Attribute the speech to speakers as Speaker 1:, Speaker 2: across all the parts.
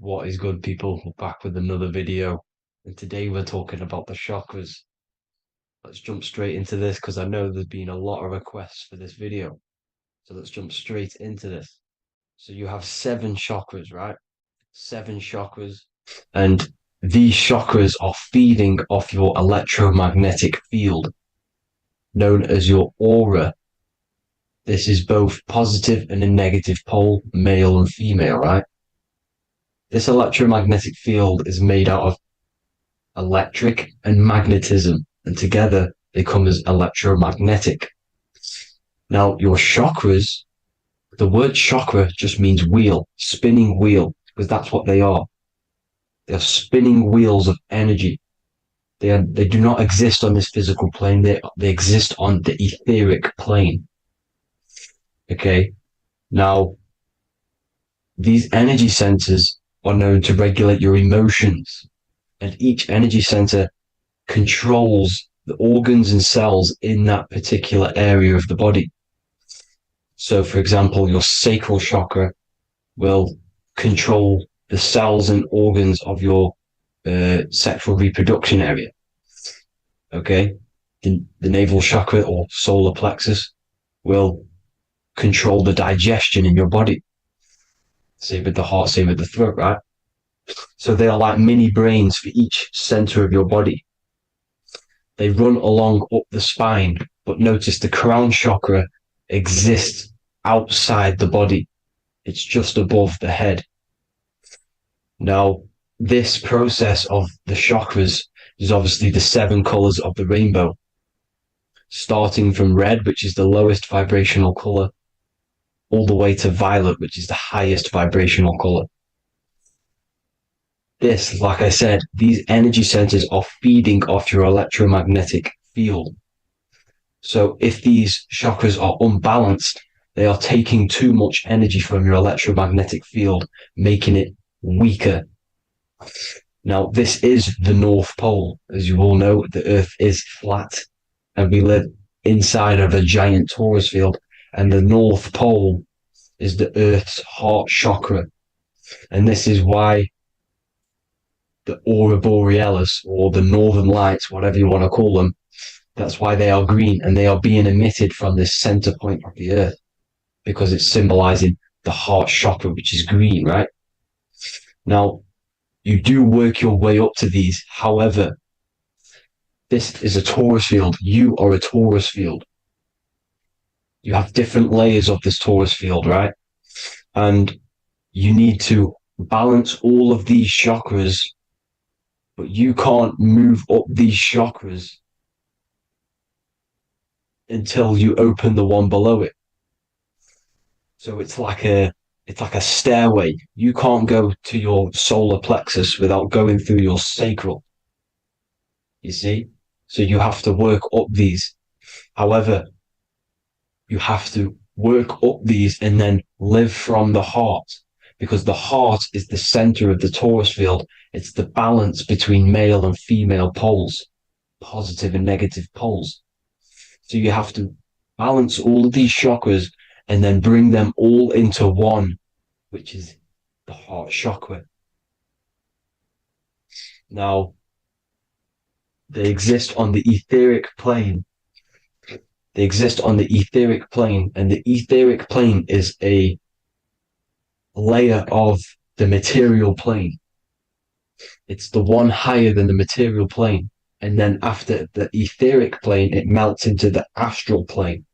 Speaker 1: What is good, people? We're back with another video, and today we're talking about the chakras. Let's jump straight into this because I know there's been a lot of requests for this video. So let's jump straight into this. So you have 7 chakras, right? 7 chakras, and these chakras are feeding off your electromagnetic field, known as your aura. This is both positive and a negative pole, male and female, right? This electromagnetic field is made out of electric and magnetism, and together they come as electromagnetic. Now, your chakras, the word chakra just means wheel, spinning wheel, because that's what they are. They're spinning wheels of energy. They do not exist on this physical plane. They exist on the etheric plane. Okay. Now, these energy centers are known to regulate your emotions, and each energy center controls the organs and cells in that particular area of the body. So, for example, your sacral chakra will control the cells and organs of your sexual reproduction area. Okay, the navel chakra or solar plexus will control the digestion in your body. Same with the heart, same with the throat, right? So they are like mini brains for each center of your body. They run along up the spine, but notice the crown chakra exists outside the body. It's just above the head. Now, this process of the chakras is obviously the 7 colors of the rainbow, starting from red, which is the lowest vibrational color, all the way to violet, which is the highest vibrational color. This, like I said, these energy centers are feeding off your electromagnetic field. So if these chakras are unbalanced, they are taking too much energy from your electromagnetic field, making it weaker. Now, this is the North Pole. As you all know, the Earth is flat, and we live inside of a giant torus field, and the North Pole is the Earth's heart chakra. And this is why the aurora borealis, or the northern lights, whatever you want to call them, that's why they are green, and they are being emitted from this center point of the Earth, because it's symbolizing the heart chakra, which is green, right? Now, you do work your way up to these. However, this is a torus field. You are a torus field. You have different layers of this torus field, right? And you need to balance all of these chakras, but you can't move up these chakras until you open the one below it. So it's like a stairway. You can't go to your solar plexus without going through your sacral. You see? So you have to work up these. However, you have to work up these and then live from the heart, because the heart is the center of the torus field. It's the balance between male and female poles, positive and negative poles. So you have to balance all of these chakras and then bring them all into one, which is the heart chakra. Now, they exist on the etheric plane. They exist on the etheric plane, and the etheric plane is a layer of the material plane. It's the one higher than the material plane. And then after the etheric plane, it melts into the astral plane.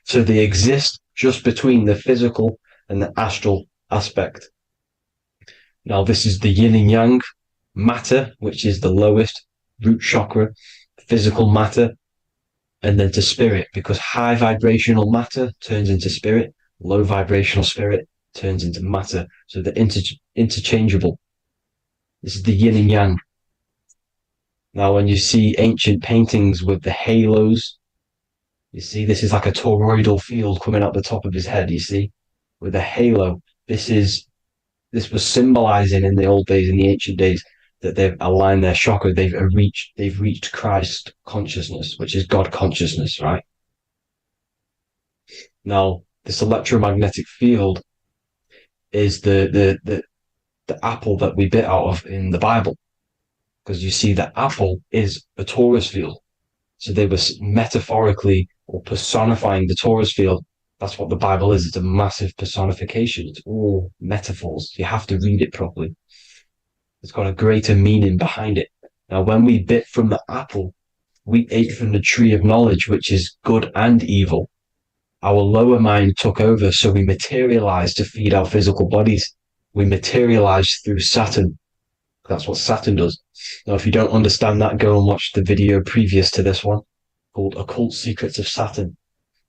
Speaker 1: So they exist just between the physical and the astral aspect. Now, this is the yin and yang matter, which is the lowest root chakra, physical matter, and then to spirit, because high vibrational matter turns into spirit, low vibrational spirit turns into matter. So they're interchangeable. This is the yin and yang. Now, when you see ancient paintings with the halos, you see this is like a toroidal field coming out the top of his head, you see, with a halo. This was symbolizing in the old days, in the ancient days, that they've aligned their chakra, they've reached Christ consciousness, which is God consciousness, right? Now, this electromagnetic field is the the apple that we bit out of in the Bible. Because you see, the apple is a torus field. So they were metaphorically or personifying the torus field. That's what the Bible is. It's a massive personification. It's all metaphors. You have to read it properly. It's got a greater meaning behind it. Now, when we bit from the apple, we ate from the tree of knowledge, which is good and evil. Our lower mind took over, so we materialized to feed our physical bodies. We materialized through Saturn. That's what Saturn does. Now, if you don't understand that, go and watch the video previous to this one called Occult Secrets of Saturn.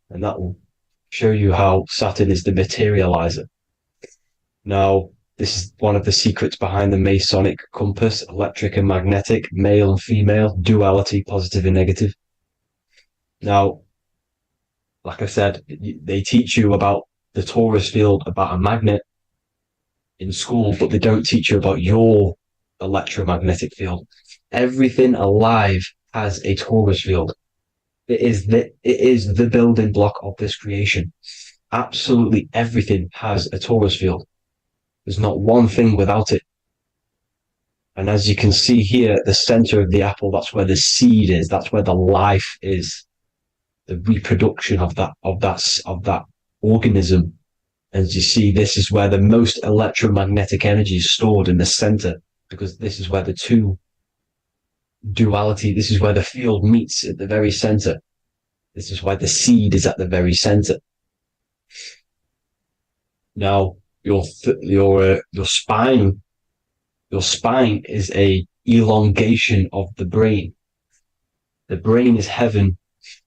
Speaker 1: And that will show you how Saturn is the materializer. Now, this is one of the secrets behind the Masonic compass, electric and magnetic, male and female, duality, positive and negative. Now, like I said, they teach you about the torus field, about a magnet in school, but they don't teach you about your electromagnetic field. Everything alive has a torus field. It is the building block of this creation. Absolutely everything has a torus field. There's not one thing without it. And as you can see here at the center of the apple, that's where the seed is. That's where the life is. The reproduction of that organism. As you see, this is where the most electromagnetic energy is stored, in the center, because this is where the two duality, this is where the field meets at the very center. This is why the seed is at the very center. Now, your spine is a elongation of the brain. The brain is heaven,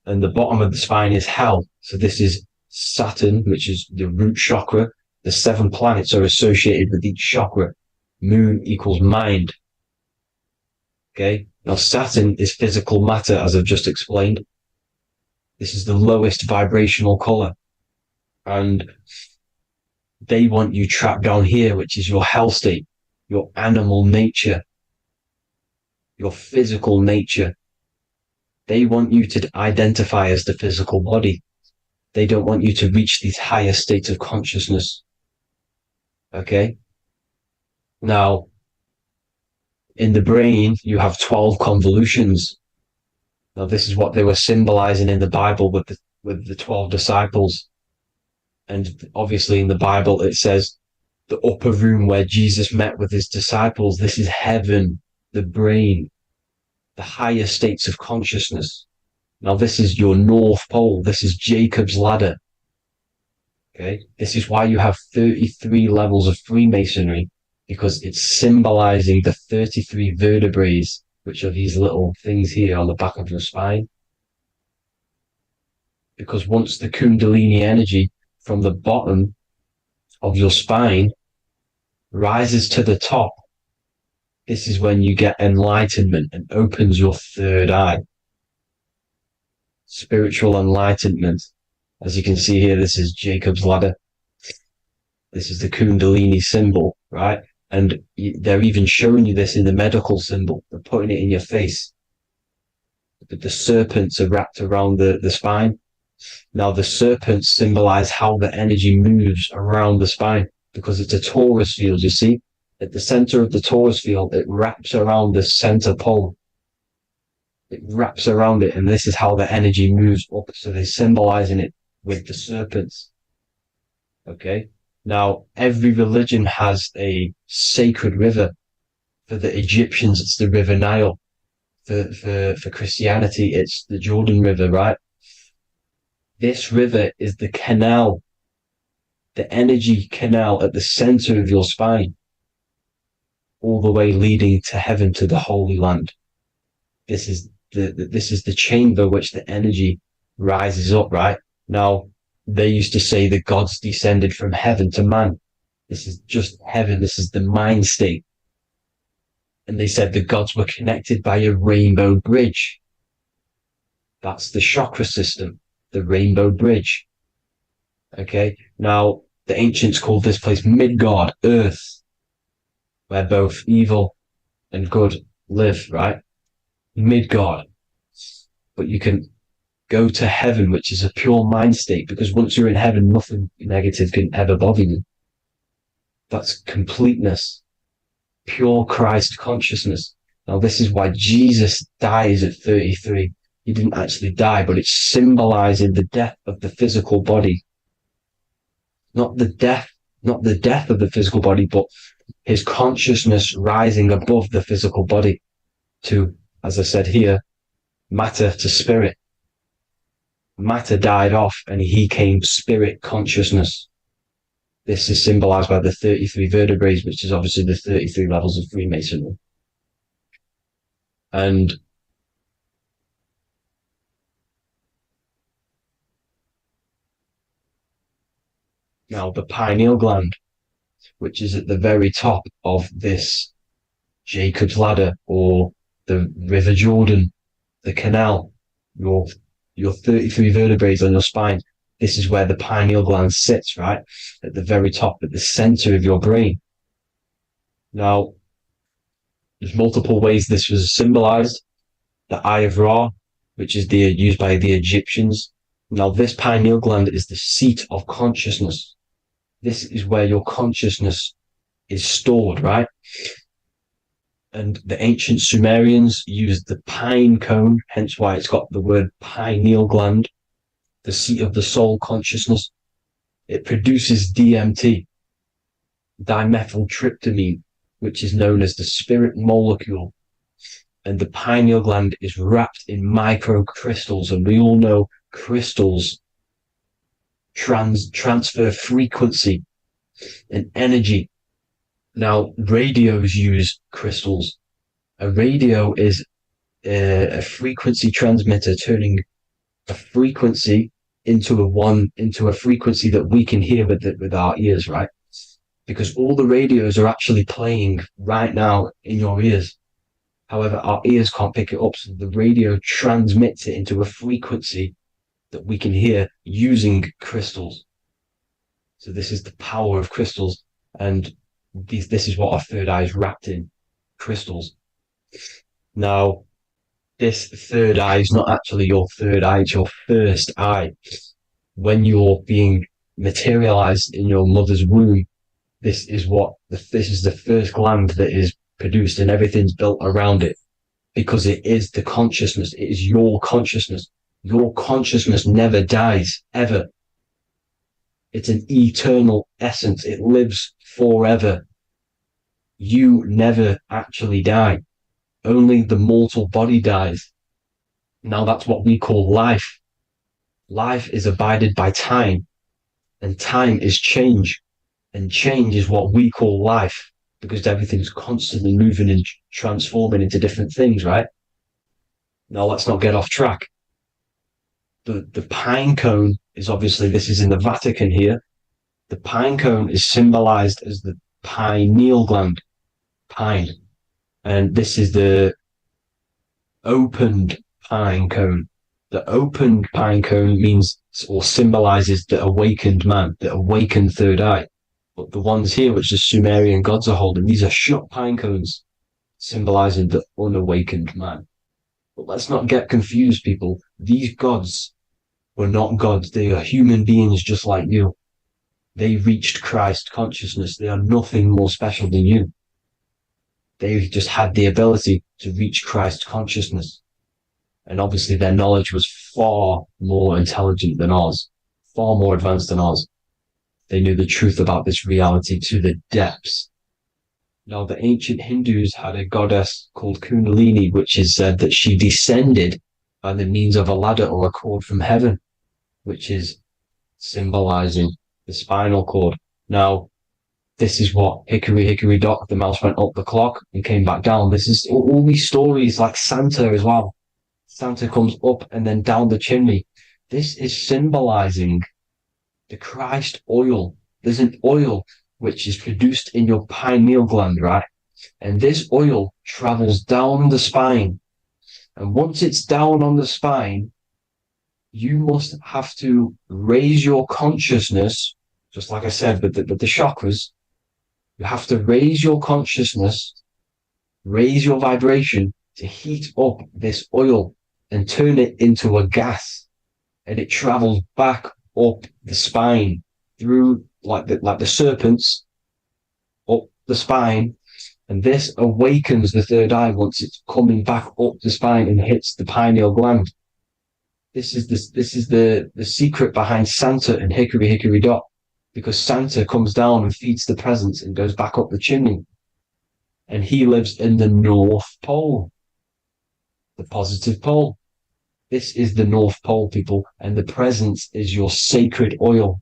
Speaker 1: and the bottom of the spine is hell. So this is Saturn, which is the root chakra. The 7 planets are associated with each chakra. Moon equals mind. Okay. Now Saturn is physical matter, as I've just explained. This is the lowest vibrational color. And they want you trapped down here, which is your hell state, your animal nature, your physical nature. They want you to identify as the physical body. They don't want you to reach these higher states of consciousness. Okay? Now, in the brain, you have 12 convolutions. Now, this is what they were symbolizing in the Bible with the 12 disciples. And obviously in the Bible, it says the upper room where Jesus met with his disciples. This is heaven, the brain, the higher states of consciousness. Now, this is your North Pole. This is Jacob's ladder. Okay. This is why you have 33 levels of Freemasonry, because it's symbolizing the 33 vertebrae, which are these little things here on the back of your spine. Because once the Kundalini energy from the bottom of your spine rises to the top, this is when you get enlightenment and opens your third eye. Spiritual enlightenment. As you can see here, this is Jacob's ladder. This is the Kundalini symbol, right? And they're even showing you this in the medical symbol. They're putting it in your face. But the serpents are wrapped around the spine. Now, the serpents symbolize how the energy moves around the spine, because it's a torus field, you see? At the center of the torus field, it wraps around the center pole. It wraps around it, and this is how the energy moves up. So they're symbolizing it with the serpents. Okay? Now, every religion has a sacred river. For the Egyptians, it's the River Nile. For Christianity, it's the Jordan River, right? This river is the canal, the energy canal at the center of your spine, all the way leading to heaven, to the Holy Land. This is the chamber which the energy rises up, right? Now, they used to say the gods descended from heaven to man. This is just heaven. This is the mind state. And they said the gods were connected by a rainbow bridge. That's the chakra system, the rainbow bridge. Okay. Now, the ancients called this place Midgard, Earth, where both evil and good live, right? Midgard. But you can go to heaven, which is a pure mind state, because once you're in heaven, nothing negative can ever bother you. That's completeness. pure Christ consciousness. Now, this is why Jesus dies at 33. He didn't actually die, but it's symbolizing the death of the physical body. Not the death of the physical body, but his consciousness rising above the physical body to, as I said here, matter to spirit. Matter died off and he came spirit consciousness. This is symbolized by the 33 vertebrae, which is obviously the 33 levels of Freemasonry. And now the pineal gland, which is at the very top of this Jacob's ladder or the River Jordan, the canal, your 33 vertebrae on your spine. This is where the pineal gland sits, right? At the very top, at the center of your brain. Now, there's multiple ways this was symbolized. The Eye of Ra, which is used by the Egyptians. Now, this pineal gland is the seat of consciousness. This is where your consciousness is stored, right? And the ancient Sumerians used the pine cone, hence why it's got the word pineal gland, the seat of the soul consciousness. It produces DMT, dimethyltryptamine, which is known as the spirit molecule. And the pineal gland is wrapped in microcrystals. And we all know crystals transfer frequency and energy. Now, radios use crystals. A radio is a frequency transmitter turning a frequency into a frequency that we can hear with our ears, right? Because all the radios are actually playing right now in your ears. However, our ears can't pick it up, so the radio transmits it into a frequency that we can hear using crystals. So this is the power of crystals, and this is what our third eye is wrapped in, crystals. Now, this third eye is not actually your third eye, it's your first eye. When you're being materialized in your mother's womb, this is the first gland that is produced, and everything's built around it because it is the consciousness. It is your consciousness. Your consciousness never dies, ever. It's an eternal essence. It lives forever. You never actually die. Only the mortal body dies. Now that's what we call life. Life is abided by time, and time is change. And change is what we call life, because everything's constantly moving and transforming into different things, right? Now let's not get off track. The pine cone is obviously, this is in the Vatican here. The pine cone is symbolized as the pineal gland, pine. And this is the opened pine cone. The opened pine cone means or symbolizes the awakened man, the awakened third eye. But the ones here, which the Sumerian gods are holding, these are shut pine cones, symbolizing the unawakened man. But let's not get confused, people. These gods were not gods. They are human beings just like you. They reached Christ consciousness. They are nothing more special than you. They just had the ability to reach Christ consciousness. And obviously their knowledge was far more intelligent than ours, far more advanced than ours. They knew the truth about this reality to the depths. Now, the ancient Hindus had a goddess called Kundalini, which is said that she descended by the means of a ladder or a cord from heaven, which is symbolizing the spinal cord. Now, this is what Hickory Hickory Dock, the mouse went up the clock and came back down. This is all these stories, like Santa as well. Santa comes up and then down the chimney. This is symbolizing the Christ oil. There's an oil which is produced in your pineal gland, right? And this oil travels down the spine. And once it's down on the spine, you must have to raise your consciousness, just like I said, with the chakras. You have to raise your consciousness, raise your vibration to heat up this oil and turn it into a gas. And it travels back up the spine through like the serpents up the spine And this awakens the third eye once it's coming back up the spine and hits the pineal gland. This is the secret behind Santa and Hickory Hickory Dock, because Santa comes down and feeds the presents and goes back up the chimney. And he lives in the North Pole, the positive pole. This is the North Pole, people, and the presence is your sacred oil.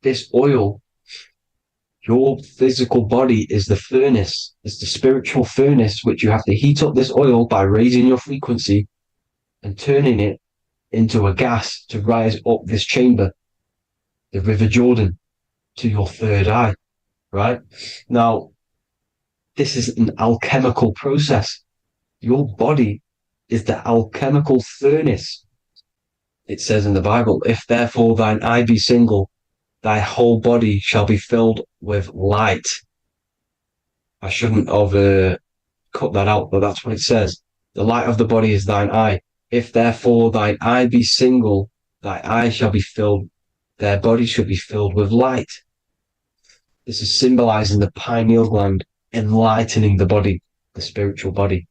Speaker 1: This oil, your physical body, is the furnace. It's the spiritual furnace, which you have to heat up this oil by raising your frequency and turning it into a gas to rise up this chamber, the River Jordan, to your third eye, right? Now, this is an alchemical process. Your body is the alchemical furnace. It says in the Bible, if therefore thine eye be single, thy whole body shall be filled with light. I shouldn't have cut that out, but that's what it says. The light of the body is thine eye. If therefore thine eye be single, thy eye shall be filled, their body should be filled with light. This is symbolizing the pineal gland, enlightening the body, the spiritual body,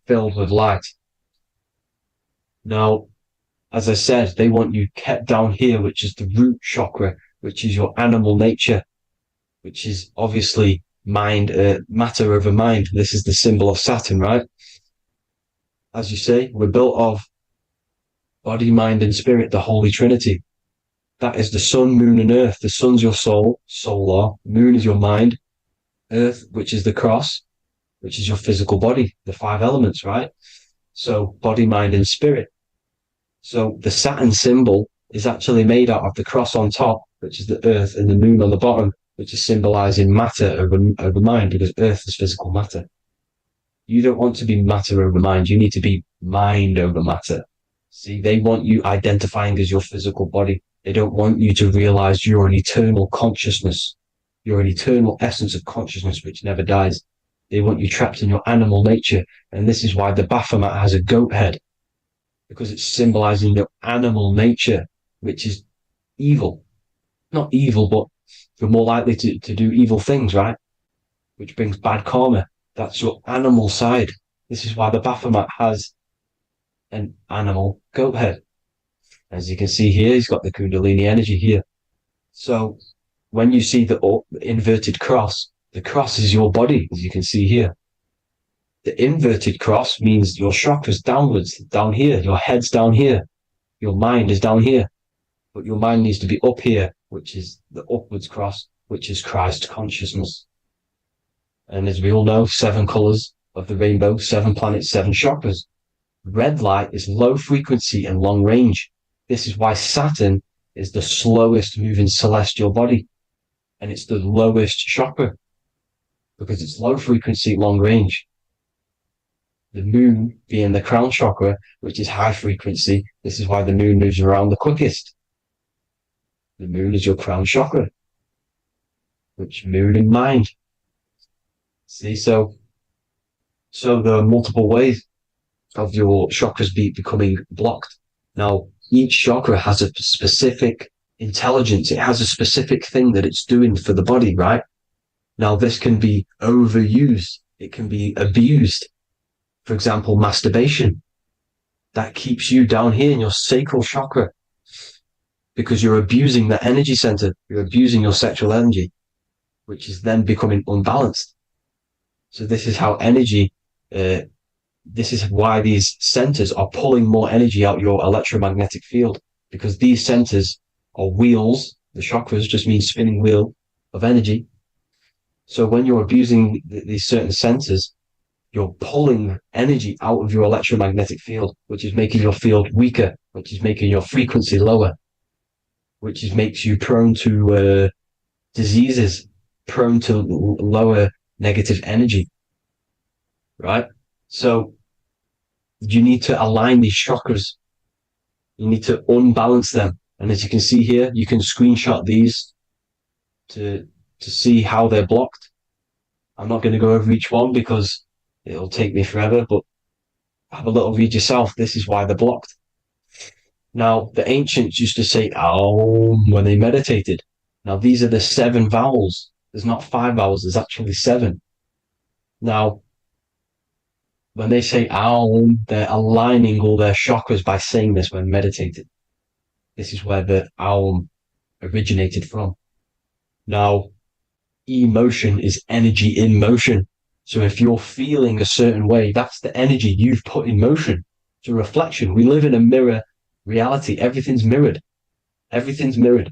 Speaker 1: filled with light. Now, as I said, they want you kept down here, which is the root chakra, which is your animal nature, which is obviously mind, matter over mind. This is the symbol of Saturn, right? As you say, we're built of body, mind, and spirit, the Holy Trinity. That is the sun, moon, and earth. The sun's your soul, solar. Moon is your mind. Earth, which is the cross, which is your physical body, the 5 elements, right? So body, mind, and spirit. So the Saturn symbol is actually made out of the cross on top, which is the earth, and the moon on the bottom, which is symbolizing matter over mind, because earth is physical matter. You don't want to be matter over mind. You need to be mind over matter. See, they want you identifying as your physical body. They don't want you to realize you're an eternal consciousness. You're an eternal essence of consciousness which never dies. They want you trapped in your animal nature. And this is why the Baphomet has a goat head, because it's symbolizing your animal nature, which is evil. Not evil, but you're more likely to do evil things, right? Which brings bad karma. That's your animal side. This is why the Baphomet has an animal goat head. As you can see here, he's got the Kundalini energy here. So when you see the inverted cross, the cross is your body, as you can see here. The inverted cross means your chakras downwards, down here. Your head's down here. Your mind is down here. But your mind needs to be up here, which is the upwards cross, which is Christ consciousness. And as we all know, 7 colors of the rainbow, 7 planets, 7 chakras. Red light is low frequency and long range. This is why Saturn is the slowest moving celestial body. And it's the lowest chakra, because it's low frequency, long range. The moon being the crown chakra, which is high frequency. This is why the moon moves around the quickest. The moon is your crown chakra, which moon in mind. See, so there are multiple ways of your chakras becoming blocked. Now, each chakra has a specific intelligence. It has a specific thing that it's doing for the body, right? Now, this can be overused. It can be abused. For example, masturbation. That keeps you down here in your sacral chakra, because you're abusing the energy center. You're abusing your sexual energy, which is then becoming unbalanced. So this is how energy, this is why these centers are pulling more energy out your electromagnetic field, because these centers are wheels. The chakras just mean spinning wheel of energy. So when you're abusing these certain centers, you're pulling energy out of your electromagnetic field, which is making your field weaker, which is making your frequency lower, which makes you prone to diseases, prone to lower negative energy, right? So you need to align these chakras. You need to unbalance them. And as you can see here, you can screenshot these to see how they're blocked. I'm not going to go over each one because it'll take me forever, but have a little read yourself. This is why they're blocked. Now, the ancients used to say Aum when they meditated. Now, these are the 7 vowels There's not 5 hours, there's actually 7. Now, when they say Aum, they're aligning all their chakras by saying this when meditating. This is where the Aum originated from. Now, emotion is energy in motion. So if you're feeling a certain way, that's the energy you've put in motion. It's a reflection. We live in a mirror reality. Everything's mirrored. Everything's mirrored.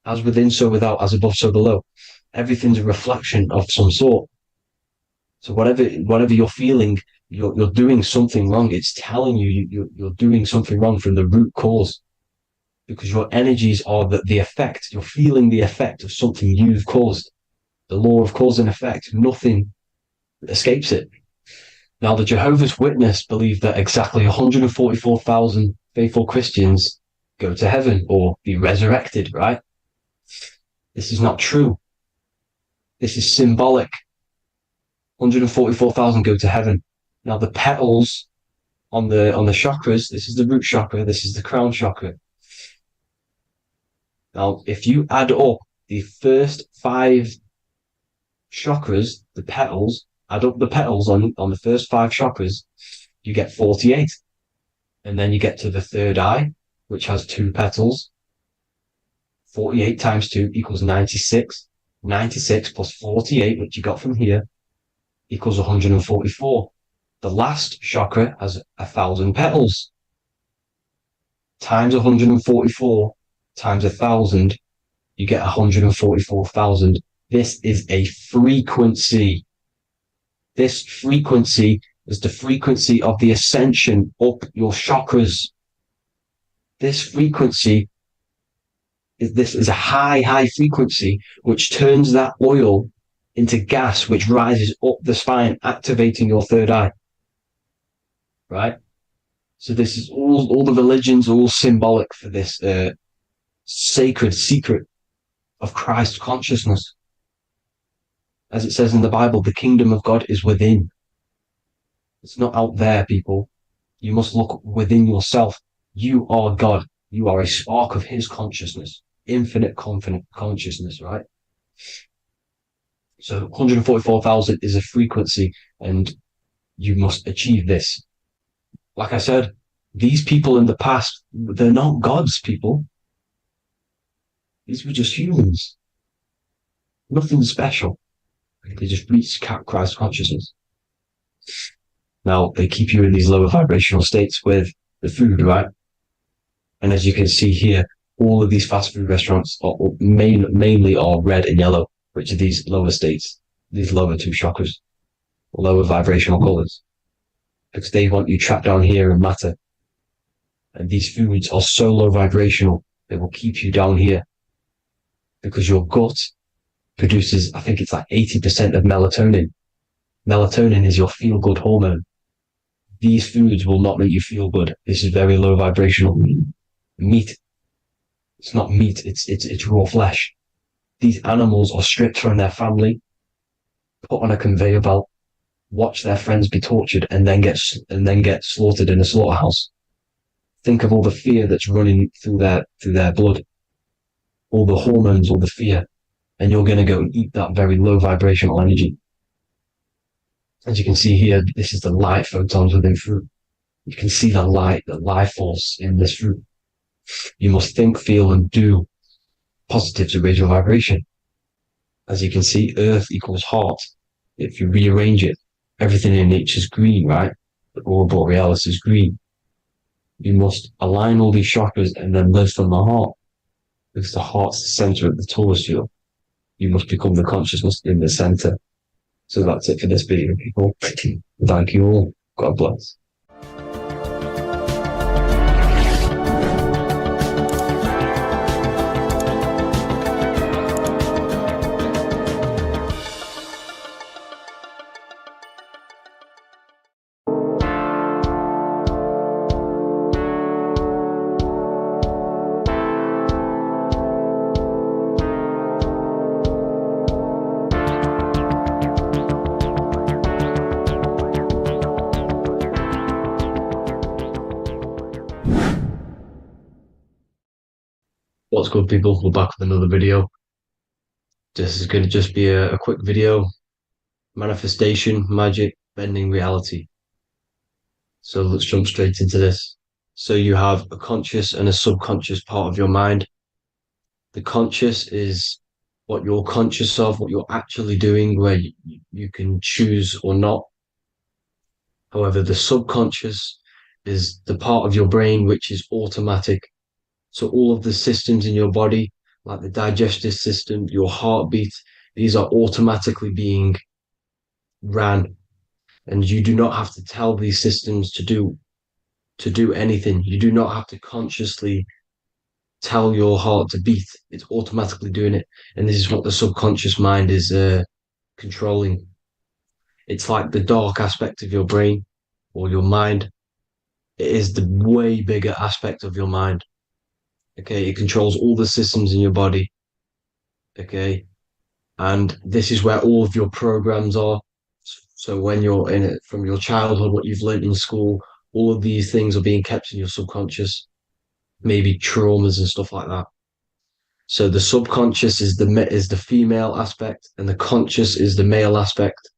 Speaker 1: As within, so without, as above, so below. Everything's a reflection of some sort. So whatever you're feeling, you're doing something wrong. It's telling you're doing something wrong from the root cause, because your energies are the effect. You're feeling the effect of something you've caused. The law of cause and effect. Nothing escapes it. Now, the Jehovah's Witness believe that exactly 144,000 faithful Christians go to heaven or be resurrected, right? This is not true. This is symbolic. 144,000 go to heaven. Now, the petals on the chakras, this is the root chakra, this is the crown chakra. Now, if you add up the first 5 chakras, the petals, add up the petals on the first 5 chakras, you get 48. And then you get to the third eye, which has 2 petals. 48 times 2 equals 96. 96 plus 48, which you got from here, equals 144. The last chakra has 1,000 petals. Times 144 times 1,000, you get 144,000. This is a frequency. This frequency is the frequency of the ascension up your chakras. This frequency is a high frequency, which turns that oil into gas, which rises up the spine, activating your third eye. Right? So this is all the religions are all symbolic for this sacred secret of Christ consciousness. As it says in the Bible, the kingdom of God is within. It's not out there, people. You must look within yourself. You are God. You are a spark of his consciousness, infinite consciousness, right? So 144,000 is a frequency, and you must achieve this. Like I said, these people in the past, they're not gods, people. These were just humans. Nothing special. They just reach Christ consciousness. Now, they keep you in these lower vibrational states with the food, right? And as you can see here, all of these fast food restaurants are mainly are red and yellow, which are these lower states, these lower 2 chakras, lower vibrational colors, because they want you trapped down here in matter. And these foods are so low vibrational, they will keep you down here, because your gut produces, I think it's like 80% of melatonin. Melatonin is your feel-good hormone. These foods will not make you feel good. This is very low vibrational. Meat. It's not meat, it's raw flesh. These animals are stripped from their family, put on a conveyor belt, watch their friends be tortured, and then get slaughtered in a slaughterhouse. Think of all the fear that's running through their blood, all the hormones, all the fear, and you're going to go and eat that very low vibrational energy. As you can see here, this is the light photons within fruit. You can see the life force in this fruit. You must think, feel, and do positive to raise your vibration. As you can see, earth equals heart. If you rearrange it, everything in nature is green, right? The aurora borealis is green. You must align all these chakras and then live from the heart, because the heart's the center of the Taurus field. You must become the consciousness in the center. So that's it for this video, people. Thank you all. God bless. What's good, people? We're back with another video. This is going to just be a quick video. Manifestation, magic, bending reality. So let's jump straight into this. So you have a conscious and a subconscious part of your mind. The conscious is what you're conscious of, what you're actually doing, where you can choose or not. However, the subconscious is the part of your brain which is automatic. So all of the systems in your body, like the digestive system, your heartbeat, these are automatically being ran, and you do not have to tell these systems to do anything. You do not have to consciously tell your heart to beat. It's automatically doing it, and this is what the subconscious mind is controlling. It's like the dark aspect of your brain or your mind. It is the way bigger aspect of your mind. Okay, it controls all the systems in your body. Okay, and this is where all of your programs are. So when you're in it from your childhood, what you've learned in school, all of these things are being kept in your subconscious, maybe traumas and stuff like that. So the subconscious is the female aspect, and the conscious is the male aspect,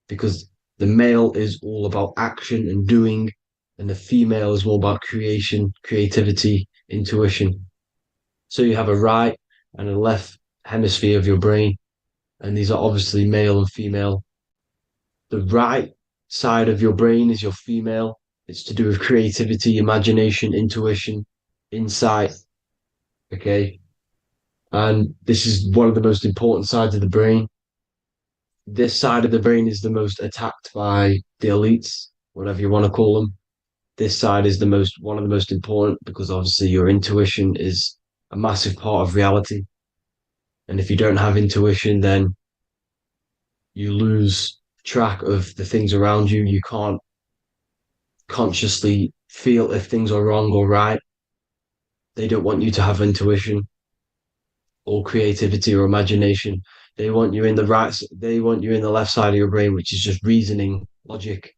Speaker 1: because the male is all about action and doing, and the female is more about creation, creativity, intuition. So you have a right and a left hemisphere of your brain, and these are obviously male and female. The right side of your brain is your female. It's to do with creativity, imagination, intuition, insight. Okay. And this is one of the most important sides of the brain. This side of the brain is the most attacked by the elites, whatever you want to call them. This side is one of the most important, because obviously your intuition is a massive part of reality. And if you don't have intuition, then you lose track of the things around you. You can't consciously feel if things are wrong or right. They don't want you to have intuition or creativity or imagination. They want you in the right, they want you in the left side of your brain, which is just reasoning, logic,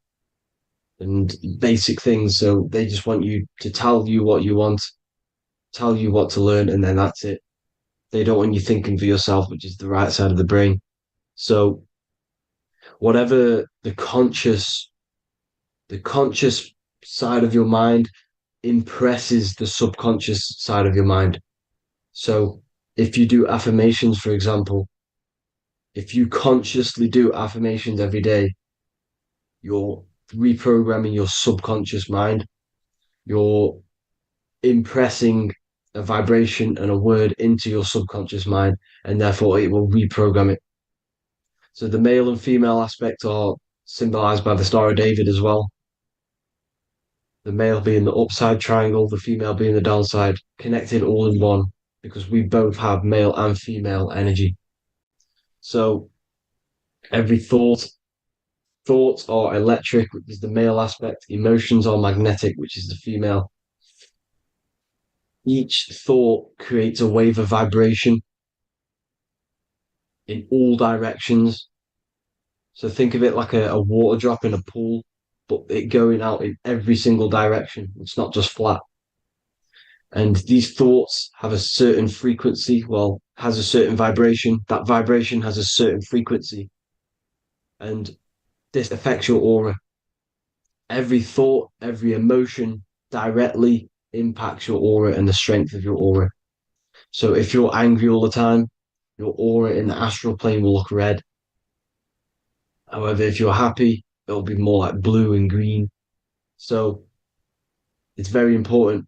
Speaker 1: and basic things. So they just want you to tell you what you want, tell you what to learn, and then that's it. They don't want you thinking for yourself, which is the right side of the brain. So whatever the conscious side of your mind impresses the subconscious side of your mind. So if you do affirmations, for example, if you consciously do affirmations every day, you're reprogramming your subconscious mind. You're impressing a vibration and a word into your subconscious mind, and therefore it will reprogram it. So the male and female aspect are symbolized by the Star of David as well. The male being the upside triangle, the female being the downside, connected all in one, because we both have male and female energy. So every thoughts are electric, which is the male aspect. Emotions are magnetic, which is the female. Each thought creates a wave of vibration in all directions. So think of it like a water drop in a pool, but it going out in every single direction. It's not just flat. And these thoughts have a certain frequency, well, has a certain vibration. That vibration has a certain frequency. And this affects your aura. Every thought, every emotion directly impacts your aura and the strength of your aura. So if you're angry all the time, your aura in the astral plane will look red. However, if you're happy, it'll be more like blue and green. So it's very important.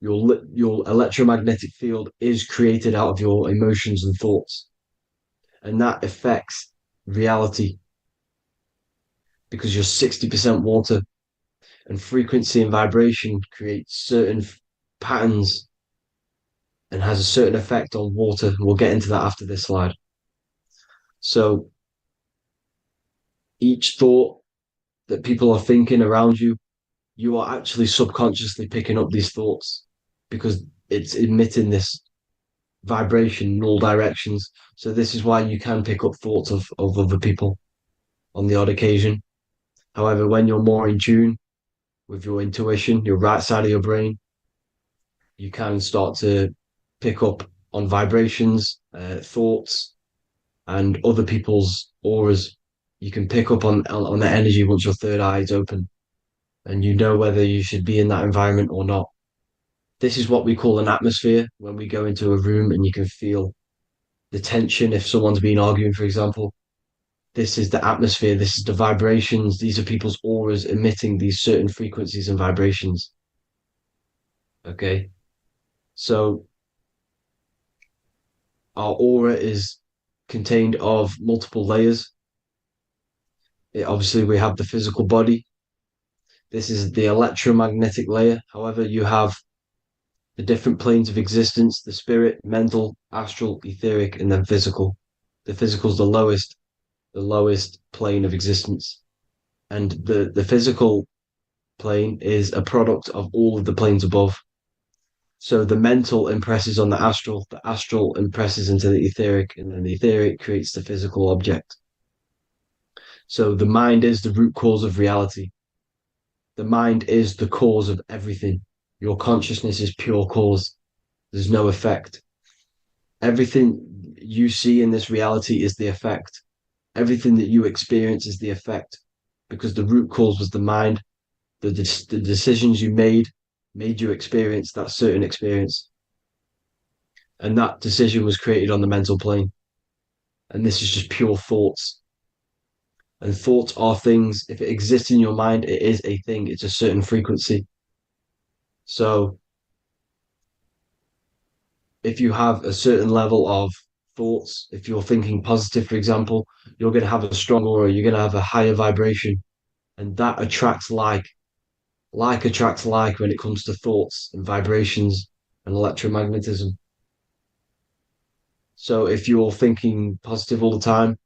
Speaker 1: Your electromagnetic field is created out of your emotions and thoughts, and that affects reality, because you're 60% water, and frequency and vibration create certain patterns and has a certain effect on water. We'll get into that after this slide. So each thought that people are thinking around you, you are actually subconsciously picking up these thoughts, because it's emitting this vibration in all directions. So this is why you can pick up thoughts of other people on the odd occasion. However, when you're more in tune with your intuition, your right side of your brain, you can start to pick up on vibrations thoughts, and other people's auras. You can pick up on the energy once your third eye is open, and you know whether you should be in that environment or not. This is what we call an atmosphere when we go into a room and you can feel the tension if someone's been arguing, for example. This is the atmosphere, this is the vibrations, these are people's auras emitting these certain frequencies and vibrations. Okay. So our aura is contained of multiple layers. Obviously, we have the physical body. This is the electromagnetic layer. However, you have the different planes of existence, the spirit, mental, astral, etheric, and then physical. The physical is the lowest plane of existence. And the physical plane is a product of all of the planes above. So the mental impresses on the astral impresses into the etheric, and then the etheric creates the physical object. So the mind is the root cause of reality. The mind is the cause of everything. Your consciousness is pure cause. There's no effect. Everything you see in this reality is the effect. Everything that you experience is the effect because the root cause was the mind. The decisions you made you experience that certain experience. And that decision was created on the mental plane. And this is just pure thoughts. And thoughts are things. If it exists in your mind, it is a thing. It's a certain frequency. So if you have a certain level of thoughts, if you're thinking positive, for example, you're going to have a strong aura, you're going to have a higher vibration, and that attracts like. Like attracts like when it comes to thoughts and vibrations and electromagnetism. So if you're thinking positive all the time,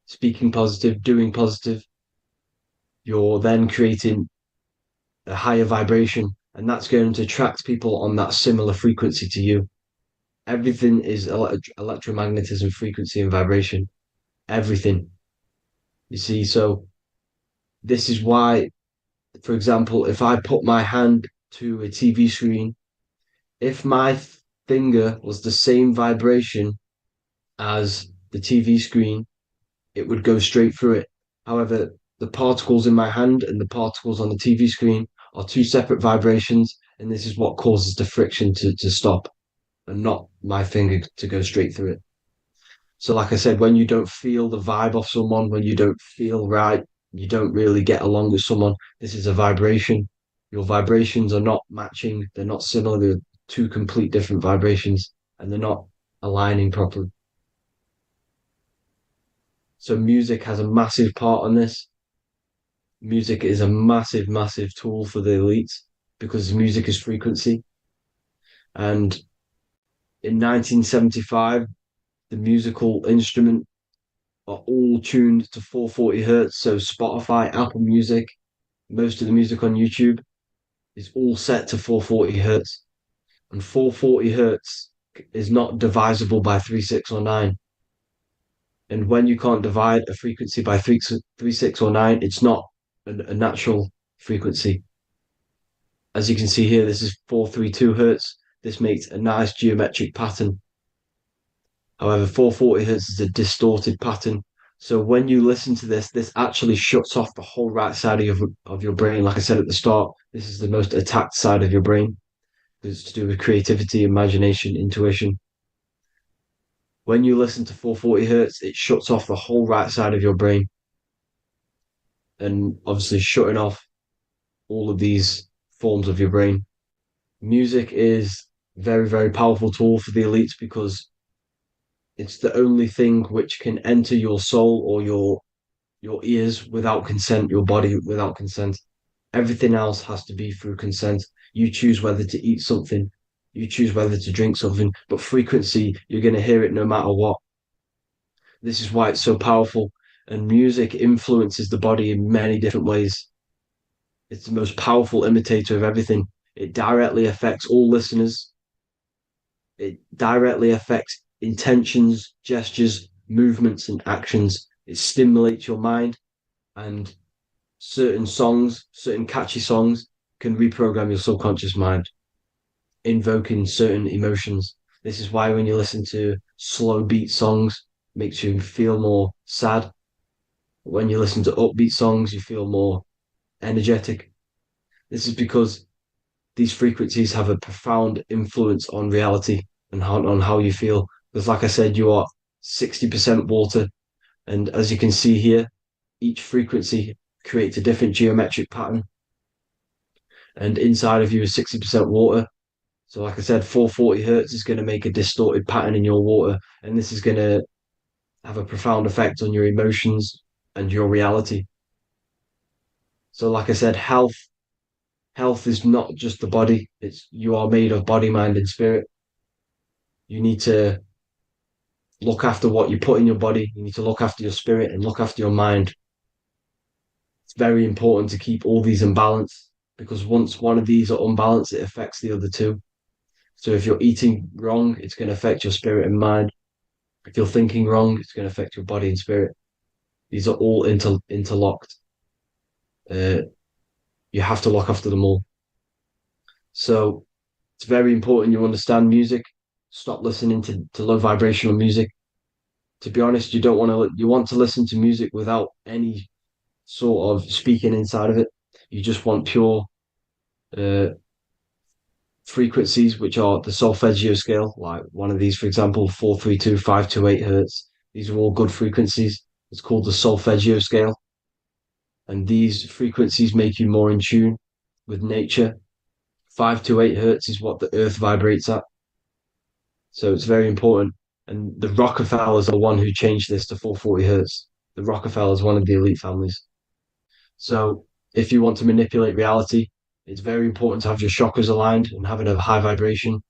Speaker 1: speaking positive, doing positive, you're then creating a higher vibration, and that's going to attract people on that similar frequency to you. Everything is electromagnetism, frequency, and vibration. Everything. You see, so this is why, for example, if I put my hand to a TV screen, if my finger was the same vibration as the TV screen, it would go straight through it. However, the particles in my hand and the particles on the TV screen are two separate vibrations, and this is what causes the friction to stop and not my finger to go straight through it. So, like I said, when you don't feel the vibe of someone, when you don't feel right, you don't really get along with someone, this is a vibration. Your vibrations are not matching, they're not similar, they're two complete different vibrations, and they're not aligning properly. So, music has a massive part on this. Music is a massive, massive tool for the elites because music is frequency. And in 1975, the musical instrument are all tuned to 440 hertz. So Spotify, Apple Music, most of the music on YouTube is all set to 440 hertz. And 440 hertz is not divisible by 3, 6, or 9. And when you can't divide a frequency by 3, 6, or 9, it's not a natural frequency. As you can see here, this is 432 hertz. This makes a nice geometric pattern. However, 440 hertz is a distorted pattern. So when you listen to this actually shuts off the whole right side of your brain. Like I said at the start, this is the most attacked side of your brain. It's to do with creativity, imagination, intuition. When you listen to 440 hertz, it shuts off the whole right side of your brain. And obviously shutting off all of these forms of your brain. Music is very, very powerful tool for the elites because it's the only thing which can enter your soul or your ears without consent, your body without consent. Everything else has to be through consent. You choose whether to eat something, you choose whether to drink something, but frequency, you're going to hear it no matter what. This is why it's so powerful. And music influences the body in many different ways. It's the most powerful imitator of everything. It directly affects all listeners. It directly affects intentions, gestures, movements, and actions. It stimulates your mind, and certain songs, certain catchy songs, can reprogram your subconscious mind, invoking certain emotions. This is why when you listen to slow beat songs, it makes you feel more sad. When you listen to upbeat songs, you feel more energetic. This is because these frequencies have a profound influence on reality and on how you feel. Because, like I said, you are 60% water. And as you can see here, each frequency creates a different geometric pattern. And inside of you is 60% water. So, like I said, 440 hertz is going to make a distorted pattern in your water. And this is going to have a profound effect on your emotions and your reality. So, like I said, health is not just the body. It's you are made of body, mind, and spirit. You need to look after what you put in your body. You need to look after your spirit and look after your mind. It's very important to keep all these in balance because once one of these are unbalanced, it affects the other two. So if you're eating wrong, it's going to affect your spirit and mind. If you're thinking wrong, it's going to affect your body and spirit. These are all interlocked. Uh, you have to look after them all. So it's very important you understand music. Stop listening to low vibrational music. To be honest, you want to listen to music without any sort of speaking inside of it. You just want pure uh, frequencies, which are the solfeggio scale, like one of these, for example, 432, 528 hertz. These are all good frequencies. It's called the solfeggio scale. And these frequencies make you more in tune with nature. 528 hertz is what the earth vibrates at. So it's very important. And the Rockefellers are the one who changed this to 440 hertz. The Rockefellers, one of the elite families. So if you want to manipulate reality, it's very important to have your chakras aligned and having a high vibration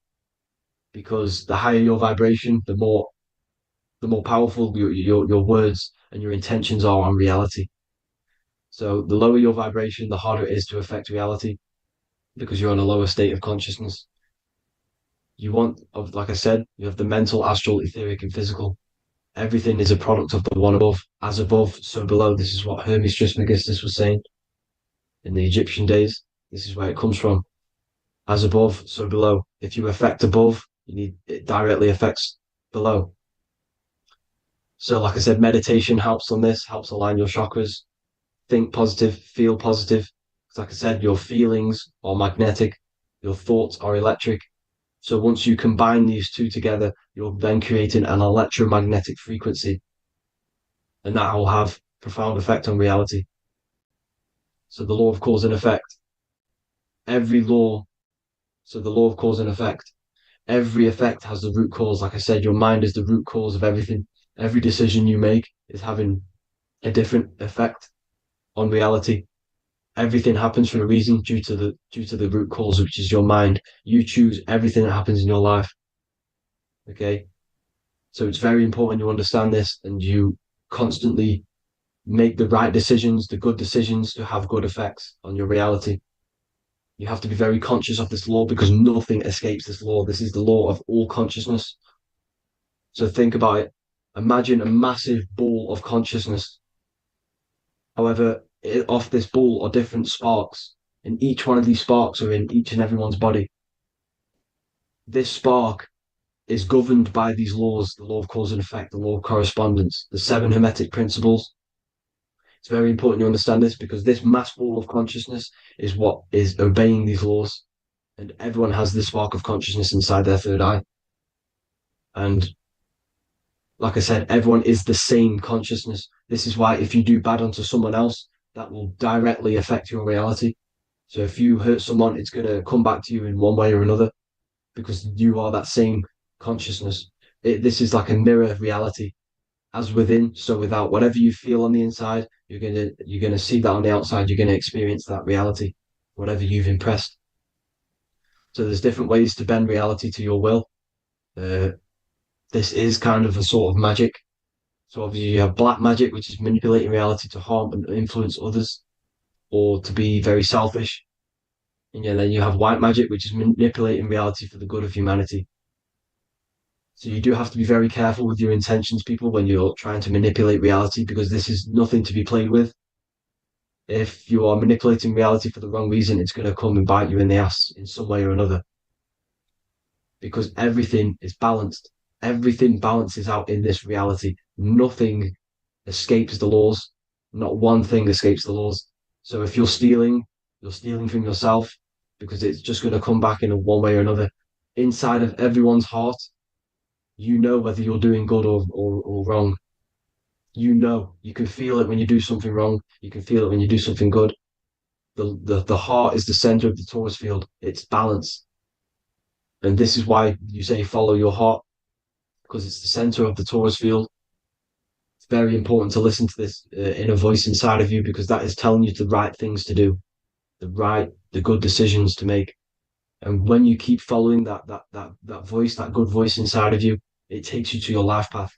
Speaker 1: because the higher your vibration, the more powerful your words and your intentions are on reality. So the lower your vibration, the harder it is to affect reality because you're on a lower state of consciousness. Like I said, you have the mental, astral, etheric, and physical. Everything is a product of the one above. As above, so below. This is what Hermes Trismegistus was saying in the Egyptian days. This is where it comes from. As above, so below. If you affect above, it directly affects below. So, like I said, meditation helps on this, helps align your chakras. Think positive, feel positive. Like I said, your feelings are magnetic, your thoughts are electric. So once you combine these two together, you're then creating an electromagnetic frequency, and that will have profound effect on reality. So the law of cause and effect. Every law, so the law of cause and effect. Every effect has the root cause. Like I said, your mind is the root cause of everything. Every decision you make is having a different effect on reality. Everything happens for a reason due to the root cause, which is your mind. You choose everything that happens in your life. Okay. So it's very important you understand this and you constantly make the right decisions, the good decisions to have good effects on your reality. You have to be very conscious of this law because nothing escapes this law. This is the law of all consciousness. So think about it. Imagine a massive ball of consciousness. However, off this ball are different sparks, and each one of these sparks are in each and everyone's body. This spark is governed by these laws, the law of cause and effect, the law of correspondence, the seven Hermetic principles. It's very important you understand this because this mass ball of consciousness is what is obeying these laws. And everyone has this spark of consciousness inside their third eye. And like I said, everyone is the same consciousness. This is why if you do bad onto someone else, that will directly affect your reality. So if you hurt someone, it's going to come back to you in one way or another because you are that same consciousness. This is like a mirror reality, as within, so without. Whatever you feel on the inside, you're gonna see that on the outside. You're gonna experience that reality, whatever you've impressed. So there's different ways to bend reality to your will. Uh, this is kind of a sort of magic. So obviously you have black magic, which is manipulating reality to harm and influence others, or to be very selfish. And yeah, then you have white magic, which is manipulating reality for the good of humanity. So you do have to be very careful with your intentions, people, when you're trying to manipulate reality, because this is nothing to be played with. If you are manipulating reality for the wrong reason, it's going to come and bite you in the ass in some way or another. because everything is balanced. Everything balances out in this reality. Nothing escapes the laws. Not one thing escapes the laws. So if you're stealing from yourself because it's just going to come back in a one way or another. Inside of everyone's heart, you know whether you're doing good or wrong. You know, you can feel it when you do something wrong. You can feel it when you do something good. The heart is the center of the torus field. It's balance. And this is why you say follow your heart, because it's the center of the torus field. It's very important to listen to this inner voice inside of you, because that is telling you the right things to do, the good decisions to make. And when you keep following that voice, that good voice inside of you, it takes you to your life path.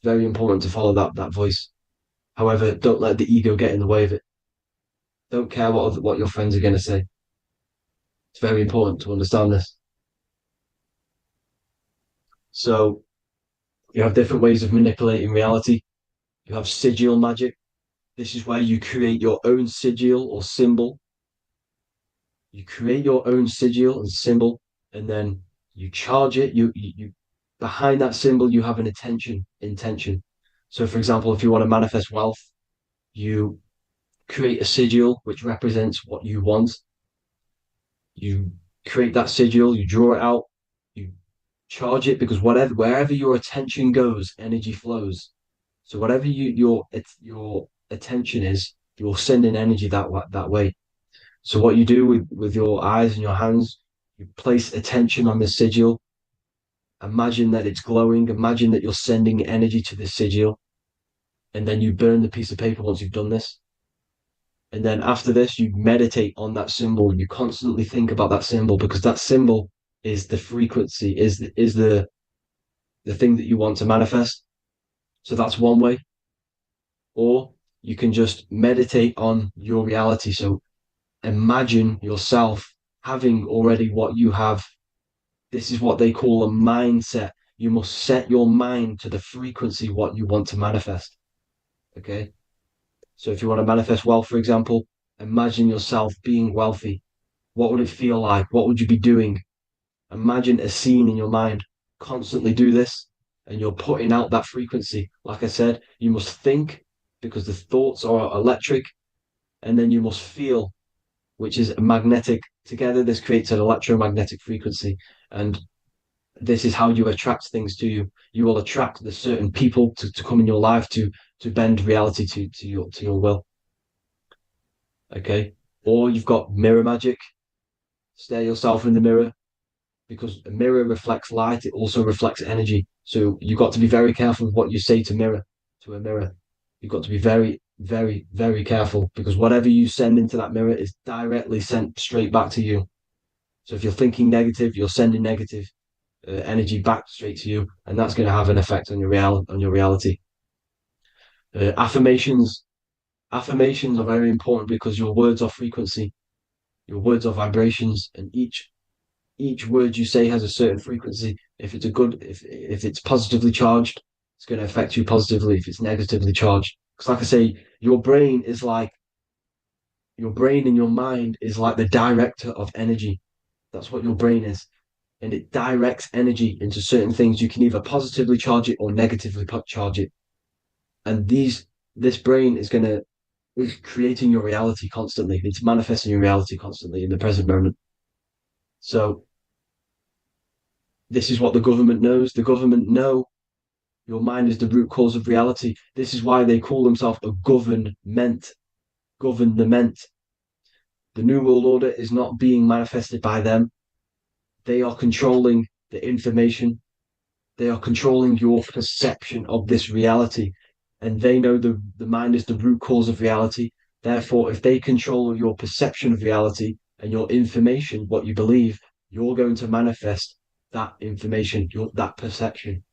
Speaker 1: Very important to follow that voice. However, don't let the ego get in the way of it. Don't care what your friends are going to say. It's very important to understand this. So you have different ways of manipulating reality. You have sigil magic. This is where you create your own sigil or symbol. You create your own sigil and symbol, and then you charge it. You behind that symbol you have an intention. So, for example, if you want to manifest wealth, you create a sigil which represents what you want. You create that sigil, you draw it out, you charge it, because wherever your attention goes, energy flows. So whatever your attention is, you're sending energy that way. So what you do with your eyes and your hands, you place attention on the sigil. Imagine that it's glowing. Imagine that you're sending energy to the sigil, and then you burn the piece of paper once you've done this. And then after this, you meditate on that symbol. You constantly think about that symbol, because that symbol is the frequency, is the thing that you want to manifest. So that's one way. Or you can just meditate on your reality. So imagine yourself having already what you have. This is what they call a mindset. You must set your mind to the frequency what you want to manifest. Okay. So if you want to manifest wealth, for example, imagine yourself being wealthy. What would it feel like? What would you be doing? Imagine a scene in your mind. Constantly do this, and you're putting out that frequency. Like I said, you must think, because the thoughts are electric, and then you must feel, which is magnetic. Together, this creates an electromagnetic frequency. And this is how you attract things to you. You will attract the certain people to come in your life to bend reality to your will. Okay. Or you've got mirror magic. Stare yourself in the mirror, because a mirror reflects light. It also reflects energy. So you've got to be very careful with what you say to a mirror. You've got to be very, very, very careful, because whatever you send into that mirror is directly sent straight back to you. So if you're thinking negative, you're sending negative energy back straight to you, and that's going to have an effect on your reality. Affirmations are very important, because your words are frequency, your words are vibrations, and each word you say has a certain frequency. If it's if it's positively charged, it's going to affect you positively. If it's negatively charged, because like I say, your brain and your mind is like the director of energy. That's what your brain is, and it directs energy into certain things. You can either positively charge it or negatively charge it, and this brain is creating your reality constantly. It's manifesting your reality constantly in the present moment. So this is what the government knows. The government know your mind is the root cause of reality. This is why they call themselves a government. Government. The New World Order is not being manifested by them. They are controlling the information. They are controlling your perception of this reality. And they know the mind is the root cause of reality. Therefore, if they control your perception of reality and your information, what you believe, you're going to manifest that information, that perception.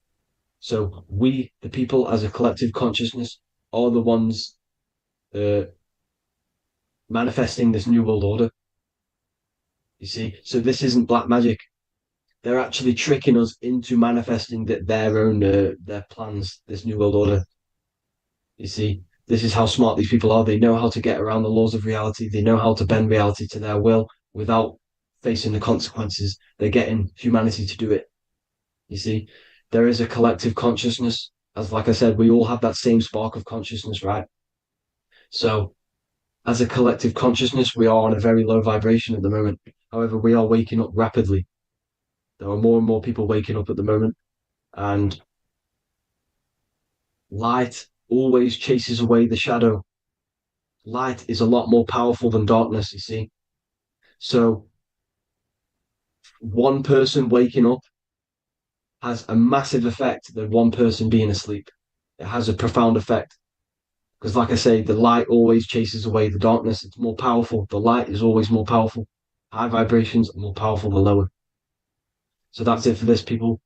Speaker 1: So we, the people, as a collective consciousness, are the ones uh, manifesting this new world order. You see, so this isn't black magic. They're actually tricking us into manifesting their own their plans. This new world order. You see, this is how smart these people are. They know how to get around the laws of reality. They know how to bend reality to their will without facing the consequences. They're getting humanity to do it. You see, there is a collective consciousness. As like I said, we all have that same spark of consciousness, right? So as a collective consciousness, we are on a very low vibration at the moment. However, we are waking up rapidly. There are more and more people waking up at the moment, and light always chases away the shadow. Light is a lot more powerful than darkness, you see. So one person waking up has a massive effect than one person being asleep. It has a profound effect. Because, like I say, the light always chases away the darkness. It's more powerful. The light is always more powerful. High vibrations are more powerful than lower. So that's it for this, people.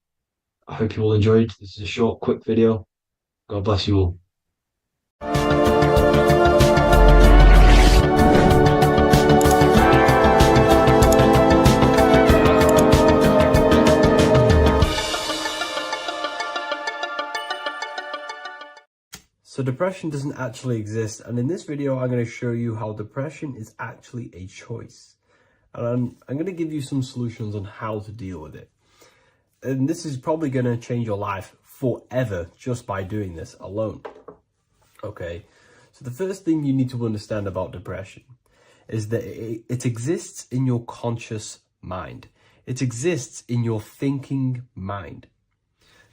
Speaker 1: I hope you all enjoyed. This is a short, quick video. God bless you all. So depression doesn't actually exist, and in this video I'm going to show you how depression is actually a choice. And I'm going to give you some solutions on how to deal with it. And this is probably going to change your life forever just by doing this alone. Okay, so the first thing you need to understand about depression is that it exists in your conscious mind. It exists in your thinking mind.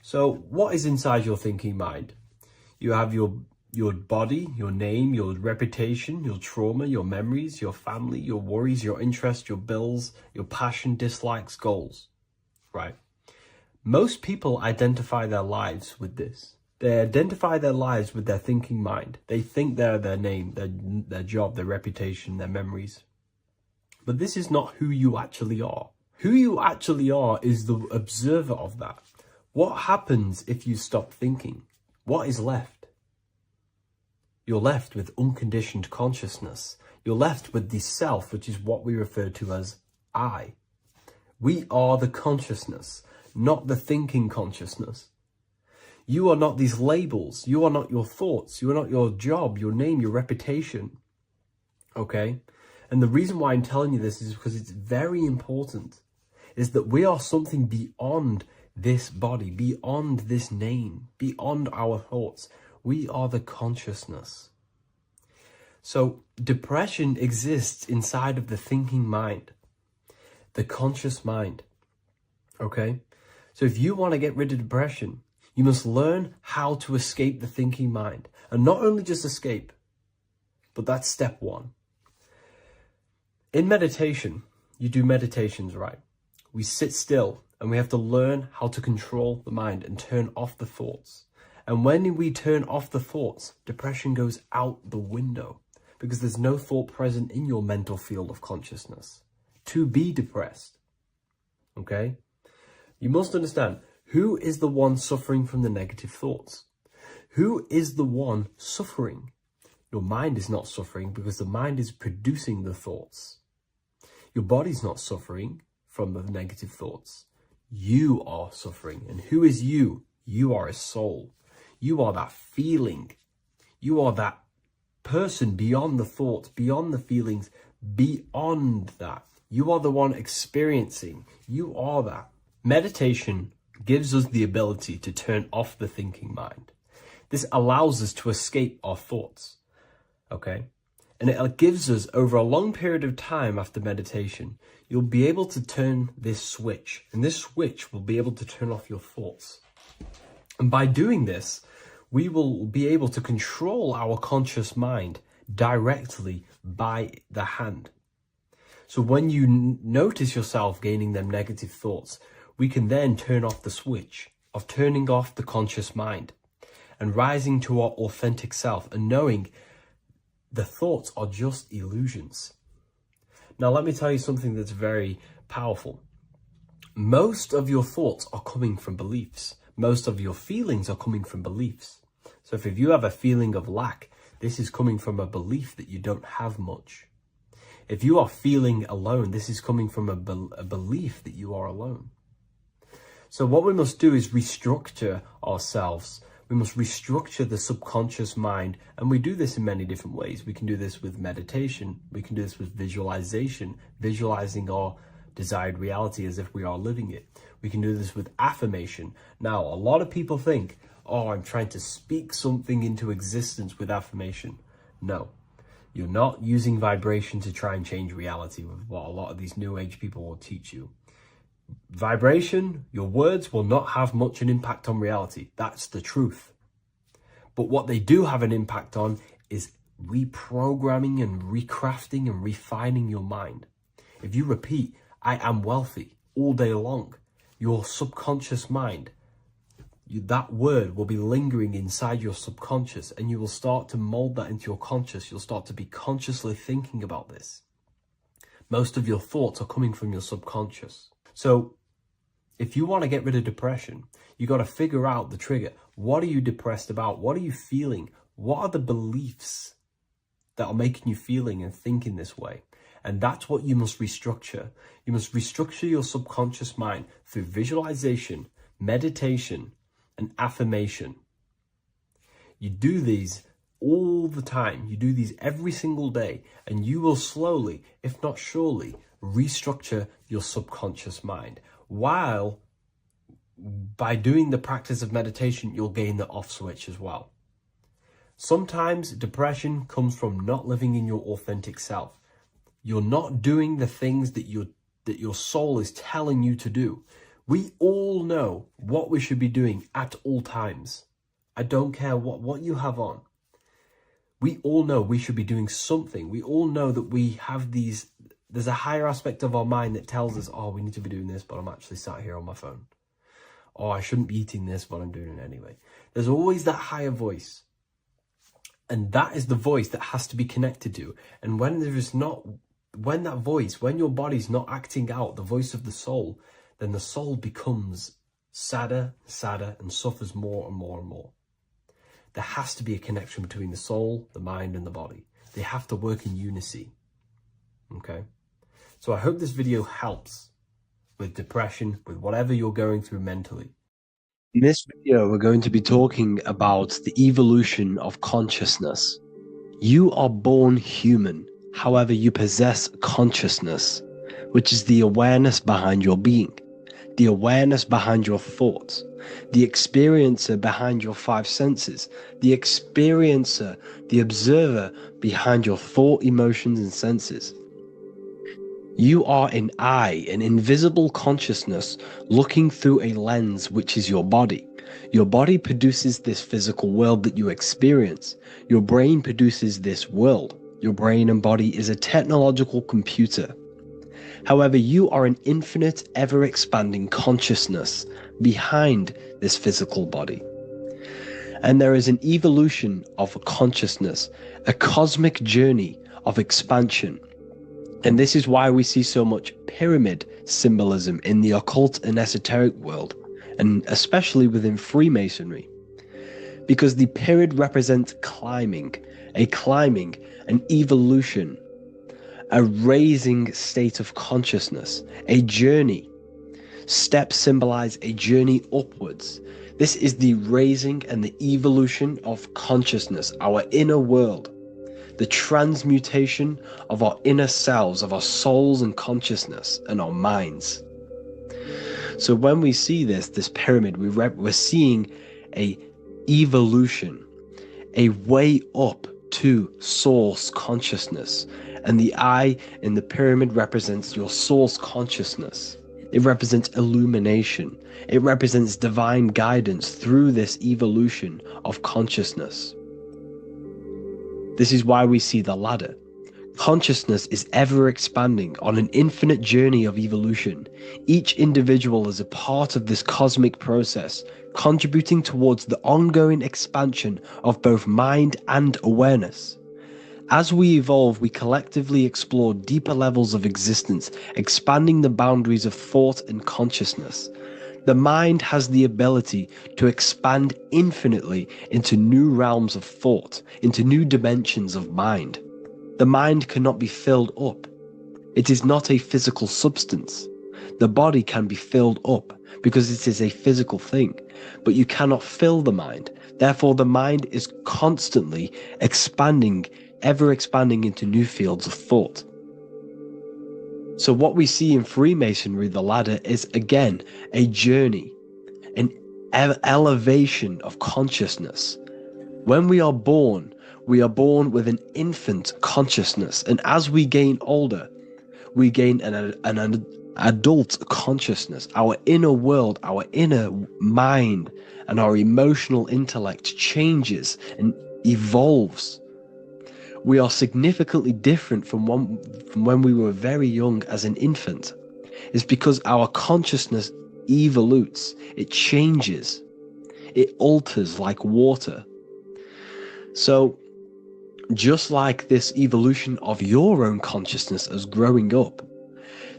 Speaker 1: So what is inside your thinking mind? You have your body, your name, your reputation, your trauma, your memories, your family, your worries, your interests, your bills, your passion, dislikes, goals, right? Most people identify their lives with this. They identify their lives with their thinking mind. They think they're their name, their job, their reputation, their memories. But this is not who you actually are. Who you actually are is the observer of that. What happens if you stop thinking? What is left? You're left with unconditioned consciousness. You're left with the self, which is what we refer to as I. We are the consciousness, not the thinking consciousness. You are not these labels. You are not your thoughts. You are not your job, your name, your reputation. Okay? And the reason why I'm telling you this is because it's very important, is that we are something beyond this body, beyond this name, beyond our thoughts. We are the consciousness. So depression exists inside of the thinking mind, the conscious mind. Okay? So if you want to get rid of depression, you must learn how to escape the thinking mind. And not only just escape, but that's step one. In meditation, you do meditations, right? We sit still. And we have to learn how to control the mind and turn off the thoughts. And when we turn off the thoughts, depression goes out the window because there's no thought present in your mental field of consciousness to be depressed. Okay? You must understand, who is the one suffering from the negative thoughts? Who is the one suffering? Your mind is not suffering because the mind is producing the thoughts. Your body's not suffering from the negative thoughts. You are suffering. And who is you? You are a soul. You are that feeling. You are that person beyond the thoughts, beyond the feelings, beyond that. You are the one experiencing. You are that. Meditation gives us the ability to turn off the thinking mind. This allows us to escape our thoughts. Okay? And it gives us, over a long period of time after meditation, you'll be able to turn this switch. And this switch will be able to turn off your thoughts. And by doing this, we will be able to control our conscious mind directly by the hand. So when you notice yourself gaining them negative thoughts, we can then turn off the switch of turning off the conscious mind and rising to our authentic self and knowing the thoughts are just illusions. Now, let me tell you something that's very powerful. Most of your thoughts are coming from beliefs. Most of your feelings are coming from beliefs. So if you have a feeling of lack, this is coming from a belief that you don't have much. If you are feeling alone, this is coming from a belief that you are alone. So what we must do is restructure ourselves. We must restructure the subconscious mind, and we do this in many different ways. We can do this with meditation. We can do this with visualization, visualizing our
Speaker 2: desired reality as if we are living it. We can do this with affirmation. Now, a lot of people think, oh, I'm trying to speak something into existence with affirmation. No, you're not using vibration to try and change reality with what a lot of these new age people will teach you. Vibration, your words will not have much an impact on reality. That's the truth. But what they do have an impact on is reprogramming and recrafting and refining your mind. If you repeat, I am wealthy all day long, your subconscious mind, that word will be lingering inside your subconscious, and you will start to mold that into your conscious. You'll start to be consciously thinking about this. Most of your thoughts are coming from your subconscious. So if you want to get rid of depression, you got to figure out the trigger. What are you depressed about? What are you feeling? What are the beliefs that are making you feeling and thinking this way? And that's what you must restructure. You must restructure your subconscious mind through visualization, meditation, and affirmation. You do these all the time. You do these every single day, and you will slowly, if not surely, restructure your subconscious mind. While by doing the practice of meditation, you'll gain the off switch as well. Sometimes depression comes from not living in your authentic self. You're not doing the things that your soul is telling you to do. We all know what we should be doing at all times. I don't care what you have on. We all know we should be doing something. We all know that we have there's a higher aspect of our mind that tells us, oh, we need to be doing this, but I'm actually sat here on my phone. Oh, I shouldn't be eating this, but I'm doing it anyway. There's always that higher voice. And that is the voice that has to be connected to. And when your body's not acting out the voice of the soul, then the soul becomes sadder, and suffers more and more and more. There has to be a connection between the soul, the mind, and the body. They have to work in unity. Okay? So I hope this video helps with depression, with whatever you're going through mentally.
Speaker 1: In this video, we're going to be talking about the evolution of consciousness. You are born human, however, you possess consciousness, which is the awareness behind your being, the awareness behind your thoughts, the experiencer behind your five senses, the experiencer, the observer behind your thought, emotions, and senses. You are an eye, an invisible consciousness looking through a lens, which is your body. Your body produces this physical world that you experience. Your brain produces this world. Your brain and body is a technological computer. However, you are an infinite, ever-expanding consciousness behind this physical body. And there is an evolution of consciousness, a cosmic journey of expansion. And this is why we see so much pyramid symbolism in the occult and esoteric world, and especially within Freemasonry. Because the pyramid represents climbing, an evolution, a raising state of consciousness, a journey. Steps symbolize a journey upwards. This is the raising and the evolution of consciousness, our inner world. The transmutation of our inner selves, of our souls and consciousness and our minds. So when we see this pyramid, we're seeing a evolution, a way up to source consciousness. And the eye in the pyramid represents your source consciousness. It represents illumination. It represents divine guidance through this evolution of consciousness. This is why we see the ladder. Consciousness is ever expanding on an infinite journey of evolution. Each individual is a part of this cosmic process, contributing towards the ongoing expansion of both mind and awareness. As we evolve, we collectively explore deeper levels of existence, expanding the boundaries of thought and consciousness. The mind has the ability to expand infinitely into new realms of thought, into new dimensions of mind. The mind cannot be filled up. It is not a physical substance. The body can be filled up because it is a physical thing, but you cannot fill the mind. Therefore, the mind is constantly expanding, ever expanding into new fields of thought.
Speaker 2: So what we see in Freemasonry, the ladder, is again a journey, an elevation of consciousness. When we are born with an infant consciousness, and as we gain older, we gain an adult consciousness. Our inner world, our inner mind, and our emotional intellect changes and evolves. We are significantly different from when we were very young as an infant. It's because our consciousness evolutes, it changes, it alters like water. So, just like this evolution of your own consciousness as growing up,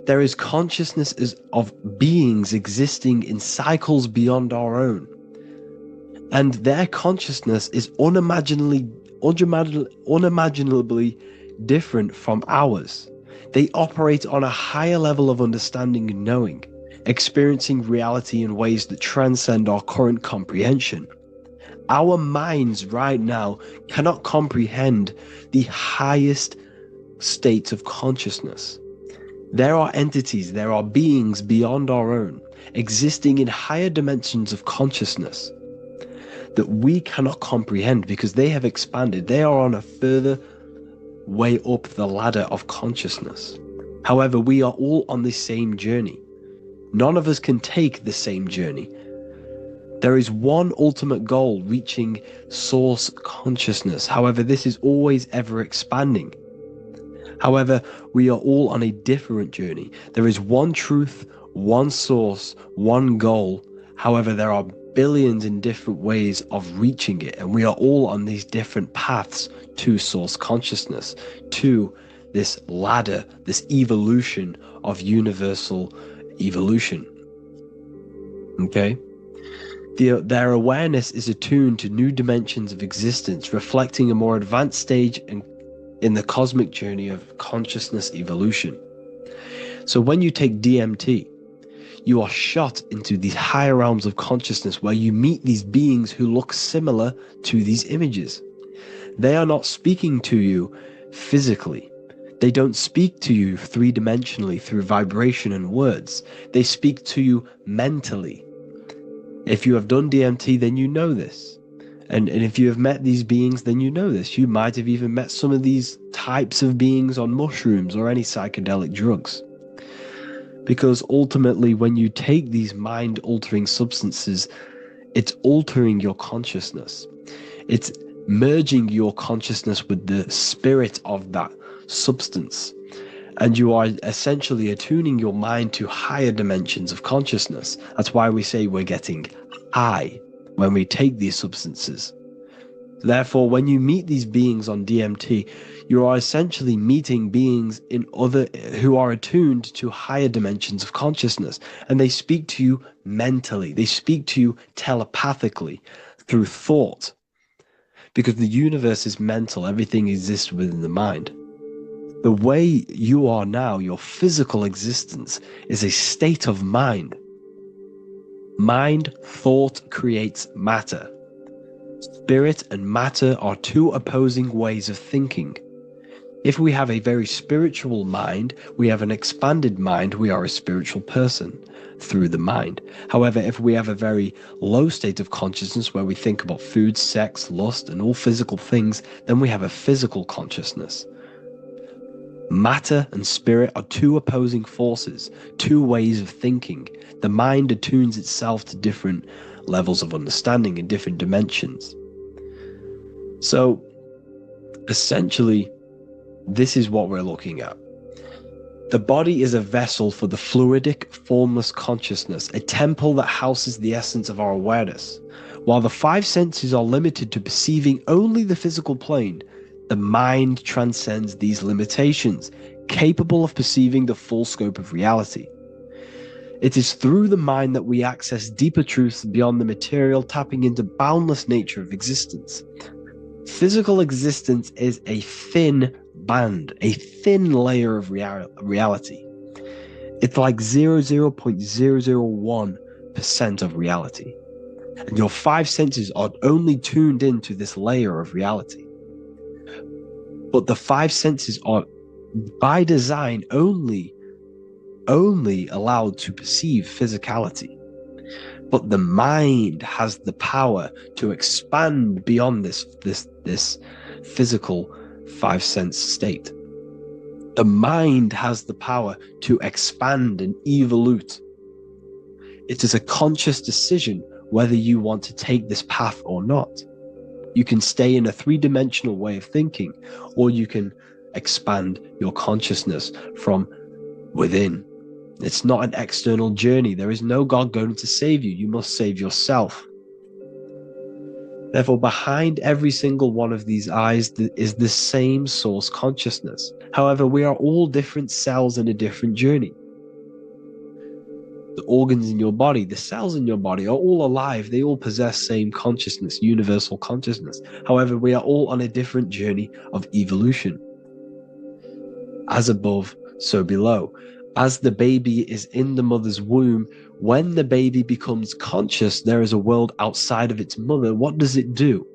Speaker 2: there is consciousness of beings existing in cycles beyond our own. And their consciousness is unimaginably different from ours. They operate on a higher level of understanding and knowing, experiencing reality in ways that transcend our current comprehension. Our minds right now cannot comprehend the highest states of consciousness. There are entities, there are beings beyond our own, existing in higher dimensions of consciousness that we cannot comprehend because they have expanded. They are on a further way up the ladder of consciousness. However, we are all on the same journey. None of us can take the same journey. There is one ultimate goal, reaching source consciousness. However, this is always ever expanding. However, we are all on a different journey. There is one truth, one source, one goal. However, there are billions in different ways of reaching it, and we are all on these different paths to source consciousness, to this ladder, this evolution of universal evolution. Okay? Their awareness is attuned to new dimensions of existence, reflecting a more advanced stage in the cosmic journey of consciousness evolution. So when you take DMT, you are shot into these higher realms of consciousness where you meet these beings who look similar to these images. They are not speaking to you physically. They don't speak to you three-dimensionally through vibration and words. They speak to you mentally. If you have done DMT, then you know this. And if you have met these beings, then you know this. You might have even met some of these types of beings on mushrooms or any psychedelic drugs. Because ultimately, when you take these mind-altering substances, it's altering your consciousness. It's merging your consciousness with the spirit of that substance. And you are essentially attuning your mind to higher dimensions of consciousness. That's why we say we're getting high when we take these substances. Therefore, when you meet these beings on DMT, you are essentially meeting beings who are attuned to higher dimensions of consciousness, and they speak to you mentally. They speak to you telepathically through thought, because the universe is mental. Everything exists within the mind. The way you are now, your physical existence, is a state of mind. Mind, thought creates matter. Spirit and matter are two opposing ways of thinking. If we have a very spiritual mind, we have an expanded mind, we are a spiritual person through the mind. However, if we have a very low state of consciousness where we think about food, sex, lust, and all physical things, then we have a physical consciousness. Matter and spirit are two opposing forces, two ways of thinking. The mind attunes itself to different levels of understanding in different dimensions. So, essentially, this is what we're looking at. The body is a vessel for the fluidic, formless consciousness, a temple that houses the essence of our awareness. While the five senses are limited to perceiving only the physical plane, the mind transcends these limitations, capable of perceiving the full scope of reality. It is through the mind that we access deeper truths beyond the material, tapping into boundless nature of existence. Physical existence is a thin band, a thin layer of reality. It's like 0.001% of reality. And your five senses are only tuned into this layer of reality. But the five senses are, by design, only only allowed to perceive physicality. But the mind has the power to expand beyond this physical five sense state. The mind has the power to expand and evolute. It is a conscious decision whether you want to take this path or not. You can stay in a three-dimensional way of thinking, or you can expand your consciousness from within. It's not an external journey. There is no God going to save you. You must save yourself. Therefore, behind every single one of these eyes is the same source consciousness. However, we are all different cells in a different journey. The organs in your body, the cells in your body are all alive. They all possess same consciousness, universal consciousness. However, we are all on a different journey of evolution. As above, so below. As the baby is in the mother's womb, when the baby becomes conscious, there is a world outside of its mother. What does it do?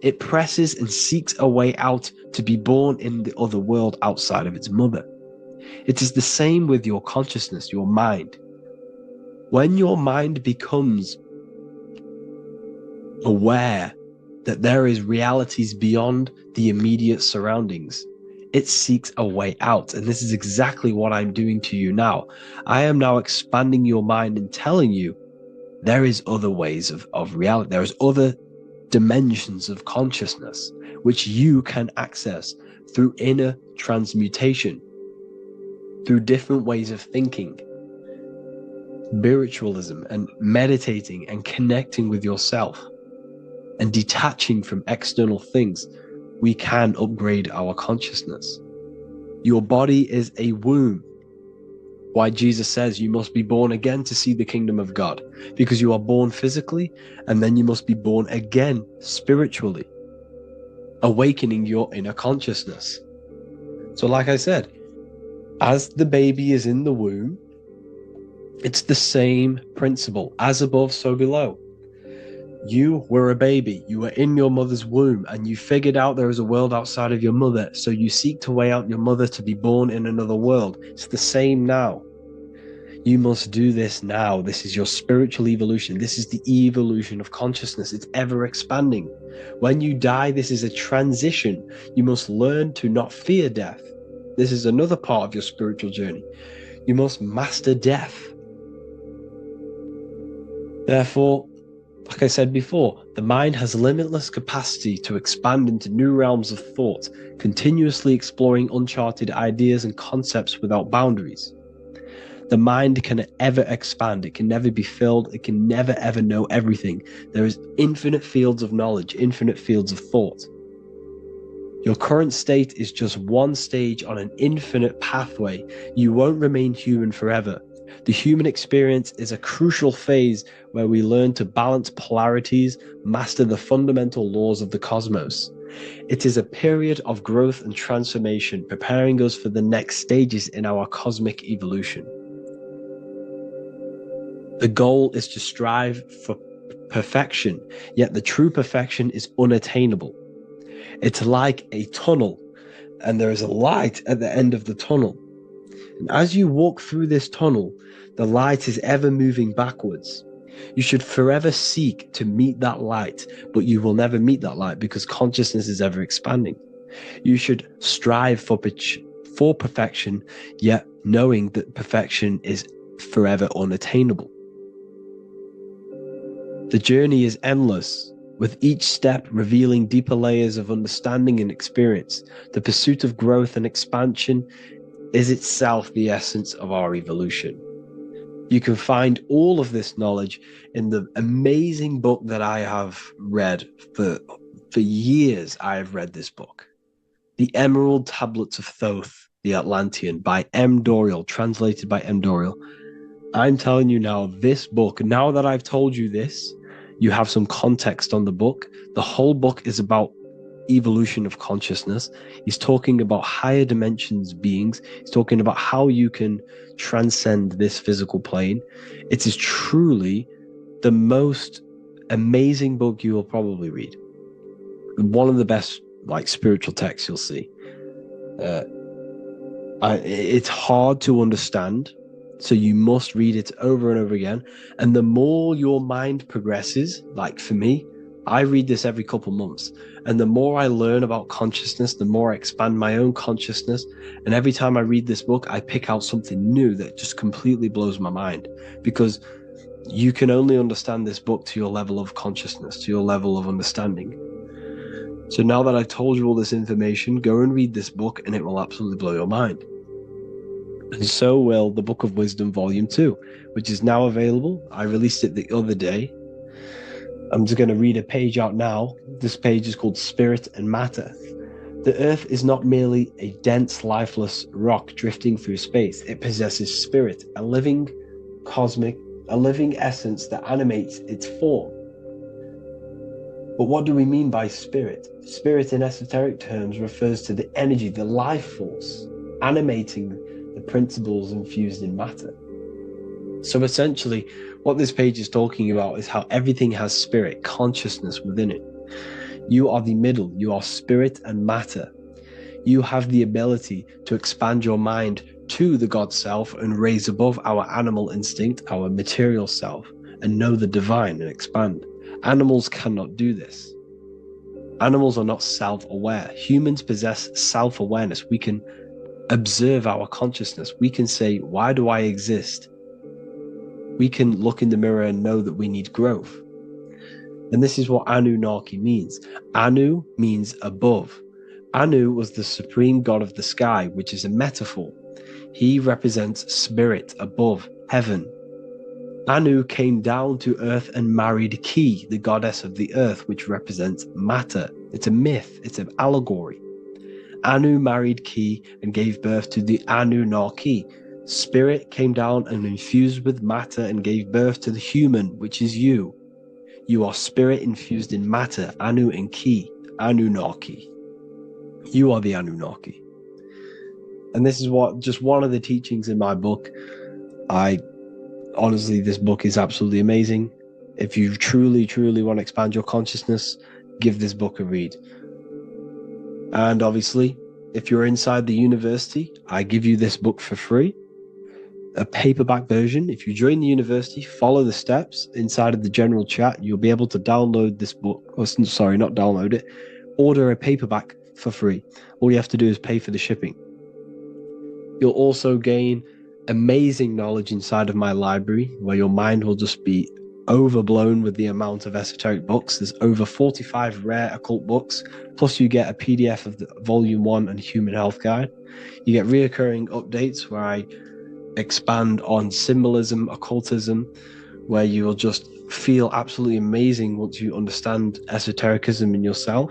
Speaker 2: It presses and seeks a way out to be born in the other world outside of its mother. It is the same with your consciousness, your mind. When your mind becomes aware that there is realities beyond the immediate surroundings, it seeks a way out. And this is exactly what I'm doing to you now. I am now expanding your mind and telling you there is other ways of reality. There is other dimensions of consciousness which you can access through inner transmutation, through different ways of thinking, spiritualism, and meditating and connecting with yourself and detaching from external things. We can upgrade our consciousness. Your body is a womb. Why Jesus says you must be born again to see the kingdom of God, because you are born physically and then you must be born again spiritually, awakening your inner consciousness. So like I said, as the baby is in the womb, it's the same principle. As above, so below. You were a baby, you were in your mother's womb, and you figured out there is a world outside of your mother, so you seek to way out your mother to be born in another world. It's the same now. You must do this now. This is your spiritual evolution. This is the evolution of consciousness. It's ever expanding. When you die, this is a transition. You must learn to not fear death. This is another part of your spiritual journey. You must master death. Therefore, like I said before, the mind has limitless capacity to expand into new realms of thought, continuously exploring uncharted ideas and concepts without boundaries. The mind can ever expand. It can never be filled. It can never ever know everything. There is infinite fields of knowledge, infinite fields of thought. Your current state is just one stage on an infinite pathway. You won't remain human forever. The human experience is a crucial phase where we learn to balance polarities, master the fundamental laws of the cosmos. It is a period of growth and transformation, preparing us for the next stages in our cosmic evolution. The goal is to strive for perfection, yet the true perfection is unattainable. It's like a tunnel, and there is a light at the end of the tunnel. And as you walk through this tunnel, the light is ever moving backwards. You should forever seek to meet that light, but you will never meet that light because consciousness is ever expanding. You should strive for perfection, yet knowing that perfection is forever unattainable. The journey is endless, with each step revealing deeper layers of understanding and experience. The pursuit of growth and expansion is itself the essence of our evolution. You can find all of this knowledge in the amazing book that I have read for years. I have read this book, The Emerald Tablets of Thoth, the Atlantean, by M. Dorial, translated by M. Dorial. I'm telling you now, this book, now that I've told you this, you have some context on the book. The whole book is about evolution of consciousness. He's talking about higher dimensions beings. He's talking about how you can transcend this physical plane. It is truly the most amazing book you will probably read. One of the best spiritual texts you'll see. It's hard to understand. So you must read it over and over again. And the more your mind progresses, like for me, I read this every couple months. And the more I learn about consciousness, the more I expand my own consciousness. And every time I read this book, I pick out something new that just completely blows my mind. Because you can only understand this book to your level of consciousness, to your level of understanding. So now that I've told you all this information, go and read this book and it will absolutely blow your mind. And so will the Book of Wisdom Volume 2, which is now available. I released it the other day. I'm just going to read a page out now. This page is called Spirit and Matter. The Earth is not merely a dense, lifeless rock drifting through space. It possesses spirit, a living essence that animates its form. But what do we mean by spirit? Spirit in esoteric terms refers to the energy, the life force, animating the principles infused in matter. So essentially, what this page is talking about is how everything has spirit, consciousness within it. You are the middle, you are spirit and matter. You have the ability to expand your mind to the God self and raise above our animal instinct, our material self, and know the divine and expand. Animals cannot do this. Animals are not self-aware. Humans possess self-awareness. We can observe our consciousness. We can say, why do I exist? We can look in the mirror and know that we need growth. And this is what Anunnaki means. Anu means above. Anu was the supreme god of the sky, which is a metaphor. He represents spirit above, heaven. Anu came down to earth and married Ki, the goddess of the earth, which represents matter. It's a myth, it's an allegory. Anu married Ki and gave birth to the Anunnaki. Spirit came down and infused with matter and gave birth to the human, which is you. You are spirit infused in matter, Anu and Ki, Anunnaki. You are the Anunnaki. And this is just one of the teachings in my book. Honestly, this book is absolutely amazing. If you truly, truly want to expand your consciousness, give this book a read. And obviously, if you're inside the university, I give you this book for free. A paperback version. If you join the university, follow the steps inside of the general chat. You'll be able to download this book. Sorry, not download it. Order a paperback for free. All you have to do is pay for the shipping. You'll also gain amazing knowledge inside of my library, where your mind will just be overblown with the amount of esoteric books. There's over 45 rare occult books, plus you get a PDF of the Volume 1 and Human Health Guide. You get reoccurring updates where I expand on symbolism, occultism, where you will just feel absolutely amazing once you understand esotericism in yourself.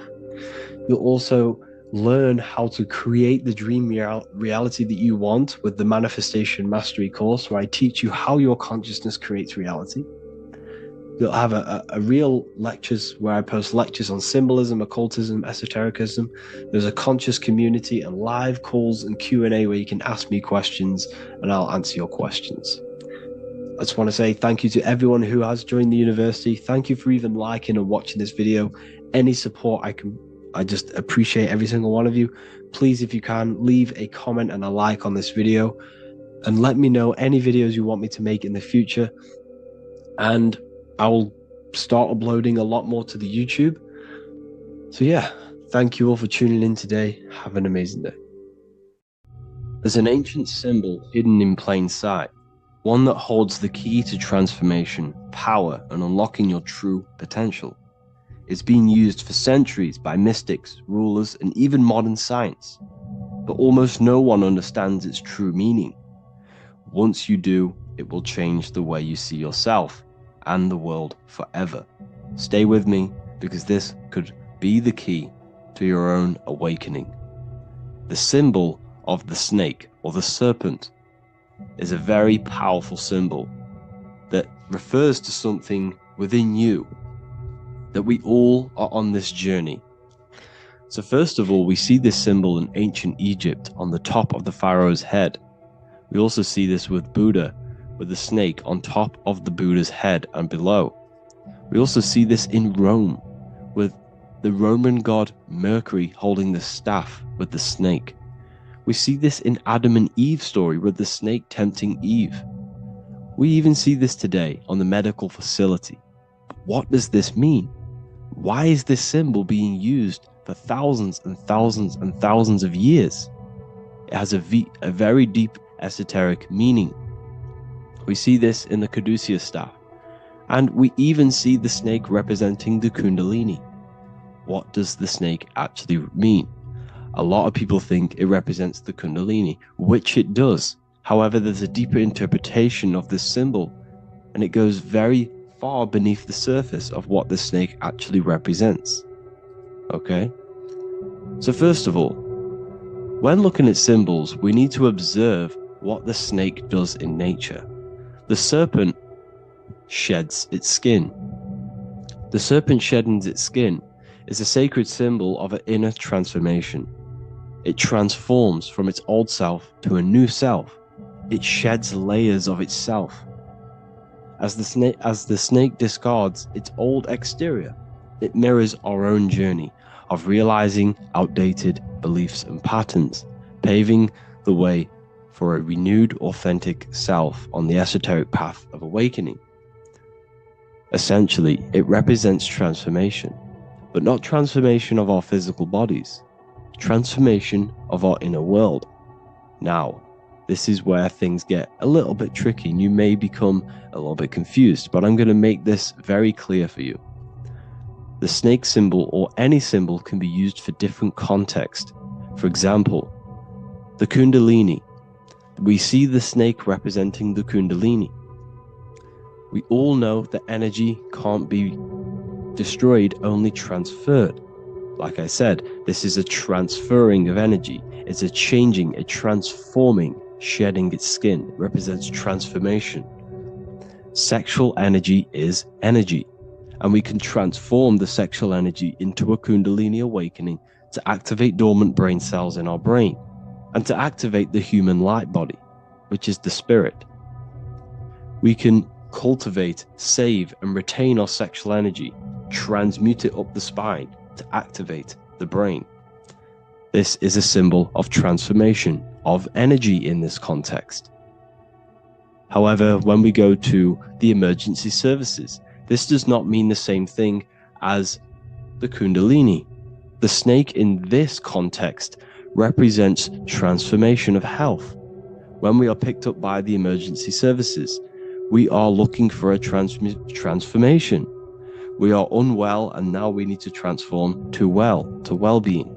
Speaker 2: You'll also learn how to create the dream reality that you want with the Manifestation Mastery course, where I teach you how your consciousness creates reality. You'll have a real lectures where I post lectures on symbolism, occultism, esotericism. There's a conscious community and live calls and Q&A where you can ask me questions and I'll answer your questions. I just want to say thank you to everyone who has joined the university. Thank you for even liking and watching this video. Any support I just appreciate every single one of you. Please, if you can, leave a comment and a like on this video and let me know any videos you want me to make in the future. And I will start uploading a lot more to the YouTube. So yeah, thank you all for tuning in today. Have an amazing day. There's an ancient symbol hidden in plain sight, one that holds the key to transformation, power, and unlocking your true potential. It's been used for centuries by mystics, rulers, and even modern science, but almost no one understands its true meaning. Once you do, it will change the way you see yourself and the world forever. Stay with me, because this could be the key to your own awakening. The symbol of the snake, or the serpent, is a very powerful symbol that refers to something within you, that we all are on this journey. So first of all, we see this symbol in ancient Egypt on the top of the pharaoh's head. We also see this with Buddha, with the snake on top of the Buddha's head and below. We also see this in Rome, with the Roman god Mercury holding the staff with the snake. We see this in Adam and Eve's story, with the snake tempting Eve. We even see this today on the medical facility. But what does this mean? Why is this symbol being used for thousands and thousands and thousands of years? It has a very deep esoteric meaning. We see this in the caduceus staff, and we even see the snake representing the kundalini. What does the snake actually mean? A lot of people think it represents the kundalini, which it does. However, there's a deeper interpretation of this symbol, and it goes very far beneath the surface of what the snake actually represents. Okay? So first of all, when looking at symbols, we need to observe what the snake does in nature. The serpent sheds its skin. The serpent shedding its skin is a sacred symbol of an inner transformation. It transforms from its old self to a new self. It sheds layers of itself. As the snake discards its old exterior, it mirrors our own journey of realizing outdated beliefs and patterns, paving the way for a renewed, authentic self on the esoteric path of awakening. Essentially, it represents transformation, but not transformation of our physical bodies, transformation of our inner world. Now, this is where things get a little bit tricky and you may become a little bit confused, but I'm going to make this very clear for you. The snake symbol or any symbol can be used for different context. For example, the kundalini. We see the snake representing the kundalini. We all know that energy can't be destroyed, only transferred. Like I said, this is a transferring of energy. It's a changing, a transforming, shedding its skin. It represents transformation. Sexual energy is energy, and we can transform the sexual energy into a kundalini awakening to activate dormant brain cells in our brain, and to activate the human light body, which is the spirit. We can cultivate, save, and retain our sexual energy, transmute it up the spine to activate the brain. This is a symbol of transformation, of energy in this context. However, when we go to the emergency services, this does not mean the same thing as the kundalini. The snake in this context represents transformation of health. When we are picked up by the emergency services, we are looking for a transformation. We are unwell and now we need to transform to well-being.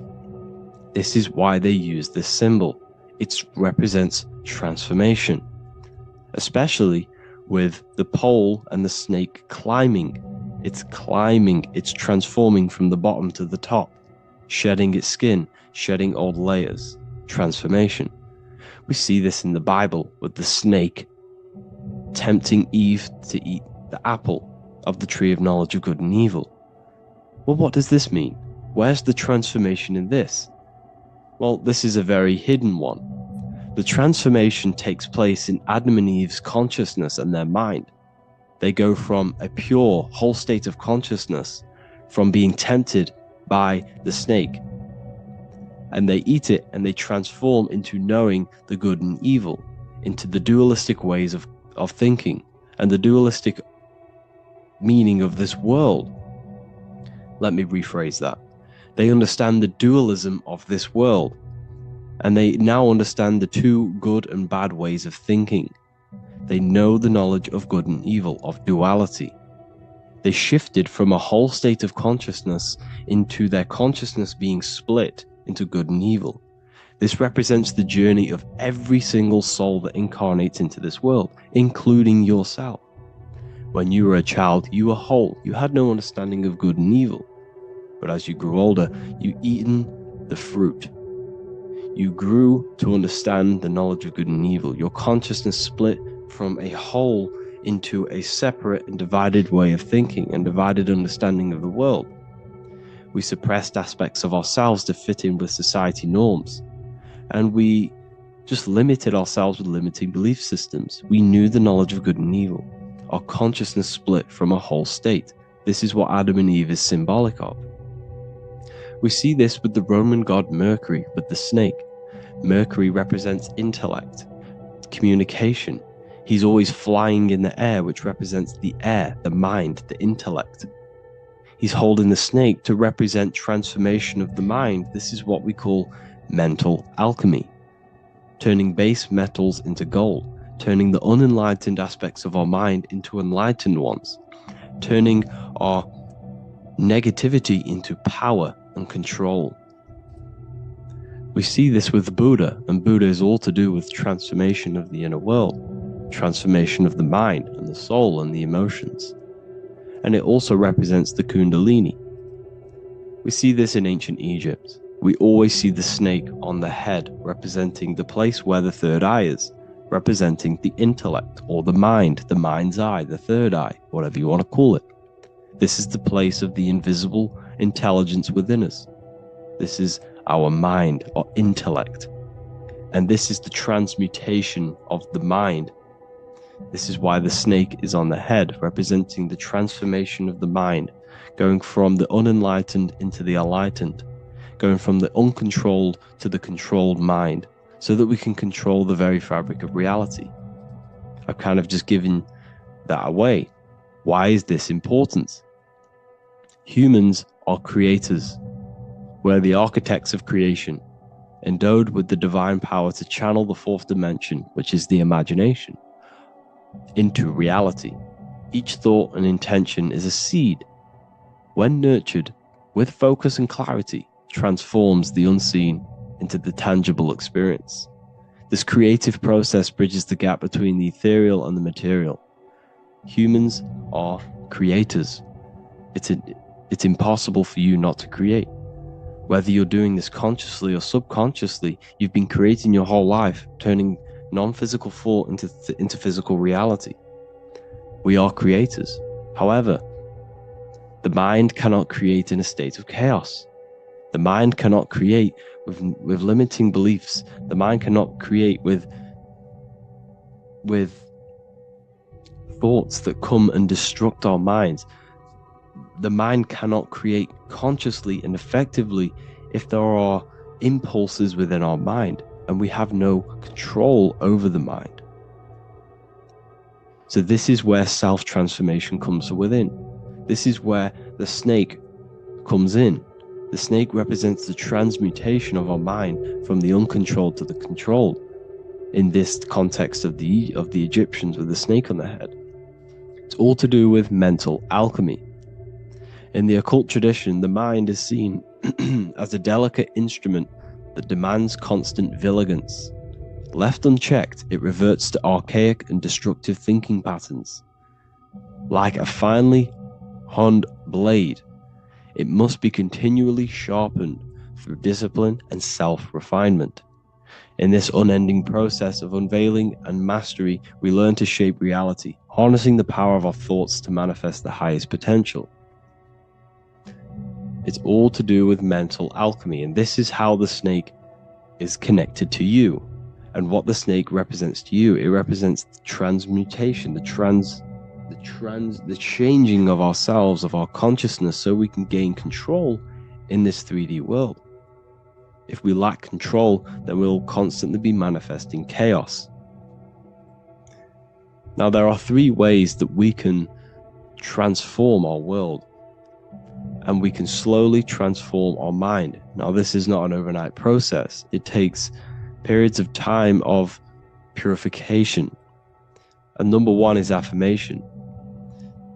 Speaker 2: This is why they use this symbol. It represents transformation, especially with the pole and the snake climbing. It's climbing, it's transforming from the bottom to the top, shedding its skin, shedding old layers, transformation. We see this in the Bible with the snake tempting Eve to eat the apple of the tree of knowledge of good and evil. Well, what does this mean? Where's the transformation in this? Well, this is a very hidden one. The transformation takes place in Adam and Eve's consciousness and their mind. They go from a pure, whole state of consciousness, from being tempted by the snake, and they eat it and they transform into knowing the good and evil, into the dualistic ways of thinking and the dualistic meaning of this world. Let me rephrase that. They understand the dualism of this world, and they now understand the two good and bad ways of thinking. They know the knowledge of good and evil, of duality. They shifted from a whole state of consciousness into their consciousness being split into good and evil. This represents the journey of every single soul that incarnates into this world, including yourself. When you were a child, you were whole. You had no understanding of good and evil. But as you grew older, you eaten the fruit. You grew to understand the knowledge of good and evil. Your consciousness split from a whole into a separate and divided way of thinking and divided understanding of the world. We suppressed aspects of ourselves to fit in with society norms. And we just limited ourselves with limiting belief systems. We knew the knowledge of good and evil. Our consciousness split from a whole state. This is what Adam and Eve is symbolic of. We see this with the Roman god Mercury, with the snake. Mercury represents intellect, communication. He's always flying in the air, which represents the air, the mind, the intellect. He's holding the snake to represent transformation of the mind. This is what we call mental alchemy, turning base metals into gold, turning the unenlightened aspects of our mind into enlightened ones, turning our negativity into power and control. We see this with Buddha, and Buddha is all to do with transformation of the inner world, transformation of the mind and the soul and the emotions. And it also represents the Kundalini. We see this in ancient Egypt. We always see the snake on the head, representing the place where the third eye is, representing the intellect or the mind's eye, the third eye, whatever you want to call it. This is the place of the invisible intelligence within us. This is our mind or intellect. And this is the transmutation of the mind. This is why the snake is on the head, representing the transformation of the mind, going from the unenlightened into the enlightened, going from the uncontrolled to the controlled mind, so that we can control the very fabric of reality. I've kind of just given that away. Why is this important? Humans are creators. We're the architects of creation, endowed with the divine power to channel the fourth dimension, which is the imagination, into reality. Each thought and intention is a seed. When nurtured with focus and clarity, transforms the unseen into the tangible experience. This creative process bridges the gap between the ethereal and the material. Humans are creators. It's impossible for you not to create. Whether you're doing this consciously or subconsciously, you've been creating your whole life, turning non-physical thought into physical reality. We are creators. However, the mind cannot create in a state of chaos. The mind cannot create with limiting beliefs. The mind cannot create with thoughts that come and destruct our minds. The mind cannot create consciously and effectively if there are impulses within our mind and we have no control over the mind. So this is where self-transformation comes from within. This is where the snake comes in. The snake represents the transmutation of our mind from the uncontrolled to the controlled. In this context of the Egyptians with the snake on their head, it's all to do with mental alchemy. In the occult tradition, the mind is seen as a delicate instrument that demands constant vigilance. Left unchecked, it reverts to archaic and destructive thinking patterns. Like a finely honed blade, it must be continually sharpened through discipline and self-refinement. In this unending process of unveiling and mastery, we learn to shape reality, harnessing the power of our thoughts to manifest the highest potential. It's all to do with mental alchemy, and this is how the snake is connected to you. And what the snake represents to you, it represents the transmutation, the changing of ourselves, of our consciousness, so we can gain control in this 3D world. If we lack control, then we'll constantly be manifesting chaos. Now, there are 3 ways that we can transform our world, and we can slowly transform our mind. Now, this is not an overnight process. It takes periods of time of purification. And number 1 is affirmation.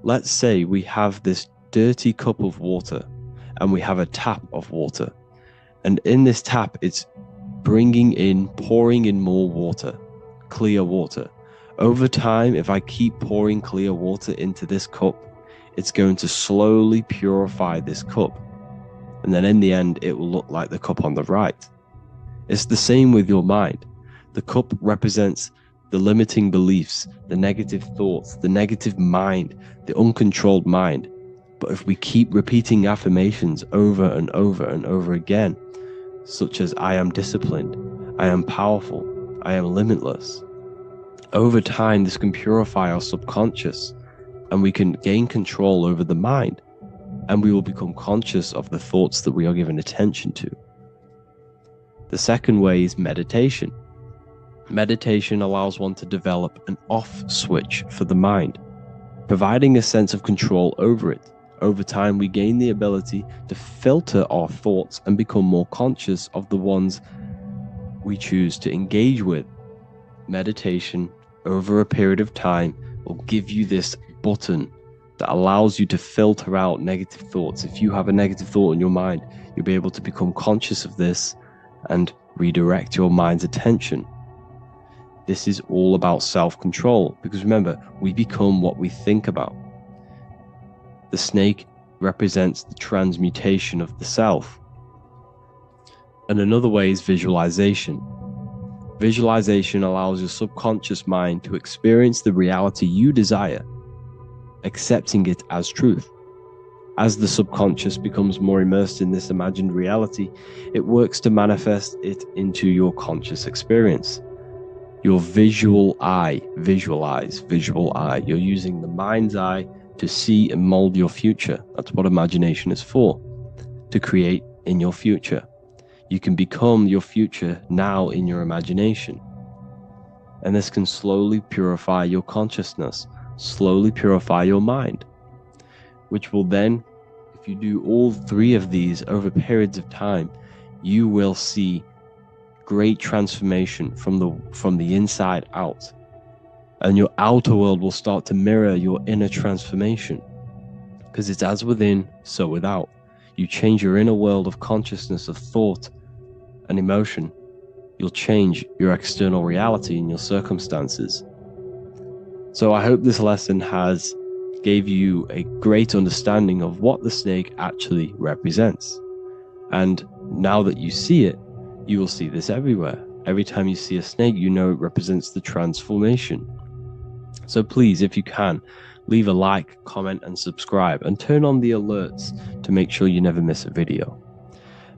Speaker 2: Let's say we have this dirty cup of water and we have a tap of water. And in this tap, it's pouring in more water, clear water. Over time, if I keep pouring clear water into this cup, it's going to slowly purify this cup. And then in the end, it will look like the cup on the right. It's the same with your mind. The cup represents the limiting beliefs, the negative thoughts, the negative mind, the uncontrolled mind. But if we keep repeating affirmations over and over and over again, such as I am disciplined, I am powerful, I am limitless, over time this can purify our subconscious and we can gain control over the mind, and we will become conscious of the thoughts that we are giving attention to. The second way is meditation. Meditation allows one to develop an off switch for the mind, providing a sense of control over it. Over time, we gain the ability to filter our thoughts and become more conscious of the ones we choose to engage with. Meditation, over a period of time, will give you this button that allows you to filter out negative thoughts. If you have a negative thought in your mind, you'll be able to become conscious of this and redirect your mind's attention. This is all about self-control, because remember, we become what we think about. The snake represents the transmutation of the self. And another way is visualization. Visualization allows your subconscious mind to experience the reality you desire, accepting it as truth. As the subconscious becomes more immersed in this imagined reality, it works to manifest it into your conscious experience. Your visual eye, visual eye. You're using the mind's eye to see and mold your future. That's what imagination is for, to create in your future. You can become your future now in your imagination. And this can slowly purify your consciousness, slowly purify your mind, which will then, if you do all three of these over periods of time, you will see great transformation from the inside out, and your outer world will start to mirror your inner transformation, because it's as within, so without. You change your inner world of consciousness, of thought and emotion, you'll change your external reality and your circumstances. So I hope this lesson has gave you a great understanding of what the snake actually represents. And now that you see it, you will see this everywhere. Every time you see a snake, you know it represents the transformation. So please, if you can, leave a like, comment, and subscribe, and turn on the alerts to make sure you never miss a video.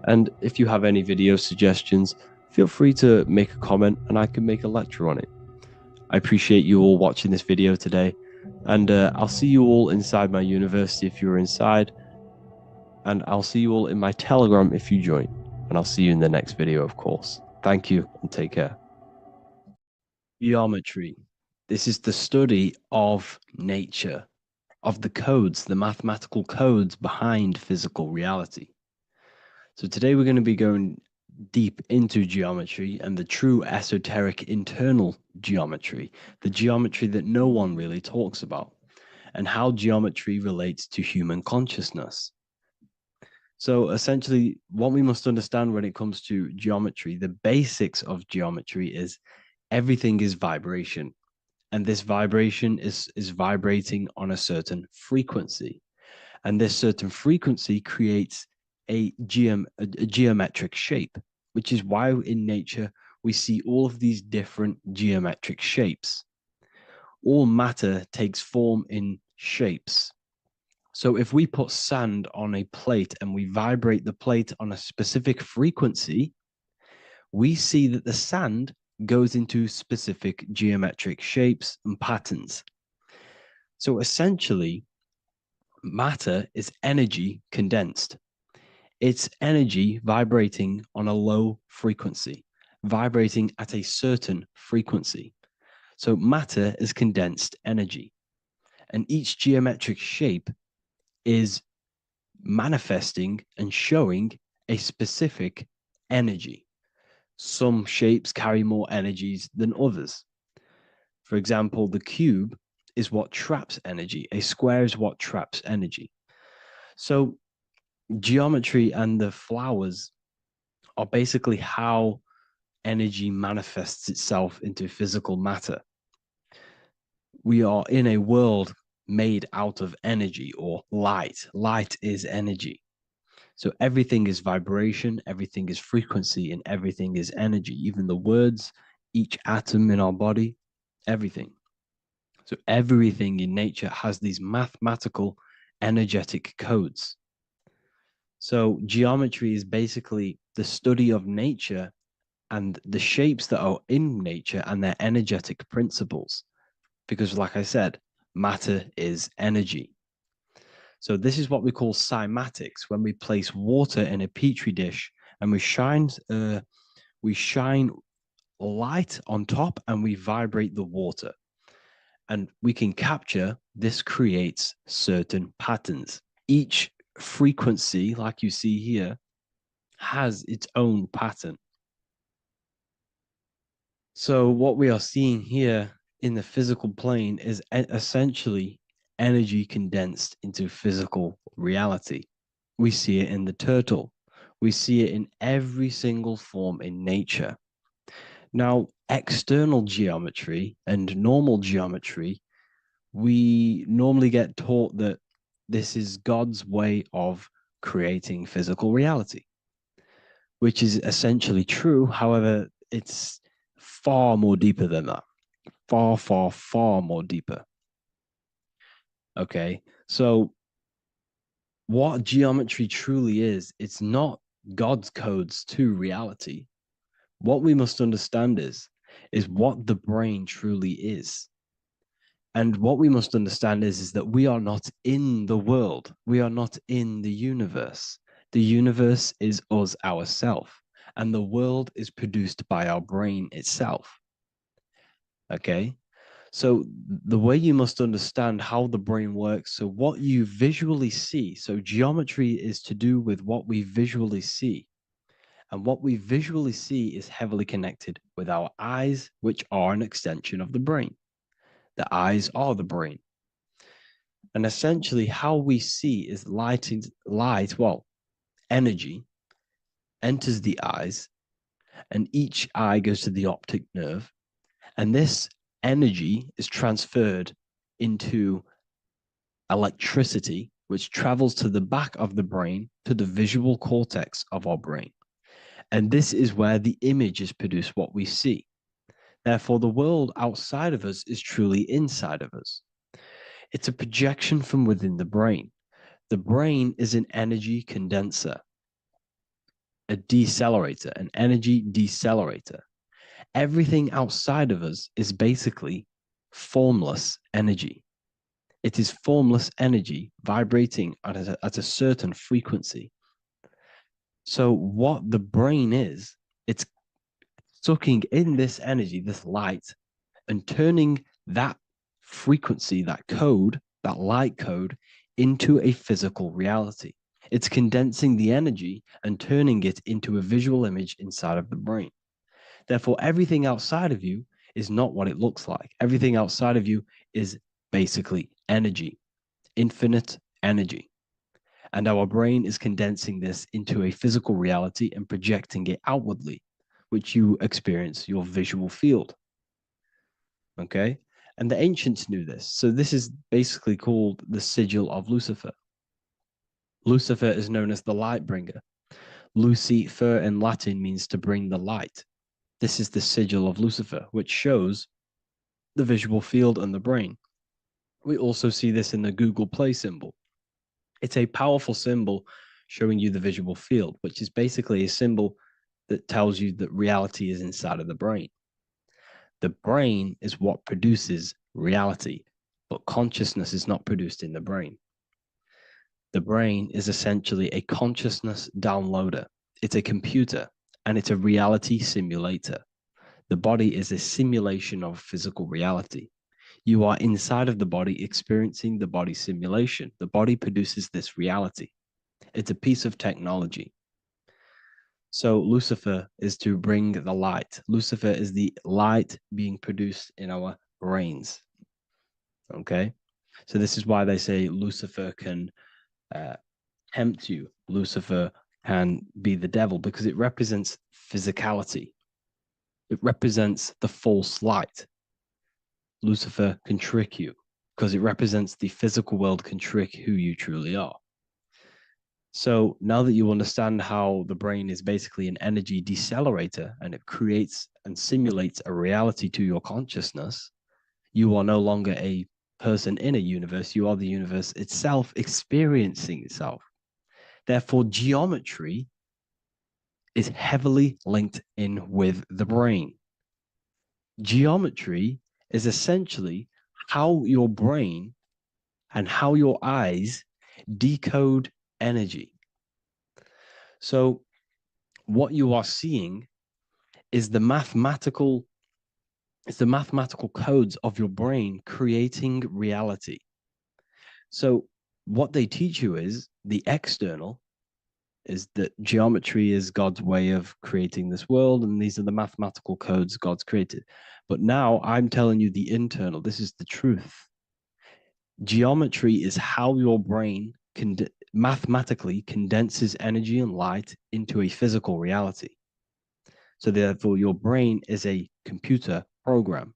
Speaker 2: And if you have any video suggestions, feel free to make a comment and I can make a lecture on it. I appreciate you all watching this video today, and I'll see you all inside my university if you're inside, and I'll see you all in my Telegram if you join. And I'll see you in the next video, of course. Thank you and take care. Geometry. This is the study of nature, of the codes, the mathematical codes behind physical reality. So today we're going to be going deep into geometry and the true esoteric internal geometry, the geometry that no one really talks about, and how geometry relates to human consciousness. So essentially, what we must understand when it comes to geometry, the basics of geometry is everything is vibration. And this vibration is vibrating on a certain frequency. And this certain frequency creates a geometric shape, which is why in nature we see all of these different geometric shapes. All matter takes form in shapes. So if we put sand on a plate and we vibrate the plate on a specific frequency, we see that the sand goes into specific geometric shapes and patterns. So essentially, matter is energy condensed. It's energy vibrating on a low frequency, vibrating at a certain frequency. So matter is condensed energy. And each geometric shape is manifesting and showing a specific energy. Some shapes carry more energies than others. For example, the cube is what traps energy. A square is what traps energy. So geometry and the flowers are basically how energy manifests itself into physical matter. We are in a world made out of energy or light. Light is energy. So everything is vibration, everything is frequency, and everything is energy. Even the words, each atom in our body, everything. So everything in nature has these mathematical, energetic codes. So geometry is basically the study of nature and the shapes that are in nature and their energetic principles. Because like I said, matter is energy. So this is what we call cymatics, when we place water in a petri dish and we shine light on top and we vibrate the water. And we can capture, this creates certain patterns. Each frequency, like you see here, has its own pattern. So what we are seeing here in the physical plane is essentially energy condensed into physical reality. We see it in the turtle. We see it in every single form in nature. Now, external geometry and normal geometry, we normally get taught that this is God's way of creating physical reality, which is essentially true. However, it's far more deeper than that. Far, far, far more deeper. Okay. So what geometry truly is, it's not God's codes to reality. What we must understand is what the brain truly is. And what we must understand is that we are not in the world. We are not in the universe. The universe is us ourselves. And the world is produced by our brain itself. Okay. So the way you must understand how the brain works, so what you visually see, so geometry is to do with what we visually see. And what we visually see is heavily connected with our eyes, which are an extension of the brain. The eyes are the brain. And essentially how we see is energy enters the eyes, and each eye goes to the optic nerve. And this energy is transferred into electricity, which travels to the back of the brain, to the visual cortex of our brain. And this is where the image is produced, what we see. Therefore, the world outside of us is truly inside of us. It's a projection from within the brain. The brain is an energy condenser, a decelerator, an energy decelerator. Everything outside of us is basically formless energy. It is formless energy vibrating at a certain frequency. So what the brain is, it's sucking in this energy, this light, and turning that frequency, that code, that light code, into a physical reality. It's condensing the energy and turning it into a visual image inside of the brain. Therefore, everything outside of you is not what it looks like. Everything outside of you is basically energy, infinite energy. And our brain is condensing this into a physical reality and projecting it outwardly, which you experience your visual field. Okay. And the ancients knew this. So this is basically called the sigil of Lucifer. Lucifer is known as the light bringer. Lucifer in Latin means to bring the light. This is the sigil of Lucifer, which shows the visual field and the brain. We also see this in the Google Play symbol. It's a powerful symbol showing you the visual field, which is basically a symbol that tells you that reality is inside of the brain. The brain is what produces reality, but consciousness is not produced in the brain. The brain is essentially a consciousness downloader. It's a computer and it's a reality simulator. The body is a simulation of physical reality. You are inside of the body experiencing the body simulation. The body produces this reality. It's a piece of technology. So Lucifer is to bring the light. Lucifer is the light being produced in our brains. Okay. So this is why they say Lucifer can tempt you. Lucifer can be the devil because it represents physicality. It represents the false light. Lucifer can trick you because it represents the physical world can trick who you truly are. So now that you understand how the brain is basically an energy decelerator and it creates and simulates a reality to your consciousness, you are no longer a person in a universe. You are the universe itself experiencing itself. Therefore, geometry is heavily linked in with the brain. Geometry is essentially how your brain and how your eyes decode energy. So what you are seeing is the mathematical codes of your brain creating reality. So what they teach you is the external is that geometry is God's way of creating this world, and these are the mathematical codes God's created. But now I'm telling you the internal. This is the truth. Geometry is how your brain mathematically condenses energy and light into a physical reality. So therefore, your brain is a computer program.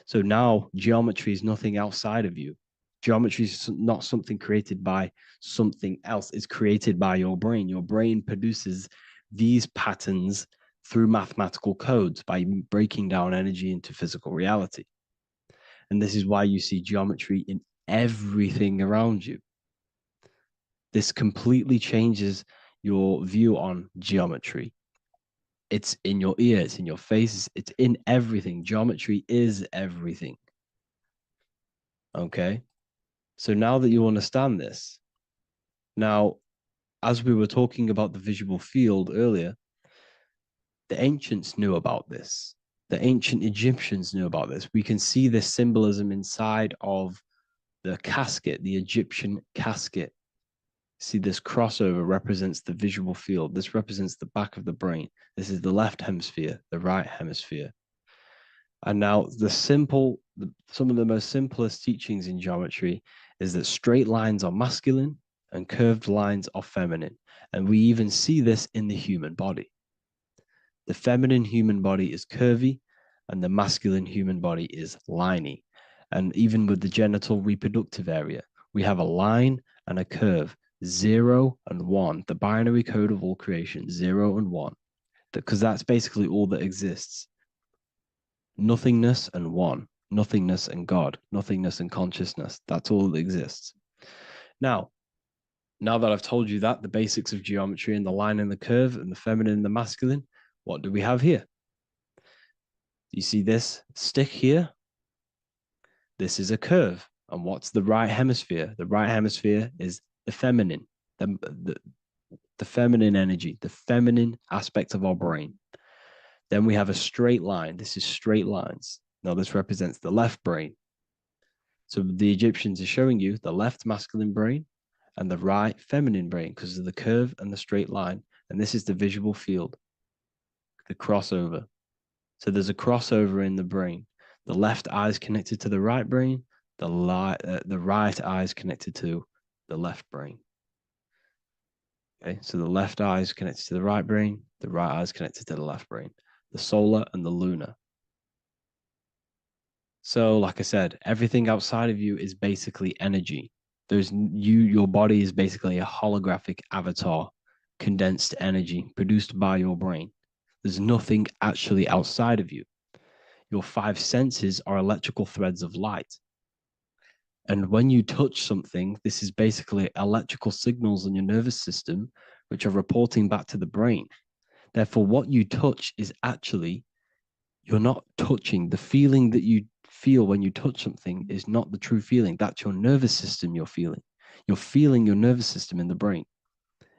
Speaker 2: So now geometry is nothing outside of you. Geometry is not something created by something else. It's created by your brain. Your brain produces these patterns through mathematical codes by breaking down energy into physical reality. And this is why you see geometry in everything around you. This completely changes your view on geometry. It's in your ear, it's in your face, it's in everything. Geometry is everything. Okay? So now that you understand this, now, as we were talking about the visual field earlier, the ancients knew about this. The ancient Egyptians knew about this. We can see this symbolism inside of the casket, the Egyptian casket. See, this crossover represents the visual field. This represents the back of the brain. This is the left hemisphere, the right hemisphere. And now some of the most simplest teachings in geometry is that straight lines are masculine and curved lines are feminine. And we even see this in the human body. The feminine human body is curvy and the masculine human body is liney. And even with the genital reproductive area, we have a line and a curve, 0 and 1, the binary code of all creation, 0 and 1, because that's basically all that exists. Nothingness and one, nothingness and God, nothingness and consciousness. That's all that exists. Now that I've told you that, the basics of geometry and the line and the curve and the feminine and the masculine, what do we have here? You see this stick here? This is a curve. And what's the right hemisphere? The right hemisphere is the feminine, the feminine energy, the feminine aspect of our brain. Then we have a straight line. This is straight lines. Now this represents the left brain. So the Egyptians are showing you the left masculine brain and the right feminine brain because of the curve and the straight line. And this is the visual field, the crossover. So there's a crossover in the brain. The left eye is connected to the right brain. The right eye is connected to the left brain. Okay, so the left eye is connected to the right brain. The right eye is connected to the left brain. The solar and the lunar. So, like I said, everything outside of you is basically energy. Your body is basically a holographic avatar, condensed energy produced by your brain. There's nothing actually outside of you. Your 5 senses are electrical threads of light. And when you touch something, this is basically electrical signals in your nervous system, which are reporting back to the brain. Therefore, what you touch is actually, you're not touching. The feeling that you feel when you touch something is not the true feeling. That's your nervous system you're feeling. You're feeling your nervous system in the brain.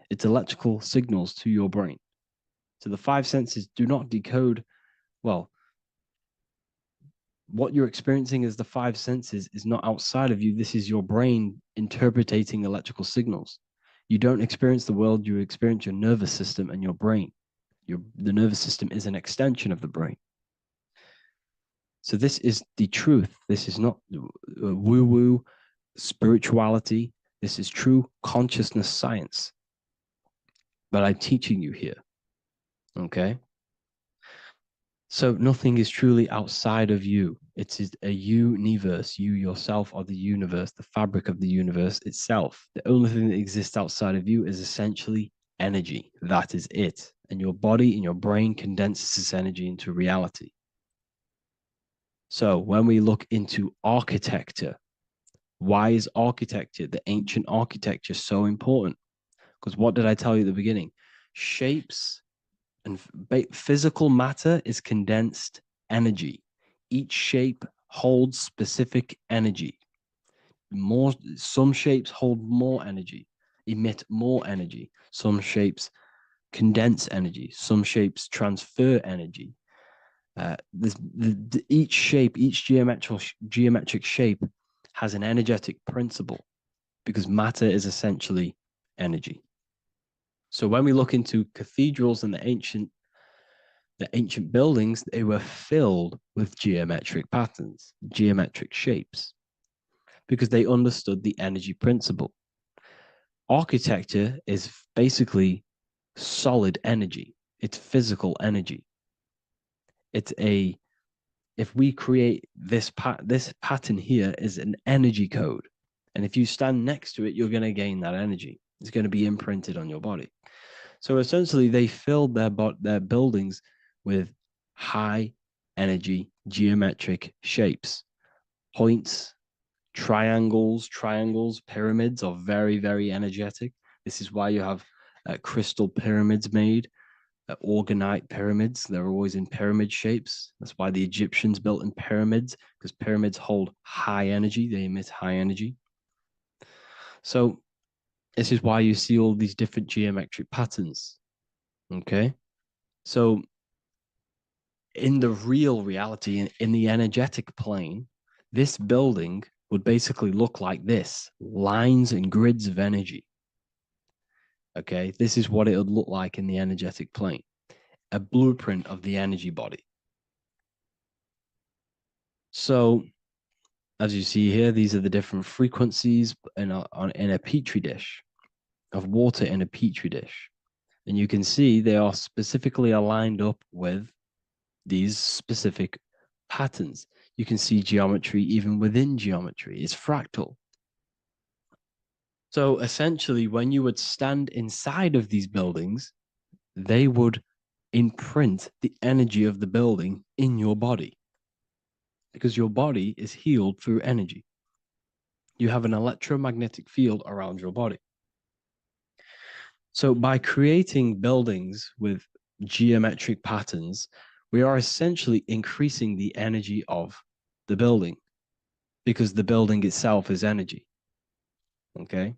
Speaker 2: It's electrical signals to your brain. So the 5 senses do not decode, well, what you're experiencing as the 5 senses is not outside of you. This is your brain interpreting electrical signals. You don't experience the world, you experience your nervous system and your brain. The nervous system is an extension of the brain. So this is the truth. This is not woo-woo spirituality. This is true consciousness science. But I'm teaching you here. Okay? So nothing is truly outside of you. It is a universe. You yourself are the universe, the fabric of the universe itself. The only thing that exists outside of you is essentially energy. That is it. And your body and your brain condenses this energy into reality. So when we look into architecture, why is architecture, the ancient architecture, so important? Because what did I tell you at the beginning? Shapes and physical matter is condensed energy. Each shape holds specific energy. Some shapes hold more energy, emit more energy. Some shapes condense energy. Some shapes transfer energy. Each shape, each geometric shape has an energetic principle because matter is essentially energy. So when we look into cathedrals and the ancient buildings, they were filled with geometric patterns, geometric shapes, because they understood the energy principle. Architecture is basically solid energy. It's physical energy. If we create this pattern here is an energy code. And if you stand next to it, you're going to gain that energy. It's going to be imprinted on your body. So essentially, they filled their buildings with high energy geometric shapes. Points, triangles, pyramids are very, very energetic. This is why you have crystal pyramids made, organite pyramids. They're always in pyramid shapes. That's why the Egyptians built in pyramids, because pyramids hold high energy. They emit high energy. So this is why you see all these different geometric patterns. Okay. So in the real reality, in the energetic plane, this building would basically look like this: lines and grids of energy. Okay. This is what it would look like in the energetic plane, a blueprint of the energy body. So as you see here, these are the different frequencies in a petri dish, of water in a petri dish. And you can see they are specifically aligned up with these specific patterns. You can see geometry even within geometry. It's fractal. So essentially, when you would stand inside of these buildings, they would imprint the energy of the building in your body, because your body is healed through energy. You have an electromagnetic field around your body. So by creating buildings with geometric patterns, we are essentially increasing the energy of the building, because the building itself is energy. Okay.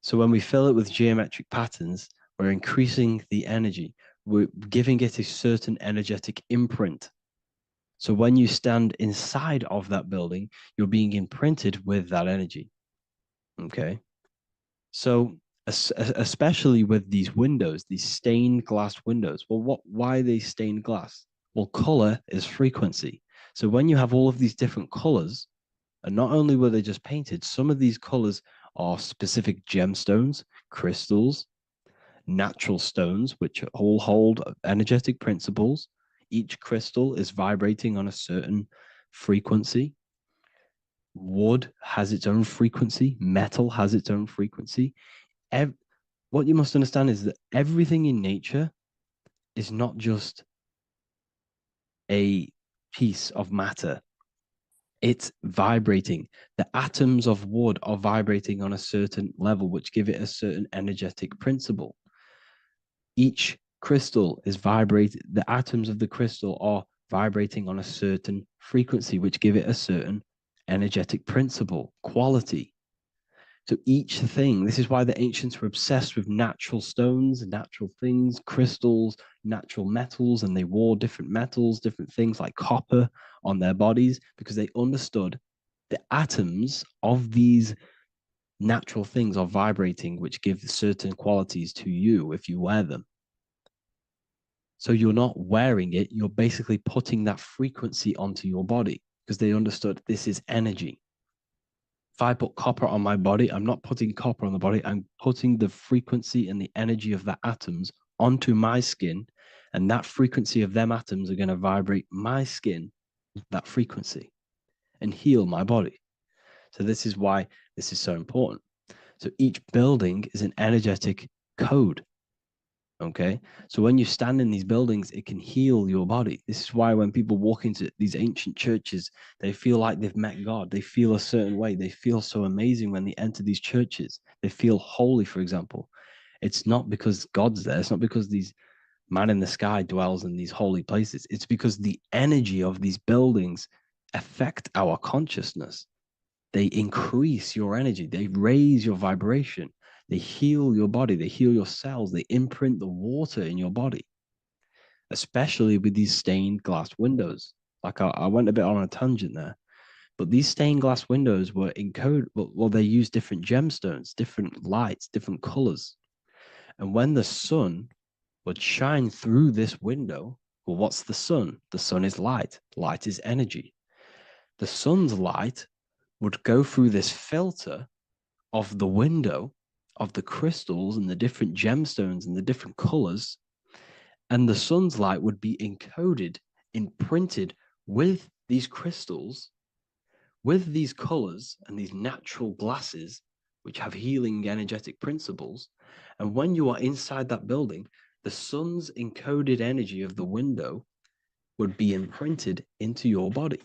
Speaker 2: So when we fill it with geometric patterns, we're increasing the energy. We're giving it a certain energetic imprint. So when you stand inside of that building, you're being imprinted with that energy. Okay. So especially with these windows, these stained glass windows. Well, why are they stained glass? Well, color is frequency. So when you have all of these different colors, and not only were they just painted, some of these colors are specific gemstones, crystals, natural stones, which all hold energetic principles. Each crystal is vibrating on a certain frequency. Wood has its own frequency. Metal has its own frequency. What you must understand is that everything in nature is not just a piece of matter. It's vibrating. The atoms of wood are vibrating on a certain level, which give it a certain energetic principle. Each crystal is vibrating. The atoms of the crystal are vibrating on a certain frequency, which give it a certain energetic principle, quality. So each thing, this is why the ancients were obsessed with natural stones, natural things, crystals, natural metals, and they wore different metals, different things like copper on their bodies, because they understood the atoms of these natural things are vibrating, which give certain qualities to you if you wear them. So you're not wearing it, you're basically putting that frequency onto your body, because they understood this is energy. If I put copper on my body, I'm not putting copper on the body. I'm putting the frequency and the energy of the atoms onto my skin. And that frequency of them atoms are going to vibrate my skin, that frequency, and heal my body. So this is why this is so important. So each building is an energetic code. Okay. So when you stand in these buildings, it can heal your body. This is why when people walk into these ancient churches, they feel like they've met God. They feel a certain way. They feel so amazing when they enter these churches. They feel holy, for example. It's not because God's there. It's not because these man in the sky dwells in these holy places. It's because the energy of these buildings affect our consciousness. They increase your energy. They raise your vibration. They heal your body, they heal your cells, they imprint the water in your body, especially with these stained glass windows. Like I went a bit on a tangent there, but these stained glass windows were encoded, well, they use different gemstones, different lights, different colors. And when the sun would shine through this window, well, what's the sun? The sun is light. Light is energy. The sun's light would go through this filter of the window, of the crystals and the different gemstones and the different colors, and the sun's light would be encoded, imprinted with these crystals, with these colors and these natural glasses, which have healing energetic principles. And when you are inside that building, the sun's encoded energy of the window would be imprinted into your body,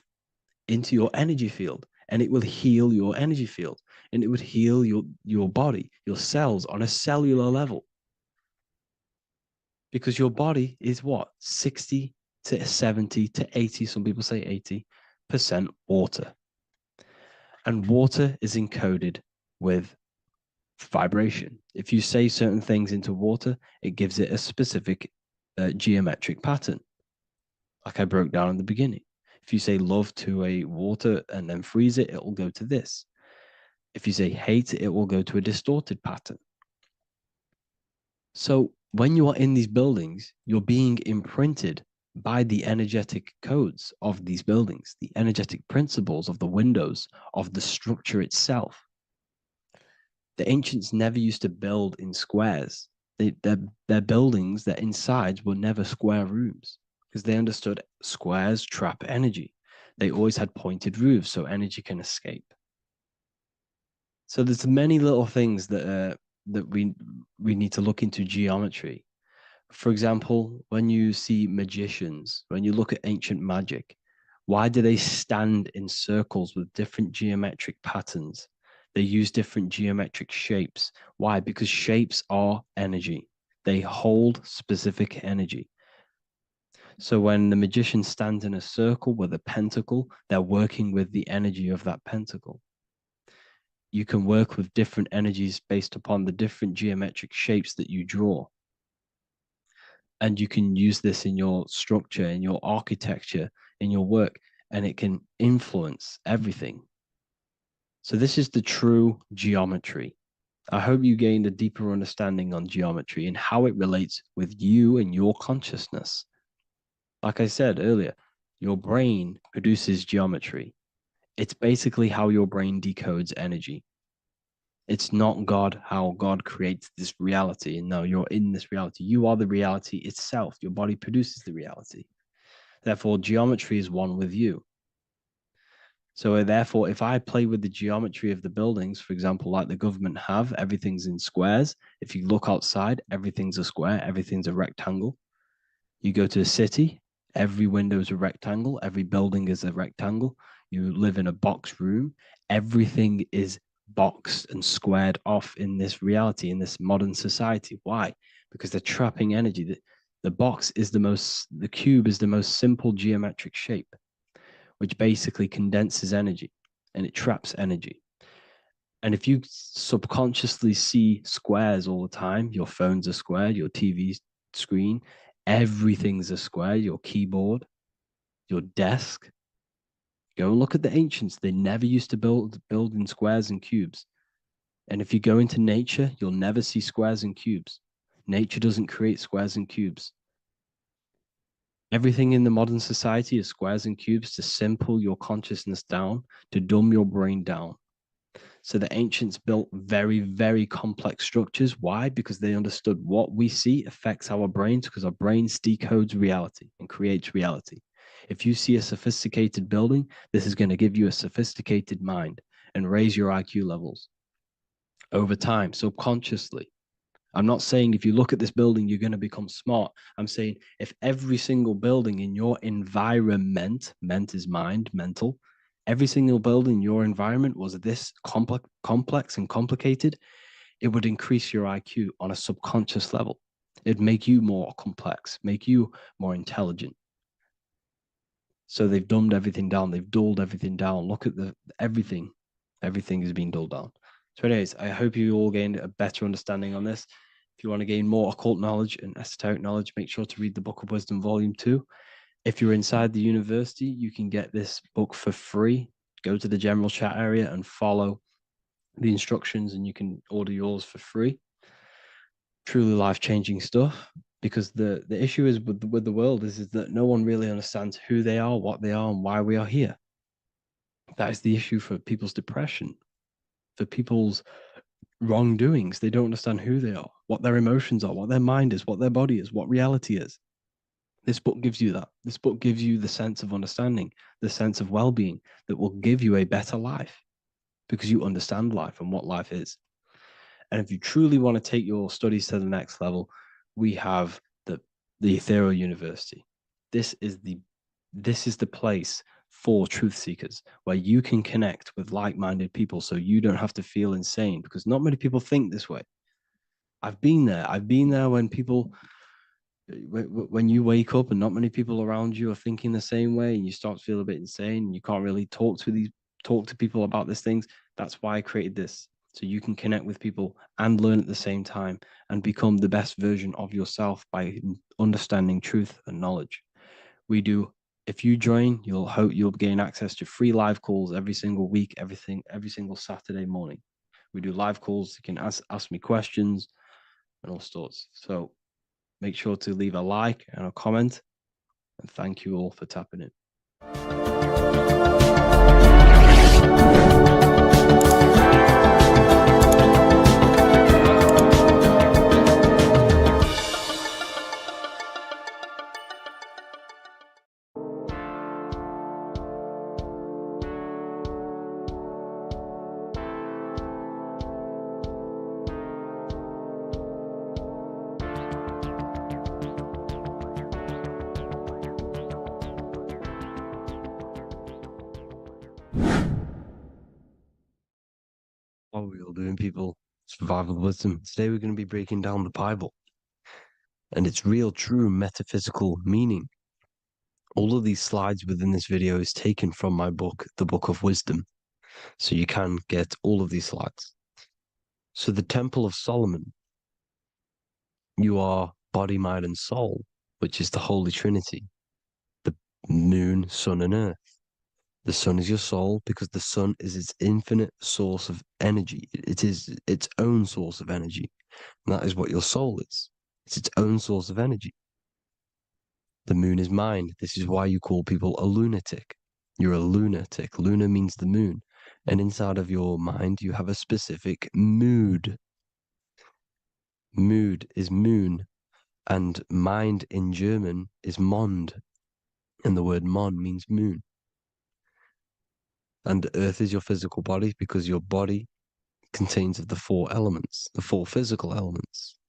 Speaker 2: into your energy field, and it will heal your energy field, and it would heal your body, your cells on a cellular level. Because your body is what? 60 to 70 to 80, some people say 80% water. And water is encoded with vibration. If you say certain things into water, it gives it a specific geometric pattern, like I broke down in the beginning. If you say love to a water and then freeze it, it will go to this. If you say hate, it will go to a distorted pattern. So when you are in these buildings, you're being imprinted by the energetic codes of these buildings, the energetic principles of the windows, of the structure itself. The ancients never used to build in squares. Their buildings, their insides were never square rooms because they understood squares trap energy. They always had pointed roofs so energy can escape. So there's many little things that we need to look into geometry. For example, when you see magicians, when you look at ancient magic, why do they stand in circles with different geometric patterns? They use different geometric shapes. Why? Because shapes are energy. They hold specific energy. So when the magician stands in a circle with a pentacle, they're working with the energy of that pentacle. You can work with different energies based upon the different geometric shapes that you draw. And you can use this in your structure, in your architecture, in your work, and it can influence everything. So this is the true geometry. I hope you gained a deeper understanding on geometry and how it relates with you and your consciousness. Like I said earlier, your brain produces geometry. It's basically how your brain decodes energy. It's not God, how God creates this reality. And no, you're in this reality. You are the reality itself. Your body produces the reality. Therefore, geometry is one with you. So therefore, if I play with the geometry of the buildings, for example, like the government have, everything's in squares. If you look outside, everything's a square, everything's a rectangle. You go to a city, every window is a rectangle, every building is a rectangle. You live in a box room, everything is boxed and squared off in this reality, in this modern society. Why? Because they're trapping energy. The box is the cube is the most simple geometric shape, which basically condenses energy and it traps energy. And if you subconsciously see squares all the time, your phone's a square, your TV screen, everything's a square, your keyboard, your desk. Go and look at the ancients. They never used to build in squares and cubes. And if you go into nature, you'll never see squares and cubes. Nature doesn't create squares and cubes. Everything in the modern society is squares and cubes to simple your consciousness down, to dumb your brain down. So the ancients built very, very complex structures. Why? Because they understood what we see affects our brains, because our brains decodes reality and creates reality. If you see a sophisticated building, this is going to give you a sophisticated mind and raise your IQ levels over time, subconsciously. I'm not saying if you look at this building, you're going to become smart. I'm saying if every single building in your environment, ment is mind, mental, every single building in your environment was this complex and complicated, it would increase your IQ on a subconscious level. It'd make you more complex, make you more intelligent. So they've dumbed everything down. They've dulled everything down. Look at everything. Everything is being dulled down. So anyways, I hope you all gained a better understanding on this. If you want to gain more occult knowledge and esoteric knowledge, make sure to read the Book of Wisdom, Volume 2. If you're inside the university, you can get this book for free. Go to the general chat area and follow the instructions, and you can order yours for free. Truly life-changing stuff. Because the issue is with the world is that no one really understands who they are, what they are, and why we are here. That is the issue for people's depression, for people's wrongdoings. They don't understand who they are, what their emotions are, what their mind is, what their body is, what reality is. This book gives you that. This book gives you the sense of understanding, the sense of well-being that will give you a better life because you understand life and what life is. And if you truly want to take your studies to the next level, we have the Ethereal University. This is the place for truth seekers where you can connect with like-minded people so you don't have to feel insane, because not many people think this way. I've been there. I've been there when you wake up and not many people around you are thinking the same way, and you start to feel a bit insane and you can't really talk to people about these things. That's why I created this, so you can connect with people and learn at the same time and become the best version of yourself by understanding truth and knowledge. If you join, you'll gain access to free live calls every single week, every single Saturday morning. We do live calls. You can ask me questions and all sorts. So make sure to leave a like and a comment, and thank you all for tapping in. What are we all doing, people? Survival wisdom. Today we're going to be breaking down the Bible and its real, true metaphysical meaning. All of these slides within this video is taken from my book, The Book of Wisdom. So you can get all of these slides. So the Temple of Solomon, you are body, mind, and soul, which is the Holy Trinity. The moon, sun, and earth. The sun is your soul because the sun is its infinite source of energy. It is its own source of energy. And that is what your soul is. It's its own source of energy. The moon is mind. This is why you call people a lunatic. You're a lunatic. Luna means the moon. And inside of your mind, you have a specific mood. Mood is moon. And mind in German is Mond. And the word Mon means moon. And earth is your physical body because your body contains of the four elements, the four physical elements.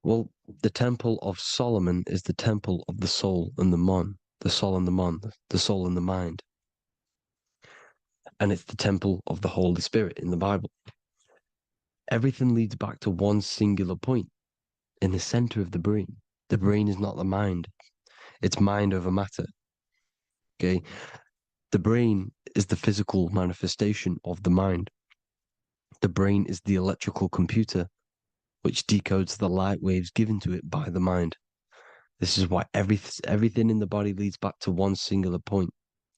Speaker 2: Well, the Temple of Solomon is the temple of the soul and the Mon, the soul and the Mon, the soul and the mind. And it's the temple of the Holy Spirit in the Bible. Everything leads back to one singular point in the center of the brain. The brain is not the mind. It's mind over matter. Okay? The brain is the physical manifestation of the mind. The brain is the electrical computer which decodes the light waves given to it by the mind. This is why everything in the body leads back to one singular point.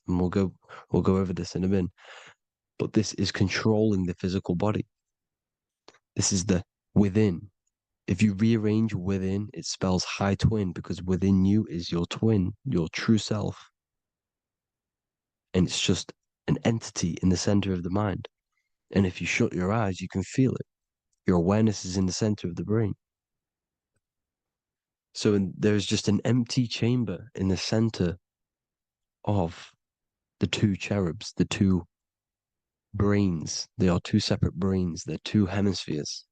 Speaker 2: And we'll go over this in a minute. But this is controlling the physical body. This is the within. If you rearrange within, it spells high twin because within you is your twin, your true self. And it's just an entity in the center of the mind. And if you shut your eyes, you can feel it. Your awareness is in the center of the brain. So there's just an empty chamber in the center of the two cherubs, the two brains. They are two separate brains. They're two hemispheres.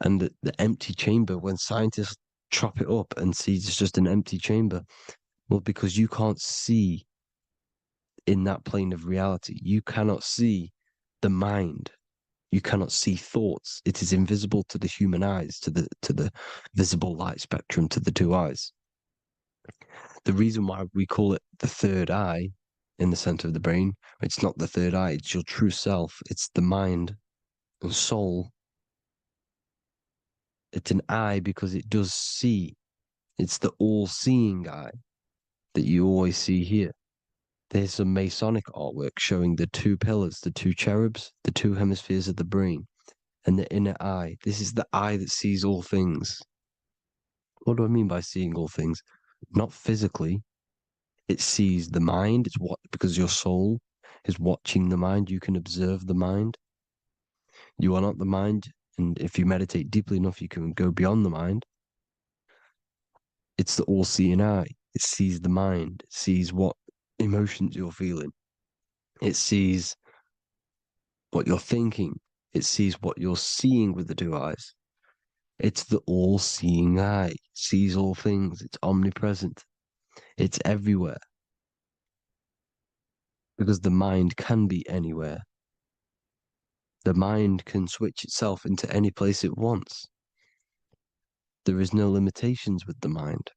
Speaker 2: And the empty chamber, when scientists chop it up and see it's just an empty chamber, well, because you can't see in that plane of reality, you cannot see the mind. You cannot see thoughts. It is invisible to the human eyes, to the visible light spectrum, to the two eyes. The reason why we call it the third eye in the center of the brain. It's not the third eye, it's your true self. It's the mind and soul. It's an eye because it does see. It's the all-seeing eye that you always see here. There's some Masonic artwork showing the two pillars, the two cherubs, the two hemispheres of the brain, and the inner eye. This is the eye that sees all things. What do I mean by seeing all things? Not physically. It sees the mind. It's what, because your soul is watching the mind. You can observe the mind. You are not the mind. And if you meditate deeply enough, you can go beyond the mind. It's the all-seeing eye. It sees the mind. It sees what emotions you're feeling. It sees what you're thinking. It sees what you're seeing with the two eyes. It's the all-seeing eye. It sees all things. It's omnipresent. It's everywhere. Because the mind can be anywhere. The mind can switch itself into any place it wants. There is no limitations with the mind.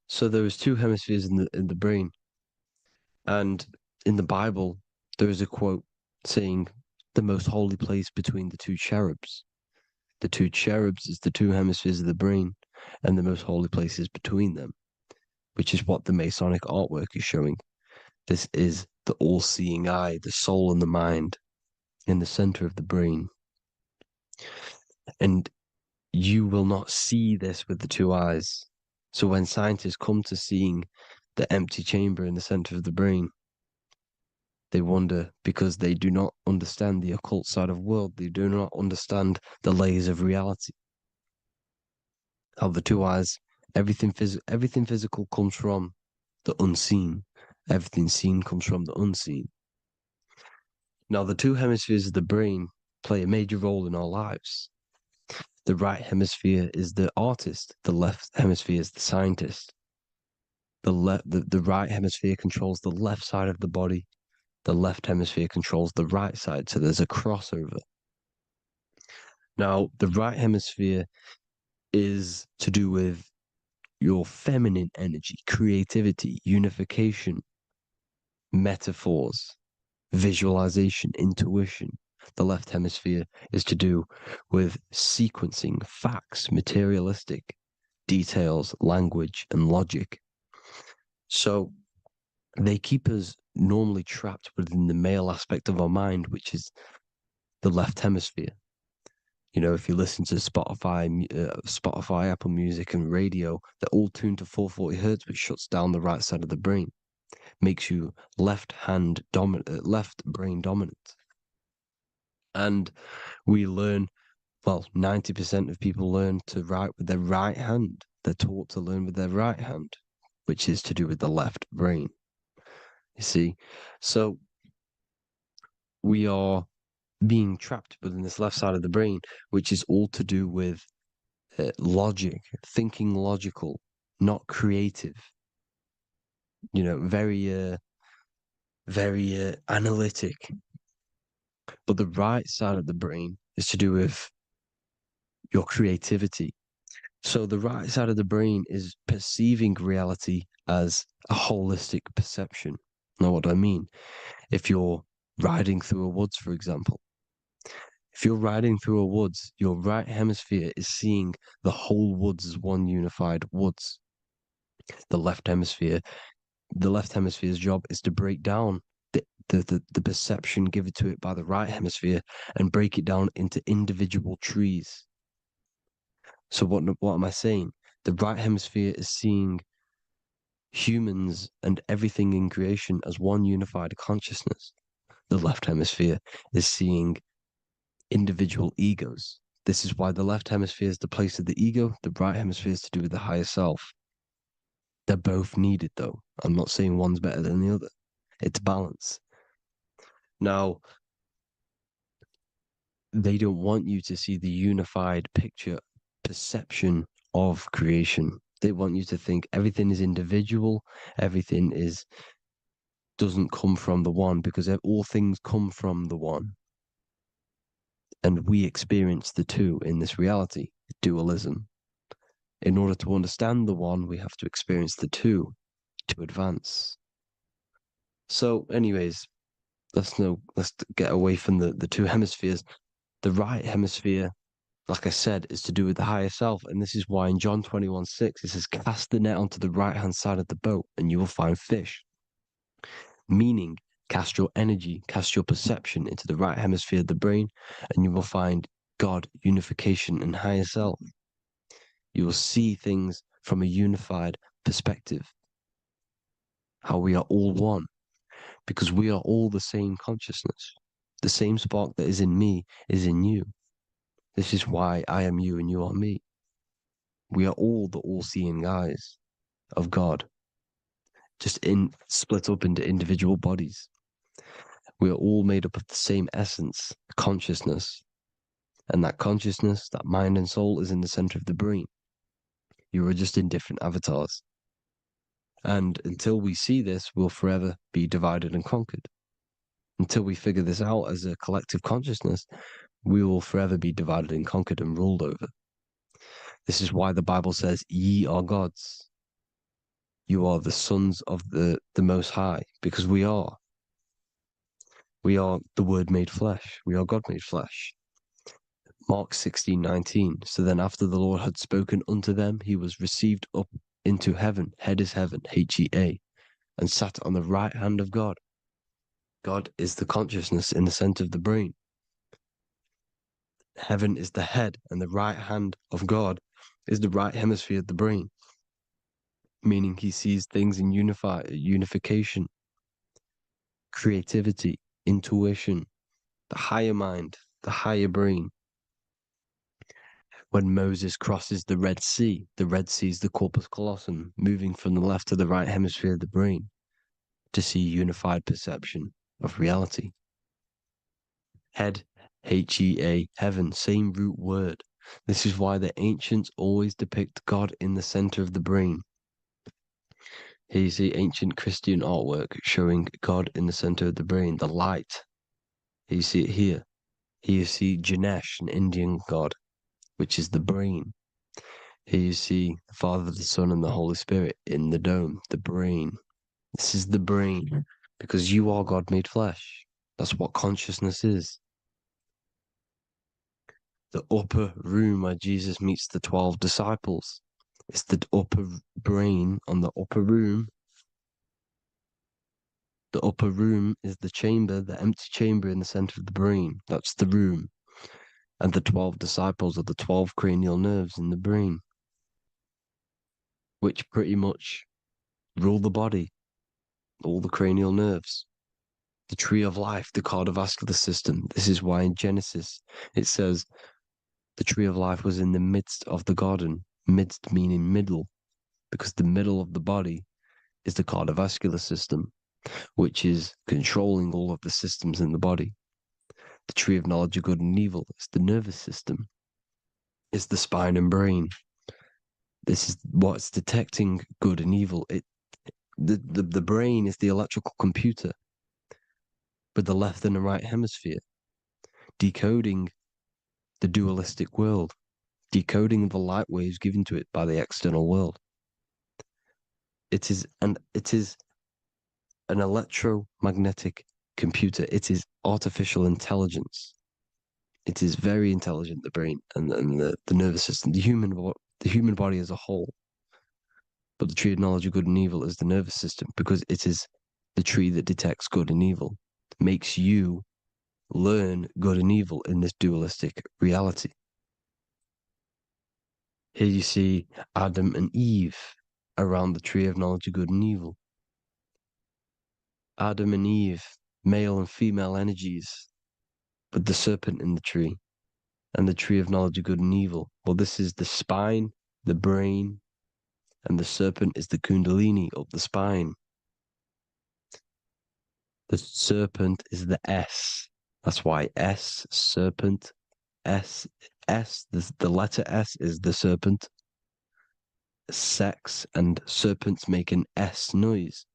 Speaker 2: So there is two hemispheres in the brain. And in the Bible, there is a quote saying, the most holy place between the two cherubs. The two cherubs is the two hemispheres of the brain, and the most holy place is between them, which is what the Masonic artwork is showing. This is the all-seeing eye, the soul and the mind in the center of the brain. And you will not see this with the two eyes. So when scientists come to seeing the empty chamber in the center of the brain, they wonder because they do not understand the occult side of the world. They do not understand the layers of reality. How the two eyes, everything physical comes from the unseen. Everything seen comes from the unseen. Now, the two hemispheres of the brain play a major role in our lives. The right hemisphere is the artist. The left hemisphere is the scientist. The right hemisphere controls the left side of the body. The left hemisphere controls the right side. So there's a crossover. Now, the right hemisphere is to do with your feminine energy, creativity, unification, metaphors, visualization, intuition. The left hemisphere is to do with sequencing, facts, materialistic details, language, and logic. So they keep us normally trapped within the male aspect of our mind, which is the left hemisphere. You know, if you listen to Spotify, Apple Music, and radio, they're all tuned to 440 hertz, which shuts down the right side of the brain, makes you left brain dominant. And we learn, well, 90% of people learn to write with their right hand. They're taught to learn with their right hand, which is to do with the left brain. You see, so we are being trapped within this left side of the brain, which is all to do with logic, thinking logical, not creative. You know, very analytic. But the right side of the brain is to do with your creativity. So the right side of the brain is perceiving reality as a holistic perception. Now, what do I mean? If you're riding through a woods, for example, if you're riding through a woods, your right hemisphere is seeing the whole woods as one unified woods. The left hemisphere's job is to break down the perception given to it by the right hemisphere and break it down into individual trees. So what am I saying? The right hemisphere is seeing humans and everything in creation as one unified consciousness. The left hemisphere is seeing individual egos. This is why the left hemisphere is the place of the ego, the right hemisphere is to do with the higher self. They're both needed, though. I'm not saying one's better than the other. It's balance. Now, they don't want you to see the unified picture, perception of creation. They want you to think everything is individual, everything doesn't come from the one, because all things come from the one. And we experience the two in this reality, dualism. In order to understand the one, we have to experience the two to advance.
Speaker 1: So, anyways, let's get away from the two hemispheres. The right hemisphere, like I said, is to do with the higher self. And this is why in John 21:6, it says, cast the net onto the right hand side of the boat and you will find fish. Meaning, cast your energy, cast your perception into the right hemisphere of the brain, and you will find God, unification, and higher self. You will see things from a unified perspective. How we are all one, because we are all the same consciousness. The same spark that is in me is in you. This is why I am you and you are me. We are all the all-seeing eyes of God, just split up into individual bodies. We are all made up of the same essence, consciousness. And that consciousness, that mind and soul, is in the center of the brain. You are just in different avatars. And until we see this, we'll forever be divided and conquered. Until we figure this out as a collective consciousness, we will forever be divided and conquered and ruled over. This is why the Bible says, ye are gods. You are the sons of the Most High, because we are. We are the Word made flesh. We are God made flesh. Mark 16:19. So then after the Lord had spoken unto them, he was received up into heaven, head is heaven, H-E-A, and sat on the right hand of God. God is the consciousness in the center of the brain. Heaven is the head, and the right hand of God is the right hemisphere of the brain, meaning he sees things in unification, creativity, intuition, the higher mind, the higher brain. When Moses crosses the Red Sea is the corpus callosum, moving from the left to the right hemisphere of the brain to see unified perception of reality. Head, H-E-A, heaven, same root word. This is why the ancients always depict God in the center of the brain. Here you see ancient Christian artwork showing God in the center of the brain, the light. Here you see it here. Here you see Ganesh, an Indian god, which is the brain. Here you see the Father, the Son, and the Holy Spirit in the dome, the brain. This is the brain, because you are God made flesh. That's what consciousness is. The upper room where Jesus meets the 12 disciples. It's the upper brain on the upper room. The upper room is the chamber, the empty chamber in the center of the brain. That's the room. And the 12 disciples are the 12 cranial nerves in the brain, which pretty much rule the body, all the cranial nerves. The tree of life, the cardiovascular system. This is why in Genesis it says the tree of life was in the midst of the garden. Midst meaning middle, because the middle of the body is the cardiovascular system, which is controlling all of the systems in the body. The tree of knowledge of good and evil is the nervous system, is the spine and brain. This is what's detecting good and evil. The brain is the electrical computer with the left and the right hemisphere, decoding the dualistic world, decoding the light waves given to it by the external world. It is an electromagnetic computer. It is artificial intelligence. It is very intelligent, the brain and the nervous system, the human body as a whole. But the tree of knowledge of good and evil is the nervous system, because it is the tree that detects good and evil, makes you learn good and evil in this dualistic reality. Here you see Adam and Eve around the tree of knowledge of good and evil. Adam and Eve, male and female energies, with the serpent in the tree, and the tree of knowledge of good and evil. Well, this is the spine, the brain, and the serpent is the kundalini of the spine. The serpent is the S. That's why S, serpent, S, the letter S is the serpent. Sex and serpents make an S noise.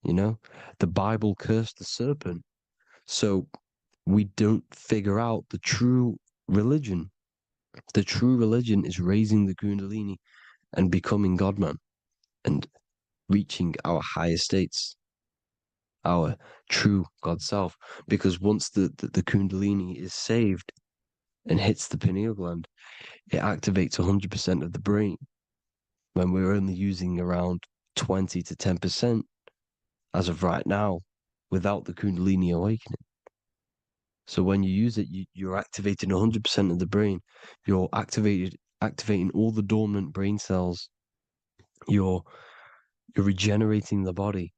Speaker 1: You know, the Bible cursed the serpent. So we don't figure out the true religion. The true religion is raising the kundalini and becoming God-man and reaching our higher states. our true God self. Because once the Kundalini is saved and hits the pineal gland, it activates 100% of the brain when we're only using around 20 to 10% as of right now without the Kundalini awakening. So when you use it, you're activating 100% of the brain. You're activating all the dormant brain cells. You're regenerating the body.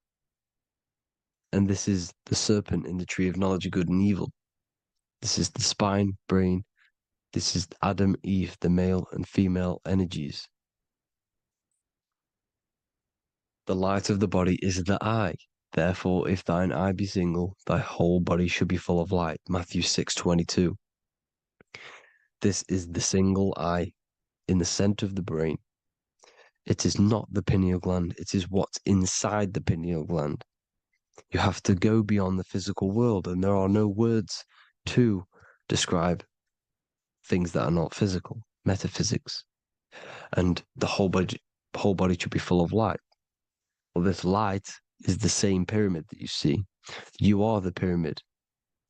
Speaker 1: And this is the serpent in the tree of knowledge of good and evil. This is the spine, brain. This is Adam, Eve, the male and female energies. The light of the body is the eye. Therefore, if thine eye be single, thy whole body should be full of light. Matthew 6:22. This is the single eye in the center of the brain. It is not the pineal gland. It is what's inside the pineal gland. You have to go beyond the physical world, and there are no words to describe things that are not physical, metaphysics. And the whole body should be full of light. Well, this light is the same pyramid that you see. You are the pyramid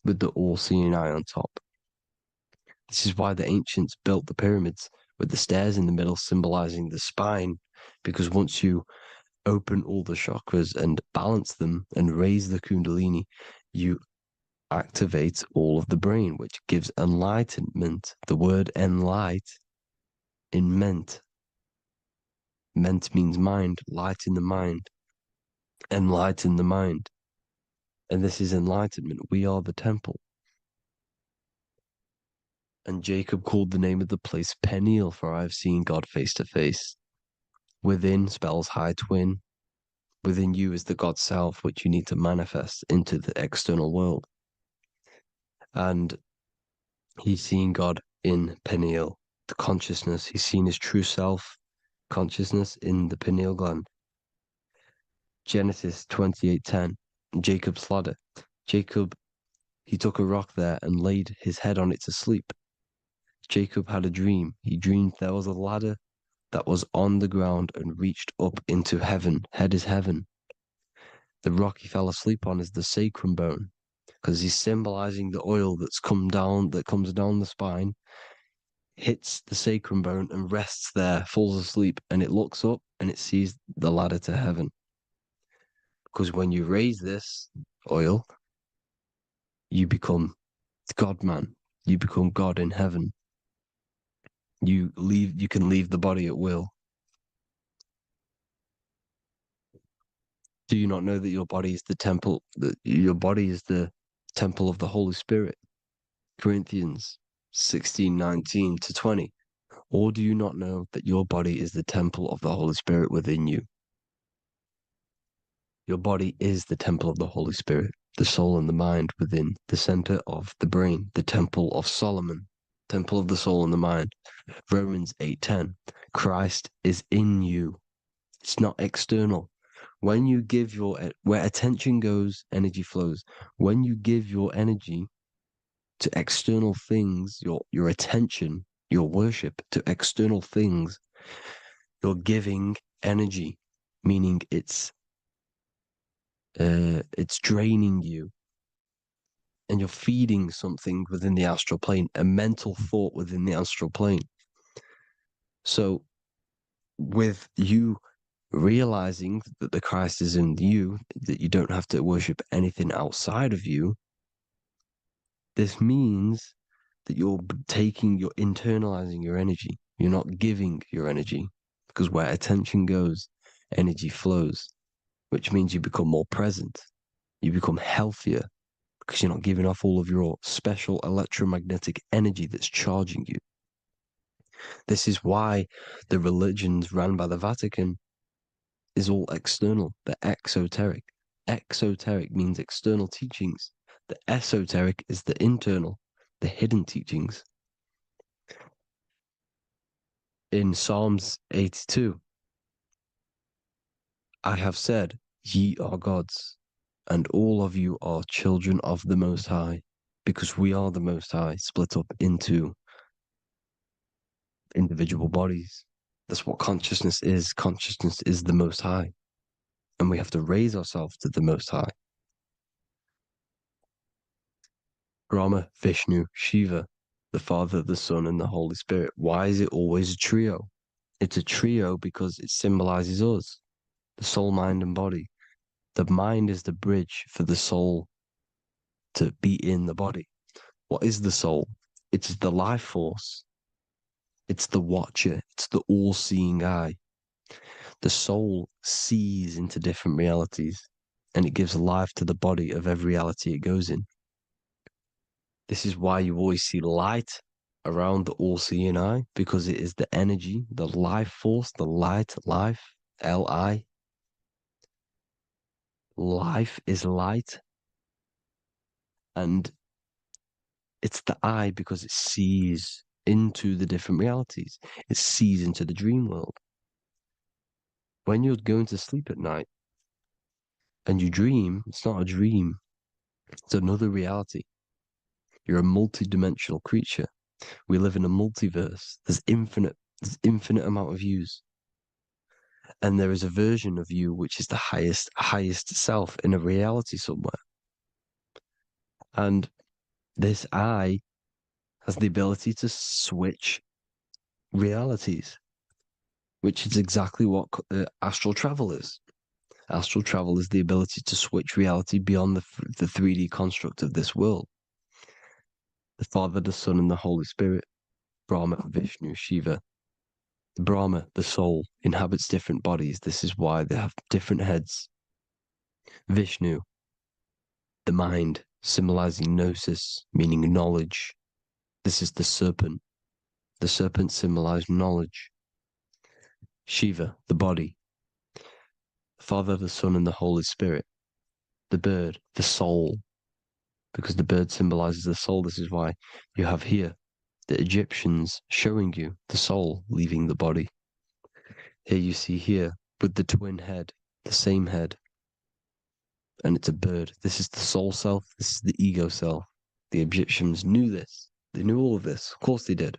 Speaker 1: with the all-seeing eye on top. This is why the ancients built the pyramids with the stairs in the middle symbolizing the spine, because once you open all the chakras and balance them and raise the Kundalini, you activate all of the brain, which gives enlightenment. The word enlight in ment. Ment means mind, light in the mind. Enlighten the mind. And this is enlightenment. We are the temple. And Jacob called the name of the place Peniel, for I have seen God face to face. Within spells high twin. Within you is the God self, which you need to manifest into the external world. And he's seen God in Peniel, the consciousness. He's seen his true self, consciousness in the pineal gland. Genesis 28:10, Jacob's ladder. Jacob, he took a rock there and laid his head on it to sleep. Jacob had a dream. He dreamed there was a ladder that was on the ground and reached up into heaven. Head is heaven. The rock he fell asleep on is the sacrum bone, because he's symbolizing the oil that comes down the spine, hits the sacrum bone and rests there, falls asleep, and it looks up and it sees the ladder to heaven. Because when you raise this oil, you become God-man. You become God in heaven. You can leave the body at will. Do you not know that your body is the temple, that your body is the temple of the Holy Spirit? Corinthians 16:19-20. Or do you not know that your body is the temple of the Holy Spirit within you? Your body is the temple of the Holy Spirit, the soul and the mind within the center of the brain, the temple of Solomon, temple of the soul and the mind. Romans 8:10. Christ is in you. It's not external. When you give where attention goes, energy flows. When you give your energy to external things, your attention, your worship to external things, you're giving energy, meaning it's draining you, and you're feeding something within the astral plane, a mental thought within the astral plane. So with you realizing that the Christ is in you, that you don't have to worship anything outside of you, this means that you're internalizing your energy. You're not giving your energy, because where attention goes, energy flows, which means you become more present. You become healthier because you're not giving off all of your special electromagnetic energy that's charging you. This is why the religions ran by the Vatican is all external. They're exoteric. Exoteric means external teachings. The esoteric is the internal, the hidden teachings. In Psalms 82, I have said, ye are gods, and all of you are children of the Most High, because we are the Most High, split up into individual bodies. That's what consciousness is. Consciousness is the Most High. And we have to raise ourselves to the Most High.
Speaker 2: Brahma, Vishnu, Shiva, the Father, the Son, and the Holy Spirit. Why is it always a trio? It's a trio because it symbolizes us, the soul, mind, and body. The mind is the bridge for the soul to be in the body. What is the soul? It's the life force. It's the watcher. It's the all-seeing eye. The soul sees into different realities, and it gives life to the body of every reality it goes in. This is why you always see light around the all-seeing eye, because it is the energy, the life force, the light, life, L-I. Life is light, and it's the eye because it sees into the different realities. It sees into the dream world. When you're going to sleep at night and you dream, it's not a dream, it's another reality. You're a multi-dimensional creature. We live in a multiverse. There's infinite amount of yous. And there is a version of you which is the highest self in a reality somewhere. And this I has the ability to switch realities, which is exactly what astral travel is. Astral travel is the ability to switch reality beyond the 3D construct of this world. The Father, the Son, and the Holy Spirit, Brahma, Vishnu, Shiva. The Brahma, the soul, inhabits different bodies. This is why they have different heads. Vishnu, the mind, symbolizing gnosis, meaning knowledge. This is the serpent. The serpent symbolized knowledge. Shiva, the body. The Father, the Son, and the Holy Spirit. The bird, the soul, because the bird symbolizes the soul. This is why you have here the Egyptians showing you the soul leaving the body. Here you see here with the twin head, the same head, and it's a bird. This is the soul self. This is the ego self. The Egyptians knew this. They knew all of this. Of course they did.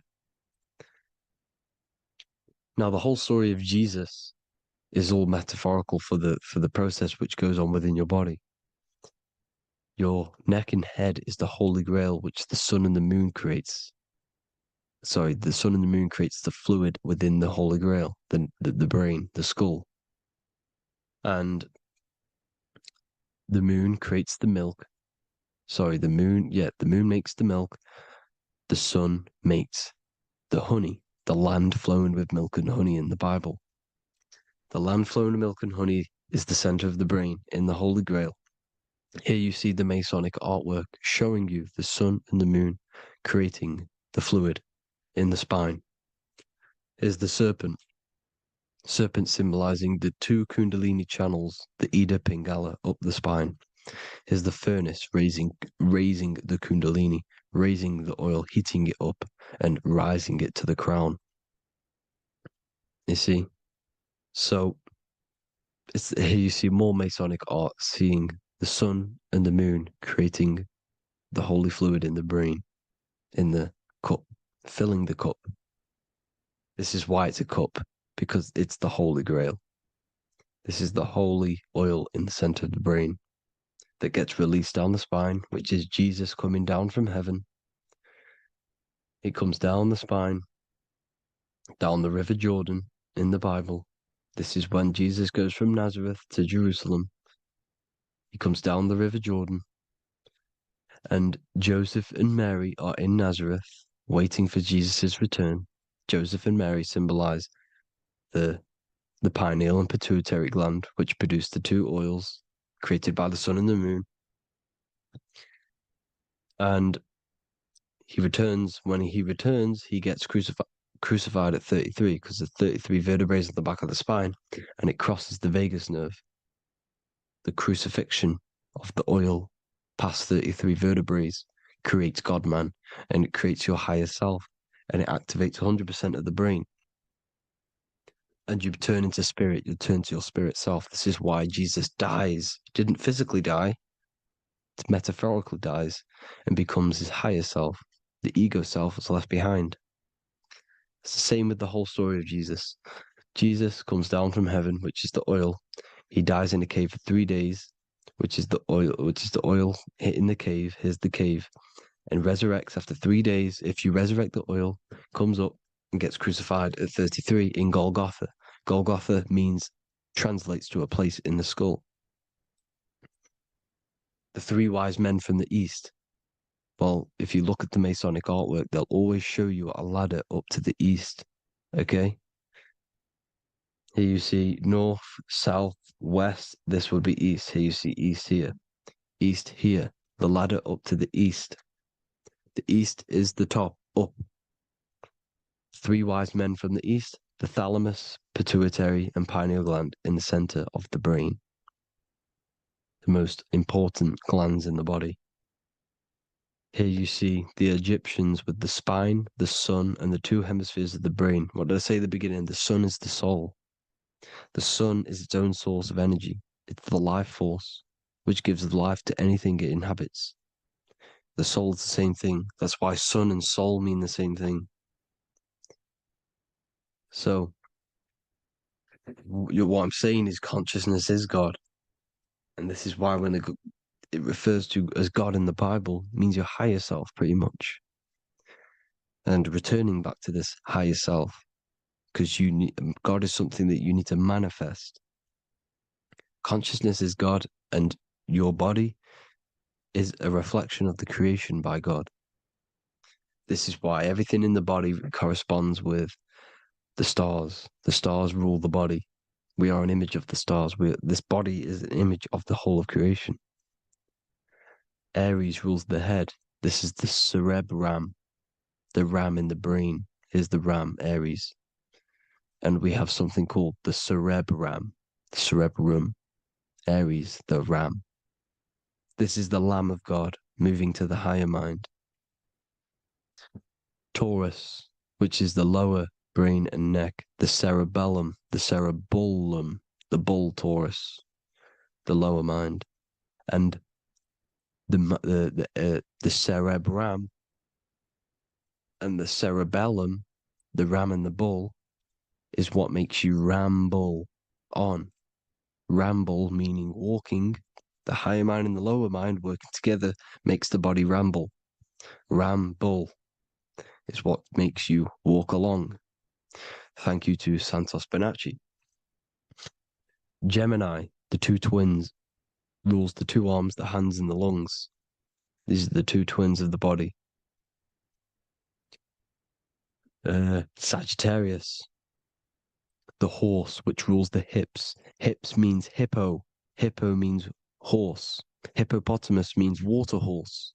Speaker 2: Now the whole story of Jesus is all metaphorical for the process which goes on within your body. Your neck and head is the holy grail which the sun and the moon creates. Sorry, the sun and the moon creates the fluid within the holy grail, the brain, the skull. And the moon creates the milk. Sorry, the moon makes the milk. The sun makes the honey, the land flowing with milk and honey in the Bible. The land flowing with milk and honey is the center of the brain in the Holy Grail. Here you see the Masonic artwork showing you the sun and the moon creating the fluid in the spine. Here's the serpent. Serpent symbolizing the two Kundalini channels, the Ida Pingala up the spine. Here's the furnace raising the Kundalini, raising the oil, heating it up, and rising it to the crown. You see? So here you see more Masonic art, seeing the sun and the moon creating the holy fluid in the brain, in the cup, filling the cup. This is why it's a cup, because it's the Holy Grail. This is the holy oil in the center of the brain that gets released down the spine, which is Jesus coming down from heaven. It comes down the spine, down the River Jordan in the Bible. This is when Jesus goes from Nazareth to Jerusalem. He comes down the River Jordan, and Joseph and Mary are in Nazareth waiting for Jesus' return. Joseph and Mary symbolize the pineal and pituitary gland, which produce the two oils created by the sun and the moon. And he returns. When he returns, he gets crucified at 33, because there's 33 vertebrae at the back of the spine, and it crosses the vagus nerve. The crucifixion of the oil past 33 vertebrae creates God-man, and it creates your higher self, and it activates 100% of the brain. And you turn into spirit, you turn to your spirit self. This is why Jesus dies. He didn't physically die, it metaphorically dies, and becomes his higher self. The ego self is left behind. It's the same with the whole story of Jesus. Jesus comes down from heaven, which is the oil. He dies in a cave for 3 days, which is the oil hitting the cave. Here's the cave.
Speaker 1: and resurrects after 3 days. If you resurrect the oil, comes up and gets crucified at 33 in Golgotha. Golgotha translates to a place in the skull. The 3 wise men from the east. Well, if you look at the Masonic artwork, they'll always show you a ladder up to the east. Okay? Here you see north, south, west. This would be east. Here you see east here. East here. The ladder up to the east. The east is the top, up. 3 wise men from the east. The thalamus, pituitary, and pineal gland in the center of the brain. The most important glands in the body. Here you see the Egyptians with the spine, the sun, and the 2 hemispheres of the brain. What did I say at the beginning? The sun is the soul. The sun is its own source of energy. It's the life force, which gives life to anything it inhabits. The soul is the same thing. That's why sun and soul mean the same thing. So, what I'm saying is consciousness is God. And this is why when it refers to as God in the Bible, means your higher self, pretty much. And returning back to this higher self, because God is something that you need to manifest. Consciousness is God, and your body is a reflection of the creation by God. This is why everything in the body corresponds with the stars. The stars rule the body. We are an image of the stars. This body is an image of the whole of creation. Aries rules the head. This is the cerebrum, the ram in the brain. Here's the ram, Aries. And we have something called the cerebrum, Aries, the ram. This is the Lamb of God moving to the higher mind. Taurus, which is the lower brain and neck, the cerebellum, the bull Taurus, the lower mind, and the cerebrum and the cerebellum, the ram and the bull, is what makes you ramble on. Ramble meaning walking. The higher mind and the lower mind working together makes the body ramble. Ramble is what makes you walk along. Thank you to Santos Bonacci. Gemini, the 2 twins, rules the 2 arms, the hands, and the lungs. These are the 2 twins of the body. Sagittarius, the horse, which rules the hips. Hips means hippo. Hippo means horse. Hippopotamus means water horse.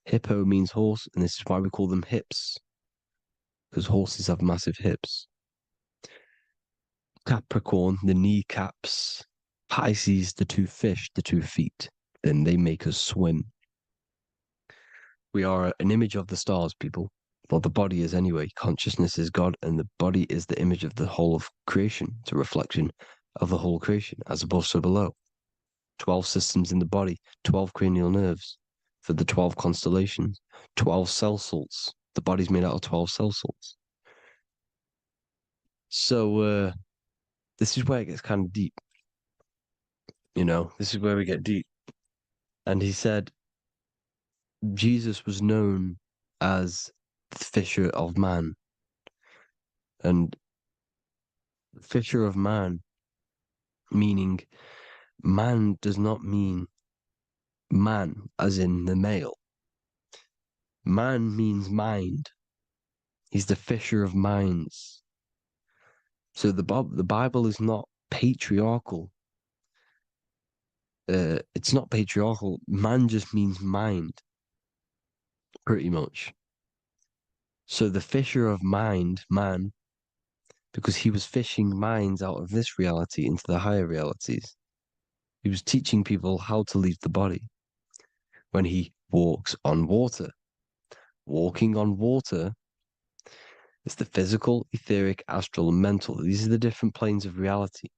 Speaker 1: Hippo means horse, and this is why we call them hips, because horses have massive hips. Capricorn, the kneecaps. Pisces, the 2 fish, the 2 feet. Then they make us swim. We are an image of the stars, people. Well, the body is anyway. Consciousness is God, and the body is the image of the whole of creation. It's a reflection of the whole creation, as above, so below. 12 systems in the body, 12 cranial nerves for the 12 constellations, 12 cell salts. The body's made out of 12 cell salts. So, this is where it gets kind of deep. This is where we get deep. And he said Jesus was known as the fisher of man. And fisher of man, meaning man does not mean man as in the male. Man means mind. He's the fisher of minds. So the Bible is not patriarchal. It's not patriarchal. Man just means mind, pretty much. So the fisher of mind, man, because he was fishing minds out of this reality into the higher realities. He was teaching people how to leave the body when he walks on water. Walking on water is the physical, etheric, astral, and mental. These are the different planes of reality.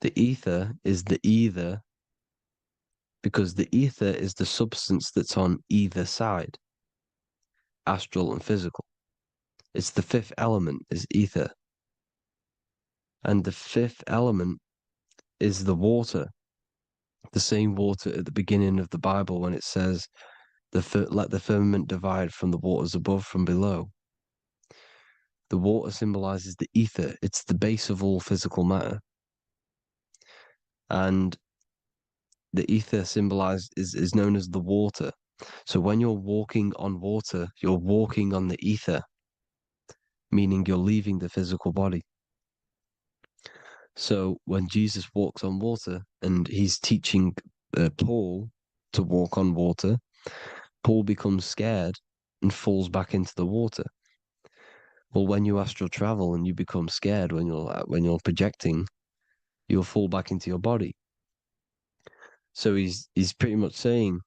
Speaker 1: The ether is the either, because the ether is the substance that's on either side, astral and physical. It's the 5th element, is ether. And the 5th element is the water. The same water at the beginning of the Bible when it says Let the firmament divide from the waters above from below. The water symbolizes the ether. It's the base of all physical matter. And the ether symbolized is known as the water. So when you're walking on water, you're walking on the ether, meaning you're leaving the physical body. So when Jesus walks on water and he's teaching Paul to walk on water, Paul becomes scared and falls back into the water. Well, when you astral travel and you become scared when you're projecting, you'll fall back into your body. So he's pretty much saying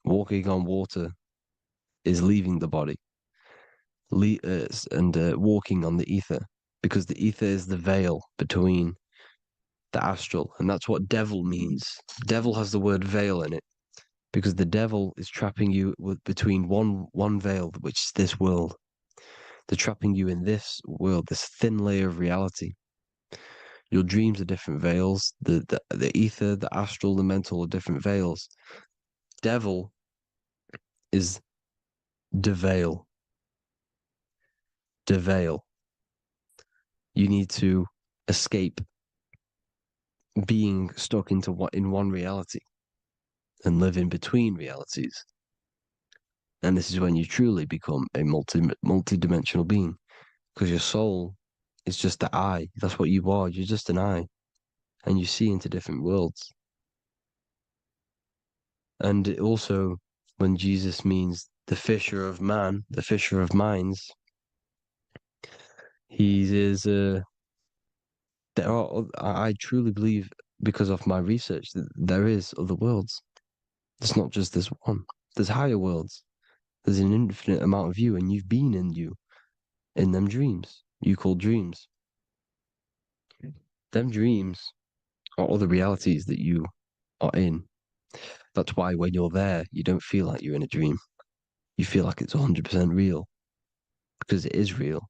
Speaker 1: walking on water is leaving the body, and walking on the ether, because the ether is the veil between the astral, and that's what devil means. Devil has the word veil in it, because the devil is trapping you between one veil, which is this world. They're trapping you in this world, this thin layer of reality. Your dreams are different veils. The ether, the astral, the mental are different veils. Devil is the veil. The veil. You need to escape being stuck in one reality and live in between realities. And this is when you truly become a multi-dimensional being, because your soul is just the eye. That's what you are. You're just an eye, and you see into different worlds. And it also, when Jesus means the fisher of man, the fisher of minds, he is I truly believe, because of my research, that there is other worlds. It's not just this one. There's higher worlds. There's an infinite amount of you, and you've been in them dreams you call dreams. Them dreams are other realities that you are in. That's why when you're there, you don't feel like you're in a dream. You feel like it's 100% real, because it is real.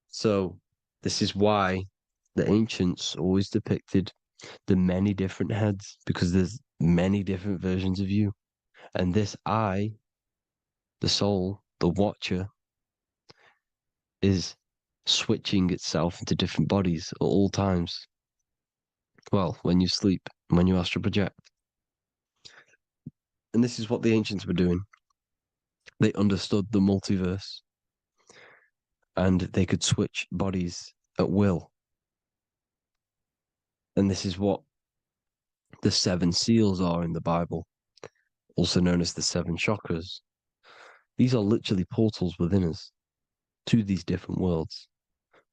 Speaker 1: So this is why the ancients always depicted the many different heads, because there's many different versions of you. And this I, the soul, the watcher, is switching itself into different bodies at all times. Well, when you sleep, when you astral project. And this is what the ancients were doing. They understood the multiverse, and they could switch bodies at will. And this is what the 7 seals are in the Bible, also known as the 7 chakras. These are literally portals within us to these different worlds.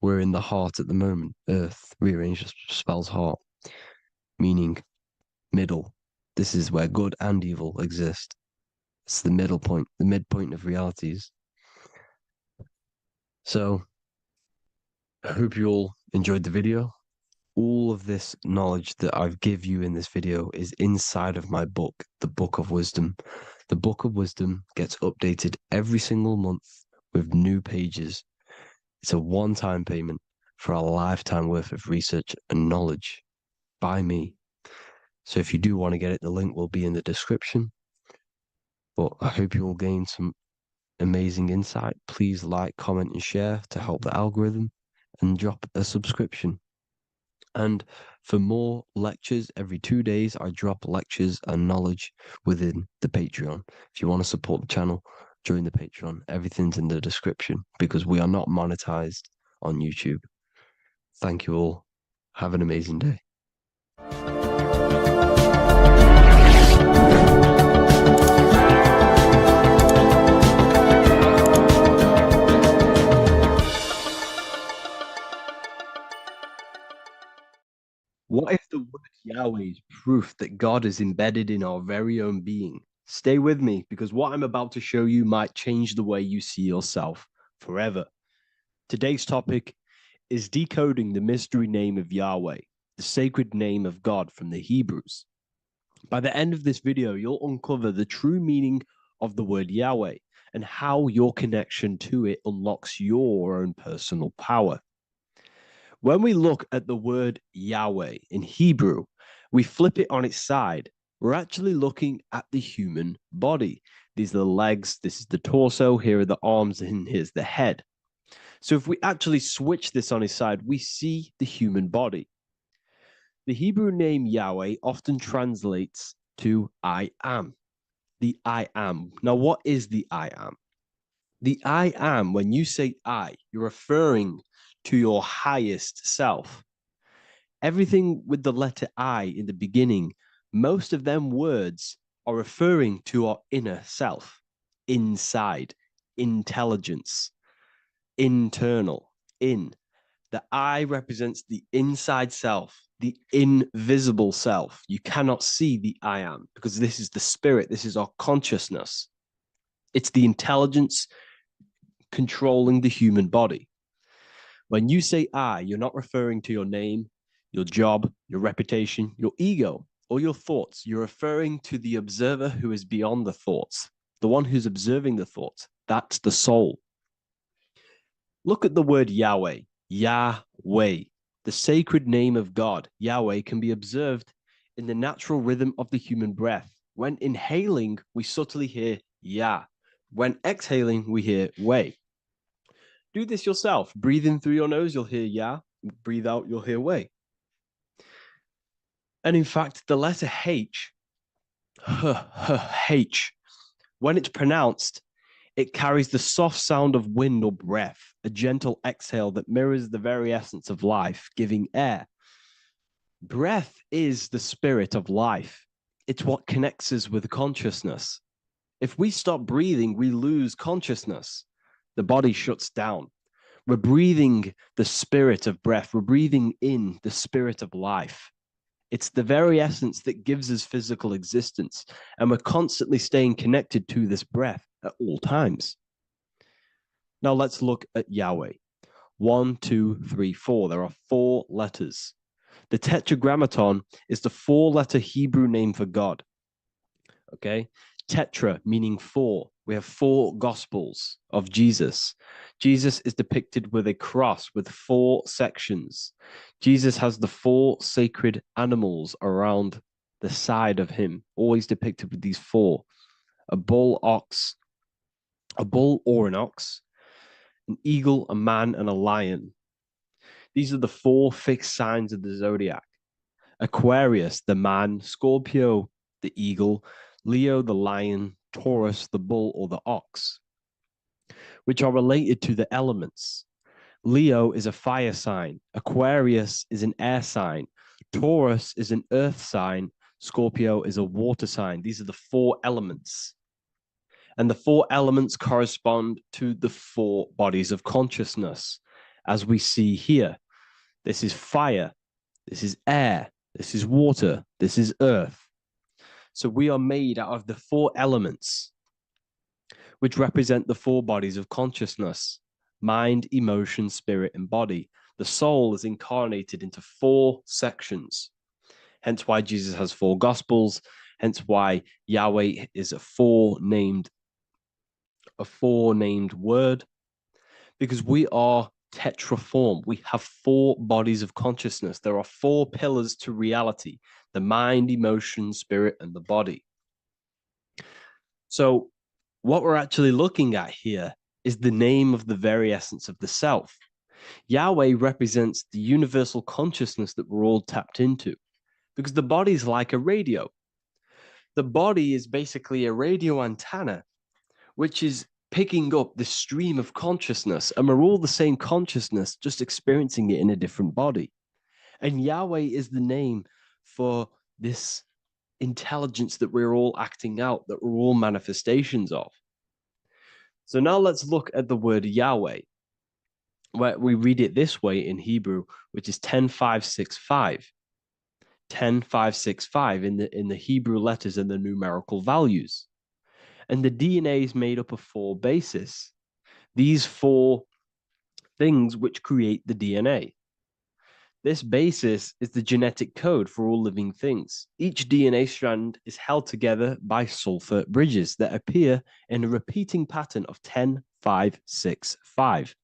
Speaker 1: We're in the heart at the moment. Earth, rearranged, spells heart, meaning middle. This is where good and evil exist. It's the middle point, the midpoint of realities. So I hope you all enjoyed the video. All of this knowledge that I've give you in this video is inside of my book, the Book of Wisdom. The Book of Wisdom gets updated every single month with new pages. It's a one-time payment for a lifetime worth of research and knowledge by me. So if you do want to get it, the link will be in the description. But I hope you all gain some amazing insight. Please like, comment, and share to help the algorithm, and drop a subscription. And for more lectures, every 2 days, I drop lectures and knowledge within the Patreon. If you want to support the channel, join the Patreon. Everything's in the description, because we are not monetized on YouTube. Thank you all. Have an amazing day. What if the word Yahweh is proof that God is embedded in our very own being? Stay with me, because what I'm about to show you might change the way you see yourself forever. Today's topic is decoding the mystery name of Yahweh, the sacred name of God from the Hebrews. By the end of this video, you'll uncover the true meaning of the word Yahweh and how your connection to it unlocks your own personal power. When we look at the word Yahweh in Hebrew, we flip it on its side,
Speaker 2: we're actually looking at the human body. These are the legs, this is the torso, here are the arms, and here's the head. So if we actually switch this on its side, we see the human body. The Hebrew name Yahweh often translates to I am. The I am. Now, what is the I am? The I am, when you say I, you're referring to your highest self. Everything with the letter I in the beginning, most of them words are referring to our inner self, inside, intelligence, internal, in. The I represents the inside self, the invisible self. You cannot see the I am because this is the spirit, this is our consciousness. It's the intelligence controlling the human body. When you say I, you're not referring to your name, your job, your reputation, your ego, or your thoughts. You're referring to the observer who is beyond the thoughts, the one who's observing the thoughts. That's the soul. Look at the word Yahweh, Yahweh, the sacred name of God. Yahweh can be observed in the natural rhythm of the human breath. When inhaling, we subtly hear Yah. When exhaling, we hear Way. Do this yourself. Breathe in through your nose, you'll hear Yah. Breathe out, you'll hear Way. And in fact, the letter H, H, when it's pronounced, it carries the soft sound of wind or breath, a gentle exhale that mirrors the very essence of life, giving air. Breath is the spirit of life. It's what connects us with consciousness. If we stop breathing, we lose consciousness. The body shuts down. We're breathing the spirit of breath. We're breathing in the spirit of life. It's the very essence that gives us physical existence, and we're constantly staying connected to this breath at all times. Now let's look at Yahweh. 1, 2, 3, 4. There are 4 letters. The tetragrammaton is the 4-letter Hebrew name for God. Okay? Tetra meaning 4. We have 4 gospels of Jesus. Jesus is depicted with a cross with 4 sections. Jesus has the 4 sacred animals around the side of him, always depicted with these 4. A bull or an ox, an eagle, a man, and a lion. These are the 4 fixed signs of the zodiac. Aquarius, the man, Scorpio, the eagle, Leo, the lion, Taurus, the bull or the ox, which are related to the elements. Leo is a fire sign. Aquarius is an air sign. Taurus is an earth sign. Scorpio is a water sign. These are the 4 elements. And the 4 elements correspond to the 4 bodies of consciousness, as we see here. This is fire. This is air. This is water. This is earth. So we are made out of the 4 elements, which represent the 4 bodies of consciousness: mind, emotion, spirit, and body. The soul is incarnated into 4 sections. Hence why Jesus has 4 gospels. Hence why Yahweh is a 4-named word, because we are tetraform. We have 4 bodies of consciousness. There are 4 pillars to reality: the mind, emotion, spirit, and the body. So what we're actually looking at here is the name of the very essence of the self. Yahweh represents the universal consciousness that we're all tapped into, because the body is like a radio. The body is basically a radio antenna, which is picking up the stream of consciousness, and we're all the same consciousness, just experiencing it in a different body. And Yahweh is the name for this intelligence that we're all acting out, that we're all manifestations of. So now let's look at the word Yahweh, where we read it this way in Hebrew, which is 10565. 10565 in the Hebrew letters and the numerical values. And the DNA is made up of 4 bases. These 4 things which create the DNA. This basis is the genetic code for all living things. Each DNA strand is held together by sulfur bridges that appear in a repeating pattern of 10565.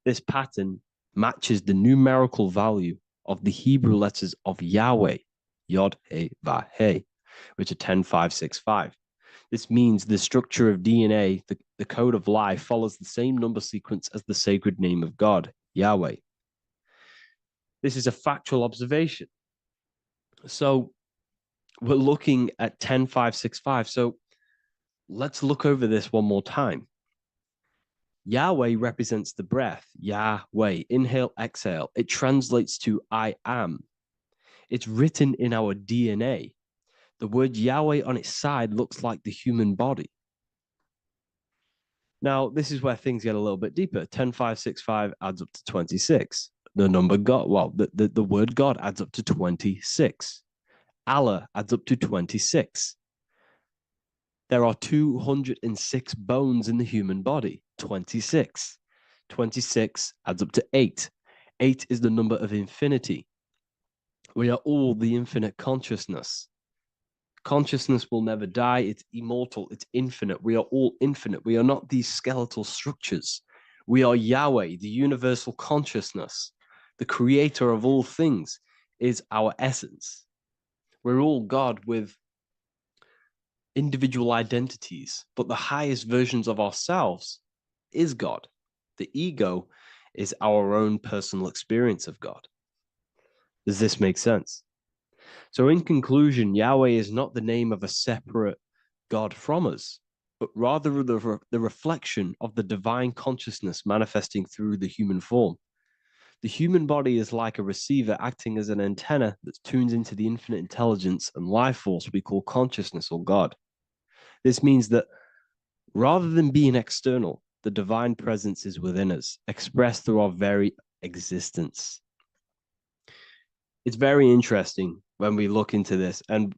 Speaker 2: This pattern matches the numerical value of the Hebrew letters of Yahweh, Yod, He, Vah, He. which are 10, 5, 6, 5. This means the structure of DNA, the code of life, follows the same number sequence as the sacred name of God, Yahweh. This is a factual observation. So we're looking at 10, 5, 6, 5. So let's look over this one more time. Yahweh represents the breath, Yahweh, inhale, exhale. It translates to I am. It's written in our DNA. The word Yahweh on its side looks like the human body. Now, this is where things get a little bit deeper. 10, 5, 6, 5 adds up to 26. The number God, well, the word God adds up to 26. Allah adds up to 26. There are 206 bones in the human body, 26. 26 adds up to 8. 8 is the number of infinity. We are all the infinite consciousness. Consciousness will never die. It's immortal. It's infinite. We are all infinite. We are not these skeletal structures. We are Yahweh, the universal consciousness. The creator of all things is our essence. We're all God with individual identities, but the highest versions of ourselves is God. The ego is our own personal experience of God. Does this make sense? So in conclusion, Yahweh is not the name of a separate God from us, but rather the reflection of the divine consciousness manifesting through the human form. The human body is like a receiver acting as an antenna that tunes into the infinite intelligence and life force we call consciousness or God. This means that rather than being external, the divine presence is within us, expressed through our very existence. It's very interesting when we look into this, and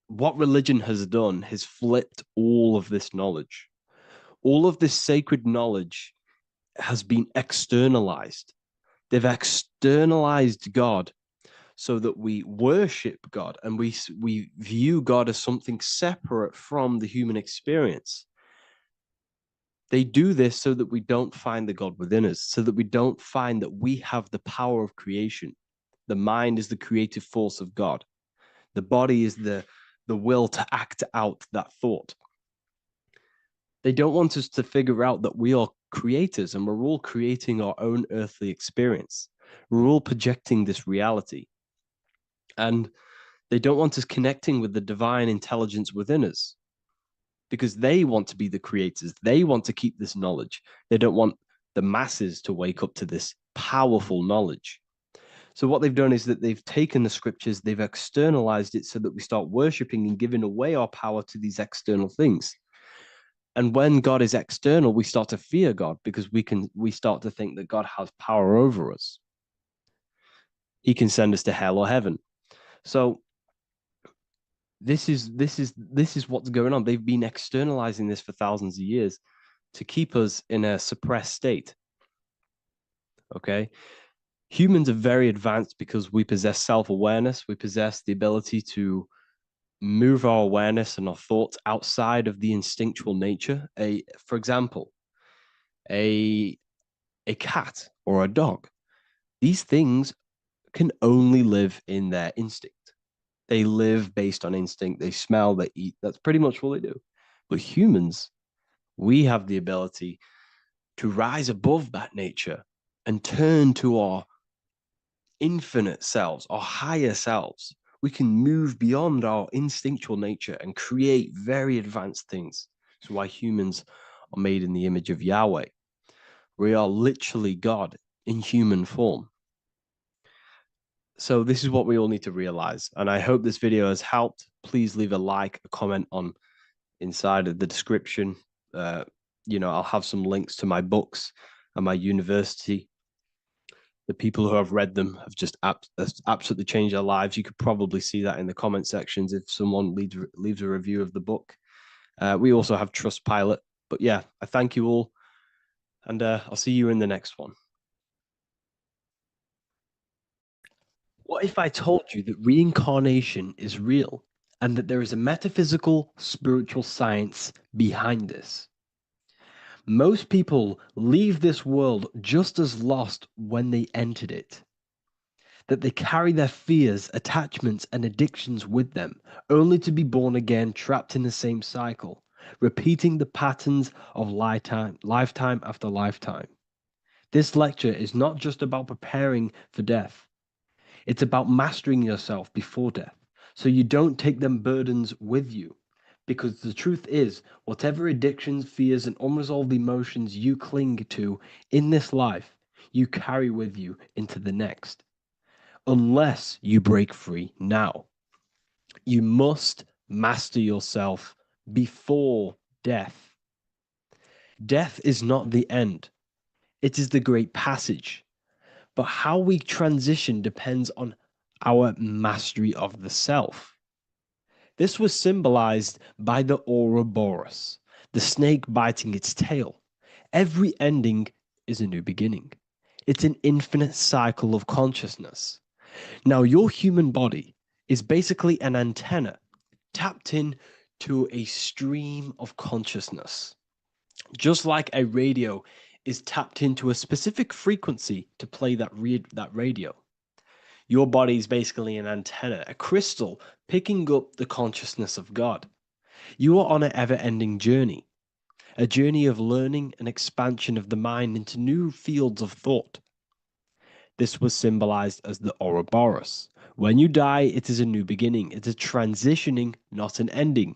Speaker 2: what religion has done has flipped all of this knowledge. All of this sacred knowledge has been externalized. They've externalized God so that we worship God and we view God as something separate from the human experience. They do this so that we don't find the God within us, so that we don't find that we have the power of creation. The mind is the creative force of God. The body is the will to act out that thought. They don't want us to figure out that we are creators and we're all creating our own earthly experience. We're all projecting this reality. And they don't want us connecting with the divine intelligence within us because they want to be the creators. They want to keep this knowledge. They don't want the masses to wake up to this powerful knowledge. So what they've done is that they've taken the scriptures, they've externalized it so that we start worshiping and giving away our power to these external things. And when God is external, we start to fear God because we start to think that God has power over us. He can send us to hell or heaven. So this is what's going on. They've been externalizing this for thousands of years to keep us in a suppressed state. Okay. Humans are very advanced because we possess self-awareness. We possess the ability to move our awareness and our thoughts outside of the instinctual nature. For example, a cat or a dog. These things can only live in their instinct. They live based on instinct. They smell, they eat. That's pretty much what they do. But humans, we have the ability to rise above that nature and turn to our infinite selves, our higher selves. We can move beyond our instinctual nature and create very advanced things. That's why humans are made in the image of Yahweh. We are literally God in human form. So this is what we all need to realize. And I hope this video has helped. Please leave a like, a comment on inside of the description. I'll have some links to my books and my university. The people who have read them have just absolutely changed their lives. You could probably see that in the comment sections if someone leaves a review of the book. We also have Trustpilot. But yeah, I thank you all. And I'll see you in the next one. What if I told you that reincarnation is real and that there is a metaphysical, spiritual science behind this? Most people leave this world just as lost when they entered it. that they carry their fears, attachments, and addictions with them, only to be born again, trapped in the same cycle, repeating the patterns of lifetime after lifetime. This lecture is not just about preparing for death. It's about mastering yourself before death, so you don't take them burdens with you. Because the truth is, whatever addictions, fears, and unresolved emotions you cling to in this life, you carry with you into the next. Unless you break free now. You must master yourself before death. Death is not the end, it is the great passage. But how we transition depends on our mastery of the self. This was symbolized by the Ouroboros, the snake biting its tail. Every ending is a new beginning. It's an infinite cycle of consciousness. Now, your human body is basically an antenna tapped in to a stream of consciousness. Just like a radio is tapped into a specific frequency to play that radio. Your body is basically an antenna, a crystal picking up the consciousness of God. You are on an ever-ending journey, a journey of learning and expansion of the mind into new fields of thought. This was symbolized as the Ouroboros. When you die, it is a new beginning. It's a transitioning, not an ending.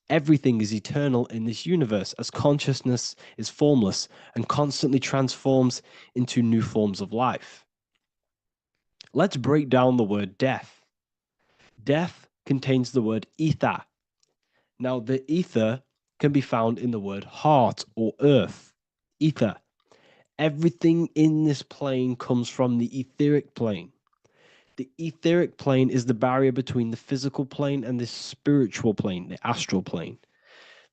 Speaker 2: Everything is eternal in this universe as consciousness is formless and constantly transforms into new forms of life. Let's break down the word death. Death contains the word ether. Now, the ether can be found in the word heart or earth. Ether. Everything in this plane comes from the etheric plane. The etheric plane is the barrier between the physical plane and the spiritual plane, the astral plane.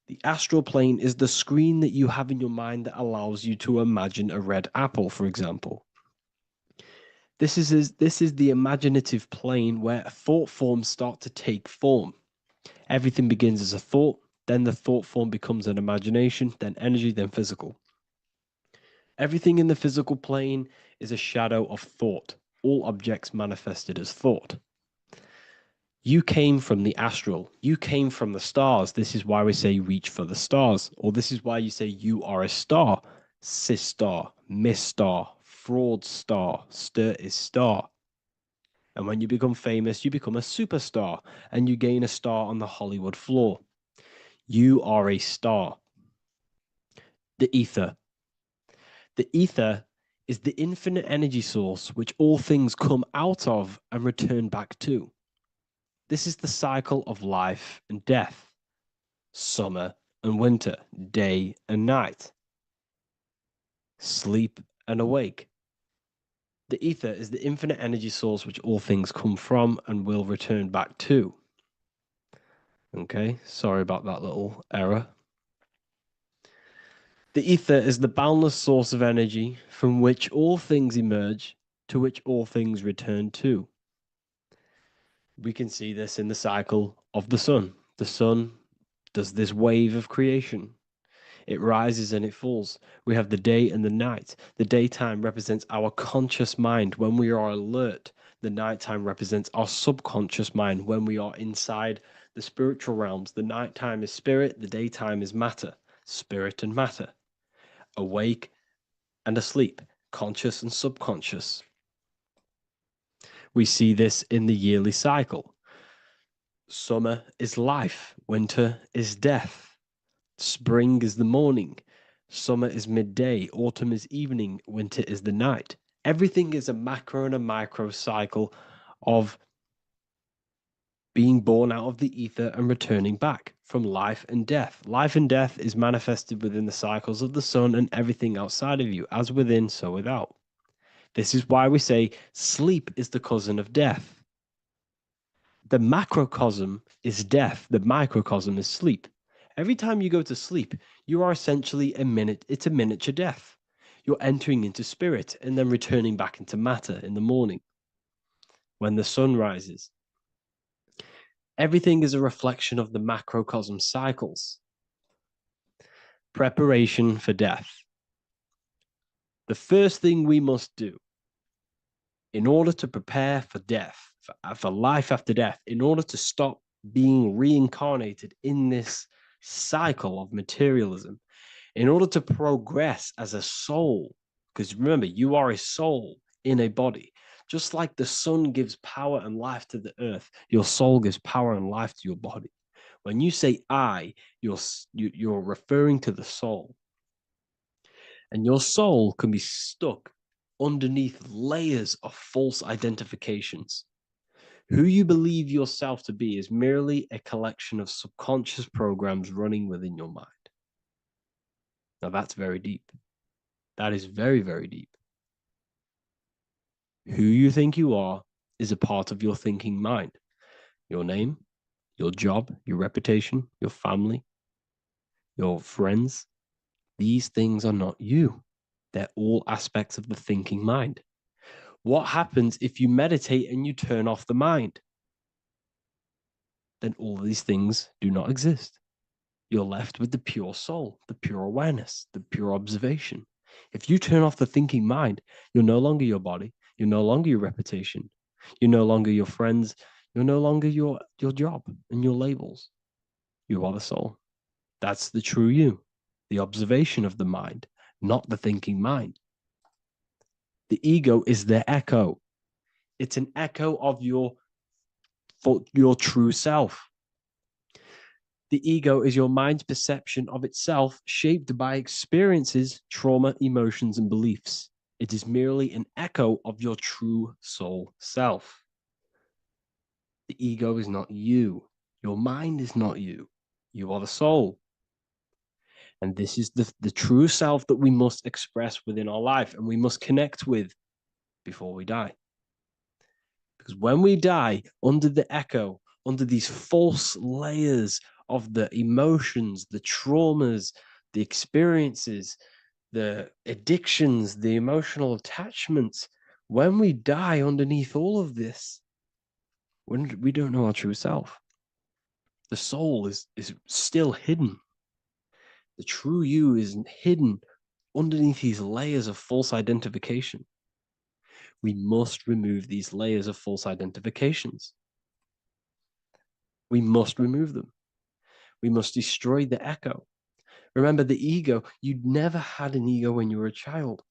Speaker 2: The astral plane is the screen that you have in your mind that allows you to imagine a red apple, for example. This is the imaginative plane where thought forms start to take form. Everything begins as a thought, then the thought form becomes an imagination, then energy, then physical. Everything in the physical plane is a shadow of thought, all objects manifested as thought. You came from the astral. You came from the stars. This is why we say reach for the stars. Or this is why you say you are a star. Cis star, miss star, fraud star, stir is star. And when you become famous, you become a superstar and you gain a star on the Hollywood floor. You are a star. The ether. The ether is the infinite energy source which all things come out of and return back to. This is the cycle of life and death, summer and winter, day and night, sleep and awake. The ether is the infinite energy source which all things come from and will return back to. Okay, sorry about that little error. The ether is the boundless source of energy from which all things emerge, to which all things return to. We can see this in the cycle of the sun. The sun does this wave of creation. It rises and it falls. We have the day and the night. The daytime represents our conscious mind when we are alert. The nighttime represents our subconscious mind when we are inside the spiritual realms. The nighttime is spirit, the daytime is matter, spirit and matter, awake and asleep, conscious and subconscious. We see this in the yearly cycle. Summer is life, winter is death. Spring is the morning, summer is midday, autumn is evening, winter is the night. Everything is a macro and a micro cycle of being born out of the ether and returning back from life and death. Life and death is manifested within the cycles of the sun and everything outside of you, as within, so without. This is why we say sleep is the cousin of death. The macrocosm is death, the microcosm is sleep. Every time you go to sleep, you are essentially it's a miniature death. You're entering into spirit and then returning back into matter in the morning when the sun rises. Everything is a reflection of the macrocosm cycles. Preparation for death. The first thing we must do in order to prepare for death, for life after death, in order to stop being reincarnated in this cycle of materialism, in order to progress as a soul, because remember, you are a soul in a body. Just like the sun gives power and life to the earth, your soul gives power and life to your body. When you say I, you're referring to the soul. And your soul can be stuck underneath layers of false identifications. Who you believe yourself to be is merely a collection of subconscious programs running within your mind. Now that's very deep. That is very, very deep. Who you think you are is a part of your thinking mind. Your name, your job, your reputation, your family, your friends. These things are not you. They're all aspects of the thinking mind. What happens if you meditate and you turn off the mind? Then all these things do not exist. You're left with the pure soul, the pure awareness, the pure observation. If you turn off the thinking mind, you're no longer your body, you're no longer your reputation, you're no longer your friends, you're no longer your job and your labels. You are the soul. That's the true you, the observation of the mind, not the thinking mind. The ego is the echo. It's an echo of your true self. The ego is your mind's perception of itself shaped by experiences, trauma, emotions, and beliefs. It is merely an echo of your true soul self. The ego is not you. Your mind is not you. You are the soul. And this is the true self that we must express within our life and we must connect with before we die. Because when we die under the echo, under these false layers of the emotions, the traumas, the experiences, the addictions, the emotional attachments, when we die underneath all of this, when we don't know our true self, the soul is still hidden. The true you is hidden underneath these layers of false identification. We must remove these layers of false identifications. We must remove them. We must destroy the echo. Remember, the ego, you never had an ego when you were a child.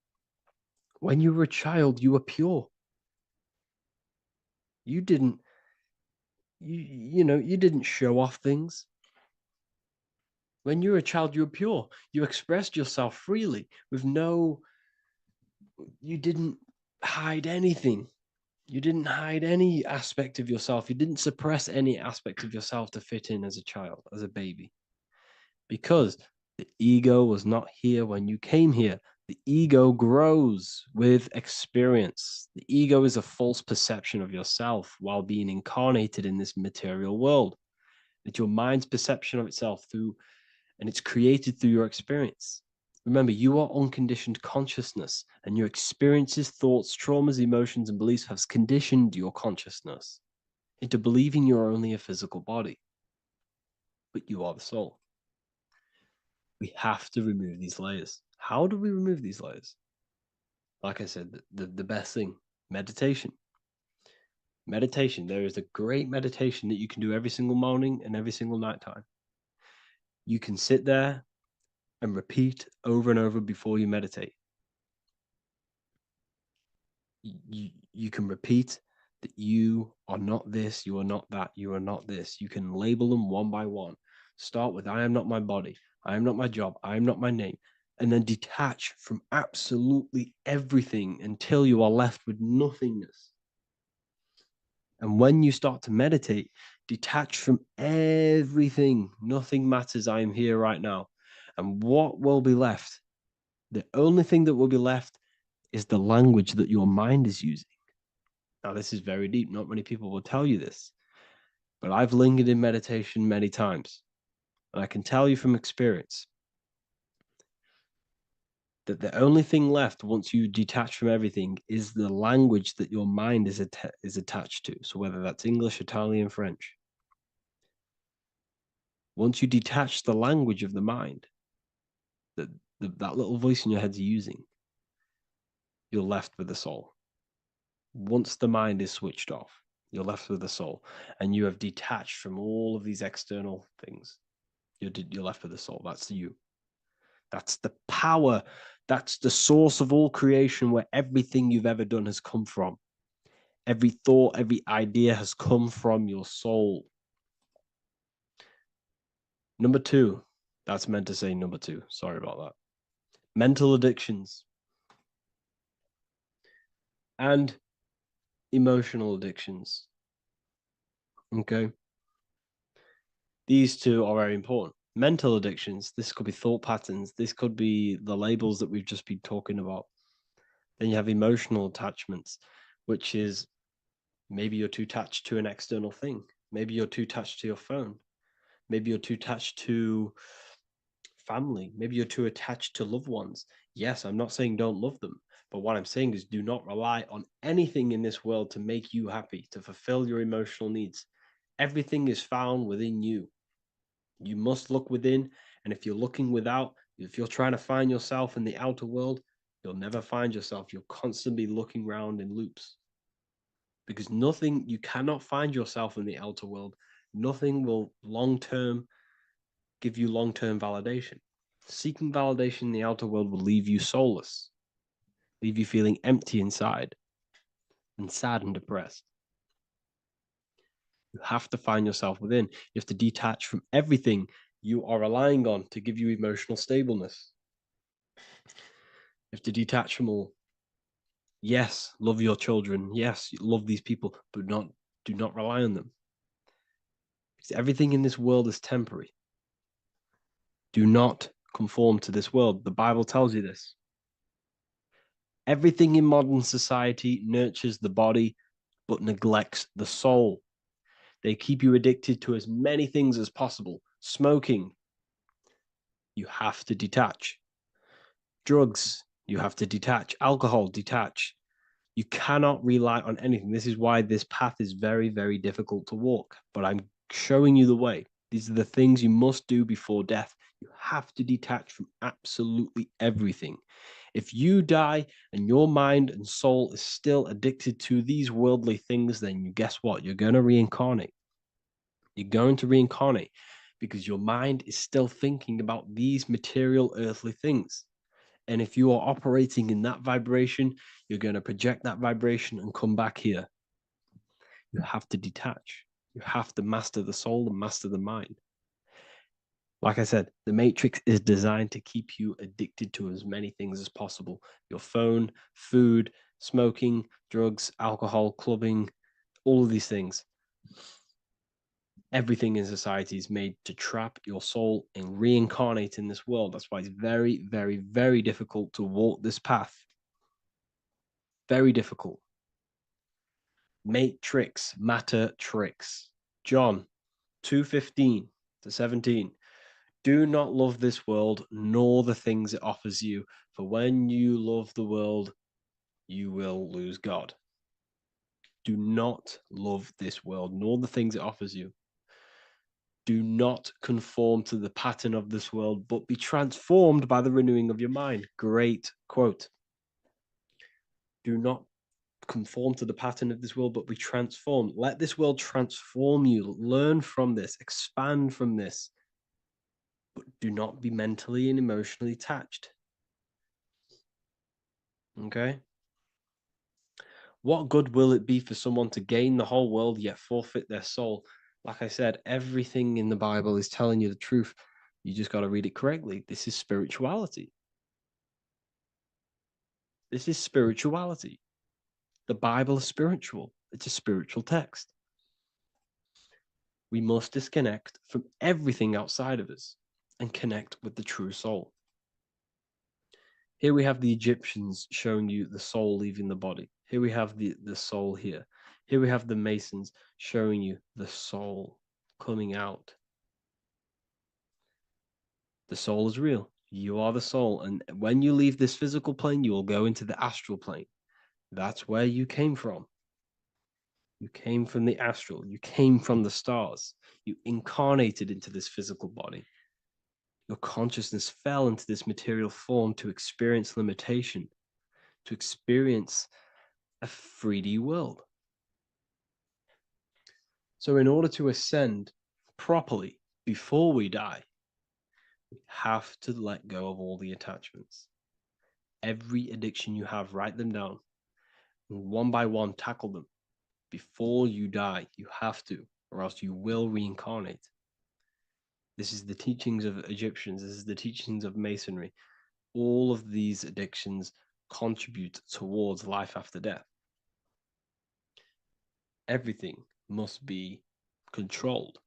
Speaker 2: When you were a child, you were pure. You didn't, you didn't show off things. When you were a child, you were pure. You expressed yourself freely with you didn't hide anything. You didn't hide any aspect of yourself. You didn't suppress any aspect of yourself to fit in as a child, as a baby. Because the ego was not here when you came here. The ego grows with experience. The ego is a false perception of yourself while being incarnated in this material world. It's your mind's perception of itself and it's created through your experience. Remember, you are unconditioned consciousness, and your experiences, thoughts, traumas, emotions, and beliefs have conditioned your consciousness into believing you're only a physical body, but you are the soul. We have to remove these layers. How do we remove these layers? Like I said, the best thing, meditation. Meditation. There is a great meditation that you can do every single morning and every single night time. You can sit there and repeat over and over before you meditate. You can repeat that you are not this, you are not that, you are not this. You can label them one by one. Start with, I am not my body, I am not my job, I am not my name, and then detach from absolutely everything until you are left with nothingness. And when you start to meditate, detach from everything. Nothing matters. I am here right now. And what will be left? The only thing that will be left is the language that your mind is using. Now, this is very deep. Not many people will tell you this, but I've lingered in meditation many times. And I can tell you from experience that the only thing left once you detach from everything is the language that your mind is attached to. So whether that's English, Italian, French. Once you detach the language of the mind that that little voice in your head's using, you're left with the soul. Once the mind is switched off, you're left with the soul, and you have detached from all of these external things. You're left with the soul. That's you. That's the power. That's the source of all creation, where everything you've ever done has come from. Every thought, every idea has come from your soul. Number two, that's meant to say number two. Sorry about that. Mental addictions and emotional addictions. Okay. These two are very important. Mental addictions, this could be thought patterns. This could be the labels that we've just been talking about. Then you have emotional attachments, which is maybe you're too attached to an external thing. Maybe you're too attached to your phone. Maybe you're too attached to family. Maybe you're too attached to loved ones. Yes, I'm not saying don't love them, but what I'm saying is do not rely on anything in this world to make you happy, to fulfill your emotional needs. Everything is found within you. You must look within, and if you're looking without, if you're trying to find yourself in the outer world, you'll never find yourself. You'll constantly be looking around in loops. Because nothing, you cannot find yourself in the outer world. Nothing will long-term give you long-term validation. Seeking validation in the outer world will leave you soulless, leave you feeling empty inside and sad and depressed. You have to find yourself within. You have to detach from everything you are relying on to give you emotional stableness. You have to detach from all. Yes, love your children. Yes, love these people, but do not rely on them. Because everything in this world is temporary. Do not conform to this world. The Bible tells you this. Everything in modern society nurtures the body, but neglects the soul. They keep you addicted to as many things as possible. Smoking, you have to detach. Drugs, you have to detach. Alcohol, detach. You cannot rely on anything. This is why this path is very, very difficult to walk. But I'm showing you the way. These are the things you must do before death. You have to detach from absolutely everything. If you die and your mind and soul is still addicted to these worldly things, then you guess what? You're going to reincarnate. You're going to reincarnate because your mind is still thinking about these material earthly things. And if you are operating in that vibration, you're going to project that vibration and come back here. You have to detach. You have to master the soul and master the mind. Like I said, the matrix is designed to keep you addicted to as many things as possible. Your phone, food, smoking, drugs, alcohol, clubbing, all of these things. Everything in society is made to trap your soul and reincarnate in this world. That's why it's very, very, very difficult to walk this path. Very difficult. Matrix, matter tricks. John 2:15 to 17. Do not love this world, nor the things it offers you, for when you love the world, you will lose God. Do not love this world, nor the things it offers you. Do not conform to the pattern of this world, but be transformed by the renewing of your mind. Great quote. Do not conform to the pattern of this world, but be transformed. Let this world transform you. Learn from this, expand from this, but do not be mentally and emotionally attached. Okay? What good will it be for someone to gain the whole world yet forfeit their soul? Like I said, everything in the Bible is telling you the truth. You just got to read it correctly. This is spirituality. This is spirituality. The Bible is spiritual. It's a spiritual text. We must disconnect from everything outside of us and connect with the true soul. Here we have the Egyptians showing you the soul leaving the body. Here we have the soul here. Here we have the Masons showing you the soul coming out. The soul is real. You are the soul. And when you leave this physical plane, you will go into the astral plane. That's where you came from. You came from the astral. You came from the stars. You incarnated into this physical body. Your consciousness fell into this material form to experience limitation, to experience a 3D world. So in order to ascend properly before we die, we have to let go of all the attachments. Every addiction you have, write them down. And one by one, tackle them. Before you die, you have to, or else you will reincarnate. This is the teachings of Egyptians. This is the teachings of Masonry. All of these addictions contribute towards life after death. Everything must be controlled,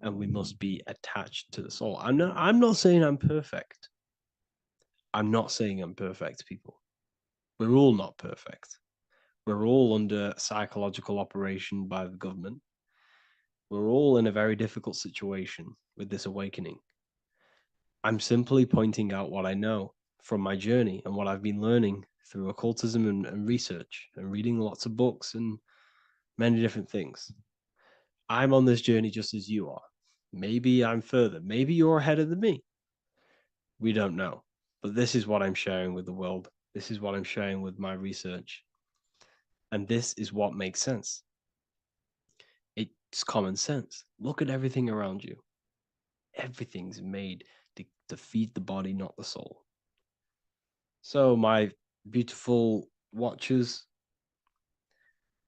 Speaker 2: and we must be attached to the soul. I'm not saying I'm perfect. I'm not saying I'm perfect, people. We're all not perfect. We're all under psychological operation by the government. We're all in a very difficult situation with this awakening. I'm simply pointing out what I know from my journey and what I've been learning through occultism and research and reading lots of books and many different things. I'm on this journey just as you are. Maybe I'm further. Maybe you're ahead of me. We don't know. But this is what I'm sharing with the world. This is what I'm sharing with my research. And this is what makes sense. It's common sense. Look at everything around you. Everything's made to feed the body, not the soul. So, my beautiful watchers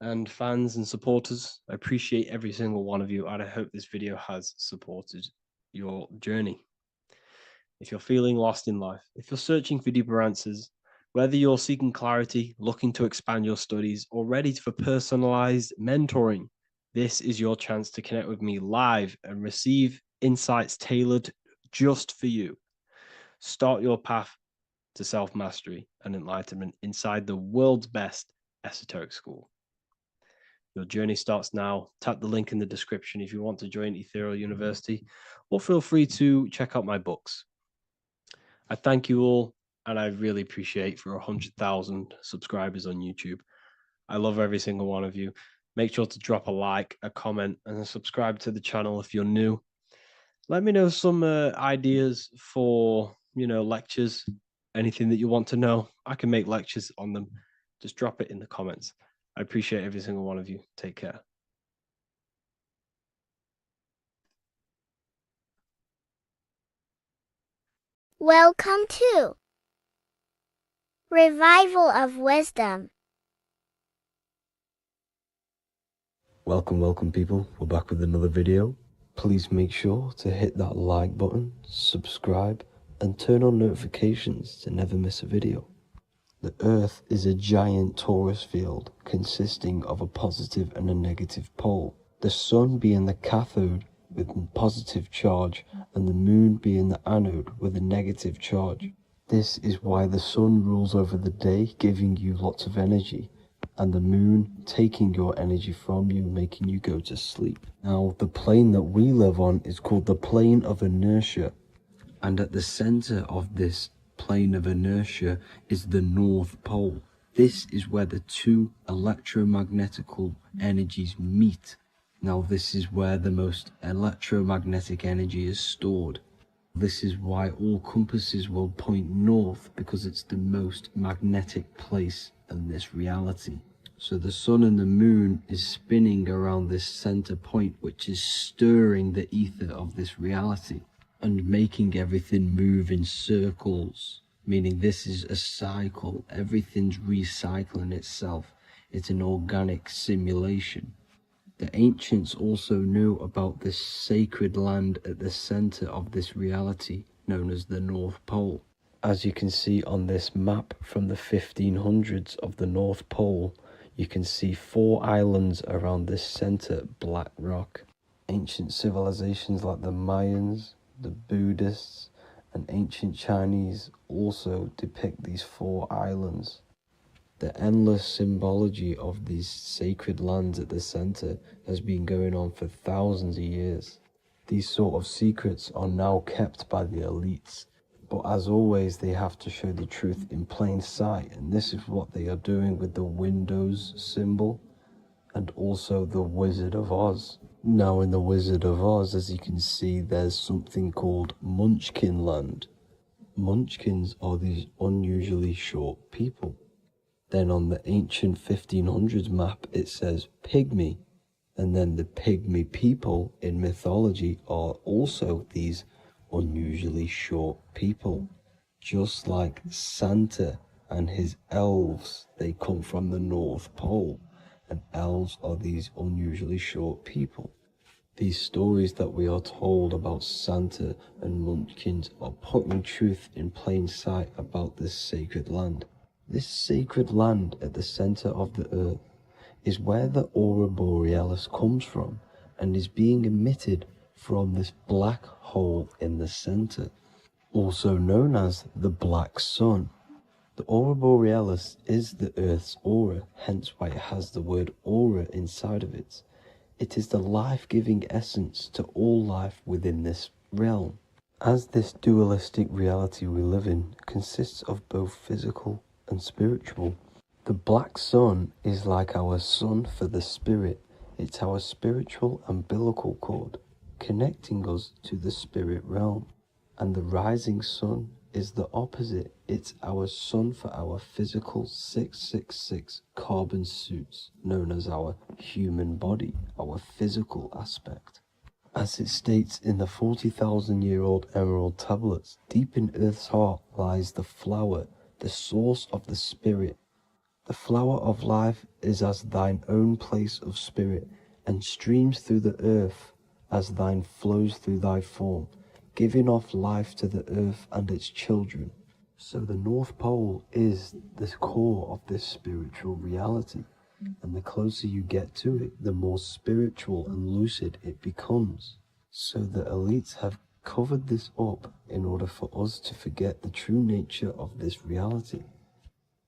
Speaker 2: and fans and supporters, I appreciate every single one of you, and I hope this video has supported your journey. If you're feeling lost in life, if you're searching for deeper answers, whether you're seeking clarity, looking to expand your studies, or ready for personalized mentoring, this is your chance to connect with me live and receive insights tailored just for you. Start your path to self-mastery and enlightenment inside the world's best esoteric school. Your journey starts now. Tap the link in the description if you want to join Ethereal University, or feel free to check out my books. I thank you all, and I really appreciate for 100,000 subscribers on YouTube. I love every single one of you. Make sure to drop a like, a comment, and subscribe to the channel if you're new. Let me know some ideas for, lectures, anything that you want to know. I can make lectures on them. Just drop it in the comments. I appreciate every single one of you. Take care.
Speaker 3: Welcome to Revival of Wisdom.
Speaker 1: Welcome people. We're back with another video. Please make sure to hit that like button, subscribe, and turn on notifications to never miss a video. The Earth is a giant torus field consisting of a positive and a negative pole. The Sun being the cathode with a positive charge and the Moon being the anode with a negative charge. This is why the Sun rules over the day, giving you lots of energy, and the Moon taking your energy from you, making you go to sleep. Now, the plane that we live on is called the plane of inertia, and at the center of this plane of inertia is the North Pole. This is where the two electromagnetical energies meet. Now, this is where the most electromagnetic energy is stored. This is why all compasses will point north, because it's the most magnetic place in this reality. So the Sun and the Moon is spinning around this center point, which is stirring the ether of this reality and making everything move in circles, meaning this is a cycle. Everything's recycling itself. It's an organic simulation. The ancients also knew about this sacred land at the center of this reality, known as the North Pole. As you can see on this map from the 1500s of the North Pole, you can see 4 islands around this center black rock. Ancient civilizations like the Mayans, the Buddhists, and ancient Chinese also depict these 4 islands. The endless symbology of these sacred lands at the center has been going on for thousands of years. These sort of secrets are now kept by the elites, but as always they have to show the truth in plain sight, and this is what they are doing with the Windows symbol and also the Wizard of Oz. Now in the Wizard of Oz, as you can see, there's something called Munchkin Land. Munchkins are these unusually short people.
Speaker 2: Then on the ancient 1500s map it says pygmy, and then the pygmy people in mythology are also these unusually short people. Just like Santa and his elves, they come from the North Pole, and elves are these unusually short people. These stories that we are told about Santa and Munchkins are putting truth in plain sight about this sacred land. This sacred land at the center of the earth is where the aurora borealis comes from and is being emitted from this black hole in the center, also known as the black sun. The aurora borealis is the Earth's aura, hence why it has the word aura inside of it. It is the life-giving essence to all life within this realm. As this dualistic reality we live in consists of both physical and spiritual, the black sun is like our sun for the spirit. It's our spiritual umbilical cord, connecting us to the spirit realm. And the rising sun is the opposite. It's our sun for our physical 666 carbon suits, known as our human body, our physical aspect. As it states in the 40,000-year-old emerald tablets, deep in Earth's heart lies the flower, the source of the spirit. The flower of life is as thine own place of spirit, and streams through the earth as thine flows through thy form, giving off life to the earth and its children. So the North Pole is the core of this spiritual reality, and the closer you get to it, the more spiritual and lucid it becomes. So the elites have covered this up in order for us to forget the true nature of this reality.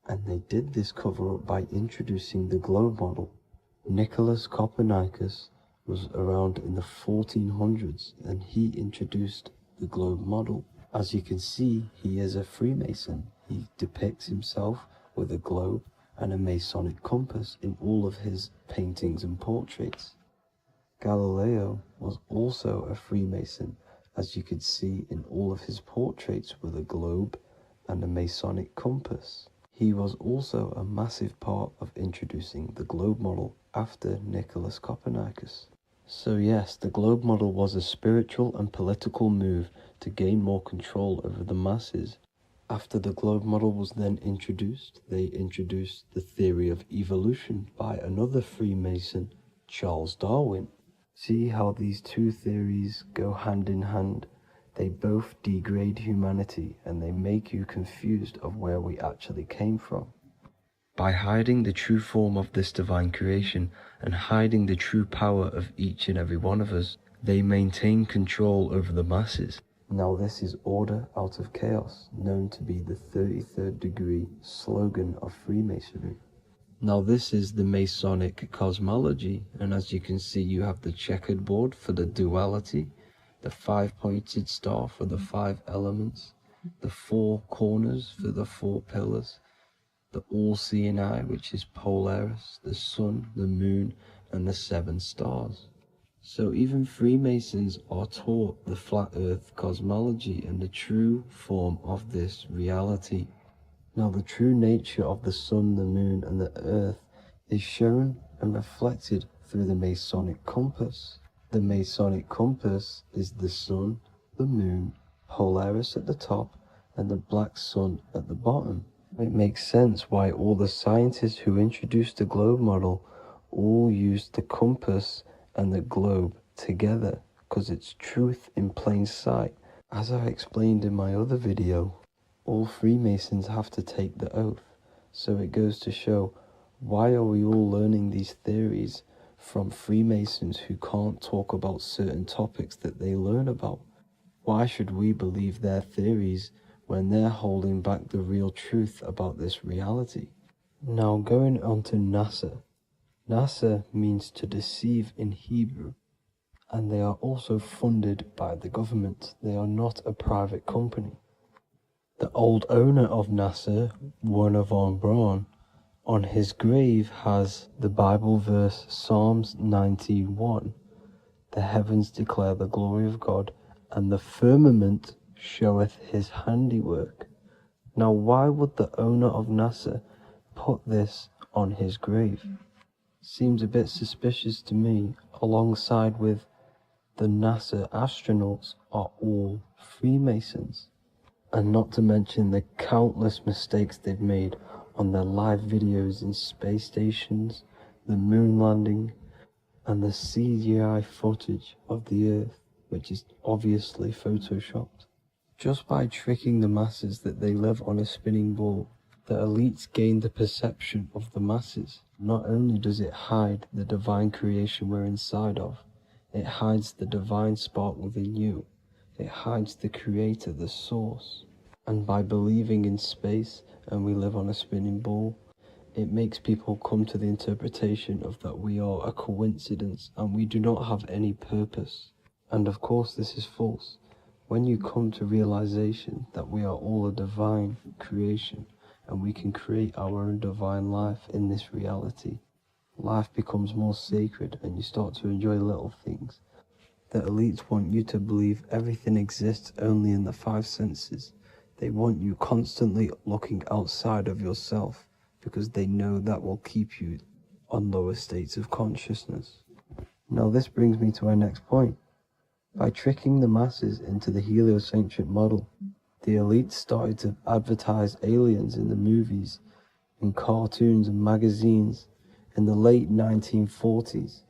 Speaker 2: And they did this cover-up by introducing the globe model. Nicholas Copernicus was around in the 1400s, and he introduced the globe model. As you can see, he is a Freemason. He depicts himself with a globe and a Masonic compass in all of his paintings and portraits. Galileo was also a Freemason, as you could see in all of his portraits with a globe and a Masonic compass. He was also a massive part of introducing the globe model after Nicholas Copernicus. So yes, the globe model was a spiritual and political move to gain more control over the masses. After the globe model was then introduced, they introduced the theory of evolution by another Freemason, Charles Darwin. See how these two theories go hand in hand? They both degrade humanity, and they make you confused of where we actually came from. By hiding the true form of this divine creation and hiding the true power of each and every one of us, they maintain control over the masses. Now this is order out of chaos, known to be the 33rd degree slogan of Freemasonry. Now this is the Masonic cosmology, and as you can see, you have the checkered board for the duality, the 5-pointed star for the 5 elements, the 4 corners for the 4 pillars, the all-seeing eye, which is Polaris, the sun, the moon, and the 7 stars. So even Freemasons are taught the flat earth cosmology and the true form of this reality. Now the true nature of the sun, the moon, and the earth is shown and reflected through the Masonic compass. The Masonic compass is the sun, the moon, Polaris at the top, and the black sun at the bottom. It makes sense why all the scientists who introduced the globe model all used the compass and the globe together, because it's truth in plain sight. As I explained in my other video, all Freemasons have to take the oath, so it goes to show, why are we all learning these theories from Freemasons who can't talk about certain topics that they learn about? Why should we believe their theories when they're holding back the real truth about this reality? Now going on to NASA. NASA means to deceive in Hebrew, and they are also funded by the government. They are not a private company. The old owner of NASA, Werner von Braun, on his grave has the Bible verse Psalms 91. The heavens declare the glory of God, and the firmament showeth his handiwork. Now why would the owner of NASA
Speaker 4: put this on his grave. Seems a bit suspicious to me, alongside with the NASA astronauts are all Freemasons. And not to mention the countless mistakes they've made on their live videos in space stations, the moon landing, and the CGI footage of the Earth, which is obviously photoshopped. Just by tricking the masses that they live on a spinning ball, the elites gain the perception of the masses. Not only does it hide the divine creation we're inside of, it hides the divine spark within you. It hides the creator, the source. And by believing in space and we live on a spinning ball, it makes people come to the interpretation of that we are a coincidence and we do not have any purpose. And of course this is false. When you come to realization that we are all a divine creation and we can create our own divine life in this reality, life becomes more sacred and you start to enjoy little things. The elites want you to believe everything exists only in the five senses. They want you constantly looking outside of yourself because they know that will keep you on lower states of consciousness. Now this brings me to our next point. By tricking the masses into the heliocentric model, the elites started to advertise aliens in the movies, in cartoons and magazines in the late 1940s.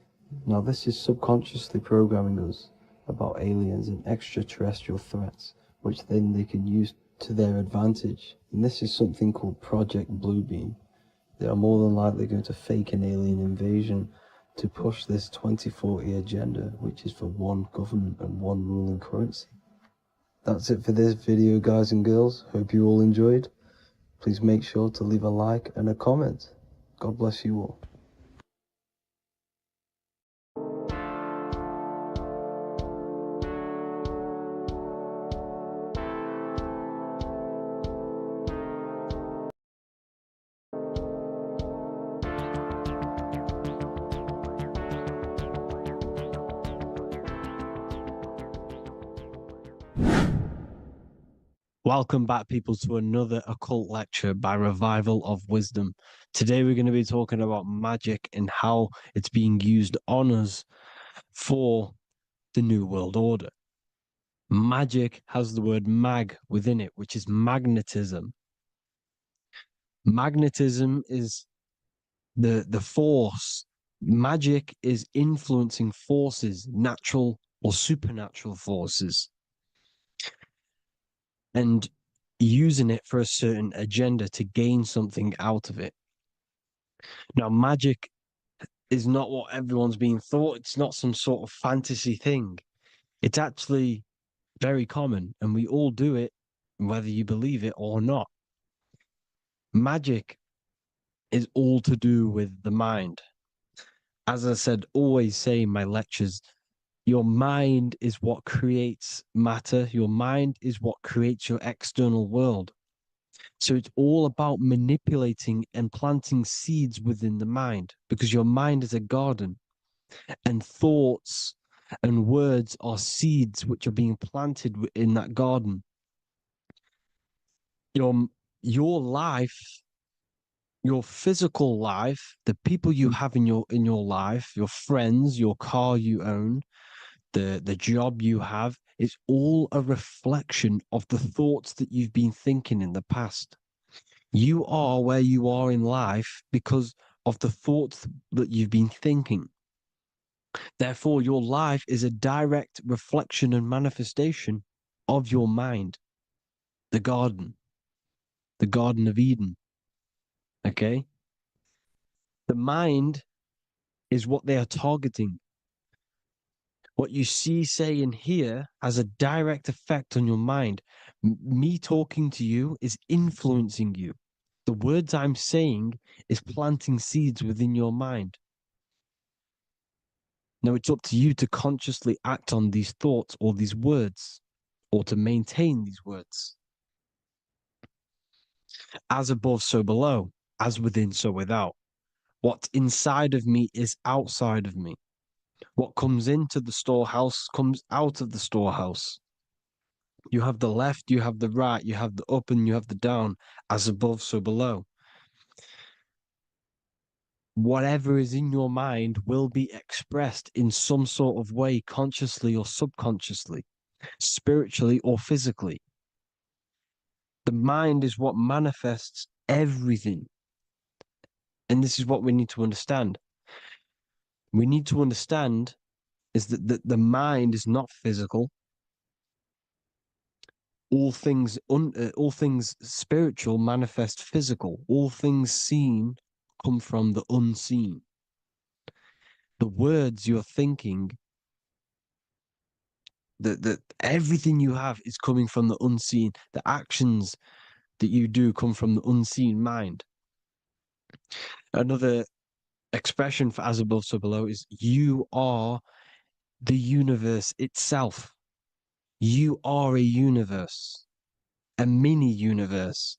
Speaker 4: Now this is subconsciously programming us about aliens and extraterrestrial threats, which then they can use to their advantage. And this is something called Project Bluebeam. They are more than likely going to fake an alien invasion to push this 2040 agenda, which is for one government and one ruling currency. That's it for this video, guys and girls. Hope you all enjoyed. Please make sure to leave a like and a comment. God bless you all.
Speaker 1: Welcome back, people, to another occult lecture by Revival of Wisdom. Today we're going to be talking about magic and how it's being used on us for the New World Order. Magic has the word mag within it, which is magnetism. Magnetism is the force. Magic is influencing forces, natural or supernatural forces, and using it for a certain agenda to gain something out of it. Now, magic is not what everyone's being thought. It's not some sort of fantasy thing. It's actually very common, and we all do it, whether you believe it or not. Magic is all to do with the mind. As I said, always say in my lectures, your mind is what creates matter. Your mind is what creates your external world. So it's all about manipulating and planting seeds within the mind, because your mind is a garden and thoughts and words are seeds which are being planted in that garden. Your life, your physical life, the people you have in your life, your friends, your car you own, the job you have, is all a reflection of the thoughts that you've been thinking in the past. You are where you are in life because of the thoughts that you've been thinking. Therefore, your life is a direct reflection and manifestation of your mind, the Garden of Eden. Okay? The mind is what they are targeting. What you see, say, and hear has a direct effect on your mind. Me talking to you is influencing you. The words I'm saying is planting seeds within your mind. Now it's up to you to consciously act on these thoughts or these words, or to maintain these words. As above, so below. As within, so without. What's inside of me is outside of me. What comes into the storehouse comes out of the storehouse. You have the left, you have the right, you have the up and you have the down. As above, so below.
Speaker 5: whatever is in your mind will be expressed in some sort of way, consciously or subconsciously, spiritually or physically. The mind is what manifests everything. And this is what we need to understand. We need to understand is that the mind is not physical. All things spiritual manifest physical. All things seen come from the unseen. The words you're thinking, that everything you have is coming from the unseen. The actions that you do come from the unseen mind. Another expression for as above, so below is you are the universe itself. You are a universe, a mini universe.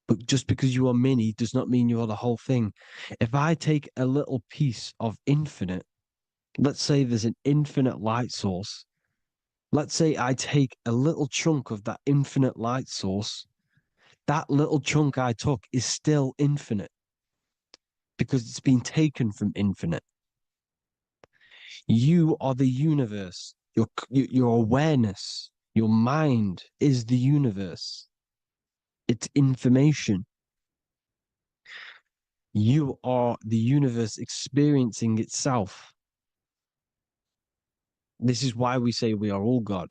Speaker 5: But just because you are mini does not mean you are the whole thing. If I take a little piece of infinite, let's say there's an infinite light source. Let's say I take a little chunk of that infinite light source. That little chunk I took is still infinite because it's been taken from infinite. You are the universe. Your awareness, your mind is the universe. It's information. You are the universe experiencing itself. This is why we say we are all God.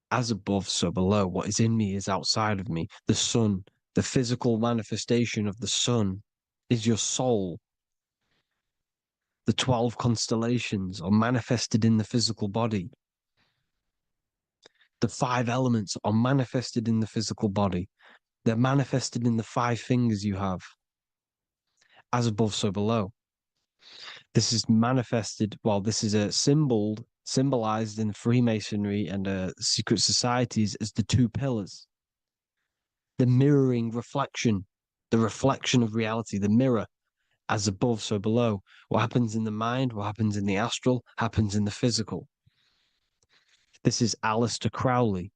Speaker 5: As above, so below. What is in me is outside of me. The sun, the physical manifestation of the sun is your soul. The 12 constellations are manifested in the physical body. The 5 elements are manifested in the physical body. They're manifested in the 5 fingers you have. As above, so below. This is manifested, well, this is a symbolized in Freemasonry and secret societies as the 2 pillars. The mirroring reflection, the reflection of reality, the mirror, as above, so below. What happens in the mind, what happens in the astral, happens in the physical. This is Aleister Crowley.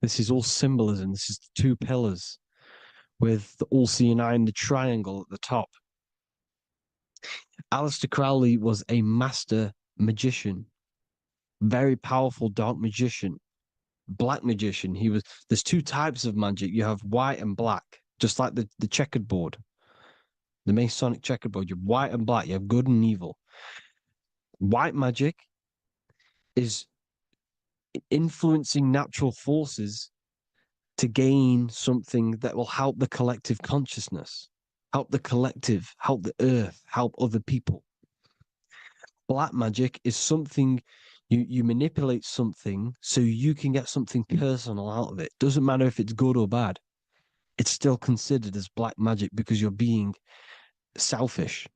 Speaker 5: This is all symbolism. This is the 2 pillars with the all-seeing eye and the triangle at the top. Aleister Crowley was a master magician, very powerful dark magician, black magician. There's 2 types of magic. You have white and black, just like the checkered board, the Masonic checkered board. You have white and black, you have good and evil. White magic is influencing natural forces to gain something that will help the collective consciousness, help the collective, help the earth, help other people. Black magic is something you manipulate something so you can get something personal out of it. Doesn't matter if it's good or bad. It's still considered as black magic because you're being selfish.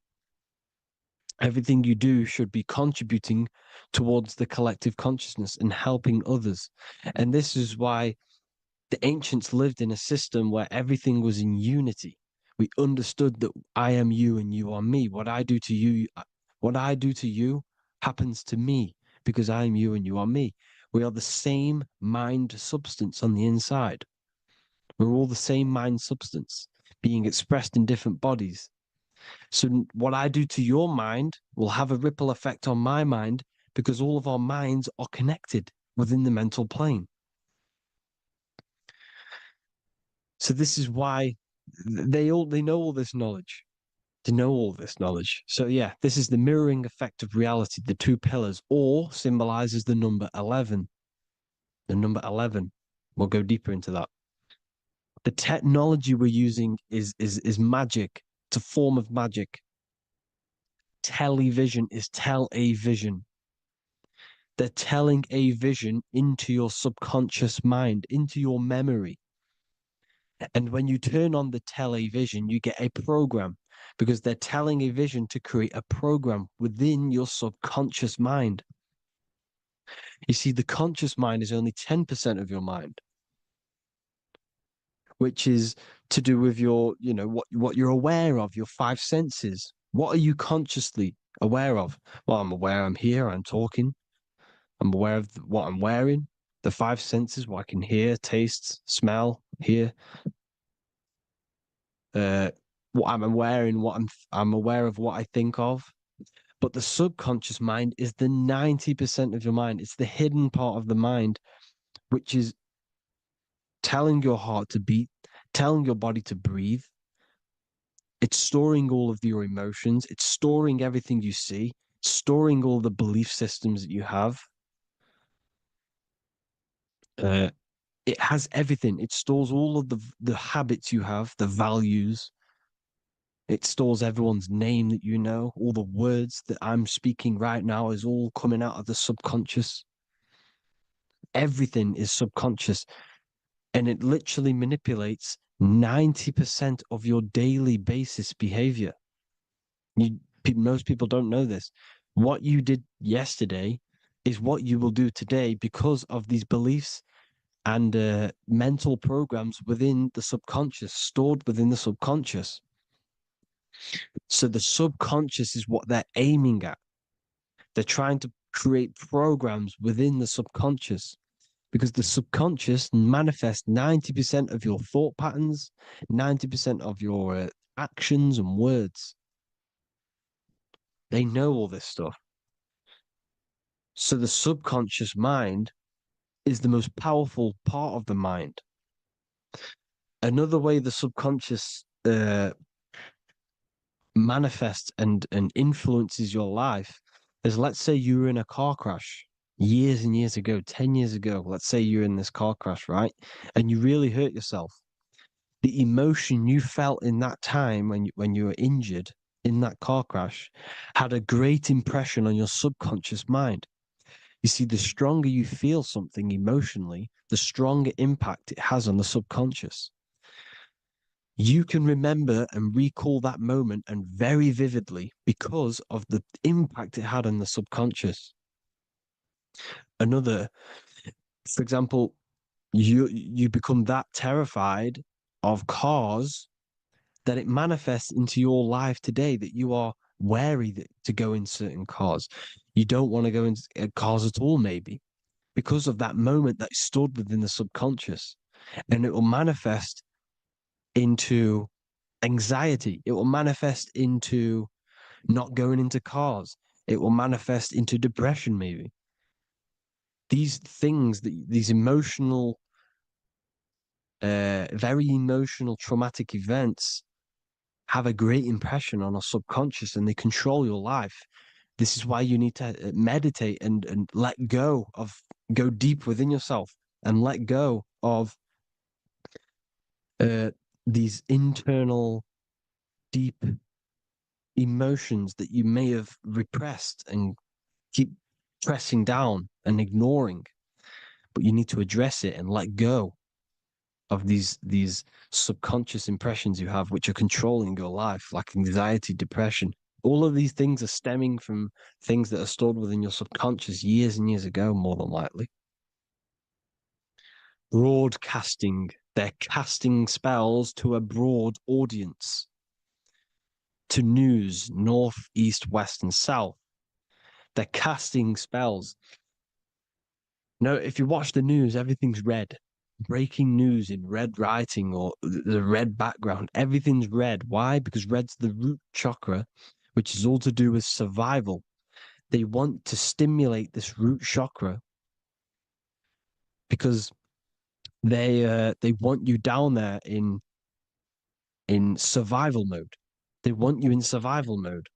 Speaker 5: Everything you do should be contributing towards the collective consciousness and helping others. And this is why the ancients lived in a system where everything was in unity. We understood that I am you and you are me. What I do to you happens to me because I am you and you are me. We are the same mind substance on the inside. We're all the same mind substance being expressed in different bodies. So what I do to your mind will have a ripple effect on my mind because all of our minds are connected within the mental plane. So this is why they know all this knowledge. They know all this knowledge. So yeah, this is the mirroring effect of reality, the 2 pillars, or symbolizes the number 11. The number 11. We'll go deeper into that. The technology we're using is magic. It's a form of magic. Television is tell a vision. They're telling a vision into your subconscious mind, into your memory. And when you turn on the television, you get a program because they're telling a vision to create a program within your subconscious mind. You see, the conscious mind is only 10% of your mind, which is to do with your, what you're aware of, your 5 senses. What are you consciously aware of? Well, I'm aware I'm here, I'm talking. I'm aware of what I'm wearing, the 5 senses, what I can hear, taste, smell, hear. what I'm aware in, I'm aware of what I think of. But the subconscious mind is the 90% of your mind. It's the hidden part of the mind, which is telling your heart to beat, telling your body to breathe. It's storing all of your emotions. It's storing everything you see, storing all the belief systems that you have. It has everything. It stores all of the habits you have, the values. It stores everyone's name that you know. All the words that I'm speaking right now is all coming out of the subconscious. Everything is subconscious, and it literally manipulates 90% of your daily basis behavior. Most people don't know this. What you did yesterday is what you will do today because of these beliefs and mental programs within the subconscious, stored within the subconscious. So the subconscious is what they're aiming at. They're trying to create programs within the subconscious because the subconscious manifests 90% of your thought patterns, 90% of your actions and words. They know all this stuff. So the subconscious mind is the most powerful part of the mind. Another way the subconscious manifests and influences your life is, let's say you were in a car crash years and years ago, 10 years ago. Let's say you're in this car crash, right? And you really hurt yourself. The emotion you felt in that time when you were injured in that car crash had a great impression on your subconscious mind. You see, the stronger you feel something emotionally, the stronger impact it has on the subconscious. You can remember and recall that moment and very vividly because of the impact it had on the subconscious. Another, for example, you become that terrified of cars that it manifests into your life today, that you are wary to go in certain cars. You don't want to go in cars at all, maybe, because of that moment that stood within the subconscious. And it will manifest into anxiety. It will manifest into not going into cars. It will manifest into depression, maybe. These things, these emotional, very emotional, traumatic events have a great impression on our subconscious and they control your life. This is why you need to meditate and let go deep within yourself and let go of these internal, deep emotions that you may have repressed and keep pressing down and ignoring. But you need to address it and let go of these subconscious impressions you have, which are controlling your life, like anxiety, depression. All of these things are stemming from things that are stored within your subconscious years and years ago, more than likely. Broadcasting. They're casting spells to a broad audience, to news, north, east, west, and south. They're casting spells. No, if you watch the news, everything's red. Breaking news in red writing or the red background, everything's red. Why? Because red's the root chakra, which is all to do with survival. They want to stimulate this root chakra because they want you down there in survival mode. They want you in survival mode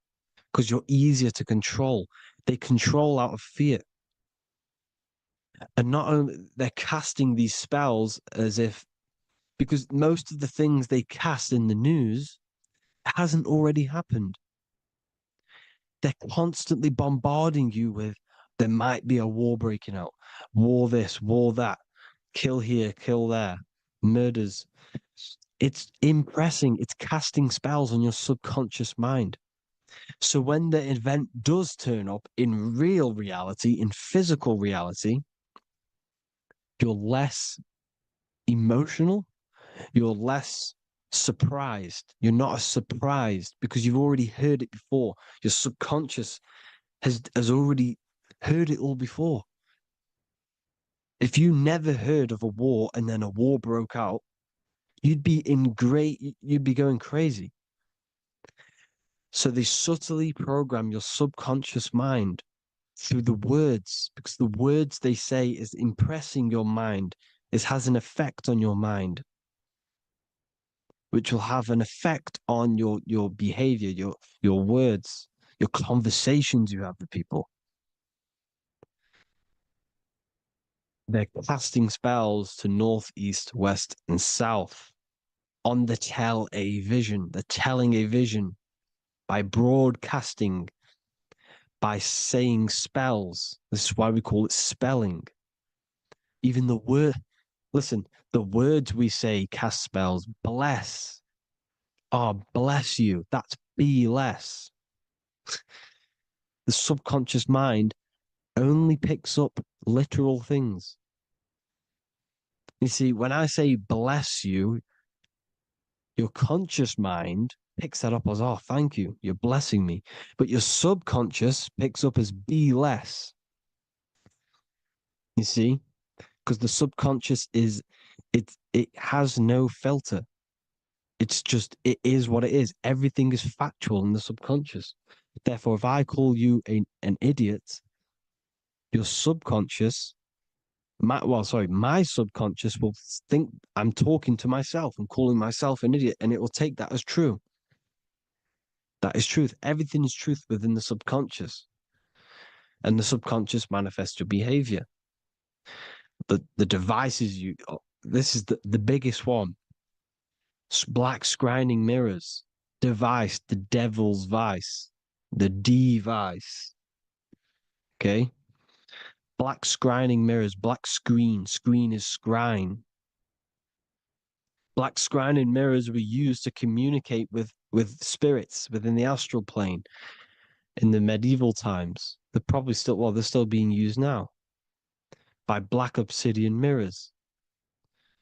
Speaker 5: because you're easier to control. They control out of fear. And not only they're casting these spells as if, because most of the things they cast in the news hasn't already happened. They're constantly bombarding you with there might be a war breaking out, war this, war that, kill here, kill there, murders. It's impressing, it's casting spells on your subconscious mind. So when the event does turn up in real reality, in physical reality, you're less emotional, you're less surprised. You're not as surprised because you've already heard it before. Your subconscious has already heard it all before. If you never heard of a war and then a war broke out, you'd be going crazy. So they subtly program your subconscious mind through the words, because the words they say is impressing your mind. It has an effect on your mind, which will have an effect on your behavior, your words, your conversations you have with people. They're casting spells to north, east, west, and south on the tell a vision. They're telling a vision by broadcasting, by saying spells. This is why we call it spelling. Even the word, listen, the words we say cast spells. Bless. Oh, bless you. That's be less. The subconscious mind only picks up literal things. You see, when I say bless you, your conscious mind picks that up as, oh, thank you, you're blessing me. But your subconscious picks up as be less. You see? Because the subconscious it has no filter. It's just, it is what it is. Everything is factual in the subconscious. Therefore, if I call you an idiot, your subconscious, my subconscious will think I'm talking to myself and calling myself an idiot, and it will take that as true. That is truth. Everything is truth within the subconscious. And the subconscious manifests your behavior. The devices this is the biggest one. Black scrying mirrors, device, the devil's vice, the device. Okay? Black scrying mirrors, black screen is scrying. Black scrying mirrors were used to communicate with spirits within the astral plane in the medieval times. They're still being used now by black obsidian mirrors.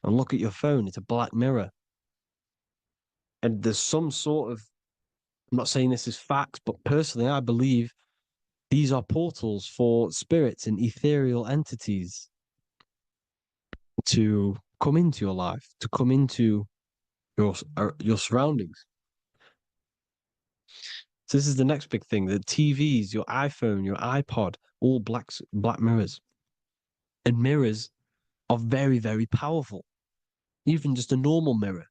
Speaker 5: And look at your phone, it's a black mirror. And there's some sort of, I'm not saying this is fact, but personally, I believe these are portals for spirits and ethereal entities to come into your life, to come into your surroundings. So this is the next big thing: the TVs, your iPhone, your iPod, all black mirrors. And mirrors are very, very powerful. Even just a normal mirror.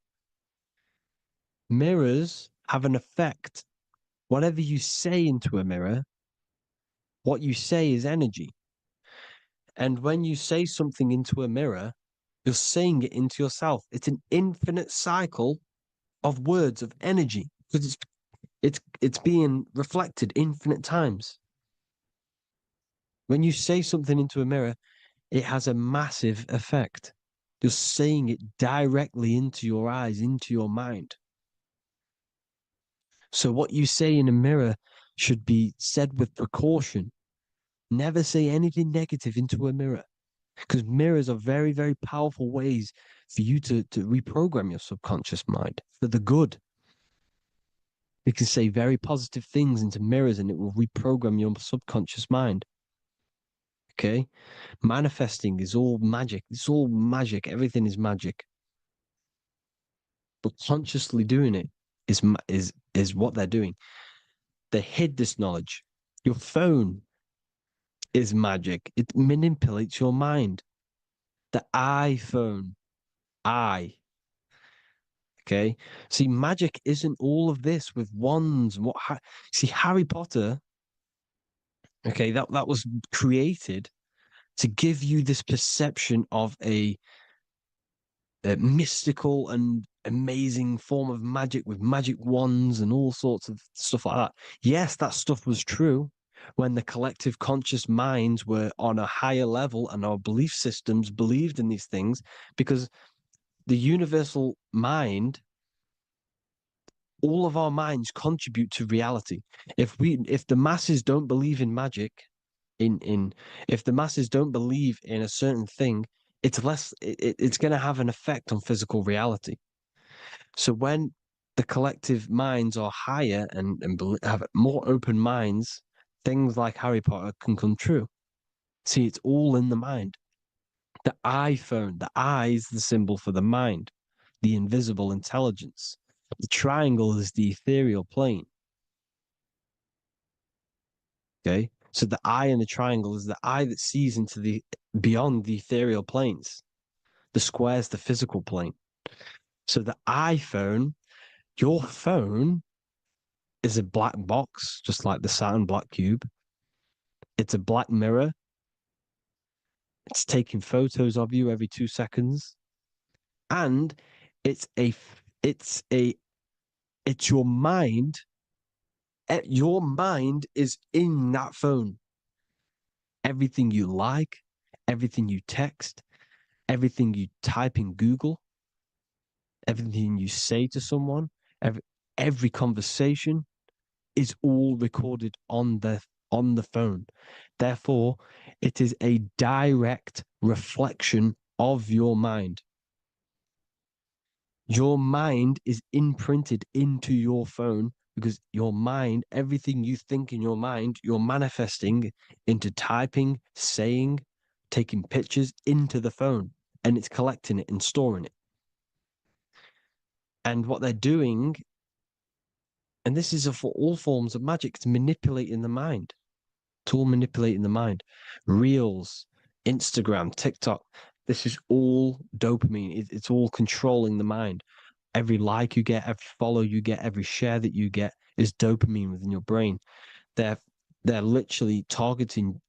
Speaker 5: Mirrors have an effect. Whatever you say into a mirror, what you say is energy. And when you say something into a mirror, you're saying it into yourself. It's an infinite cycle of words of energy because it's being reflected infinite times. When you say something into a mirror, it has a massive effect. You're saying it directly into your eyes, into your mind. So what you say in a mirror should be said with precaution. Never say anything negative into a mirror, because mirrors are very, very powerful ways for you to reprogram your subconscious mind for the good. You can say very positive things into mirrors and it will reprogram your subconscious mind. Okay? Manifesting is all magic. It's all magic. Everything is magic. But consciously doing it is what they're doing. They hid this knowledge. Your phone is magic. It manipulates your mind. The iPhone, okay. See, magic isn't all of this with wands. See, Harry Potter, okay, that was created to give you this perception of a mystical and amazing form of magic with magic wands and all sorts of stuff like that. Yes, that stuff was true when the collective conscious minds were on a higher level and our belief systems believed in these things, because the universal mind, all of our minds contribute to reality. If the masses don't believe in magic, if the masses don't believe in a certain thing, it's going to have an effect on physical reality. So when the collective minds are higher and have more open minds, things like Harry Potter can come true. See, it's all in the mind. The iPhone, the eye is the symbol for the mind, the invisible intelligence. The triangle is the ethereal plane. Okay. So the eye in the triangle is the eye that sees into the beyond the ethereal planes. The square is the physical plane. So the iPhone, your phone is a black box, just like the Saturn black cube. It's a black mirror. It's taking photos of you every 2 seconds. And it's your mind. Your mind is in that phone. Everything you like, everything you text, everything you type in Google, everything you say to someone, every conversation is all recorded on the phone. Therefore, it is a direct reflection of your mind. Your mind is imprinted into your phone because your mind, everything you think in your mind, you're manifesting into typing, saying, taking pictures into the phone, and it's collecting it and storing it. And what they're doing, and this is for all forms of magic, it's manipulating the mind. It's all manipulating the mind. Reels, Instagram, TikTok, this is all dopamine. It's all controlling the mind. Every like you get, every follow you get, every share that you get is dopamine within your brain. They're literally targeting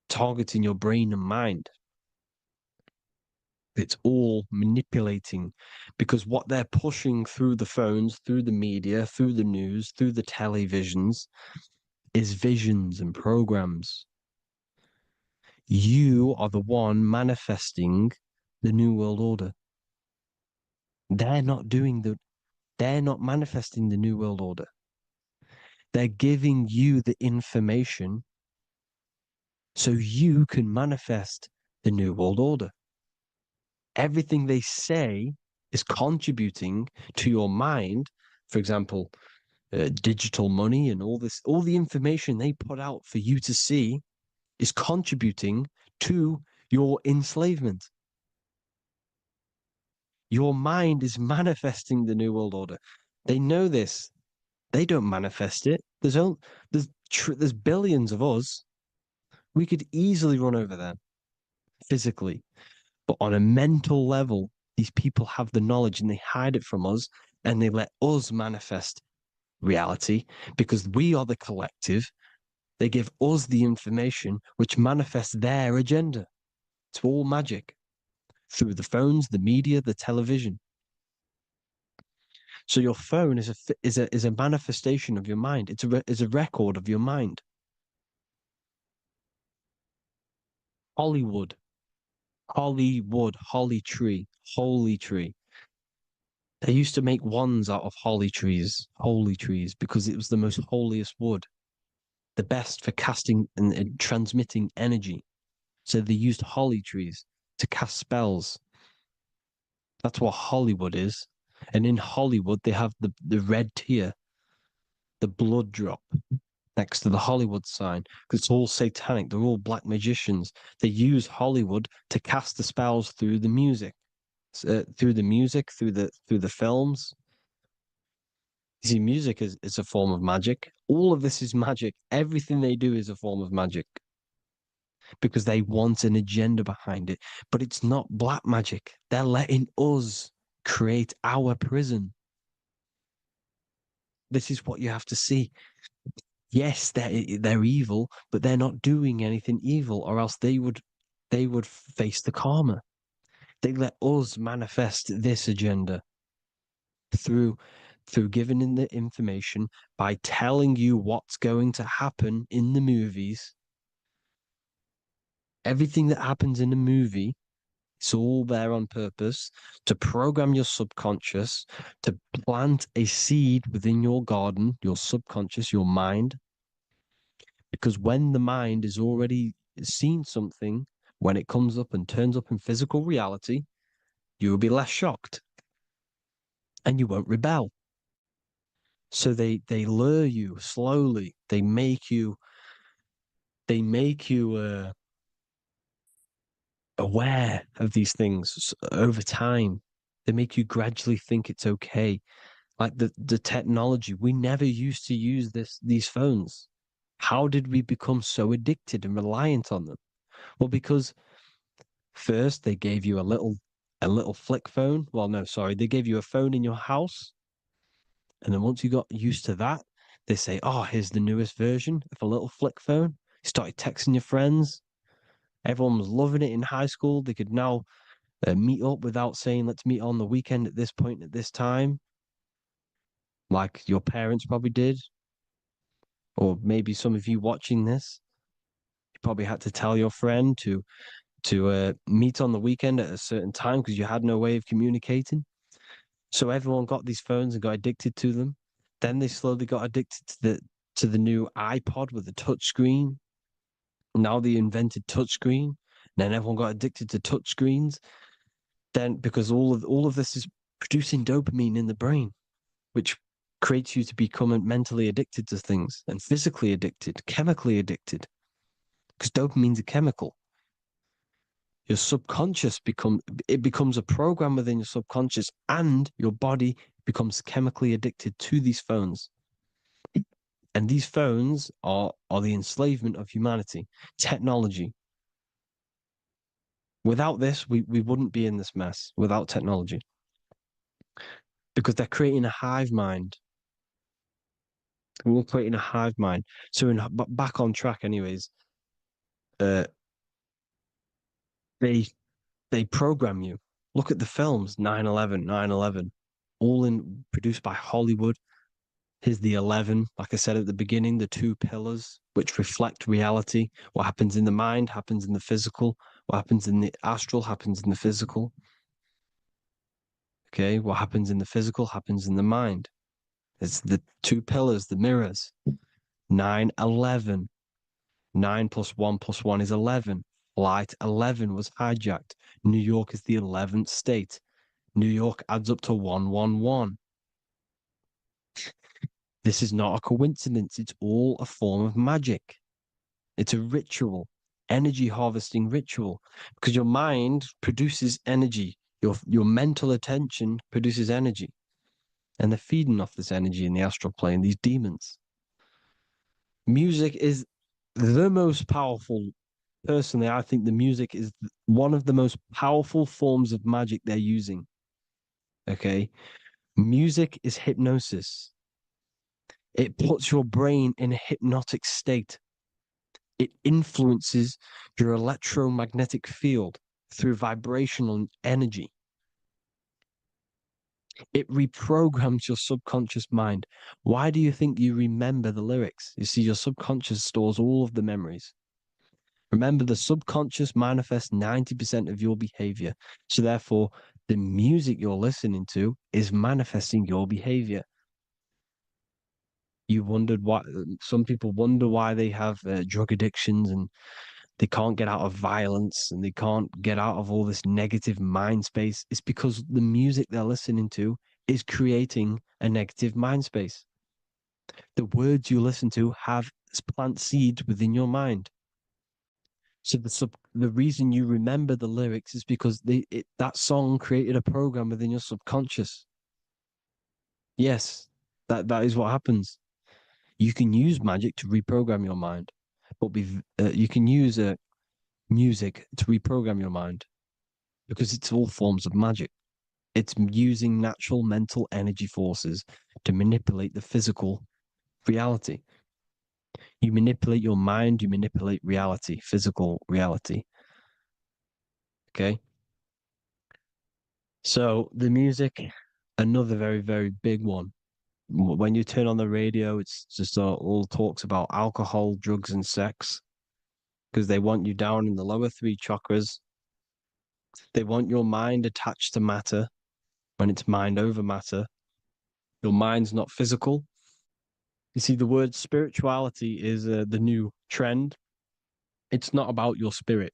Speaker 5: your brain and mind. It's all manipulating because what they're pushing through the phones, through the media, through the news, through the televisions is visions and programs. You are the one manifesting the New World Order. They're not manifesting the New World Order. They're giving you the information so you can manifest the New World Order. Everything they say is contributing to your mind. For example, digital money and all the information they put out for you to see is contributing to your enslavement. Your mind is manifesting the New World Order. They know this. They don't manifest it. There's billions of us. We could easily run over them physically. But on a mental level, these people have the knowledge and they hide it from us and they let us manifest reality because we are the collective. They give us the information which manifests their agenda. It's all magic through the phones, the media, the television. So your phone is a manifestation of your mind. It's a record of your mind. Hollywood, holly tree, holy tree. They used to make wands out of holy trees, because it was the most holiest wood, the best for casting and transmitting energy. So they used holly trees to cast spells. That's what Hollywood is. And in Hollywood, they have the red tear, the blood drop next to the Hollywood sign, because it's all satanic. They're all black magicians. They use Hollywood to cast the spells through the music, through the films. You see, music is a form of magic. All of this is magic. Everything they do is a form of magic because they want an agenda behind it. But it's not black magic. They're letting us create our prison. This is what you have to see. Yes, they're evil, but they're not doing anything evil, or else they would face the karma. They let us manifest this agenda through giving in the information, by telling you what's going to happen in the movies. Everything that happens in a movie, it's all there on purpose to program your subconscious, to plant a seed within your garden, your subconscious, your mind. Because when the mind has already seen something, when it comes up and turns up in physical reality, you will be less shocked and you won't rebel. So they lure you slowly. They make you aware of these things over time. They make you gradually think it's okay. Like the technology, we never used to use these phones. How did we become so addicted and reliant on them? Well, because first they gave you a little flick phone. Well, no, sorry, they gave you a phone in your house, and then once you got used to that, they say, "Oh, here's the newest version of a little flick phone." You started texting your friends. Everyone was loving it in high school. They could now meet up without saying, "Let's meet on the weekend at this point at this time," like your parents probably did, or maybe some of you watching this, you probably had to tell your friend to meet on the weekend at a certain time because you had no way of communicating. So everyone got these phones and got addicted to them. Then they slowly got addicted to the new iPod with the touch screen. Now they invented touchscreen. Then everyone got addicted to touch screens. Then because all of this is producing dopamine in the brain, which creates you to become mentally addicted to things and physically addicted, chemically addicted. Because dopamine's a chemical. Your subconscious becomes a program within your subconscious, and your body becomes chemically addicted to these phones. And these phones are the enslavement of humanity, technology. Without this, we wouldn't be in this mess without technology. Because they're creating a hive mind. We're creating a hive mind. So back on track anyways, uh, they program you. Look at the films, 9/11, 9/11, all produced by Hollywood. Here's the 11, like I said at the beginning, the two pillars which reflect reality. What happens in the mind happens in the physical. What happens in the astral happens in the physical. Okay, what happens in the physical happens in the mind. It's the two pillars, the mirrors. 9/11. 9 plus 1 plus 1 is 11. Flight 11 was hijacked. New York is the 11th state. New York adds up to 111. This is not a coincidence. It's all a form of magic. It's a ritual, energy harvesting ritual, because your mind produces energy. Your mental attention produces energy, and they're feeding off this energy in the astral plane, these demons. Music is the most powerful. Personally, I think the music is one of the most powerful forms of magic they're using. Okay. Music is hypnosis. It puts your brain in a hypnotic state. It influences your electromagnetic field through vibrational energy. It reprograms your subconscious mind. Why do you think you remember the lyrics? You see, your subconscious stores all of the memories. Remember, the subconscious manifests 90% of your behavior. So therefore, the music you're listening to is manifesting your behavior. You wondered why some people wonder why they have drug addictions and they can't get out of violence and they can't get out of all this negative mind space. It's because the music they're listening to is creating a negative mind space. The words you listen to have plant seeds within your mind. So the reason you remember the lyrics is because that song created a program within your subconscious. Yes, that is what happens. You can use magic to reprogram your mind, but you can use music to reprogram your mind because it's all forms of magic. It's using natural mental energy forces to manipulate the physical reality. You manipulate your mind, you manipulate reality, physical reality. Okay. So the music, another very, very big one. When you turn on the radio, it's just all talks about alcohol, drugs, and sex because they want you down in the lower three chakras. They want your mind attached to matter when it's mind over matter. Your mind's not physical. You see, the word spirituality is the new trend. It's not about your spirit.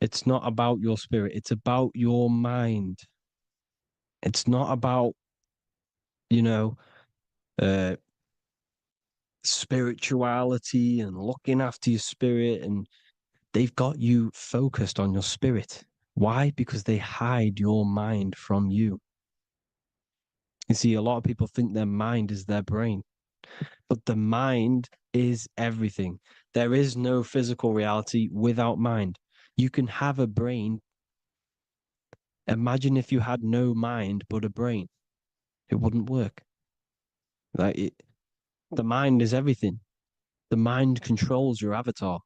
Speaker 5: It's not about your spirit. It's about your mind. It's not about, you know, uh, spirituality and looking after your spirit. And they've got you focused on your spirit. Why? Because they hide your mind from you. You see, a lot of people think their mind is their brain. But the mind is everything. There is no physical reality without mind. You can have a brain. Imagine if you had no mind but a brain. It wouldn't work. The mind is everything. The mind controls your avatar.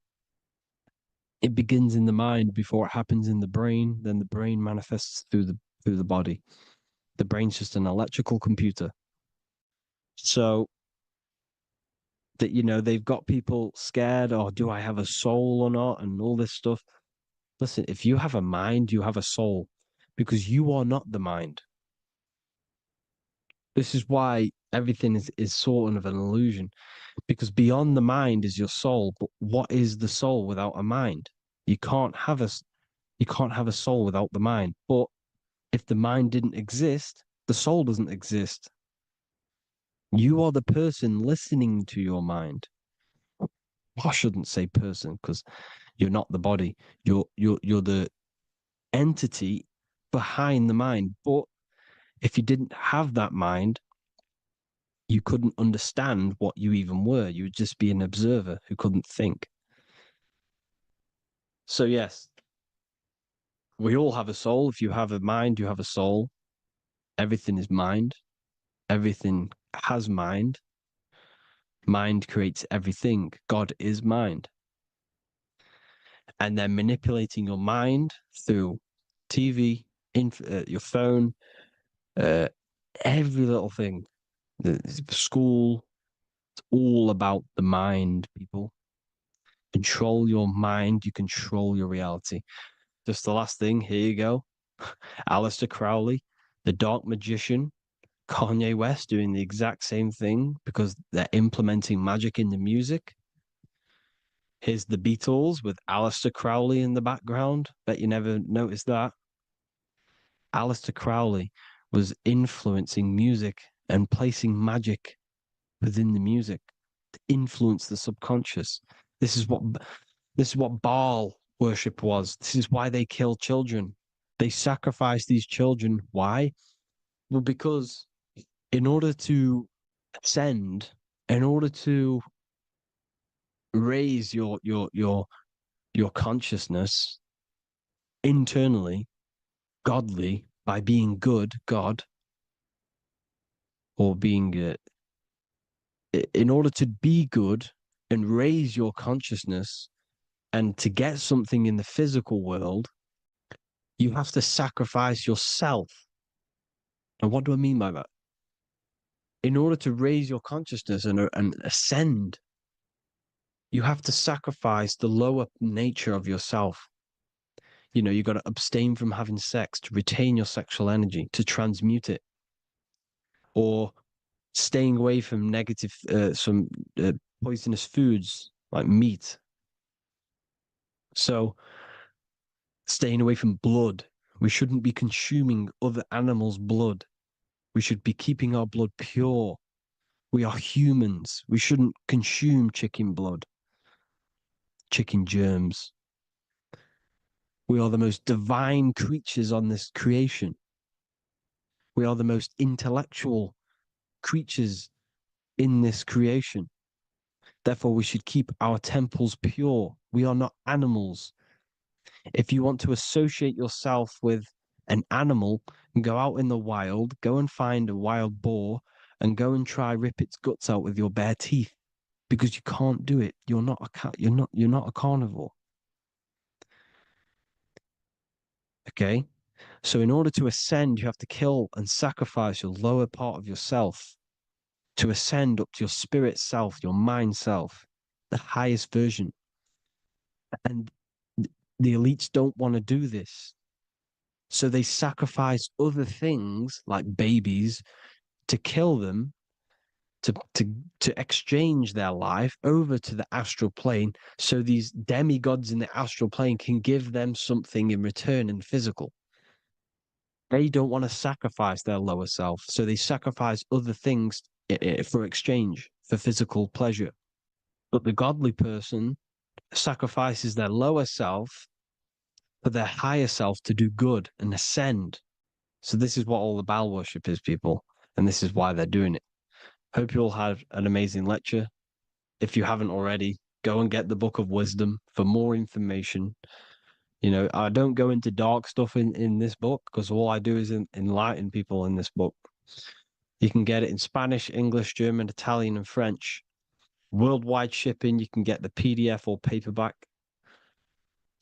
Speaker 5: It begins in the mind before it happens in the brain. Then the brain manifests through the body. The brain's just an electrical computer. So that, they've got people scared, or do I have a soul or not, and all this stuff. Listen, if you have a mind, you have a soul, because you are not the mind. This is why everything is sort of an illusion, because beyond the mind is your soul. But what is the soul without a mind? You can't have a soul without the mind. But if the mind didn't exist, the soul doesn't exist. You are the person listening to your mind. I shouldn't say person, because you're not the body. You're the entity behind the mind. But if you didn't have that mind, you couldn't understand what you even were. You would just be an observer who couldn't think. So yes, we all have a soul. If you have a mind, you have a soul. Everything is mind. Everything has mind. Mind creates everything. God is mind. And then manipulating your mind through TV, your phone, every little thing, the school, it's all about the mind, people. Control your mind, you control your reality. Just the last thing, here you go. Aleister Crowley, the dark magician, Kanye West doing the exact same thing because they're implementing magic in the music. Here's the Beatles with Aleister Crowley in the background. Bet you never noticed that. Aleister Crowley was influencing music and placing magic within the music to influence the subconscious. This is what Baal worship was. This is why they kill children. They sacrifice these children. Why? Well, because in order to ascend, in order to raise your consciousness internally, godly, by being good, God, or being in order to be good and raise your consciousness and to get something in the physical world, you have to sacrifice yourself. And what do I mean by that? In order to raise your consciousness and ascend, you have to sacrifice the lower nature of yourself. You've got to abstain from having sex to retain your sexual energy, to transmute it, or staying away from negative, some poisonous foods like meat. So staying away from blood. We shouldn't be consuming other animals' blood. We should be keeping our blood pure. We are humans. We shouldn't consume chicken blood, chicken germs. We are the most divine creatures on this creation. We are the most intellectual creatures in this creation. Therefore, we should keep our temples pure. We are not animals. If you want to associate yourself with an animal, go out in the wild, go and find a wild boar and go and try rip its guts out with your bare teeth, because you can't do it. You're not a cat. You're not a carnivore. Okay? So in order to ascend, you have to kill and sacrifice your lower part of yourself to ascend up to your spirit self, your mind self, the highest version. And the elites don't want to do this. So they sacrifice other things like babies to kill them, to exchange their life over to the astral plane, so these demigods in the astral plane can give them something in return in physical. They don't want to sacrifice their lower self, so they sacrifice other things for exchange, for physical pleasure. But the godly person sacrifices their lower self for their higher self to do good and ascend. So this is what all the Baal worship is, people, and this is why they're doing it. Hope you all had an amazing lecture. If you haven't already, go and get the Book of Wisdom for more information. You know, I don't go into dark stuff in this book because all I do is enlighten people in this book. You can get it in Spanish, English, German, Italian, and French. Worldwide shipping, you can get the PDF or paperback.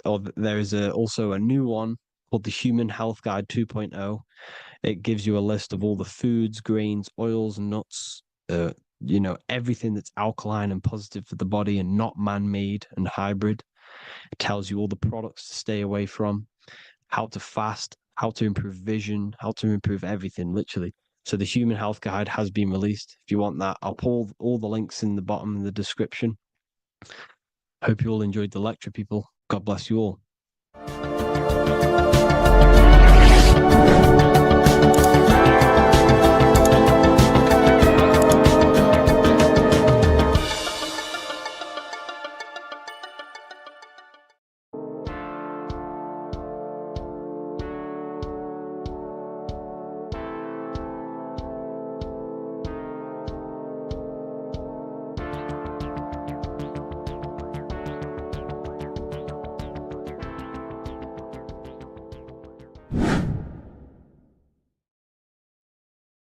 Speaker 5: Or there is also a new one called the Human Health Guide 2.0. It gives you a list of all the foods, grains, oils, nuts, you know, everything that's alkaline and positive for the body and not man-made and hybrid. It tells you all the products to stay away from, how to fast, how to improve vision, how to improve everything, literally. So the Human Health Guide has been released. If you want that, I'll pull all the links in the bottom in the description. Hope you all enjoyed the lecture, people. God bless you all.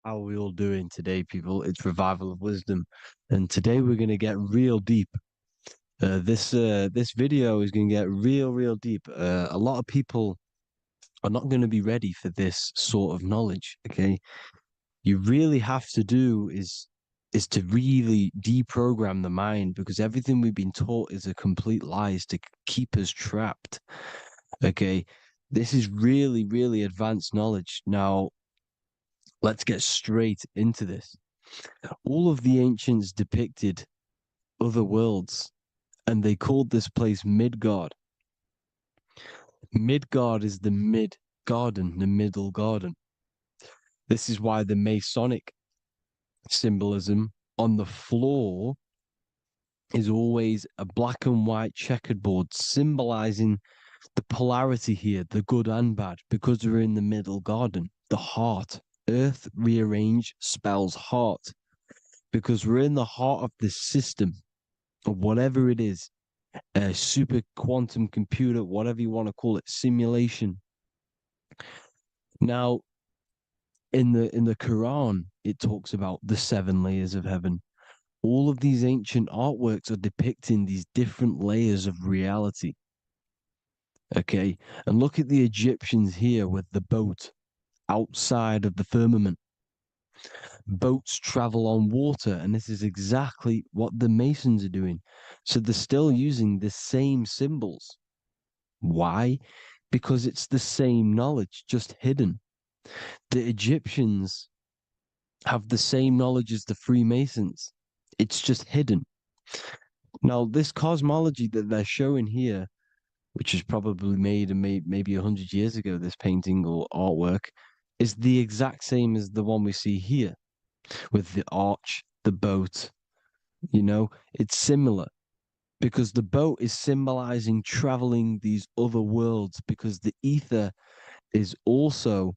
Speaker 5: How are we all doing today, people? It's Revival of Wisdom, and today we're going to get real deep. This video is going to get real deep. A lot of people are not going to be ready for this sort of knowledge. Okay, you really have to do is to really deprogram the mind, because everything we've been taught is a complete lie, is to keep us trapped. Okay, this is really advanced knowledge. Now, let's get straight into this. All of the ancients depicted other worlds, and they called this place Midgard. Midgard is the mid garden, the middle garden. This is why the Masonic symbolism on the floor is always a black and white checkered board, symbolizing the polarity here, the good and bad, because we're in the middle garden, the heart. Earth rearranged spells heart, because we're in the heart of this system, or whatever it is, a super quantum computer, whatever you want to call it, simulation. Now, in the Quran, it talks about the 7 layers of heaven. All of these ancient artworks are depicting these different layers of reality. Okay, and look at the Egyptians here with the boat outside of the firmament. Boats travel on water, and this is exactly what the Masons are doing. So they're still using the same symbols. Why? Because it's the same knowledge, just hidden. The Egyptians have the same knowledge as the Freemasons. It's just hidden. Now, this cosmology that they're showing here, which is probably made maybe 100 years ago, this painting or artwork, is the exact same as the one we see here, with the arch, the boat. You know, it's similar, because the boat is symbolizing traveling these other worlds, because the ether is also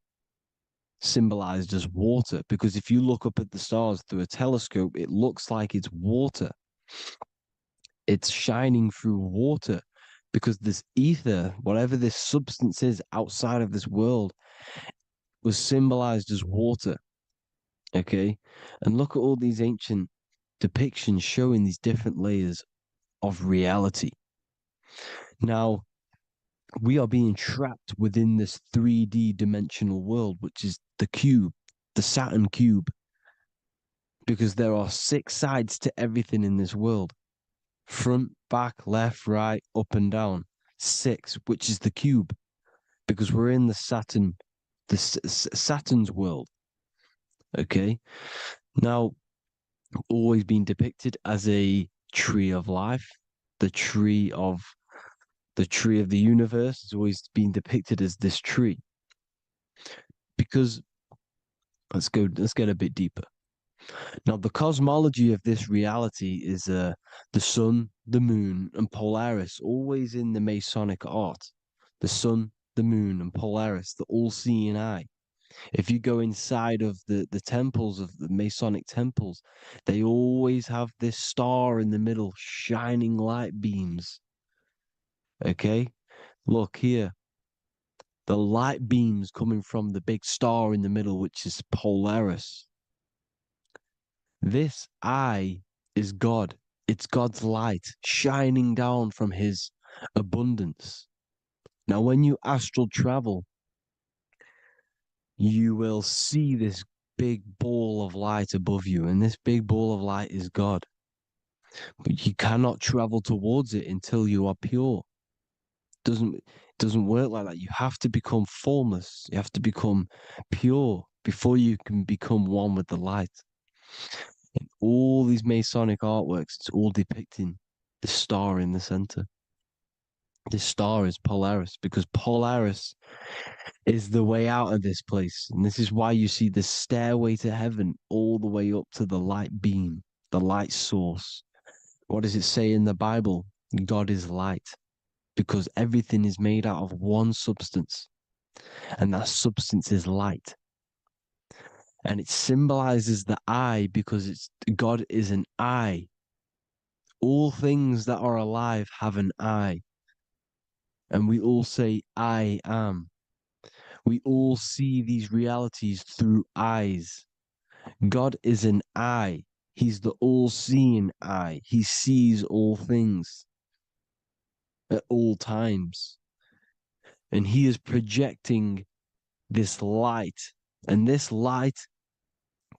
Speaker 5: symbolized as water, because if you look up at the stars through a telescope, it looks like it's water. It's shining through water, because this ether, whatever this substance is outside of this world, was symbolized as water. Okay, and look at all these ancient depictions showing these different layers of reality. Now, we are being trapped within this 3D dimensional world, which is the cube, the Saturn cube, because there are 6 sides to everything in this world: front, back, left, right, up and down. 6, which is the cube, because we're in the Saturn, Saturn's world. Okay, now, always been depicted as a tree of life, the tree of the universe has always been depicted as this tree. Because let's get a bit deeper. Now, the cosmology of this reality is the sun, the moon, and Polaris, always in the Masonic art. The sun, the moon, and Polaris, the all-seeing eye. If you go inside of the temples, of the Masonic temples, they always have this star in the middle, shining light beams. Okay? Look here. The light beams coming from the big star in the middle, which is Polaris. This eye is God. It's God's light shining down from his abundance. Now, when you astral travel, you will see this big ball of light above you, and this big ball of light is God. But you cannot travel towards it until you are pure. Doesn't work like that. You have to become formless. You have to become pure before you can become one with the light. In all these Masonic artworks, it's all depicting the star in the center. This star is Polaris, because Polaris is the way out of this place. And this is why you see the stairway to heaven all the way up to the light beam, the light source. What does it say in the Bible? God is light, because everything is made out of one substance, and that substance is light. And it symbolizes the eye because God is an eye. All things that are alive have an eye. And we all say, I am. We all see these realities through eyes. God is an eye. He's the all-seeing eye. He sees all things at all times. And he is projecting this light. And this light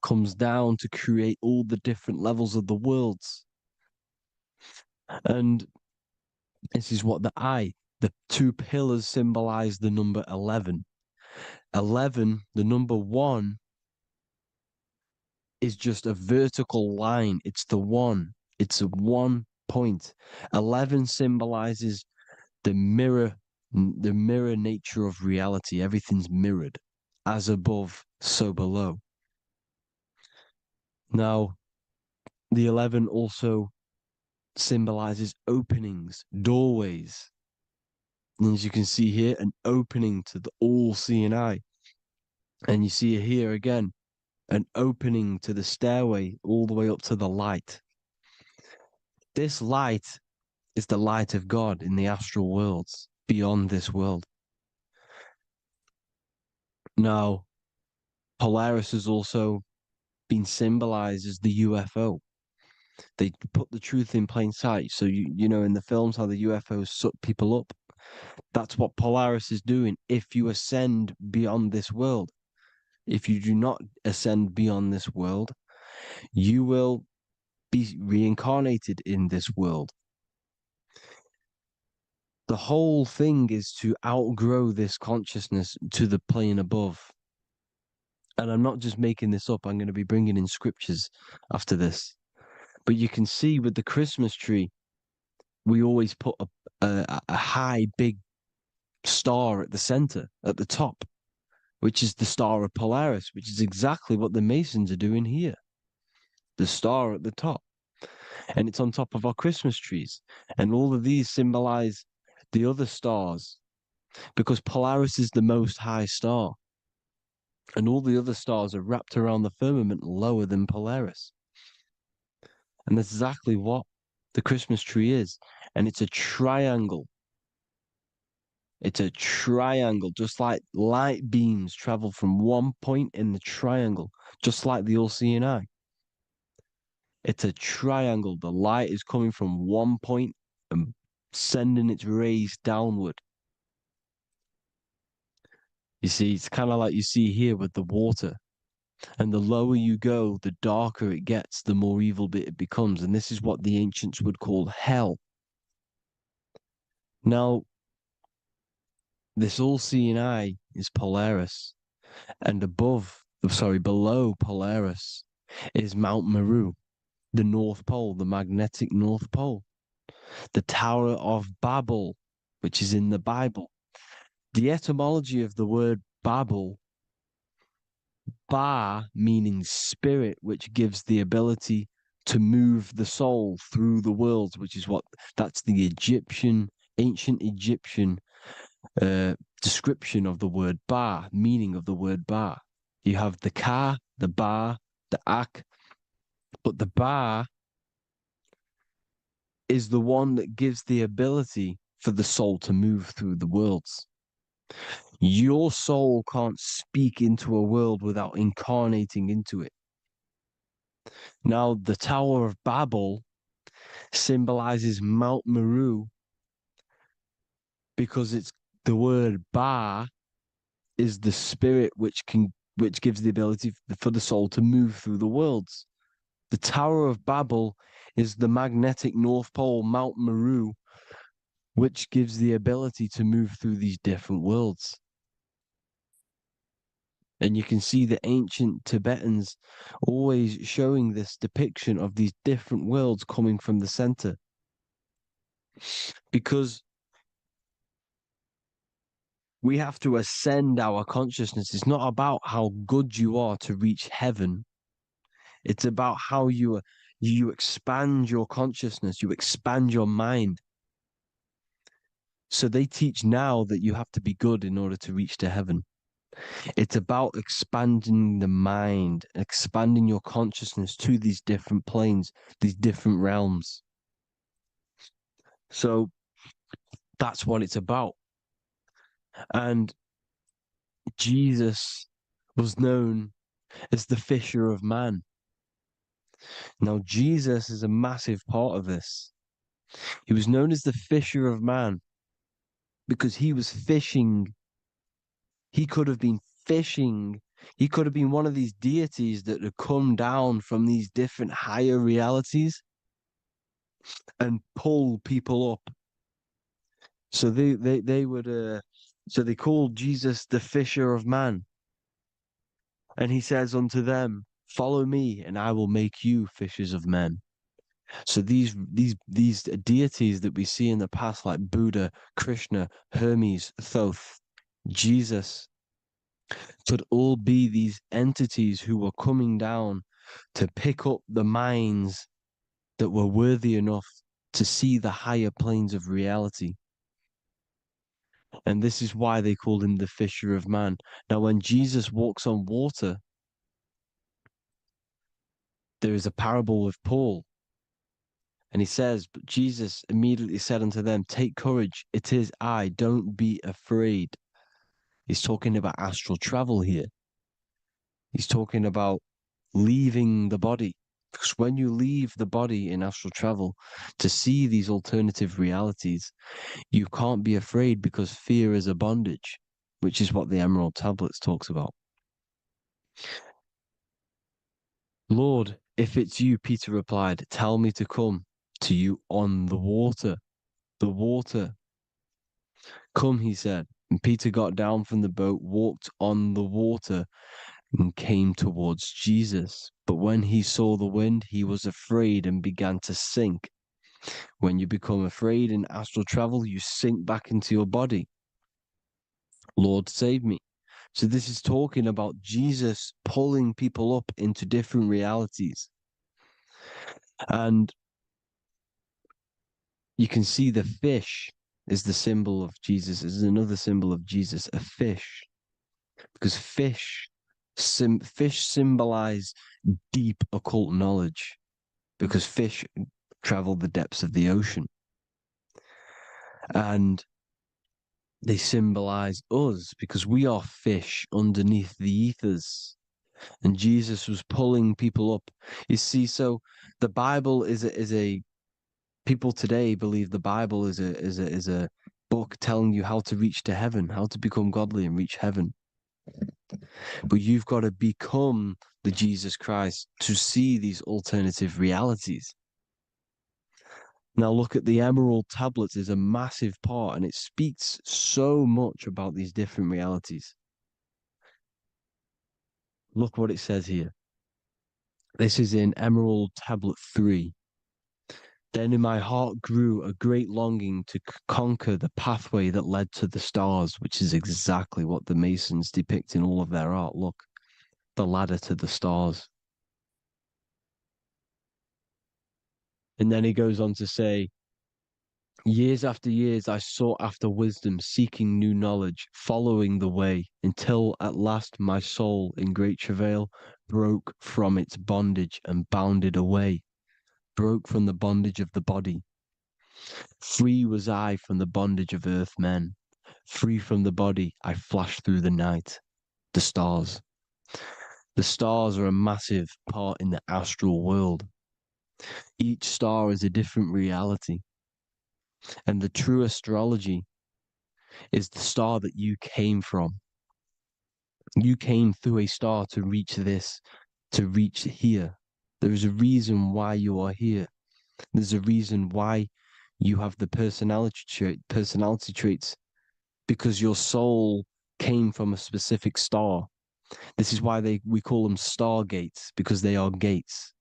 Speaker 5: comes down to create all the different levels of the worlds. And this is what the two pillars symbolize the number 11. 11, the number 1, is just a vertical line. It's the one. It's a 1 point. 11 symbolizes the mirror nature of reality. Everything's mirrored. As above, so below. Now, the 11 also symbolizes openings, doorways. And as you can see here, an opening to the all-seeing eye. And you see here again, an opening to the stairway all the way up to the light. This light is the light of God in the astral worlds, beyond this world. Now, Polaris has also been symbolized as the UFO. They put the truth in plain sight. So, you know, in the films, how the UFOs suck people up. That's what Polaris is doing. If you ascend beyond this world, if you do not ascend beyond this world, you will be reincarnated in this world. The whole thing is to outgrow this consciousness to the plane above. And I'm not just making this up. I'm going to be bringing in scriptures after this. But you can see with the Christmas tree, we always put a high, big star at the center, at the top, which is the star of Polaris, which is exactly what the Masons are doing here. The star at the top. And it's on top of our Christmas trees. And all of these symbolize the other stars, because Polaris is the most high star. And all the other stars are wrapped around the firmament lower than Polaris. And that's exactly what the Christmas tree is. And it's a triangle. It's a triangle, just like light beams travel from one point in the triangle, just like the all-seeing eye. It's a triangle. The light is coming from one point and sending its rays downward. You see, it's kind of like you see here with the water. And the lower you go, the darker it gets, the more evil it becomes. And this is what the ancients would call hell. Now, this all-seeing eye is Polaris. And below Polaris is Mount Meru, the North Pole, the magnetic North Pole. The Tower of Babel, which is in the Bible. The etymology of the word Babel, Ba meaning spirit, which gives the ability to move the soul through the worlds, that's the ancient Egyptian description of the word Ba, meaning of the word Ba. You have the ka, the ba, the ak, but the ba is the one that gives the ability for the soul to move through the worlds. Your soul can't speak into a world without incarnating into it. Now, the Tower of Babel symbolizes Mount Meru because it's the word Ba is the spirit which gives the ability for the soul to move through the worlds. The Tower of Babel is the magnetic North Pole, Mount Meru, which gives the ability to move through these different worlds. And you can see the ancient Tibetans always showing this depiction of these different worlds coming from the center. Because we have to ascend our consciousness. It's not about how good you are to reach heaven. It's about how you expand your consciousness, you expand your mind. So they teach now that you have to be good in order to reach to heaven. It's about expanding the mind, expanding your consciousness to these different planes, these different realms. So that's what it's about. And Jesus was known as the fisher of man. Now, Jesus is a massive part of this. He was known as the fisher of man because he was fishing. He could have been fishing. He could have been one of these deities that had come down from these different higher realities and pull people up. So they would so they called Jesus the fisher of man. And he says unto them, follow me and I will make you fishers of men. So these deities that we see in the past, like Buddha, Krishna, Hermes, Thoth, Jesus, could all be these entities who were coming down to pick up the minds that were worthy enough to see the higher planes of reality. And this is why they called him the fisher of man. Now, when Jesus walks on water, there is a parable with Paul. And he says, but Jesus immediately said unto them, take courage, it is I, don't be afraid. He's talking about astral travel here. He's talking about leaving the body. Because when you leave the body in astral travel to see these alternative realities, you can't be afraid because fear is a bondage, which is what the Emerald Tablets talks about. Lord, if it's you, Peter replied, tell me to come to you on the water. The water. Come, he said. And Peter got down from the boat, walked on the water, and came towards Jesus. But when he saw the wind, he was afraid and began to sink. When you become afraid in astral travel, you sink back into your body. Lord, save me. So this is talking about Jesus pulling people up into different realities. And you can see the fish is the symbol of Jesus. Is another symbol of Jesus, a fish. Because fish symbolize deep occult knowledge. Because fish travel the depths of the ocean. And they symbolize us because we are fish underneath the ethers. And Jesus was pulling people up. You see, so the Bible is a people today believe the Bible is a book telling you how to reach to heaven, how to become godly and reach heaven. But you've got to become the Jesus Christ to see these alternative realities. Now look at the Emerald Tablets is a massive part and it speaks so much about these different realities. Look what it says here. This is in Emerald Tablet 3. Then in my heart grew a great longing to conquer the pathway that led to the stars, which is exactly what the Masons depict in all of their art. Look, the ladder to the stars. And then he goes on to say, Years after years, I sought after wisdom, seeking new knowledge, following the way, until at last my soul, in great travail, broke from its bondage and bounded away, broke from the bondage of the body. Free was I from the bondage of earth men. Free from the body, I flashed through the night. The stars. The stars are a massive part in the astral world. Each star is a different reality. And the true astrology is the star that you came from. You came through a star to reach this, to reach here. There is a reason why you are here. There's a reason why you have the personality traits, because your soul came from a specific star. This is why we call them stargates, because they are gates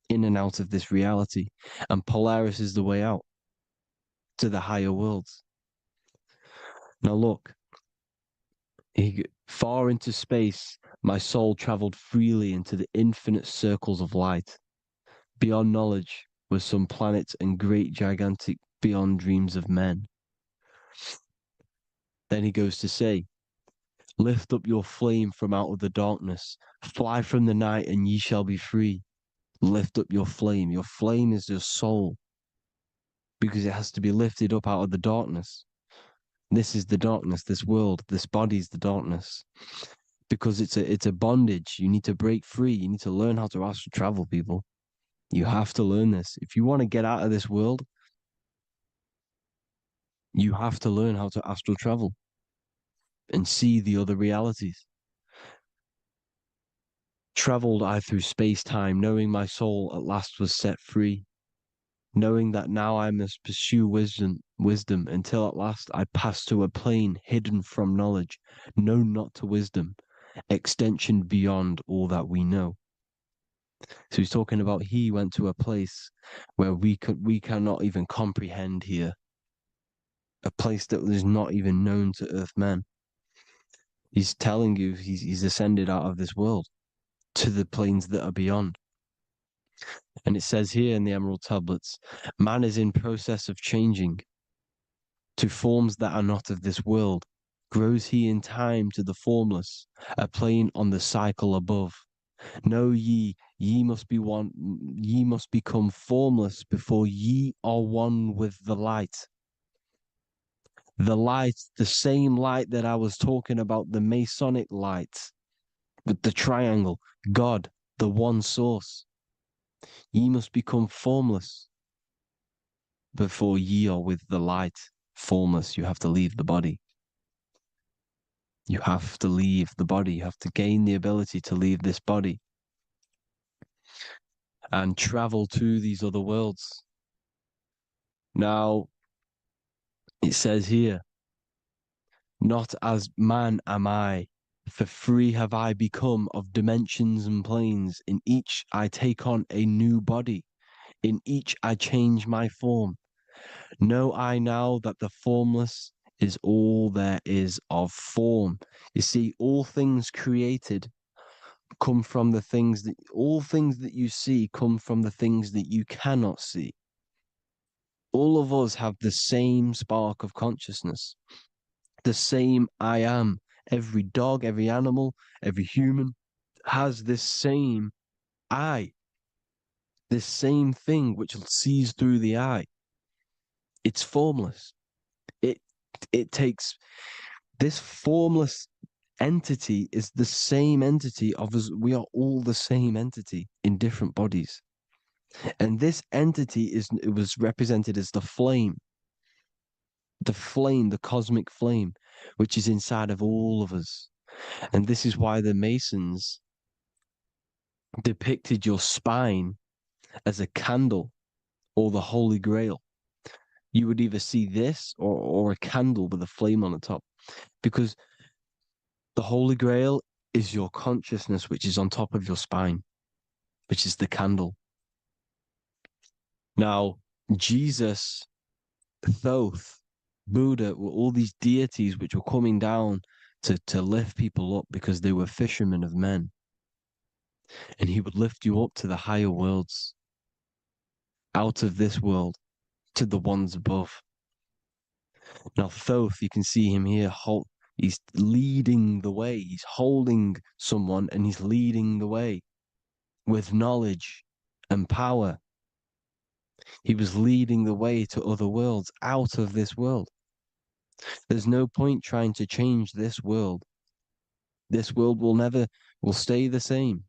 Speaker 5: in and out of this reality. And Polaris is the way out to the higher worlds. Now look, far into space, my soul traveled freely into the infinite circles of light. Beyond knowledge were some planets and great gigantic beyond dreams of men. Then he goes to say, lift up your flame from out of the darkness, fly from the night and ye shall be free. Lift up your flame. Your flame is your soul, because it has to be lifted up out of the darkness. This is the darkness, this world, this body is the darkness. Because it's a bondage. You need to break free. You need to learn how to astral travel, people. You have to learn this. If you want to get out of this world, you have to learn how to astral travel and see the other realities. Traveled I through space-time, knowing my soul at last was set free, knowing that now I must pursue wisdom until at last I pass to a plane hidden from knowledge, known not to wisdom, extension beyond all that we know. So he's talking about he went to a place where we cannot even comprehend here, a place that is not even known to earthmen. He's telling you he's ascended out of this world to the planes that are beyond. And it says here in the Emerald Tablets, man is in process of changing to forms that are not of this world. Grows he in time to the formless, a plane on the cycle above. Know ye must be one, ye must become formless before ye are one with the light. The light, the same light that I was talking about, the Masonic light, with the triangle, God, the one source. Ye must become formless before ye are with the light. Formless, you have to leave the body. You have to leave the body. You have to gain the ability to leave this body and travel to these other worlds. Now, it says here, not as man am I, for free have I become of dimensions and planes. In each I take on a new body. In each I change my form. Know I now that the formless is all there is of form. You see, all things created come from the things that, all things that you see come from the things that you cannot see. All of us have the same spark of consciousness, the same I am. Every dog, every animal, every human has this same I, this same thing which sees through the eye. It's formless. It takes this formless entity is the same entity of us. We are all the same entity in different bodies. And this entity it was represented as the flame, the cosmic flame, which is inside of all of us. And this is why the Masons depicted your spine as a candle or the Holy Grail. You would either see this or a candle with a flame on the top, because the Holy Grail is your consciousness, which is on top of your spine, which is the candle. Now, Jesus, Thoth, Buddha were all these deities which were coming down to lift people up because they were fishermen of men. And he would lift you up to the higher worlds, out of this world, to the ones above. Now, Thoth, you can see him here. He's leading the way. He's holding someone and he's leading the way with knowledge and power. He was leading the way to other worlds, out of this world. There's no point trying to change this world. This world will stay the same.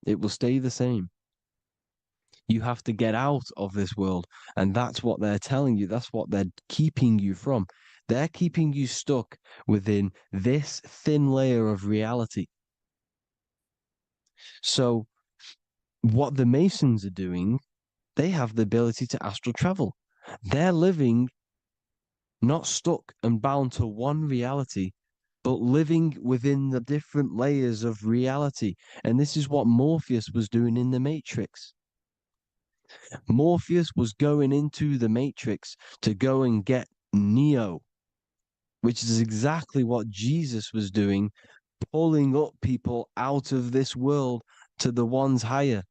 Speaker 5: It will stay the same. You have to get out of this world. And that's what they're telling you. That's what they're keeping you from. They're keeping you stuck within this thin layer of reality. So what the Masons are doing, they have the ability to astral travel. They're living not stuck and bound to one reality, but living within the different layers of reality. And this is what Morpheus was doing in the Matrix. Morpheus was going into the Matrix to go and get Neo, which is exactly what Jesus was doing, pulling up people out of this world to the ones higher.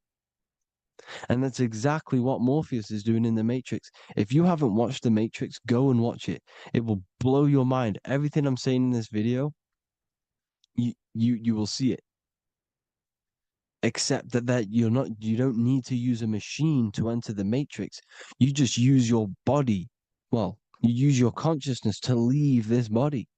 Speaker 5: And that's exactly what Morpheus is doing in the Matrix. If you haven't watched the Matrix, go and watch it. It will blow your mind. Everything I'm saying in this video, you will see it. Except that you don't need to use a machine to enter the Matrix. You just use your body. Well, you use your consciousness to leave this body.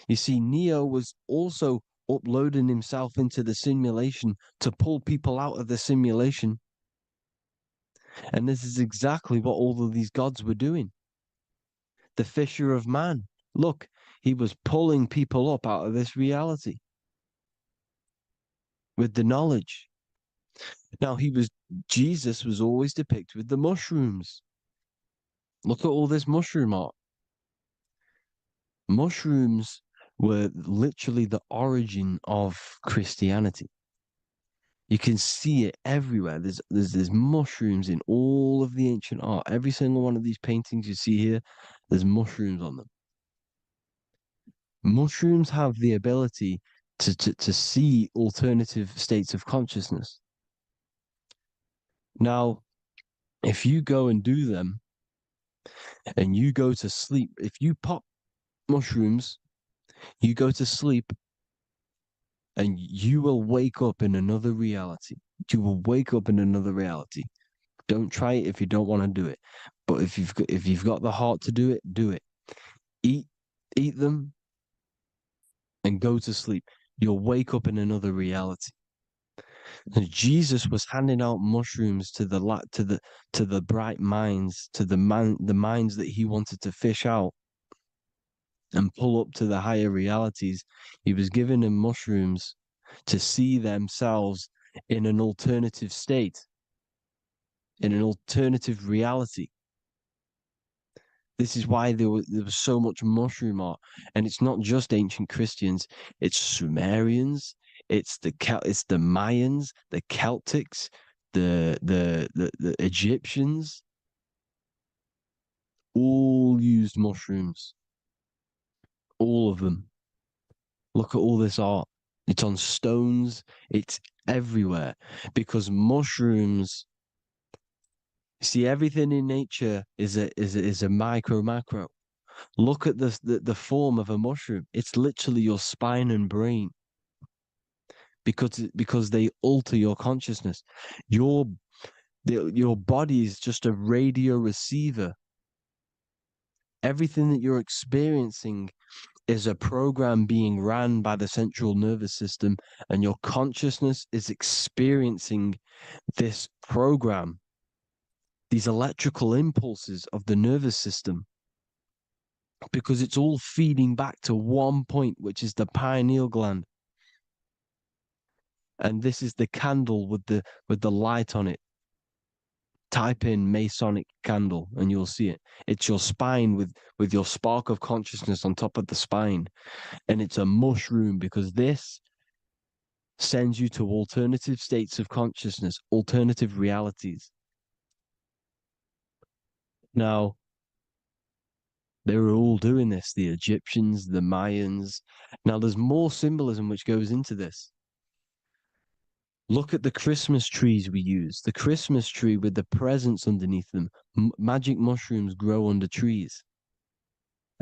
Speaker 5: You see, Neo was also uploading himself into the simulation to pull people out of the simulation. And this is exactly what all of these gods were doing. The Fisher of Man. Look, he was pulling people up out of this reality with the knowledge. Now, Jesus was always depicted with the mushrooms. Look at all this mushroom art. Mushrooms were literally the origin of Christianity. You can see it everywhere. There's mushrooms in all of the ancient art. Every single one of these paintings you see here, there's mushrooms on them. Mushrooms have the ability to see alternative states of consciousness. Now, if you go and do them and you go to sleep, if you pop mushrooms, you go to sleep and you will wake up in another reality. You will wake up in another reality. Don't try it if you don't want to do it. But if you've got the heart to do it, do it. Eat them and go to sleep. You'll wake up in another reality. And Jesus was handing out mushrooms to the bright minds, to the minds that he wanted to fish out and pull up to the higher realities. He was giving them mushrooms to see themselves in an alternative state, in an alternative reality. This is why there was so much mushroom art, and it's not just ancient Christians; it's Sumerians, it's the Mayans, the Celtics, the Egyptians. All used mushrooms. All of them. Look at all this art. It's on stones. It's everywhere because mushrooms. See, everything in nature is a micro macro. Look at the form of a mushroom. It's literally your spine and brain because they alter your consciousness. Your body is just a radio receiver. Everything that you're experiencing is a program being ran by the central nervous system, and your consciousness is experiencing this program, these electrical impulses of the nervous system, because it's all feeding back to one point, which is the pineal gland. And this is the candle with the light on it. Type in Masonic candle and you'll see it. It's your spine with your spark of consciousness on top of the spine. And it's a mushroom because this sends you to alternative states of consciousness, alternative realities. Now, they were all doing this, the Egyptians, the Mayans. Now, there's more symbolism which goes into this. Look at the Christmas trees we use. The Christmas tree with the presents underneath them. Magic mushrooms grow under trees.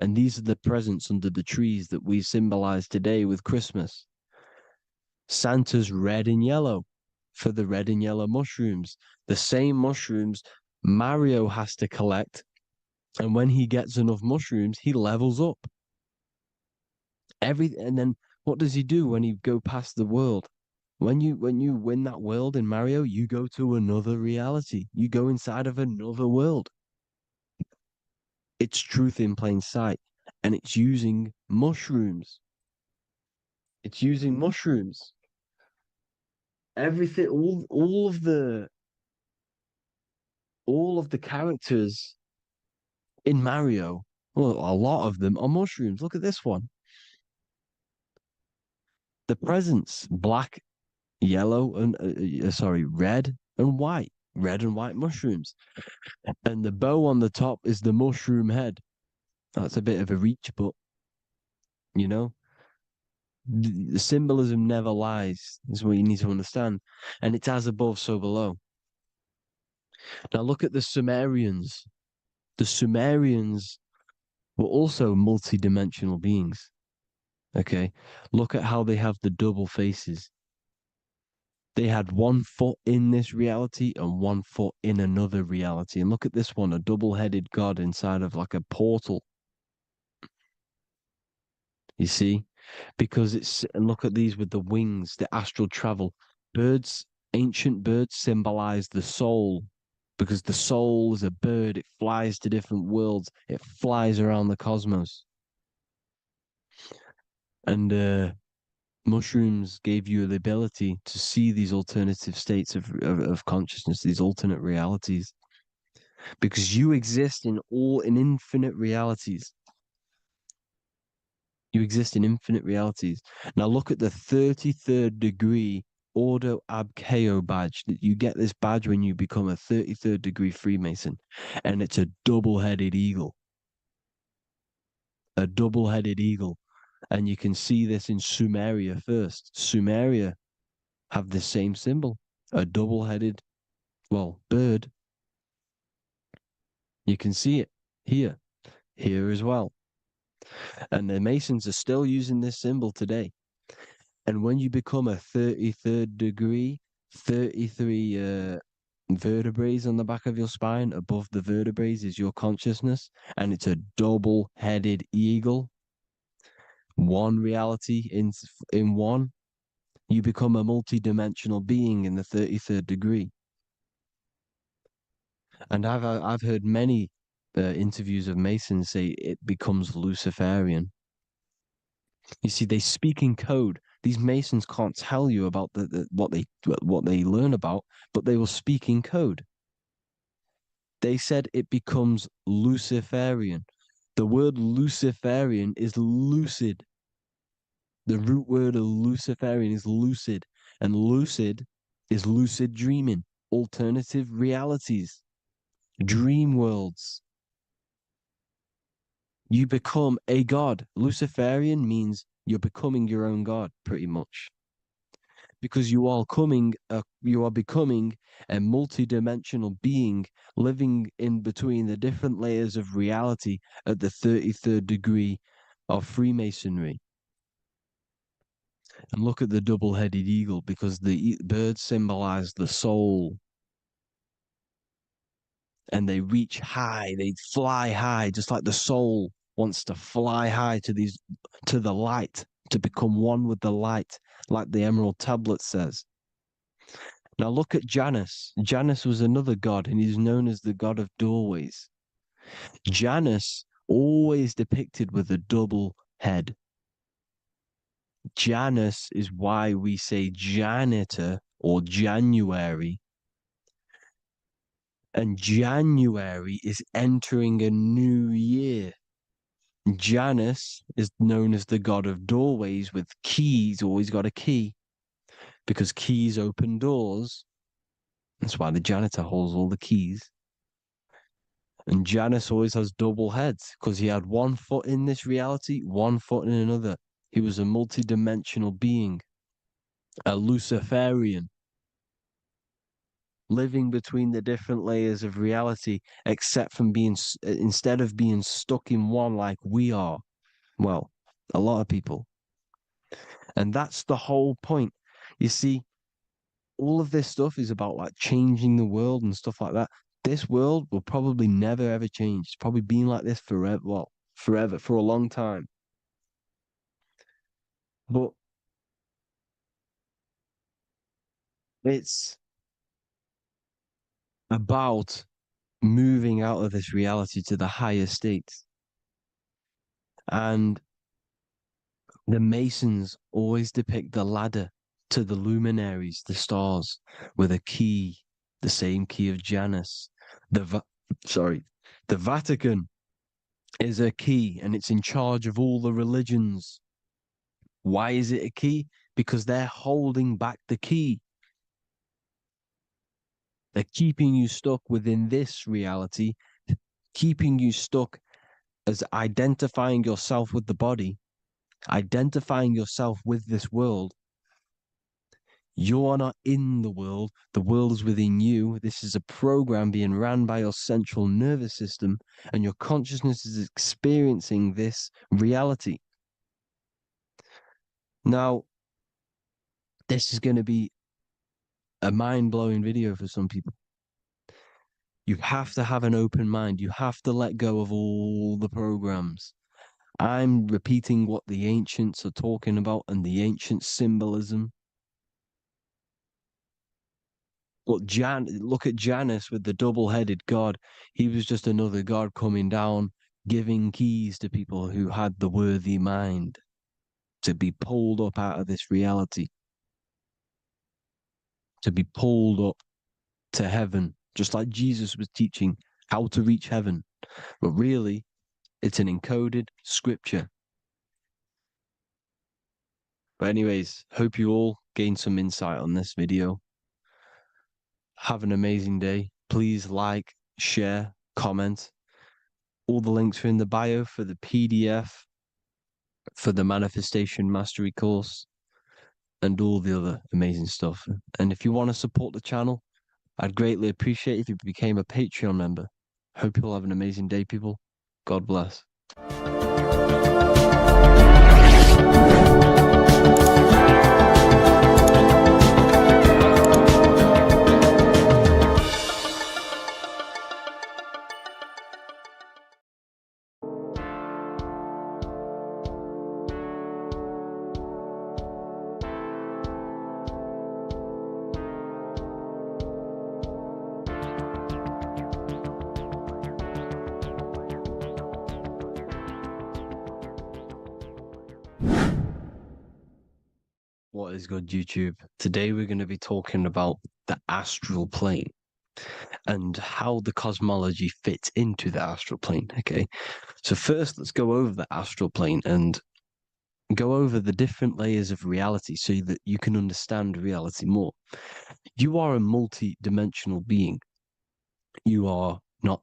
Speaker 5: And these are the presents under the trees that we symbolize today with Christmas. Santa's red and yellow for the red and yellow mushrooms. The same mushrooms Mario has to collect. And when he gets enough mushrooms, he levels up. And then what does he do when he go past the world? When you win that world in Mario, you go to another reality. You go inside of another world. It's truth in plain sight. And it's using mushrooms. It's using mushrooms. Everything, all of the characters in Mario, well, a lot of them are mushrooms. Look at this one. The presents, black, yellow, and red and white. Red and white mushrooms. And the bow on the top is the mushroom head. That's a bit of a reach, but you know, the symbolism never lies, is what you need to understand. And it's as above, so below. Now look at the Sumerians. The Sumerians were also multi-dimensional beings. Okay, look at how they have the double faces. They had 1 foot in this reality and 1 foot in another reality. And look at this one, a double-headed god inside of like a portal. You see? Because and look at these with the wings, the astral travel. Birds, ancient birds symbolize the soul. Because the soul is a bird, it flies to different worlds, it flies around the cosmos. And mushrooms gave you the ability to see these alternative states of consciousness, these alternate realities, because you exist in infinite realities. You exist in infinite realities. Now look at the 33rd degree Ordo Ab Chao badge. You get this badge when you become a 33rd degree Freemason, and it's a double-headed eagle. A double-headed eagle. And you can see this in Sumeria first. Sumeria have the same symbol, a double-headed, bird. You can see it here as well. And the Masons are still using this symbol today. And when you become a 33rd degree, 33 vertebrae on the back of your spine, above the vertebrae is your consciousness, and it's a double-headed eagle. One reality in one, you become a multi-dimensional being in the 33rd degree. And I've heard many interviews of Masons say it becomes Luciferian. You see, they speak in code. These Masons can't tell you about what they learn about, but they will speak in code. They said it becomes Luciferian. The word Luciferian is lucid. The root word of Luciferian is lucid, and lucid is lucid dreaming, alternative realities, dream worlds. You become a god. Luciferian means you're becoming your own god, pretty much. Because you are becoming a multi-dimensional being living in between the different layers of reality at the 33rd degree of Freemasonry. And look at the double-headed eagle, because the birds symbolize the soul. And they reach high, they fly high, just like the soul wants to fly high to the light, to become one with the light, like the Emerald Tablet says. Now look at Janus. Janus was another god, and he's known as the god of doorways. Janus always depicted with a double head. Janus is why we say janitor or January. And January is entering a new year. Janus is known as the god of doorways with keys, always got a key, because keys open doors. That's why the janitor holds all the keys. And Janus always has double heads, because he had 1 foot in this reality, 1 foot in another. He was a multi-dimensional being, a Luciferian. living between the different layers of reality, except from instead of being stuck in one like we are. Well, a lot of people. And that's the whole point. You see, all of this stuff is about like changing the world and stuff like that. This world will probably never ever change. It's probably been like this forever. Well, forever, for a long time. But it's about moving out of this reality to the higher states. And the Masons always depict the ladder to the luminaries, the stars, with a key, the same key of Janus. The Vatican is a key, and it's in charge of all the religions. Why is it a key? Because they're holding back the key. They're keeping you stuck within this reality, keeping you stuck as identifying yourself with the body, identifying yourself with this world. You are not in the world is within you. This is a program being ran by your central nervous system, and your consciousness is experiencing this reality. Now, this is going to be a mind-blowing video for some people. You have to have an open mind. You have to let go of all the programs. I'm repeating what the ancients are talking about and the ancient symbolism. Look at Janus with the double-headed god. He was just another god coming down, giving keys to people who had the worthy mind to be pulled up out of this reality, to be pulled up to heaven, just like Jesus was teaching how to reach heaven. But really, it's an encoded scripture. But anyways, hope you all gained some insight on this video. Have an amazing day. Please like, share, comment. All the links are in the bio for the PDF, for the Manifestation Mastery course, and all the other amazing stuff. And if you want to support the channel, I'd greatly appreciate if you became a Patreon member. Hope you'll have an amazing day, people. God bless. What is good, YouTube? Today we're going to be talking about the astral plane and how the cosmology fits into the astral plane. Okay, so first let's go over the astral plane and go over the different layers of reality so that you can understand reality more. You are a multi-dimensional being. You are not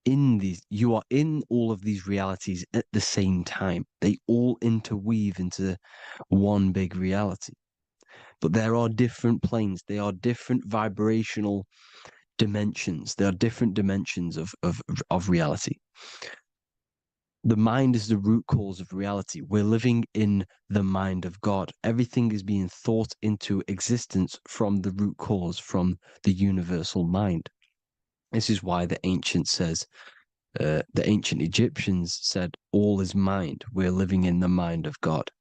Speaker 5: in these, you are in all of these realities at the same time. They all interweave into one big reality. But there are different planes. They are different vibrational dimensions. There are different dimensions of reality. The mind is the root cause of reality. We're living in the mind of God. Everything is being thought into existence from the root cause, from the universal mind. This is why the ancient Egyptians said, all is mind. We're living in the mind of God.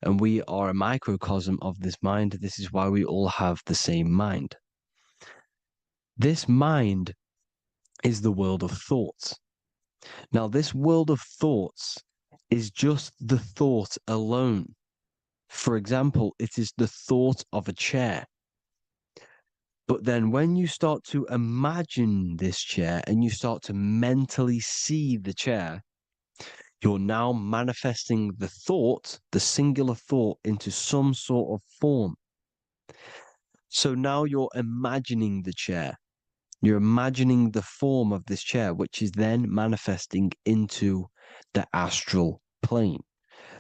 Speaker 5: And we are a microcosm of this mind. This is why we all have the same mind. This mind is the world of thoughts. Now, this world of thoughts is just the thought alone. For example, it is the thought of a chair. But then when you start to imagine this chair and you start to mentally see the chair, you're now manifesting the thought, the singular thought, into some sort of form. So now you're imagining the chair. You're imagining the form of this chair, which is then manifesting into the astral plane.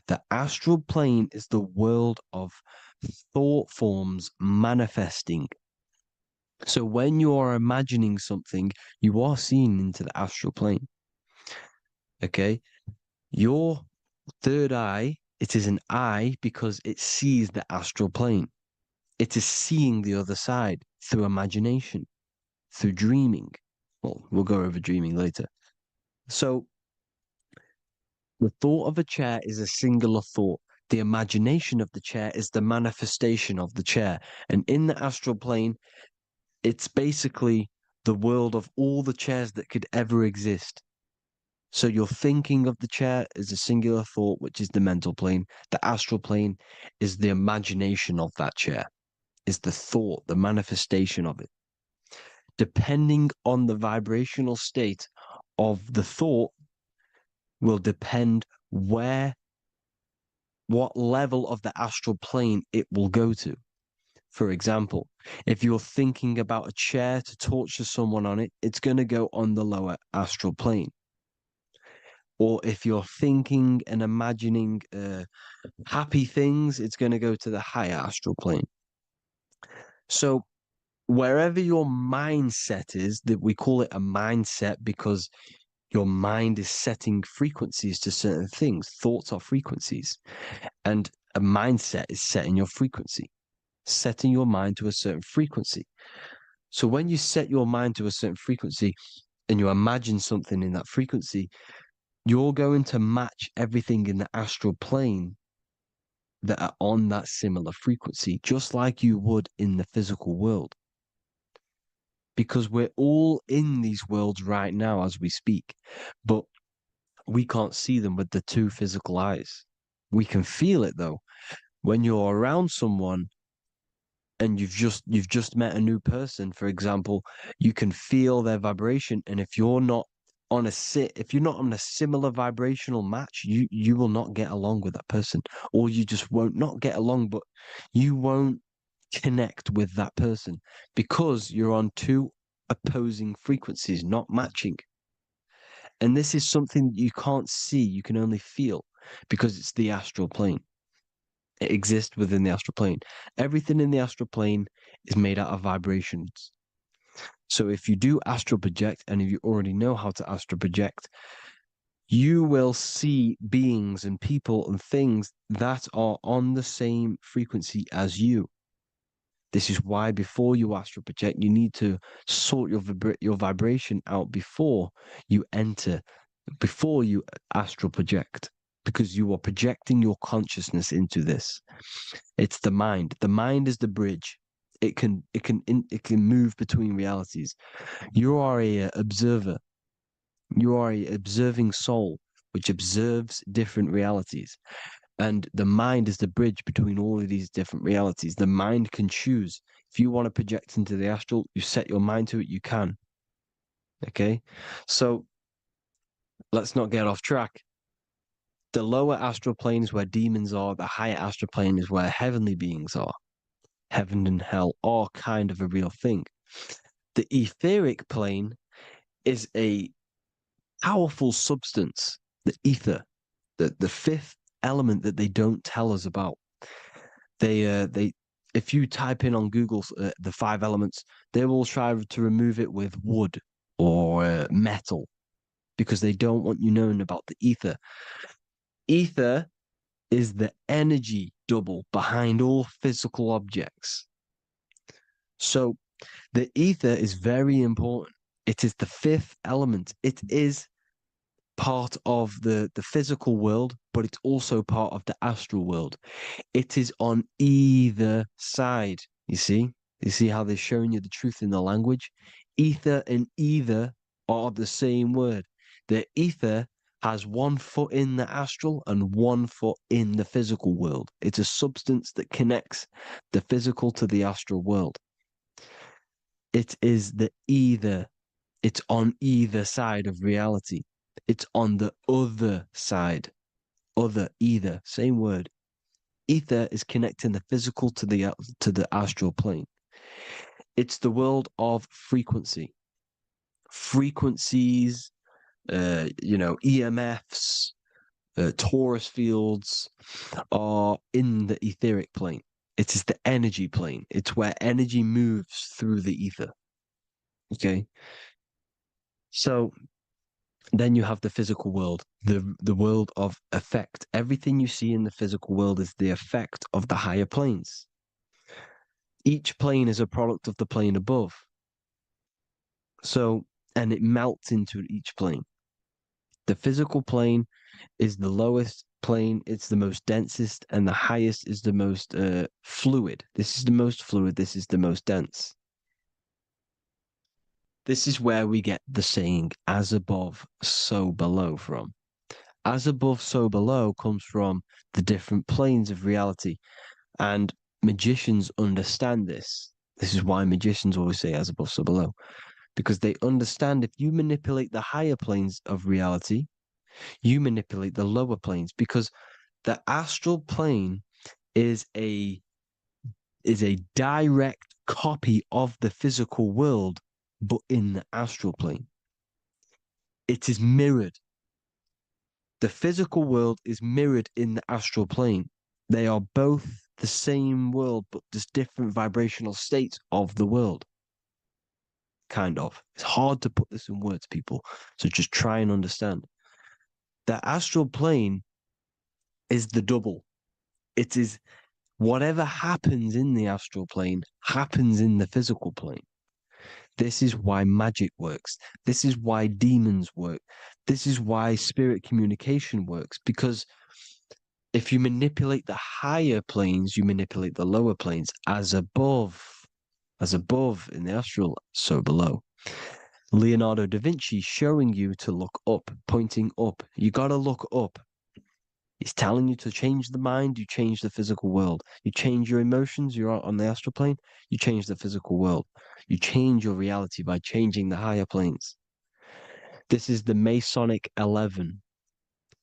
Speaker 5: The astral plane is the world of thought forms manifesting. So when you are imagining something, you are seeing into the astral plane. Okay? Your third eye, it is an eye because it sees the astral plane. It is seeing the other side through imagination, through dreaming. Well, we'll go over dreaming later. So the thought of a chair is a singular thought. The imagination of the chair is the manifestation of the chair. And in the astral plane, it's basically the world of all the chairs that could ever exist. So you're thinking of the chair as a singular thought, which is the mental plane. The astral plane is the imagination of that chair, is the thought, the manifestation of it. Depending on the vibrational state of the thought will depend what level of the astral plane it will go to. For example, if you're thinking about a chair to torture someone on it, it's going to go on the lower astral plane. Or if you're thinking and imagining happy things, it's going to go to the higher astral plane. So wherever your mindset is, that we call it a mindset because your mind is setting frequencies to certain things. Thoughts are frequencies. And a mindset is setting your frequency, setting your mind to a certain frequency. So when you set your mind to a certain frequency and you imagine something in that frequency, you're going to match everything in the astral plane that are on that similar frequency, just like you would in the physical world. Because we're all in these worlds right now as we speak, but we can't see them with the two physical eyes. We can feel it though. When you're around someone and you've just met a new person, for example, you can feel their vibration. And if you're not on a similar vibrational match, you will not get along with that person, or you just won't not get along, but you won't connect with that person because you're on two opposing frequencies, not matching. And this is something you can't see, you can only feel because it's the astral plane. It exists within the astral plane. Everything in the astral plane is made out of vibrations. So if you do astral project, and if you already know how to astral project, you will see beings and people and things that are on the same frequency as you. This is why before you astral project, you need to sort your vibration out before you astral project, because you are projecting your consciousness into this. It's the mind. The mind is the bridge. It can move between realities. You are a observer. You are a observing soul which observes different realities. And the mind is the bridge between all of these different realities. The mind can choose. If you want to project into the astral, you set your mind to it, you can. Okay? So let's not get off track. The lower astral plane is where demons are. The higher astral plane is where heavenly beings are. Heaven and hell are kind of a real thing. The etheric plane is a powerful substance, the ether, the fifth element that they don't tell us about. If you type in on Google the 5 elements, they will try to remove it with wood or metal because they don't want you knowing about the ether. Ether is the energy double behind all physical objects. So the ether is very important. It is the 5th element. It is part of the physical world, but it's also part of the astral world. It is on either side. You see how they're showing you the truth in the language? Ether and either are the same word. The ether has 1 foot in the astral and 1 foot in the physical world. It's a substance that connects the physical to the astral world. It is the either. It's on either side of reality. It's on the other side. Other, either, same word. Ether is connecting the physical to the astral plane. It's the world of frequency. Frequencies, EMFs, torus fields are in the etheric plane. It is the energy plane. It's where energy moves through the ether. Okay. So then you have the physical world, the world of effect. Everything you see in the physical world is the effect of the higher planes. Each plane is a product of the plane above. So, and it melts into each plane. The physical plane is the lowest plane, it's the most densest, and the highest is the most fluid. This is the most fluid, this is the most dense. This is where we get the saying, as above, so below from. As above, so below comes from the different planes of reality. And magicians understand this. This is why magicians always say as above, so below. Because they understand if you manipulate the higher planes of reality, you manipulate the lower planes. Because the astral plane is a direct copy of the physical world, but in the astral plane. It is mirrored. The physical world is mirrored in the astral plane. They are both the same world, but just different vibrational states of the world. Kind of. It's hard to put this in words, people. So just try and understand. The astral plane is the double. It is whatever happens in the astral plane happens in the physical plane. This is why magic works. This is why demons work. This is why spirit communication works. Because if you manipulate the higher planes, you manipulate the lower planes. As above in the astral, so below. Leonardo da Vinci showing you to look up, pointing up. You got to look up. He's telling you to change the mind, you change the physical world. You change your emotions, you're on the astral plane, you change the physical world. You change your reality by changing the higher planes. This is the Masonic 11,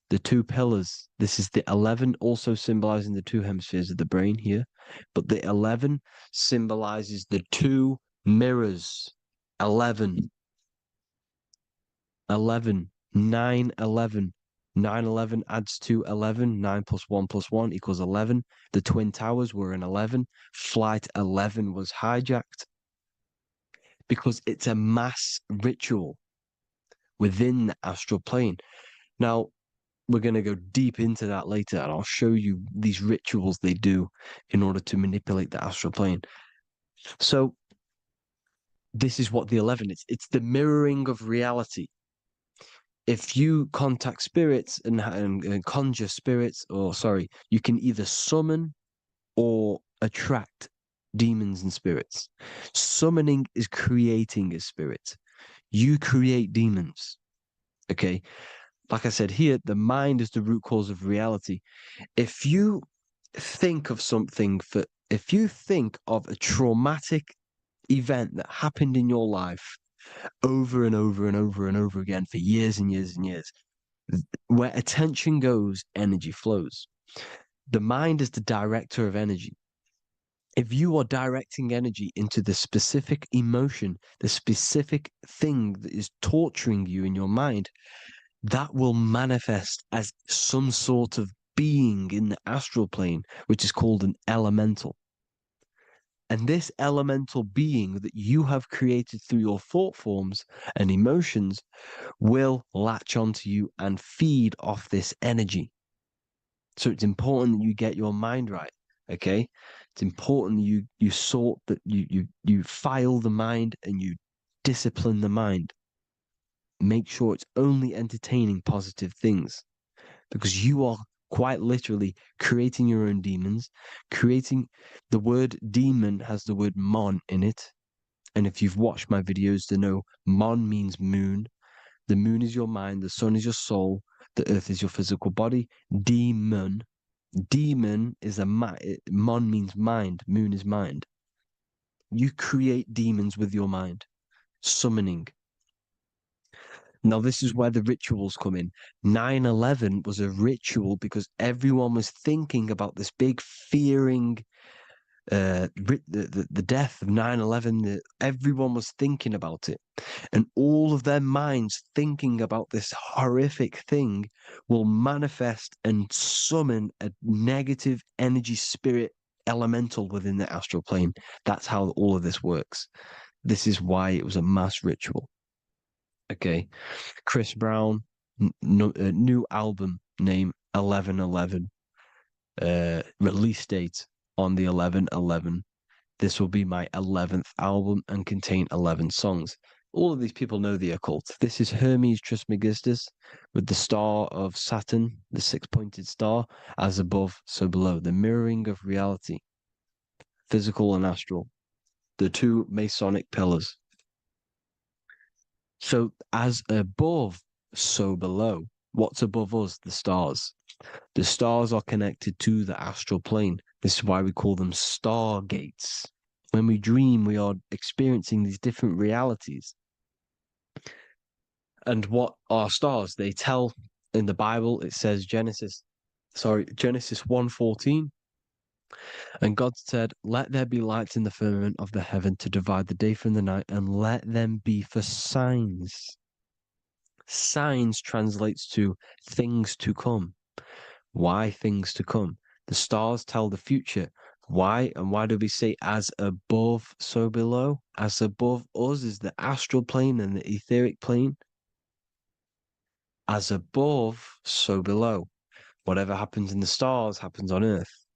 Speaker 5: the two pillars. This is the 11 also symbolizing the two hemispheres of the brain here. But the 11 symbolizes the two mirrors. 11. 11. 9, 11. 9, 11 adds to 11. 9 plus 1 plus 1 equals 11. The Twin Towers were in 11. Flight 11 was hijacked. Because it's a mass ritual within the astral plane. Now, we're going to go deep into that later, and I'll show you these rituals they do in order to manipulate the astral plane. So, this is what the 11 is. It's the mirroring of reality. If you contact spirits and conjure spirits, you can either summon or attract demons and spirits. Summoning is creating a spirit. You create demons. Okay? Like I said here, the mind is the root cause of reality. If you think of if you think of a traumatic event that happened in your life over and over and over and over again for years and years and years, where attention goes, energy flows. The mind is the director of energy. If you are directing energy into the specific emotion, the specific thing that is torturing you in your mind, that will manifest as some sort of being in the astral plane, which is called an elemental. And this elemental being that you have created through your thought forms and emotions will latch onto you and feed off this energy. So it's important that you get your mind right, okay? It's important you sort that you file the mind and you discipline the mind. Make sure it's only entertaining positive things, because you are quite literally creating your own demons. The word demon has the word mon in it. And if you've watched my videos, to know mon means moon. The moon is your mind, the sun is your soul, the earth is your physical body. Demon is mon means mind, moon is mind. You create demons with your mind. Summoning. Now, this is where the rituals come in. 9/11 was a ritual because everyone was thinking about this big fearing, the death of 9/11. Everyone was thinking about it. And all of their minds thinking about this horrific thing will manifest and summon a negative energy spirit elemental within the astral plane. That's how all of this works. This is why it was a mass ritual. Okay. Chris Brown, new album name 1111. Release date on the 11/11. This will be my 11th album and contain 11 songs. All of these people know the occult. This is Hermes Trismegistus with the star of Saturn, the six-pointed star, as above, so below. The mirroring of reality, physical and astral, the two Masonic pillars. So as above, so below. What's above us? The stars. The stars are connected to the astral plane. This is why we call them stargates. When we dream, we are experiencing these different realities. And what are stars? They tell in the Bible, it says Genesis 1:14. And God said, "Let there be lights in the firmament of the heaven to divide the day from the night, and let them be for signs." Signs translates to things to come. Why things to come? The stars tell the future. Why? And why do we say as above, so below? As above us is the astral plane and the etheric plane. As above, so below. Whatever happens in the stars happens on Earth.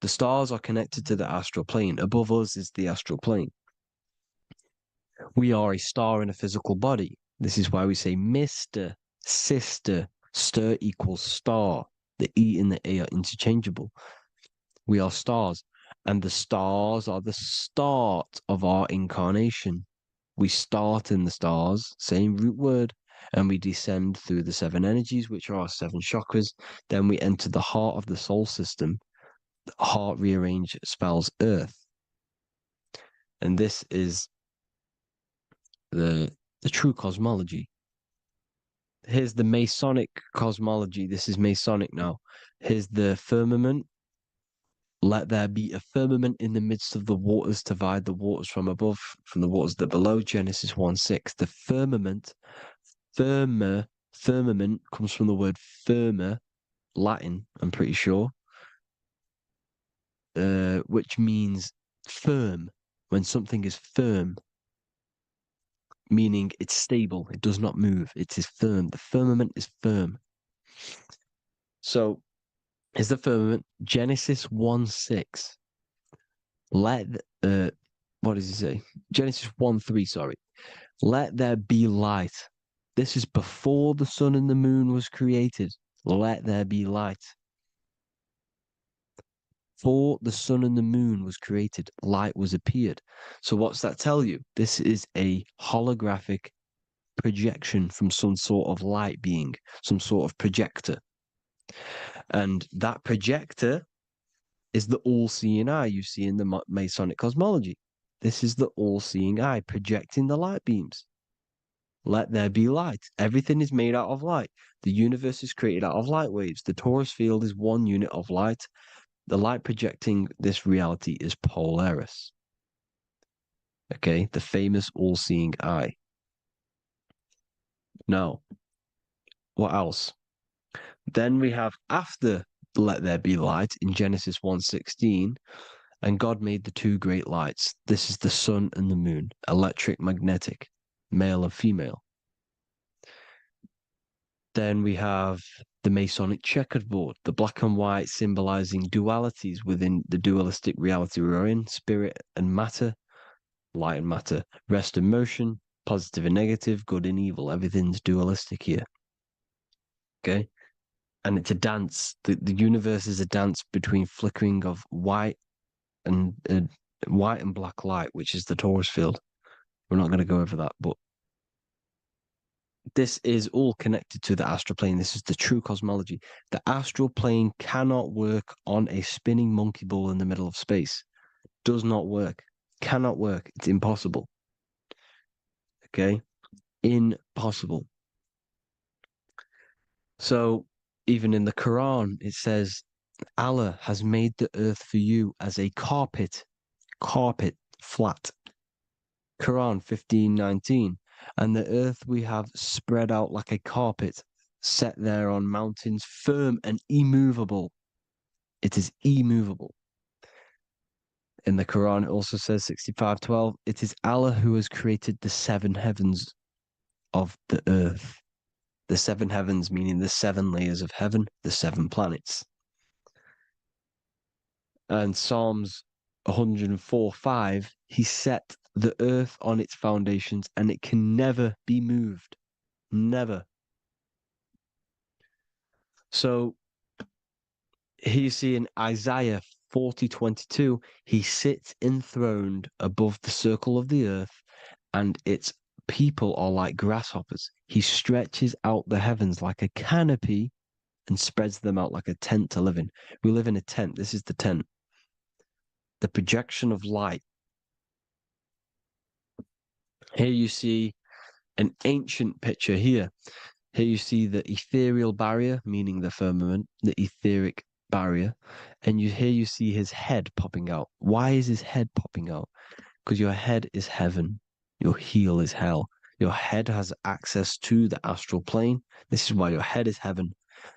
Speaker 5: The stars are connected to the astral plane. Above us is the astral plane. We are a star in a physical body. This is why we say Mr., sister, stir equals star. The E and the A are interchangeable. We are stars, and the stars are the start of our incarnation. We start in the stars, same root word, and we descend through the seven energies, which are our seven chakras. Then we enter the heart of the soul system. The heart rearranged spells earth. And this is the true cosmology. Here's the Masonic cosmology. This is Masonic now. Here's the firmament. Let there be a firmament in the midst of the waters to divide the waters from above, from the waters that below. Genesis 1:6. The firmament, firmament comes from the word firma, Latin, I'm pretty sure, which means firm. When something is firm, meaning it's stable, it does not move, it is firm. The firmament is firm. So, is the firmament Genesis 1:6. What does he say? Genesis 1:3, sorry. Let there be light. This is before the sun and the moon was created. Let there be light. Before the sun and the moon was created, light was appeared. So what's that tell you? This is a holographic projection from some sort of light being, some sort of projector. And that projector is the all-seeing eye you see in the Masonic cosmology. This is the all-seeing eye projecting the light beams. Let there be light. Everything is made out of light. The universe is created out of light waves. The torus field is one unit of light. The light projecting this reality is Polaris. Okay, the famous all-seeing eye. Now, what else? Then we have after let there be light in Genesis 1:16, and God made the two great lights. This is the sun and the moon, electric, magnetic, male and female. Then we have the Masonic checkerboard, the black and white symbolizing dualities within the dualistic reality we're in, spirit and matter, light and matter, rest and motion, positive and negative, good and evil. Everything's dualistic here. Okay? And it's a dance. The universe is a dance between flickering of white and black light, which is the torus field. We're not going to go over that, but this is all connected to the astral plane. This is the true cosmology. The astral plane cannot work on a spinning monkey ball in the middle of space. Does not work. Cannot work. It's impossible. Okay? Impossible. So, even in the Quran, it says, Allah has made the earth for you as a carpet, flat. Quran 15:19. And the earth we have spread out like a carpet, set there on mountains, firm and immovable. It is immovable. In the Quran, it also says 65:12, it is Allah who has created the 7 heavens of the earth. The 7 heavens meaning the 7 layers of heaven, the 7 planets. And Psalms 104:5, he set the earth on its foundations and it can never be moved. Never. So here you see in Isaiah 40:22, he sits enthroned above the circle of the earth, and its people are like grasshoppers. He stretches out the heavens like a canopy and spreads them out like a tent to live in. We live in a tent. This is the tent. The projection of light. Here you see an ancient picture here. Here you see the ethereal barrier, meaning the firmament, the etheric barrier, and here you see his head popping out. Why is his head popping out? Because your head is heaven, your heel is hell. Your head has access to the astral plane. This is why your head is heaven.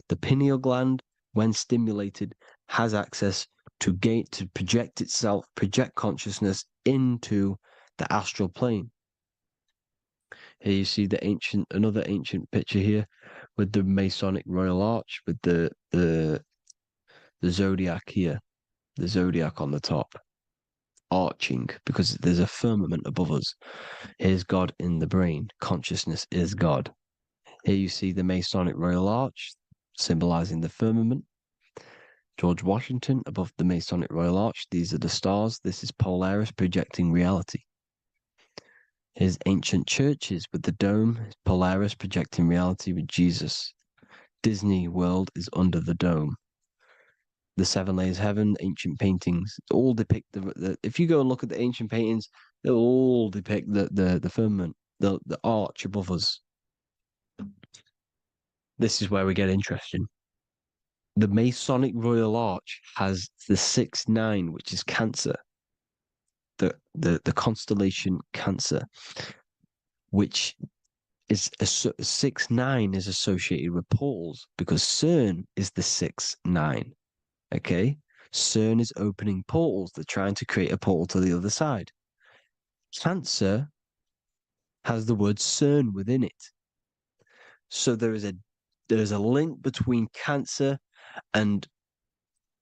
Speaker 5: The pineal gland, when stimulated, has access to project itself, project consciousness into the astral plane. Here you see another ancient picture here with the Masonic Royal Arch, with the zodiac here, the zodiac on the top, arching, because there's a firmament above us. Here's God in the brain. Consciousness is God. Here you see the Masonic Royal Arch, symbolizing the firmament. George Washington above the Masonic Royal Arch. These are the stars. This is Polaris projecting reality. Here's ancient churches with the dome, Polaris projecting reality with Jesus. Disney World is under the dome. The 7 layers heaven, ancient paintings, all depict if you go and look at the ancient paintings, they'll all depict the firmament, the arch above us. This is where we get interesting. The Masonic Royal Arch has the 6-9, which is Cancer. The constellation Cancer, which is 6-9 is associated with portals because CERN is the 6-9. Okay, CERN is opening portals. They're trying to create a portal to the other side. Cancer has the word CERN within it, so there is a link between Cancer and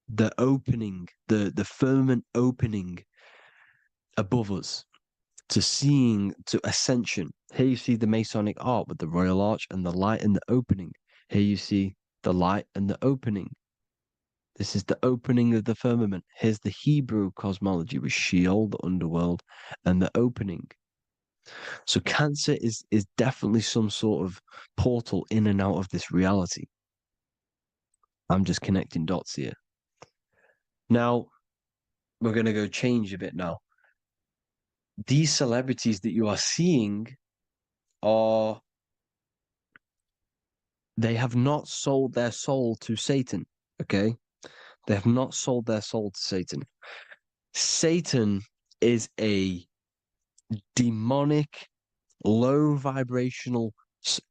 Speaker 5: the opening, the firmament opening above us to ascension. Here you see the Masonic art with the Royal Arch and the light and the opening. Here you see the light and the opening. This is the opening of the firmament. Here's the Hebrew cosmology with Sheol, the underworld, and the opening. So Cancer is definitely some sort of portal in and out of this reality. I'm just connecting dots here. Now, we're going to go change a bit now. These celebrities that you are seeing they have not sold their soul to Satan, okay? They have not sold their soul to Satan. Satan is a demonic, low vibrational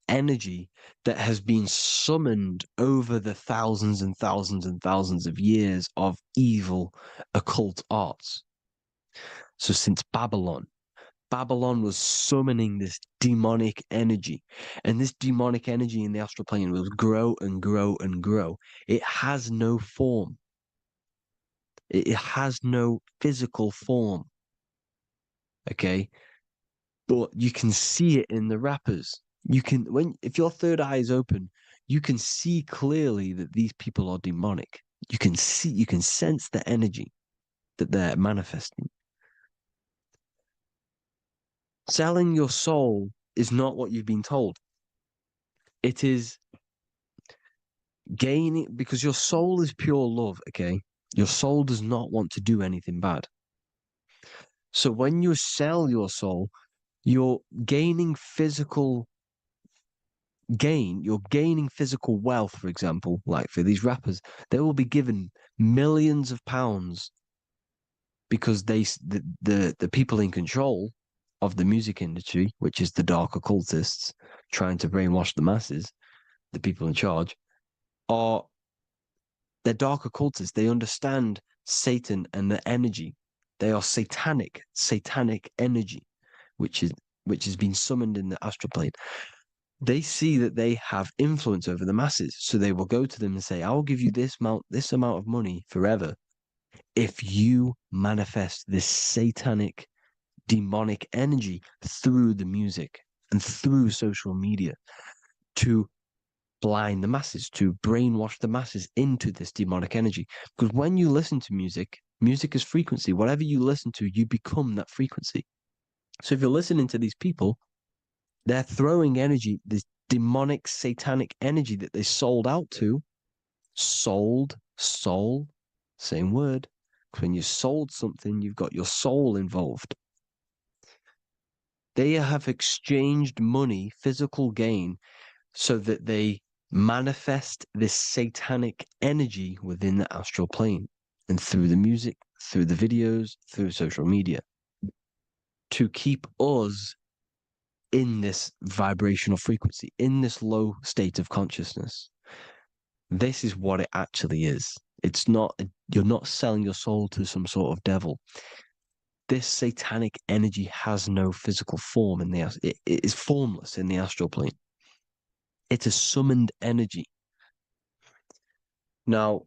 Speaker 5: energy that has been summoned over the thousands and thousands and thousands of years of evil occult arts. So since Babylon was summoning this demonic energy, and this demonic energy in the astral plane will grow and grow and grow. It has no form. It has no physical form. Okay, but you can see it in the rappers. If your third eye is open, you can see clearly that these people are demonic. You can sense the energy that they're manifesting. Selling your soul is not what you've been told. It is gaining, because your soul is pure love, okay? Your soul does not want to do anything bad. So when you sell your soul, you're gaining physical gain, you're gaining physical wealth, for example, like for these rappers, they will be given millions of pounds because the people in control of the music industry, which is the dark occultists trying to brainwash the masses, the people in charge, are They're dark occultists. They understand Satan and the energy. They are satanic energy, which has been summoned in the astral plane. They see that they have influence over the masses, so they will go to them and say, "I will give you this amount of money forever if you manifest this satanic, demonic energy through the music and through social media to blind the masses, to brainwash the masses into this demonic energy." Because when you listen to music, music is frequency. Whatever you listen to, you become that frequency. So if you're listening to these people, they're throwing energy, this demonic, satanic energy that they sold out to. Sold, soul, same word. When you sold something, you've got your soul involved. They have exchanged money, physical gain, so that they manifest this satanic energy within the astral plane and through the music, through the videos, through social media to keep us in this vibrational frequency, in this low state of consciousness. This is what it actually is. It's not, you're not selling your soul to some sort of devil. This satanic energy has no physical form it is formless in the astral plane. It's a summoned energy. Now,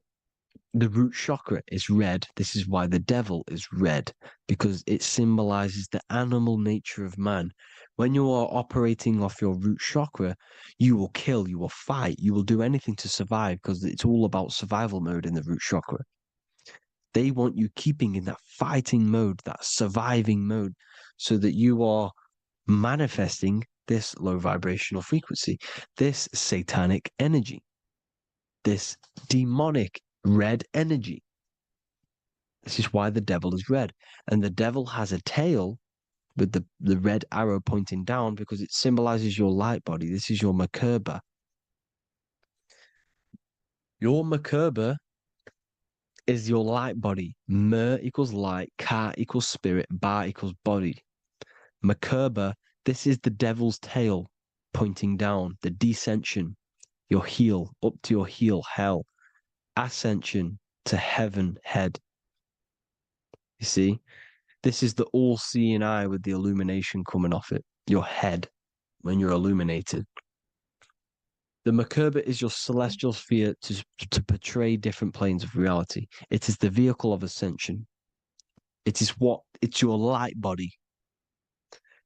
Speaker 5: the root chakra is red. This is why the devil is red, because it symbolizes the animal nature of man. When you are operating off your root chakra, you will kill, you will fight, you will do anything to survive, because it's all about survival mode in the root chakra. They want you keeping in that fighting mode, that surviving mode, so that you are manifesting this low vibrational frequency, this satanic energy, this demonic red energy. This is why the devil is red. And the devil has a tail with the red arrow pointing down because it symbolizes your light body. This is your Merkaba. Your Merkaba is your light body. Mer equals light, Ka equals spirit, Ba equals body. Merkaba, this is the devil's tail pointing down, the descension, your heel, up to your heel, hell. Ascension to heaven, head. You see? This is the all-seeing eye with the illumination coming off it, your head, when you're illuminated. The Merkaba is your celestial sphere to portray different planes of reality. It is the vehicle of ascension. It's your light body.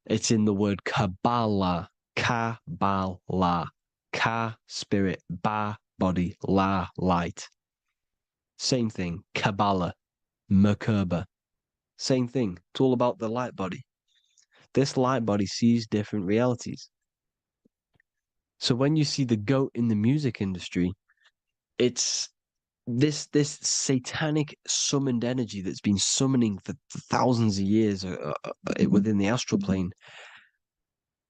Speaker 5: It's in the word Kabbalah, Kabbalah, Ka, spirit, Ba, body, La, light. Same thing, Kabbalah, Merkaba. Same thing. It's all about the light body. This light body sees different realities. So when you see the goat in the music industry, it's this satanic summoned energy that's been summoning for thousands of years within the astral plane.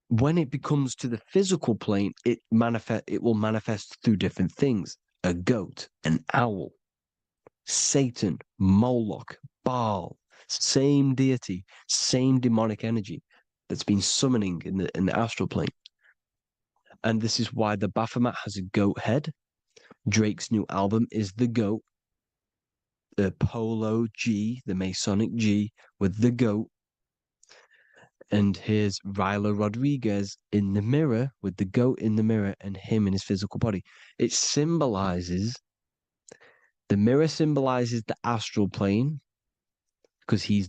Speaker 5: When it becomes to the physical plane, it will manifest through different things. A goat, an owl, Satan, Moloch, Baal, same deity, same demonic energy that's been summoning in the astral plane. And this is why the Baphomet has a goat head. Drake's new album is the goat. The Polo G, the Masonic G, with the goat. And here's Ryla Rodriguez in the mirror with the goat in the mirror and him in his physical body. It symbolizes, the mirror symbolizes the astral plane because he's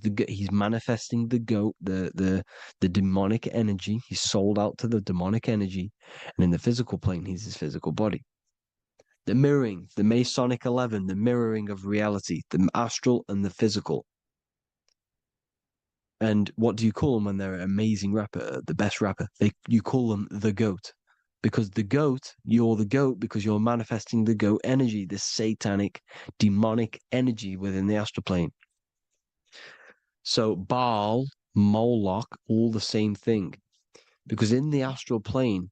Speaker 5: manifesting the goat, the demonic energy. He's sold out to the demonic energy. And in the physical plane, he's his physical body. The mirroring, the Masonic 11, the mirroring of reality, the astral and the physical. And what do you call them when they're an amazing rapper, the best rapper? You call them the goat. Because the goat, you're the goat because you're manifesting the goat energy, the satanic, demonic energy within the astral plane. So Baal, Moloch, all the same thing. Because in the astral plane,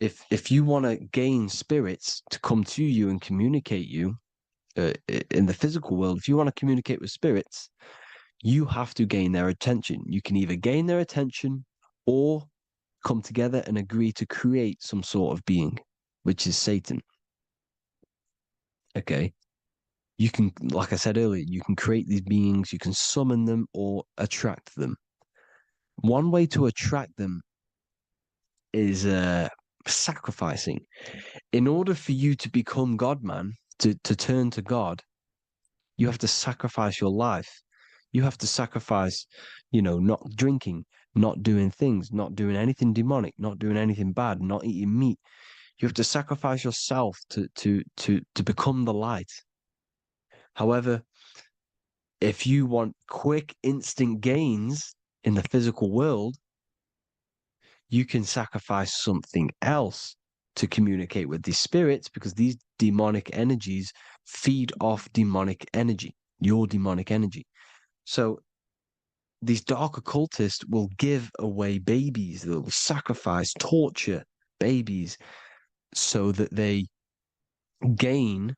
Speaker 5: if you want to gain spirits to come to you and communicate you in the physical world, if you want to communicate with spirits, you have to gain their attention. You can either gain their attention or come together and agree to create some sort of being, which is Satan. Okay. You can, like I said earlier, you can create these beings, you can summon them or attract them. One way to attract them is sacrificing. In order for you to become God, man, to turn to God, you have to sacrifice your life. You have to sacrifice, not drinking, not doing things, not doing anything demonic, not doing anything bad, not eating meat. You have to sacrifice yourself to become the light. However, if you want quick, instant gains in the physical world, you can sacrifice something else to communicate with these spirits, because these demonic energies feed off demonic energy, your demonic energy. So these dark occultists will give away babies, they'll sacrifice, torture babies so that they gain,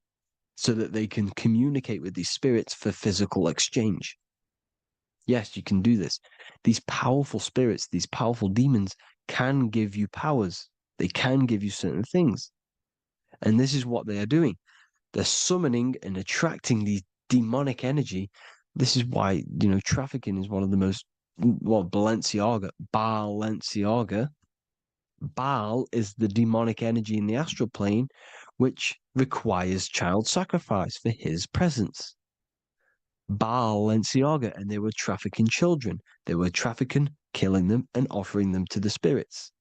Speaker 5: so that they can communicate with these spirits for physical exchange. Yes, you can do this. These powerful spirits, these powerful demons can give you powers. They can give you certain things. And this is what they are doing. They're summoning and attracting these demonic energy. This is why, trafficking is one of the most, Balenciaga. Baal is the demonic energy in the astral plane, which requires child sacrifice for his presence. Balenciaga, and they were trafficking children. They were trafficking, killing them, and offering them to the spirits.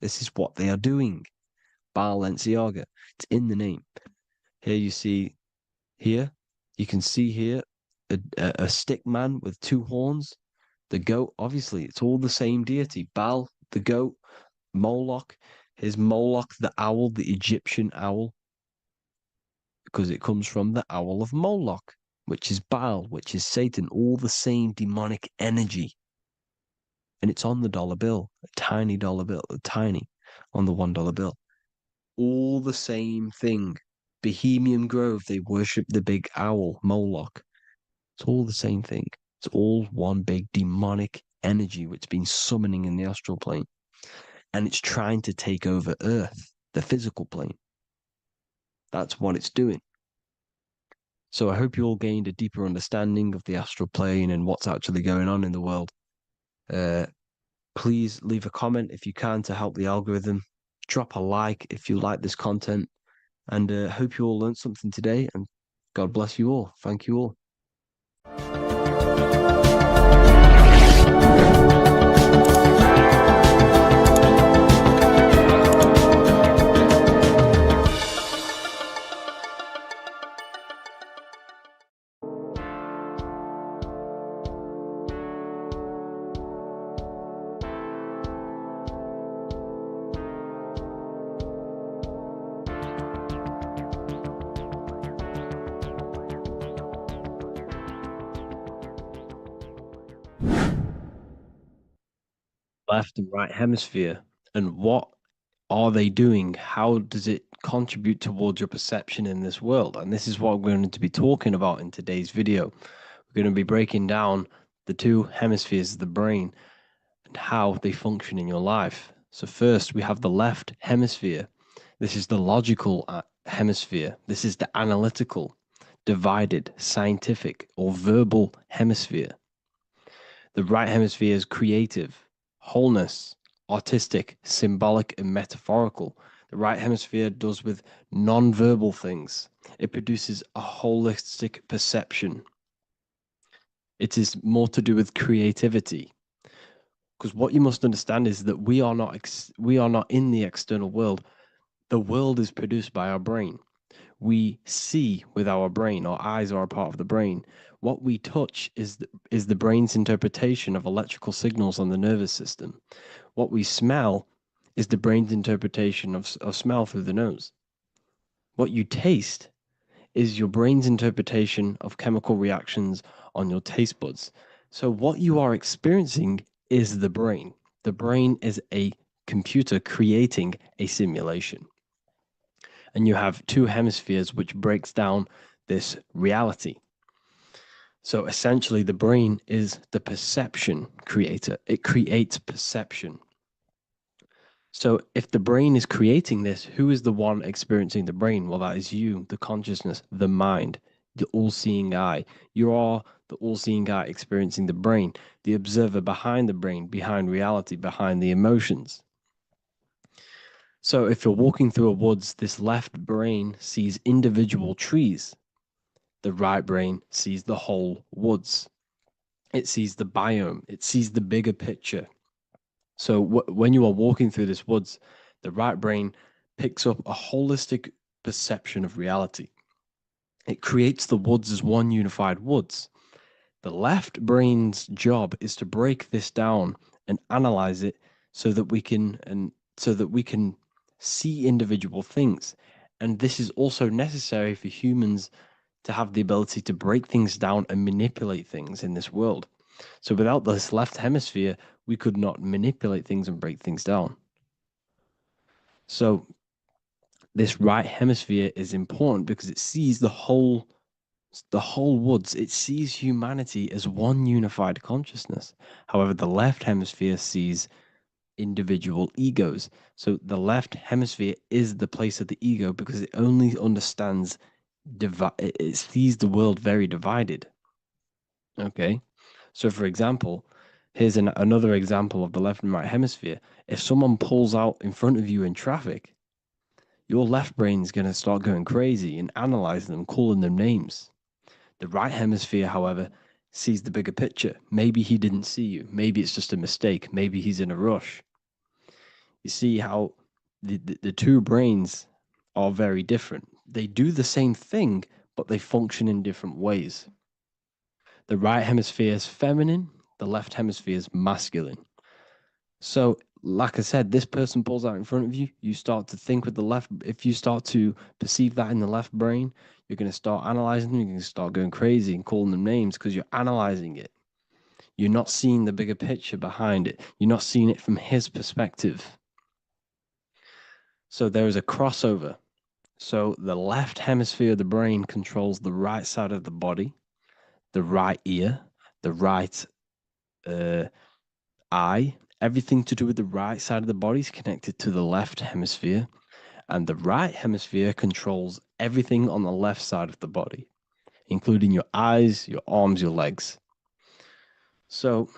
Speaker 5: This is what they are doing. Balenciaga. It's in the name. Here you see, you can see here a stick man with two horns. The goat, obviously, it's all the same deity. Baal, the goat. Moloch, here's Moloch, the owl, the Egyptian owl, because it comes from the owl of Moloch, which is Baal, which is Satan, all the same demonic energy. And it's on the dollar bill, a tiny dollar bill, tiny, on the $1 bill. All the same thing. Bohemian Grove, they worship the big owl, Moloch. It's all the same thing. It's all one big demonic energy which has been summoning in the astral plane. And it's trying to take over Earth, the physical plane. That's what it's doing. So I hope you all gained a deeper understanding of the astral plane and what's actually going on in the world. Please leave a comment if you can to help the algorithm. Drop a like if you like this content. And hope you all learned something today. And God bless you all. Thank you all. Left and right hemisphere, and what are they doing? How does it contribute towards your perception in this world? And this is what we're going to be talking about in today's video. We're going to be breaking down the two hemispheres of the brain and how they function in your life. So first, we have the left hemisphere. This is the logical hemisphere. This is the analytical, divided, scientific, or verbal hemisphere. The right hemisphere is creative, wholeness, artistic, symbolic, and metaphorical. The right hemisphere does with non-verbal things. It produces a holistic perception. It is more to do with creativity. Because what you must understand is that we are not in the external world. The world is produced by our brain. We see with our brain. Our eyes are a part of the brain. What we touch is the brain's interpretation of electrical signals on the nervous system. What we smell is the brain's interpretation of smell through the nose. What you taste is your brain's interpretation of chemical reactions on your taste buds. So what you are experiencing is the brain. The brain is a computer creating a simulation. And you have two hemispheres which breaks down this reality. So essentially, the brain is the perception creator. It creates perception. So if the brain is creating this, who is the one experiencing the brain? Well, that is you, the consciousness, the mind. the all-seeing eye. You are the all-seeing eye experiencing the brain, the observer behind the brain, behind reality, behind the emotions. So if you're walking through a woods, this left brain sees individual trees. The right brain sees the whole woods. It sees the biome. It sees the bigger picture. So when you are walking through this woods, the right brain picks up a holistic perception of reality. It creates the woods as one unified woods. The left brain's job is to break this down and analyze it so that we can see individual things. And this is also necessary for humans to have the ability to break things down and manipulate things in this world. So without this left hemisphere, we could not manipulate things and break things down. So this right hemisphere is important because it sees the whole woods. It sees humanity as one unified consciousness. However, the left hemisphere sees individual egos. So the left hemisphere is the place of the ego because it only understands it sees the world very divided. Okay, so for example, here's another example of the left and right hemisphere. If someone pulls out in front of you in traffic, your left brain's going to start going crazy and analyzing them, calling them names. The right hemisphere, however, sees the bigger picture. Maybe he didn't see you. Maybe it's just a mistake. Maybe he's in a rush. You see how the two brains are very different. They do the same thing, but they function in different ways. The right hemisphere is feminine, the left hemisphere is masculine. So, like I said, this person pulls out in front of you, you start to think with the left. If you start to perceive that in the left brain, you're going to start analyzing them, you're going to start going crazy and calling them names because you're analyzing it. You're not seeing the bigger picture behind it. You're not seeing it from his perspective. So there is a crossover. So the left hemisphere of the brain controls the right side of the body, the right ear, the right eye. Everything to do with the right side of the body is connected to the left hemisphere, and the right hemisphere controls everything on the left side of the body, including your eyes, your arms, your legs. So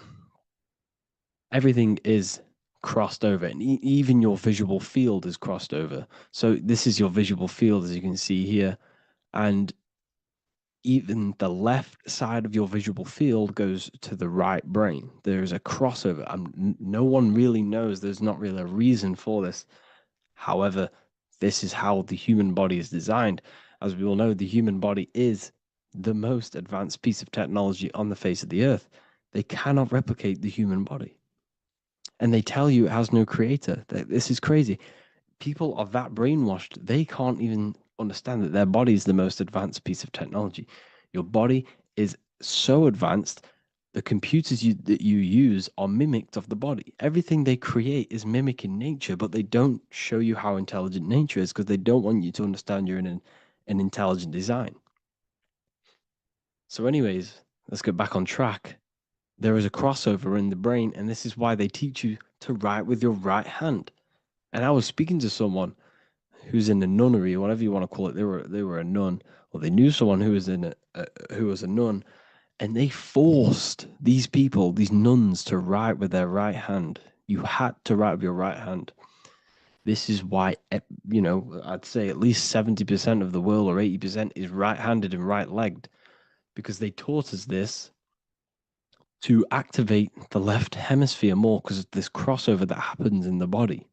Speaker 5: everything is crossed over, and even your visual field is crossed over. So this is your visual field, as you can see here, and even the left side of your visual field goes to the right brain. There is a crossover. No one really knows. There's not really a reason for this. However, this is how the human body is designed. As we all know, the human body is the most advanced piece of technology on the face of the earth. They cannot replicate the human body. And they tell you it has no creator. This is crazy. People are that brainwashed, they can't even understand that their body is the most advanced piece of technology. Your body is so advanced, the computers that you use are mimicked of the body. Everything they create is mimicking nature, but they don't show you how intelligent nature is because they don't want you to understand you're in an intelligent design. So anyways, let's get back on track. There is a crossover in the brain, and this is why they teach you to write with your right hand. And I was speaking to someone who's in a nunnery, or whatever you want to call it. They were a nun, or they knew someone who was a nun, and they forced these people, these nuns, to write with their right hand. You had to write with your right hand. This is why, I'd say at least 70% of the world, or 80%, is right-handed and right-legged, because they taught us this to activate the left hemisphere more because of this crossover that happens in the body.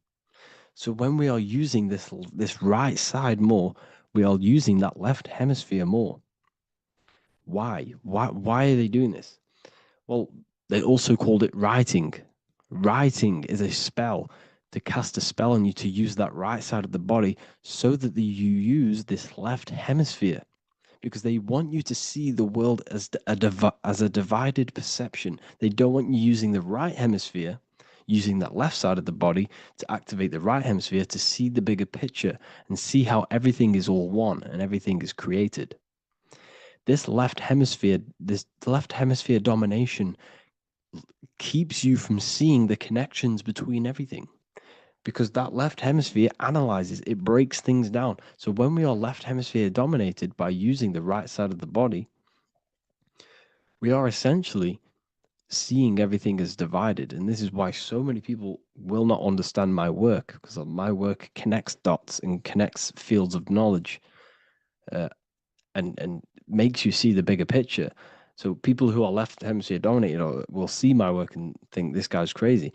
Speaker 5: So when we are using this right side more, we are using that left hemisphere more. Why? Why are they doing this? Well, they also called it writing. Writing is a spell, to cast a spell on you, to use that right side of the body so that you use this left hemisphere, because they want you to see the world as a divided perception. They don't want you using the right hemisphere, using that left side of the body to activate the right hemisphere to see the bigger picture and see how everything is all one and everything is created. This left hemisphere domination keeps you from seeing the connections between everything. because that left hemisphere analyzes, it breaks things down. So when we are left hemisphere dominated by using the right side of the body, we are essentially seeing everything as divided. And this is why so many people will not understand my work, because my work connects dots and connects fields of knowledge, and makes you see the bigger picture. So people who are left hemisphere dominated will see my work and think this guy's crazy.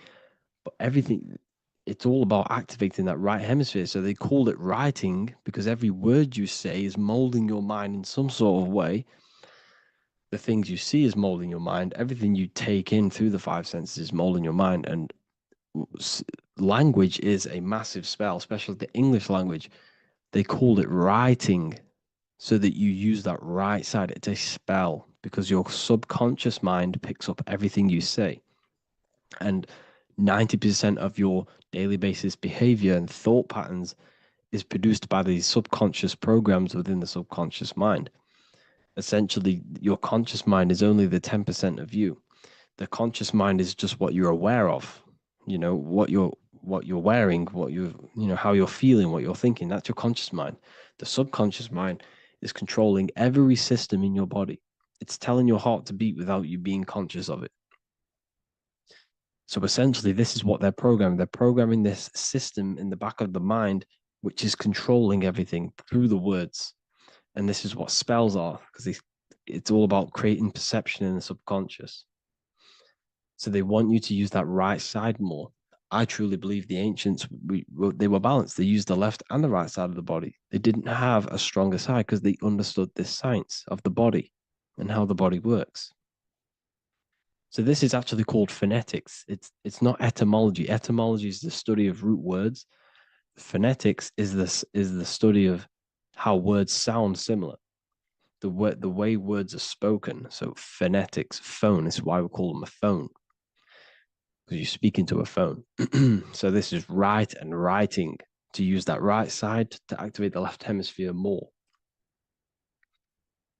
Speaker 5: But everything, it's all about activating that right hemisphere. So they called it writing because every word you say is molding your mind in some sort of way. The things you see is molding your mind. Everything you take in through the five senses is molding your mind. And language is a massive spell, especially the English language. They called it writing so that you use that right side. It's a spell because your subconscious mind picks up everything you say. And 90% of your daily basis behavior and thought patterns is produced by these subconscious programs within the subconscious mind. Essentially, your conscious mind is only the 10% of you. The conscious mind is just what you're aware of, what you're wearing, how you're feeling, what you're thinking. That's your conscious mind. The subconscious mind is controlling every system in your body. It's telling your heart to beat without you being conscious of it. So essentially, this is what they're programming. They're programming this system in the back of the mind, which is controlling everything through the words. And this is what spells are, because it's all about creating perception in the subconscious. So they want you to use that right side more. I truly believe the ancients, they were balanced. They used the left and the right side of the body. They didn't have a stronger side because they understood this science of the body and how the body works. So this is actually called phonetics. It's not etymology. Etymology is the study of root words. Phonetics is the study of how words sound similar. The way words are spoken. So phonetics, phone is why we call them a phone, because you speak into a phone. So this is write and writing, to use that right side to activate the left hemisphere more.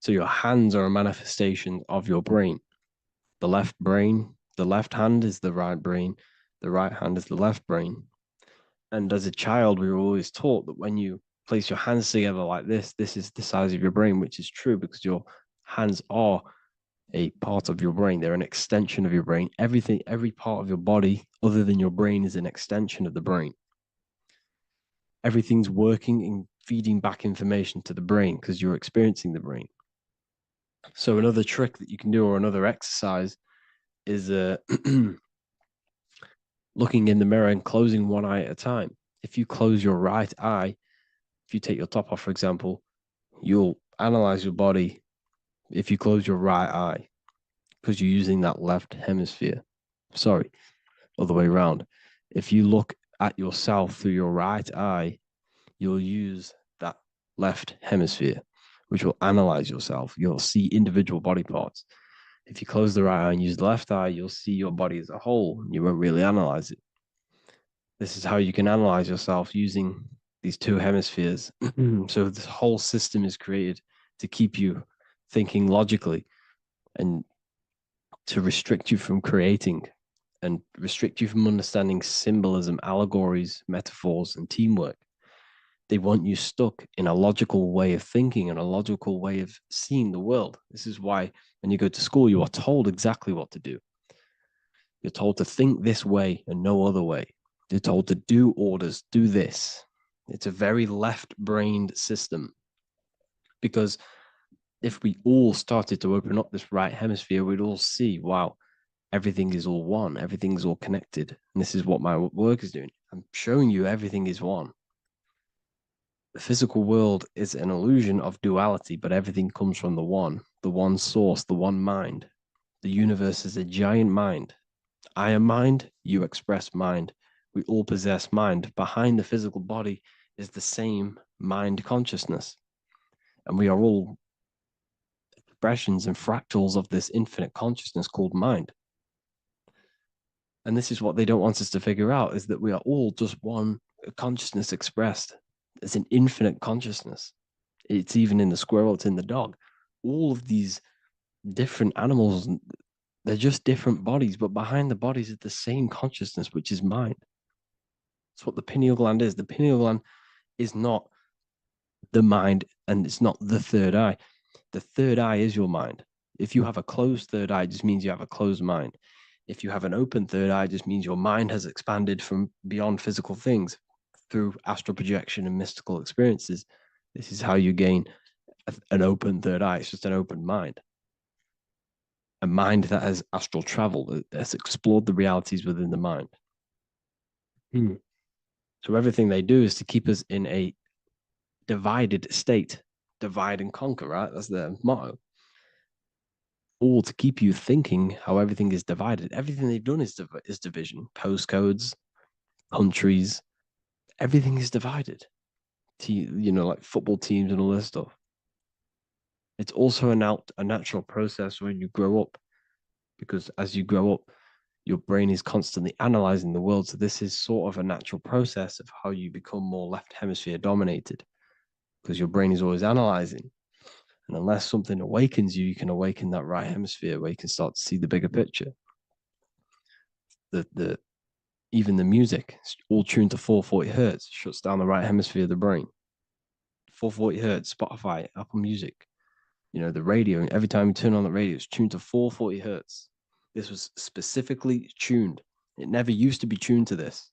Speaker 5: So your hands are a manifestation of your brain. The left hand is the right brain, the right hand is the left brain. And as a child, we were always taught that when you place your hands together like this is the size of your brain, which is true because your hands are a part of your brain. They're an extension of your brain. Every part of your body other than your brain is an extension of the brain. Everything's working and feeding back information to the brain because you're experiencing the brain. So another trick that you can do, or another exercise, is looking in the mirror and closing one eye at a time. If you close your right eye, if you take your top off, for example, you'll analyze your body if you close your right eye because you're using that left hemisphere. Sorry, other way around. If you look at yourself through your right eye, you'll use that left hemisphere, which will analyze yourself. You'll see individual body parts. If you close the right eye and use the left eye, you'll see your body as a whole. You won't really analyze it. This is how you can analyze yourself using these two hemispheres. So this whole system is created to keep you thinking logically and to restrict you from creating and restrict you from understanding symbolism, allegories, metaphors, and teamwork. They want you stuck in a logical way of thinking and a logical way of seeing the world. This is why when you go to school, you are told exactly what to do. You're told to think this way and no other way. You're told to do orders, do this. It's a very left-brained system, because if we all started to open up this right hemisphere, we'd all see, wow, everything is all one, everything's all connected. And this is what my work is doing. I'm showing you everything is one. The physical world is an illusion of duality, but everything comes from the one source, the one mind. The universe is a giant mind. I am mind, you express mind. We all possess mind. Behind the physical body is the same mind consciousness. And we are all expressions and fractals of this infinite consciousness called mind. And this is what they don't want us to figure out, is that we are all just one consciousness expressed. It's an infinite consciousness. It's even in the squirrel, it's in the dog. All of these different animals, they're just different bodies, but behind the bodies is the same consciousness, which is mind. That's what the pineal gland is. The pineal gland is not the mind, and it's not the third eye. The third eye is your mind. If you have a closed third eye, it just means you have a closed mind. If you have an open third eye, it just means your mind has expanded from beyond physical things through astral projection and mystical experiences. This is how you gain an open third eye. It's just an open mind. A mind that has astral travel, that has explored the realities within the mind. So everything they do is to keep us in a divided state. Divide and conquer, right? That's their motto. All to keep you thinking how everything is divided. Everything they've done is division. Postcodes, countries, everything is divided. Like football teams and all this stuff. It's also a natural process when you grow up, because as you grow up, your brain is constantly analyzing the world. So this is sort of a natural process of how you become more left hemisphere dominated, because your brain is always analyzing. And unless something awakens you, you can awaken that right hemisphere where you can start to see the bigger picture. Even the music, it's all tuned to 440 hertz, shuts down the right hemisphere of the brain. 440 hertz, Spotify, Apple Music, the radio. Every time you turn on the radio, it's tuned to 440 hertz. This was specifically tuned. It never used to be tuned to this.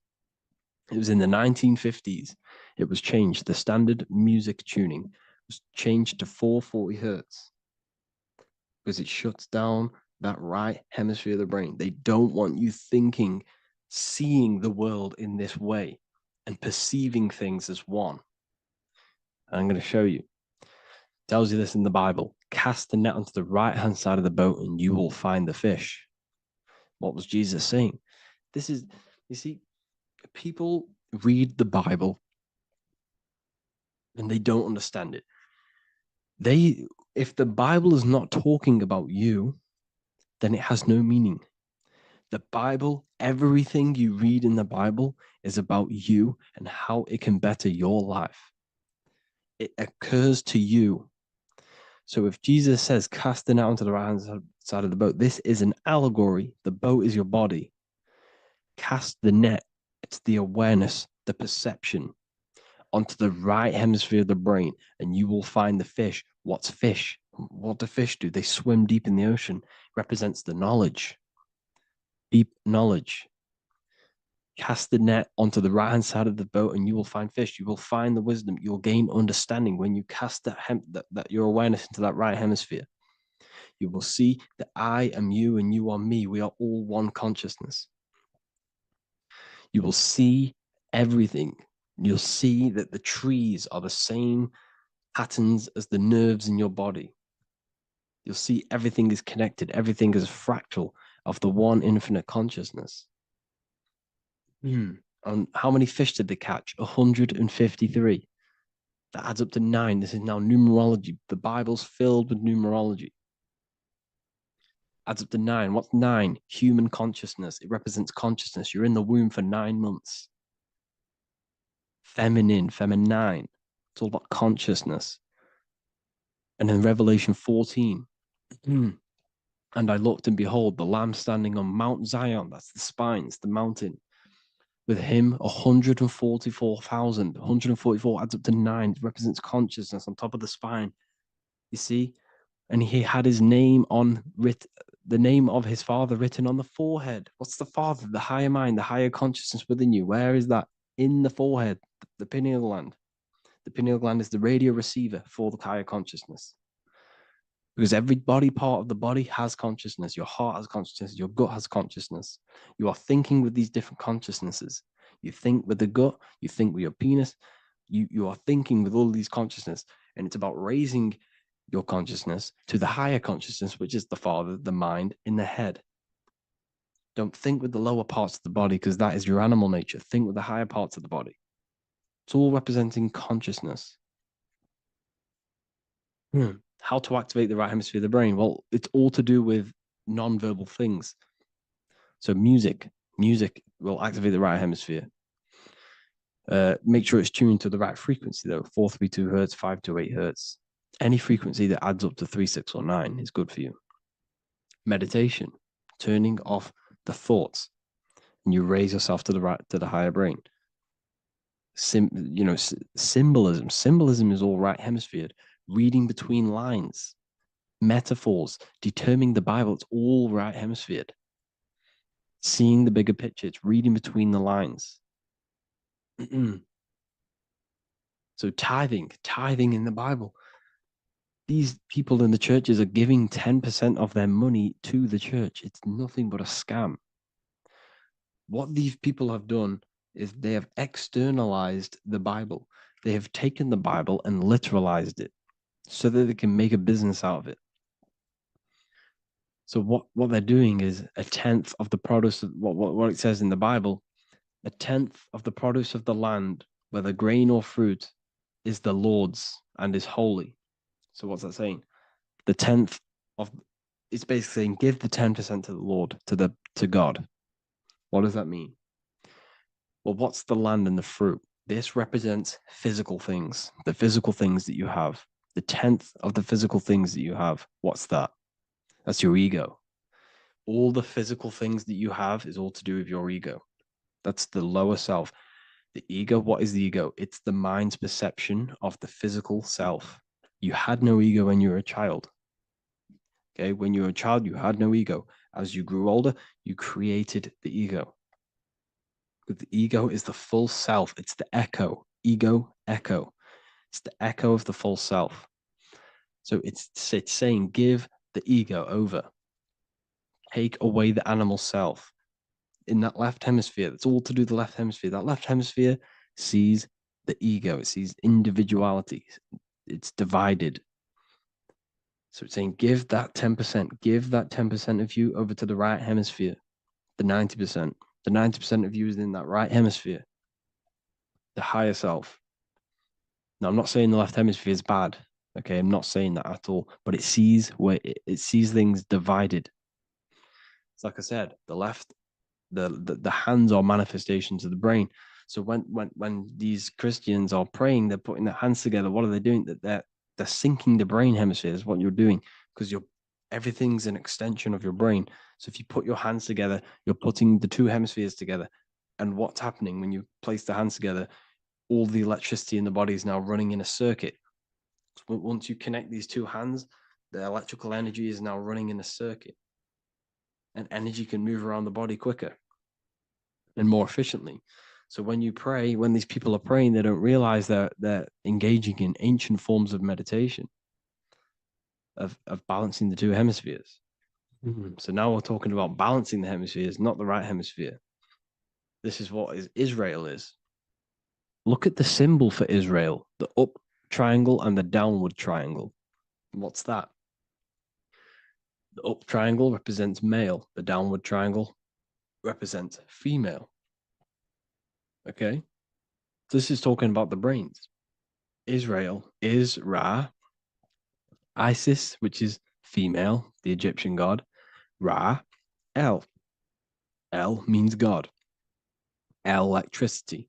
Speaker 5: It was in the 1950s. It was changed. The standard music tuning was changed to 440 hertz because it shuts down that right hemisphere of the brain. They don't want you thinking, seeing the world in this way and perceiving things as one. And I'm going to show you. It tells you this in the Bible. Cast the net onto the right-hand side of the boat and you will find the fish. What was Jesus saying? This is, you see, people read the Bible and they don't understand it. If the Bible is not talking about you, then it has no meaning. The Bible, everything you read in the Bible is about you and how it can better your life. It occurs to you. So if Jesus says, cast the net onto the right-hand side of the boat, this is an allegory. The boat is your body. Cast the net, it's the awareness, the perception, onto the right hemisphere of the brain, and you will find the fish. What's fish? What do fish do? They swim deep in the ocean. It represents the knowledge, deep knowledge. Cast the net onto the right-hand side of the boat and you will find fish. You will find the wisdom. You'll gain understanding when you cast that your awareness into that right hemisphere. You will see that I am you and you are me. We are all one consciousness. You will see everything. You'll see that the trees are the same patterns as the nerves in your body. You'll see everything is connected. Everything is a fractal of the one infinite consciousness. And how many fish did they catch? 153. That adds up to 9. This is now numerology. The Bible's filled with numerology. Adds up to 9. What's 9? Human consciousness. It represents consciousness. You're in the womb for 9 months. Feminine. It's all about consciousness. And in Revelation 14, and I looked and behold, the Lamb standing on Mount Zion. That's the spines, the mountain. With him, 144,000. 144 adds up to 9. It represents consciousness on top of the spine. You see? And he had his name the name of his father written on the forehead. What's the father? The higher mind, the higher consciousness within you. Where is that? In the forehead, the pineal gland. The pineal gland is the radio receiver for the higher consciousness. Because every body part of the body has consciousness. Your heart has consciousness. Your gut has consciousness. You are thinking with these different consciousnesses. You think with the gut. You think with your penis. You are thinking with all of these consciousness. And it's about raising your consciousness to the higher consciousness, which is the father, the mind, in the head. Don't think with the lower parts of the body because that is your animal nature. Think with the higher parts of the body. It's all representing consciousness. How to activate the right hemisphere of the brain? Well, it's all to do with non-verbal things. So music will activate the right hemisphere. Make sure it's tuned to the right frequency though. 432 hertz, 528 hertz. Any frequency that adds up to 3, 6, or 9 is good for you. Meditation, turning off the thoughts, and you raise yourself to the higher brain. Symbolism. Symbolism is all right hemisphered. Reading between lines, metaphors, determining the Bible, it's all right hemisphered. Seeing the bigger picture, it's reading between the lines. So tithing in the Bible. These people in the churches are giving 10% of their money to the church. It's nothing but a scam. What these people have done is they have externalized the Bible. They have taken the Bible and literalized it so that they can make a business out of it. So what they're doing is a tenth of the produce of what it says in the Bible, a tenth of the produce of the land, whether grain or fruit, is the Lord's and is holy. So what's that saying? The tenth of it's basically saying give the 10% to the Lord, to God. What does that mean? Well, what's the land and the fruit? This represents physical things, the physical things that you have. The tenth of the physical things that you have. What's that? That's your ego. All the physical things that you have is all to do with your ego. That's the lower self. The ego, what is the ego? It's the mind's perception of the physical self. You had no ego when you were a child. Okay, when you were a child, you had no ego. As you grew older, you created the ego. But the ego is the full self. It's the echo. Ego, echo. It's the echo of the full self. So it's saying give the ego over. Take away the animal self. In that left hemisphere, that's all to do with the left hemisphere. That left hemisphere sees the ego. It sees individuality. It's divided. So it's saying give that 10%, give that 10% of you over to the right hemisphere, the 90%. The 90% of you is in that right hemisphere, the higher self. Now, I'm not saying the left hemisphere is bad. Okay, I'm not saying that at all, but it sees it sees things divided. It's like I said, the left, the hands are manifestations of the brain. So when these Christians are praying, they're putting their hands together. What are they doing? That they're syncing the brain hemisphere is what you're doing, because everything's an extension of your brain. So if you put your hands together, you're putting the two hemispheres together. And what's happening when you place the hands together? All the electricity in the body is now running in a circuit. So once you connect these two hands, the electrical energy is now running in a circuit. And energy can move around the body quicker and more efficiently. So when you pray, when these people are praying, they don't realize that they're engaging in ancient forms of meditation, of balancing the two hemispheres. So now we're talking about balancing the hemispheres, not the right hemisphere. This is what Israel is. Look at the symbol for Israel, the up triangle and the downward triangle. What's that? The up triangle represents male. The downward triangle represents female. Okay? This is talking about the brains. Israel is Ra. Isis, which is female, the Egyptian god. Ra, El. El means God. Electricity.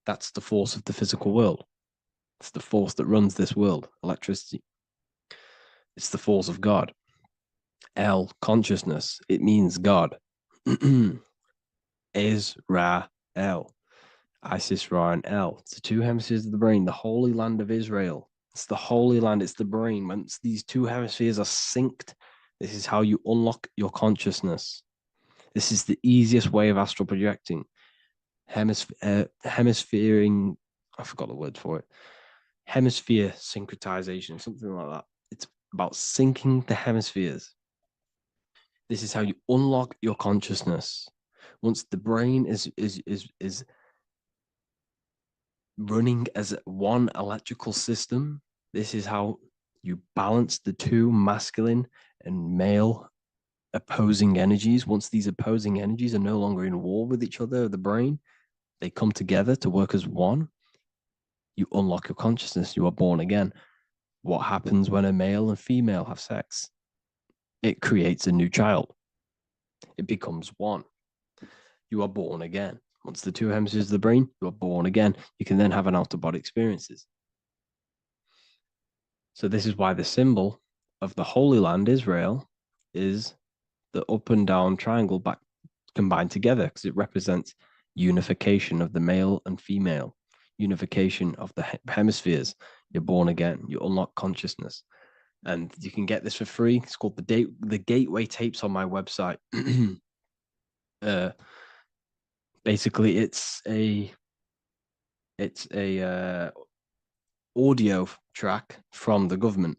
Speaker 5: That's the force of the physical world. It's the force that runs this world, electricity. It's the force of God. El, consciousness. It means God. Is Ra, El. Isis, Ra, and El. It's the two hemispheres of the brain, the holy land of Israel. It's the holy land, it's the brain. Once these two hemispheres are synced, this is how you unlock your consciousness. This is the easiest way of astral projecting. Hemisphering, I forgot the word for it. Hemisphere syncretization, something like that. It's about syncing the hemispheres. This is how you unlock your consciousness. Once the brain is running as one electrical system, this is how you balance the two masculine and male opposing energies. Once these opposing energies are no longer in war with each other, the brain, they come together to work as one. You unlock your consciousness. You are born again. What happens when a male and female have sex? It creates a new child. It becomes one. You are born again. Once the two hemispheres of the brain, you are born again. You can then have an out-of-body experiences. So this is why the symbol of the Holy Land, Israel, is the up and down triangle back combined together, because it represents unification of the male and female. unification of the hemispheres, you're born again, you unlock consciousness. And you can get this for free. It's called the Gateway Tapes on my website. Basically, it's a audio track from the government,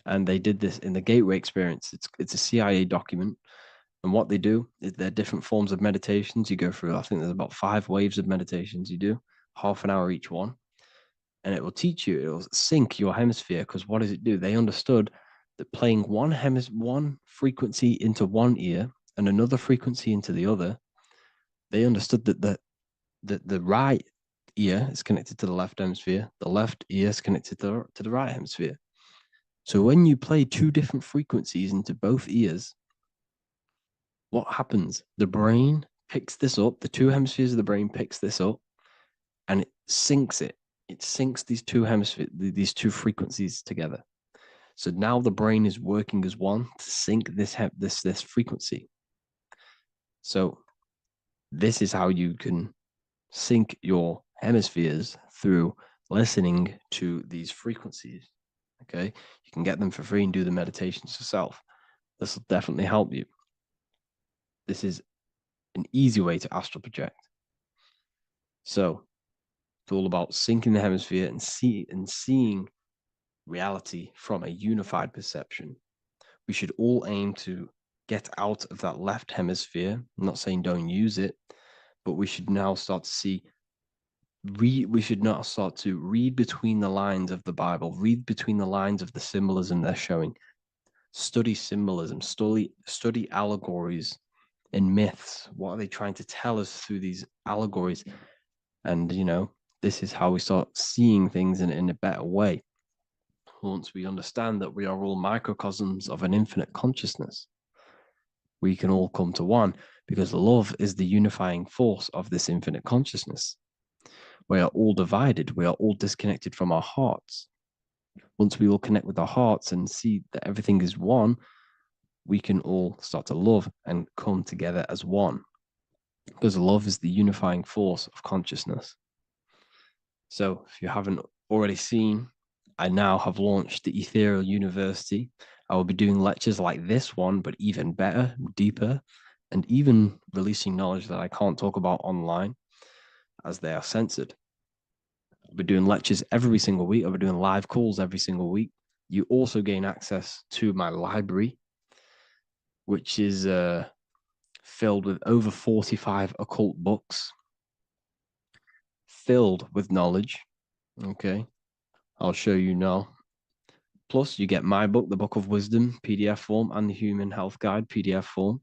Speaker 5: and they did this in the Gateway Experience. It's a CIA document, and what they do is there are different forms of meditations you go through. I think there's about 5 waves of meditations you do, half an hour each one, and it will teach you. It will sync your hemisphere, because what does it do? They understood that playing one frequency into one ear and another frequency into the other, they understood that the right ear is connected to the left hemisphere, the left ear is connected to the right hemisphere. So when you play 2 different frequencies into both ears, what happens? The brain picks this up, the 2 hemispheres of the brain picks this up, and it syncs it. It syncs these 2 hemispheres, these 2 frequencies together. So now the brain is working as one to sync this frequency. So this is how you can sync your hemispheres, through listening to these frequencies. Okay, you can get them for free and do the meditations yourself. This will definitely help you. This is an easy way to astral project. So it's all about syncing the hemisphere and seeing reality from a unified perception. We should all aim to get out of that left hemisphere. I'm not saying don't use it, but we should now start to we should not start to read between the lines of the Bible, read between the lines of the symbolism they're showing. Study symbolism, study allegories and myths. What are they trying to tell us through these allegories? And, this is how we start seeing things in a better way. Once we understand that we are all microcosms of an infinite consciousness, we can all come to one, because love is the unifying force of this infinite consciousness. We are all divided. We are all disconnected from our hearts. Once we all connect with our hearts and see that everything is one, we can all start to love and come together as one, because love is the unifying force of consciousness. So if you haven't already seen, I now have launched the Ethereal University. I will be doing lectures like this one, but even better, deeper, and even releasing knowledge that I can't talk about online, as they are censored. I'll be doing lectures every single week. I'll be doing live calls every single week. You also gain access to my library, which is filled with over 45 occult books, filled with knowledge. Okay, I'll show you now. Plus, you get my book, The Book of Wisdom, PDF form, and the Human Health Guide, PDF form.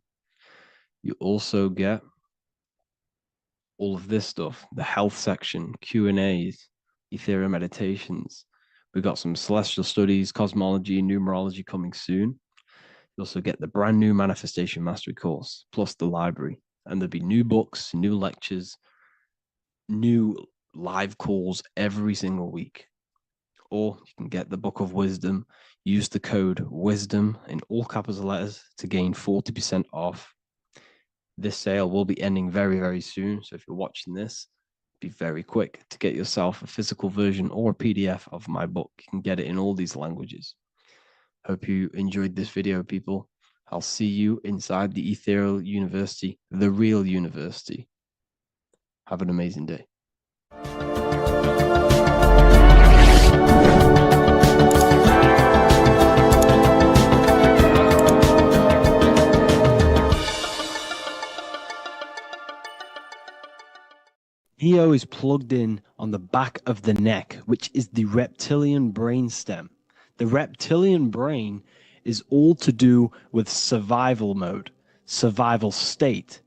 Speaker 5: You also get all of this stuff, the health section, Q&As, ethereal meditations. We've got some celestial studies, cosmology, numerology coming soon. You also get the brand new Manifestation Mastery course, plus the library. And there'll be new books, new lectures, new live calls every single week. Or you can get the Book of Wisdom, use the code WISDOM in all capital letters to gain 40% off. This sale will be ending very, very soon. So if you're watching this, be very quick to get yourself a physical version or a PDF of my book. You can get it in all these languages. Hope you enjoyed this video, people. I'll see you inside the Ethereal University, the real university. Have an amazing day. Eo is plugged in on the back of the neck, which is the reptilian brain stem. The reptilian brain is all to do with survival mode, survival state.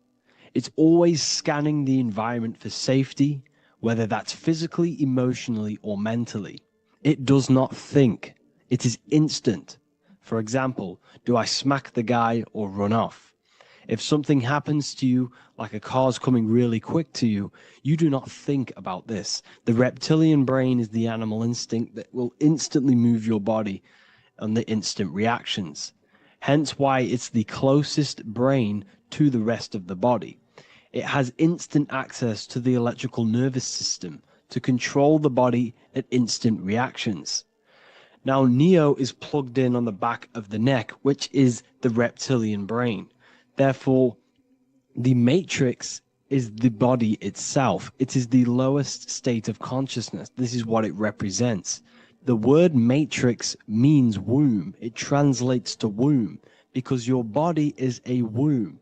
Speaker 5: It's always scanning the environment for safety, whether that's physically, emotionally, or mentally. It does not think. It is instant. For example, do I smack the guy or run off? If something happens to you, like a car's coming really quick to you, you do not think about this. The reptilian brain is the animal instinct that will instantly move your body and the instant reactions. Hence why it's the closest brain to the rest of the body. It has instant access to the electrical nervous system, to control the body at instant reactions. Now, Neo is plugged in on the back of the neck, which is the reptilian brain. Therefore, the matrix is the body itself. It is the lowest state of consciousness. This is what it represents. The word matrix means womb. It translates to womb because your body is a womb.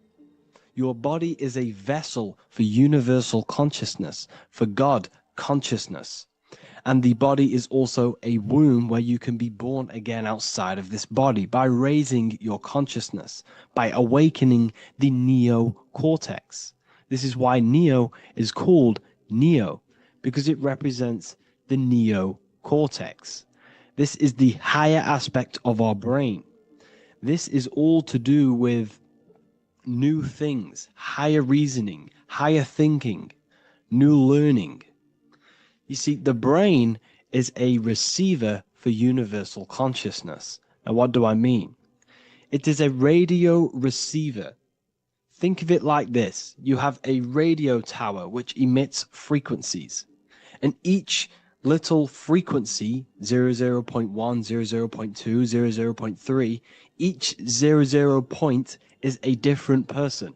Speaker 5: Your body is a vessel for universal consciousness, for God consciousness. And the body is also a womb where you can be born again outside of this body by raising your consciousness, by awakening the neocortex. This is why Neo is called Neo, because it represents the neocortex. This is the higher aspect of our brain. This is all to do with new things, higher reasoning, higher thinking, new learning. You see, the brain is a receiver for universal consciousness. Now, what do I mean? It is a radio receiver. Think of it like this. You have a radio tower which emits frequencies, and each little frequency, 00.1, 00.2, 00.3, each 00 point is a different person.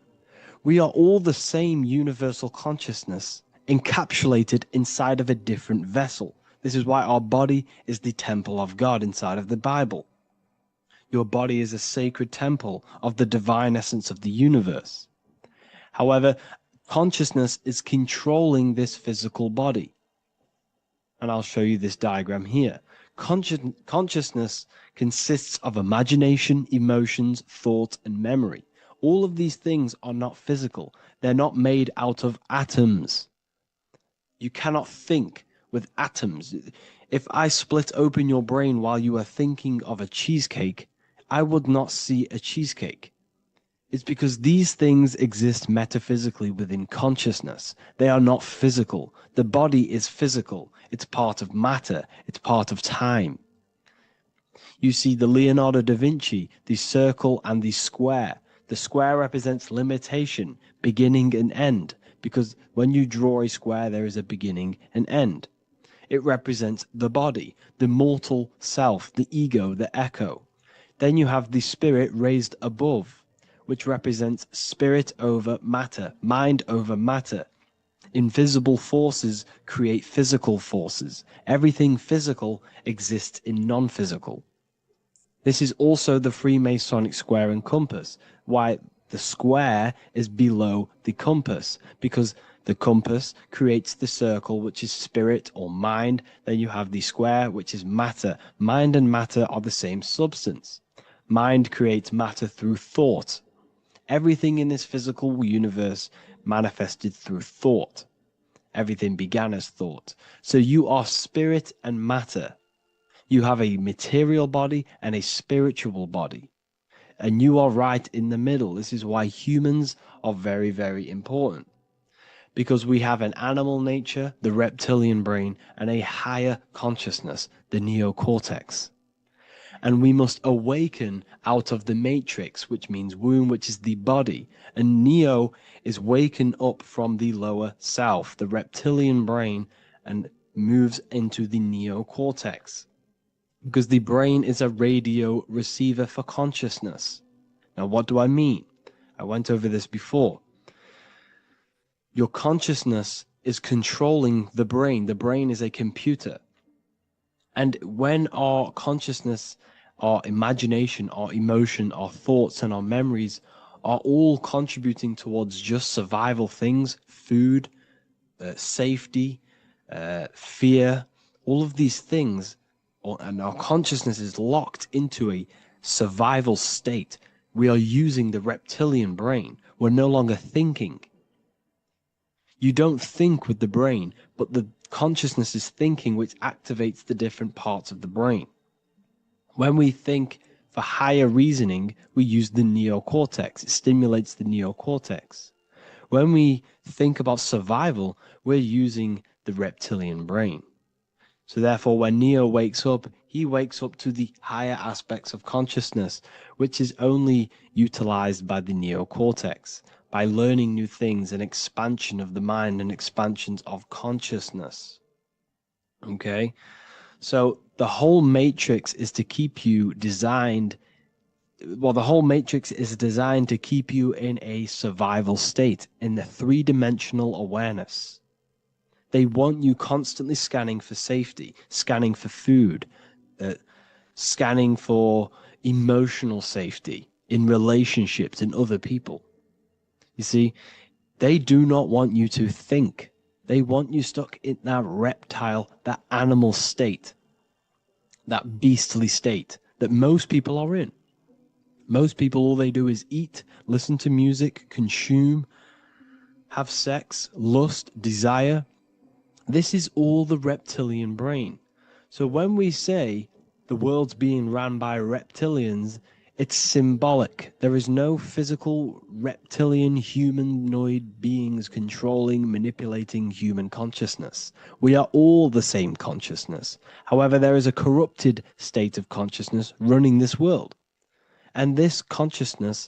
Speaker 5: We are all the same universal consciousness, encapsulated inside of a different vessel. This is why our body is the temple of God inside of the Bible. Your body is a sacred temple of the divine essence of the universe. However, consciousness is controlling this physical body. And I'll show you this diagram here. Consciousness consists of imagination, emotions, thought, and memory. All of these things are not physical. They're not made out of atoms. You cannot think with atoms. If I split open your brain while you are thinking of a cheesecake, I would not see a cheesecake. It's because these things exist metaphysically within consciousness. They are not physical. The body is physical. It's part of matter. It's part of time. You see the Leonardo da Vinci, the circle and the square. The square represents limitation, beginning and end, because when you draw a square, there is a beginning and end. It represents the body, the mortal self, the ego, the echo. Then you have the spirit raised above, which represents spirit over matter, mind over matter. Invisible forces create physical forces. Everything physical exists in non-physical. This is also the Freemasonic square and compass, why the square is below the compass, because the compass creates the circle, which is spirit or mind. Then you have the square, which is matter. Mind and matter are the same substance. Mind creates matter through thought. Everything in this physical universe manifested through thought. Everything began as thought. So you are spirit and matter. You have a material body and a spiritual body. And you are right in the middle. This is why humans are very, very important. Because we have an animal nature, the reptilian brain, and a higher consciousness, the neocortex. And we must awaken out of the matrix, which means womb, which is the body. And Neo is waken up from the lower self, the reptilian brain, and moves into the neocortex. Because the brain is a radio receiver for consciousness. Now, what do I mean? I went over this before. Your consciousness is controlling the brain. The brain is a computer. And when our consciousness, our imagination, our emotion, our thoughts, and our memories are all contributing towards just survival things, food, safety, fear, all of these things, and our consciousness is locked into a survival state, we are using the reptilian brain. We're no longer thinking. You don't think with the brain, but the consciousness is thinking, which activates the different parts of the brain. When we think for higher reasoning, we use the neocortex. It stimulates the neocortex. When we think about survival, we're using the reptilian brain. So therefore, when Neo wakes up, he wakes up to the higher aspects of consciousness, which is only utilized by the neocortex, by learning new things and expansion of the mind and expansions of consciousness. Okay, so the whole matrix is to keep you designed. Well, the whole matrix is designed to keep you in a survival state, in the three-dimensional awareness. They want you constantly scanning for safety, scanning for food, scanning for emotional safety in relationships in other people. You see, they do not want you to think. They want you stuck in that reptile, that animal state, that beastly state that most people are in. Most people, all they do is eat, listen to music, consume, have sex, lust, desire. This is all the reptilian brain. So when we say the world's being ran by reptilians, it's symbolic. There is no physical reptilian humanoid beings controlling, manipulating human consciousness. We are all the same consciousness. However, there is a corrupted state of consciousness running this world. And this consciousness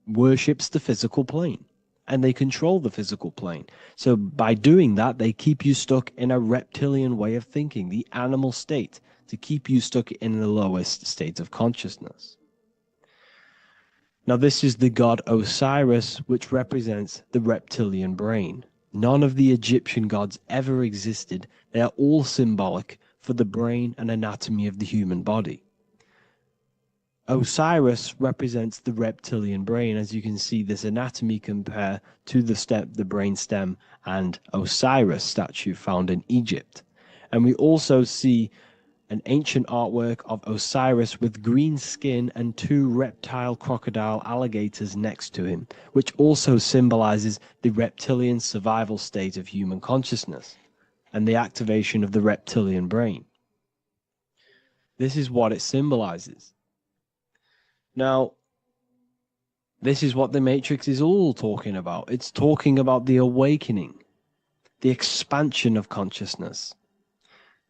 Speaker 5: worships the physical plane, and they control the physical plane. So by doing that, they keep you stuck in a reptilian way of thinking, the animal state, to keep you stuck in the lowest state of consciousness. Now, this is the god Osiris, which represents the reptilian brain. None of the Egyptian gods ever existed. They are all symbolic for the brain and anatomy of the human body. Osiris represents the reptilian brain, as you can see this anatomy compare to the brain stem and Osiris statue found in Egypt. And we also see an ancient artwork of Osiris with green skin and two reptile crocodile alligators next to him, which also symbolizes the reptilian survival state of human consciousness and the activation of the reptilian brain. This is what it symbolizes. Now, this is what the Matrix is all talking about. It's talking about the awakening, the expansion of consciousness.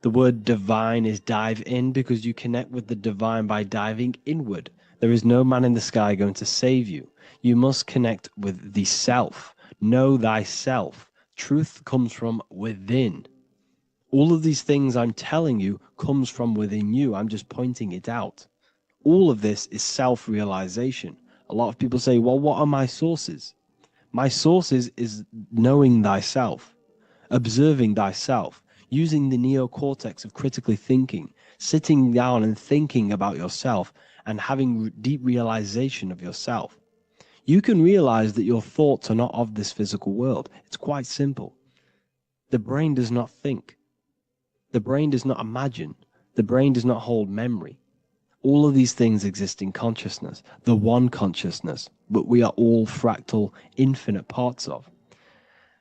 Speaker 5: The word divine is dive in because you connect with the divine by diving inward. There is no man in the sky going to save you. You must connect with the self. Know thyself. Truth comes from within. All of these things I'm telling you comes from within you. I'm just pointing it out. All of this is self-realization. A lot of people say, well, what are my sources? My sources is knowing thyself, observing thyself, using the neocortex of critically thinking, sitting down and thinking about yourself and having deep realization of yourself. You can realize that your thoughts are not of this physical world. It's quite simple. The brain does not think. The brain does not imagine. The brain does not hold memory. All of these things exist in consciousness, the one consciousness, but we are all fractal, infinite parts of.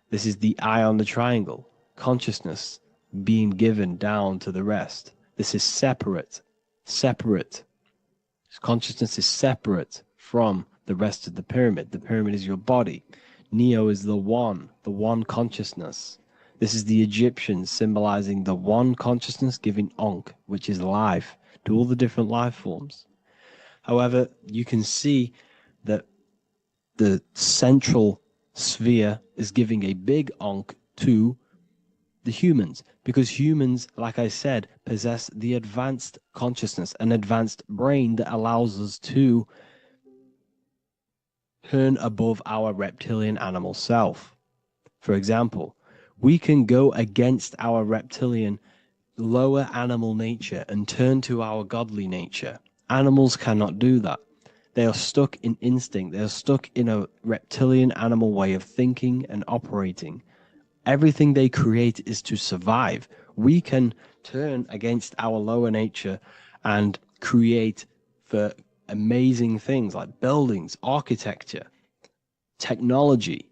Speaker 5: This is the eye on the triangle, consciousness being given down to the rest. This is separate. Consciousness is separate from the rest of the pyramid. The pyramid is your body. Neo is the one consciousness. This is the Egyptians symbolizing the one consciousness giving Ankh, which is life, to all the different life forms. However, you can see that the central sphere is giving a big Ankh to the humans, because humans, like I said, possess the advanced consciousness, an advanced brain that allows us to turn above our reptilian animal self. For example, we can go against our reptilian lower animal nature and turn to our godly nature. Animals cannot do that. They are stuck in instinct. They are stuck in a reptilian animal way of thinking and operating. Everything they create is to survive. We can turn against our lower nature and create for amazing things like buildings, architecture, technology.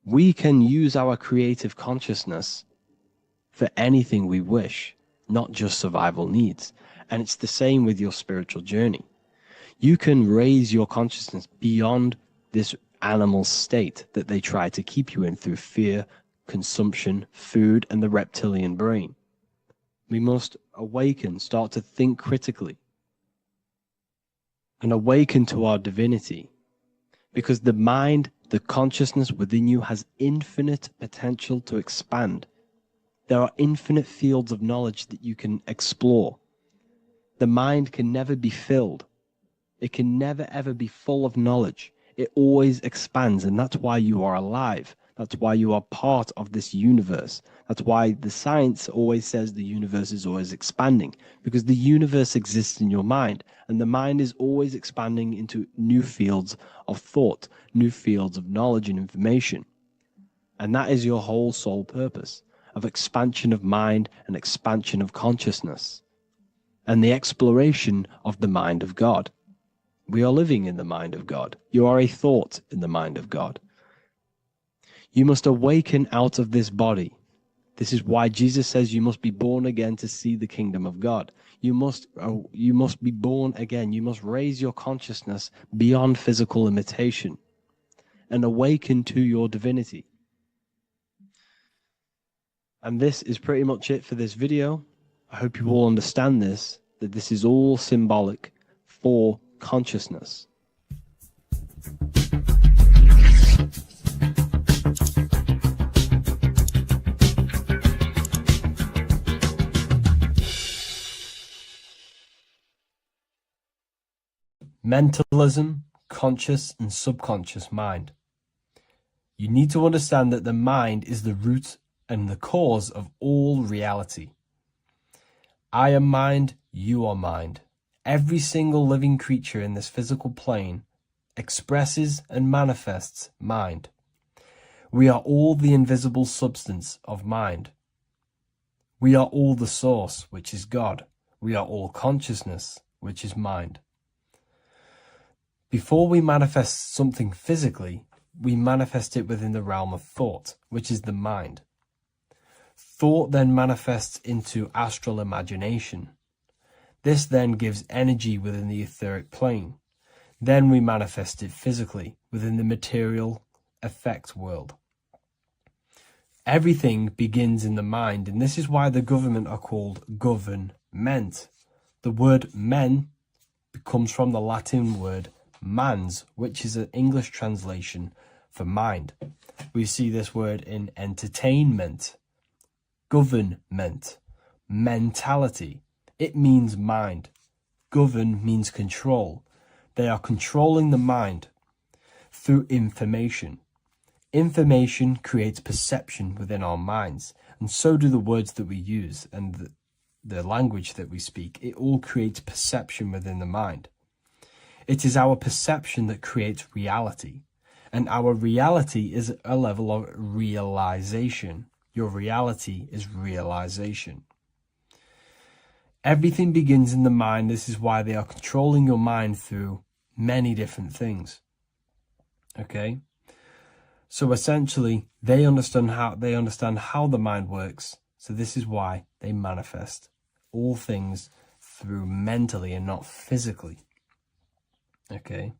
Speaker 5: We can use our creative consciousness for anything we wish, not just survival needs. And it's the same with your spiritual journey. You can raise your consciousness beyond this animal state that they try to keep you in through fear, consumption, food, and the reptilian brain. We must awaken, start to think critically, and awaken to our divinity. Because the mind, the consciousness within you has infinite potential to expand. There are infinite fields of knowledge that you can explore. The mind can never be filled. It can never ever be full of knowledge. It always expands, and that's why you are alive. That's why you are part of this universe. That's why the science always says the universe is always expanding, because the universe exists in your mind, and the mind is always expanding into new fields of thought, new fields of knowledge and information. And that is your whole sole purpose, of expansion of mind and expansion of consciousness, and the exploration of the mind of God. We are living in the mind of God. You are a thought in the mind of God. You must awaken out of this body. This is why Jesus says you must be born again to see the kingdom of God. You must be born again. You must raise your consciousness beyond physical limitation and awaken to your divinity. And this is pretty much it for this video. I hope you all understand this, that this is all symbolic for consciousness.
Speaker 2: Mentalism, conscious and subconscious mind. You need to understand that the mind is the root and the cause of all reality. I am mind, you are mind. Every single living creature in this physical plane expresses and manifests mind. We are all the invisible substance of mind. We are all the source, which is God. We are all consciousness, which is mind. Before we manifest something physically, we manifest it within the realm of thought, which is the mind. Thought then manifests into astral imagination. This then gives energy within the etheric plane. Then we manifest it physically within the material effect world. Everything begins in the mind, and this is why the government are called government. The word men comes from the Latin word mans, which is an English translation for mind. We see this word in entertainment, government, mentality. It means mind. Govern means control. They are controlling the mind through information. Information creates perception within our minds, and so do the words that we use and the language that we speak. It all creates perception within the mind. It is our perception that creates reality, and our reality is a level of realization. Your reality is realization. Everything begins in the mind. This is why they are controlling your mind through many different things. Okay? So essentially, they understand how the mind works. So this is why they manifest all things through mentally and not physically. Okay?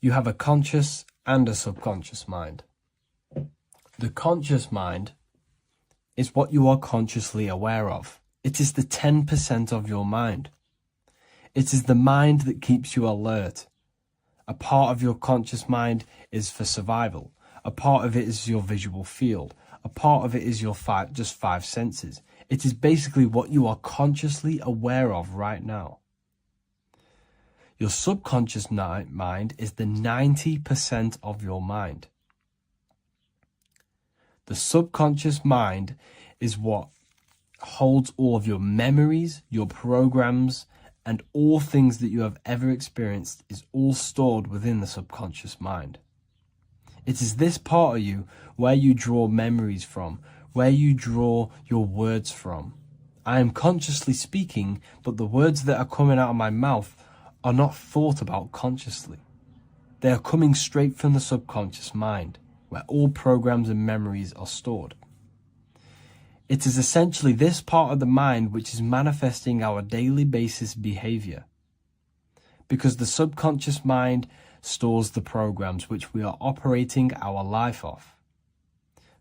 Speaker 2: You have a conscious and a subconscious mind. The conscious mind is what you are consciously aware of. It is the 10% of your mind. It is the mind that keeps you alert. A part of your conscious mind is for survival. A part of it is your visual field. A part of it is your just five senses. It is basically what you are consciously aware of right now. Your subconscious mind is the 90% of your mind. The subconscious mind is what holds all of your memories, your programs, and all things that you have ever experienced is all stored within the subconscious mind. It is this part of you where you draw memories from, where you draw your words from. I am consciously speaking, but the words that are coming out of my mouth are not thought about consciously. They are coming straight from the subconscious mind, where all programs and memories are stored. It is essentially this part of the mind which is manifesting our daily basis behavior, because the subconscious mind stores the programs which we are operating our life off.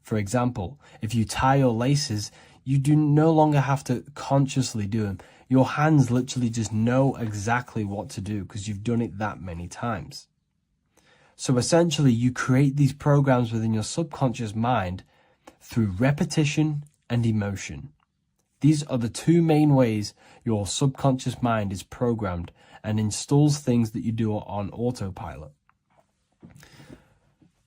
Speaker 2: For example, if you tie your laces, you do no longer have to consciously do them. Your hands literally just know exactly what to do because you've done it that many times. So essentially, you create these programs within your subconscious mind through repetition and emotion. These are the two main ways your subconscious mind is programmed and installs things that you do on autopilot.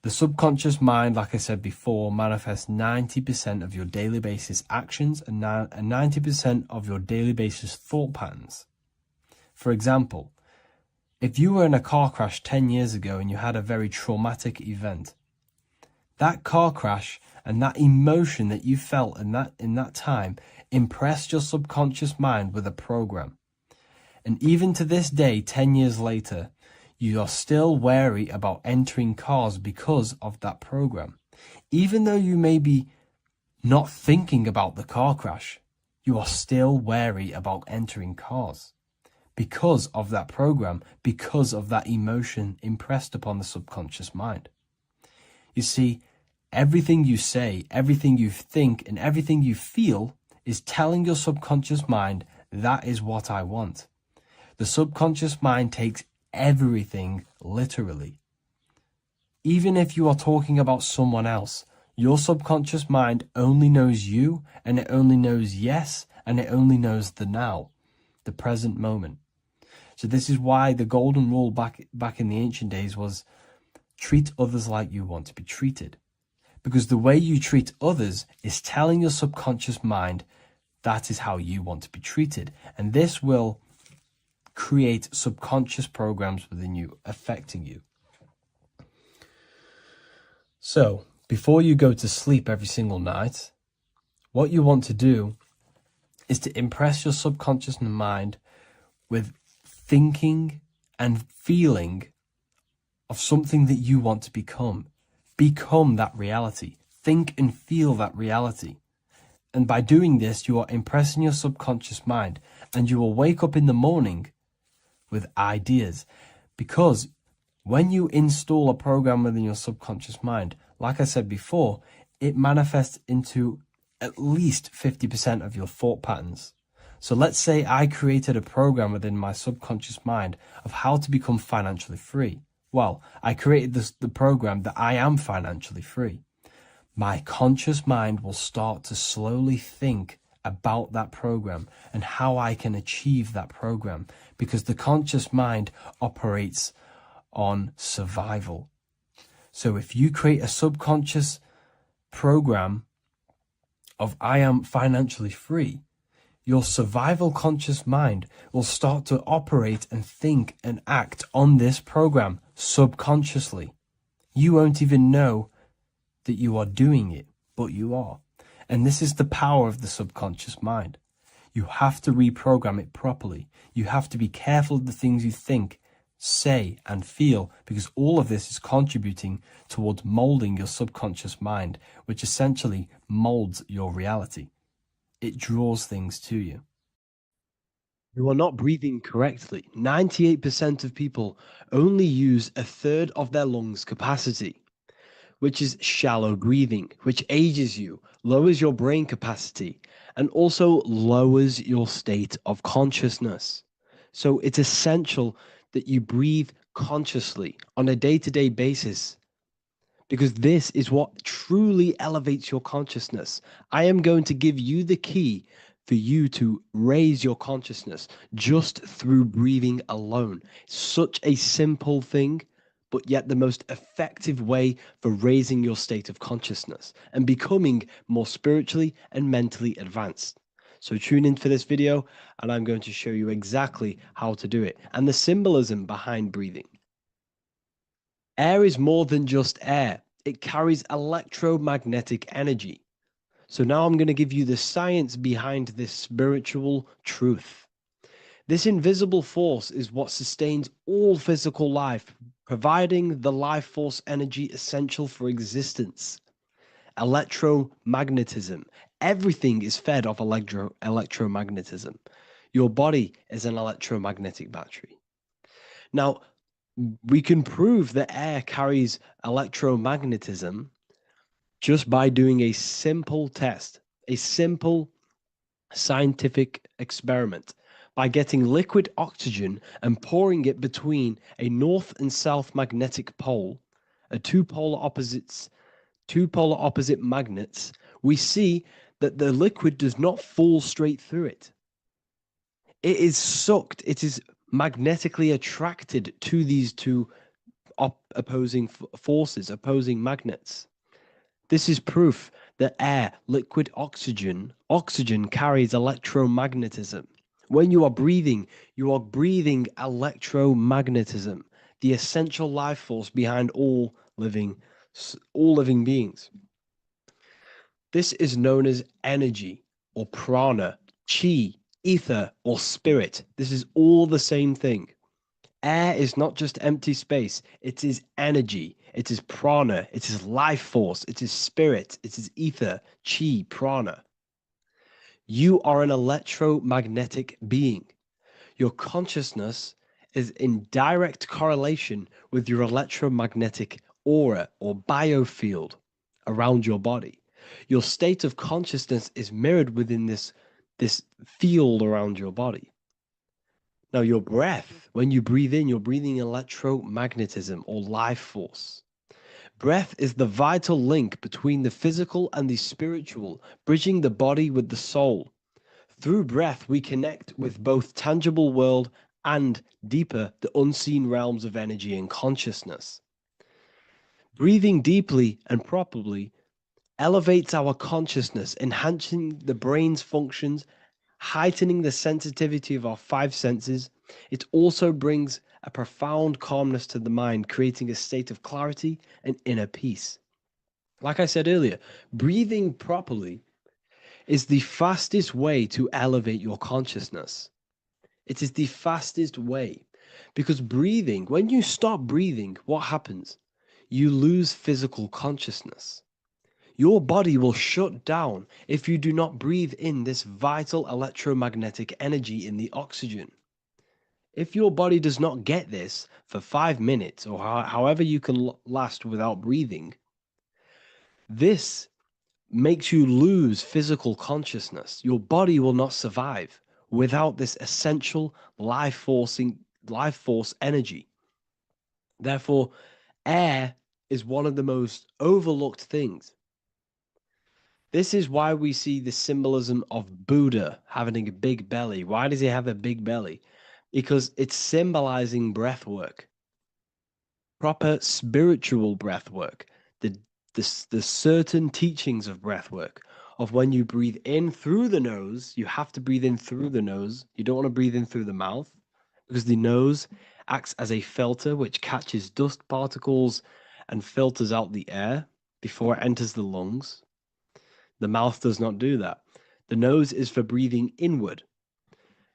Speaker 2: The subconscious mind, like I said before, manifests 90% of your daily basis actions and 90% of your daily basis thought patterns. For example, if you were in a car crash 10 years ago and you had a very traumatic event, that car crash and that emotion that you felt in that time impressed your subconscious mind with a program. And even to this day, 10 years later, you are still wary about entering cars because of that program. Even though you may be not thinking about the car crash, you are still wary about entering cars because of that program, because of that emotion impressed upon the subconscious mind. You see, everything you say, everything you think, and everything you feel is telling your subconscious mind, that is what I want. The subconscious mind takes everything literally. Even if you are talking about someone else, your subconscious mind only knows you, and it only knows yes, and it only knows the now, the present moment. So this is why the golden rule back in the ancient days was treat others like you want to be treated. Because the way you treat others is telling your subconscious mind that is how you want to be treated. And this will create subconscious programs within you, affecting you. So, before you go to sleep every single night, what you want to do is to impress your subconscious mind with thinking and feeling of something that you want to become. Become that reality. Think and feel that reality. And by doing this, you are impressing your subconscious mind, and you will wake up in the morning with ideas. Because when you install a program within your subconscious mind, like I said before, it manifests into at least 50% of your thought patterns. So let's say I created a program within my subconscious mind of how to become financially free. Well, I created the program that I am financially free. My conscious mind will start to slowly think about that program and how I can achieve that program, because the conscious mind operates on survival. So if you create a subconscious program of I am financially free, your survival conscious mind will start to operate and think and act on this program subconsciously. You won't even know that you are doing it, but you are. And this is the power of the subconscious mind. You have to reprogram it properly. You have to be careful of the things you think, say, and feel, because all of this is contributing towards molding your subconscious mind, which essentially molds your reality. It draws things to you. You are not breathing correctly. 98% of people only use a third of their lungs capacity, which is shallow breathing, which ages you, lowers your brain capacity, and also lowers your state of consciousness. So it's essential that you breathe consciously on a day-to-day basis, because this is what truly elevates your consciousness. I am going to give you the key for you to raise your consciousness just through breathing alone. Such a simple thing, but yet the most effective way for raising your state of consciousness and becoming more spiritually and mentally advanced. So tune in for this video, and I'm going to show you exactly how to do it and the symbolism behind breathing. Air is more than just air. It carries electromagnetic energy. So now I'm going to give you the science behind this spiritual truth. This invisible force is what sustains all physical life, providing the life force energy essential for existence. Electromagnetism. Everything is fed off electromagnetism. Your body is an electromagnetic battery. Now, we can prove that air carries electromagnetism just by doing a simple test, a simple scientific experiment, by getting liquid oxygen and pouring it between a north and south magnetic pole, two polar opposite magnets. We see
Speaker 5: that the liquid does not fall straight through it. It is sucked, it is magnetically attracted to these two opposing forces, opposing magnets. This is proof that air, liquid oxygen carries electromagnetism. When you are breathing electromagnetism, the essential life force behind all living beings. This is known as energy or prana, chi, ether, or spirit. This is all the same thing. Air is not just empty space, it is energy, it is prana, it is life force, it is spirit, it is ether, chi, prana. You are an electromagnetic being. Your consciousness is in direct correlation with your electromagnetic aura or biofield around your body. Your state of consciousness is mirrored within this field around your body. Now, your breath, when you breathe in, you're breathing electromagnetism or life force. Breath is the vital link between the physical and the spiritual, bridging the body with the soul. Through breath, we connect with both tangible world and deeper, the unseen realms of energy and consciousness. Breathing deeply and properly elevates our consciousness, enhancing the brain's functions, heightening the sensitivity of our five senses. It also brings a profound calmness to the mind, creating a state of clarity and inner peace. Like I said earlier, breathing properly is the fastest way to elevate your consciousness. It is the fastest way because breathing, when you stop breathing, what happens? You lose physical consciousness. Your body will shut down if you do not breathe in this vital electromagnetic energy in the oxygen. If your body does not get this for 5 minutes or however you can last without breathing, this makes you lose physical consciousness. Your body will not survive without this essential life force energy. Therefore, air is one of the most overlooked things. This is why we see the symbolism of Buddha having a big belly. Why does he have a big belly? Because it's symbolizing breath work, proper spiritual breath work, the certain teachings of breath work, of when you breathe in through the nose, you have to breathe in through the nose. You don't want to breathe in through the mouth because the nose acts as a filter which catches dust particles and filters out the air before it enters the lungs. The mouth does not do that. The nose is for breathing inward.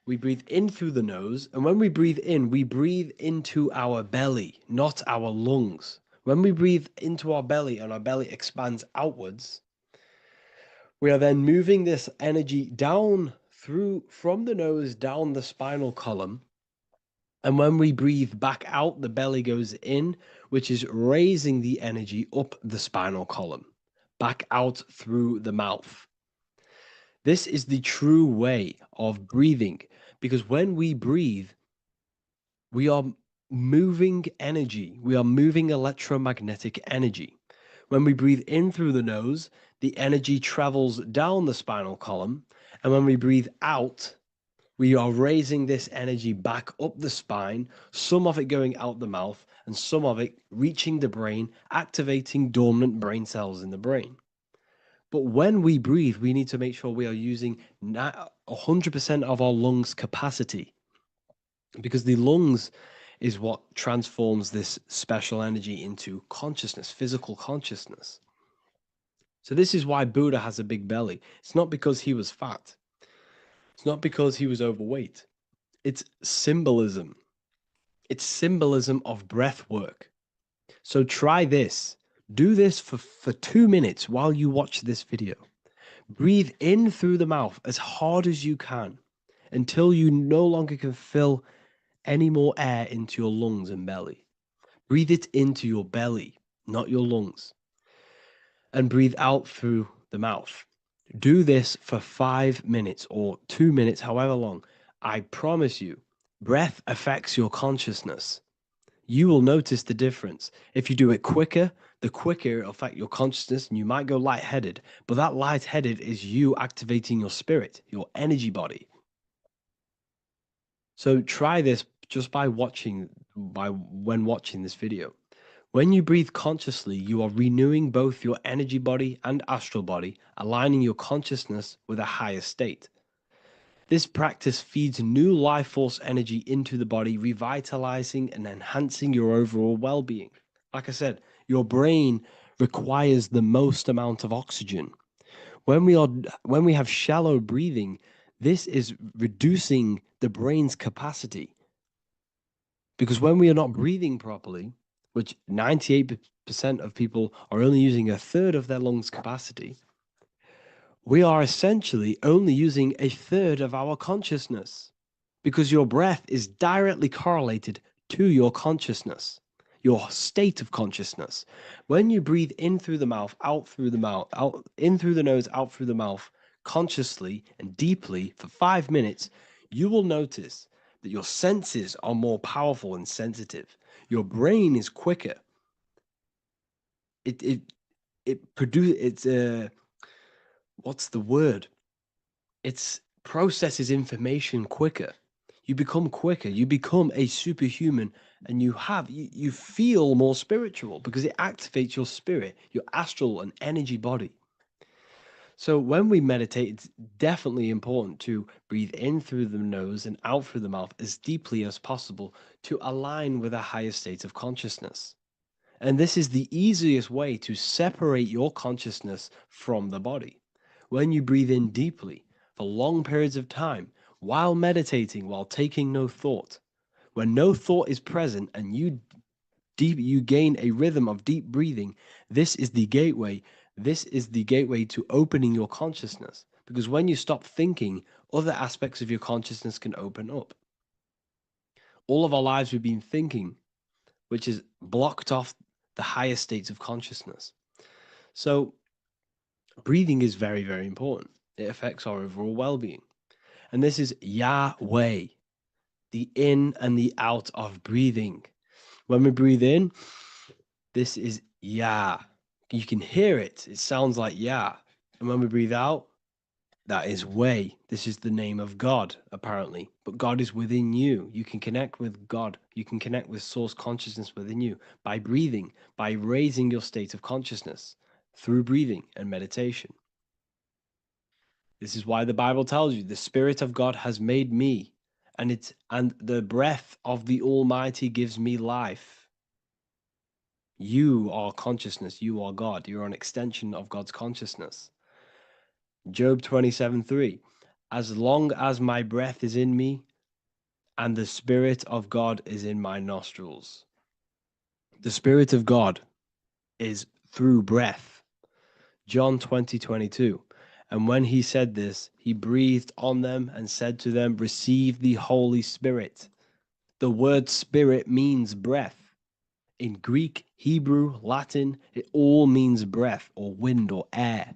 Speaker 5: We breathe in through the nose, and when we breathe in, we breathe into our belly, not our lungs. When we breathe into our belly and our belly expands outwards, we are then moving this energy down from the nose down the spinal column. And when we breathe back out, the belly goes in, which is raising the energy up the spinal column, back out through the mouth. This is the true way of breathing, because when we breathe, we are moving energy. We are moving electromagnetic energy. When we breathe in through the nose, the energy travels down the spinal column. And when we breathe out, we are raising this energy back up the spine, some of it going out the mouth, and some of it reaching the brain, activating dormant brain cells in the brain. But when we breathe, we need to make sure we are using 100% of our lungs' capacity, because the lungs is what transforms this special energy into consciousness, physical consciousness. So this is why Buddha has a big belly. It's not because he was fat. It's not because he was overweight. It's symbolism. It's symbolism of breath work. So try this. Do this for 2 minutes while you watch this video. Breathe in through the mouth as hard as you can until you no longer can fill any more air into your lungs and belly. Breathe it into your belly, not your lungs. And breathe out through the mouth. Do this for 5 minutes or 2 minutes, however long. I promise you, breath affects your consciousness. You will notice the difference. If you do it quicker, the quicker it'll affect your consciousness, and you might go lightheaded. But that lightheaded is you activating your spirit, your energy body. So try this just when watching this video. When you breathe consciously, you are renewing both your energy body and astral body, aligning your consciousness with a higher state. This practice feeds new life force energy into the body, revitalizing and enhancing your overall well-being. Like I said, your brain requires the most amount of oxygen. When we have shallow breathing, this is reducing the brain's capacity. Because when we are not breathing properly, which 98% of people are only using a third of their lungs capacity, we are essentially only using a third of our consciousness, because your breath is directly correlated to your consciousness, your state of consciousness. When you breathe in through the mouth, out through the mouth, out in through the nose, out through the mouth, consciously and deeply for 5 minutes, you will notice that your senses are more powerful and sensitive. Your brain is quicker. What's the word? It processes information quicker. You become quicker. You become a superhuman, and you feel more spiritual because it activates your spirit, your astral and energy body. So when we meditate, it's definitely important to breathe in through the nose and out through the mouth as deeply as possible to align with a higher state of consciousness. And this is the easiest way to separate your consciousness from the body. When you breathe in deeply for long periods of time, while meditating, while taking no thought, when no thought is present and you gain a rhythm of deep breathing, this is the gateway. This is the gateway to opening your consciousness. Because when you stop thinking, other aspects of your consciousness can open up. All of our lives we've been thinking, which has blocked off the higher states of consciousness. So breathing is very, very important. It affects our overall well-being. And this is Yahweh, the in and the out of breathing. When we breathe in, this is Yah. You can hear it. It sounds like Yah. And when we breathe out, that is Way. This is the name of God, apparently. But God is within you. You can connect with God. You can connect with source consciousness within you by breathing, by raising your state of consciousness through breathing and meditation. This is why the Bible tells you the Spirit of God has made me, and the breath of the Almighty gives me life. You are consciousness. You are God. You're an extension of God's consciousness. Job 27:3. As long as my breath is in me and the Spirit of God is in my nostrils. The Spirit of God is through breath. John 20:22. And when he said this, he breathed on them and said to them, receive the Holy Spirit. The word spirit means breath. In Greek, Hebrew, Latin, it all means breath or wind or air.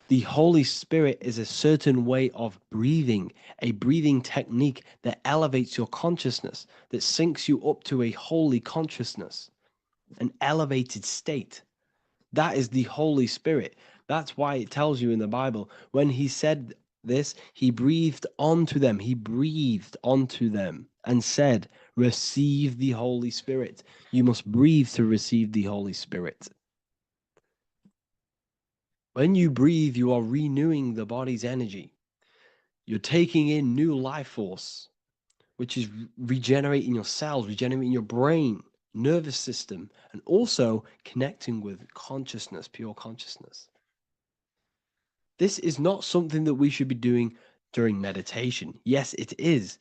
Speaker 5: The Holy Spirit is a certain way of breathing, a breathing technique that elevates your consciousness, that syncs you up to a holy consciousness, an elevated state. That is the Holy Spirit. That's why it tells you in the Bible, when he said this, he breathed onto them. He breathed onto them and said, receive the Holy Spirit. You must breathe to receive the Holy Spirit. When you breathe, you are renewing the body's energy. You're taking in new life force, which is regenerating your cells, regenerating your brain, nervous system, and also connecting with consciousness, pure consciousness. This is not something that we should be doing during meditation. Yes, it is.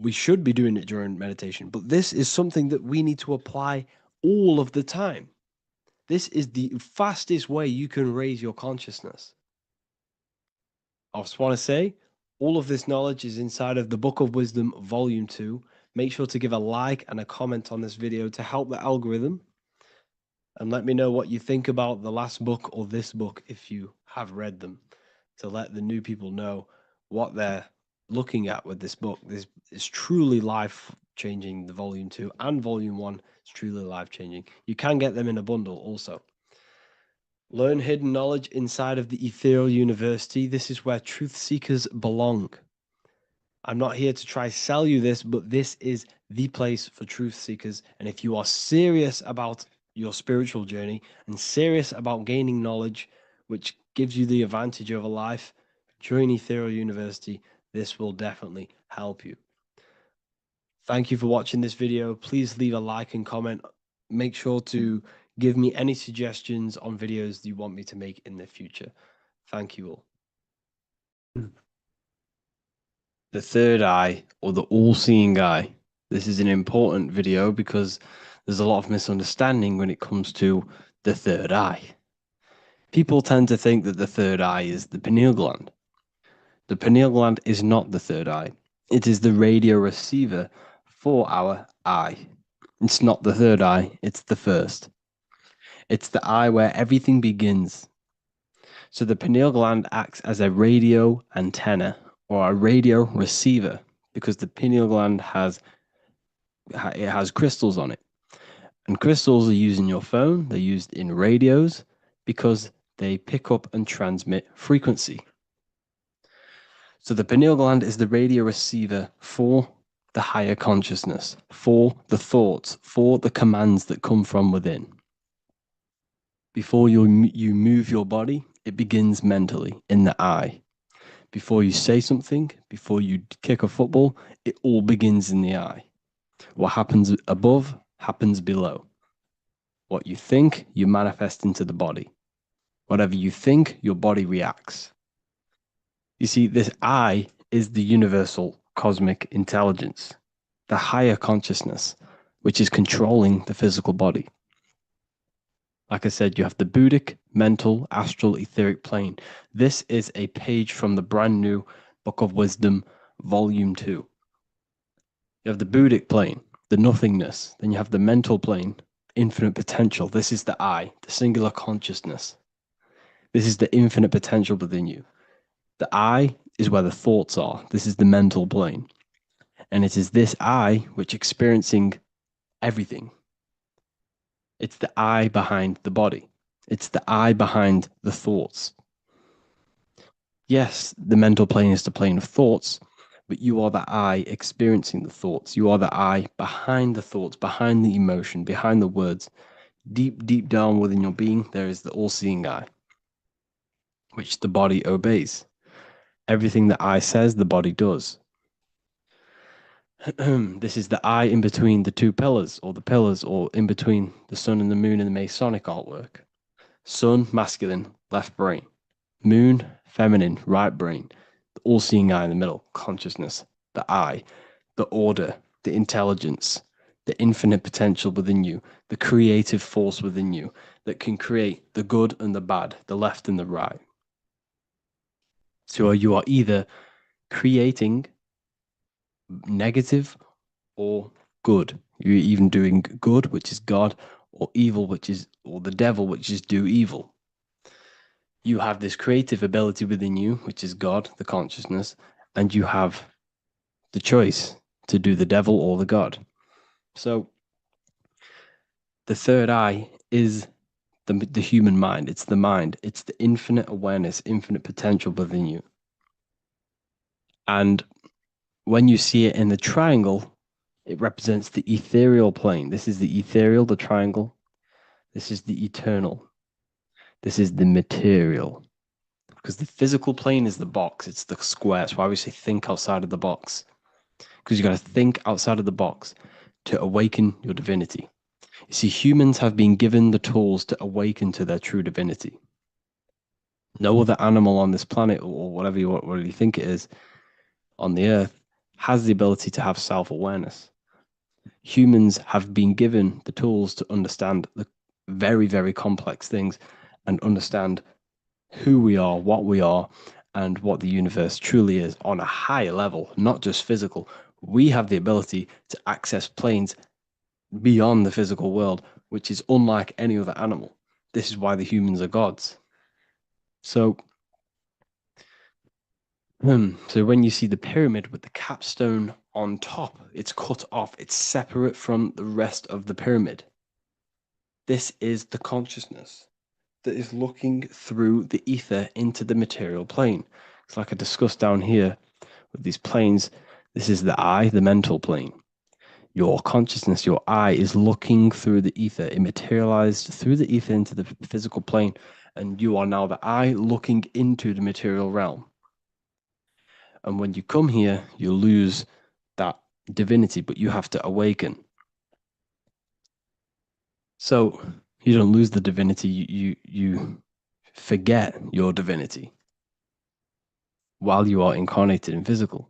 Speaker 5: We should be doing it during meditation, but this is something that we need to apply all of the time. This is the fastest way you can raise your consciousness. I just want to say, all of this knowledge is inside of the Book of Wisdom, Volume 2. Make sure to give a like and a comment on this video to help the algorithm. And let me know what you think about the last book or this book if you have read them, to let the new people know what they're looking at with this book. This is truly life changing. The volume 2 and volume 1 is truly life changing. You can get them in a bundle also. Learn hidden knowledge inside of the Ethereal University. This is where truth seekers belong. I'm not here to try sell you this, but this is the place for truth seekers. And if you are serious about your spiritual journey and serious about gaining knowledge, which gives you the advantage over life, join Ethereal University. This will definitely help you. Thank you for watching this video. Please leave a like and comment. Make sure to give me any suggestions on videos you want me to make in the future. Thank you all. The third eye, or the all-seeing eye. This is an important video because there's a lot of misunderstanding when it comes to the third eye. People tend to think that the third eye is the pineal gland. The pineal gland is not the third eye. It is the radio receiver for our eye. It's not the third eye, it's the first. It's the eye where everything begins. So the pineal gland acts as a radio antenna or a radio receiver because the pineal gland has crystals on it. And crystals are used in your phone, they're used in radios because they pick up and transmit frequency. So the pineal gland is the radio receiver for the higher consciousness, for the thoughts, for the commands that come from within. Before you move your body, it begins mentally in the eye. Before you say something, before you kick a football, it all begins in the eye. What happens above happens below. What you think, you manifest into the body. Whatever you think, your body reacts. You see, this eye is the universal cosmic intelligence, the higher consciousness, which is controlling the physical body. Like I said, you have the Buddhic, mental, astral, etheric plane. This is a page from the brand new Book of Wisdom, Volume 2. You have the Buddhic plane, the nothingness. Then you have the mental plane, infinite potential. This is the I, the singular consciousness. This is the infinite potential within you. The I is where the thoughts are. This is the mental plane. And it is this I which experiencing everything. It's the I behind the body. It's the I behind the thoughts. Yes, the mental plane is the plane of thoughts, but you are the I experiencing the thoughts. You are the I behind the thoughts, behind the emotion, behind the words. Deep, deep down within your being, there is the all-seeing I, which the body obeys. Everything that I says, the body does. This is the I in between the two pillars, or in between the sun and the moon in the Masonic artwork. Sun, masculine, left brain. Moon, feminine, right brain. The all-seeing eye in the middle, consciousness. The I, the order, the intelligence, the infinite potential within you, the creative force within you that can create the good and the bad, the left and the right. So you are either creating negative or good. You're even doing good, which is God, or evil, or the devil, which is do evil. You have this creative ability within you, which is God, the consciousness, and you have the choice to do the devil or the God. So the third eye is the human mind. It's the mind. It's the infinite awareness, infinite potential within you. And when you see it in the triangle, it represents the ethereal plane. This is the ethereal, the triangle. This is the eternal. This is the material. Because the physical plane is the box. It's the square. That's why we say think outside of the box. Because you got to think outside of the box to awaken your divinity. You see, humans have been given the tools to awaken to their true divinity. No other animal on this planet, or whatever you think it is, on the earth, has the ability to have self-awareness. Humans have been given the tools to understand the very, very complex things and understand who we are, and what the universe truly is on a higher level, not just physical. We have the ability to access planes beyond the physical world, which is unlike any other animal. This is why the humans are gods. So
Speaker 2: So when you see the pyramid with the capstone on top, it's cut off. It's separate from the rest of the pyramid. This is the consciousness that is looking through the ether into the material plane. It's like I discussed down here with these planes. This is the I, the mental plane. Your consciousness, your I, is looking through the ether. It materialized through the ether into the physical plane, and you are now the I looking into the material realm. And when you come here, you lose that divinity, but you have to awaken. So you don't lose the divinity, you forget your divinity while you are incarnated in physical.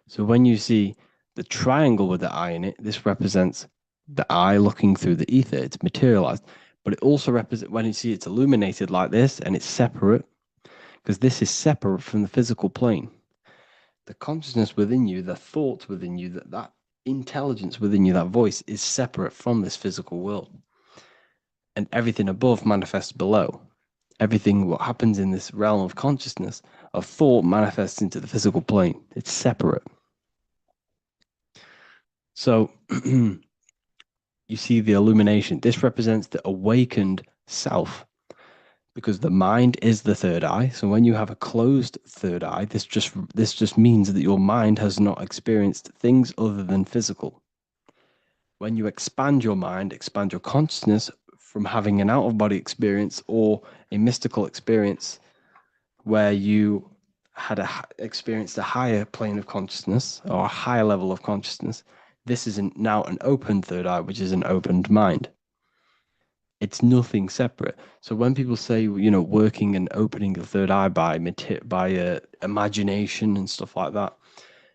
Speaker 2: So when you see the triangle with the eye in it, this represents the eye looking through the ether. It's materialized, but it also represents, when you see it's illuminated like this and it's separate, because this is separate from the physical plane. The consciousness within you, the thought within you, that intelligence within you, that voice is separate from this physical world. And everything above manifests below. Everything what happens in this realm of consciousness, of thought, manifests into the physical plane. It's separate. So you see the illumination. This represents the awakened self, because the mind is the third eye. So when you have a closed third eye, this just means that your mind has not experienced things other than physical. When you expand your mind, expand your consciousness from having an out-of-body experience or a mystical experience where you had experienced a higher plane of consciousness or a higher level of consciousness, this is now an open third eye, which is an opened mind. It's nothing separate. So when people say, working and opening the third eye by imagination and stuff like that,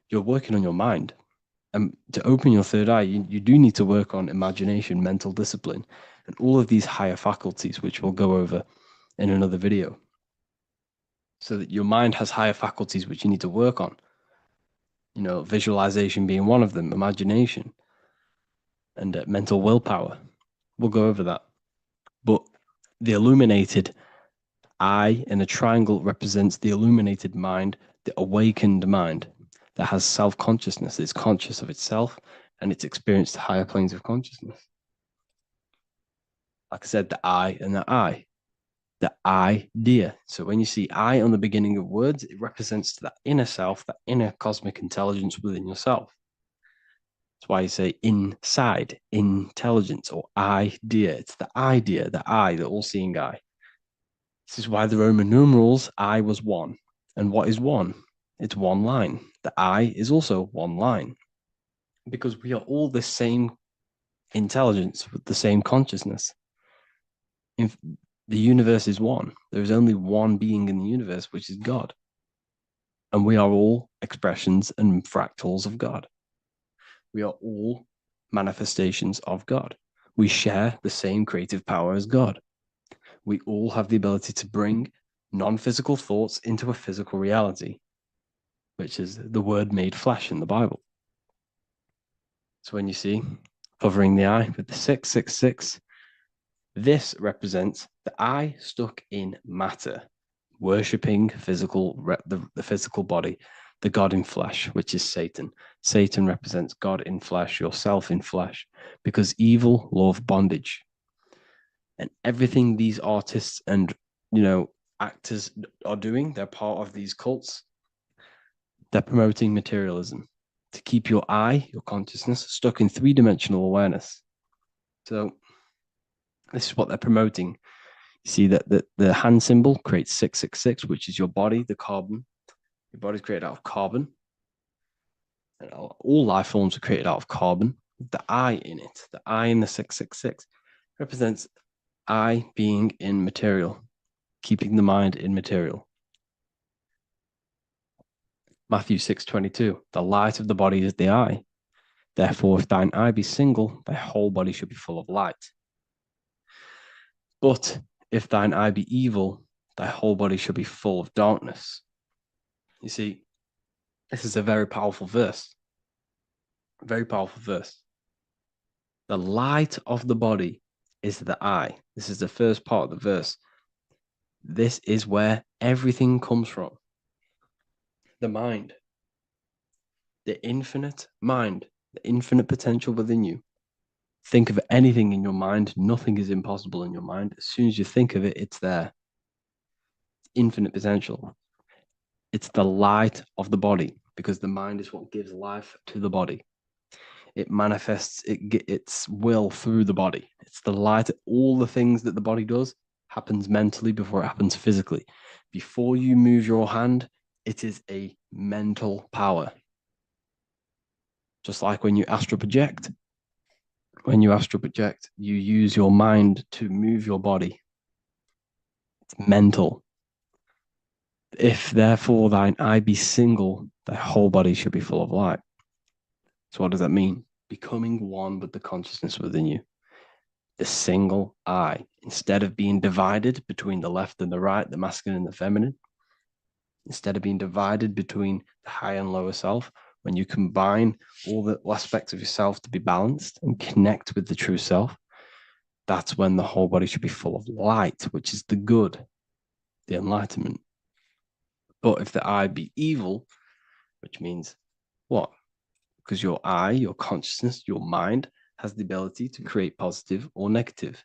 Speaker 2: you're working on your mind. And to open your third eye, you do need to work on imagination, mental discipline, and all of these higher faculties, which we'll go over in another video. So that your mind has higher faculties which you need to work on. Visualization being one of them, imagination, and mental willpower. We'll go over that. But the illuminated eye in a triangle represents the illuminated mind, the awakened mind that has self-consciousness, it's conscious of itself, and it's experienced higher planes of consciousness. Like I said, the I and the I. The idea. So when you see I on the beginning of words, it represents that inner self, that inner cosmic intelligence within yourself. That's why you say inside, intelligence, or idea. It's the idea, the I, the all-seeing I. This is why the Roman numerals, I was one. And what is one? It's one line. The I is also one line. Because we are all the same intelligence with the same consciousness. The universe is one. There is only one being in the universe, which is God. And we are all expressions and fractals of God. We are all manifestations of God. We share the same creative power as God. We all have the ability to bring non-physical thoughts into a physical reality, which is the word made flesh in the Bible. So when you see hovering the eye with the 666, this represents the eye stuck in matter, worshipping the physical body, the God in flesh, which is Satan. Satan represents God in flesh, yourself in flesh, because evil love bondage. And everything these artists and actors are doing, they're part of these cults. They're promoting materialism to keep your eye, your consciousness, stuck in three-dimensional awareness. So this is what they're promoting. You see that the hand symbol creates 666, which is your body, the carbon. Your body's created out of carbon. And all life forms are created out of carbon. The I in it, the I in the 666, represents I being in material, keeping the mind in material. Matthew 6:22, the light of the body is the eye. Therefore, if thine eye be single, thy whole body should be full of light. But if thine eye be evil, thy whole body should be full of darkness. You see, this is a very powerful verse. Very powerful verse. The light of the body is the eye. This is the first part of the verse. This is where everything comes from. the mind, the infinite mind, the infinite potential within you. Think of anything in your mind. Nothing is impossible in your mind. As soon as you think of it, it's there. Infinite potential. It's the light of the body, because the mind is what gives life to the body. It manifests its will through the body. It's the light. All the things that the body does happens mentally before it happens physically. Before you move your hand, it is a mental power. Just like when you astral project. When you astral project, you use your mind to move your body. It's mental. If therefore thine eye be single, thy whole body should be full of light. So what does that mean? Becoming one with the consciousness within you. The single eye, instead of being divided between the left and the right, the masculine and the feminine, instead of being divided between the higher and lower self, when you combine all the aspects of yourself to be balanced and connect with the true self, that's when the whole body should be full of light, which is the good, the enlightenment. But if the eye be evil, which means what? Because your eye, your consciousness, your mind has the ability to create positive or negative,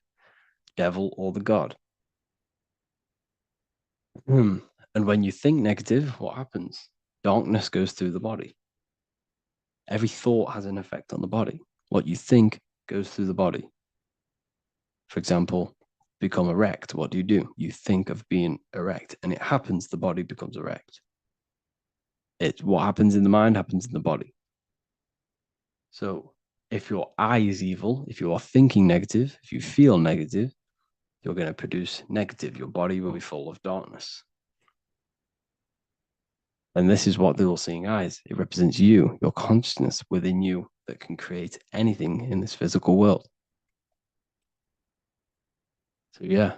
Speaker 2: devil or the god. And when you think negative, what happens? Darkness goes through the body. Every thought has an effect on the body. What you think goes through the body. For example, become erect. What do? You think of being erect, and it happens, the body becomes erect. What happens in the mind happens in the body. So if your eye is evil, if you are thinking negative, if you feel negative, you're going to produce negative. Your body will be full of darkness. And this is what the all-seeing eye is. It represents you, your consciousness within you that can create anything in this physical world. So yeah,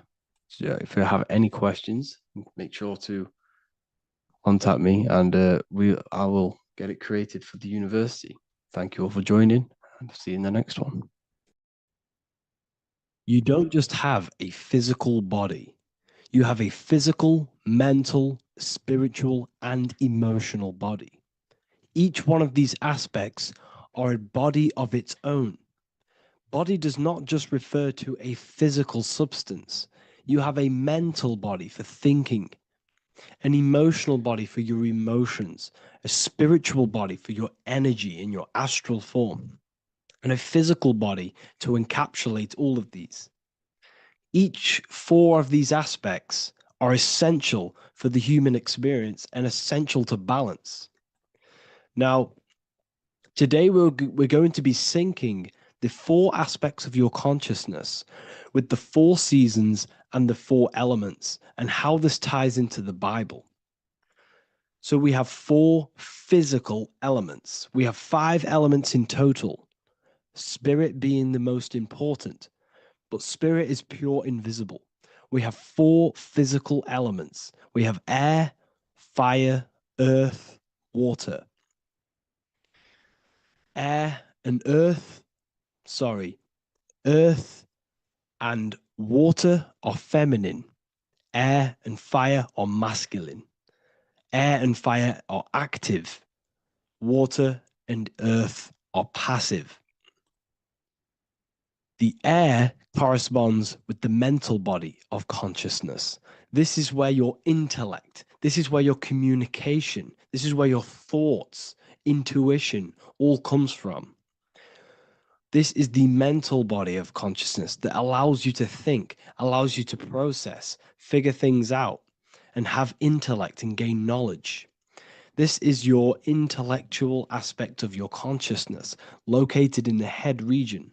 Speaker 2: if you have any questions, make sure to contact me, and I will get it created for the university. Thank you all for joining, and see you in the next one. You don't just have a physical body. You have a physical, mental, spiritual, and emotional body. Each one of these aspects are a body of its own. Body does not just refer to a physical substance. You have a mental body for thinking, an emotional body for your emotions, a spiritual body for your energy in your astral form, and a physical body to encapsulate all of these. Each four of these aspects are essential for the human experience and essential to balance. Now, today we're going to be syncing the four aspects of your consciousness with the four seasons and the four elements, and how this ties into the Bible. So we have four physical elements. We have 5 elements in total, spirit being the most important, but spirit is pure invisible. We have 4 physical elements. We have air, fire, earth, water. Earth and water are feminine. Air and fire are masculine. Air and fire are active. Water and earth are passive. The air corresponds with the mental body of consciousness. This is where your intellect, this is where your communication, this is where your thoughts, intuition all comes from. This is the mental body of consciousness that allows you to think, allows you to process, figure things out, and have intellect and gain knowledge. This is your intellectual aspect of your consciousness, located in the head region.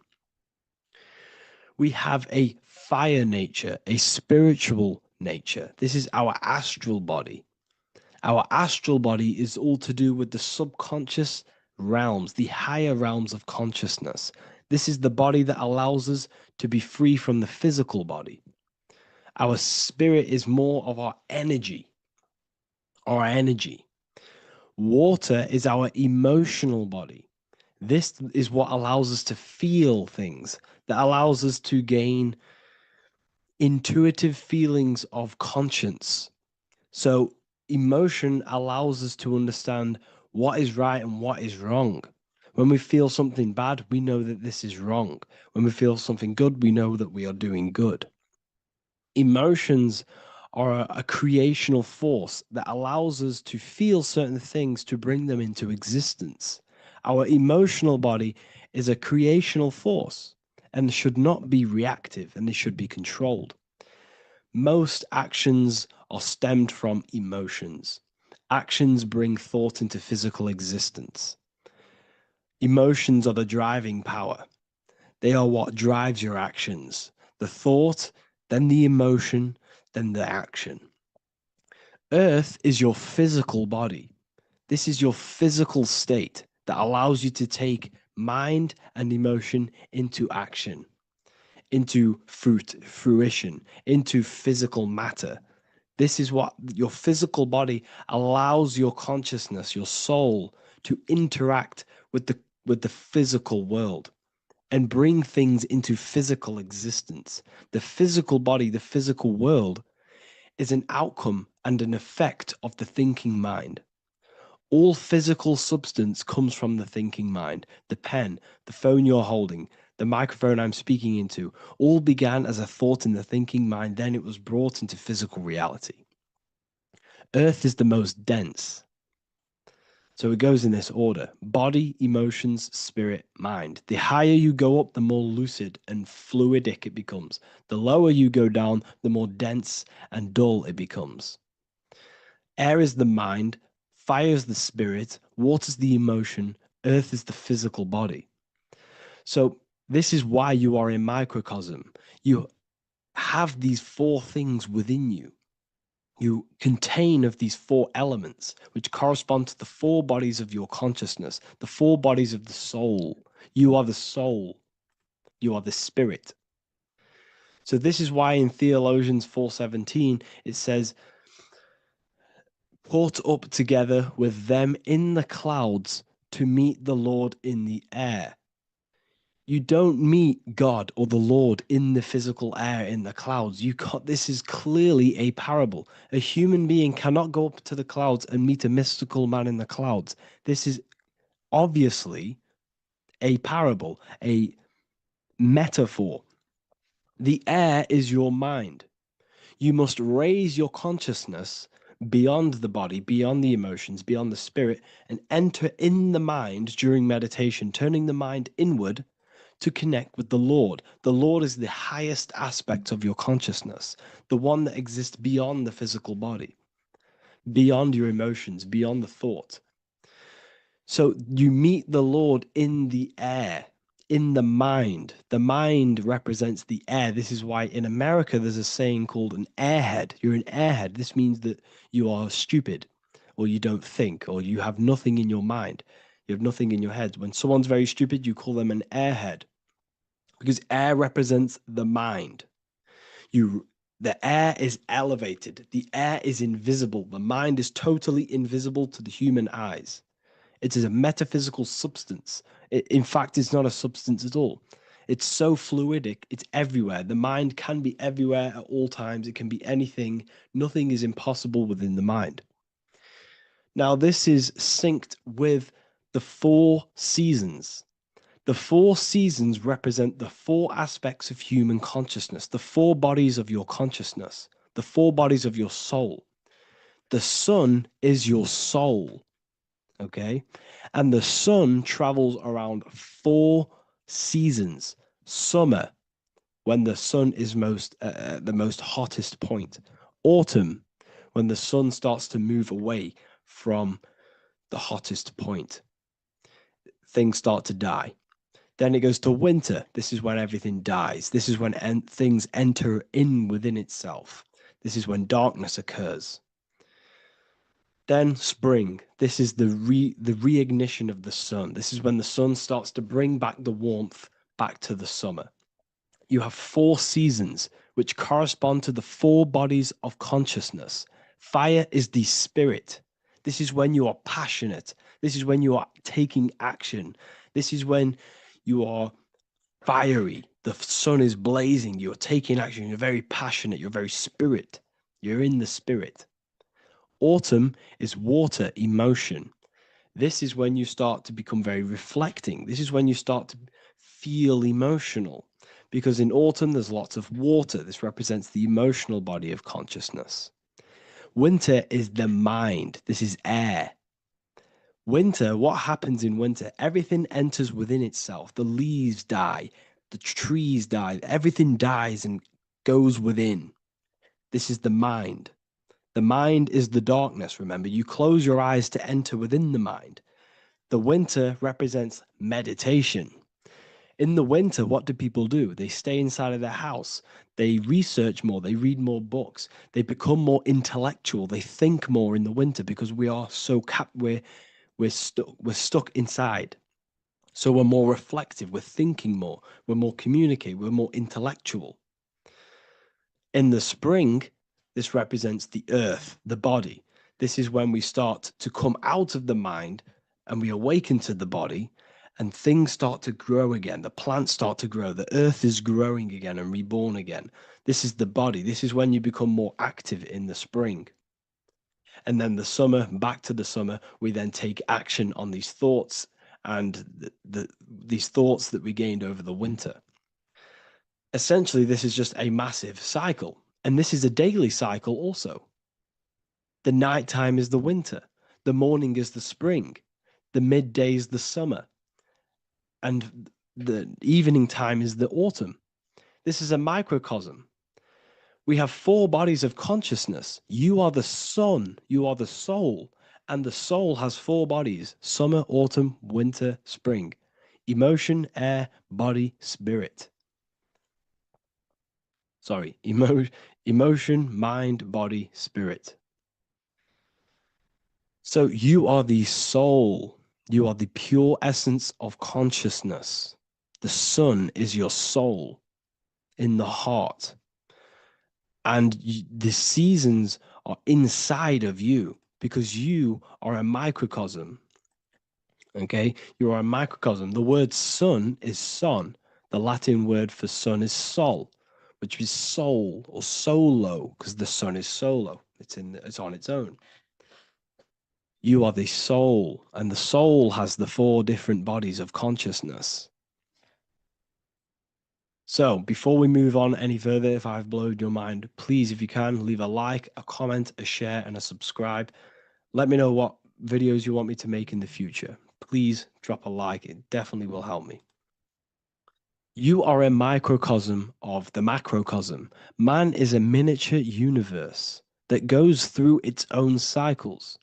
Speaker 2: We have a fire nature, a spiritual nature. This is our astral body. Our astral body is all to do with the subconscious realms, the higher realms of consciousness. This is the body that allows us to be free from the physical body. Our spirit is more of our energy. Water is our emotional body. This is what allows us to feel things, that allows us to gain intuitive feelings of conscience. So
Speaker 5: emotion allows us to understand what is right and what is wrong. When we feel something bad, we know that this is wrong. When we feel something good, we know that we are doing good. Emotions are a creational force that allows us to feel certain things to bring them into existence. Our emotional body is a creational force and should not be reactive, and it should be controlled. Most actions are stemmed from emotions. Actions bring thought into physical existence. Emotions are the driving power. They are what drives your actions. The thought, then the emotion, then the action. Earth is your physical body. This is your physical state that allows you to take mind and emotion into action, into fruition, into physical matter. This is what your physical body allows your consciousness, your soul, to interact with the physical world and bring things into physical existence. The physical body, the physical world, is an outcome and an effect of the thinking mind. All physical substance comes from the thinking mind. The pen, the phone you're holding, the microphone I'm speaking into, all began as a thought in the thinking mind, then it was brought into physical reality. Earth is the most dense. So it goes in this order: body, emotions, spirit, mind. The higher you go up, the more lucid and fluidic it becomes. The lower you go down, the more dense and dull it becomes. Air is the mind, fire is the spirit, water is the emotion, earth is the physical body. So this is why you are a microcosm. You have these four things within you. You contain of these four elements, which correspond to the four bodies of your consciousness, the four bodies of the soul. You are the soul. You are the spirit. So this is why in Theologians 4:17 it says, "Caught up together with them in the clouds to meet the Lord in the air." You don't meet God or the Lord in the physical air, in the clouds. This is clearly a parable. A human being cannot go up to the clouds and meet a mystical man in the clouds. This is obviously a parable, a metaphor. The air is your mind. You must raise your consciousness beyond the body, beyond the emotions, beyond the spirit, and enter in the mind during meditation, turning the mind inward to connect with the Lord. The Lord is the highest aspect of your consciousness, the one that exists beyond the physical body, beyond your emotions, beyond the thought. So you meet the Lord in the air, in the mind. The mind represents the air. This is why in America there's a saying called an airhead. You're an airhead. This means that you are stupid, or you don't think, or you have nothing in your mind. You have nothing in your head. When someone's very stupid, you call them an airhead, because air represents the mind. The air is elevated. The air is invisible. The mind is totally invisible to the human eyes. It is a metaphysical substance. In fact, it's not a substance at all. It's so fluidic. It's everywhere. The mind can be everywhere at all times. It can be anything. Nothing is impossible within the mind. Now, this is synced with the four seasons. The four seasons represent the four aspects of human consciousness, the four bodies of your consciousness, the four bodies of your soul. The sun is your soul, okay? And the sun travels around four seasons. Summer, when the sun is the most hottest point. Autumn, when the sun starts to move away from the hottest point. Things start to die. Then it goes to winter. This is when everything dies. This is when things enter in within itself. This is when darkness occurs. Then spring. This is the reignition of the sun. This is when the sun starts to bring back the warmth back to the summer. You have four seasons which correspond to the four bodies of consciousness. Fire is the spirit. This is when you are passionate. This is when you are taking action. This is when you are fiery. The sun is blazing. You're taking action. You're very passionate. You're very spirit. You're in the spirit.
Speaker 2: Autumn is water, emotion. This is when you start to become very reflecting. This is when you start to feel emotional, because in autumn there's lots of water. This represents the emotional body of consciousness. Winter is the mind. This is air. Winter, what happens in winter? Everything enters within itself. The leaves die, the trees die, everything dies and goes within. This is the mind. The mind is the darkness, remember. You close your eyes to enter within the mind. The winter represents meditation. In the winter, what do people do? They stay inside of their house. They research more. They read more books. They become more intellectual. They think more in the winter because we are so we're stuck inside. So we're more reflective. We're thinking more. We're more communicative. We're more intellectual. In the spring, this represents the earth, the body. This is when we start to come out of the mind and we awaken to the body, and things start to grow again. The plants start to grow. The earth is growing again and reborn again. This is the body. This is when you become more active in the spring. And then the summer, back to the summer, we then take action on these thoughts and these thoughts that we gained over the winter. Essentially, this is just a massive cycle. And this is a daily cycle also. The nighttime is the winter. The morning is the spring. The midday is the summer. And the evening time is the autumn. This is a microcosm. We have 4 bodies of consciousness. You are the sun, you are the soul, and the soul has 4 bodies: summer, autumn, winter, spring. Emotion, air, body, spirit. Sorry, emotion, mind, body, spirit. So you are the soul. You are the pure essence of consciousness. The sun is your soul in the heart. And the seasons are inside of you because you are a microcosm. Okay? You are a microcosm. The word sun is son. The Latin word for sun is sol, which is soul or solo, because the sun is solo. It's on its own. You are the soul, and the soul has the 4 different bodies of consciousness. So before we move on any further, if I've blown your mind, please, if you can, leave a like, a comment, a share, and a subscribe. Let me know what videos you want me to make in the future. Please drop a like. It definitely will help me. You are a microcosm of the macrocosm. Man is a miniature universe that goes through its own cycles.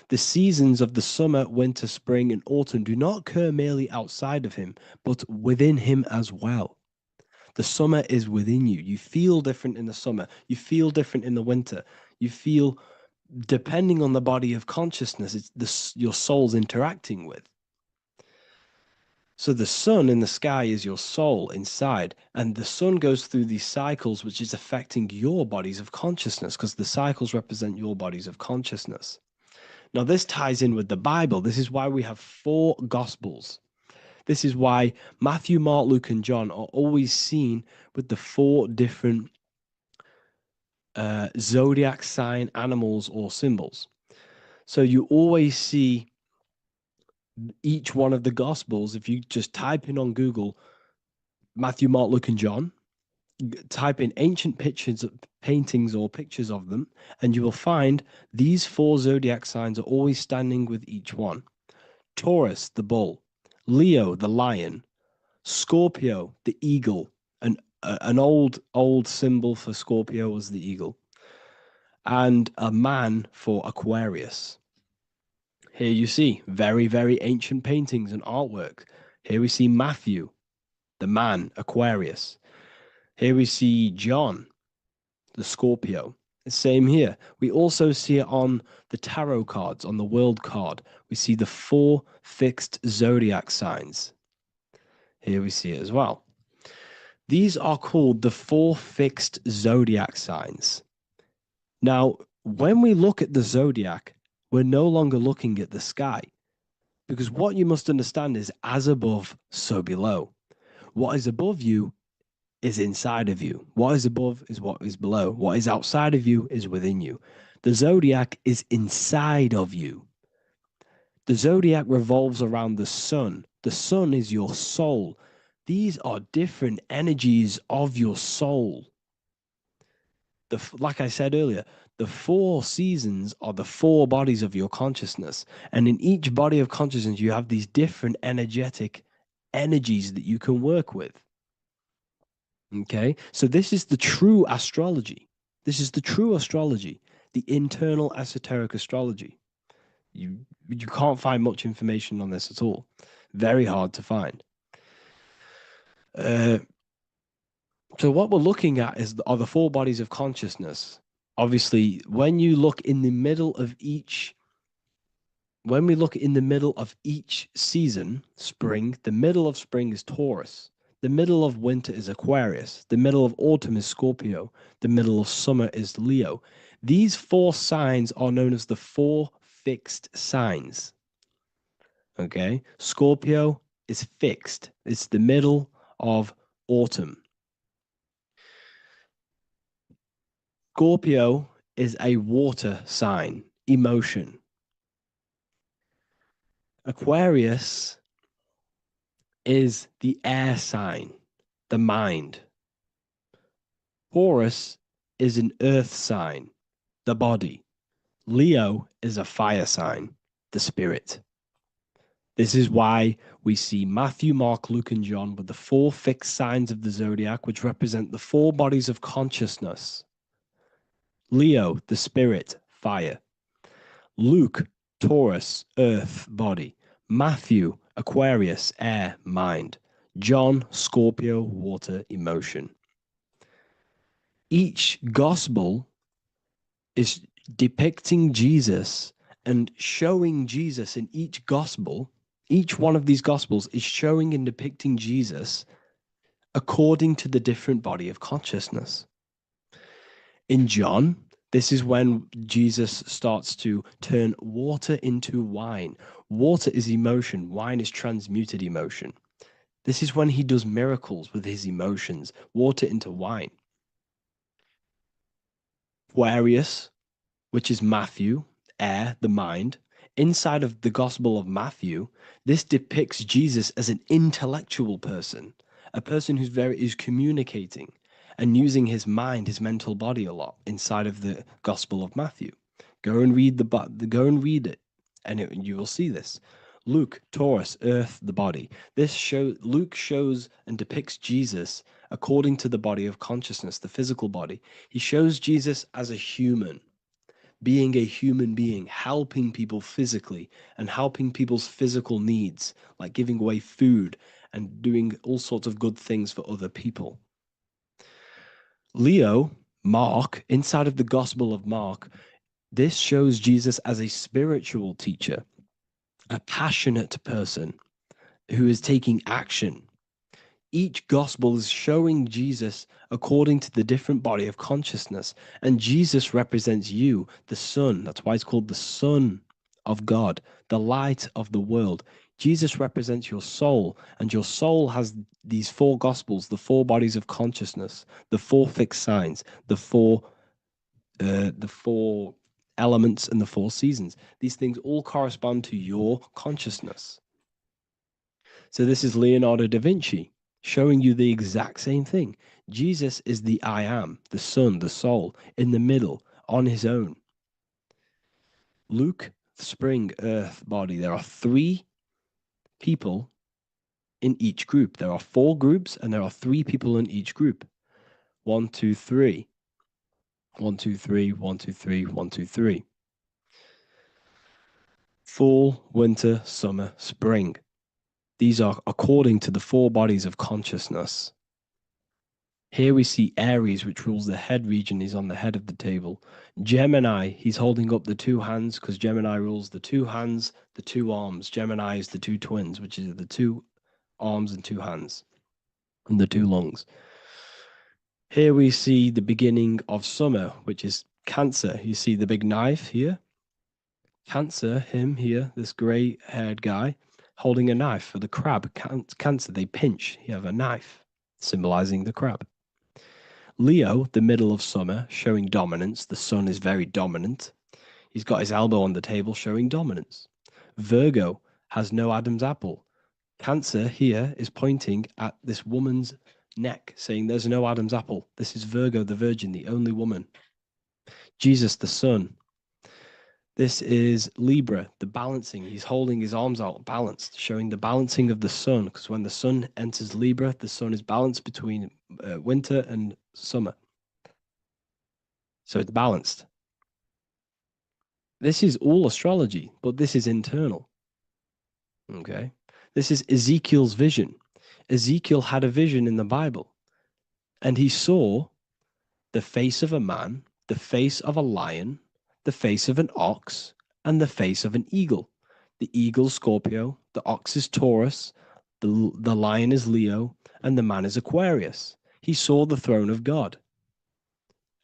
Speaker 2: The seasons of the summer, winter, spring, and autumn do not occur merely outside of him, but within him as well. The summer is within you. You feel different in the summer. You feel different in the winter. You feel, depending on the body of consciousness, it's your soul's interacting with. So the sun in the sky is your soul inside, and the sun goes through these cycles, which is affecting your bodies of consciousness, because the cycles represent your bodies of consciousness. Now, this ties in with the Bible. This is why we have 4 Gospels. This is why Matthew, Mark, Luke, and John are always seen with the 4 different zodiac sign animals or symbols. So you always see each one of the Gospels. If you just type in on Google Matthew, Mark, Luke, and John, type in ancient pictures, paintings or pictures of them, and you will find these 4 zodiac signs are always standing with each one. Taurus, the bull; Leo, the lion; Scorpio, the eagle. An old symbol for Scorpio was the eagle, and a man for Aquarius. Here you see very, very ancient paintings and artwork. Here we see Matthew, the man, Aquarius. Here we see John, the Scorpio. The same here. We also see it on the tarot cards, on the world card. We see the 4 fixed zodiac signs. Here we see it as well. These are called the 4 fixed zodiac signs. Now, when we look at the zodiac, we're no longer looking at the sky, because what you must understand is as above, so below. What is above you is inside of you. What is above is what is below. What is outside of you is within you.
Speaker 5: The zodiac is inside of you. The zodiac revolves around the sun. The sun is your soul. These are different energies of your soul. Like I said earlier, the 4 seasons are the 4 bodies of your consciousness. And in each body of consciousness, you have these different energetic energies that you can work with. Okay, so this is the true astrology. This is the true astrology, the internal esoteric astrology. You can't find much information on this at all. Very hard to find. So what we're looking at are the 4 bodies of consciousness. Obviously, when you look in the middle of each, when we look in the middle of each season, spring, the middle of spring is Taurus. The middle of winter is Aquarius. The middle of autumn is Scorpio. The middle of summer is Leo. These 4 signs are known as the 4 fixed signs. Okay, Scorpio is fixed. It's the middle of autumn. Scorpio is a water sign, emotion. Aquarius is the air sign, the mind. Taurus is an earth sign, the body. Leo is a fire sign, the spirit. This is why we see Matthew, Mark, Luke, and John with the 4 fixed signs of the zodiac, which represent the 4 bodies of consciousness. Leo, the spirit, fire. Luke, Taurus, earth, body. Matthew, Aquarius, air, mind. John, Scorpio, water, emotion. Each gospel is depicting Jesus and showing Jesus in each gospel. Each one of these gospels is showing and depicting Jesus according to the different body of consciousness. In John, this is when Jesus starts to turn water into wine. Water is emotion. Wine is transmuted emotion. This is when he does miracles with his emotions, water into wine. Aquarius, which is Matthew, air, the mind. Inside of the Gospel of Matthew, this depicts Jesus as an intellectual person, a person who's communicating and using his mind, his mental body a lot inside of the Gospel of Matthew. Go and read it, and you will see this. Luke, Taurus, earth, the body. Luke shows and depicts Jesus according to the body of consciousness, the physical body. He shows Jesus as a human, being a human being, helping people physically and helping people's physical needs, like giving away food and doing all sorts of good things for other people. Leo, Mark, inside of the Gospel of Mark, this shows Jesus as a spiritual teacher, a passionate person who is taking action. Each gospel is showing Jesus according to the different body of consciousness. And Jesus represents you, the sun. That's why it's called the Son of God, the light of the world. Jesus represents your soul, and your soul has these 4 gospels, the 4 bodies of consciousness, the 4 fixed signs, the 4 elements and the 4 seasons. These things all correspond to your consciousness. So this is Leonardo da Vinci showing you the exact same thing. Jesus is the I am, the sun, the soul, in the middle, on his own. Luke, spring, earth, body. There are 3 people in each group. There are 4 groups, and there are 3 people in each group. 1, 2, 3. 1, 2, 3, 1, 2, 3, 1, 2, 3. Fall, winter, summer, spring. These are according to the 4 bodies of consciousness. Here we see Aries, which rules the head region. He's on the head of the table. Gemini, he's holding up the 2 hands because Gemini rules the 2 hands, the 2 arms. Gemini is the 2 twins, which is the 2 arms and 2 hands, and the 2 lungs. Here we see the beginning of summer, which is Cancer. You see the big knife here. Cancer, him here, this gray-haired guy, holding a knife for the crab. Cancer, they pinch. You have a knife, symbolizing the crab.
Speaker 2: Leo, the middle of summer, showing dominance. The sun is very dominant. He's got his elbow on the table, showing dominance. Virgo has no Adam's apple. Cancer here is pointing at this woman's neck, saying there's no Adam's apple. This is Virgo, the virgin, the only woman. Jesus, the sun. This is Libra, the balancing. He's holding his arms out, balanced, showing the balancing of the sun. Because when the sun enters Libra, the sun is balanced between winter and summer. So it's balanced. This is all astrology, but this is internal. Okay. This is Ezekiel's vision. Ezekiel had a vision in the Bible, and he saw the face of a man, the face of a lion, the face of an ox, and the face of an eagle. The eagle, Scorpio, the ox is Taurus, the lion is Leo, and the man is Aquarius. He saw the throne of God,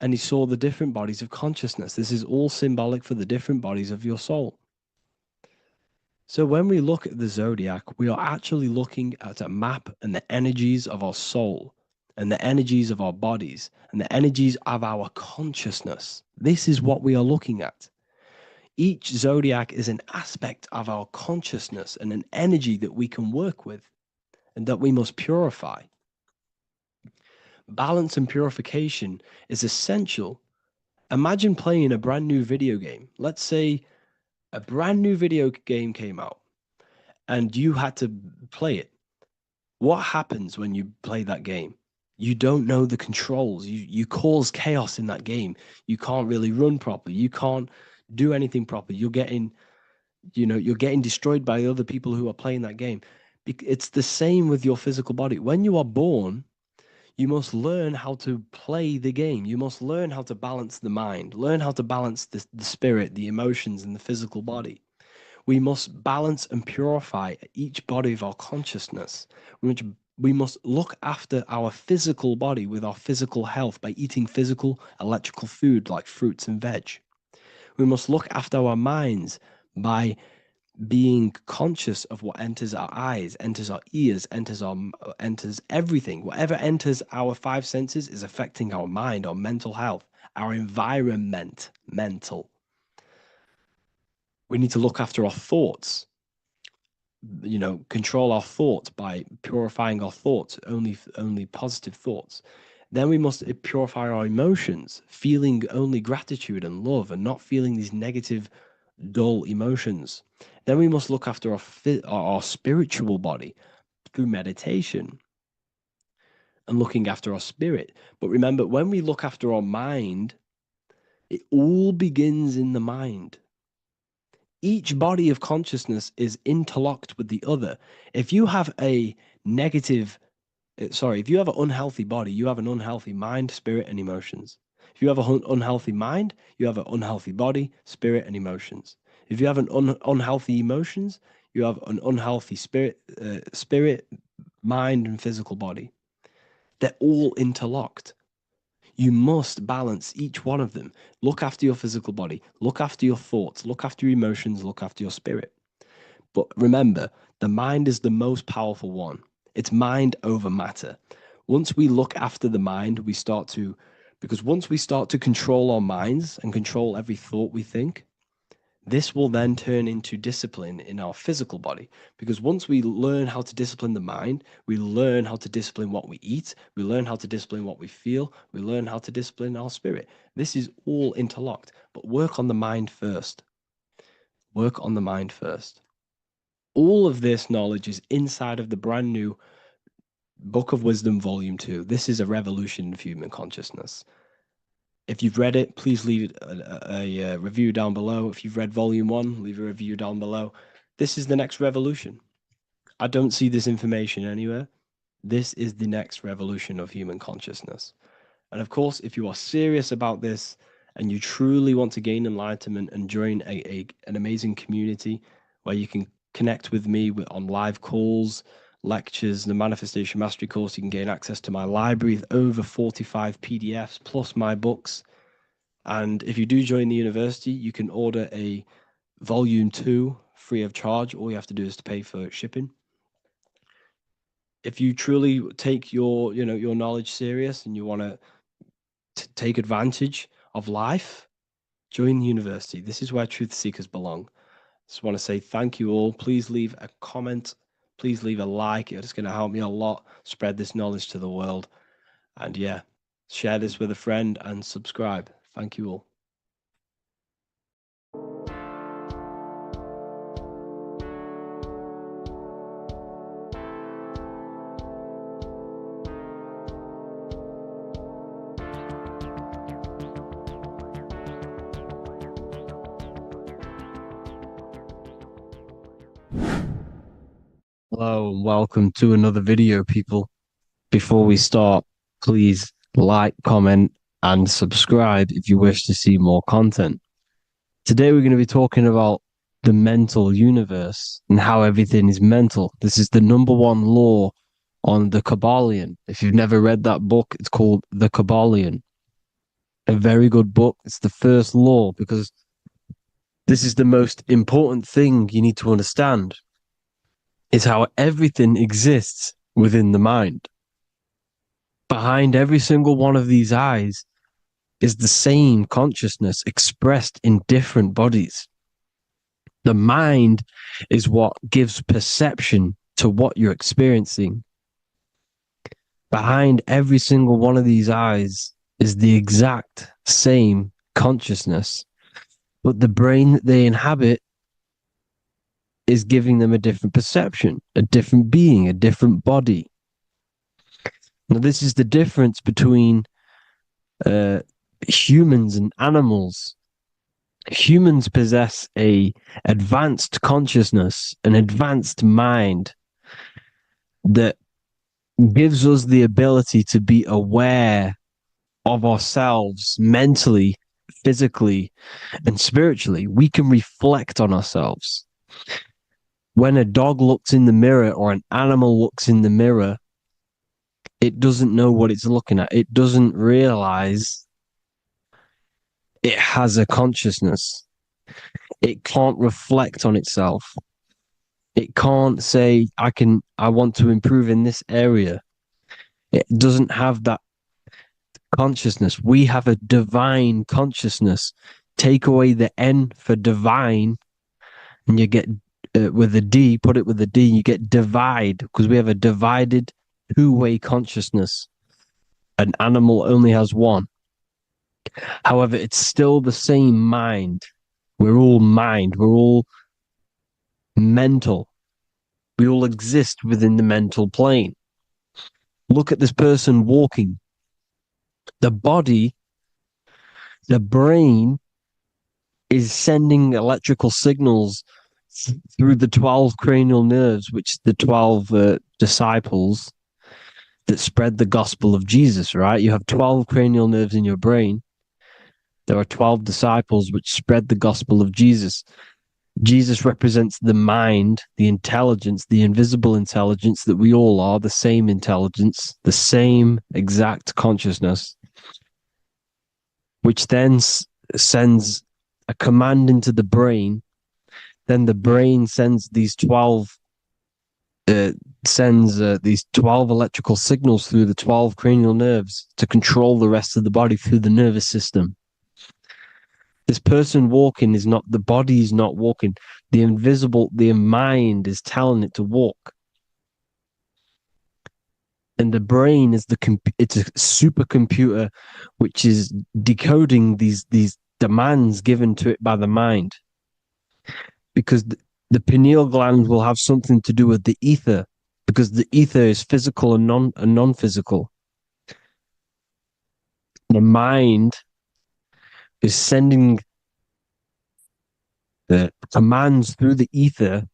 Speaker 2: and he saw the different bodies of consciousness. This is all symbolic for the different bodies of your soul. So when we look at the zodiac, we are actually looking at a map and the energies of our soul and the energies of our bodies and the energies of our consciousness. This is what we are looking at. Each zodiac is an aspect of our consciousness and an energy that we can work with and that we must purify. Balance and purification is essential. Imagine playing a brand new video game. Let's say a brand new video game came out and you had to play it. What happens when you play that game? You don't know the controls. You cause chaos in that game. You can't really run properly. You can't do anything properly. You're getting destroyed by other people who are playing that game. It's the same with your physical body. When you are born, you must learn how to play the game. You must learn how to balance the mind, learn how to balance the spirit, the emotions, and the physical body. We must balance and purify each body of our consciousness. We must look after our physical body with our physical health by eating physical, electrical food like fruits and veg. We must look after our minds by being conscious of what enters our eyes, enters our ears, enters everything. Whatever enters our five senses is affecting our mind, our mental health, our environment, mental. We need to look after our thoughts, control our thoughts by purifying our thoughts, only positive thoughts. Then we must purify our emotions, feeling only gratitude and love and not feeling these negative, dull emotions. Then we must look after our spiritual body through meditation and looking after our spirit. But remember, when we look after our mind, it all begins in the mind. Each body of consciousness is interlocked with the other. If you have if you have an unhealthy body, you have an unhealthy mind, spirit, and emotions. If you have an unhealthy mind, you have an unhealthy body, spirit, and emotions. If you have an unhealthy emotions, you have an unhealthy spirit, mind, and physical body. They're all interlocked. You must balance each one of them. Look after your physical body, look after your thoughts, look after your emotions, look after your spirit. But remember, the mind is the most powerful one. It's mind over matter. Once we look after the mind, because once we start to control our minds and control every thought we think, this will then turn into discipline in our physical body. Because once we learn how to discipline the mind, we learn how to discipline what we eat, we learn how to discipline what we feel, we learn how to discipline our spirit. This is all interlocked, but work on the mind first. Work on the mind first. All of this knowledge is inside of the brand new Book of Wisdom, Volume 2. This is a revolution of human consciousness. If you've read it, please leave a review down below. If you've read Volume 1, leave a review down below. This is the next revolution. I don't see this information anywhere. This is the next revolution of human consciousness. And of course, if you are serious about this and you truly want to gain enlightenment and join an amazing community where you can connect with me on live calls, lectures, the Manifestation Mastery course, you can gain access to my library with over 45 PDFs plus my books. And if you do join the university, you can order a Volume 2 free of charge. All you have to do is to pay for shipping. If you truly take your knowledge serious and you want to
Speaker 5: to take advantage of life, join the university. This is where truth seekers belong. Just want to say thank you all. Please leave a comment. Please leave a like. It's going to help me a lot spread this knowledge to the world. And yeah, share this with a friend and subscribe. Thank you all. Hello and welcome to another video, people. Before we start, please like, comment, and subscribe if you wish to see more content. Today we're going to be talking about the mental universe and how everything is mental. This is the #1 law on the Kabbalion. If you've never read that book, it's called The Kabbalion. A very good book. It's the first law because this is the most important thing you need to understand. Is how everything exists within the mind. Behind every single one of these eyes is the same consciousness expressed in different bodies. The mind is what gives perception to what you're experiencing. Behind every single one of these eyes is the exact same consciousness, but the brain that they inhabit is giving them a different perception, a different being, a different body. Now, this is the difference between humans and animals. Humans possess a advanced consciousness, an advanced mind that gives us the ability to be aware of ourselves mentally, physically, and spiritually. We can reflect on ourselves. When a dog looks in the mirror or an animal looks in the mirror, it doesn't know what it's looking at. It doesn't realize it has a consciousness. It can't reflect on itself. It can't say, I want to improve in this area. It doesn't have that consciousness. We have a divine consciousness. Take away the N for divine, and you get with a D, put it with a D, you get divide, because we have a divided two-way consciousness. An animal only has one. However, it's still the same mind. We're all mind. We're all mental. We all exist within the mental plane. Look at this person walking. The body, the brain is sending electrical signals through the 12 cranial nerves, which the 12 disciples that spread the gospel of Jesus, right? You have 12 cranial nerves in your brain. There are 12 disciples which spread the gospel of Jesus. Jesus represents the mind, the intelligence, the invisible intelligence that we all are, the same intelligence, the same exact consciousness, which then sends a command into the brain. Then the brain sends these 12 electrical signals through the 12 cranial nerves to control the rest of the body through the nervous system. This person walking is not, the body is not walking. The mind is telling it to walk. And the brain is it's a supercomputer which is decoding these demands given to it by the mind. Because the pineal gland will have something to do with the ether, because the ether is physical and non-physical. The mind is sending the commands through the ether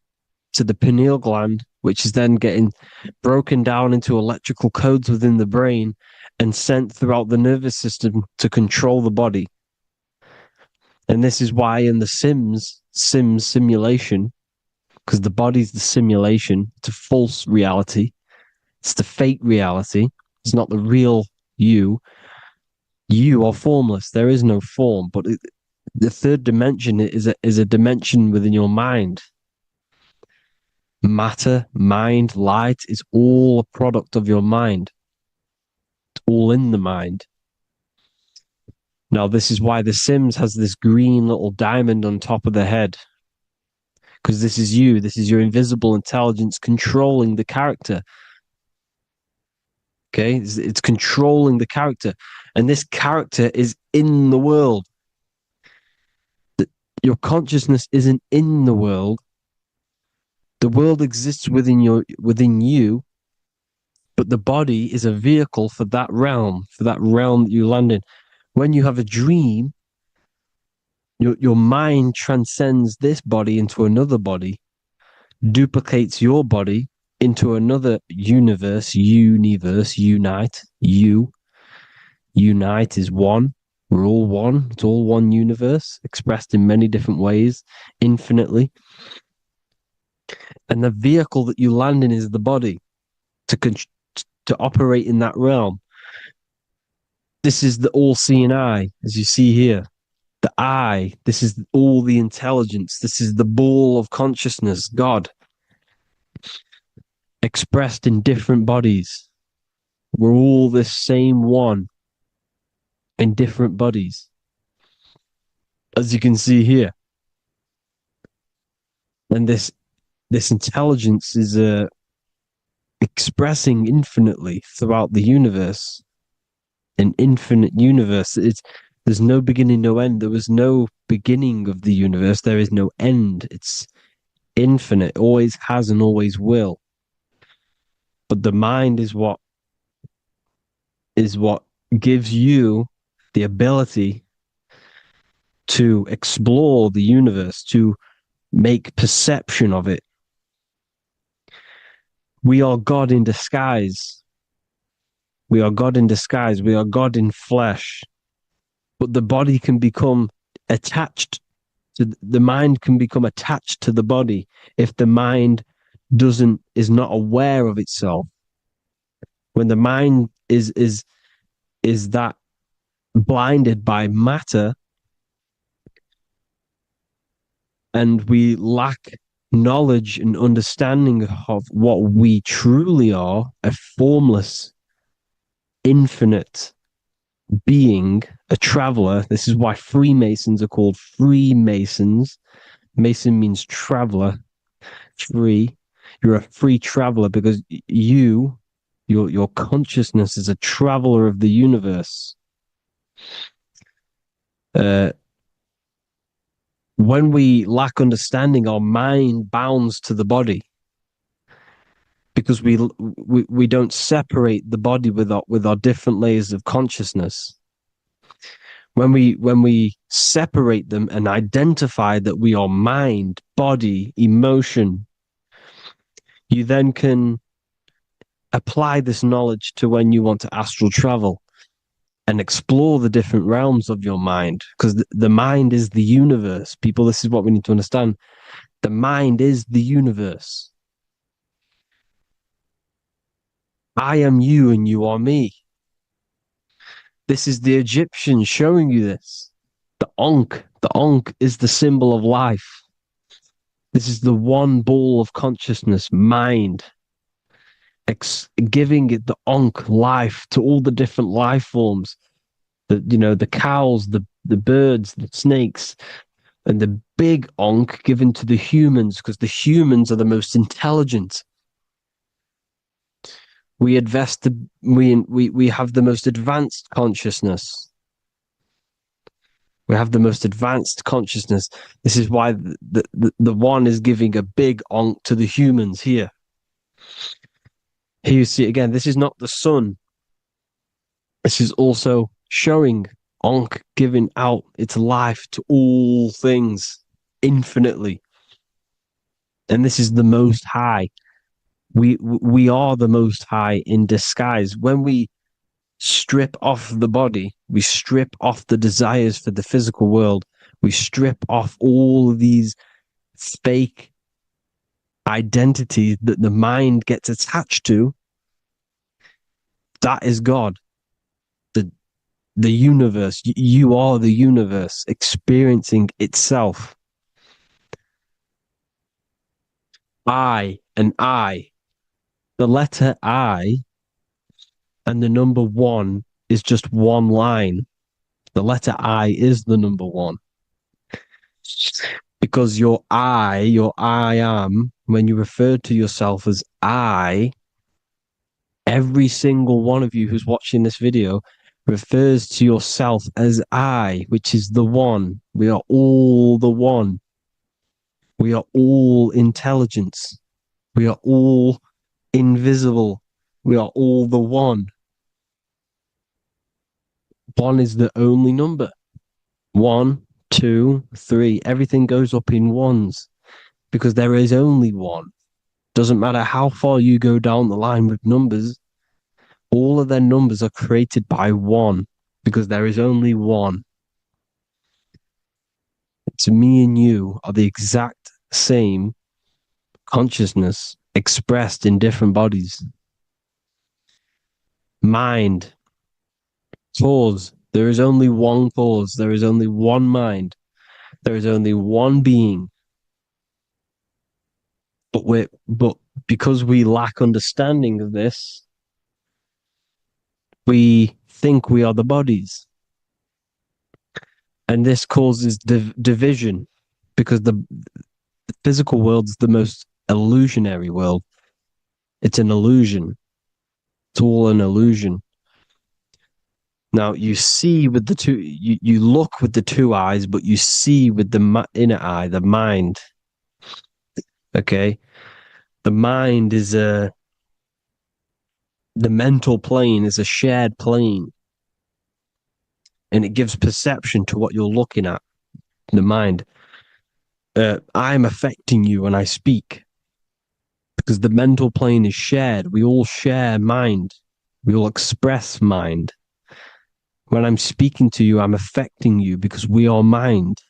Speaker 5: to the pineal gland, which is then getting broken down into electrical codes within the brain and sent throughout the nervous system to control the body. And this is why in the Sims simulation, because the body's the simulation, it's a false reality. It's the fake reality. It's not the real you. You are formless. There is no form. But the third dimension is a dimension within your mind. Matter, mind, light is all a product of your mind. It's all in the mind. Now, this is why The Sims has this green little diamond on top of the head. Because this is you. This is your invisible intelligence controlling the character. Okay? It's controlling the character. And this character is in the world. Your consciousness isn't in the world. The world exists within you, but the body is a vehicle for that realm that you land in. When you have a dream, your mind transcends this body into another body, duplicates your body into another universe, unite. Unite is one. We're all one. It's all one universe, expressed in many different ways, infinitely. And the vehicle that you land in is the body to operate in that realm. This is the all-seeing eye, as you see here. The eye, this is all the intelligence. This is the ball of consciousness, God, expressed in different bodies. We're all this same one in different bodies, as you can see here. And this intelligence is expressing infinitely throughout the universe, an infinite universe. There's no beginning, no end. There was no beginning of the universe. There is no end. It's infinite, always has and always will. But the mind is what gives you the ability to explore the universe, to make perception of it. We are God in disguise. We are God in disguise. We are God in flesh. But the body can become attached to the mind, can become attached to the body if the mind is not aware of itself. When the mind is that blinded by matter, and we lack knowledge and understanding of what we truly are, a formless, infinite being, a traveler. This is why Freemasons are called Freemasons. Mason means traveler. Free. You're a free traveler because your consciousness is a traveler of the universe. When we lack understanding, our mind bounds to the body because we don't separate the body with our different layers of consciousness. When we separate them and identify that we are mind, body, emotion, you then can apply this knowledge to when you want to astral travel and explore the different realms of your mind, because the mind is the universe. People, this is what we need to understand. The mind is the universe. I am you and you are me. This is the Egyptians showing you this. The Ankh is the symbol of life. This is the one ball of consciousness, mind, giving it the Ankh life to all the different life forms. The cows, the birds, the snakes, and the big Ankh given to the humans, because the humans are the most intelligent. We have the most advanced consciousness. We have the most advanced consciousness. This is why the one is giving a big Ankh to the humans here. Here you see again, this is not the sun. This is also showing Ankh giving out its life to all things infinitely. And this is the Most High. We are the Most High in disguise. When we strip off the body, we strip off the desires for the physical world, we strip off all of these fake identities that the mind gets attached to. That is God. The universe. You are the universe experiencing itself. I and I. The letter I and the number one is just one line. The letter I is the number one. Because your I am, when you refer to yourself as I, every single one of you who's watching this video refers to yourself as I, which is the one. We are all the one. We are all intelligence. We are all invisible. We are all the one. One is the only number. 1, 2, 3. Everything goes up in ones because there is only one. Doesn't matter how far you go down the line with numbers, all of their numbers are created by one because there is only one. So me and you are the exact same consciousness expressed in different bodies. Mind, cause. There is only one cause. There is only one mind. There is only one being. But because we lack understanding of this, we think we are the bodies. And this causes division because the physical world is the most illusionary world. It's an illusion. It's all an illusion. Now you see with the two, you look with the two eyes, but you see with the inner eye, the mind. Okay, the mind is the mental plane is a shared plane, and it gives perception to what you're looking at. The mind. I'm affecting you when I speak because the mental plane is shared. We all share mind. We all express mind. When I'm speaking to you, I'm affecting you because we are mind.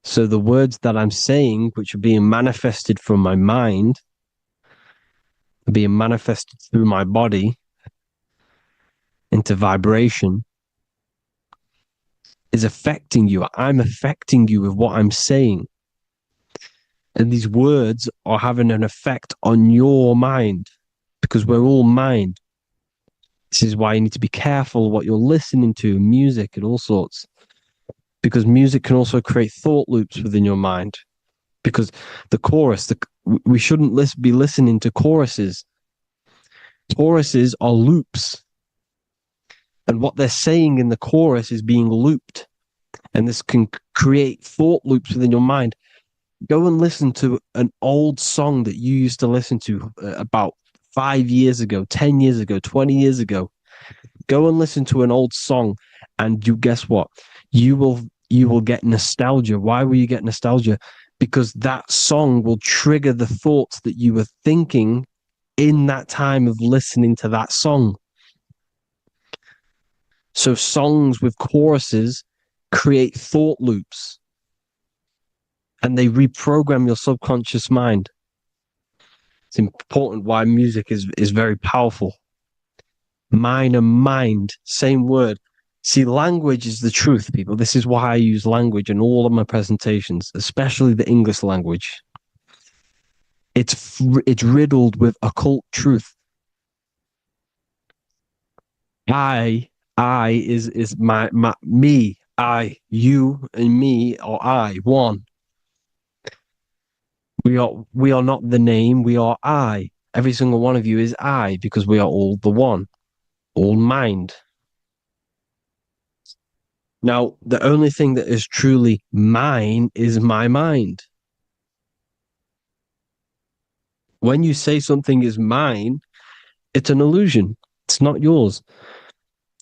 Speaker 5: So the words that I'm saying, which are being manifested from my mind, are being manifested through my body into vibration, is affecting you. I'm affecting you with what I'm saying. And these words are having an effect on your mind because we're all mind. This is why you need to be careful what you're listening to, music and all sorts. Because music can also create thought loops within your mind. Because the chorus, we shouldn't be listening to choruses. Choruses are loops. And what they're saying in the chorus is being looped. And this can create thought loops within your mind. Go and listen to an old song that you used to listen to about 5 years ago, 10 years ago, 20 years ago. Go and listen to an old song, and you guess what? You will get nostalgia. Why will you get nostalgia? Because that song will trigger the thoughts that you were thinking in that time of listening to that song. So songs with choruses create thought loops, and they reprogram your subconscious mind. It's important why music is very powerful. Mine and mind, same word. See, language is the truth, people. This is why I use language in all of my presentations, especially the English language. It's riddled with occult truth. I is my me. I, you, and me are I, one. We are not the name, we are I. Every single one of you is I because we are all the one, all mind. Now, the only thing that is truly mine is my mind. When you say something is mine, it's an illusion. It's not yours.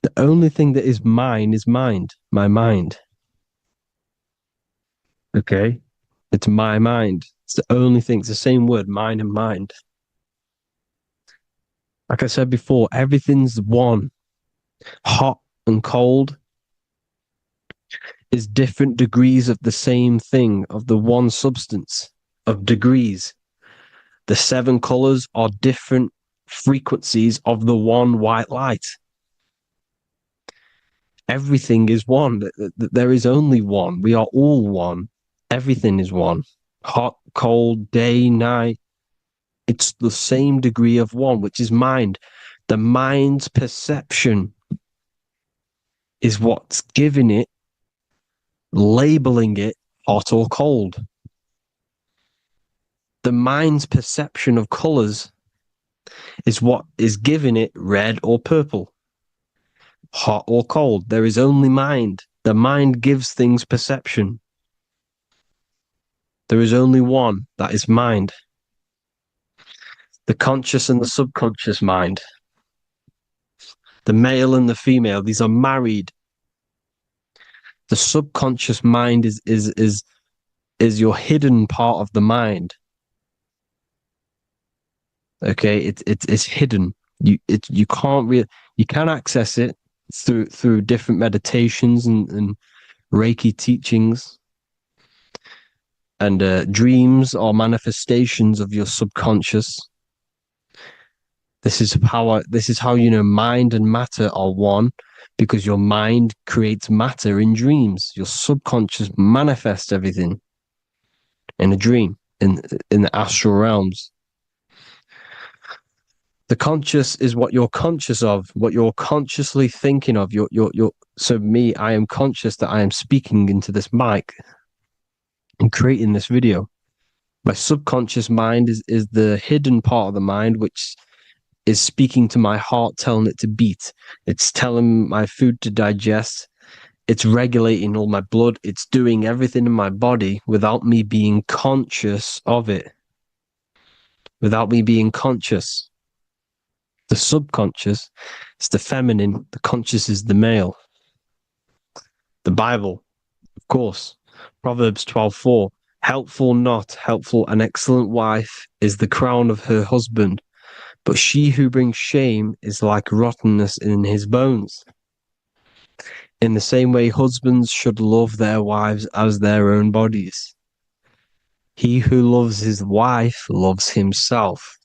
Speaker 5: The only thing that is mine is mind, my mind. Okay? It's my mind. It's the only thing. It's the same word, mind and mind. Like I said before, everything's one. Hot and cold is different degrees of the same thing, of the one substance, of degrees. The 7 colors are different frequencies of the one white light. Everything is one. There is only one. We are all one. Everything is one. Hot, cold, day, night. It's the same degree of one, which is mind. The mind's perception is what's giving it, labeling it hot or cold. The mind's perception of colors is what is giving it red or purple, hot or cold. There is only mind. The mind gives things perception. There is only one, that is mind. The conscious and the subconscious mind. The male and the female, these are married. The subconscious mind is your hidden part of the mind. Okay, it's hidden. You can't really, you can access it through different meditations and Reiki teachings, and dreams or manifestations of your subconscious. This is how you know mind and matter are one, because your mind creates matter in dreams. Your subconscious manifests everything in a dream, in the astral realms. The conscious is what you're conscious of, what you're consciously thinking of. So me, I am conscious that I am speaking into this mic and creating this video. My subconscious mind is the hidden part of the mind, which is speaking to my heart, telling it to beat. It's telling my food to digest. It's regulating all my blood. It's doing everything in my body without me being conscious of it. Without me being conscious. The subconscious is the feminine. The conscious is the male. The Bible, of course. Proverbs 12:4. Helpful, not helpful, an excellent wife is the crown of her husband, but she who brings shame is like rottenness in his bones. In the same way, husbands should love their wives as their own bodies. He who loves his wife loves himself.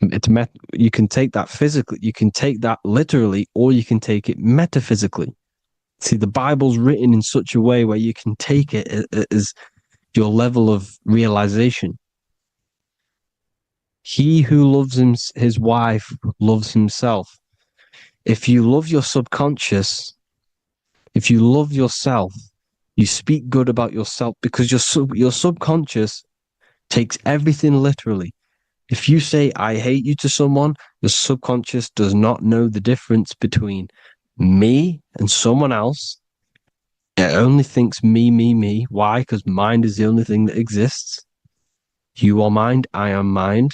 Speaker 5: You can take that physically, you can take that literally, or you can take it metaphysically. See, the Bible's written in such a way where you can take it as your level of realization. He who loves his wife loves himself. If you love your subconscious, if you love yourself, you speak good about yourself, because your subconscious takes everything literally. If you say, I hate you to someone, your subconscious does not know the difference between me and someone else. It only thinks me, me, me. Why? Because mind is the only thing that exists. You are mind, I am mind.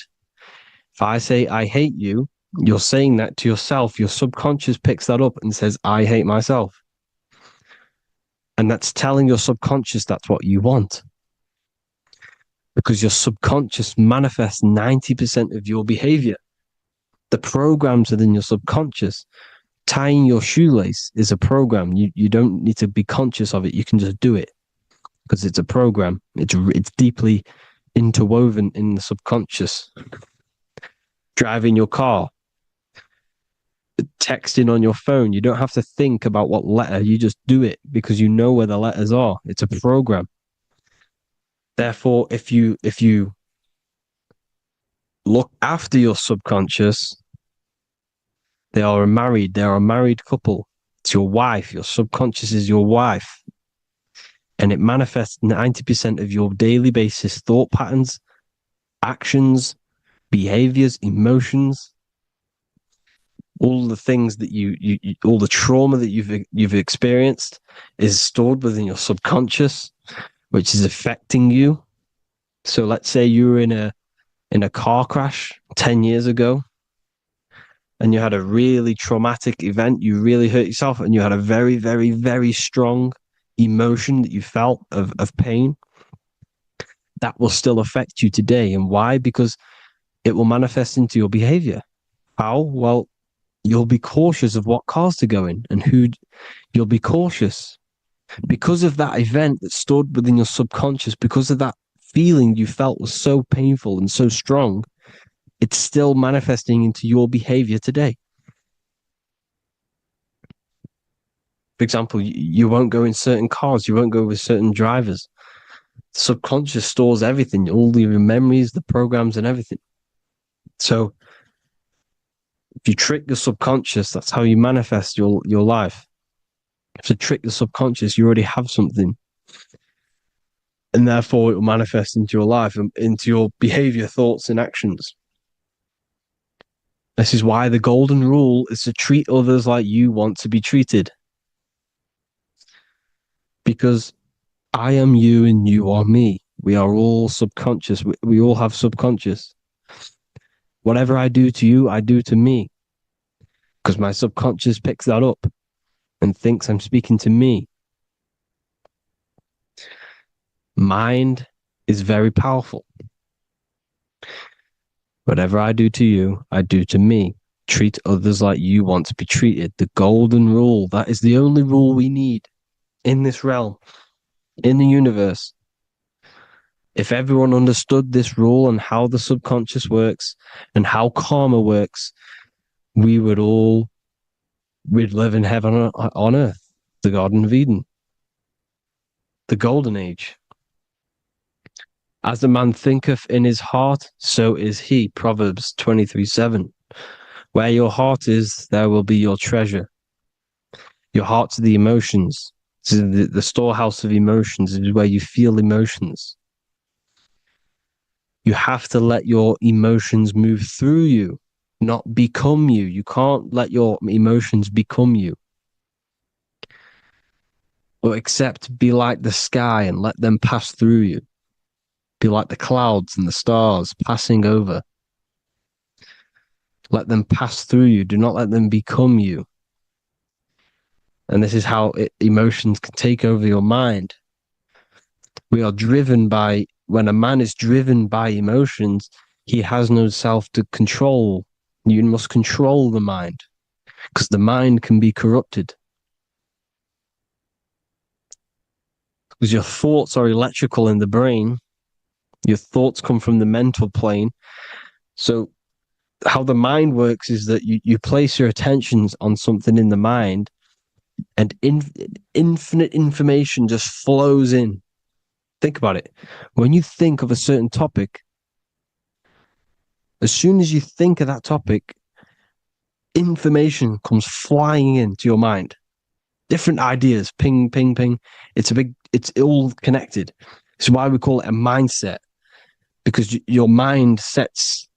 Speaker 5: If I say, I hate you, you're saying that to yourself. Your subconscious picks that up and says, I hate myself. And that's telling your subconscious that's what you want. Because your subconscious manifests 90% of your behavior. The programs within your subconscious. Tying your shoelace is a program. You don't need to be conscious of it. You can just do it because it's a program. It's deeply interwoven in the subconscious. Driving your car, texting on your phone. You don't have to think about what letter. You just do it because you know where the letters are. It's a program. Therefore, if you look after your subconscious, they are a married couple. It's your wife. Your subconscious is your wife. And it manifests 90% of your daily basis thought patterns, actions, behaviors, emotions, all the things that you all the trauma that you've experienced is stored within your subconscious, which is affecting you. So let's say you were in a car crash 10 years ago and you had a really traumatic event, you really hurt yourself, and you had a very, very, very strong emotion that you felt of pain. That will still affect you today. And why? Because it will manifest into your behavior. How? Well, you'll be cautious of what cars to go in and who. You'll be cautious because of that event that stored within your subconscious, because of that feeling you felt was so painful and so strong. It's still manifesting into your behavior today. For example, you won't go in certain cars, you won't go with certain drivers. The subconscious stores everything, all your memories, the programs, and everything. So If you trick the subconscious, that's how you manifest your life. If you trick the subconscious, you already have something. And therefore it will manifest into your life and into your behavior, thoughts, and actions. This is why the golden rule is to treat others like you want to be treated. Because I am you and you are me. We are all subconscious. We all have subconscious. Whatever I do to you, I do to me. Because my subconscious picks that up and thinks I'm speaking to me. Mind is very powerful. Whatever I do to you, I do to me. Treat others like you want to be treated. The golden rule. That is the only rule we need in this realm, in the universe. If everyone understood this rule and how the subconscious works and how karma works, we'd live in heaven on earth, the Garden of Eden, the golden age. As a man thinketh in his heart, so is he. Proverbs 23:7. Where your heart is, there will be your treasure. Your heart's the emotions. The storehouse of emotions is where you feel emotions. You have to let your emotions move through you, not become you. You can't let your emotions become you. Or except be like the sky and let them pass through you. Be like the clouds and the stars passing over. Let them pass through you. Do not let them become you. And this is how emotions can take over your mind. We are driven by, when a man is driven by emotions, he has no self to control. You must control the mind, because the mind can be corrupted. Because your thoughts are electrical in the brain. Your thoughts come from the mental plane. So how the mind works is that you place your attentions on something in the mind, and infinite information just flows in. Think about it. When you think of a certain topic, as soon as you think of that topic, information comes flying into your mind. Different ideas, ping, ping, ping. It's all connected. It's why we call it a mindset, because your mind sets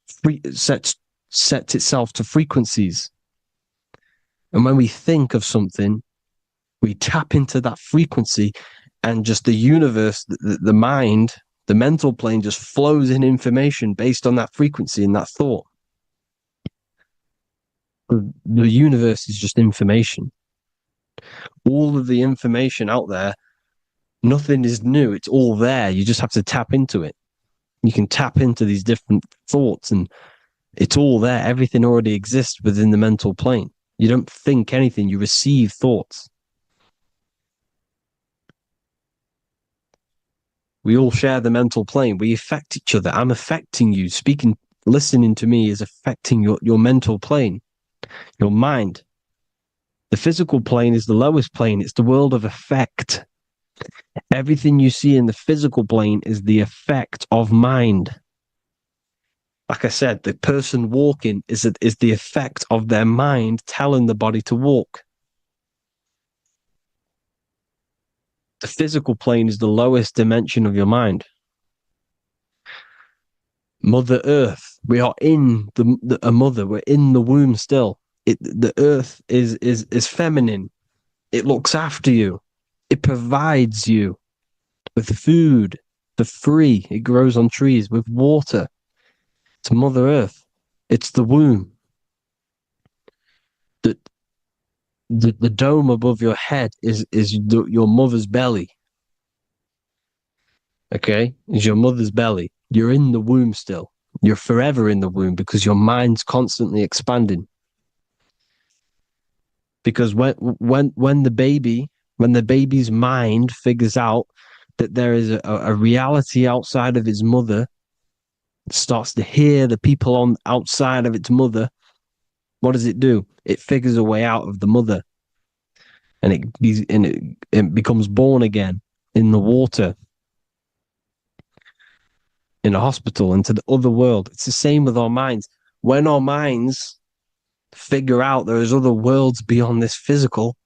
Speaker 5: itself to frequencies. And when we think of something, we tap into that frequency, and just the universe, the mind, the mental plane just flows in information based on that frequency and that thought. The universe is just information. All of the information out there, nothing is new. It's all there. You just have to tap into it. You can tap into these different thoughts, and it's all there. Everything already exists within the mental plane. You don't think anything. You receive thoughts. We all share the mental plane. We affect each other. I'm affecting you. Listening to me is affecting your mental plane, your mind. The physical plane is the lowest plane. It's the world of effect. Everything you see in the physical plane is the effect of mind. Like I said, the person walking is the effect of their mind telling the body to walk. The physical plane is the lowest dimension of your mind. Mother Earth, we are in a mother. We're in the womb still. The Earth is feminine. It looks after you. It provides you with food for free. It grows on trees with water. It's Mother Earth. It's the womb. The dome above your head is your mother's belly. Okay? Is your mother's belly. You're in the womb still. You're forever in the womb because your mind's constantly expanding. Because when the baby's mind figures out that there is a reality outside of its mother, it starts to hear the people on outside of its mother, what does it do? It figures a way out of the mother, and it becomes born again in the water, in a hospital, into the other world. It's the same with our minds. When our minds figure out there is other worlds beyond this physical,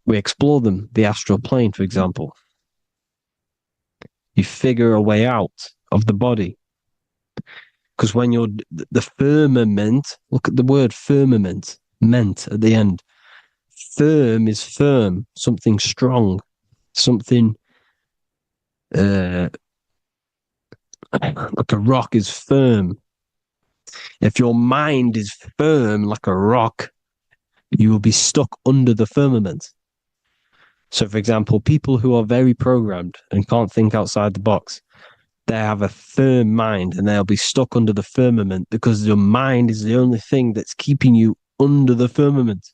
Speaker 5: we explore them. The astral plane, for example. You figure a way out of the body. Because when you're the firmament, look at the word firmament, meant at the end. Firm is firm, something strong, something like a rock is firm. If your mind is firm like a rock, you will be stuck under the firmament. So, for example, people who are very programmed and can't think outside the box, they have a firm mind and they'll be stuck under the firmament because your mind is the only thing that's keeping you under the firmament.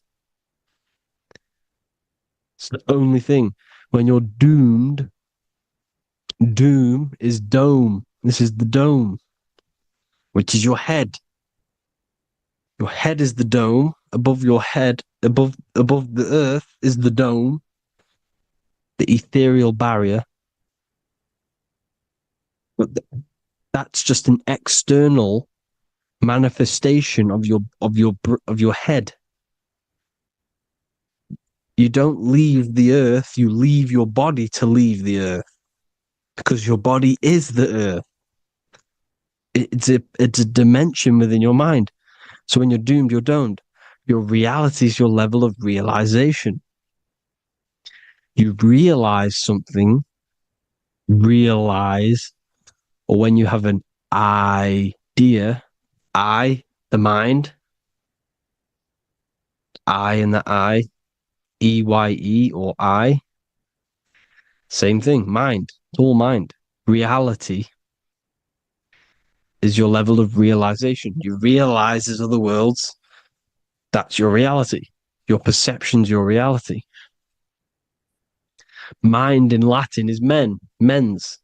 Speaker 5: It's the only thing. When you're doomed, doom is dome. This is the dome, which is your head. Your head is the dome. Above your head, above the earth is the dome, the ethereal barrier. But that's just an external manifestation of your head. You don't leave the earth, you leave your body to leave the earth, because your body is the earth. It's a dimension within your mind. So when you're doomed, you're domed. Your reality is your level of realization. You realize something, or when you have an idea, the mind, I and the I, EYE or I, same thing, mind, it's all mind. Reality is your level of realization. You realize there's other worlds, that's your reality. Your perception's your reality. Mind in Latin is mens.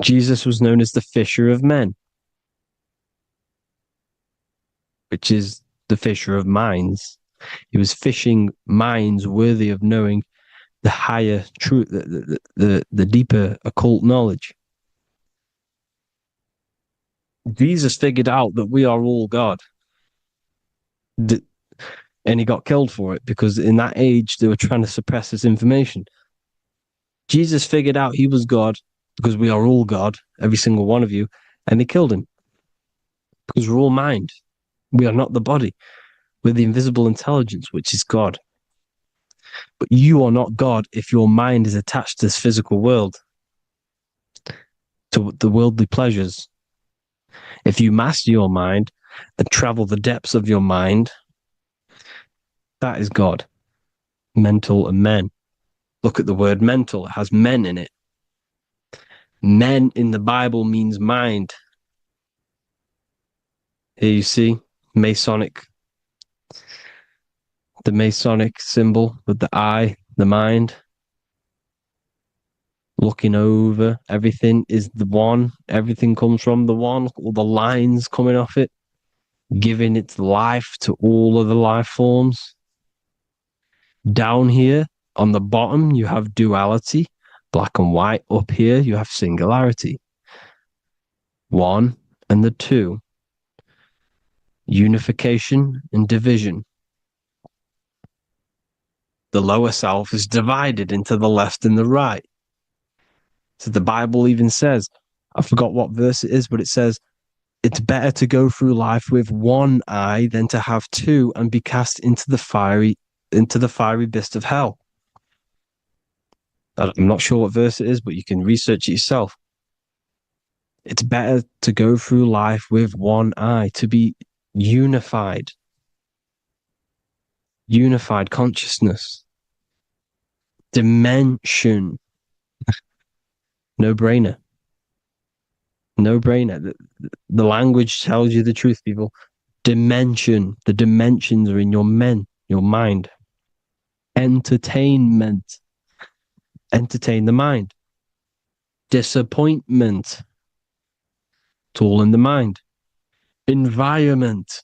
Speaker 5: Jesus was known as the fisher of men, which is the fisher of minds. He was fishing minds worthy of knowing the higher truth, the deeper occult knowledge. Jesus figured out that we are all God. And he got killed for it because in that age they were trying to suppress this information. Jesus figured out he was God because we are all God, every single one of you, and they killed him because we're all mind. We are not the body. We're the invisible intelligence, which is God. But you are not God if your mind is attached to this physical world, to the worldly pleasures. If you master your mind and travel the depths of your mind, that is God. Mental and men. Look at the word mental. It has men in it. Men in the Bible means mind. Here you see Masonic, the Masonic symbol with the eye, the mind. Looking over everything is the one. Everything comes from the one. All the lines coming off it, giving its life to all of the life forms. Down here on the bottom, you have duality, black and white. Up here, you have singularity. One and the two. Unification and division. The lower self is divided into the left and the right. So the Bible even says, I forgot what verse it is, but it says, it's better to go through life with one eye than to have two and be cast into the fiery abyss of hell. I'm not sure what verse it is, but you can research it yourself. It's better to go through life with one eye, to be unified consciousness, dimension. No brainer. The language tells you the truth, people. Dimension. The dimensions are in your mind. Entertainment. Entertain the mind. Disappointment. It's all in the mind. Environment.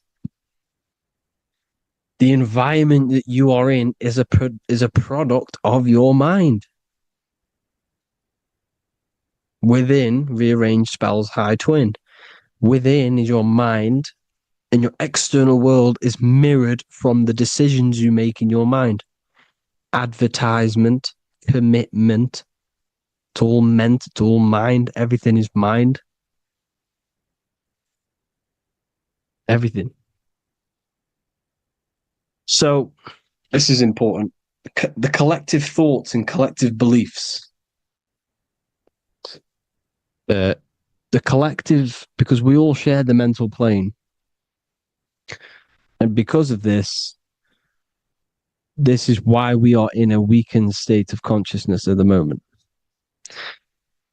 Speaker 5: The environment that you are in is a product of your mind. Within, rearrange spells high twin. Within is your mind. and your external world is mirrored from the decisions you make in your mind. Advertisement, commitment, it's all meant, it's all mind. Everything is mind. Everything. So this is important. The collective thoughts and collective beliefs. The collective, because we all share the mental plane. And because of this is why we are in a weakened state of consciousness at the moment.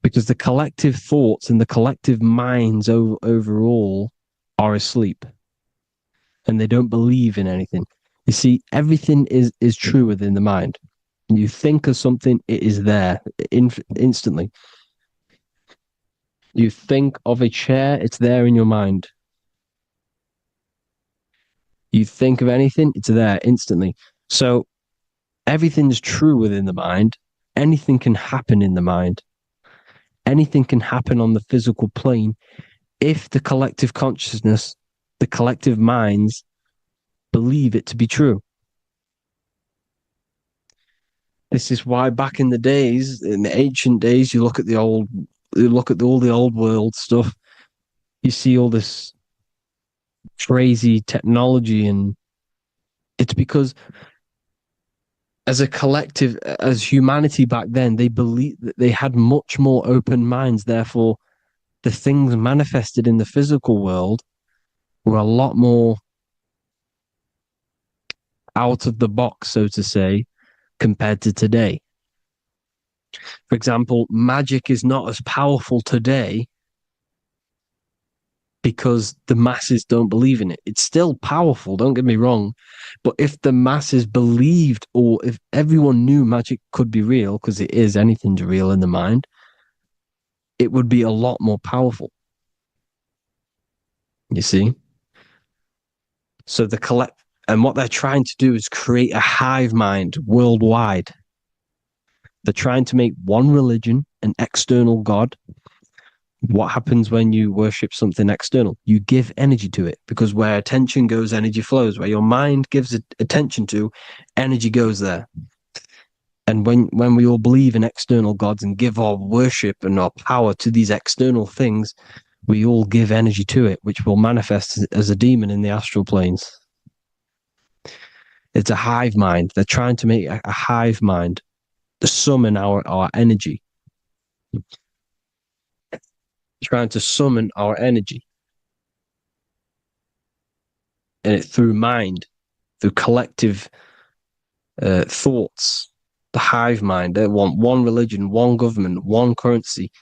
Speaker 5: Because the collective thoughts and the collective minds overall are asleep. And they don't believe in anything. You see, everything is true within the mind. You think of something, it is there instantly. You think of a chair, it's there in your mind. You think of anything, it's there instantly. So everything's true within the mind. Anything can happen in the mind. Anything can happen on the physical plane if the collective consciousness, the collective minds, believe it to be true. This is why back in the days, in the ancient days, you look at all the old world stuff, you see all this crazy technology, and it's because as a collective, as humanity back then, they believed that they had much more open minds. Therefore, the things manifested in the physical world were a lot more out of the box, so to say, compared to today. For example, magic is not as powerful today because the masses don't believe in it. It's still powerful, don't get me wrong, but if the masses believed, or if everyone knew magic could be real, because it is, anything's real in the mind, it would be a lot more powerful. You see? So and what they're trying to do is create a hive mind worldwide. They're trying to make one religion, an external God. What happens when you worship something external? You give energy to it, because where attention goes, energy flows. Where your mind gives attention to, energy goes there. And when we all believe in external gods and give our worship and our power to these external things, we all give energy to it, which will manifest as a demon in the astral planes. It's a hive mind. They're trying to make a hive mind to summon our energy. Trying to summon our energy. And it through mind, through collective thoughts. The hive mind. They want one religion, one government, one currency,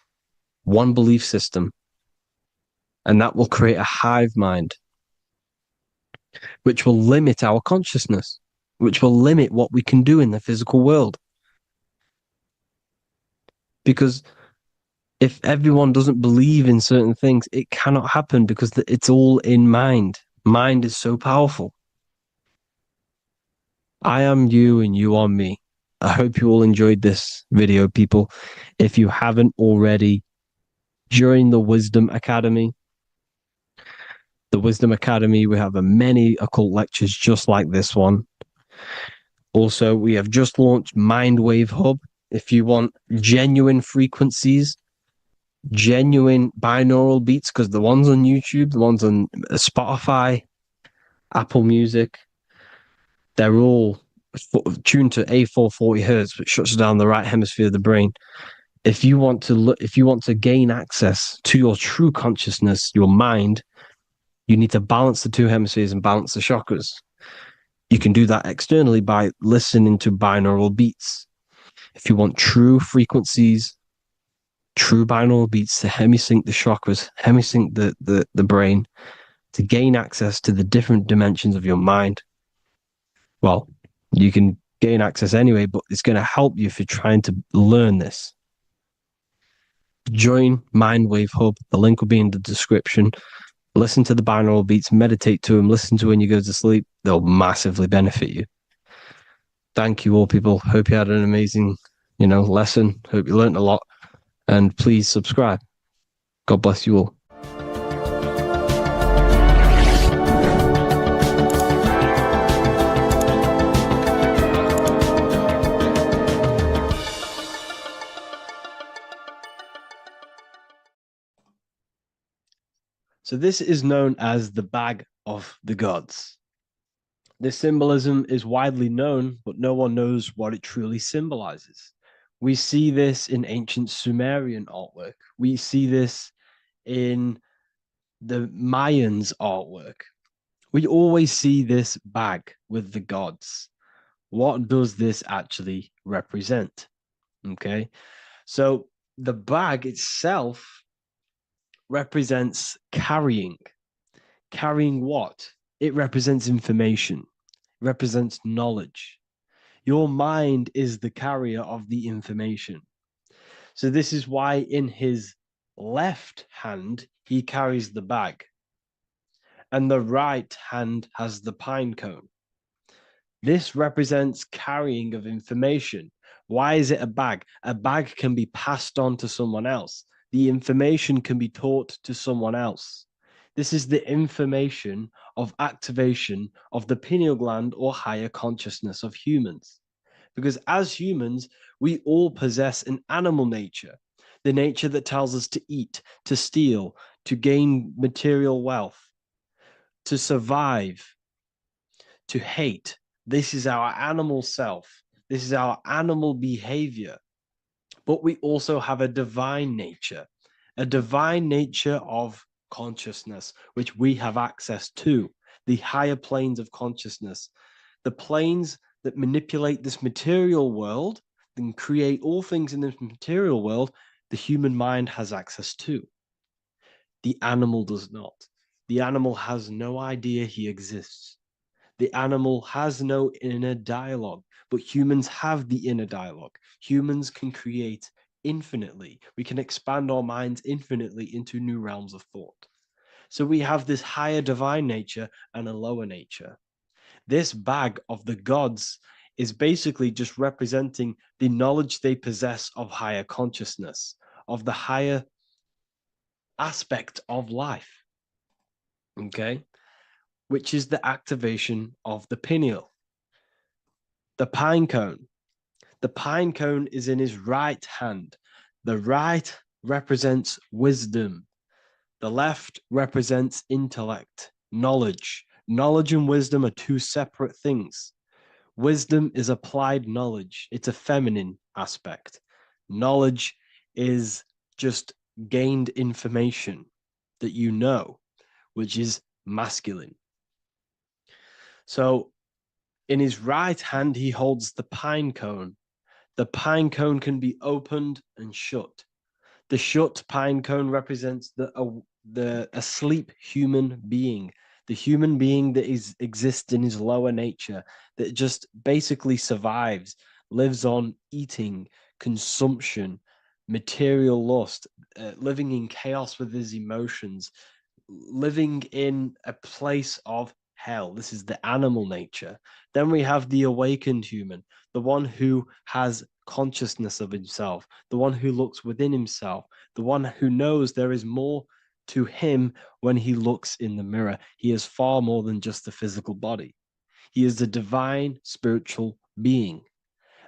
Speaker 5: one belief system. And that will create a hive mind, which will limit our consciousness, which will limit what we can do in the physical world. Because if everyone doesn't believe in certain things, it cannot happen, because it's all in mind. Mind is so powerful. I am you and you are me. I hope you all enjoyed this video, people. If you haven't already, join the Wisdom Academy. The Wisdom Academy, we have many occult lectures just like this one. Also, we have just launched Mindwave Hub. If you want genuine frequencies, genuine binaural beats, because the ones on YouTube, the ones on Spotify, Apple Music, they're all tuned to A440 hertz, which shuts down the right hemisphere of the brain. If you want to gain access to your true consciousness, your mind, you need to balance the two hemispheres and balance the chakras. You can do that externally by listening to binaural beats. If you want true frequencies, true binaural beats to hemisync the chakras, hemisync the brain, to gain access to the different dimensions of your mind, well, you can gain access anyway, but it's going to help you if you're trying to learn this. Join Mindwave Hub. The link will be in the description. Listen to the binaural beats, meditate to them, listen to when you go to sleep. They'll massively benefit you. Thank you all, people. Hope you had an amazing, lesson. Hope you learned a lot. And please subscribe. God bless you all. So this is known as the bag of the gods. This symbolism is widely known, but no one knows what it truly symbolizes. We see this in ancient Sumerian artwork. We see this in the Mayans' artwork. We always see this bag with the gods. What does this actually represent? Okay, so the bag itself represents carrying. Carrying what? It represents information, it represents knowledge. Your mind is the carrier of the information. So this is why in his left hand, he carries the bag, and the right hand has the pine cone. This represents carrying of information. Why is it a bag? A bag can be passed on to someone else. The information can be taught to someone else. This is the information of activation of the pineal gland or higher consciousness of humans. Because as humans, we all possess an animal nature, the nature that tells us to eat, to steal, to gain material wealth, to survive, to hate. This is our animal self. This is our animal behavior. But we also have a divine nature of consciousness, which we have access to, the higher planes of consciousness, the planes that manipulate this material world and create all things in this material world. The human mind has access to. The animal does not. The animal has no idea he exists. The animal has no inner dialogue, but humans have the inner dialogue. Humans can create infinitely. We can expand our minds infinitely into new realms of thought. So we have this higher divine nature and a lower nature. This bag of the gods is basically just representing the knowledge they possess of higher consciousness, of the higher aspect of life. Okay? Which is the activation of the pineal. The pine cone. The pine cone is in his right hand. The right represents wisdom. The left represents intellect, knowledge. Knowledge and wisdom are two separate things. Wisdom is applied knowledge. It's a feminine aspect. Knowledge is just gained information that you know, which is masculine. So in his right hand, he holds the pine cone. The pine cone can be opened and shut. The shut pine cone represents the asleep human being, the human being that exists in his lower nature, that just basically survives, lives on eating, consumption, material lust, living in chaos with his emotions, living in a place of hell. This is the animal nature. Then we have the awakened human, the one who has consciousness of himself, the one who looks within himself, the one who knows there is more to him when he looks in the mirror. He is far more than just the physical body. He is a divine spiritual being,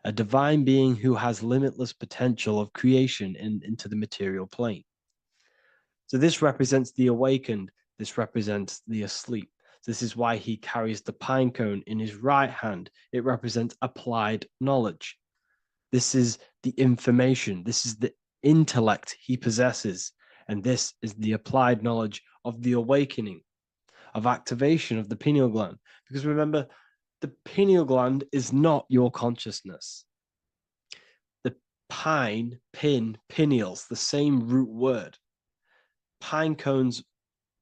Speaker 5: a divine being who has limitless potential of creation into the material plane. So this represents the awakened. This represents the asleep. This is why he carries the pine cone in his right hand. It represents applied knowledge. This is the information. This is the intellect he possesses. And this is the applied knowledge of the awakening, of activation of the pineal gland. Because remember, the pineal gland is not your consciousness. The pine, pin, pineals, the same root word. Pine cones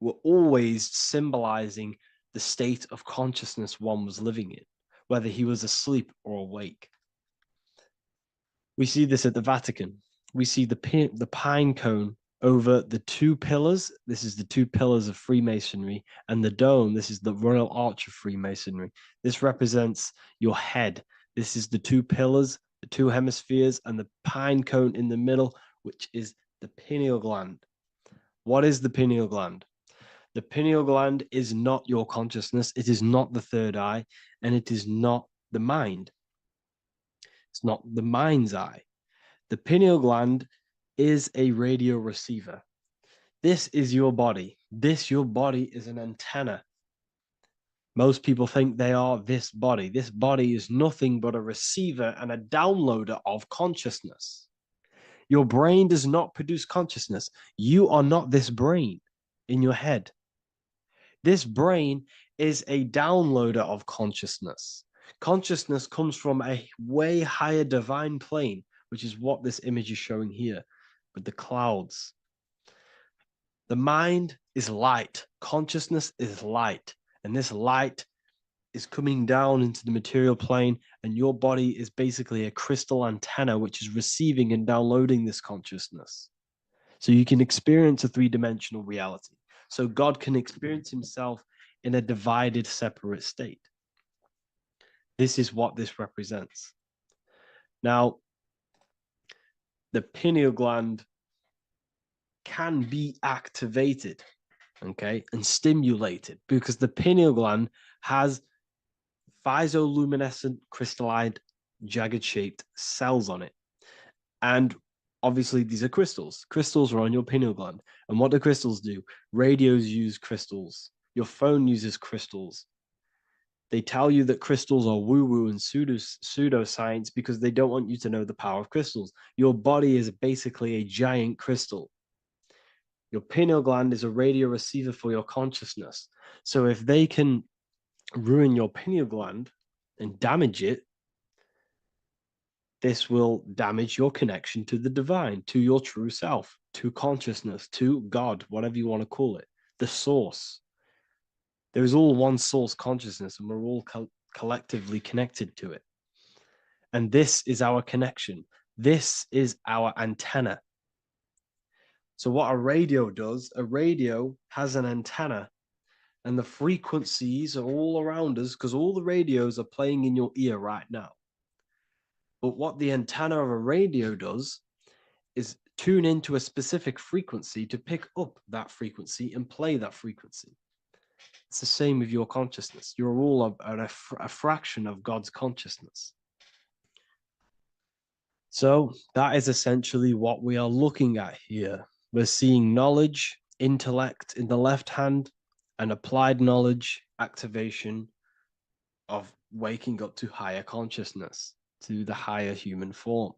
Speaker 5: were always symbolizing the state of consciousness one was living in, whether he was asleep or awake. We see this at the Vatican. We see the pine cone over the two pillars. This is the two pillars of Freemasonry, and the dome. This is the Royal Arch of Freemasonry. This represents your head. This is the two pillars, the two hemispheres, and the pine cone in the middle, which is the pineal gland. What is the pineal gland? The pineal gland is not your consciousness. It is not the third eye, and it is not the mind. It's not the mind's eye. The pineal gland is a radio receiver. This is your body. Your body is an antenna. Most people think they are this body. This body is nothing but a receiver and a downloader of consciousness. Your brain does not produce consciousness. You are not this brain in your head. This brain is a downloader of consciousness. Consciousness comes from a way higher divine plane, which is what this image is showing here with the clouds. The mind is light. Consciousness is light. And this light is coming down into the material plane, and your body is basically a crystal antenna which is receiving and downloading this consciousness. So you can experience a three-dimensional reality. So God can experience himself in a divided, separate state. This is what this represents. Now, the pineal gland can be activated, okay, and stimulated, because the pineal gland has physioluminescent crystalline jagged-shaped cells on it. And obviously, these are crystals. Crystals are on your pineal gland. And what do crystals do? Radios use crystals. Your phone uses crystals. They tell you that crystals are woo-woo and pseudoscience because they don't want you to know the power of crystals. Your body is basically a giant crystal. Your pineal gland is a radio receiver for your consciousness. So if they can ruin your pineal gland and damage it, this will damage your connection to the divine, to your true self, to consciousness, to God, whatever you want to call it, the source. There is all one source consciousness, and we're all collectively connected to it. And this is our connection. This is our antenna. So what a radio does, a radio has an antenna, and the frequencies are all around us because all the radios are playing in your ear right now. But what the antenna of a radio does is tune into a specific frequency to pick up that frequency and play that frequency. It's the same with your consciousness. You're all a fraction of God's consciousness. So that is essentially what we are looking at here. We're seeing knowledge, intellect in the left hand, and applied knowledge, activation of waking up to higher consciousness, to the higher human form.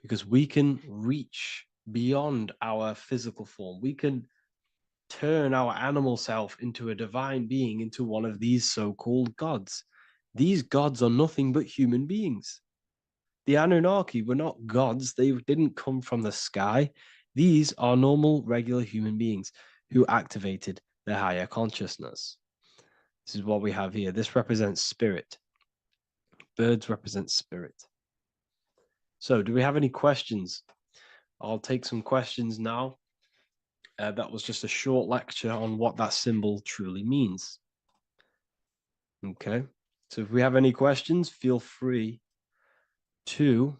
Speaker 5: Because we can reach beyond our physical form. We can turn our animal self into a divine being, into one of these so-called gods. These gods are nothing but human beings. The Anunnaki were not gods. They didn't come from the sky. These are normal, regular human beings who activated their higher consciousness. This is what we have here. This represents spirit. Birds represent spirit. So do we have any questions? I'll take some questions now. That was just a short lecture on what that symbol truly means. Okay, so if we have any questions, feel free to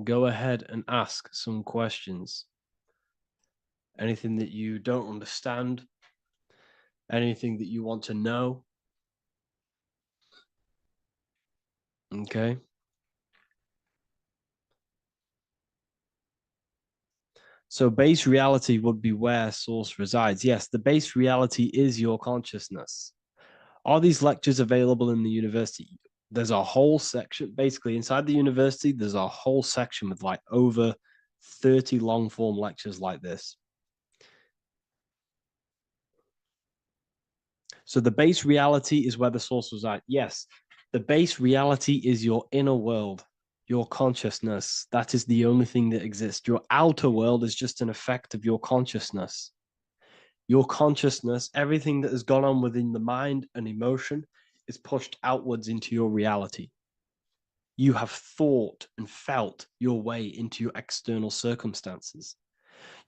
Speaker 5: go ahead and ask some questions. Anything that you don't understand, anything that you want to know. Okay. So base reality would be where source resides. Yes, the base reality is your consciousness. Are these lectures available in the university? There's a whole section, basically inside the university, there's a whole section with like over 30 long form lectures like this. So the base reality is where the source resides. Yes, the base reality is your inner world, your consciousness. That is the only thing that exists. Your outer world is just an effect of your consciousness. Your consciousness, everything that has gone on within the mind and emotion is pushed outwards into your reality. You have thought and felt your way into your external circumstances.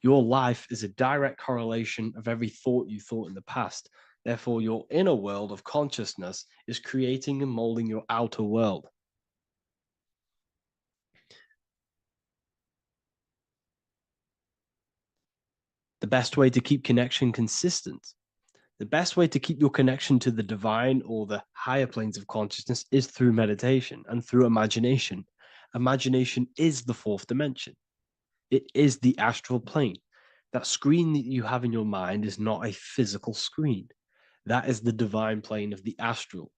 Speaker 5: Your life is a direct correlation of every thought you thought in the past. Therefore, your inner world of consciousness is creating and molding your outer world. The best way to keep connection consistent, the best way to keep your connection to the divine or the higher planes of consciousness is through meditation and through imagination. Imagination is the fourth dimension. It is the astral plane. That screen that you have in your mind is not a physical screen. That is the divine plane of the astral.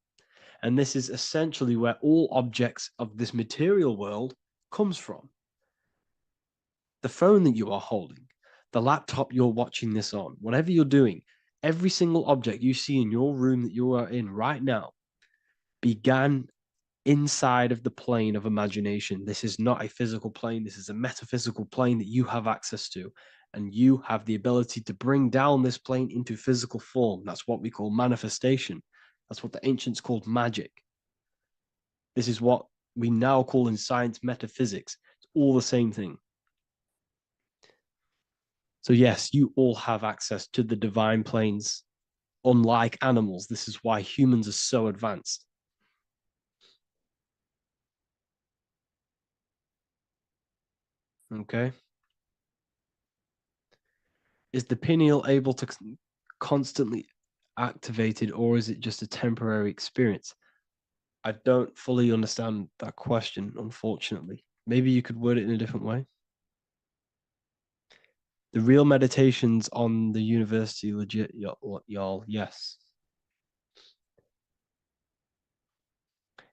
Speaker 5: And this is essentially where all objects of this material world comes from. The phone that you are holding, the laptop you're watching this on, whatever you're doing, every single object you see in your room that you are in right now began inside of the plane of imagination. This is not a physical plane. This is a metaphysical plane that you have access to. And you have the ability to bring down this plane into physical form. That's what we call manifestation. That's what the ancients called magic. This is what we now call in science metaphysics. It's all the same thing. So yes, you all have access to the divine planes. Unlike animals, this is why humans are so advanced. Okay. Is the pineal able to constantly activated, or is it just a temporary experience? I don't fully understand that question, unfortunately. Maybe you could word it in a different way. The real meditations on the university, legit, y'all, yes.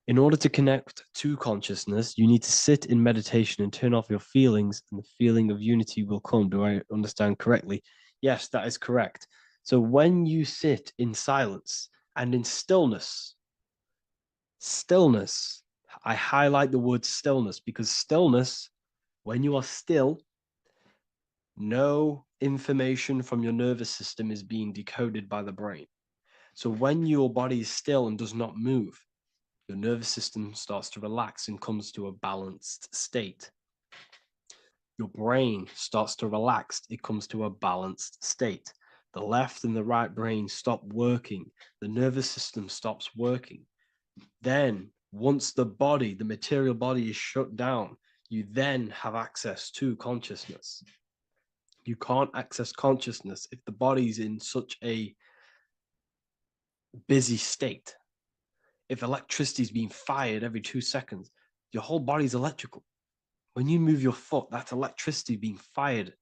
Speaker 5: In order to connect to consciousness, you need to sit in meditation and turn off your feelings, and the feeling of unity will come. Do I understand correctly? Yes, that is correct. So when you sit in silence and in stillness, I highlight the word stillness because stillness, when you are still, no information from your nervous system is being decoded by the brain. So when your body is still and does not move, your nervous system starts to relax and comes to a balanced state. Your brain starts to relax, it comes to a balanced state. The left and the right brain stop working, the nervous system stops working. Then, once the body, the material body is shut down, you then have access to consciousness. You can't access consciousness if the body's in such a busy state. If electricity is being fired every 2 seconds, your whole body's electrical. When you move your foot, that's electricity being fired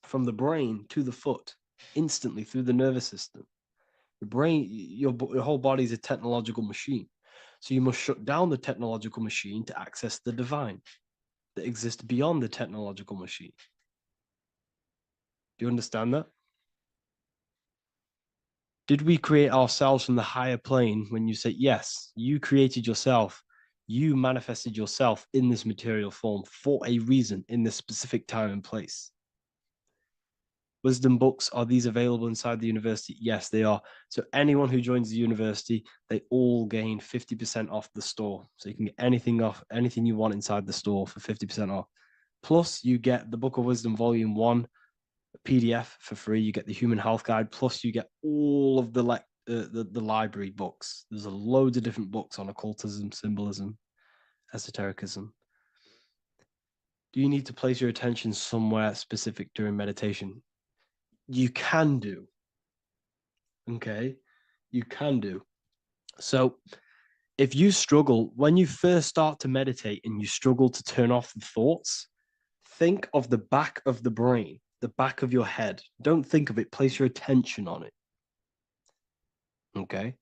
Speaker 5: from the brain to the foot instantly through the nervous system. Your brain, your whole body is a technological machine. So you must shut down the technological machine to access the divine that exists beyond the technological machine. Do you understand that? Did we create ourselves from the higher plane? When you say yes, you created yourself, you manifested yourself in this material form for a reason in this specific time and place. Wisdom books, are these available inside the university? Yes, they are. So anyone who joins the university, they all gain 50% off the store. So you can get anything off, anything you want inside the store for 50% off. Plus, you get the Book of Wisdom Volume 1 PDF for free. You get the Human Health Guide. Plus, you get all of the library books. There's a load of different books on occultism, symbolism, esotericism. Do you need to place your attention somewhere specific during meditation? You can do. Okay, you can do. So if you struggle, when you first start to meditate and you struggle to turn off the thoughts, think of the back of the brain, the back of your head. Don't think of it, place your attention on it. Okay,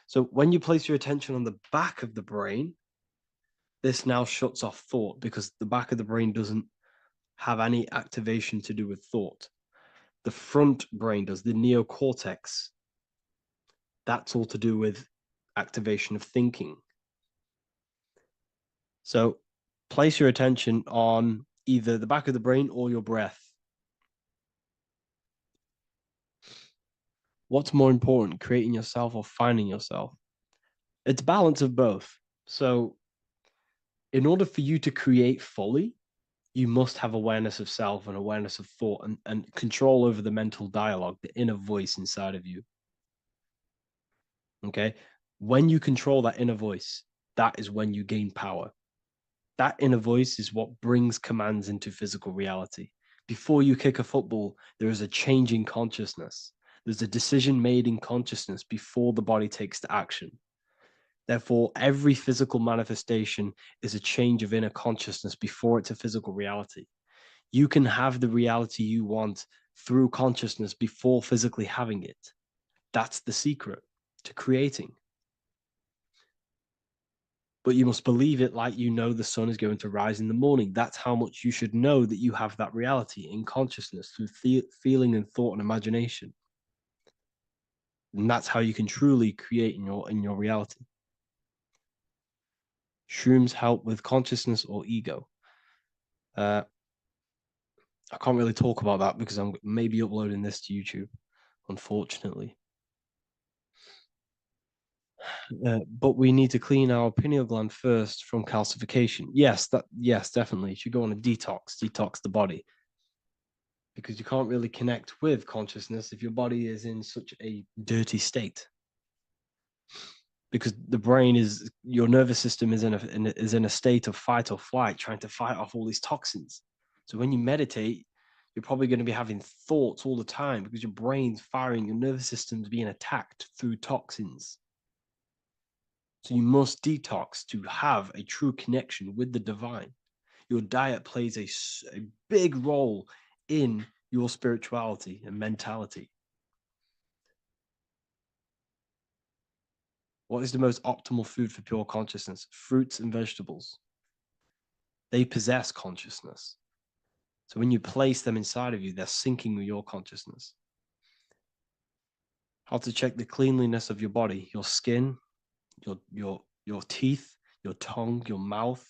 Speaker 5: so when you place your attention on the back of the brain, this now shuts off thought because the back of the brain doesn't have any activation to do with thought. The front brain does, the neocortex. That's all to do with activation of thinking. So place your attention on either the back of the brain or your breath. What's more important, creating yourself or finding yourself? It's balance of both. So in order for you to create fully, you must have awareness of self and awareness of thought and control over the mental dialogue, the inner voice inside of you. Okay? When you control that inner voice, that is when you gain power. That inner voice is what brings commands into physical reality. Before you kick a football, there is a change in consciousness. There's a decision made in consciousness before the body takes the action. Therefore, every physical manifestation is a change of inner consciousness before it's a physical reality. You can have the reality you want through consciousness before physically having it. That's the secret to creating. But you must believe it like you know the sun is going to rise in the morning. That's how much you should know that you have that reality in consciousness through feeling and thought and imagination. And that's how you can truly create in your reality. Shrooms help with consciousness or ego. I can't really talk about that because I'm maybe uploading this to YouTube, unfortunately. But we need to clean our pineal gland first from calcification. Yes, definitely. You should go on a detox the body. Because you can't really connect with consciousness if your body is in such a dirty state. Because the brain your nervous system is in a state of fight or flight, trying to fight off all these toxins. So when you meditate, you're probably going to be having thoughts all the time because your brain's firing, your nervous system's being attacked through toxins. So you must detox to have a true connection with the divine. Your diet plays a big role in your spirituality and mentality. What is the most optimal food for pure consciousness? Fruits and vegetables. They possess consciousness. So when you place them inside of you, they're syncing with your consciousness. How to check the cleanliness of your body, your skin, your teeth, your tongue, your mouth.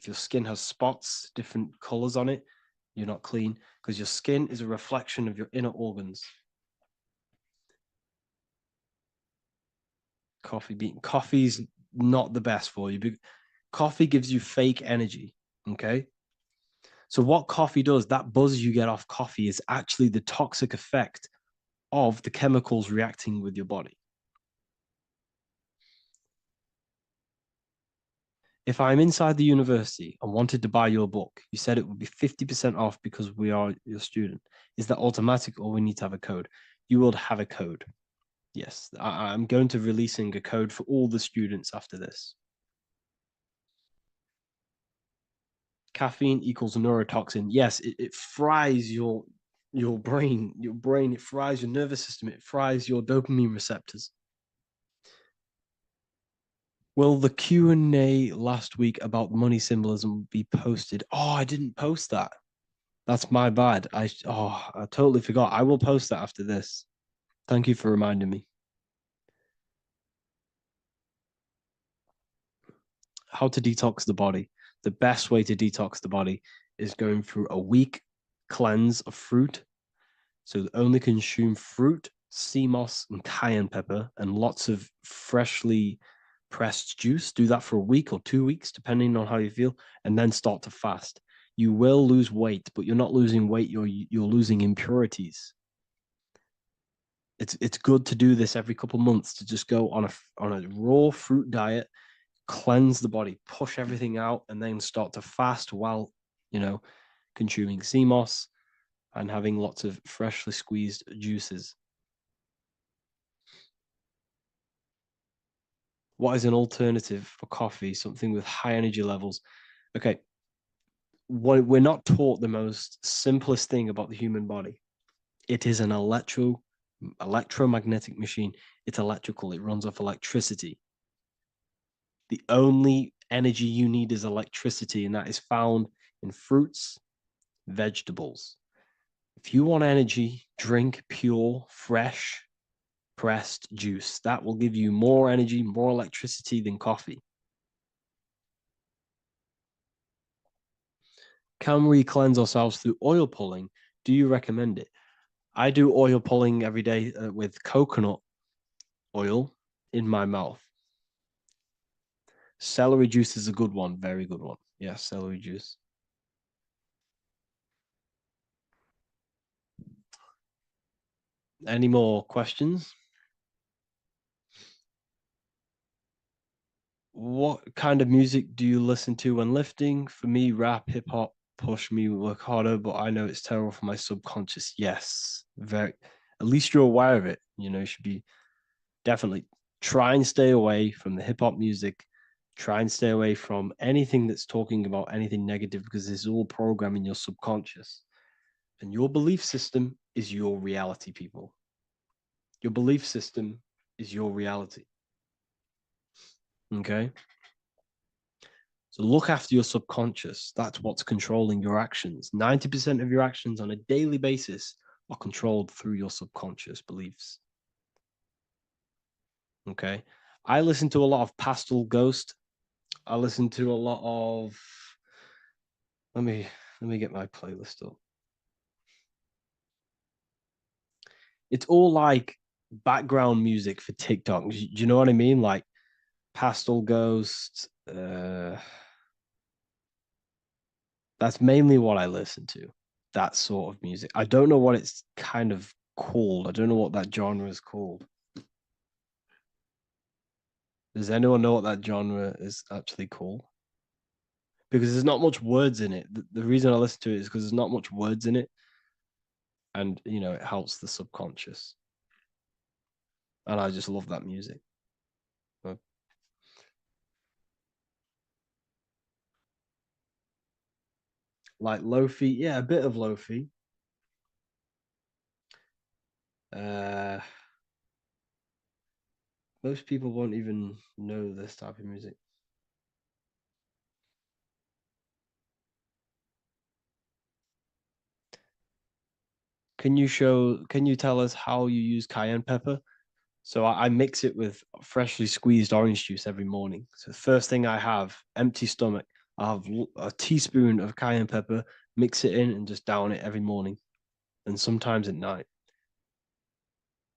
Speaker 5: If your skin has spots, different colors on it, you're not clean because your skin is a reflection of your inner organs. Coffee's not the best for you. Coffee gives you fake energy. Okay. So what coffee does, that buzz you get off coffee is actually the toxic effect of the chemicals reacting with your body. If I'm inside the university and wanted to buy your book, you said it would be 50% off because we are your student. Is that automatic or we need to have a code? You will have a code. Yes, I'm going to releasing a code for all the students after this. Caffeine equals neurotoxin. Yes, it fries your brain. It fries your nervous system. It fries your dopamine receptors. Will the Q&A last week about money symbolism be posted? Oh, I didn't post that. That's my bad. I totally forgot. I will post that after this. Thank you for reminding me. How to detox the body. The best way to detox the body is going through a week cleanse of fruit. So only consume fruit, sea moss, and cayenne pepper, and lots of freshly pressed juice. Do that for a week or 2 weeks, depending on how you feel, and then start to fast. You will lose weight, but you're not losing weight. You're losing impurities. It's good to do this every couple months, to just go on a raw fruit diet, cleanse the body, push everything out, and then start to fast while consuming sea moss and having lots of freshly squeezed juices. What is an alternative for coffee? Something with high energy levels. Okay. We're not taught the most simplest thing about the human body. It is an electromagnetic machine. It's electrical. It runs off electricity. The only energy you need is electricity, and that is found in fruits, vegetables. If you want energy, drink pure, fresh, pressed juice. That will give you more energy, more electricity than coffee. Can we cleanse ourselves through oil pulling? Do you recommend it? I do oil pulling every day with coconut oil in my mouth. Celery juice is a good one, very good one. Yes, celery juice. Any more questions? What kind of music do you listen to when lifting? For me, rap, hip hop push me work harder, but I know it's terrible for my subconscious. Yes, very. At least you're aware of it. You should be definitely try and stay away from the hip hop music. Try and stay away from anything that's talking about anything negative because it's all programming your subconscious. And your belief system is your reality, people. Your belief system is your reality. Okay? So look after your subconscious. That's what's controlling your actions. 90% of your actions on a daily basis are controlled through your subconscious beliefs. Okay? I listen to a lot of Pastel Ghost. I listen to a lot of let me get my playlist up. It's all like background music for TikTok. Do you know what I mean? Like Pastel Ghost. That's mainly what I listen to. That sort of music. I don't know what it's kind of called. I don't know what that genre is called. Does anyone know what that genre is actually called? Because there's not much words in it. The reason I listen to it is because there's not much words in it. And, you know, it helps the subconscious. And I just love that music. Like lo-fi, yeah, a bit of lo-fi. Most people won't even know this type of music. Can you tell us how you use cayenne pepper? So I mix it with freshly squeezed orange juice every morning. So the first thing I have, empty stomach, I have a teaspoon of cayenne pepper, mix it in and just down it every morning. And sometimes at night.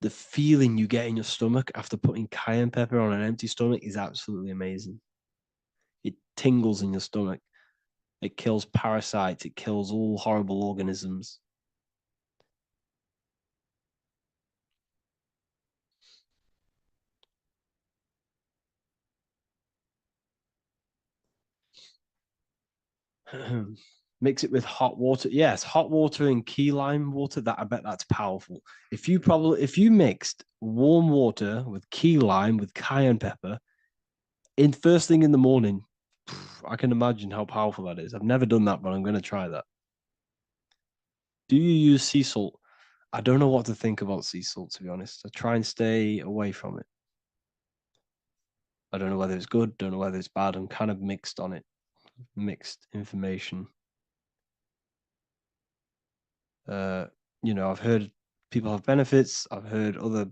Speaker 5: The feeling you get in your stomach after putting cayenne pepper on an empty stomach is absolutely amazing. It tingles in your stomach. It kills parasites. It kills all horrible organisms. Mix it with hot water. Yes, hot water and key lime water. That I bet that's powerful. If you mixed warm water with key lime with cayenne pepper in first thing in the morning, I can imagine how powerful that is. I've never done that, but I'm going to try that. Do you use sea salt? I don't know what to think about sea salt, to be honest. I try and stay away from it. I don't know whether it's good, don't know whether it's bad. I'm kind of mixed on it. Mixed information. You know, I've heard people have benefits. I've heard other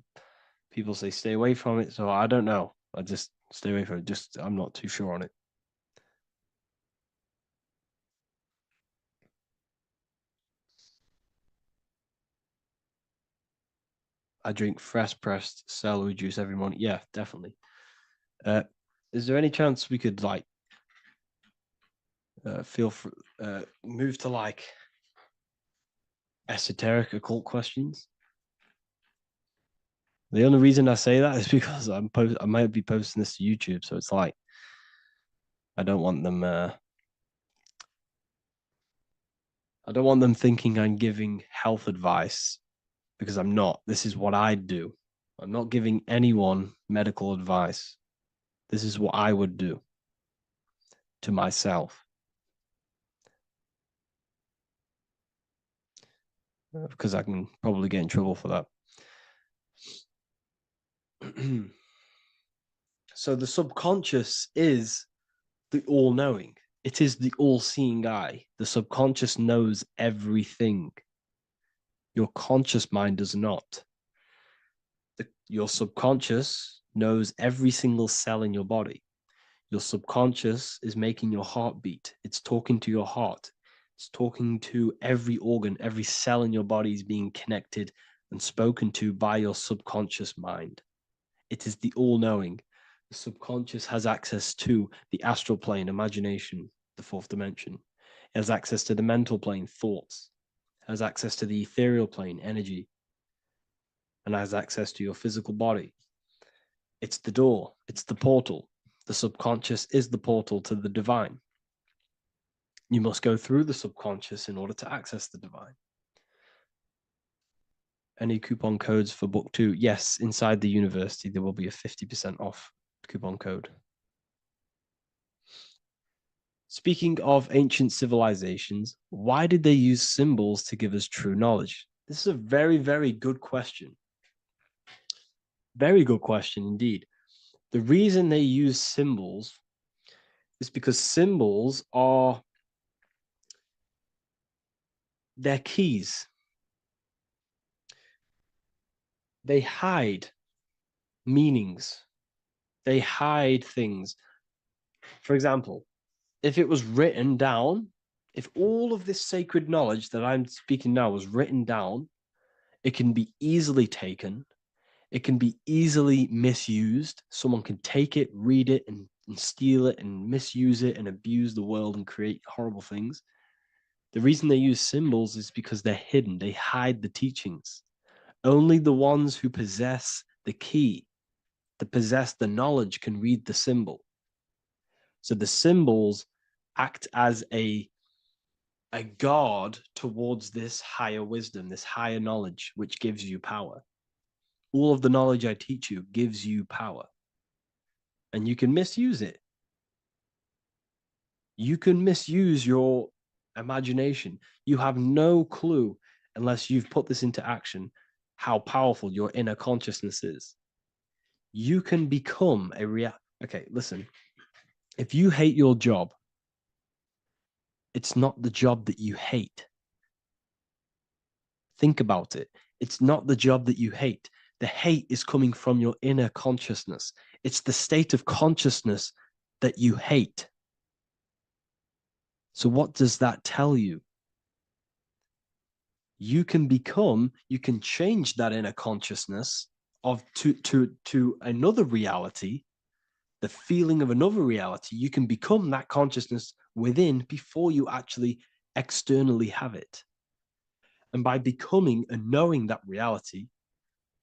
Speaker 5: people say stay away from it. So I don't know. I just stay away from it. Just I'm not too sure on it. I drink fresh pressed celery juice every morning. Yeah, definitely. Is there any chance we could like move to like esoteric occult questions? The only reason I say that is because I might be posting this to YouTube, so it's like I don't want them thinking I'm giving health advice because I'm not. This is what I do. I'm not giving anyone medical advice. This is what I would do to myself. Because I can probably get in trouble for that. So the subconscious is the all-knowing. It is the all-seeing eye. The subconscious knows everything. Your conscious mind does not. Your subconscious knows every single cell in your body. Your subconscious is making your heart beat. It's talking to your heart. It's talking to every organ, every cell in your body is being connected and spoken to by your subconscious mind. It is the all-knowing. The subconscious has access to the astral plane, imagination, the fourth dimension. It has access to the mental plane, thoughts. It has access to the ethereal plane, energy. And has access to your physical body. It's the door. It's the portal. The subconscious is the portal to the divine. You must go through the subconscious in order to access the divine. Any coupon codes for book 2? Yes, inside the university, there will be a 50% off coupon code. Speaking of ancient civilizations, why did they use symbols to give us true knowledge? This is a very, very good question. Very good question indeed. The reason they use symbols is because symbols are their keys. They hide meanings. They hide things. For example, if it was written down, if all of this sacred knowledge that I'm speaking now was written down, it can be easily taken. It can be easily misused. Someone can take it, read it, and steal it and misuse it and abuse the world and create horrible things. The reason they use symbols is because they're hidden. They hide the teachings. Only the ones who possess the key, that possess the knowledge, can read the symbol. So the symbols act as a guard towards this higher wisdom, this higher knowledge, which gives you power. All of the knowledge I teach you gives you power. And you can misuse it. You can misuse your imagination. You have no clue, unless you've put this into action, how powerful your inner consciousness is. You can become a Okay, listen. If you hate your job, it's not the job that you hate. Think about it. It's not the job that you hate. The hate is coming from your inner consciousness. It's the state of consciousness that you hate. So what does that tell you? You can change that inner consciousness to another reality, the feeling of another reality. You can become that consciousness within before you actually externally have it. And by becoming and knowing that reality,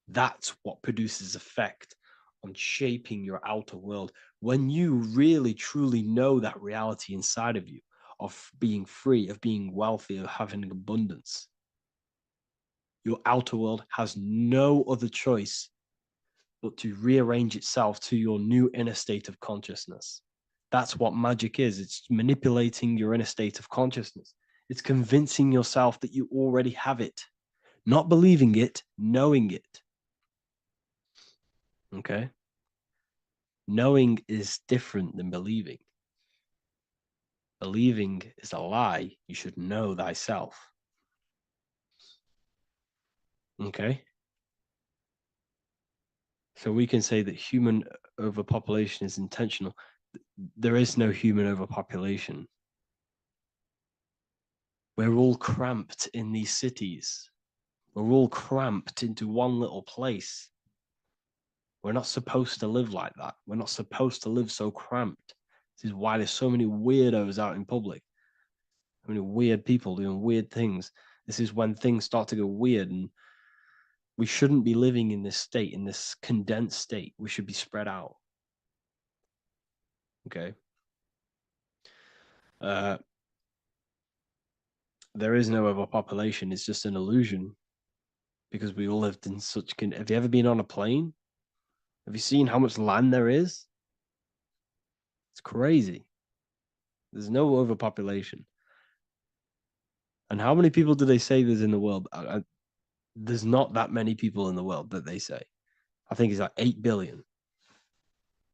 Speaker 5: that's what produces effect on shaping your outer world. When you really, truly know that reality inside of you, of being free, of being wealthy, of having abundance, your outer world has no other choice but to rearrange itself to your new inner state of consciousness. That's what magic is. It's manipulating your inner state of consciousness. It's convincing yourself that you already have it, not believing it, knowing it. Okay? Knowing is different than believing. Believing is a lie. You should know thyself. Okay? So we can say that human overpopulation is intentional. There is no human overpopulation. We're all cramped in these cities. We're all cramped into one little place. We're not supposed to live like that. We're not supposed to live so cramped. This is why there's so many weirdos out in public. So many weird people doing weird things. This is when things start to go weird, and we shouldn't be living in this state, in this condensed state. We should be spread out. Okay. There is no overpopulation. It's just an illusion, because we all lived in such. Have you ever been on a plane? Have you seen how much land there is? It's crazy. There's no overpopulation. And how many people do they say there's in the world? There's not that many people in the world that they say. I think it's like 8 billion.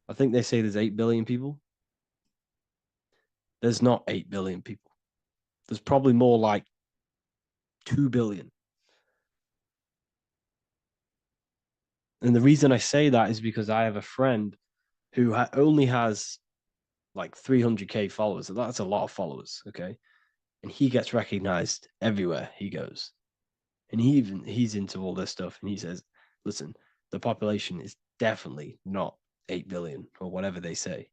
Speaker 5: I think they say there's 8 billion people. There's not 8 billion people. There's probably more like 2 billion. And the reason I say that is because I have a friend who only has like 300K followers. That's a lot of followers, okay? And he gets recognized everywhere he goes. And he's into all this stuff. And he says, listen, the population is definitely not 8 billion or whatever they say.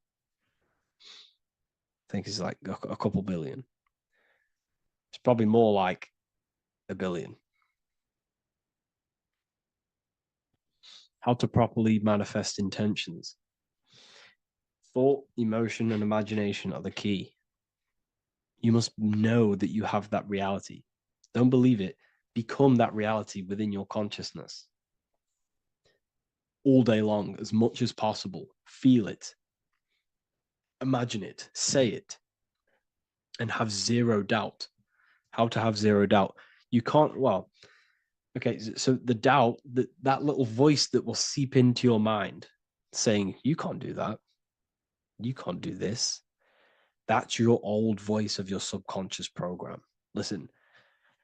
Speaker 5: I think it's like a couple billion. It's probably more like a billion. How to properly manifest intentions. Thought, emotion, and imagination are the key. You must know that you have that reality. Don't believe it. Become that reality within your consciousness. All day long, as much as possible. Feel it. Imagine it. Say it.
Speaker 2: and have zero doubt. How to have zero doubt? You can't, well, okay, so the doubt, that little voice that will seep into your mind saying, you can't do that, you can't do this, that's your old voice of your subconscious program. Listen,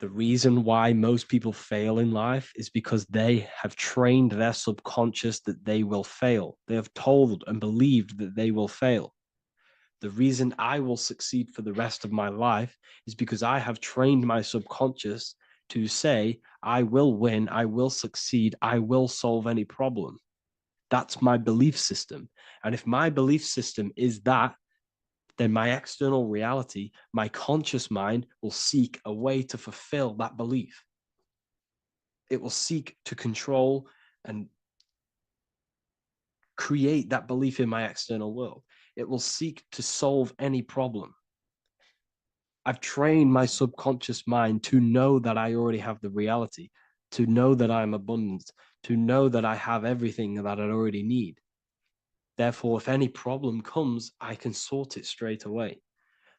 Speaker 2: the reason why most people fail in life is because they have trained their subconscious that they will fail. They have told and believed that they will fail. The reason I will succeed for the rest of my life is because I have trained my subconscious to say, I will win, I will succeed, I will solve any problem. That's my belief system. And if my belief system is that, then my external reality, my conscious mind will seek a way to fulfill that belief. It will seek to control and create that belief in my external world. It will seek to solve any problem. I've trained my subconscious mind to know that I already have the reality, to know that I'm abundant, to know that I have everything that I already need. Therefore, if any problem comes, I can sort it straight away.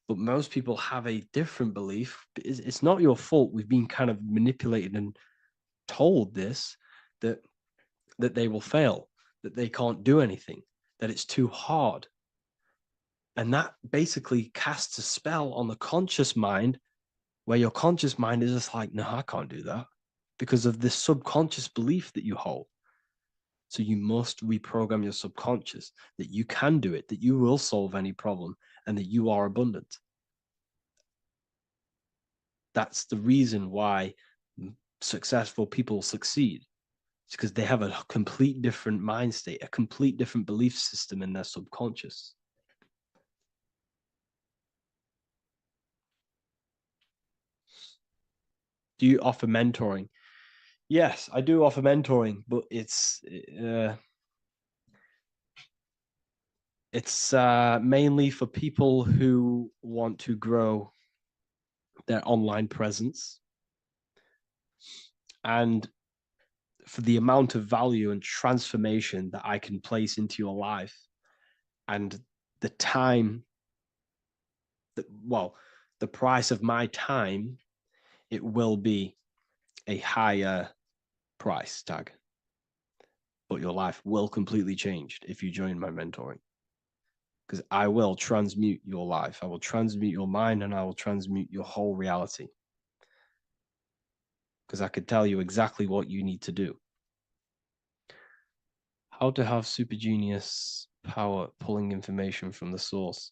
Speaker 2: But most people have a different belief. It's not your fault. We've been kind of manipulated and told this, that they will fail, that they can't do anything, that it's too hard. And that basically casts a spell on the conscious mind, where your conscious mind is just like, no, I can't do that, because of this subconscious belief that you hold. So you must reprogram your subconscious that you can do it, that you will solve any problem, and that you are abundant. That's the reason why successful people succeed. It's because they have a complete different mind state, a complete different belief system in their subconscious. Do you offer mentoring? Yes, I do offer mentoring, but it's mainly for people who want to grow their online presence, and for the amount of value and transformation that I can place into your life, and the time that, well, the price of my time, it will be a higher price tag, but your life will completely change if you join my mentoring, because I will transmute your life, I will transmute your mind, and I will transmute your whole reality, because I could tell you exactly what you need to do. How to have super genius power pulling information from the source.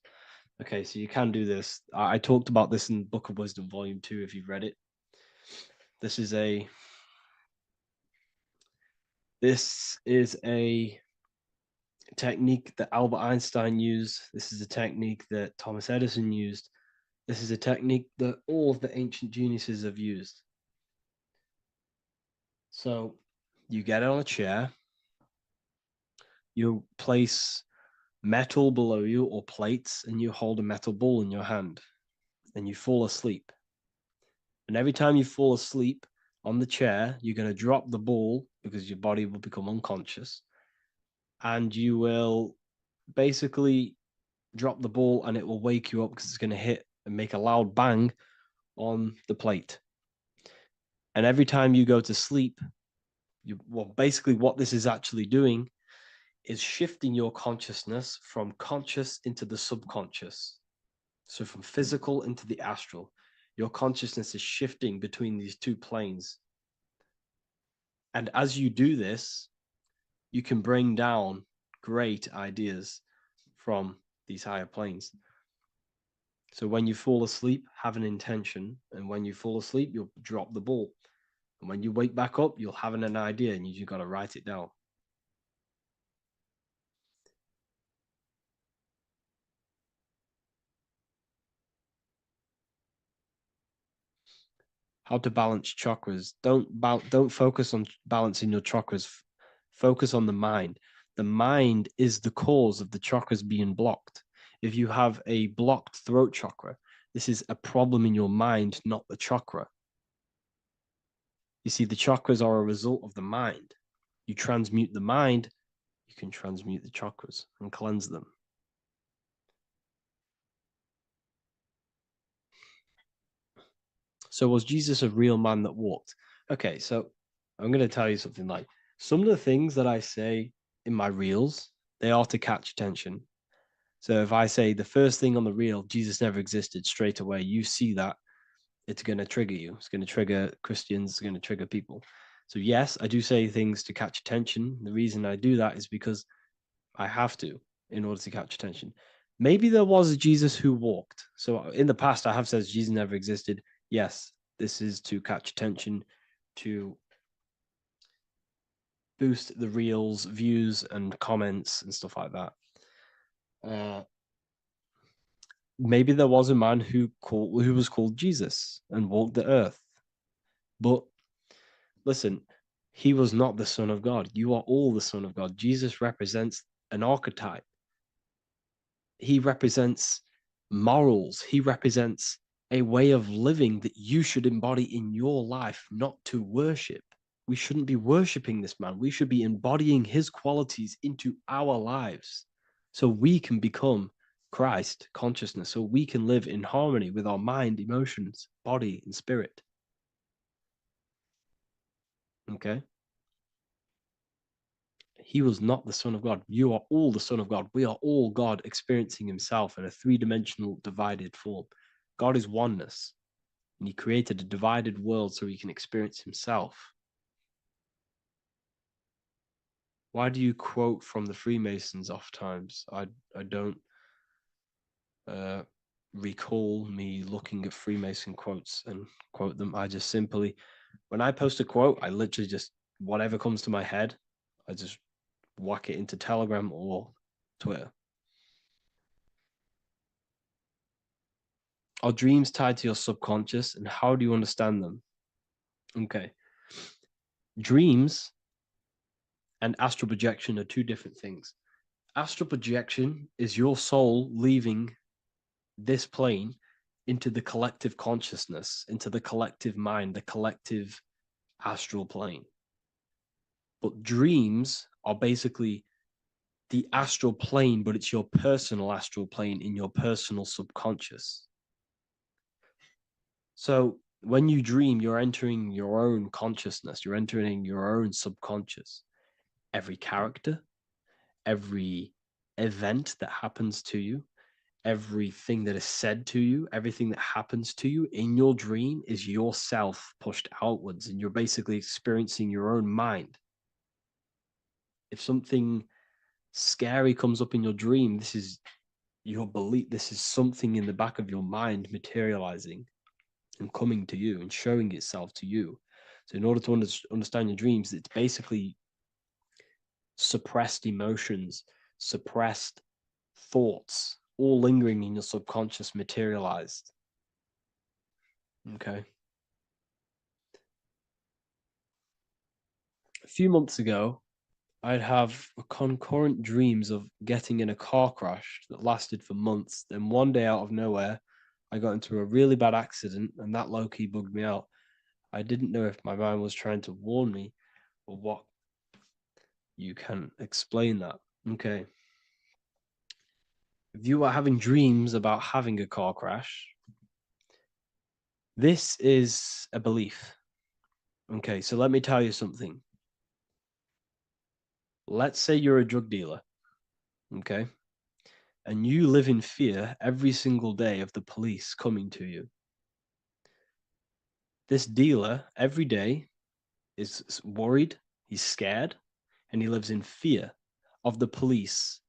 Speaker 2: Okay, so you can do this. I talked about this in Book of Wisdom Volume 2 if you've read it. This is a technique that Albert Einstein used. This is a technique that Thomas Edison used. This is a technique that all of the ancient geniuses have used. So you get on a chair, you place metal below you or plates, and you hold a metal ball in your hand, and you fall asleep. And every time you fall asleep on the chair, you're going to drop the ball because your body will become unconscious, and you will basically drop the ball and it will wake you up because it's going to hit and make a loud bang on the plate. And every time you go to sleep, basically what this is actually doing is shifting your consciousness from conscious into the subconscious. So from physical into the astral. Your consciousness is shifting between these two planes. And as you do this, you can bring down great ideas from these higher planes. So when you fall asleep, have an intention. And when you fall asleep, you'll drop the ball. And when you wake back up, you'll have an idea, and you just got to write it down. How to balance chakras. Don't focus on balancing your chakras. Focus on the mind. The mind is the cause of the chakras being blocked. If you have a blocked throat chakra, this is a problem in your mind, not the chakra. You see, the chakras are a result of the mind. You transmute the mind, you can transmute the chakras and cleanse them.
Speaker 5: So was Jesus a real man that walked? Okay, so I'm going to tell you something. Like, some of the things that I say in my reels, they are to catch attention. So if I say the first thing on the reel, Jesus never existed, straight away, you see that, it's going to trigger you. It's going to trigger Christians. It's going to trigger people. So yes, I do say things to catch attention. The reason I do that is because I have to in order to catch attention. Maybe there was a Jesus who walked. So in the past, I have said Jesus never existed. Yes, this is to catch attention, to boost the reels, views, and comments and stuff like that. Maybe there was a man who was called Jesus and walked the earth. But listen, he was not the Son of God. You are all the Son of God. Jesus represents an archetype. He represents morals. He represents a way of living that you should embody in your life, not to worship. We shouldn't be worshiping this man. We should be embodying his qualities into our lives so we can become Christ consciousness, so we can live in harmony with our mind, emotions, body, and spirit. Okay? He was not the Son of God. You are all the Son of God. We are all God experiencing himself in a three-dimensional divided form. God is oneness, and he created a divided world so he can experience himself. Why do you quote from the Freemasons oft times? I don't recall me looking at Freemason quotes and quote them. I just simply, when I post a quote, I literally just, whatever comes to my head, I just whack it into Telegram or Twitter. Are dreams tied to your subconscious, and how do you understand them? Okay. Dreams and astral projection are two different things. Astral projection is your soul leaving this plane into the collective consciousness, into the collective mind, the collective astral plane. But dreams are basically the astral plane, but it's your personal astral plane in your personal subconscious. So when you dream, you're entering your own consciousness, you're entering your own subconscious. Every character, every event that happens to you, everything that is said to you, everything that happens to you in your dream is yourself pushed outwards, and you're basically experiencing your own mind. If something scary comes up in your dream, this is your belief, this is something in the back of your mind materializing and coming to you and showing itself to you. So in order to understand your dreams, it's basically suppressed emotions, suppressed thoughts, all lingering in your subconscious materialized. Okay. A few months ago, I'd have concurrent dreams of getting in a car crash that lasted for months. Then one day out of nowhere, I got into a really bad accident, and that low-key bugged me out. I didn't know if my mind was trying to warn me or what. You can explain that. Okay. If you are having dreams about having a car crash, this is a belief. Okay, so let me tell you something. Let's say you're a drug dealer, okay? And you live in fear every single day of the police coming to you. This dealer every day is worried, he's scared, and he lives in fear of the police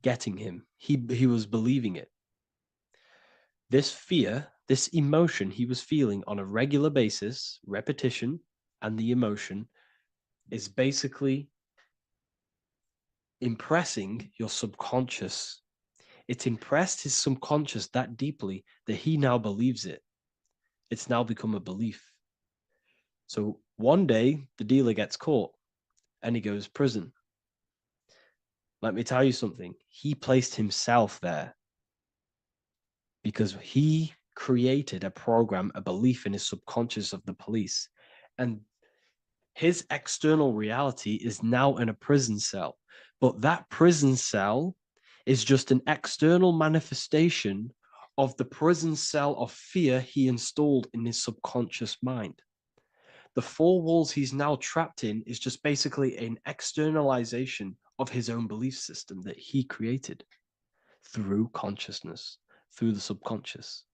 Speaker 5: getting him. He was believing it. This fear, this emotion he was feeling on a regular basis, repetition, and the emotion is basically impressing your subconscious. It's impressed his subconscious that deeply that he now believes it. It's now become a belief. So one day the dealer gets caught and he goes to prison. Let me tell you something. He placed himself there because he created a program, a belief in his subconscious of the police. And his external reality is now in a prison cell. But that prison cell is just an external manifestation
Speaker 2: of the prison cell of fear he installed in his subconscious mind. The four walls he's now trapped in is just basically an externalization of his own belief system that he created through consciousness, through the subconscious.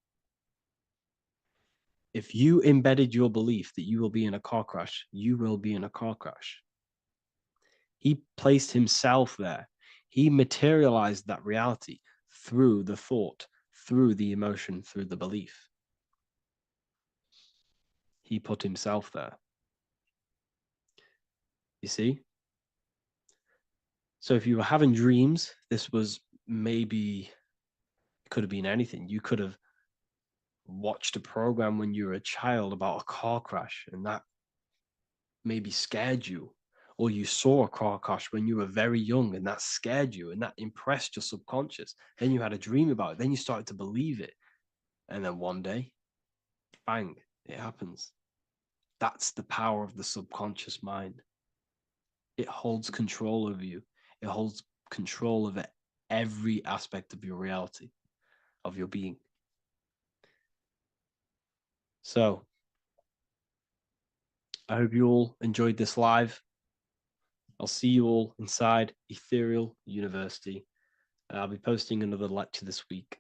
Speaker 2: If you embedded your belief that you will be in a car crash, you will be in a car crash. He placed himself there. He materialized that reality through the thought, through the emotion, through the belief. He put himself there. You see? So if you were having dreams, this was maybe, it could have been anything. You could have watched a program when you were a child about a car crash, and that maybe scared you. Or you saw a car crash when you were very young, and that scared you, and that impressed your subconscious. Then you had a dream about it. Then you started to believe it. And then one day, bang, it happens. That's the power of the subconscious mind. It holds control over you. It holds control over every aspect of your reality, of your being. So, I hope you all enjoyed this live. I'll see you all inside Ethereal University. I'll be posting another lecture this week.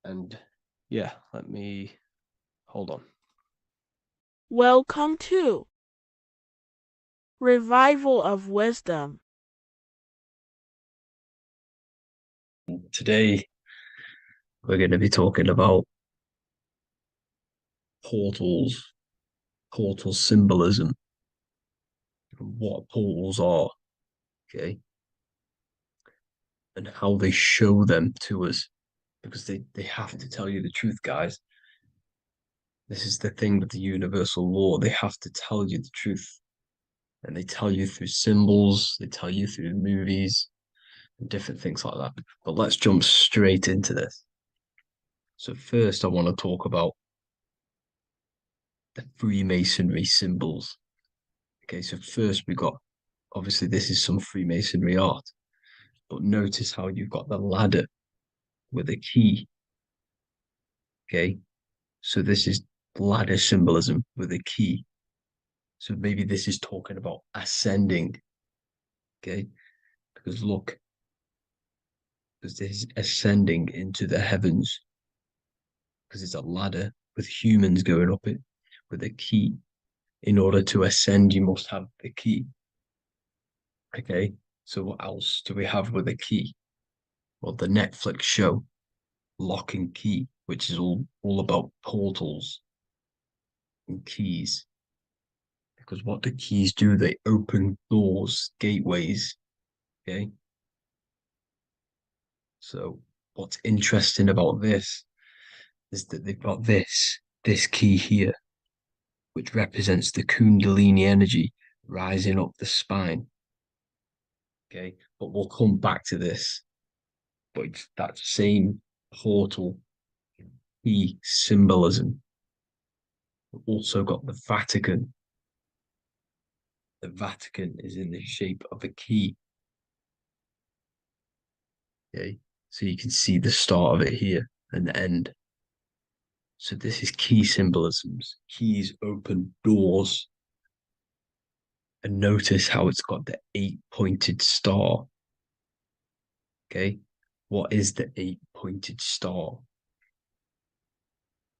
Speaker 2: And yeah, let me hold on.
Speaker 6: Welcome to Revival of Wisdom.
Speaker 1: Today, we're going to be talking about portals, portal symbolism, what portals are, okay, and how they show them to us, because they have to tell you the truth, guys. This is the thing with the universal law. They have to tell you the truth. And they tell you through symbols, they tell you through movies, and different things like that. But let's jump straight into this. So first, I want to talk about the Freemasonry symbols. Okay, so first we got, obviously this is some Freemasonry art, but notice how you've got the ladder with a key. Okay, so this is ladder symbolism with a key. So maybe this is talking about ascending. Okay, because look, because this is ascending into the heavens, because it's a ladder with humans going up it with a key. In order to ascend, you must have the key. Okay, so what else do we have with a key? Well, the Netflix show Lock and Key, which is all about portals and keys. Because what do keys do? They open doors, gateways. Okay. So what's interesting about this is that they've got this key here, which represents the Kundalini energy rising up the spine. Okay, but we'll come back to this. But it's that same portal key symbolism. We've also got the Vatican. The Vatican is in the shape of a key. Okay, so you can see the start of it here and the end. So this is key symbolisms. Keys open doors. And notice how it's got the 8-pointed star. Okay, what is the 8-pointed star?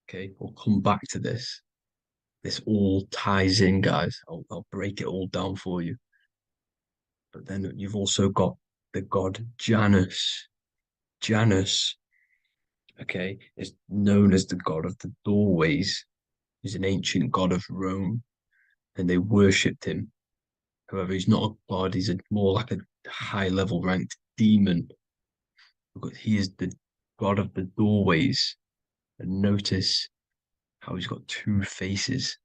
Speaker 1: Okay, we'll come back to this. This all ties in, guys. I'll break it all down for you. But then you've also got the god Janus. Janus, okay, is known as the god of the doorways. He's an ancient god of Rome, and they worshipped him. However, he's not a god, he's more like a high-level ranked demon. Because he is the god of the doorways. And notice how he's got two faces.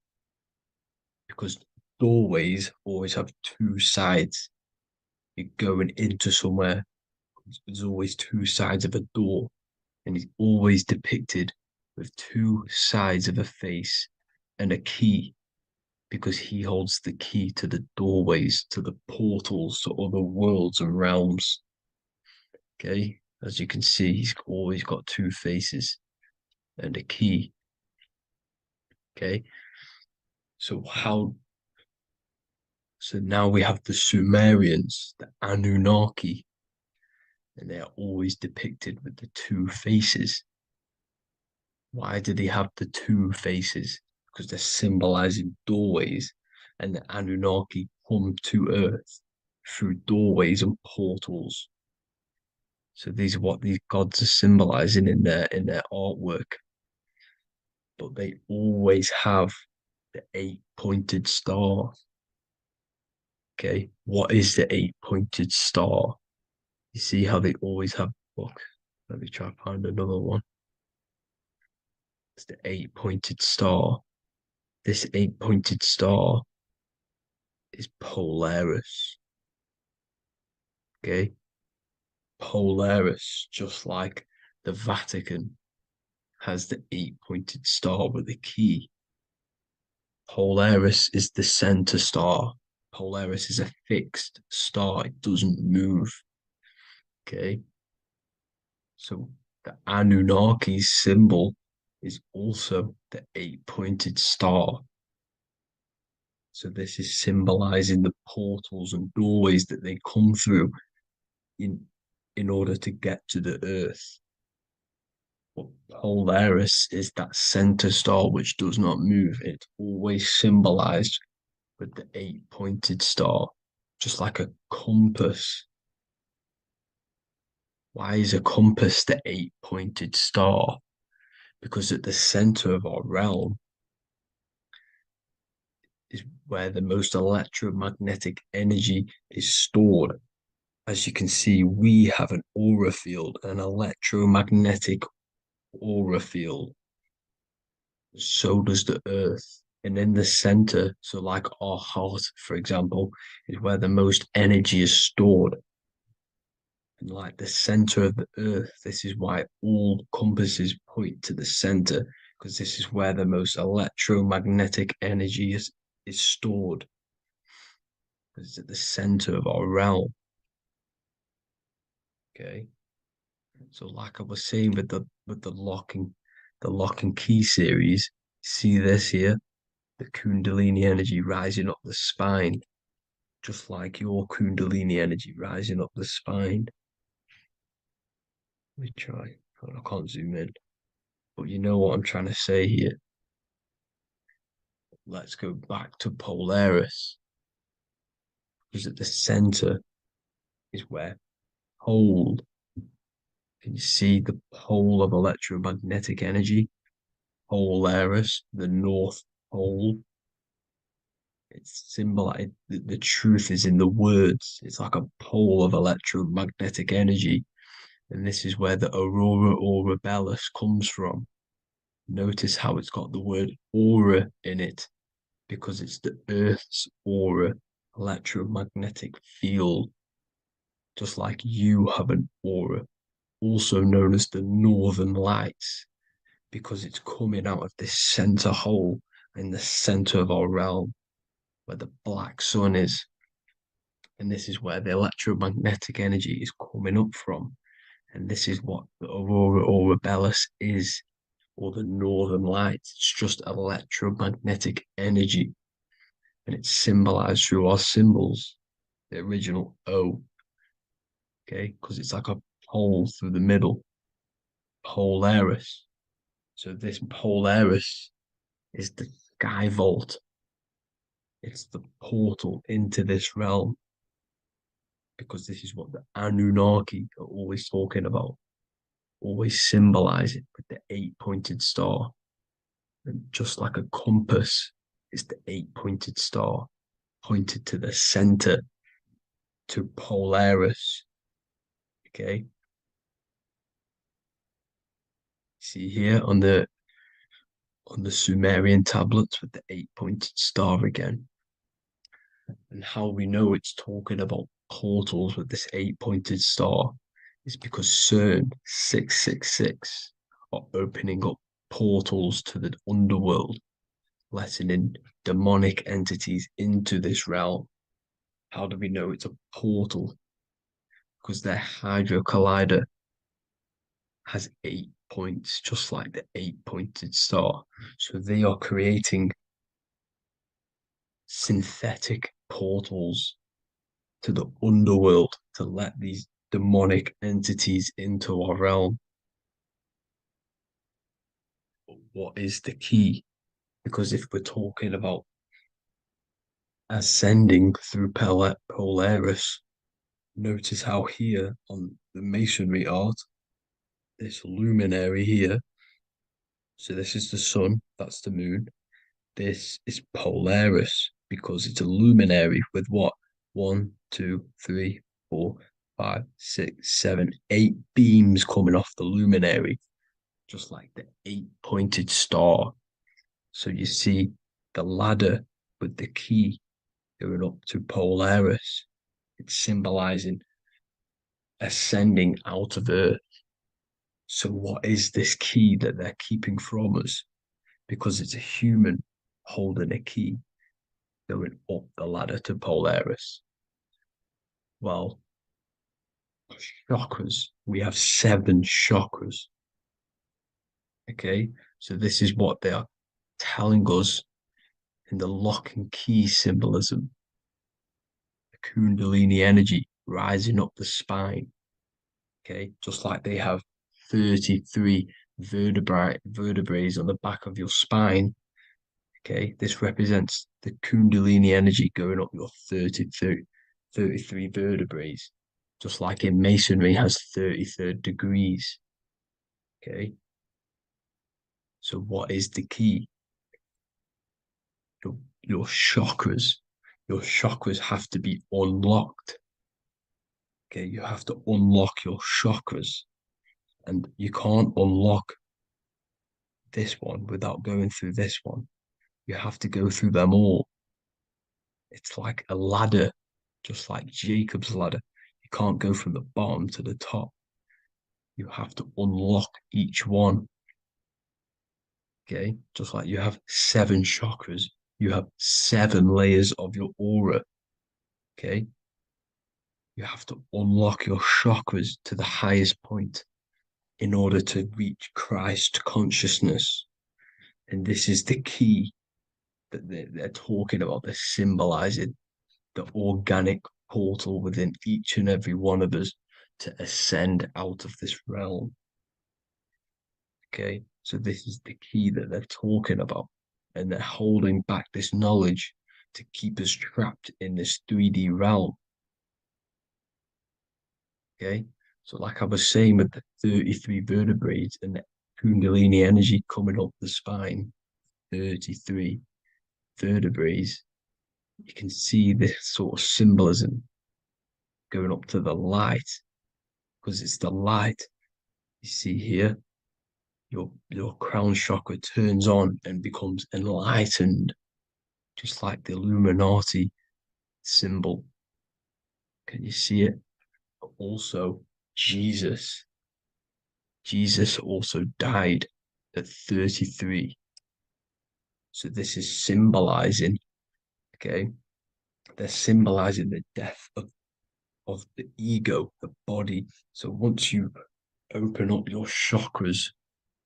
Speaker 1: Because doorways always have two sides. You're going into somewhere, there's always two sides of a door. And he's always depicted with two sides of a face and a key, because he holds the key to the doorways, to the portals, to other worlds and realms. Okay,
Speaker 2: As you can see, he's always got two faces and a key. Okay. So now we have the Sumerians, the Anunnaki, and they are always depicted with the two faces. Why do they have the two faces? Because they're symbolizing doorways, and the Anunnaki come to Earth through doorways and portals. So these are what these gods are symbolizing in their artwork. But they always have the 8-pointed star. Okay, what is the 8-pointed star? You see how they always have. Look, let me try to find another one. It's the 8-pointed star. This 8-pointed star is Polaris. Okay, Polaris, just like the Vatican has the 8-pointed star with a key. Polaris is the center star. Polaris is a fixed star, it doesn't move. Okay, so the Anunnaki symbol is also the 8-pointed star. So this is symbolizing the portals and doorways that they come through in order to get to the earth. But Polaris is that center star which does not move. It's always symbolized with the 8-pointed star, just like a compass. Why is a compass the 8-pointed star? Because at the center of our realm is where the most electromagnetic energy is stored. As you can see, we have an aura field, an electromagnetic aura field. So does the earth. And in the center, so like our heart, for example, is where the most energy is stored. And like the center of the earth, this is why all compasses point to the center, because this is where the most electromagnetic energy is stored. It's at the center of our realm. Okay. So like I was saying with the lock and key series, see this here? The Kundalini energy rising up the spine, just like your Kundalini energy rising up the spine. Let me try. Oh, I can't zoom in. But you know what I'm trying to say here. Let's go back to Polaris. Because at the center is where pole. Can you see the pole of electromagnetic energy? Polaris, the North Pole. It's symbolized. The truth is in the words. It's like a pole of electromagnetic energy. And this is where the aurora borealis comes from. Notice how it's got the word aura in it, because it's the Earth's aura, electromagnetic field. Just like you have an aura, also known as the northern lights, because it's coming out of this center hole in the center of our realm, where the black sun is. And this is where the electromagnetic energy is coming up from. And this is what the aurora borealis is, or the northern lights. It's just electromagnetic energy. And it's symbolized through our symbols, the original O. Okay, because it's like a hole through the middle. Polaris. So this Polaris is the sky vault. It's the portal into this realm. Because this is what the Anunnaki are always talking about. Always symbolize it with the 8-pointed star. And just like a compass, it's the 8-pointed star pointed to the center, to Polaris. Okay. See here on the Sumerian tablets with the 8-pointed star again. And how we know it's talking about portals with this 8-pointed star is because CERN 666 are opening up portals to the underworld, letting in demonic entities into this realm. How do we know it's a portal? Because their Hydra Collider has 8 points, just like the 8-pointed star. So they are creating synthetic portals to the underworld to let these demonic entities into our realm. But what is the key? Because if we're talking about ascending through Polaris, notice how here on the masonry art, this luminary here, so this is the sun, that's the moon. This is Polaris because it's a luminary with what? 1, 2, 3, 4, 5, 6, 7, 8 beams coming off the luminary, just like the 8-pointed star. So you see the ladder with the key going up to Polaris. It's symbolizing ascending out of Earth. So what is this key that they're keeping from us? Because it's a human holding a key going up the ladder to Polaris. Well, chakras. We have 7 chakras. Okay, so this is what they are telling us in the lock and key symbolism. The Kundalini energy rising up the spine. Okay, just like they have 33 vertebrae on the back of your spine. Okay, this represents the Kundalini energy going up your 33 vertebrae, just like in masonry has 33rd degrees. Okay, so what is the key? Your chakras. Your chakras have to be unlocked. Okay, you have to unlock your chakras, and you can't unlock this one without going through this one. You have to go through them all. It's like a ladder, just like Jacob's ladder. You can't go from the bottom to the top. You have to unlock each one. Okay, just like you have 7 chakras, you have 7 layers of your aura. Okay, you have to unlock your chakras to the highest point in order to reach Christ consciousness. And this is the key that they're talking about. They're symbolizing the organic portal within each and every one of us to ascend out of this realm. Okay, so this is the key that they're talking about, and they're holding back this knowledge to keep us trapped in this 3D realm. Okay, so like I was saying with the 33 vertebrae and the Kundalini energy coming up the spine, 33 vertebrae, you can see this sort of symbolism going up to the light, because it's the light. You see here, your crown chakra turns on and becomes enlightened, just like the Illuminati symbol. Can you see it? But also, Jesus also died at 33. So this is symbolizing, okay? They're symbolizing the death of the ego, the body. So once you open up your chakras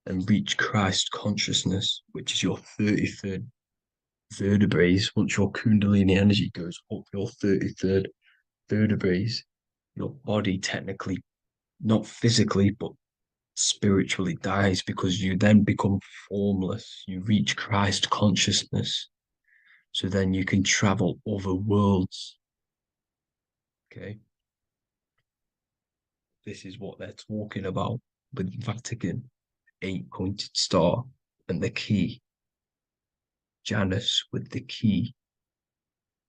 Speaker 2: and reach Christ consciousness, which is your 33rd vertebrae, once your Kundalini energy goes up your 33rd vertebrae, your body technically, not physically, but spiritually dies, because you then become formless. You reach Christ consciousness. So then you can travel other worlds. Okay. This is what they're talking about with Vatican, 8-pointed star, and the key. Janus with the key.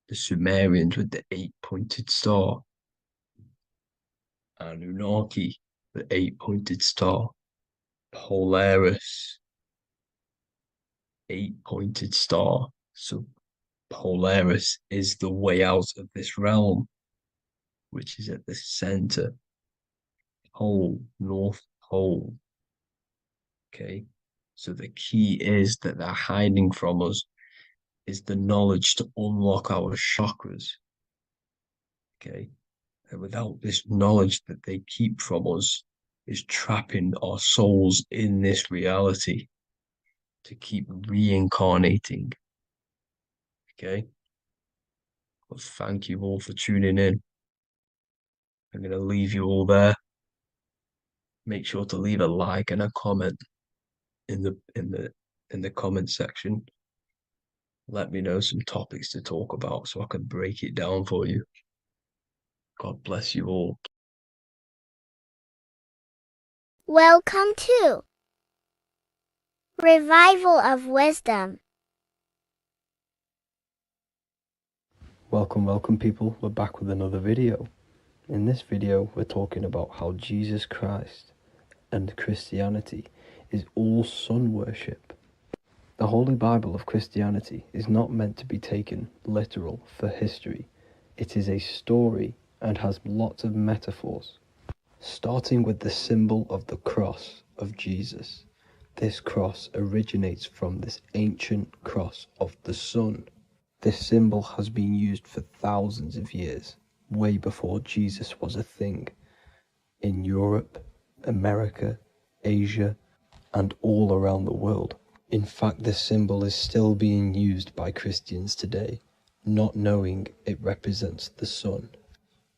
Speaker 2: The Sumerians with the 8-pointed star. Anunnaki, the 8-pointed star. Polaris, 8-pointed star. So Polaris is the way out of this realm, which is at the center. Pole, North Pole. Okay, so the key is that they're hiding from us is the knowledge to unlock our chakras. Okay, and without this knowledge that they keep from us, is trapping our souls in this reality to keep reincarnating. Okay? Well, thank you all for tuning in. I'm going to leave you all there. Make sure to leave a like and a comment in the comment section. Let me know some topics to talk about so I can break it down for you. God bless you all.
Speaker 3: Welcome to Revival of Wisdom.
Speaker 4: Welcome people, we're back with another video. In this video we're talking about how Jesus Christ and Christianity is all sun worship. The Holy Bible of Christianity is not meant to be taken literal for history. It is a story and has lots of metaphors. Starting with the symbol of the cross of Jesus. This cross originates from this ancient cross of the sun. This symbol has been used for thousands of years, way before Jesus was a thing, in Europe, America, Asia, and all around the world. In fact, this symbol is still being used by Christians today, not knowing it represents the sun.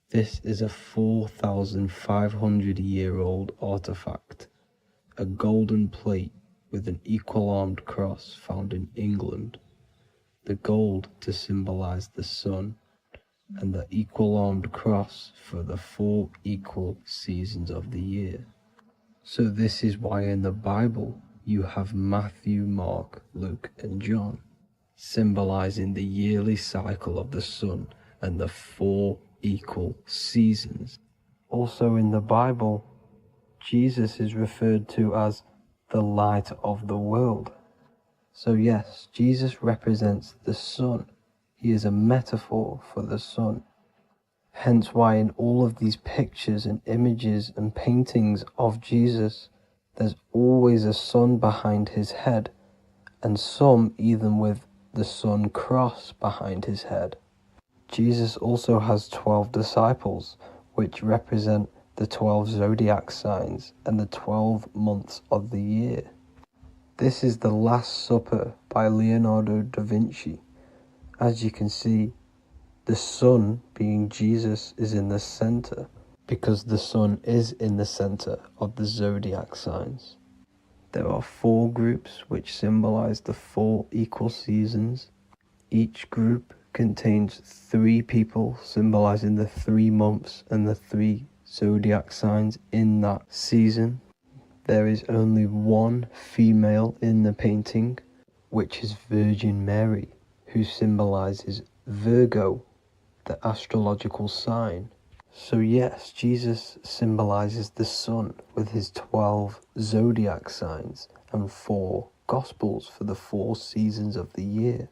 Speaker 4: This is a 4,500-year-old artifact, a golden plate with an equal-armed cross found in England. The gold to symbolize the sun, and the equal-armed cross for the 4 equal seasons of the year. So this is why in the Bible you have Matthew, Mark, Luke, and John, symbolizing the yearly cycle of the sun and the 4 equal seasons. Also in the Bible, Jesus is referred to as the light of the world. So yes, Jesus represents the sun. He is a metaphor for the sun. Hence why in all of these pictures and images and paintings of Jesus, there's always a sun behind his head, and some even with the sun cross behind his head. Jesus also has 12 disciples, which represent the 12 zodiac signs and the 12 months of the year. This is the Last Supper by Leonardo da Vinci. As you can see, the sun, being Jesus, is in the center, because the sun is in the center of the zodiac signs. There are 4 groups which symbolize the 4 equal seasons. Each group contains 3 people symbolizing the 3 months and the 3 zodiac signs in that season. There is only 1 female in the painting, which is Virgin Mary, who symbolizes Virgo, the astrological sign. So yes, Jesus symbolizes the sun with his 12 zodiac signs and 4 gospels for the 4 seasons of the year.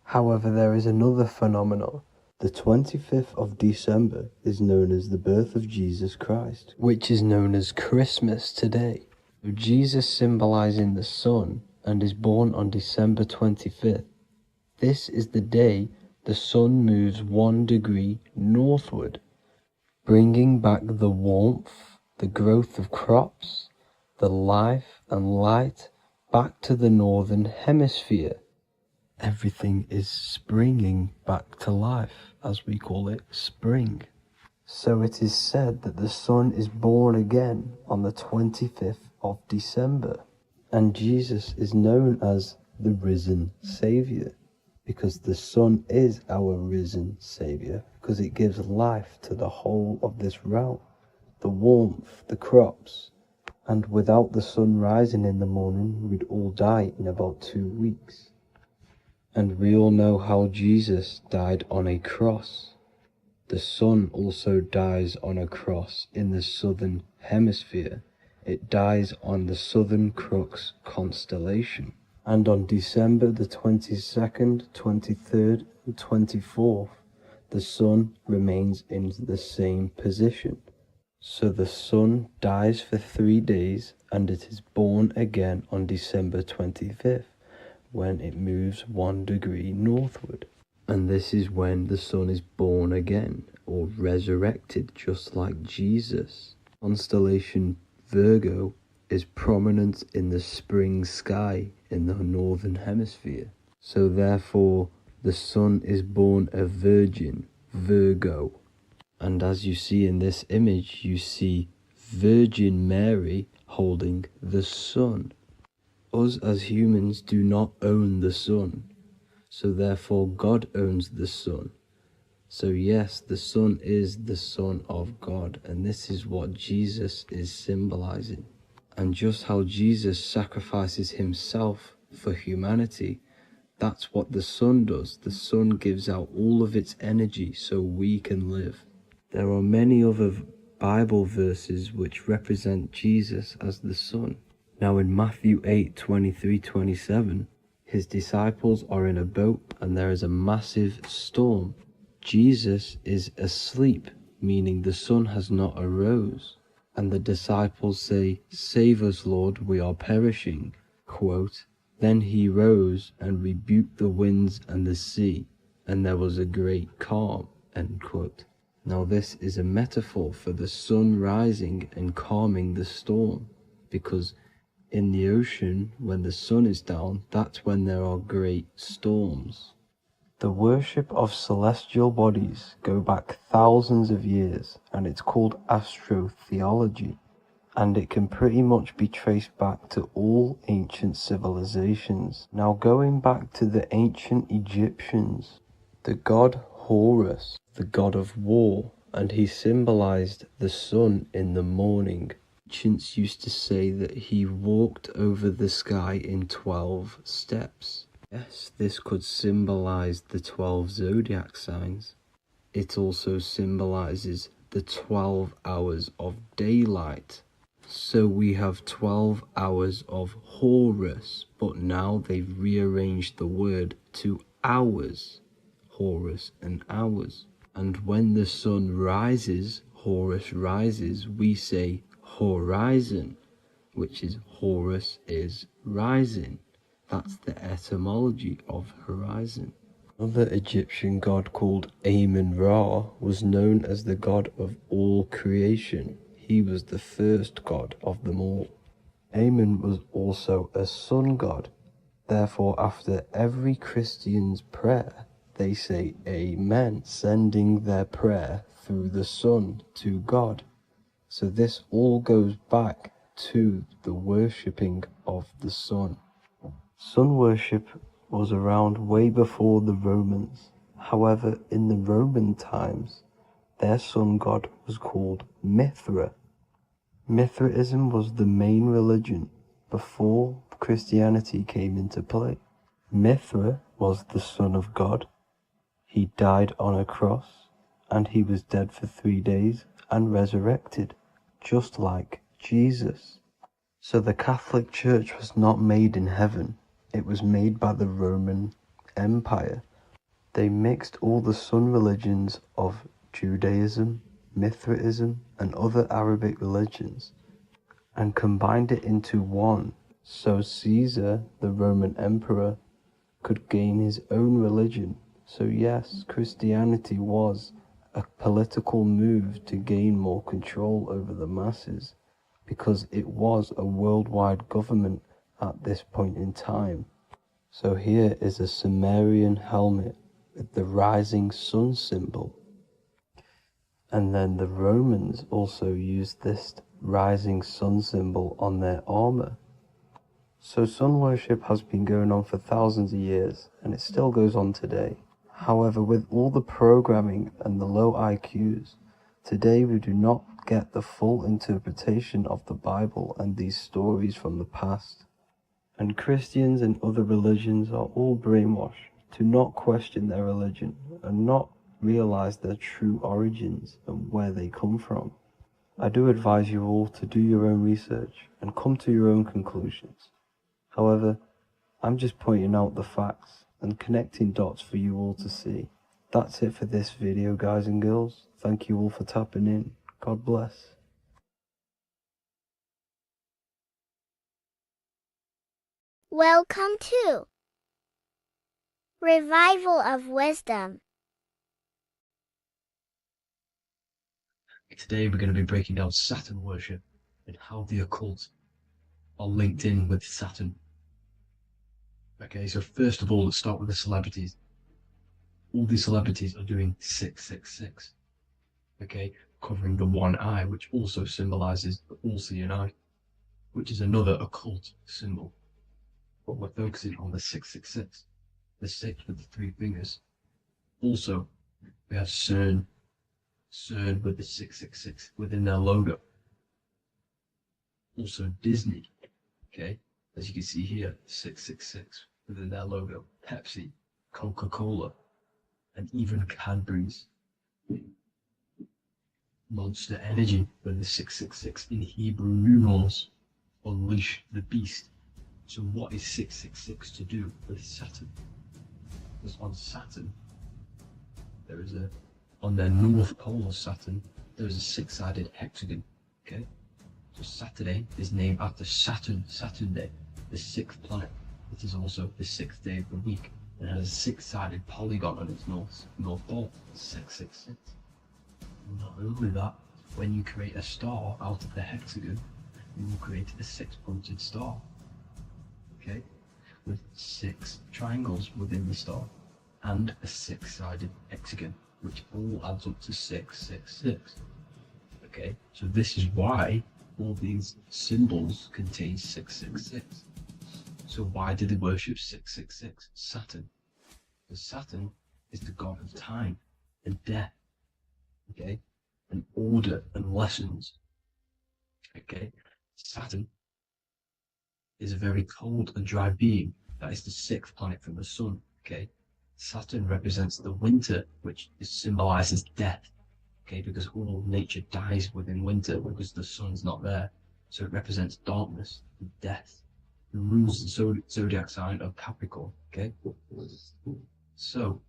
Speaker 4: However, there is another phenomenon. The 25th of December is known as the birth of Jesus Christ, which is known as Christmas today. Jesus symbolizing the sun and is born on December 25th. This is the day the sun moves 1 degree northward, bringing back the warmth, the growth of crops, the life and light back to the northern hemisphere. Everything is springing back to life, as we call it, spring. So it is said that the sun is born again on the 25th of December, and Jesus is known as the risen Saviour, because the sun is our risen Saviour, because it gives life to the whole of this realm, the warmth, the crops, and without the sun rising in the morning, we'd all die in about 2 weeks. And we all know how Jesus died on a cross. The sun also dies on a cross in the southern hemisphere. It dies on the Southern Crux constellation. And on December the 22nd, 23rd, and 24th, the sun remains in the same position. So the sun dies for 3 days, and it is born again on December 25th, when it moves 1 degree northward. And this is when the sun is born again, or resurrected, just like Jesus. Constellation Virgo is prominent in the spring sky in the northern hemisphere. So therefore, the sun is born a virgin, Virgo. And as you see in this image, you see Virgin Mary holding the sun. Us as humans do not own the sun, so therefore God owns the sun. So yes, the sun is the Son of God, and this is what Jesus is symbolizing. And just how Jesus sacrifices himself for humanity, that's what the sun does. The sun gives out all of its energy so we can live. There are many other Bible verses which represent Jesus as the sun. Now in Matthew 8:23-27, his disciples are in a boat and there is a massive storm. Jesus is asleep, meaning the sun has not arose. And the disciples say, "Save us, Lord, we are perishing." Quote, "Then he rose and rebuked the winds and the sea, and there was a great calm." End quote. Now this is a metaphor for the sun rising and calming the storm, because in the ocean, when the sun is down, that's when there are great storms. The worship of celestial bodies go back thousands of years, and it's called astrotheology, and it can pretty much be traced back to all ancient civilizations. Now going back to the ancient Egyptians, the god Horus, the god of war, and he symbolized the sun in the morning. Ancients used to say that he walked over the sky in 12 steps. Yes, this could symbolize the 12 zodiac signs. It also symbolizes the 12 hours of daylight. So we have 12 hours of Horus, but now they've rearranged the word to hours. Horus and hours. And when the sun rises, Horus rises, we say horizon, which is Horus is rising. That's the etymology of horizon. Another Egyptian god called Amun-Ra was known as the god of all creation. He was the first god of them all. Amun was also a sun god. Therefore, after every Christian's prayer, they say Amen, sending their prayer through the sun to God. So this all goes back to the worshipping of the sun. Sun worship was around way before the Romans. However, in the Roman times, their sun god was called Mithra. Mithraism was the main religion before Christianity came into play. Mithra was the son of God. He died on a cross, and he was dead for 3 days and resurrected, just like Jesus. So the Catholic Church was not made in heaven. It was made by the Roman Empire. They mixed all the sun religions of Judaism, Mithraism, and other Arabic religions and combined it into one, so Caesar, the Roman emperor, could gain his own religion. So yes, Christianity was a political move to gain more control over the masses, because it was a worldwide government at this point in time. So here is a Sumerian helmet with the rising sun symbol. And then the Romans also used this rising sun symbol on their armor. So sun worship has been going on for thousands of years, and it still goes on today. However, with all the programming and the low IQs, today we do not get the full interpretation of the Bible and these stories from the past. And Christians and other religions are all brainwashed to not question their religion and not realize their true origins and where they come from. I do advise you all to do your own research and come to your own conclusions. However, I'm just pointing out the facts and connecting dots for you all to see. That's it for this video, guys and girls. Thank you all for tapping in. God bless.
Speaker 3: Welcome to Revival of Wisdom.
Speaker 1: Today we're going to be breaking down Saturn worship and how the occult are linked in with Saturn. Okay, so first of all, let's start with the celebrities. All these celebrities are doing 666. Okay, covering the one eye, which also symbolizes the all-seeing eye, which is another occult symbol. But we're focusing on the 666, the 6 with the 3 fingers. Also, we have CERN with the 666 within their logo. Also Disney, okay, as you can see here, 666 within their logo. Pepsi, Coca-Cola, and even Cadbury's. Monster Energy with the 666 in Hebrew numerals. Unleash the beast. So what is 666 to do with Saturn? Because on Saturn, there is on their north pole of Saturn, there is a 6-sided hexagon, okay? So Saturday is named after Saturn Day, the 6th planet. It is also the 6th day of the week, and has a 6-sided polygon on its north pole, 666. Not only that, when you create a star out of the hexagon, you will create a 6-pointed star, okay, with 6 triangles within the star, and a 6-sided hexagon, which all adds up to 666. Okay, so this is why all these symbols contain 666. So why do they worship 666? Saturn. Because Saturn is the god of time and death, okay, and order and lessons. Okay, Saturn is a very cold and dry being. That is the 6th planet from the sun. Okay, Saturn represents the winter, which symbolizes death. Okay, because all nature dies within winter because the sun's not there. So it represents darkness and death. It rules the zodiac sign of Capricorn. Okay, so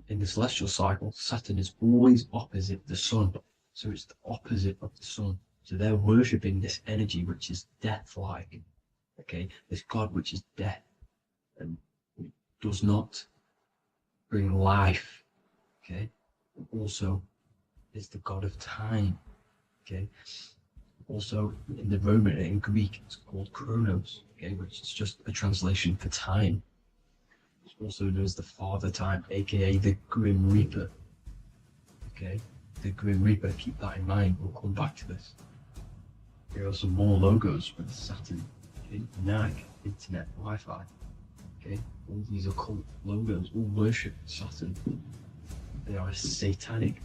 Speaker 1: in the celestial cycle, Saturn is always opposite the sun. So it's the opposite of the sun. So they're worshipping this energy which is death-like. Okay, this god which is death and does not bring life. Okay, also is the god of time. Okay, also in the Roman and in Greek it's called Chronos. Okay, which is just a translation for time. It's also known as the Father Time, aka the Grim Reaper. Okay, the Grim Reaper. Keep that in mind. We'll come back to this. Here are some more logos with Saturn. Okay, NAG, Internet, Wi-Fi. Okay, all these occult logos all worship Saturn. They are a satanic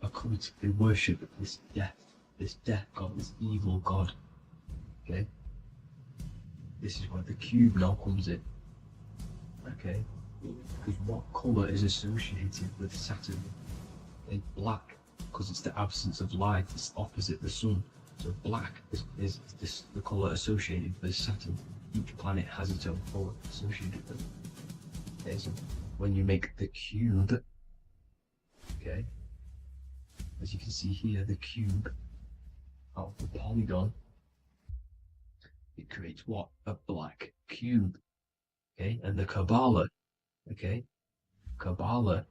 Speaker 1: occult. They worship this death god, this evil god. Okay, this is where the cube now comes in. Okay, because what color is associated with Saturn? It's black, because it's the absence of light. It's opposite the sun. So black is the color associated with Saturn. Each planet has its own color associated with it. Okay, so when you make the cube, okay, as you can see here, the cube out of the polygon, it creates what? A black cube. Okay, and the Kabbalah, okay, Kabbalah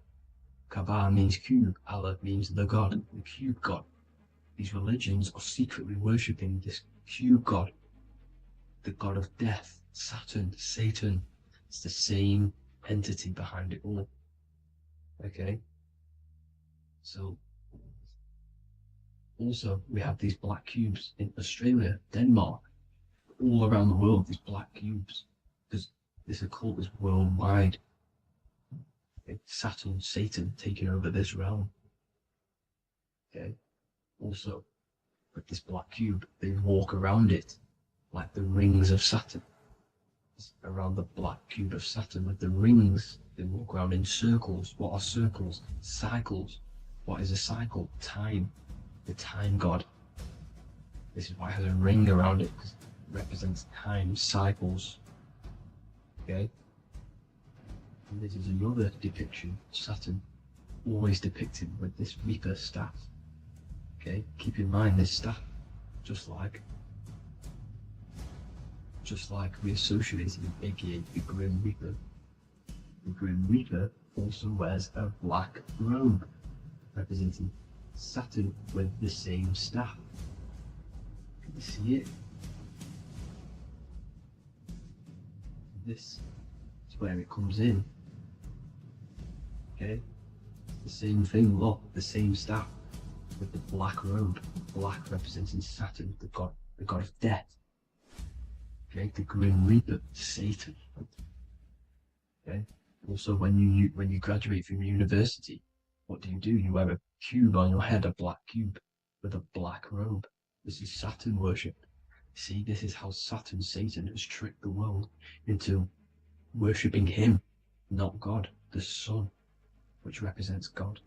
Speaker 1: means cube, Allah means the god, the cube god. These religions are secretly worshipping this cube god, the god of death, Saturn, Satan. It's the same entity behind it all. Okay, so also we have these black cubes in Australia, Denmark, all around the world, these black cubes, because this occult is worldwide. Okay? Saturn, Satan taking over this realm. Okay, also with this black cube, they walk around it like the rings of Saturn. Around the black cube of Saturn with the rings, they walk around in circles. What are circles? Cycles. What is a cycle? Time. The time god. This is why it has a ring around it, because it represents time, cycles. Okay, and this is another depiction. Saturn, always depicted with this Reaper staff. Okay, keep in mind this staff, just like we associated with aka the Grim Reaper. The Grim Reaper also wears a black robe, representing Saturn with the same staff. Can you see it? This is where it comes in. Okay? The same thing, look, the same staff with the black robe. Black representing Saturn, the god of death. Okay, the Grim Reaper, Satan. Okay. Also, when you graduate from university, what do? You wear a cube on your head, a black cube with a black robe. This is Saturn worship. See, this is how Satan has tricked the world into worshipping him, not God, the sun, which represents God.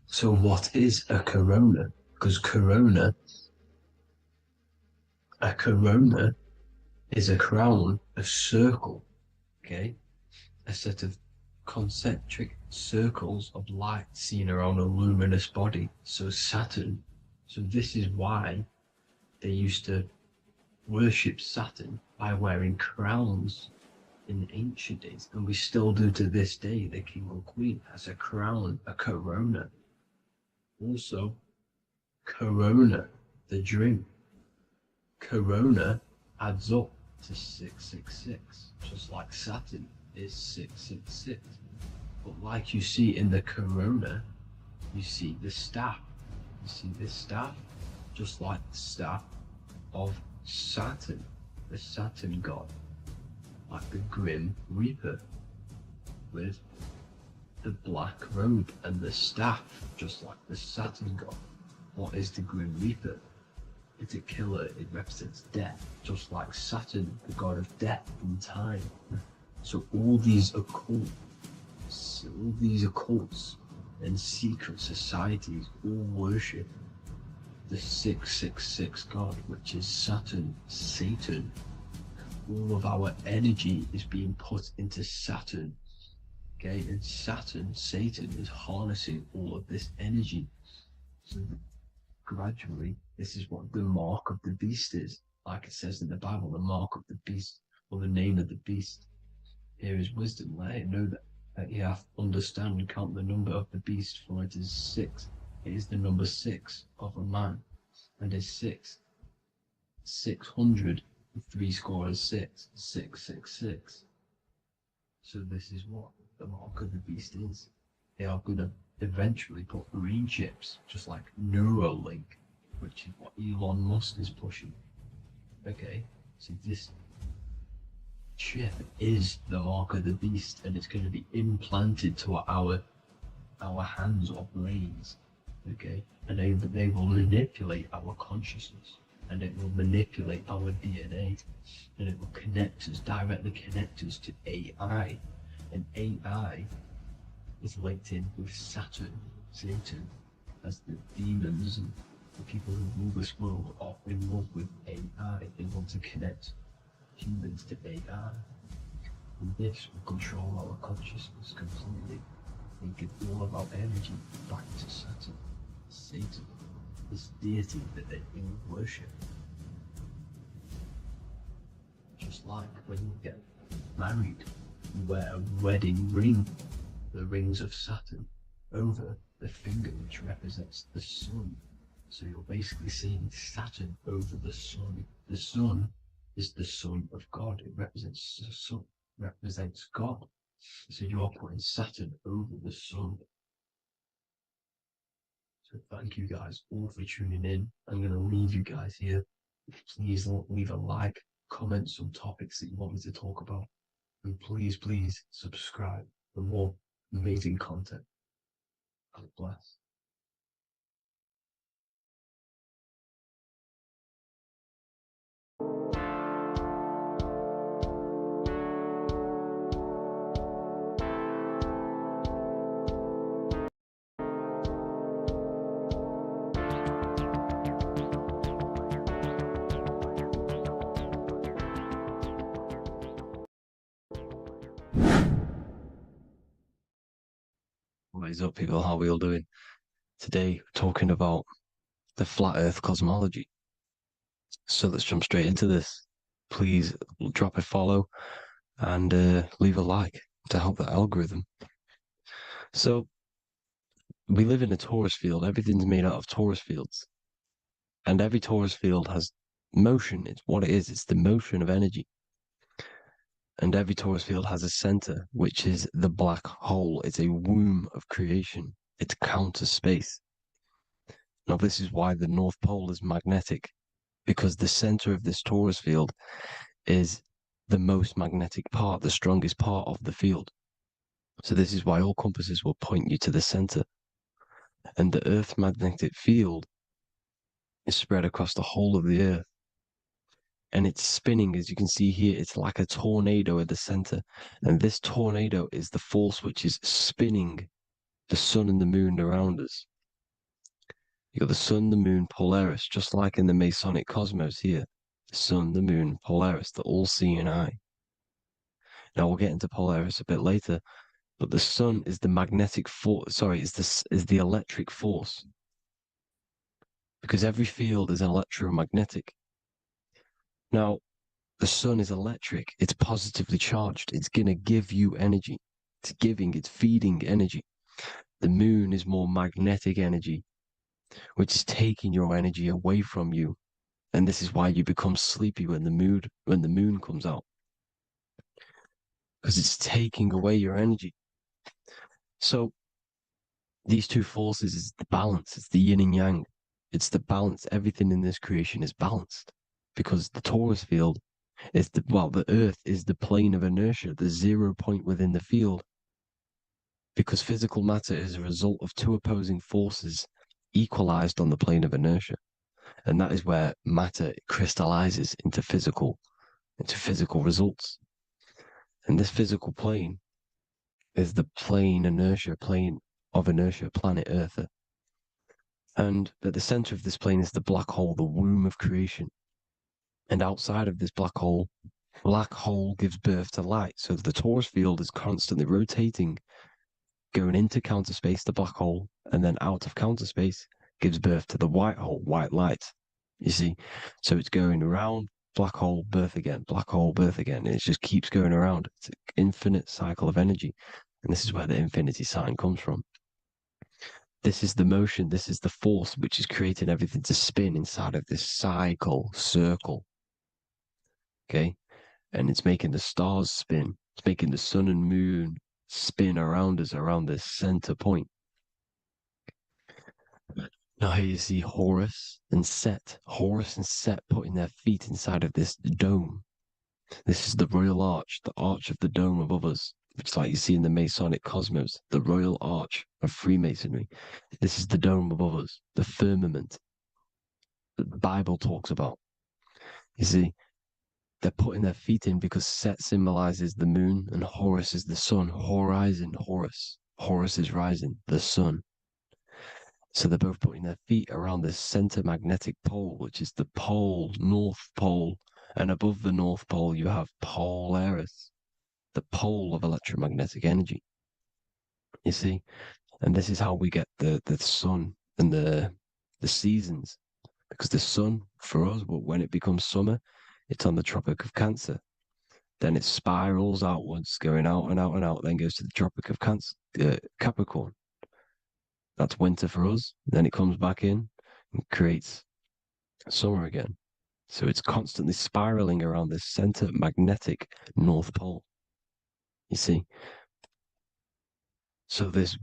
Speaker 1: So what is a corona? Because a corona is a crown, a circle, okay? A set of concentric circles of light seen around a luminous body. So Saturn. So this is why they used to worship Saturn by wearing crowns in ancient days. And we still do to this day. The king or queen has a crown, a corona. Also, corona, the drink. Corona adds up to 666, just like Saturn is 666. But like you see in the corona, you see the staff. You see this staff, just like the staff of Saturn, the Saturn god, like the Grim Reaper, with the black robe and the staff, just like the Saturn god. What is the Grim Reaper? It's a killer. It represents death, just like Saturn, the god of death and time. So all these occults and secret societies all worship the 666 god, which is Saturn, Satan. All of our energy is being put into Saturn. Okay, and Saturn, Satan, is harnessing all of this energy. So gradually, this is what the mark of the beast is. Like it says in the Bible, the mark of the beast, or the name of the beast. Here is wisdom, let it know that you have to understand and count the number of the beast, for it is 6. It is the number 6 of a man, and is 600, 6, 666. So this is what the mark of the beast is. They are going to eventually put green chips, just like Neuralink, which is what Elon Musk is pushing. Okay, so this chip is the mark of the beast, and it's going to be implanted to our hands or brains. Okay, and they will manipulate our consciousness, and it will manipulate our DNA, and it will directly connect us to AI, and AI is linked in with Saturn, Satan, as the demons and the people who rule this world are in love with AI. They want to connect humans to AI. And this will control our consciousness completely and give all of our energy back to Saturn, Satan, this deity that they all worship. Just like when you get married, you wear a wedding ring, the rings of Saturn, over the finger, which represents the sun. So you're basically seeing Saturn over the sun. The sun is the son of God. It represents the sun, represents God. So you're putting Saturn over the sun. So thank you guys all for tuning in. I'm going to leave you guys here. Please leave a like, comment some topics that you want me to talk about. And please subscribe for more amazing content. God bless.
Speaker 5: What is up, people? How are we all doing? Today, we're talking about the flat earth cosmology. So let's jump straight into this. Please drop a follow and leave a like to help the algorithm. So we live in a torus field. Everything's made out of torus fields. And every torus field has motion. It's what it is. It's the motion of energy. And every torus field has a center, which is the black hole. It's a womb of creation. It's counter space. Now, this is why the North Pole is magnetic, because the center of this torus field is the most magnetic part, the strongest part of the field. So this is why all compasses will point you to the center. And the Earth's magnetic field is spread across the whole of the Earth. And it's spinning, as you can see here. It's like a tornado at the center. And this tornado is the force which is spinning the sun and the moon around us. You got the sun, the moon, Polaris, just like in the Masonic cosmos here. The sun, the moon, Polaris, the all-seeing eye. Now we'll get into Polaris a bit later, but the sun is the magnetic force. Sorry, is the electric force, because every field is electromagnetic. Now, the sun is electric. It's positively charged. It's gonna give you energy. It's feeding energy. The moon is more magnetic energy, which is taking your energy away from you. And this is why you become sleepy when the moon comes out, because it's taking away your energy. So these two forces is the balance. It's the yin and yang. It's the balance. Everything in this creation is balanced, because the torus field is the Earth is the plane of inertia, the 0 point within the field, because physical matter is a result of two opposing forces equalized on the plane of inertia. And that is where matter crystallizes into physical results. And this physical plane is the plane of inertia, planet Earth. And at the center of this plane is the black hole, the womb of creation. And outside of this black hole gives birth to light. So the torus field is constantly rotating, going into counter space, the black hole, and then out of counter space gives birth to the white hole, white light. You see? So it's going around, black hole, birth again, black hole, birth again. And it just keeps going around. It's an infinite cycle of energy. And this is where the infinity sign comes from. This is the motion, this is the force which is creating everything to spin inside of this circle. Okay? And it's making the stars spin. It's making the sun and moon spin around us, around this center point. Now here you see Horus and Set. Horus and Set putting their feet inside of this dome. This is the royal arch, the arch of the dome above us, which, like you see in the Masonic cosmos, the royal arch of Freemasonry. This is the dome above us, the firmament that the Bible talks about. You see, they're putting their feet in because Set symbolizes the moon and Horus is the sun. Horizon, Horus. Horus is rising, the sun. So they're both putting their feet around this center magnetic pole, which is the pole, North Pole. And above the North Pole, you have Polaris, the pole of electromagnetic energy. You see? And this is how we get the sun and the seasons. Because the sun, for us, when it becomes summer, it's on the Tropic of Cancer. Then it spirals outwards, going out and out and out, then goes to the Tropic of Capricorn. That's winter for us. Then it comes back in and creates summer again. So it's constantly spiraling around this center magnetic North Pole. You see? So this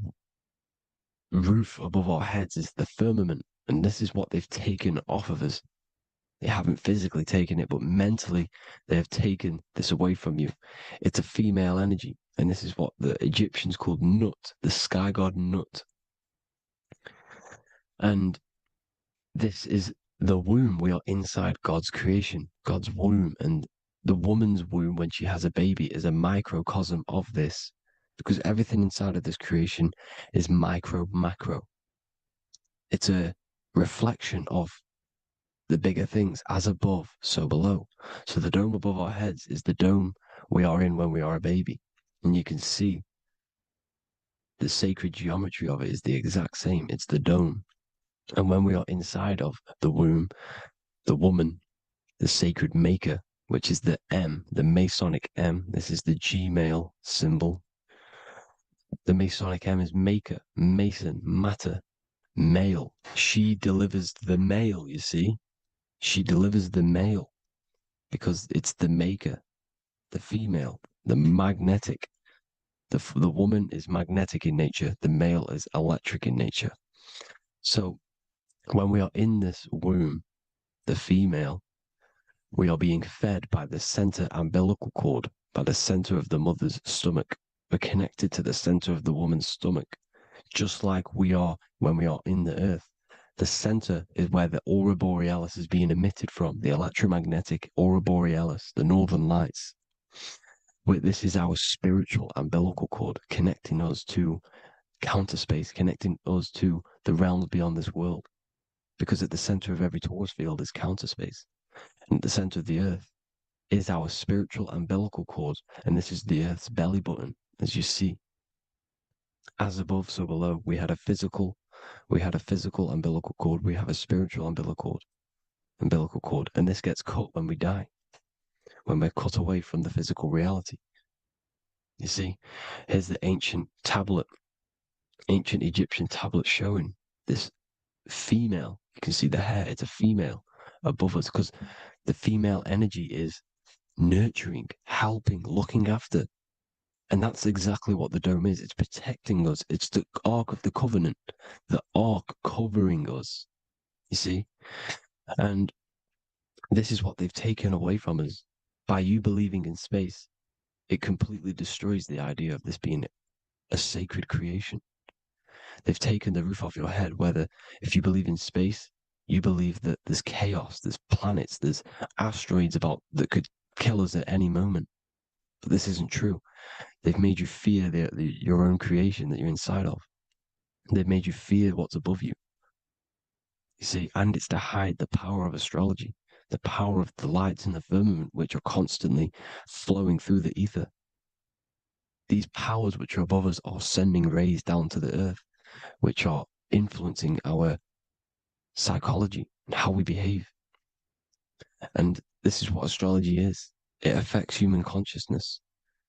Speaker 5: roof above our heads is the firmament, and this is what they've taken off of us. They haven't physically taken it, but mentally they have taken this away from you. It's a female energy, and this is what the Egyptians called Nut, the sky god Nut. And this is the womb. We are inside God's creation, God's womb. And the woman's womb, when she has a baby, is a microcosm of this, because everything inside of this creation is micro, macro. It's a reflection of the bigger things, as above, so below. So the dome above our heads is the dome we are in when we are a baby. And you can see the sacred geometry of it is the exact same. It's the dome. And when we are inside of the womb, the woman, the sacred maker, which is the M, the Masonic M, this is the Gmail symbol. The Masonic M is maker, mason, matter, male. She delivers the male, you see? She delivers the male because it's the maker, the female, the magnetic. The woman is magnetic in nature, the male is electric in nature. So when we are in this womb, the female, we are being fed by the center umbilical cord, by the center of the mother's stomach. We're connected to the center of the woman's stomach, just like we are when we are in the earth. The center is where the aurora borealis is being emitted from, the electromagnetic aurora borealis, the northern lights. This is our spiritual umbilical cord, connecting us to counter space, connecting us to the realms beyond this world. Because at the center of every torus field is counter space. And at the center of the earth is our spiritual umbilical cord. And this is the earth's belly button, as you see. As above, so below. We had a physical umbilical cord. We have a spiritual umbilical cord. And this gets cut when we die, when we're cut away from the physical reality. You see, here's the ancient Egyptian tablet showing this female. You can see the hair, it's a female above us because the female energy is nurturing, helping, looking after. And that's exactly what the dome is. It's protecting us. It's the Ark of the Covenant, the Ark covering us. You see? And this is what they've taken away from us. By you believing in space, it completely destroys the idea of this being a sacred creation. They've taken the roof off your head, whether if you believe in space, you believe that there's chaos, there's planets, there's asteroids about that could kill us at any moment. But this isn't true. They've made you fear your own creation that you're inside of. They've made you fear what's above you. You see, and it's to hide the power of astrology, the power of the lights in the firmament, which are constantly flowing through the ether. These powers which are above us are sending rays down to the earth, which are influencing our psychology and how we behave. And this is what astrology is. It affects human consciousness.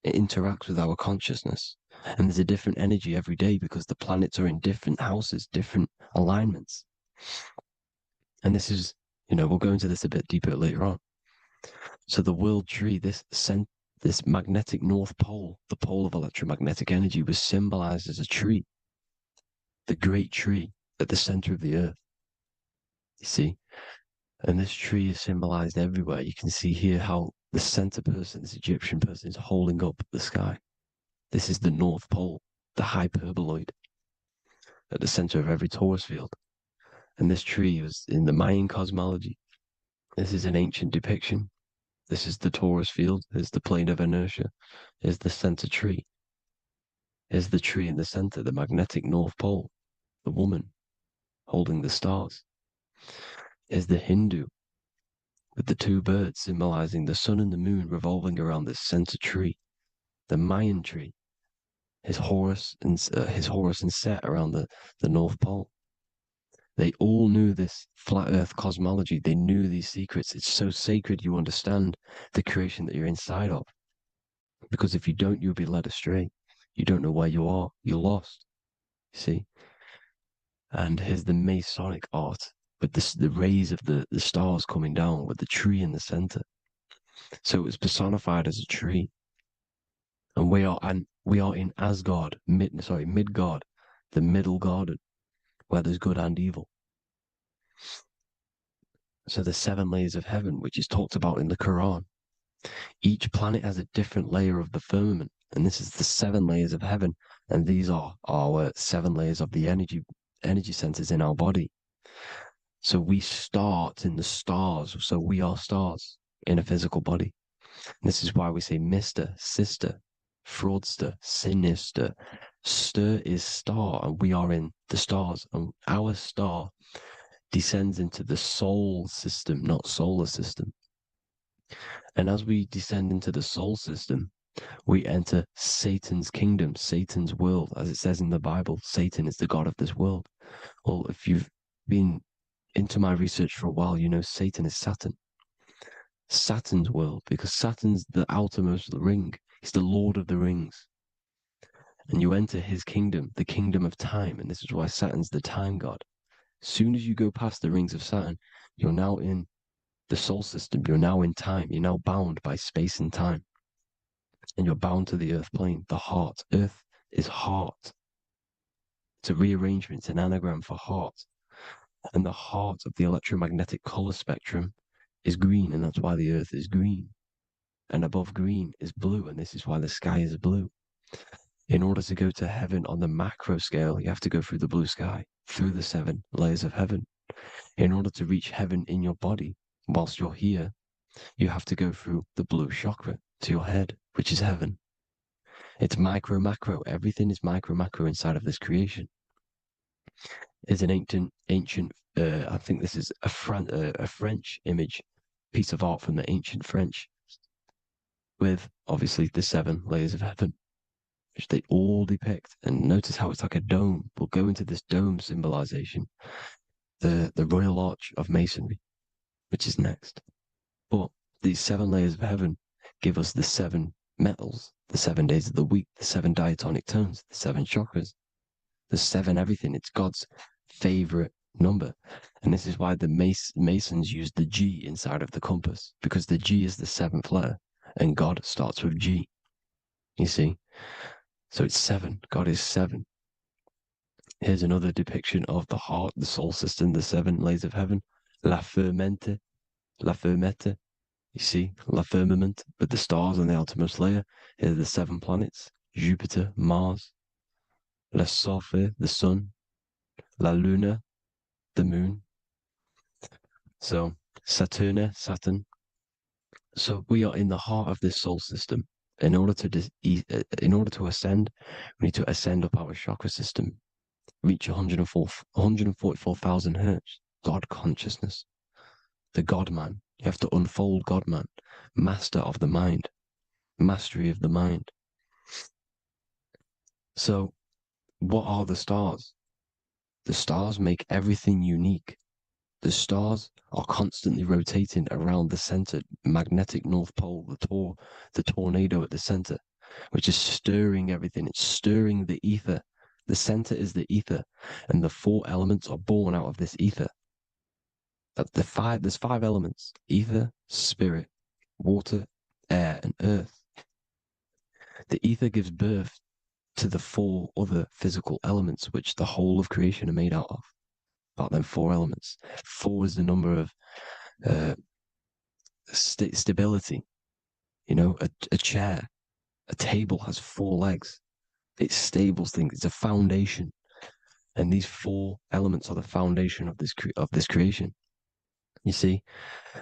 Speaker 5: It interacts with our consciousness. And there's a different energy every day because the planets are in different houses, different alignments. And this is, we'll go into this a bit deeper later on. So the world tree, this magnetic north pole, the pole of electromagnetic energy, was symbolized as a tree, the great tree at the center of the earth. You see? And this tree is symbolized everywhere. You can see here how the center person, this Egyptian person, is holding up the sky. This is the North Pole, the hyperboloid, at the center of every torus field. And this tree was in the Mayan cosmology. This is an ancient depiction. This is the torus field. Here's the plane of inertia. Here's the center tree. Here's the tree in the center, the magnetic North Pole, the woman holding the stars. Here's the Hindu with the two birds symbolizing the sun and the moon revolving around this center tree. The Mayan tree, his Horus and Set around the North Pole. They all knew this flat earth cosmology. They knew these secrets. It's so sacred you understand the creation that you're inside of. Because if you don't, you'll be led astray. You don't know where you are. You're lost. See? And here's the Masonic art with the rays of the stars coming down with the tree in the center. So it was personified as a tree. And we are in Asgard, Midgard, the middle garden, where there's good and evil. So the 7 layers of heaven, which is talked about in the Quran. Each planet has a different layer of the firmament, and this is the 7 layers of heaven, and these are our 7 layers of the energy centers in our body. So we start in the stars, so we are stars in a physical body. And this is why we say Mr., sister, fraudster, sinister. Stir is star, and we are in the stars, and our star descends into the soul system, not solar system. And as we descend into the soul system, we enter Satan's kingdom, Satan's world. As it says in the Bible, Satan is the god of this world. Well, if you've been into my research for a while, you know Satan is Saturn. Saturn's world, because Saturn's the outermost ring. He's the Lord of the Rings. and you enter his kingdom, the kingdom of time. And this is why Saturn's the time god. As soon as you go past the rings of Saturn, you're now in the soul system. You're now in time. You're now bound by space and time. And you're bound to the earth plane, the heart. Earth is heart. It's a rearrangement, it's an anagram for heart. And the heart of the electromagnetic color spectrum is green, and that's why the earth is green. And above green is blue, and this is why the sky is blue. In order to go to heaven on the macro scale, you have to go through the blue sky, through the 7 layers of heaven. In order to reach heaven in your body, whilst you're here, you have to go through the blue chakra to your head, which is heaven. It's micro, macro. Everything is micro, macro inside of this creation. It's an ancient. I think this is a French image, piece of art from the ancient French, with obviously the 7 layers of heaven, which they all depict. And notice how it's like a dome. We'll go into this dome symbolization, the Royal Arch of Masonry, which is next. But these 7 layers of heaven give us the 7 metals, the 7 days of the week, the 7 diatonic tones, the 7 chakras, the 7 everything. It's God's favorite number. And this is why the Masons use the G inside of the compass, because the G is the 7th letter and God starts with G. You see? So it's 7. God is 7. Here's another depiction of the heart, the soul system, the 7 layers of heaven. La fermente. You see, la firmament, with the stars on the outermost layer. Here are the 7 planets: Jupiter, Mars, la Sophie, the sun, la luna, the moon. So Saturn. So we are in the heart of this soul system. In order to ascend, we need to ascend up our chakra system, reach 144,000 hertz, God consciousness, the God man. You have to unfold God man, master of the mind, mastery of the mind. So what are the stars? The stars make everything unique. The stars are constantly rotating around the center, magnetic North Pole, the tornado at the center, which is stirring everything. It's stirring the ether. The center is the ether, and the 4 elements are born out of this ether. There's 5 elements: ether, spirit, water, air, and earth. The ether gives birth to the 4 other physical elements, which the whole of creation are made out of. About them 4 elements. 4 is the number of stability. You know, a chair, a table has 4 legs. It stables things. It's a foundation, and these 4 elements are the foundation of this creation. You see,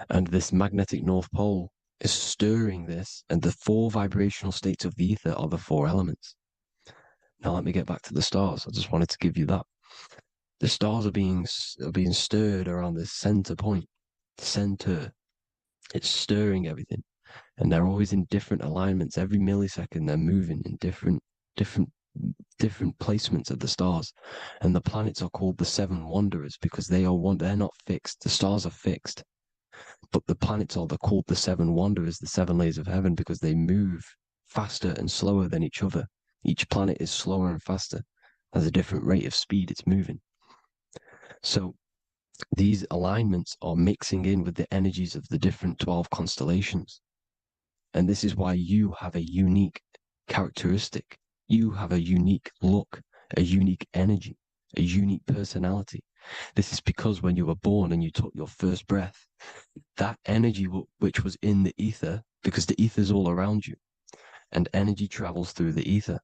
Speaker 5: and this magnetic North Pole is stirring this, and the 4 vibrational states of the ether are the 4 elements. Now let me get back to the stars. I just wanted to give you that. The stars are being stirred around this center point, center. It's stirring everything, and they're always in different alignments. Every millisecond, they're moving in different placements of the stars. And the planets are called the 7 wanderers because they're not fixed. The stars are fixed, but the planets are called the 7 wanderers, the 7 layers of heaven, because they move faster and slower than each other. Each planet is slower and faster, has a different rate of speed it's moving. So these alignments are mixing in with the energies of the different 12 constellations. And this is why you have a unique characteristic. You have a unique look, a unique energy, a unique personality. This is because when you were born and you took your first breath, that energy which was in the ether, because the ether is all around you, and energy travels through the ether.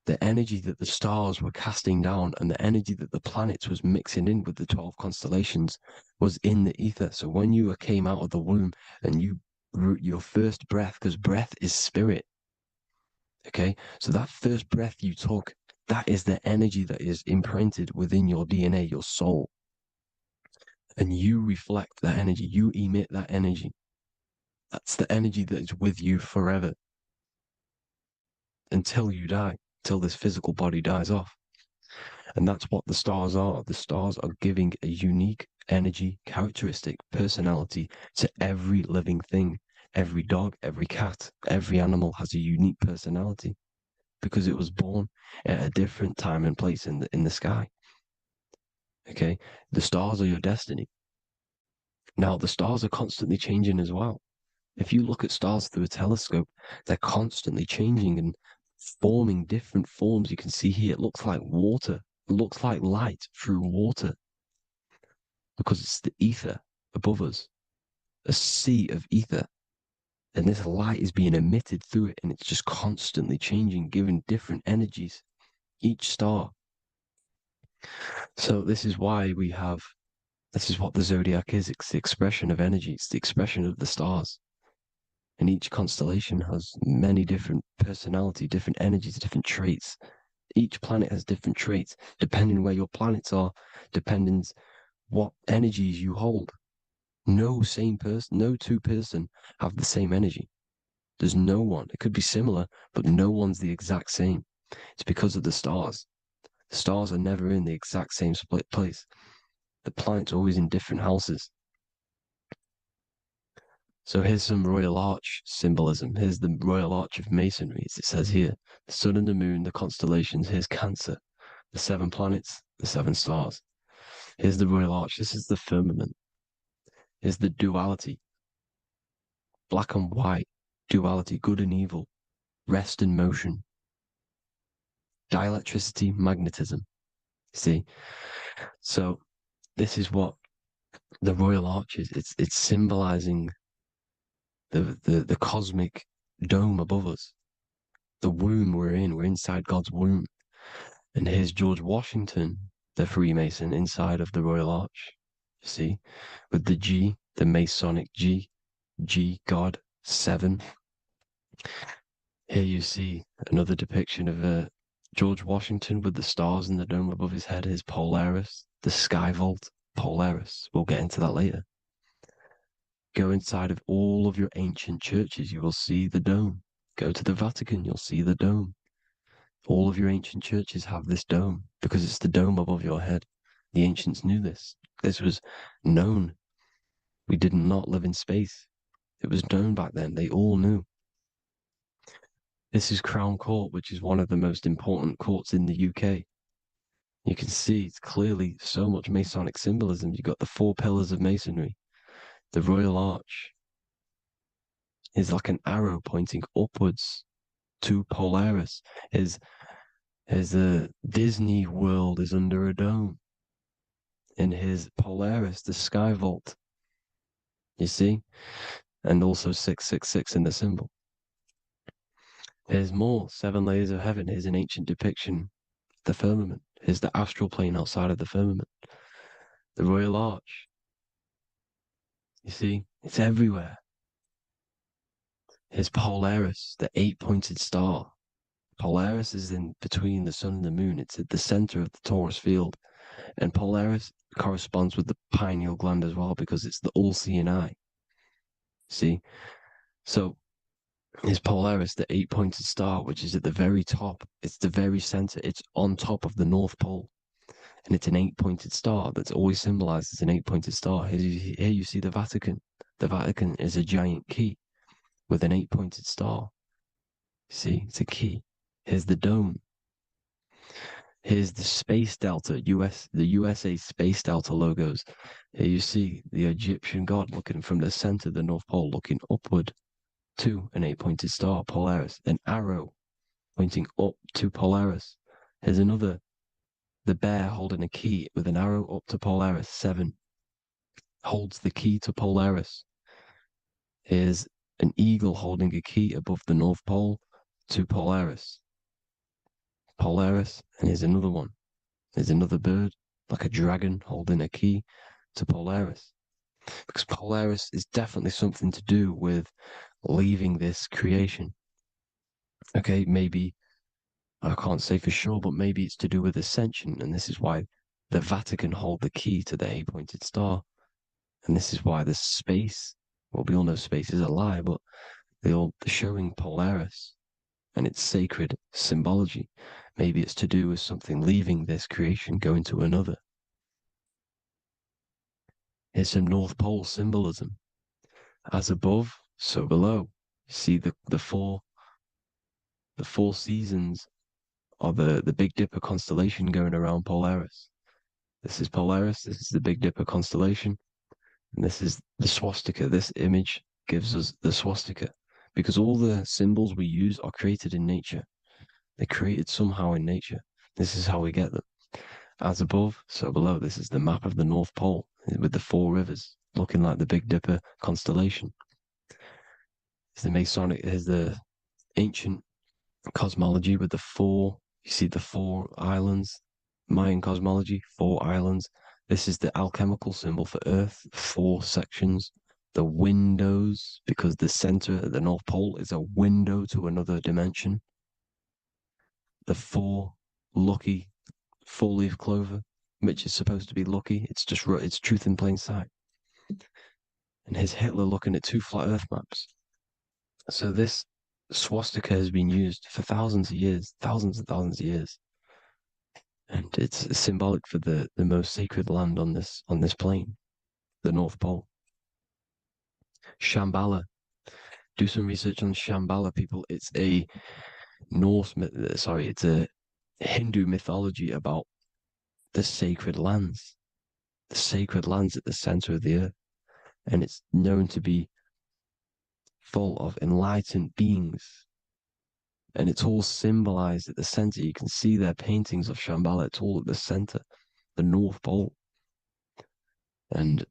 Speaker 5: The energy that the stars were casting down and the energy that the planets was mixing in with the 12 constellations was in the ether. So when you came out of the womb and your first breath, because breath is spirit, okay? So that first breath you took, that is the energy that is imprinted within your DNA, your soul. And you reflect that energy, you emit that energy. That's the energy that is with you forever until you die. Till this physical body dies off. And that's what the stars are. The stars are giving a unique energy, characteristic, personality to every living thing. Every dog, every cat, every animal has a unique personality because it was born at a different time and place in the sky. Okay, the stars are your destiny. Now, the stars are constantly changing as well. If you look at stars through a telescope, they're constantly changing and forming different forms. You can see here, it looks like water. It looks like light through water because it's the ether above us, a sea of ether. And this light is being emitted through it, and it's just constantly changing, giving different energies, each star. So this is why this is what the zodiac is. It's the expression of energy. It's the expression of the stars. And each constellation has many different personality, different energies, different traits. Each planet has different traits, depending where your planets are, depending what energies you hold. No two person have the same energy. There's no one. It could be similar, but no one's the exact same. It's because of the stars. The stars are never in the exact same split place. The planet's always in different houses. So here's some Royal Arch symbolism. Here's the Royal Arch of Masonry, as it says here. The sun and the moon, the constellations. Here's Cancer, the 7 planets, the 7 stars. Here's the Royal Arch. This is the firmament. Here's the duality. Black and white, duality, good and evil, rest and motion, dielectricity, magnetism. See? So this is what the Royal Arch is. It's symbolizing the cosmic dome above us. The womb we're in. We're inside God's womb. And here's George Washington, the Freemason, inside of the Royal Arch. You see? With the G, the Masonic G, God, 7. Here you see another depiction of George Washington with the stars in the dome above his head, his Polaris, the sky vault, Polaris. We'll get into that later. Go inside of all of your ancient churches, you will see the dome. Go to the Vatican, you'll see the dome. All of your ancient churches have this dome because it's the dome above your head. The ancients knew this. This was known. We did not live in space. It was known back then. They all knew. This is Crown Court, which is one of the most important courts in the UK. You can see it's clearly so much Masonic symbolism. You've got the 4 pillars of Masonry. The Royal Arch is like an arrow pointing upwards to Polaris. As the Disney World is under a dome. In his Polaris, the sky vault. You see? And also 666 in the symbol. There's more 7 layers of heaven. Here's an ancient depiction. The firmament. Here's the astral plane outside of the firmament. The Royal Arch. You see? It's everywhere. Here's Polaris, the 8-pointed star. Polaris is in between the sun and the moon. It's at the center of the Taurus field. And Polaris corresponds with the pineal gland as well because it's the all-seeing eye. See? So is Polaris, the 8-pointed star, which is at the very top. It's the very center. It's on top of the North Pole. And it's an 8-pointed star that's always symbolized as an 8-pointed star. Here you see the Vatican. The Vatican is a giant key with an 8-pointed star. See, it's a key. Here's the dome. Here's the Space Delta, the USA Space Delta logos. Here you see the Egyptian god looking from the center of the North Pole, looking upward to an 8-pointed star, Polaris. An arrow pointing up to Polaris. Here's another, the bear holding a key with an arrow up to Polaris, 7. Holds the key to Polaris. Here's an eagle holding a key above the North Pole to Polaris. Polaris, and here's another one. There's another bird, like a dragon, holding a key to Polaris. Because Polaris is definitely something to do with leaving this creation. Okay, maybe, I can't say for sure, but maybe it's to do with ascension, and this is why the Vatican hold the key to the 8-pointed star. And this is why the space, well, we all know space is a lie, but they're showing Polaris and its sacred symbology. Maybe it's to do with something leaving this creation, going to another. Here's some North Pole symbolism. As above, so below. See the four seasons are the Big Dipper constellation going around Polaris. This is Polaris, this is the Big Dipper constellation, and this is the swastika. This image gives us the swastika, because all the symbols we use are created in nature. They're created somehow in nature. This is how we get them. As above, so below. This is the map of the North Pole with the 4 rivers, looking like the Big Dipper constellation. It's the Masonic, here's the ancient cosmology with the 4, you see the 4 islands, Mayan cosmology, 4 islands. This is the alchemical symbol for Earth, 4 sections. The windows, because the center at the North Pole is a window to another dimension. The 4 lucky 4-leaf clover, which is supposed to be lucky. It's just, it's truth in plain sight. And here's Hitler looking at 2 flat Earth maps. So this swastika has been used for thousands of years, thousands and thousands of years. And it's symbolic for the most sacred land on this plane, the North Pole. Shambhala. Do some research on Shambhala, people. It's a it's a Hindu mythology about the sacred lands at the center of the earth. And it's known to be full of enlightened beings. And it's all symbolized at the center. You can see their paintings of Shambhala. It's all at the center, the North Pole. And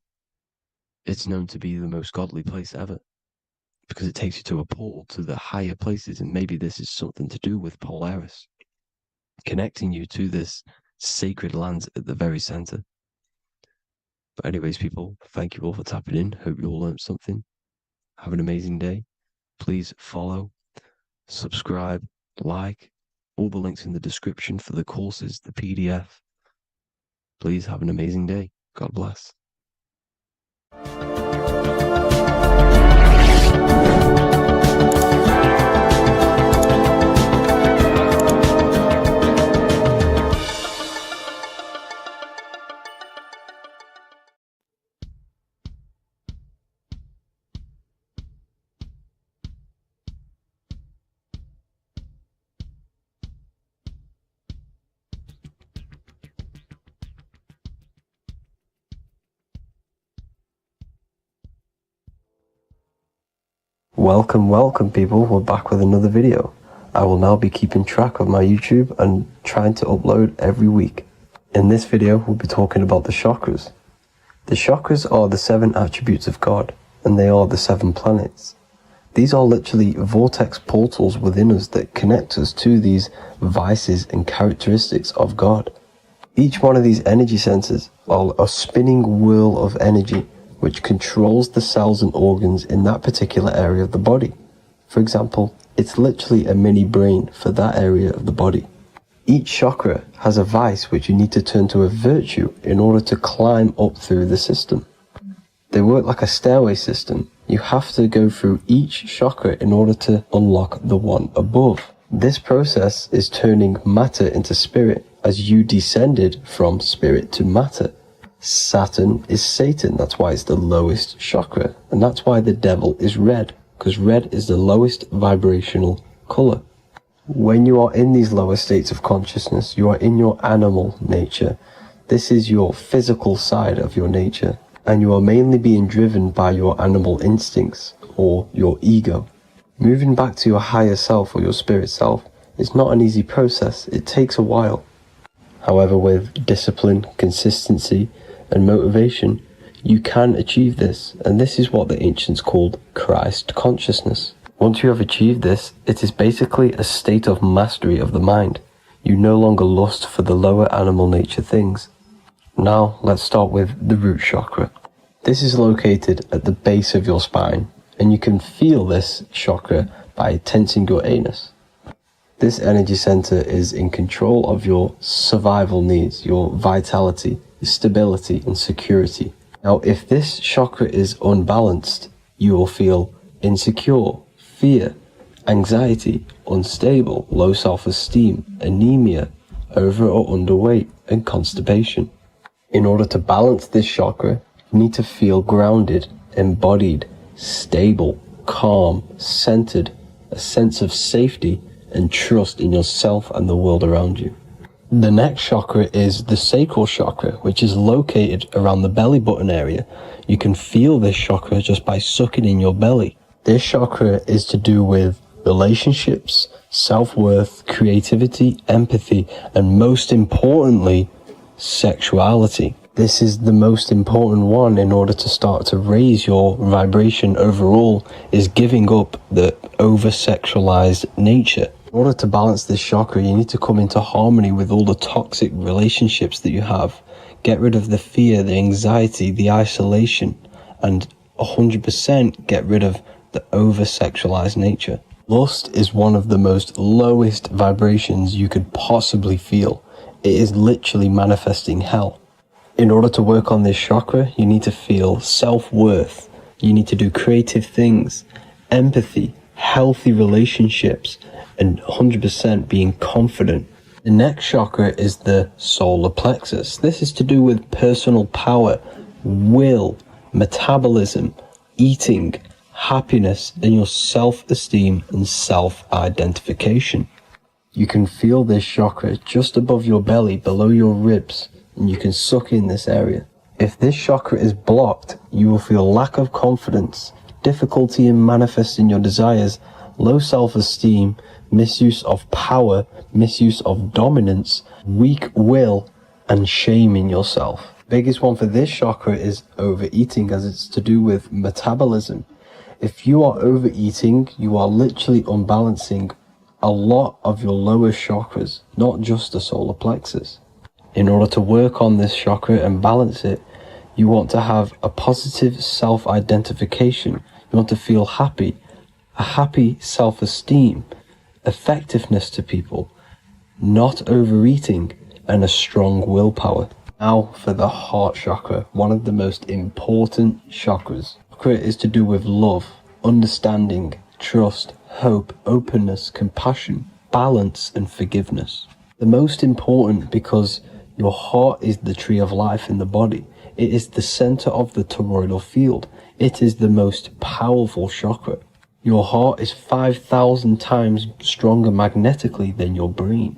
Speaker 5: it's known to be the most godly place ever, because it takes you to a portal to the higher places. And maybe this is something to do with Polaris, connecting you to this sacred land at the very center. But anyways, people, thank you all for tapping in. Hope you all learned something. Have an amazing day. Please follow, subscribe, like, all the links in the description for the courses, the PDF. Please have an amazing day. God bless.
Speaker 4: Welcome people, we're back with another video. I will now be keeping track of my YouTube and trying to upload every week. In this video, we'll be talking about the chakras. The chakras are the 7 attributes of God, and they are the 7 planets. These are literally vortex portals within us that connect us to these vices and characteristics of God. Each one of these energy centers are a spinning wheel of energy which controls the cells and organs in that particular area of the body. For example, it's literally a mini brain for that area of the body. Each chakra has a vice which you need to turn to a virtue in order to climb up through the system. They work like a stairway system. You have to go through each chakra in order to unlock the one above. This process is turning matter into spirit, as you descended from spirit to matter. Saturn is Satan, that's why it's the lowest chakra, and that's why the devil is red, because red is the lowest vibrational color. When you are in these lower states of consciousness, you are in your animal nature. This is your physical side of your nature, and you are mainly being driven by your animal instincts, or your ego. Moving back to your higher self or your spirit self is not an easy process, it takes a while. However, with discipline, consistency, and motivation, you can achieve this, and this is what the ancients called Christ consciousness. Once you have achieved this, it is basically a state of mastery of the mind. You no longer lust for the lower animal nature things. Now, let's start with the root chakra. This is located at the base of your spine, and you can feel this chakra by tensing your anus. This energy center is in control of your survival needs, your vitality, stability, and security. Now, if this chakra is unbalanced, you will feel insecure, fear, anxiety, unstable, low self-esteem, anemia, over or underweight, and constipation. In order to balance this chakra, you need to feel grounded, embodied, stable, calm, centered, a sense of safety, and trust in yourself and the world around you. The next chakra is the sacral chakra, which is located around the belly button area. You can feel this chakra just by sucking in your belly. This chakra is to do with relationships, self-worth, creativity, empathy, and most importantly, sexuality. This is the most important one in order to start to raise your vibration overall, is giving up the over-sexualized nature. In order to balance this chakra, you need to come into harmony with all the toxic relationships that you have. Get rid of the fear, the anxiety, the isolation, and 100% get rid of the over-sexualized nature. Lust is one of the most lowest vibrations you could possibly feel. It is literally manifesting hell. In order to work on this chakra, you need to feel self-worth. You need to do creative things, empathy, healthy relationships, and 100% being confident. The next chakra is the solar plexus. This is to do with personal power, will, metabolism, eating, happiness, and your self-esteem and self-identification. You can feel this chakra just above your belly, below your ribs, and you can suck in this area. If this chakra is blocked, you will feel lack of confidence, difficulty in manifesting your desires, low self-esteem, misuse of power, misuse of dominance, weak will, and shame in yourself. Biggest one for this chakra is overeating, as it's to do with metabolism. If you are overeating, you are literally unbalancing a lot of your lower chakras, not just the solar plexus. In order to work on this chakra and balance it, you want to have a positive self-identification. You want to feel happy, a happy self-esteem, effectiveness to people, not overeating, and a strong willpower. Now for the heart chakra, one of the most important chakras. Chakra is to do with love, understanding, trust, hope, openness, compassion, balance, and forgiveness. The most important because your heart is the tree of life in the body. It is the center of the toroidal field. It is the most powerful chakra. Your heart is 5,000 times stronger magnetically than your brain.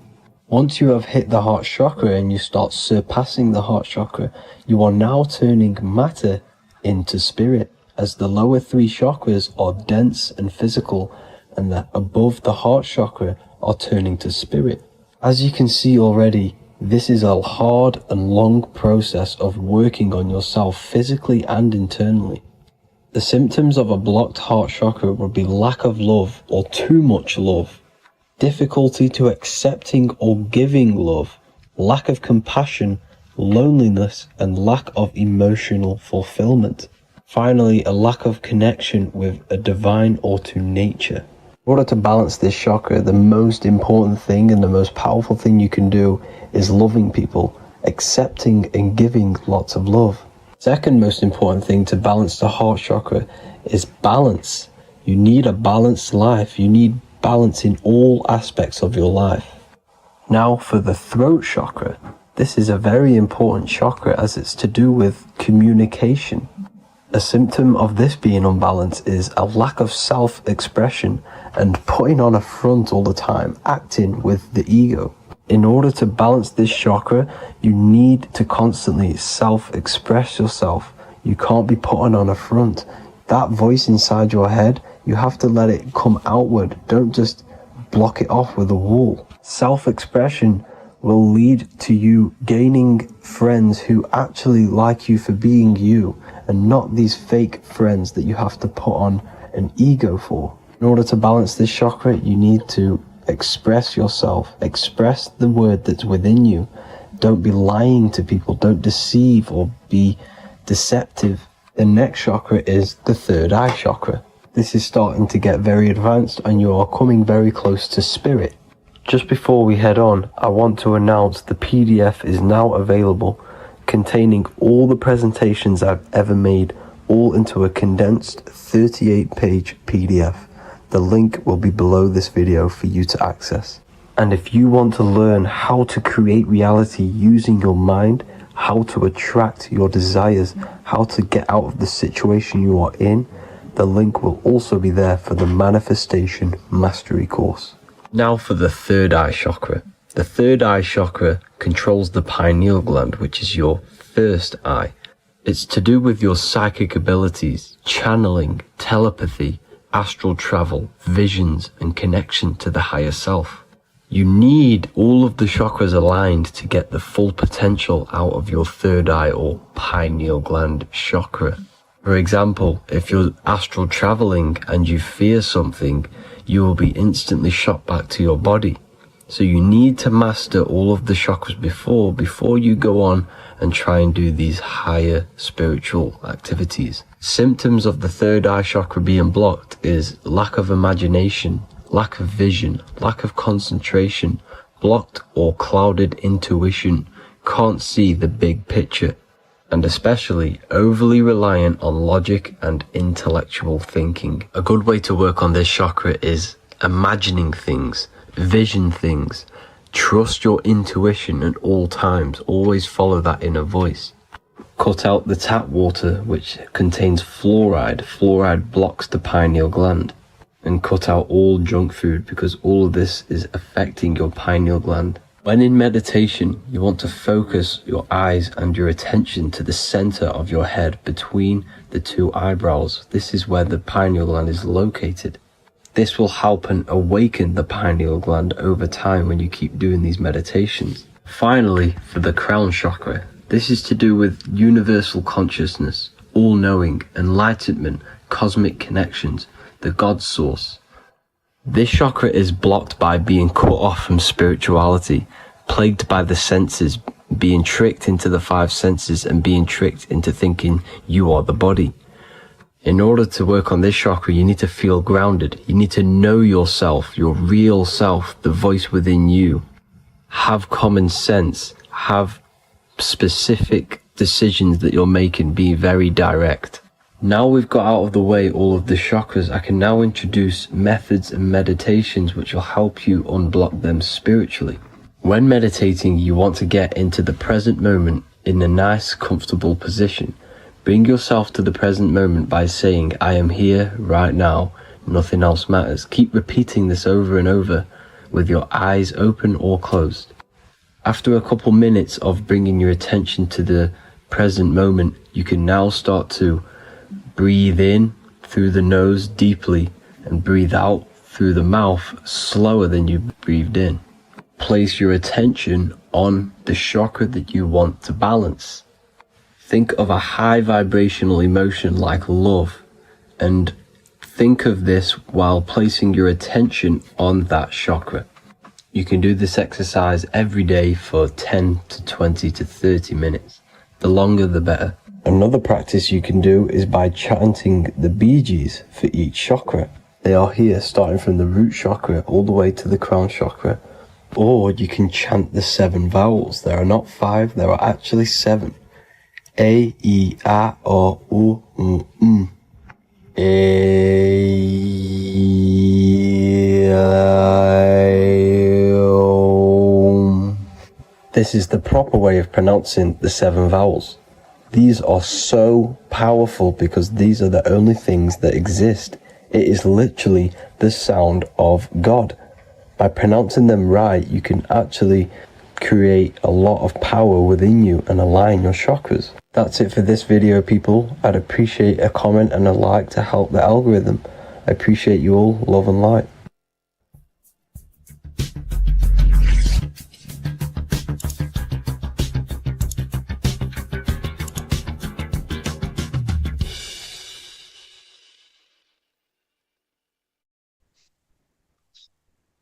Speaker 4: Once you have hit the heart chakra and you start surpassing the heart chakra, you are now turning matter into spirit, as the lower three chakras are dense and physical, and the above the heart chakra are turning to spirit. As you can see already, this is a hard and long process of working on yourself physically and internally. The symptoms of a blocked heart chakra would be lack of love or too much love, difficulty to accepting or giving love, lack of compassion, loneliness, and lack of emotional fulfillment. Finally, a lack of connection with a divine or to nature. In order to balance this chakra, the most important thing and the most powerful thing you can do is loving people, accepting and giving lots of love. Second most important thing to balance the heart chakra is balance. You need a balanced life. You need balance in all aspects of your life. Now for the throat chakra. This is a very important chakra as it's to do with communication. A symptom of this being unbalanced is a lack of self-expression and putting on a front all the time, acting with the ego. In order to balance this chakra, you need to constantly self-express yourself. You can't be putting on a front. That voice inside your head, you have to let it come outward. Don't just block it off with a wall. Self-expression will lead to you gaining friends who actually like you for being you, and not these fake friends that you have to put on an ego for. In order to balance this chakra, you need to express yourself, express the word that's within you. Don't be lying to people, don't deceive or be deceptive. The next chakra is the third eye chakra. This is starting to get very advanced and you are coming very close to spirit. Just before we head on, I want to announce the PDF is now available, containing all the presentations I've ever made, all into a condensed 38-page PDF. The link will be below this video for you to access. And if you want to learn how to create reality using your mind, how to attract your desires, how to get out of the situation you are in, the link will also be there for the Manifestation Mastery course.
Speaker 2: Now for the third eye chakra. The third eye chakra controls the pineal gland, which is your first eye. It's to do with your psychic abilities, channeling, telepathy, astral travel, visions, and connection to the higher self. You need all of the chakras aligned to get the full potential out of your third eye or pineal gland chakra. For example, if you're astral traveling and you fear something, you will be instantly shot back to your body. So you need to master all of the chakras before you go on and try and do these higher spiritual activities. Symptoms of the third eye chakra being blocked is lack of imagination, lack of vision, lack of concentration, blocked or clouded intuition, can't see the big picture, and especially overly reliant on logic and intellectual thinking. A good way to work on this chakra is imagining things, vision things, trust your intuition at all times, always follow that inner voice. Cut out the tap water which contains fluoride. Fluoride blocks the pineal gland. And cut out all junk food because all of this is affecting your pineal gland. When in meditation, you want to focus your eyes and your attention to the center of your head between the two eyebrows. This is where the pineal gland is located. This will help and awaken the pineal gland over time when you keep doing these meditations. Finally, for the crown chakra, this is to do with universal consciousness, all-knowing, enlightenment, cosmic connections, the God source. This chakra is blocked by being cut off from spirituality, plagued by the senses, being tricked into the five senses and being tricked into thinking you are the body. In order to work on this chakra, you need to feel grounded. You need to know yourself, your real self, the voice within you. Have common sense, have specific decisions that you're making, be very direct. Now we've got out of the way all of the chakras, I can now introduce methods and meditations which will help you unblock them spiritually. When meditating, you want to get into the present moment in a nice, comfortable position. Bring yourself to the present moment by saying, I am here right now, nothing else matters. Keep repeating this over and over with your eyes open or closed. After a couple minutes of bringing your attention to the present moment, you can now start to breathe in through the nose deeply and breathe out through the mouth slower than you breathed in. Place your attention on the chakra that you want to balance. Think of a high vibrational emotion like love, and think of this while placing your attention on that chakra. You can do this exercise every day for 10 to 20 to 30 minutes. The longer the better. Another practice you can do is by chanting the bijis for each chakra. They are here starting from the root chakra all the way to the crown chakra. Or you can chant the 7 vowels. There are not 5, there are actually 7. A, I, A, O, U, M. A, I, O. This is the proper way of pronouncing the 7 vowels. These are so powerful because these are the only things that exist. It is literally the sound of God. By pronouncing them right, you can actually create a lot of power within you and align your chakras. That's it for this video, people. I'd appreciate a comment and a like to help the algorithm. I appreciate you all. Love and light.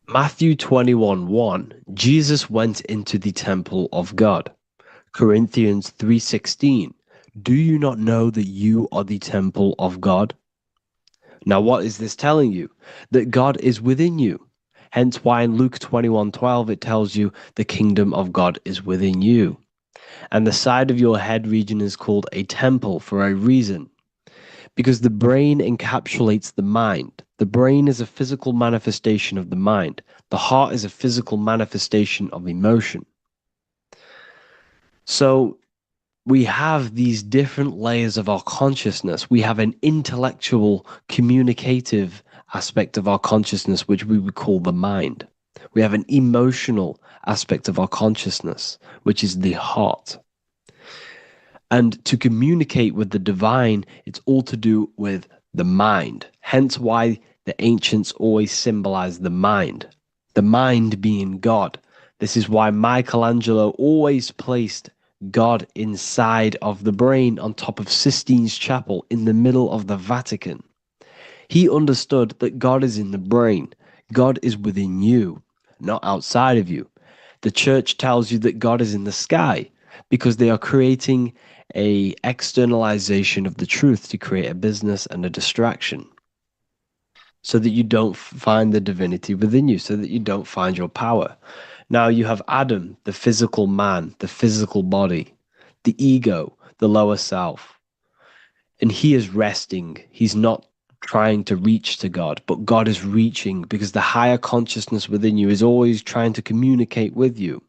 Speaker 5: Matthew 21:1, Jesus went into the temple of God. Corinthians 3:16, do you not know that you are the temple of God? Now what is this telling you? That God is within you. Hence why in Luke 21:12 it tells you the kingdom of God is within you. And the side of your head region is called a temple for a reason. Because the brain encapsulates the mind. The brain is a physical manifestation of the mind. The heart is a physical manifestation of emotion. So we have these different layers of our consciousness. We have an intellectual, communicative aspect of our consciousness, which we would call the mind. We have an emotional aspect of our consciousness, which is the heart. And to communicate with the divine, it's all to do with the mind. Hence why the ancients always symbolize the mind being God. This is why Michelangelo always placed God inside of the brain on top of Sistine Chapel in the middle of the Vatican. He understood that God is in the brain. God is within you, not outside of you. The church tells you that God is in the sky because they are creating a externalization of the truth to create a business and a distraction so that you don't find the divinity within you, so that you don't find your power. Now you have Adam, the physical man, the physical body, the ego, the lower self. And he is resting. He's not trying to reach to God, but God is reaching because the higher consciousness within you is always trying to communicate with you.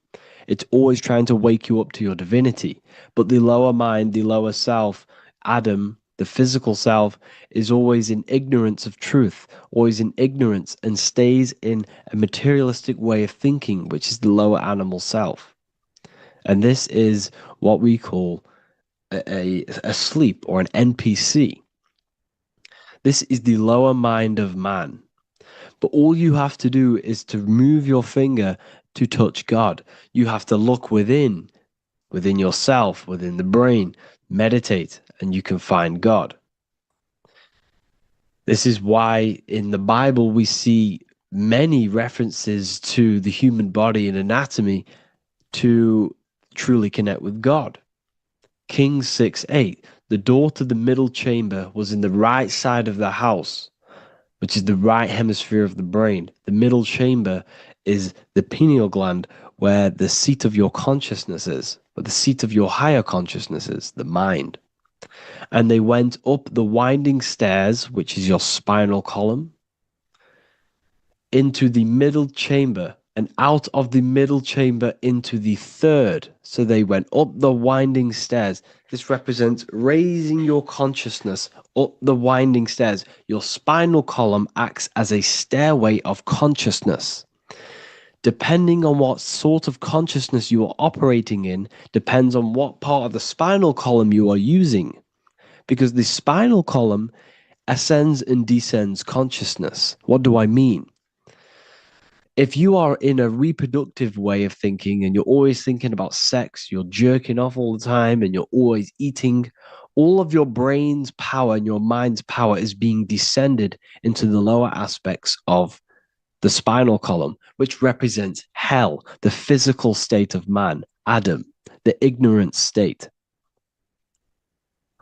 Speaker 5: It's always trying to wake you up to your divinity. But the lower mind, the lower self, Adam, the physical self, is always in ignorance of truth, always in ignorance, and stays in a materialistic way of thinking, which is the lower animal self. And this is what we call a sleep or an NPC. This is the lower mind of man. But all you have to do is to move your finger to touch God. You have to look within yourself, within the brain, meditate, and you can find God. This is why in the Bible we see many references to the human body and anatomy to truly connect with God. Kings 6:8, the door to the middle chamber was in the right side of the house, which is the right hemisphere of the brain. The middle chamber is the pineal gland, where the seat of your consciousness is, where the seat of your higher consciousness is, the mind. And they went up the winding stairs, which is your spinal column, into the middle chamber, and out of the middle chamber into the third. So they went up the winding stairs. This represents raising your consciousness up the winding stairs. Your spinal column acts as a stairway of consciousness. Depending on what sort of consciousness you are operating in, depends on what part of the spinal column you are using. Because the spinal column ascends and descends consciousness. What do I mean? If you are in a reproductive way of thinking and you're always thinking about sex, you're jerking off all the time and you're always eating, all of your brain's power and your mind's power is being descended into the lower aspects of the spinal column, which represents hell, the physical state of man, Adam, the ignorant state.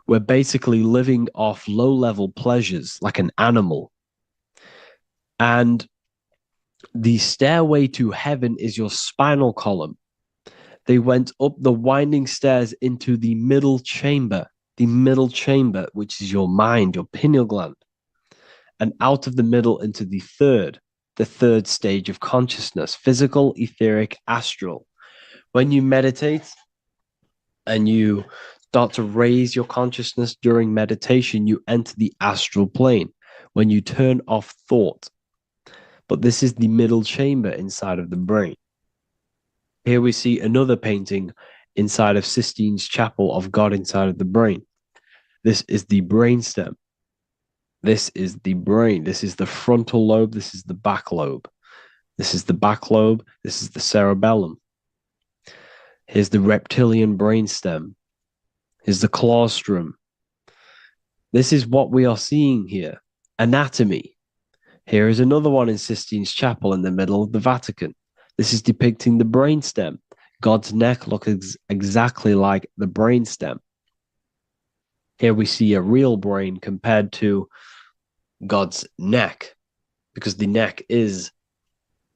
Speaker 5: We're basically living off low-level pleasures like an animal. And the stairway to heaven is your spinal column. They went up the winding stairs into the middle chamber, which is your mind, your pineal gland, and out of the middle into the third stage of consciousness, physical, etheric, astral. When you meditate and you start to raise your consciousness during meditation, you enter the astral plane when you turn off thought. But this is the middle chamber inside of the brain. Here we see another painting inside of Sistine's Chapel of God inside of the brain. This is the brainstem. This is the brain. This is the frontal lobe. This is the back lobe. This is the back lobe. This is the cerebellum. Here's the reptilian brainstem. Here's the claustrum. This is what we are seeing here. Anatomy. Here is another one in Sistine's Chapel in the middle of the Vatican. This is depicting the brainstem. God's neck looks exactly like the brainstem. Here we see a real brain compared to God's neck, because the neck is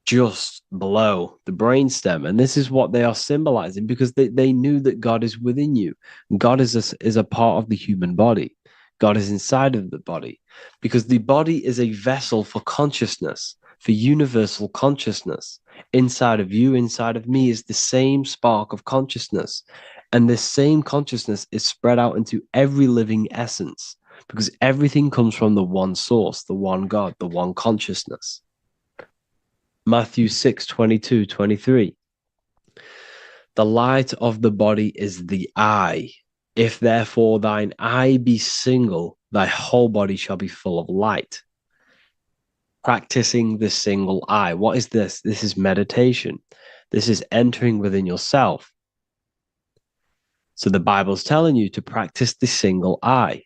Speaker 5: just below the brainstem. And this is what they are symbolizing, because they knew that God is within you. God is a part of the human body. God is inside of the body, because the body is a vessel for consciousness, for universal consciousness. Inside of you, inside of me is the same spark of consciousness. And this same consciousness is spread out into every living essence, because everything comes from the one source, the one God, the one consciousness.
Speaker 2: Matthew 6:22-23. The light of the body is the eye. If therefore thine eye be single, thy whole body shall be full of light. Practicing the single eye. What is this? This is meditation. This is entering within yourself. So the Bible's telling you to practice the single eye.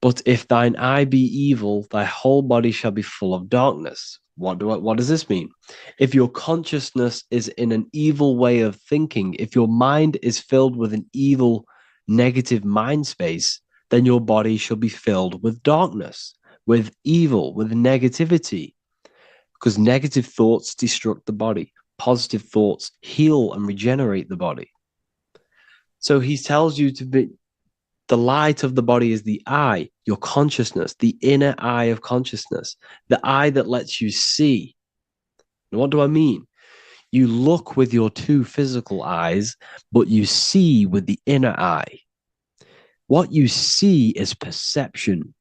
Speaker 2: But if thine eye be evil, thy whole body shall be full of darkness. What does this mean? If your consciousness is in an evil way of thinking, if your mind is filled with an evil, negative mind space, then your body shall be filled with darkness, with evil, with negativity. Because negative thoughts destruct the body. Positive thoughts heal and regenerate the body. So he tells you to be, the light of the body is the eye, your consciousness, the inner eye of consciousness, the eye that lets you see. And what do I mean? You look with your two physical eyes, but you see with the inner eye. What you see is perception.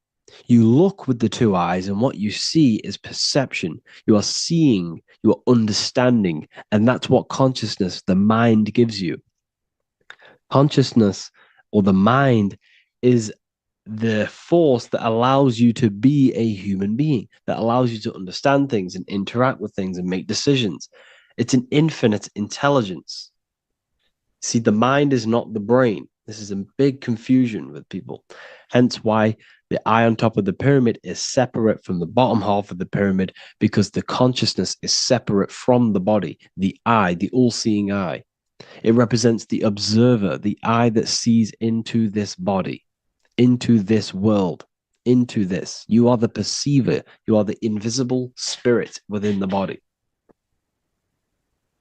Speaker 2: You look with the two eyes, and what you see is perception. You are seeing, you are understanding, and that's what consciousness, the mind, gives you. Consciousness, or the mind, is the force that allows you to be a human being, that allows you to understand things and interact with things and make decisions. It's an infinite intelligence. See, the mind is not the brain. This is a big confusion with people. Hence why the eye on top of the pyramid is separate from the bottom half of the pyramid, because the consciousness is separate from the body, the eye, the all-seeing eye. It represents the observer, the eye that sees into this body, into this world, into this. You are the perceiver. You are the invisible spirit within the body.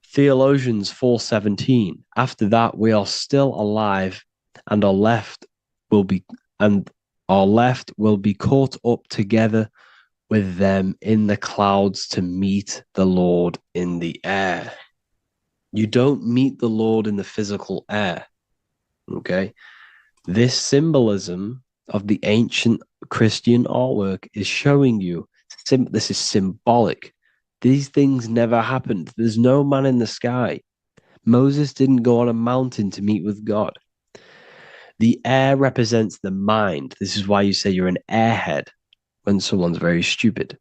Speaker 2: Theologians 4:17. After that, we are still alive, and our left will be caught up together with them in the clouds to meet the Lord in the air. You don't meet the Lord in the physical air. Okay? This symbolism of the ancient Christian artwork is showing you this is symbolic. These things never happened. There's no man in the sky. Moses didn't go on a mountain to meet with God. The air represents the mind. This is why you say you're an airhead when someone's very stupid.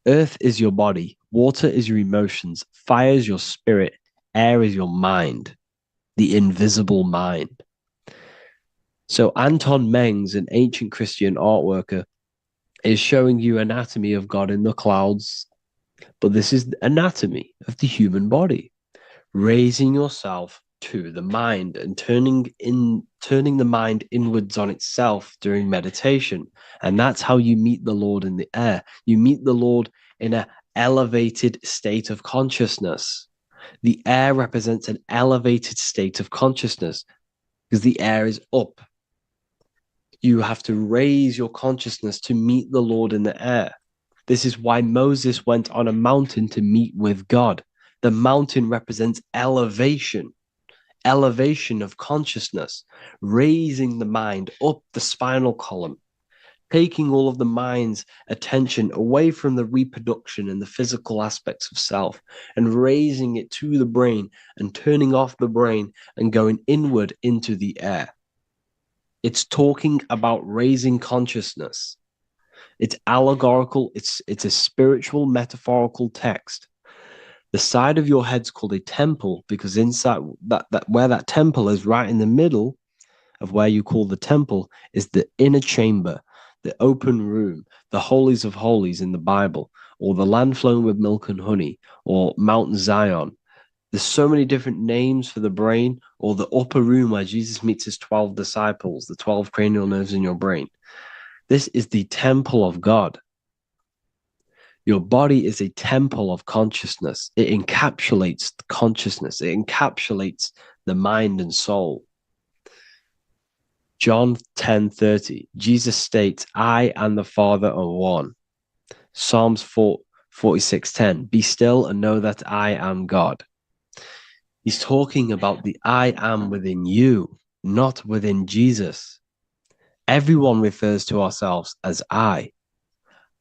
Speaker 2: Earth is your body. Water is your emotions. Fire is your spirit. Air is your mind, the invisible mind. So Anton Mengs, an ancient Christian art worker, is showing you anatomy of God in the clouds. But this is anatomy of the human body, raising yourself to the mind and turning the mind inwards on itself during meditation. And that's how you meet the Lord in the air. You meet the Lord in an elevated state of consciousness. The air represents an elevated state of consciousness because the air is up. You have to raise your consciousness to meet the Lord in the air. This is why Moses went on a mountain to meet with God. The mountain represents elevation of consciousness, raising the mind up the spinal column, taking all of the mind's attention away from the reproduction and the physical aspects of self and raising it to the brain and turning off the brain and going inward into the air. It's talking about raising consciousness. It's allegorical. It's a spiritual, metaphorical text. The side of your head's called a temple because inside that where that temple is, right in the middle of where you call the temple, is the inner chamber, the open room, the holies of holies in the Bible, or the land flowing with milk and honey, or Mount Zion. There's so many different names for the brain, or the upper room where Jesus meets his 12 disciples, the 12 cranial nerves in your brain. This is the temple of God. Your body is a temple of consciousness. It encapsulates the consciousness. It encapsulates the mind and soul. John 10:30, Jesus states, I and the Father are one. Psalms 46:10, be still and know that I am God. He's talking about the I am within you, not within Jesus. Everyone refers to ourselves as I.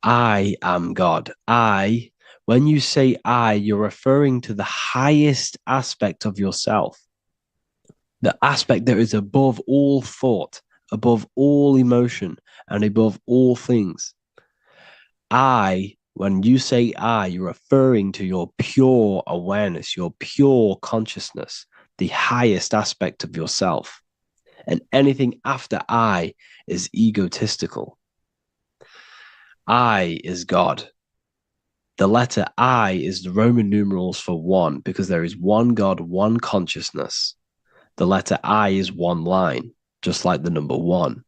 Speaker 2: I am God. I
Speaker 5: When you say I, you're referring to the highest aspect of yourself, the aspect that is above all thought, above all emotion, and above all things. I, when you say I, you're referring to your pure awareness, your pure consciousness, the highest aspect of yourself. And anything after I is egotistical. I is God. The letter I is the Roman numerals for one, because there is one God, one consciousness. The letter I is one line, just like the number one.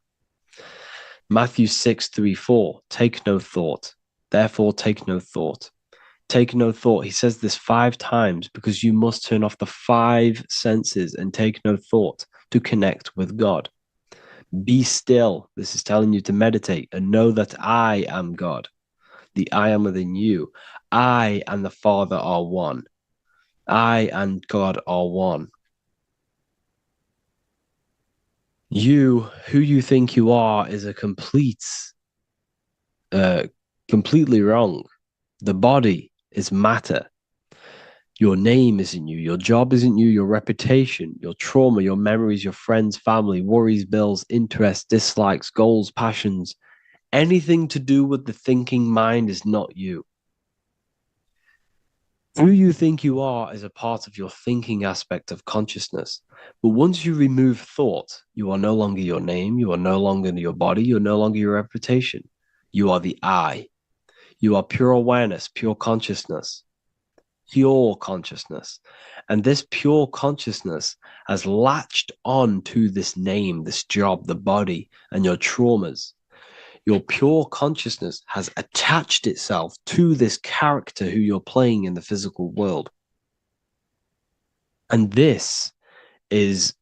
Speaker 5: Matthew 6:3-4, take no thought. Therefore, take no thought. Take no thought. He says this 5 times because you must turn off the 5 senses and take no thought to connect with God. Be still. This is telling you to meditate and know that I am God. The I am within you. I and the Father are one. I and God are one. You, who you think you are, is a completely wrong. The body is matter. Your name isn't you. Your job isn't you. Your reputation, your trauma, your memories, your friends, family, worries, bills, interests, dislikes, goals, passions, anything to do with the thinking mind is not you. Who you think you are is a part of your thinking aspect of consciousness. But once you remove thought, you are no longer your name. You are no longer your body. You're no longer your reputation. You are the I. You are pure awareness, pure consciousness. Pure consciousness. And this pure consciousness has latched on to this name, this job, the body, and your traumas. Your pure consciousness has attached itself to this character who you're playing in the physical world. And this is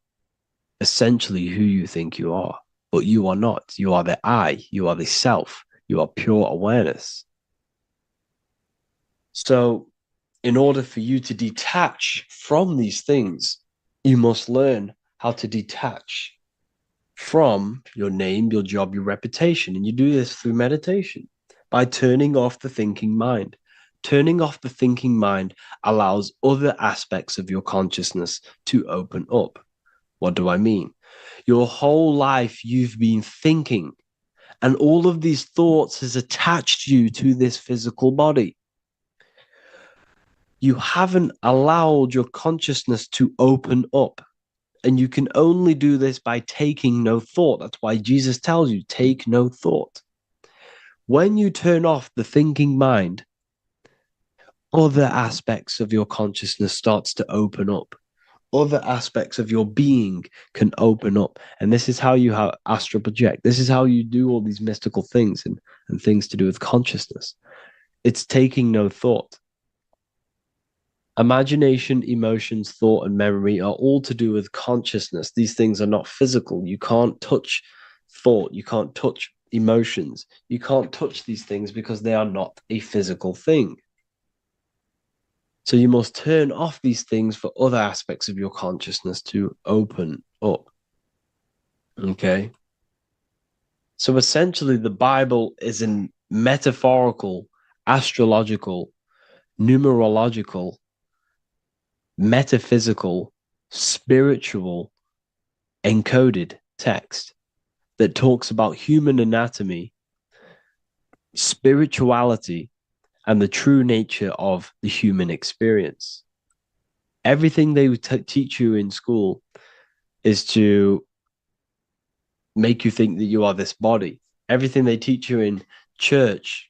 Speaker 5: essentially who you think you are, but you are not. You are the I, you are the self, you are pure awareness. So, in order for you to detach from these things, you must learn how to detach from your name, your job, your reputation. And you do this through meditation by turning off the thinking mind. Turning off the thinking mind allows other aspects of your consciousness to open up. What do I mean? Your whole life you've been thinking, and all of these thoughts has attached you to this physical body. You haven't allowed your consciousness to open up. And you can only do this by taking no thought. That's why Jesus tells you, take no thought. When you turn off the thinking mind, other aspects of your consciousness starts to open up. Other aspects of your being can open up. And this is how you have astral project. This is how you do all these mystical things and things to do with consciousness. It's taking no thought. Imagination, emotions, thought, and memory are all to do with consciousness. These things are not physical. You can't touch thought. You can't touch emotions. You can't touch these things because they are not a physical thing. So you must turn off these things for other aspects of your consciousness to open up. Okay? So essentially, the Bible is a metaphorical, astrological, numerological, metaphysical, spiritual, encoded text that talks about human anatomy, spirituality, and the true nature of the human experience. Everything they teach you in school is to make you think that you are this body. Everything they teach you in church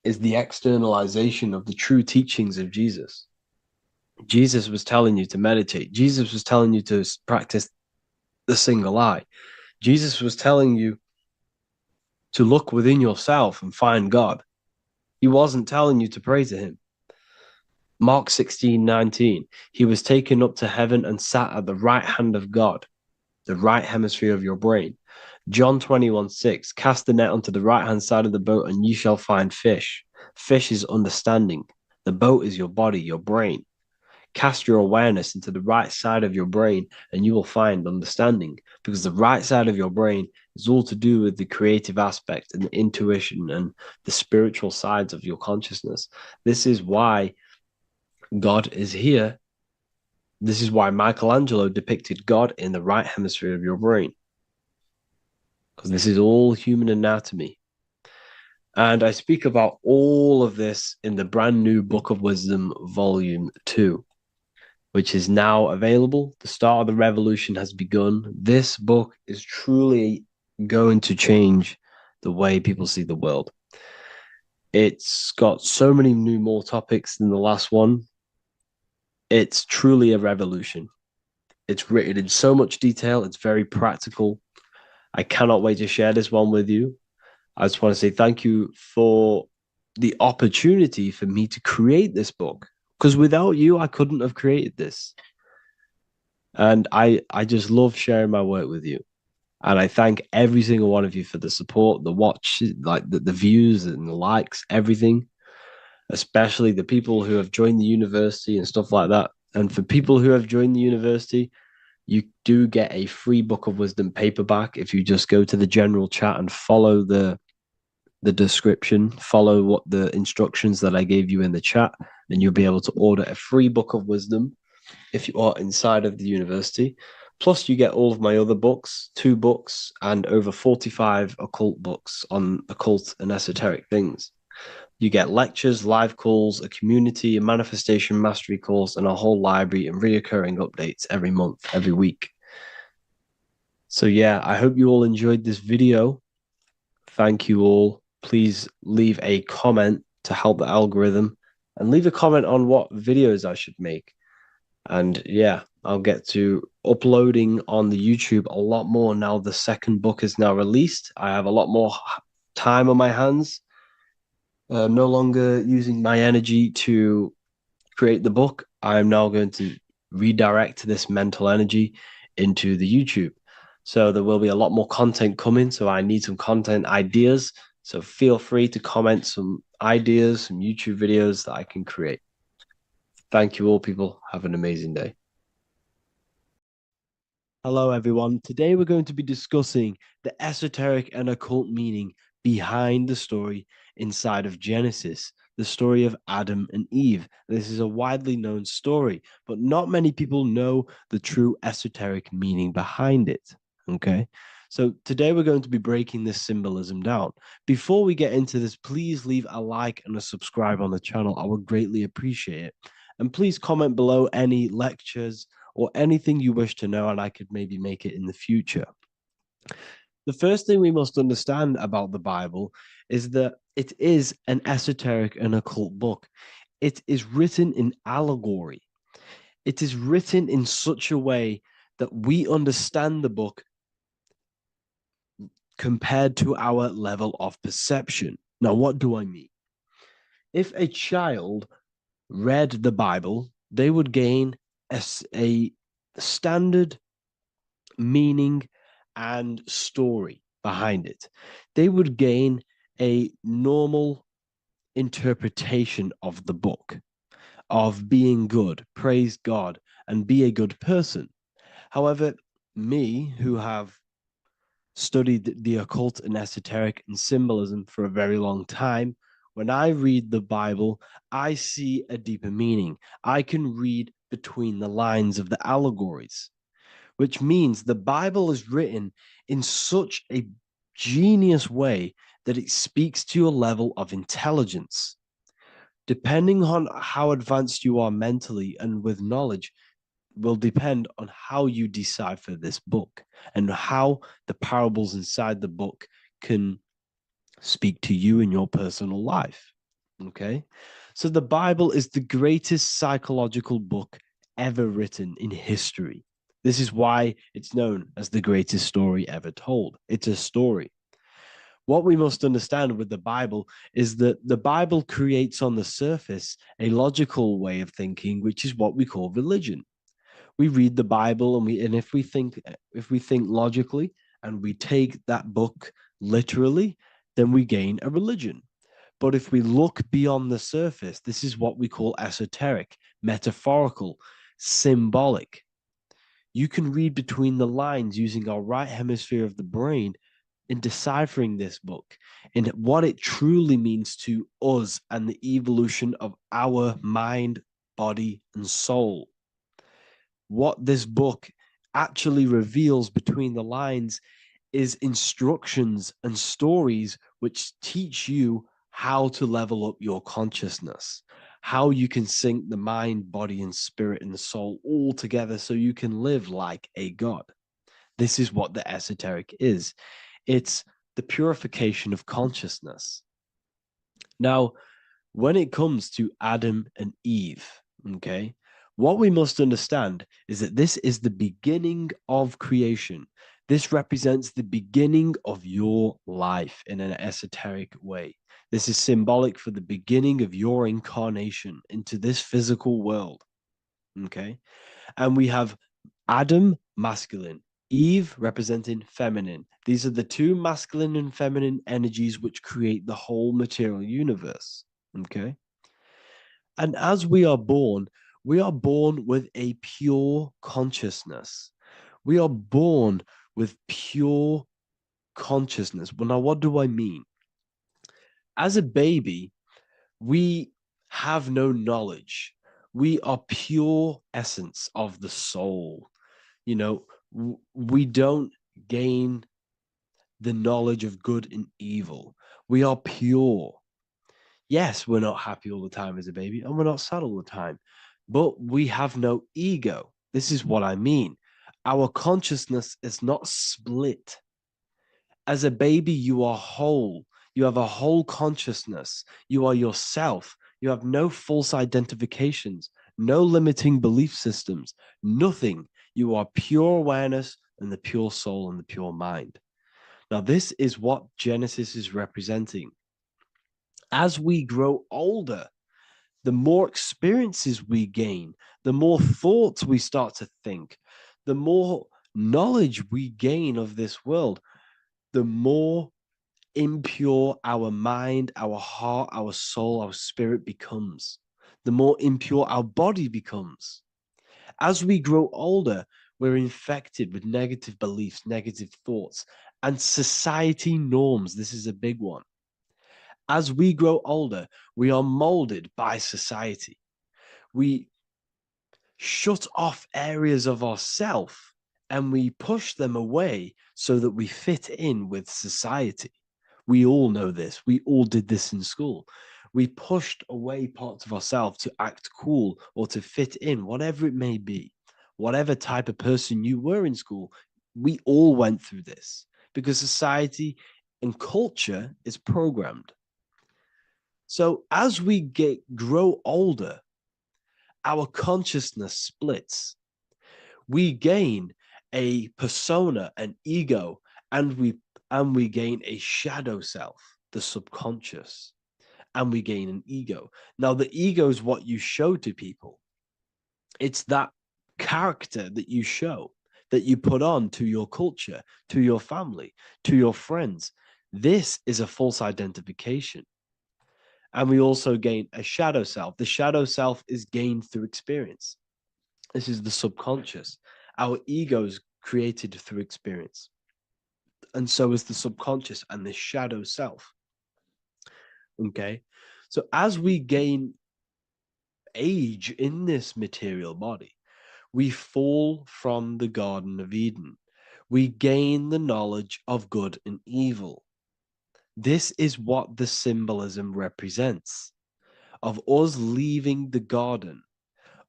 Speaker 5: is the externalization of the true teachings of Jesus. Jesus was telling you to meditate. Jesus was telling you to practice the single eye. Jesus was telling you to look within yourself and find God. He wasn't telling you to pray to him. Mark 16:19, he was taken up to heaven and sat at the right hand of God, the right hemisphere of your brain. John 21:6, cast the net onto the right hand side of the boat and you shall find fish. Fish is understanding. The boat is your body, your brain. Cast your awareness into the right side of your brain and you will find understanding, because the right side of your brain is all to do with the creative aspect and the intuition and the spiritual sides of your consciousness. This is why God is here. This is why Michelangelo depicted God in the right hemisphere of your brain, because this is all human anatomy. And I speak about all of this in the brand new Book of Wisdom, Volume 2, which is now available. The start of the revolution has begun. This book is truly going to change the way people see the world. It's got so many more topics than the last one. It's truly a revolution. It's written in so much detail. It's very practical. I cannot wait to share this one with you. I just want to say thank you for the opportunity for me to create this book, because without you, I couldn't have created this. And I just love sharing my work with you. And I thank every single one of you for the support, the watch, like the views and the likes, everything, especially the people who have joined the university and stuff like that. And for people who have joined the university, you do get a free Book of Wisdom paperback if you just go to the general chat and follow the description, follow what the instructions that I gave you in the chat, and you'll be able to order a free Book of Wisdom if you are inside of the university. Plus, you get all of my other books, 2 books, and over 45 occult books on occult and esoteric things. You get lectures, live calls, a community, a manifestation mastery course, and a whole library and reoccurring updates every month, every week. So yeah, I hope you all enjoyed this video. Thank you all. Please leave a comment to help the algorithm, and leave a comment on what videos I should make. And yeah, I'll get to uploading on the YouTube a lot more now. The second book is now released. I have a lot more time on my hands. No longer using my energy to create the book. I'm now going to redirect this mental energy into the YouTube. So there will be a lot more content coming. So I need some content ideas. So feel free to comment some ideas, some YouTube videos that I can create. Thank you all, people. Have an amazing day. Hello, everyone. Today we're going to be discussing the esoteric and occult meaning behind the story inside of Genesis, the story of Adam and Eve. This is a widely known story, but not many people know the true esoteric meaning behind it. Okay, so today we're going to be breaking this symbolism down. Before we get into this, please leave a like and a subscribe on the channel. I would greatly appreciate it. And please comment below any lectures or anything you wish to know, and I could maybe make it in the future. The first thing we must understand about the Bible is that it is an esoteric and occult book. It is written in allegory. It is written in such a way that we understand the book compared to our level of perception. Now, what do I mean? If a child read the Bible, they would gain a standard meaning and story behind it. They would gain a normal interpretation of the book, of being good, praise God, and be a good person. However, me, who have studied the occult and esoteric and symbolism for a very long time, when I read the Bible, I see a deeper meaning. I can read between the lines of the allegories, which means the Bible is written in such a genius way that it speaks to your level of intelligence. Depending on how advanced you are mentally and with knowledge, will depend on how you decipher this book and how the parables inside the book can speak to you in your personal life. Okay, so the Bible is the greatest psychological book ever written in history. This is why it's known as the greatest story ever told. It's a story. What we must understand with the Bible is that the Bible creates on the surface a logical way of thinking, which is what we call religion. We read the Bible and if we think logically and we take that book literally, then we gain a religion. But if we look beyond the surface, this is what we call esoteric, metaphorical, symbolic. You can read between the lines using our right hemisphere of the brain in deciphering this book, in what it truly means to us and the evolution of our mind, body, and soul. What this book actually reveals between the lines is instructions and stories which teach you how to level up your consciousness, how you can sync the mind, body, and spirit and the soul all together so you can live like a god. This is what the esoteric is. It's the purification of consciousness. Now, when it comes to Adam and Eve, okay, what we must understand is that this is the beginning of creation. This represents the beginning of your life in an esoteric way. This is symbolic for the beginning of your incarnation into this physical world. Okay. And we have Adam, masculine, Eve representing feminine. These are the two masculine and feminine energies which create the whole material universe. Okay. And as we are born with a pure consciousness. We are born with pure consciousness. Well, now, what do I mean? As a baby, we have no knowledge. We are pure essence of the soul. You know, we don't gain the knowledge of good and evil. We are pure. Yes, we're not happy all the time as a baby, and we're not sad all the time, but we have no ego. This is what I mean. Our consciousness is not split. As a baby, you are whole. You have a whole consciousness. You are yourself. You have no false identifications, no limiting belief systems, nothing. You are pure awareness and the pure soul and the pure mind. Now, this is what Genesis is representing. As we grow older, the more experiences we gain, the more thoughts we start to think, the more knowledge we gain of this world, the more impure our mind, our heart, our soul, our spirit becomes, the more impure our body becomes. As we grow older, we're infected with negative beliefs, negative thoughts, and society norms. This is a big one. As we grow older, we are molded by society. We shut off areas of ourself and we push them away so that we fit in with society. We all know this. We all did this in school. We pushed away parts of ourselves to act cool or to fit in, whatever it may be. Whatever type of person you were in school, we all went through this because society and culture is programmed. So as we grow older, our consciousness splits. We gain a persona, an ego, and we gain a shadow self, the subconscious, and we gain an ego. Now, the ego is what you show to people. It's that character that you show, that you put on to your culture, to your family, to your friends. This is a false identification. And we also gain a shadow self. The shadow self is gained through experience. This is the subconscious. Our ego is created through experience. And so is the subconscious and the shadow self. Okay. So as we gain age in this material body, we fall from the Garden of Eden. We gain the knowledge of good and evil. This is what the symbolism represents of us leaving the garden,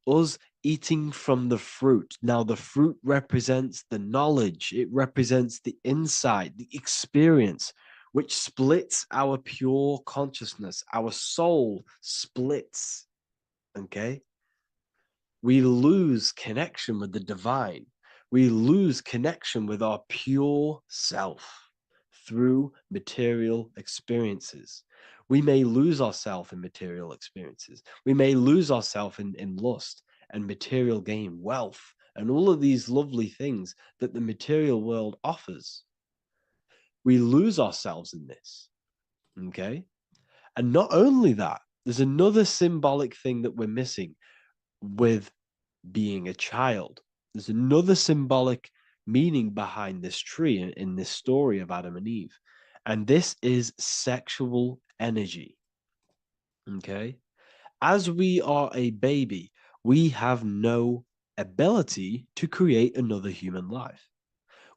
Speaker 5: us eating from the fruit. Now, the fruit represents the knowledge, it represents the insight, the experience, which splits our pure consciousness. Our soul splits. Okay? We lose connection with the divine. We lose connection with our pure self through material experiences. We may lose ourselves in material experiences. We may lose ourselves in lust and material gain, wealth, and all of these lovely things that the material world offers. We lose ourselves in this. Okay? And not only that, there's another symbolic thing that we're missing with being a child. There's another symbolic meaning behind this tree in this story of Adam and Eve. And this is sexual energy. Okay? As we are a baby, we have no ability to create another human life.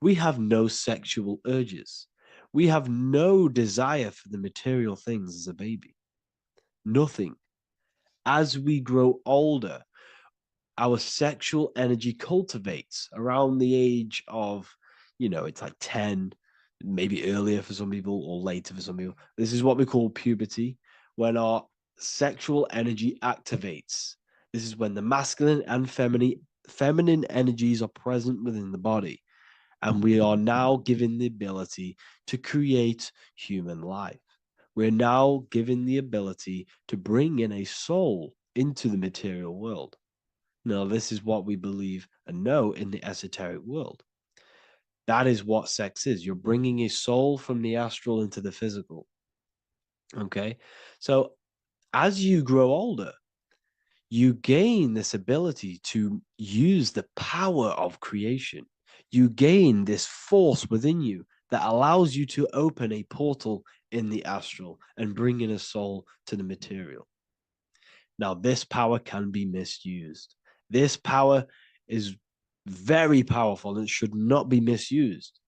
Speaker 5: We have no sexual urges. We have no desire for the material things as a baby. Nothing. As we grow older, our sexual energy cultivates around the age of, it's like 10, maybe earlier for some people or later for some people. This is what we call puberty, when our sexual energy activates. This is when the masculine and feminine energies are present within the body. And we are now given the ability to create human life. We're now given the ability to bring in a soul into the material world. Now, this is what we believe and know in the esoteric world. That is what sex is. You're bringing a soul from the astral into the physical. Okay? So, as you grow older, you gain this ability to use the power of creation. You gain this force within you that allows you to open a portal in the astral and bring in a soul to the material. Now, this power can be misused. This power is very powerful and should not be misused.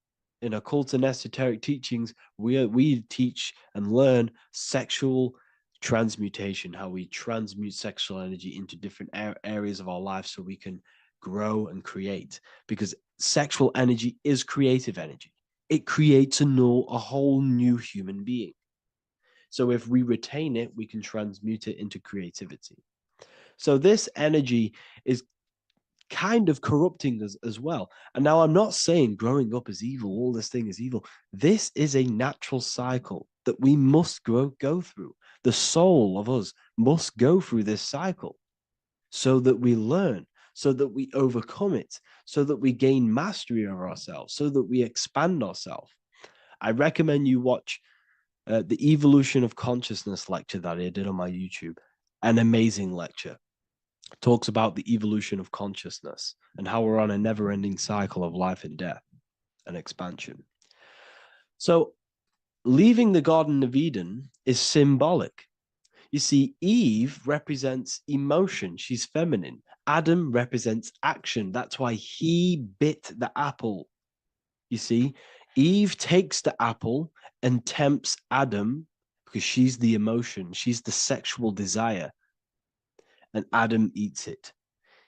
Speaker 5: In occult and esoteric teachings, we teach and learn sexual transmutation, how we transmute sexual energy into different areas of our life so we can grow and create. Because sexual energy is creative energy. It creates a whole new human being. So if we retain it, we can transmute it into creativity. So this energy is kind of corrupting us as well. And now I'm not saying growing up is evil, all this thing is evil. This is a natural cycle that we must go through. The soul of us must go through this cycle so that we learn, so that we overcome it, so that we gain mastery over ourselves, so that we expand ourselves. I recommend you watch the Evolution of Consciousness lecture that I did on my YouTube. An amazing lecture. Talks about the evolution of consciousness and how we're on a never-ending cycle of life and death and expansion. So leaving the Garden of Eden is symbolic. You see, Eve represents emotion. She's feminine. Adam represents action. That's why he bit the apple. You see, Eve takes the apple and tempts Adam because she's the emotion. She's the sexual desire. And Adam eats it.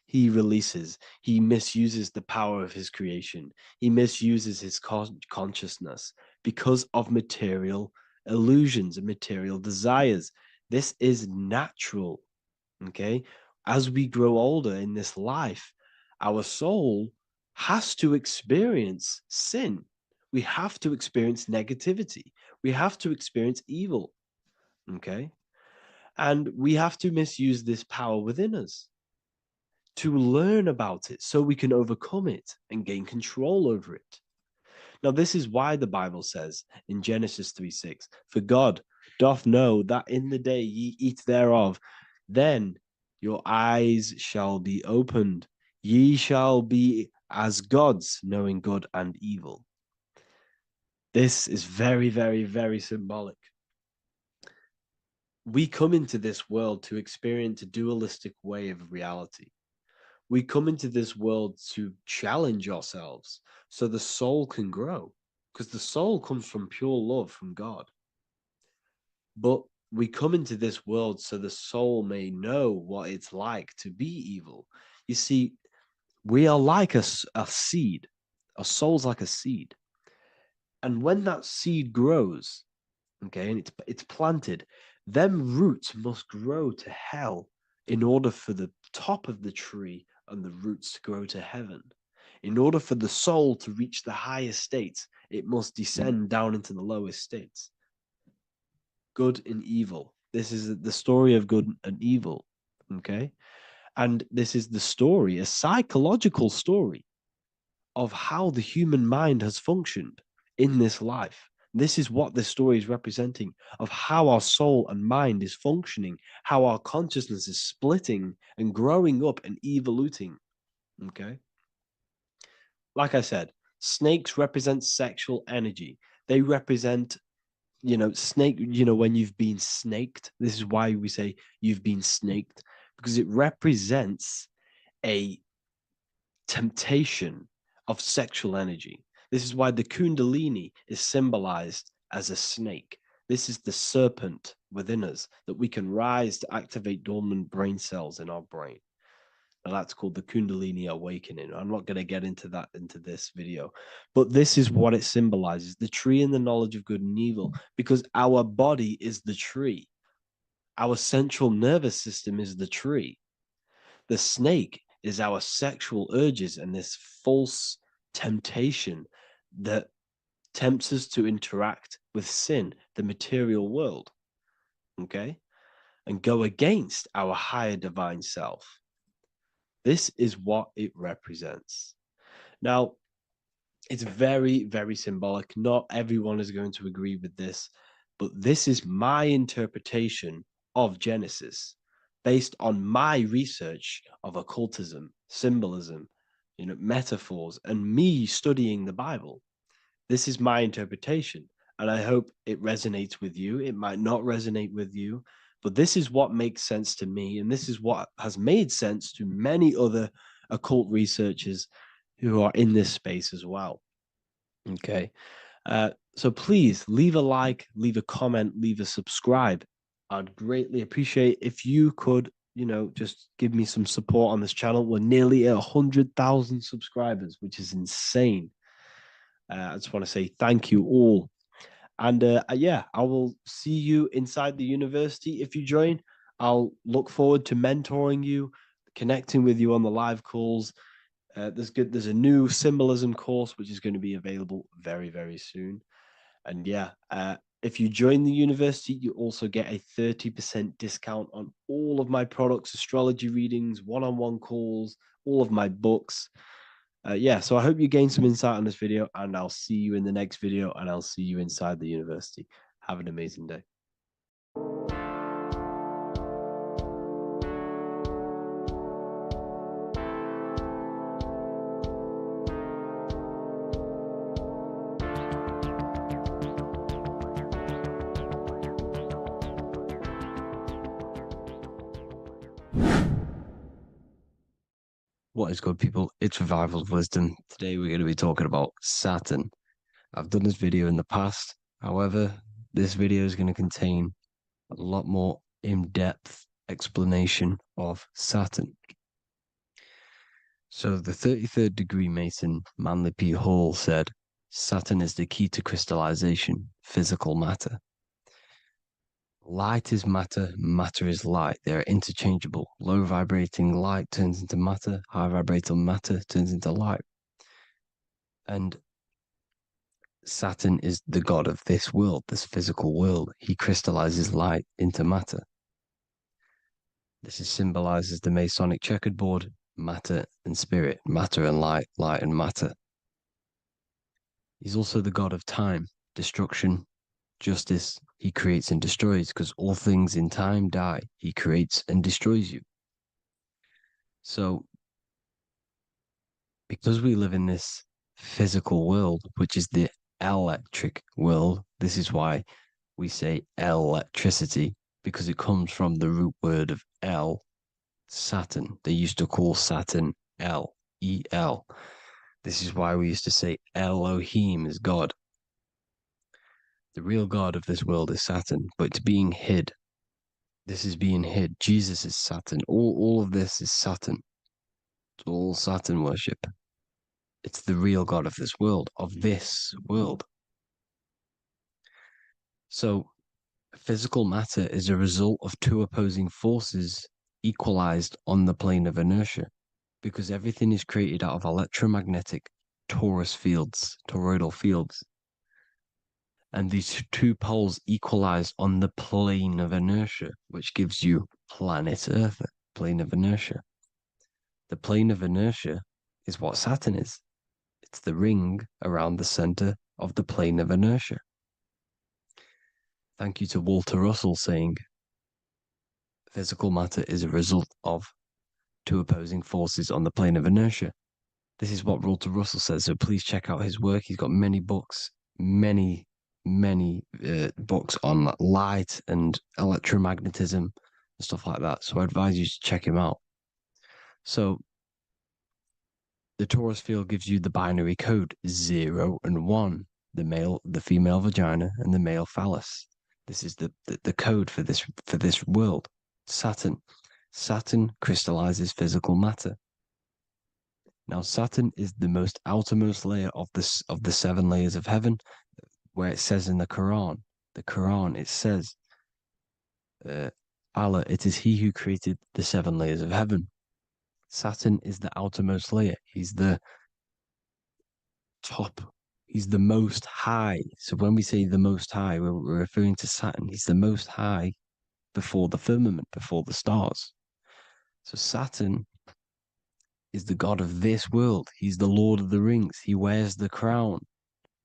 Speaker 5: He releases. He misuses the power of his creation. He misuses his consciousness because of material illusions and material desires. This is natural, okay? As we grow older in this life, our soul has to experience sin. We have to experience negativity. We have to experience evil, okay? And we have to misuse this power within us to learn about it so we can overcome it and gain control over it. Now, this is why the Bible says in Genesis 3:6, "For God doth know that in the day ye eat thereof, then your eyes shall be opened. Ye shall be as gods, knowing good and evil." This is very, very, very symbolic. We come into this world to experience a dualistic way of reality. We come into this world to challenge ourselves so the soul can grow, because the soul comes from pure love from God. But we come into this world so the soul may know what it's like to be evil. You see, we are like a seed. Our soul's like a seed. And when that seed grows, okay, and it's planted, them roots must grow to hell in order for the top of the tree and the roots to grow to heaven. In order for the soul to reach the highest states, it must descend down into the lowest states. Good and evil. This is the story of good and evil, okay? And this is the story, a psychological story of how the human mind has functioned in this life This is what this story is representing of how our soul and mind is functioning, how our consciousness is splitting and growing up and evoluting. Okay. Like I said, snakes represent sexual energy. They represent, snake, when you've been snaked. This is why we say you've been snaked, because it represents a temptation of sexual energy. This is why the Kundalini is symbolized as a snake. This is the serpent within us that we can rise to activate dormant brain cells in our brain. And that's called the Kundalini awakening. I'm not going to get into that into this video, but this is what it symbolizes: the tree and the knowledge of good and evil, because our body is the tree. Our central nervous system is the tree. The snake is our sexual urges and this false temptation that tempts us to interact with sin, the material world, okay, and go against our higher divine self. This is what it represents. Now, it's very, very symbolic. Not everyone is going to agree with this, but this is my interpretation of Genesis based on my research of occultism, symbolism, metaphors, and me studying the Bible. This is my interpretation, and I hope it resonates with you. It might not resonate with you, but this is what makes sense to me, and this is what has made sense to many other occult researchers who are in this space as well. Okay. So please leave a like, leave a comment, leave a subscribe. I'd greatly appreciate if you could, just give me some support on this channel. We're nearly at 100,000 subscribers, which is insane. I just want to say thank you all. And yeah, I will see you inside the university. If you join, I'll look forward to mentoring you, connecting with you on the live calls. There's a new symbolism course which is going to be available very, very soon. And yeah, if you join the university, you also get a 30% discount on all of my products, astrology readings, one-on-one calls, all of my books. Yeah, so I hope you gain some insight on this video, and I'll see you in the next video, and I'll see you inside the university. Have an amazing day.
Speaker 1: What is good, people? It's Revival of Wisdom. Today we're going to be talking about Saturn. I've done this video in the past. However, this video is going to contain a lot more in-depth explanation of Saturn. So the 33rd degree Mason, Manly P. Hall, said, Saturn is the key to crystallization, physical matter. Light is matter, matter is light. They are interchangeable. Low vibrating light turns into matter, high vibrating matter turns into light. And Saturn is the god of this world, this physical world. He crystallizes light into matter. This is symbolized as the Masonic checkerboard, matter and spirit, matter and light, light and matter. He's also the god of time, destruction, justice. He creates and destroys, because all things in time die. He creates and destroys you. So, because we live in this physical world, which is the electric world, this is why we say electricity, because it comes from the root word of El, Saturn. They used to call Saturn El, E-L. This is why we used to say Elohim is God. The real God of this world is Saturn, but it's being hid. This is being hid. Jesus is Saturn. All of this is Saturn. It's all Saturn worship. It's the real God of this world, So, physical matter is a result of two opposing forces equalized on the plane of inertia, because everything is created out of electromagnetic toroidal fields. And these two poles equalize on the plane of inertia, which gives you planet Earth, plane of inertia. The plane of inertia is what Saturn is. It's the ring around the center of the plane of inertia.
Speaker 5: Thank you to Walter Russell saying, physical matter is a result of two opposing forces on the plane of inertia. This is what Walter Russell says, so please check out his work. He's got many books, many books on light and electromagnetism and stuff like that. So I advise you to check him out. So the torus field gives you the binary code 0 and 1, the female vagina and the male phallus. This is the code for this world. Saturn crystallizes physical matter. Now Saturn is the most outermost layer of the 7 layers of heaven, where it says in the Quran, it says, Allah, it is He who created the 7 layers of heaven. Saturn is the outermost layer. He's the top. He's the most high. So when we say the most high, we're referring to Saturn. He's the most high before the firmament, before the stars. So Saturn is the god of this world. He's the Lord of the Rings. He wears the crown.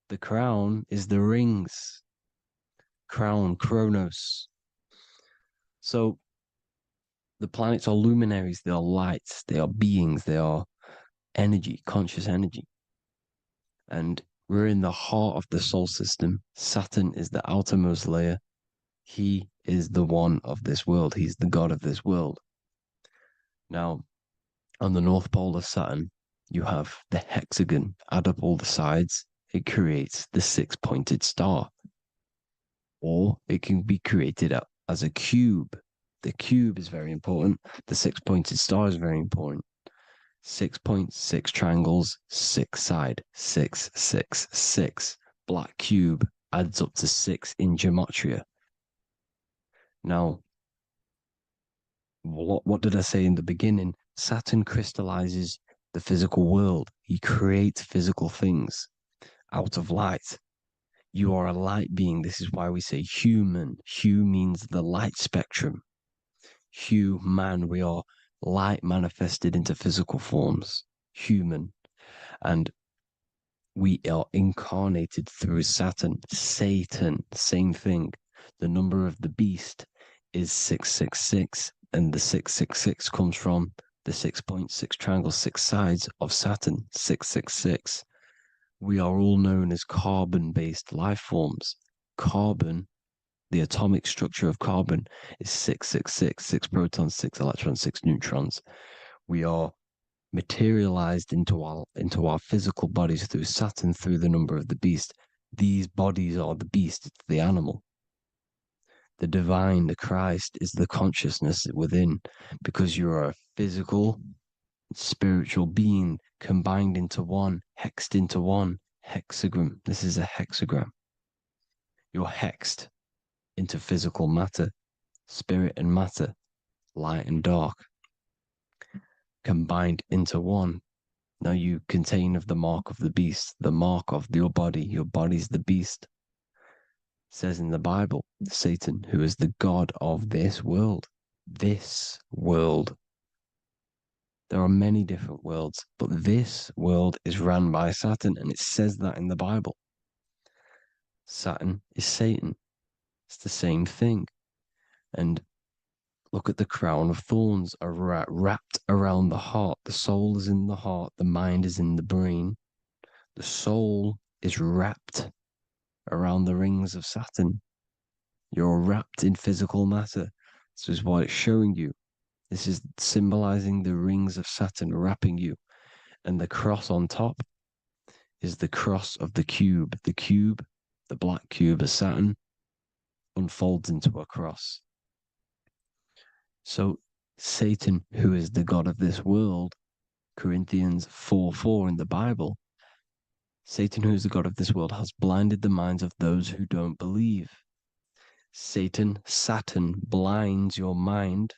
Speaker 5: The crown is the rings. Crown, Chronos. So the planets are luminaries. They are lights. They are beings. They are energy, conscious energy. And we're in the heart of the solar system. Saturn is the outermost layer. He is the one of this world. He's the god of this world. Now, on the North Pole of Saturn, you have the hexagon. Add up all the sides. It creates the 6-pointed star. Or it can be created as a cube. The cube is very important. The 6-pointed star is very important. 6 points, 6 triangles, 6 side, 6, 6, 6. Black cube adds up to 6 in gematria. Now, what did I say in the beginning? Saturn crystallizes the physical world. He creates physical things out of light. You are a light being. This is why we say human. Hue means the light spectrum. Hue, man, we are light manifested into physical forms. Human. And we are incarnated through Saturn. Satan, same thing. The number of the beast is 666, and the 666 comes from the 6.6 triangle, 6 sides of Saturn, 666. We are all known as carbon-based life forms. Carbon, the atomic structure of carbon, is 666, 6 protons, 6 electrons, 6 neutrons. We are materialized into our physical bodies through Saturn, through the number of the beast. These bodies are the beast, it's the animal. The divine, the Christ, is the consciousness within, because you are a physical, spiritual being combined into one, hexed into one. Hexagram. This is a hexagram. You're hexed into physical matter, spirit and matter, light and dark, combined into one. Now you contain of the mark of the beast, the mark of your body. Your body's the beast. It says in the Bible, Satan, who is the god of this world. This world. There are many different worlds, but this world is run by Saturn, and it says that in the Bible. Saturn is Satan. It's the same thing. And look at the crown of thorns are wrapped around the heart. The soul is in the heart. The mind is in the brain. The soul is wrapped around the rings of Saturn. You're wrapped in physical matter. This is what it's showing you. This is symbolizing the rings of Saturn wrapping you. And the cross on top is the cross of the cube. The cube, the black cube of Saturn, unfolds into a cross. So Satan, who is the god of this world, Corinthians 4:4 in the Bible, Satan, who is the god of this world, has blinded the minds of those who don't believe. Saturn blinds your mind,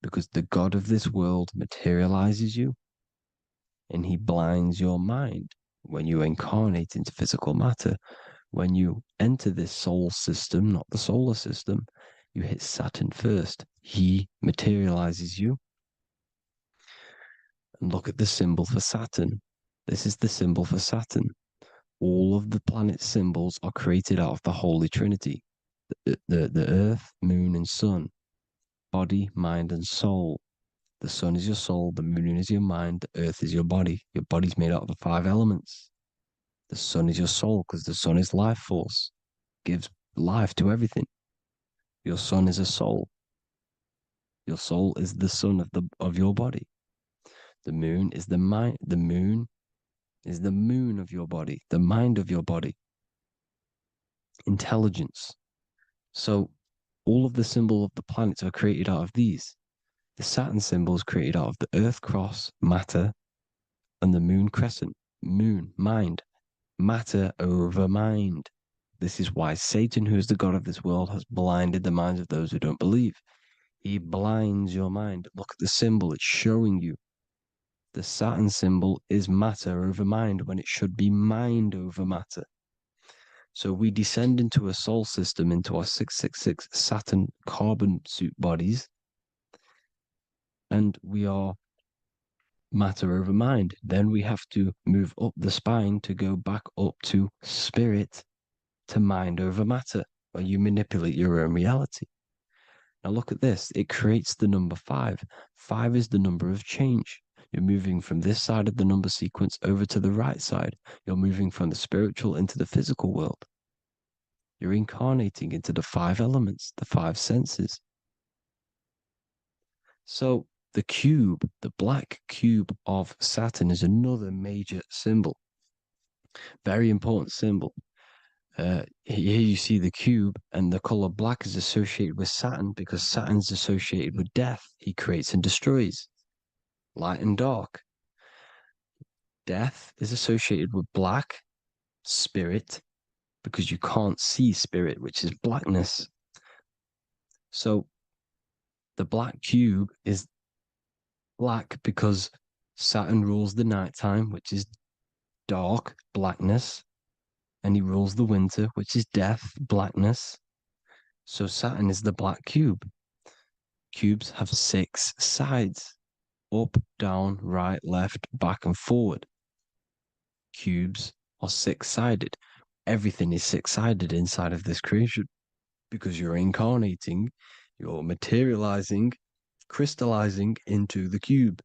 Speaker 5: because the god of this world materializes you, and he blinds your mind when you incarnate into physical matter. When you enter this soul system, not the solar system, you hit Saturn first. He materializes you. And look at the symbol for Saturn. This is the symbol for Saturn. All of the planet symbols are created out of the Holy Trinity. the earth, moon, and sun. Body, mind, and soul. The sun is your soul, the moon is your mind, the earth is your body. Your body's made out of the 5 elements. The sun is your soul because the sun is life force, gives life to everything. Your sun is a soul. Your soul is the sun of your body. The moon is the mind. The moon is the moon of your body, the mind of your body. Intelligence. So all of the symbols of the planets are created out of these. The Saturn symbol is created out of the Earth cross, matter, and the moon crescent, moon, mind, matter over mind. This is why Satan, who is the god of this world, has blinded the minds of those who don't believe. He blinds your mind. Look at the symbol, it's showing you. The Saturn symbol is matter over mind when it should be mind over matter. So we descend into a soul system, into our 666 Saturn carbon suit bodies, and we are matter over mind. Then we have to move up the spine to go back up to spirit, to mind over matter, where you manipulate your own reality. Now look at this. It creates the number 5. 5 is the number of change. You're moving from this side of the number sequence over to the right side. You're moving from the spiritual into the physical world. You're incarnating into the 5 elements, the 5 senses. So the cube, the black cube of Saturn, is another major symbol. Very important symbol. Here you see the cube, and the color black is associated with Saturn because Saturn's associated with death. He creates and destroys, light and dark. Death is associated with black, spirit, because you can't see spirit, which is blackness. So the black cube is black because Saturn rules the nighttime, which is dark, blackness, and he rules the winter, which is death, blackness. So Saturn is the black cube. Cubes have 6 sides: up, down, right, left, back, and forward. Cubes are 6-sided. Everything is 6-sided inside of this creation because you're incarnating, you're materializing, crystallizing into the cube,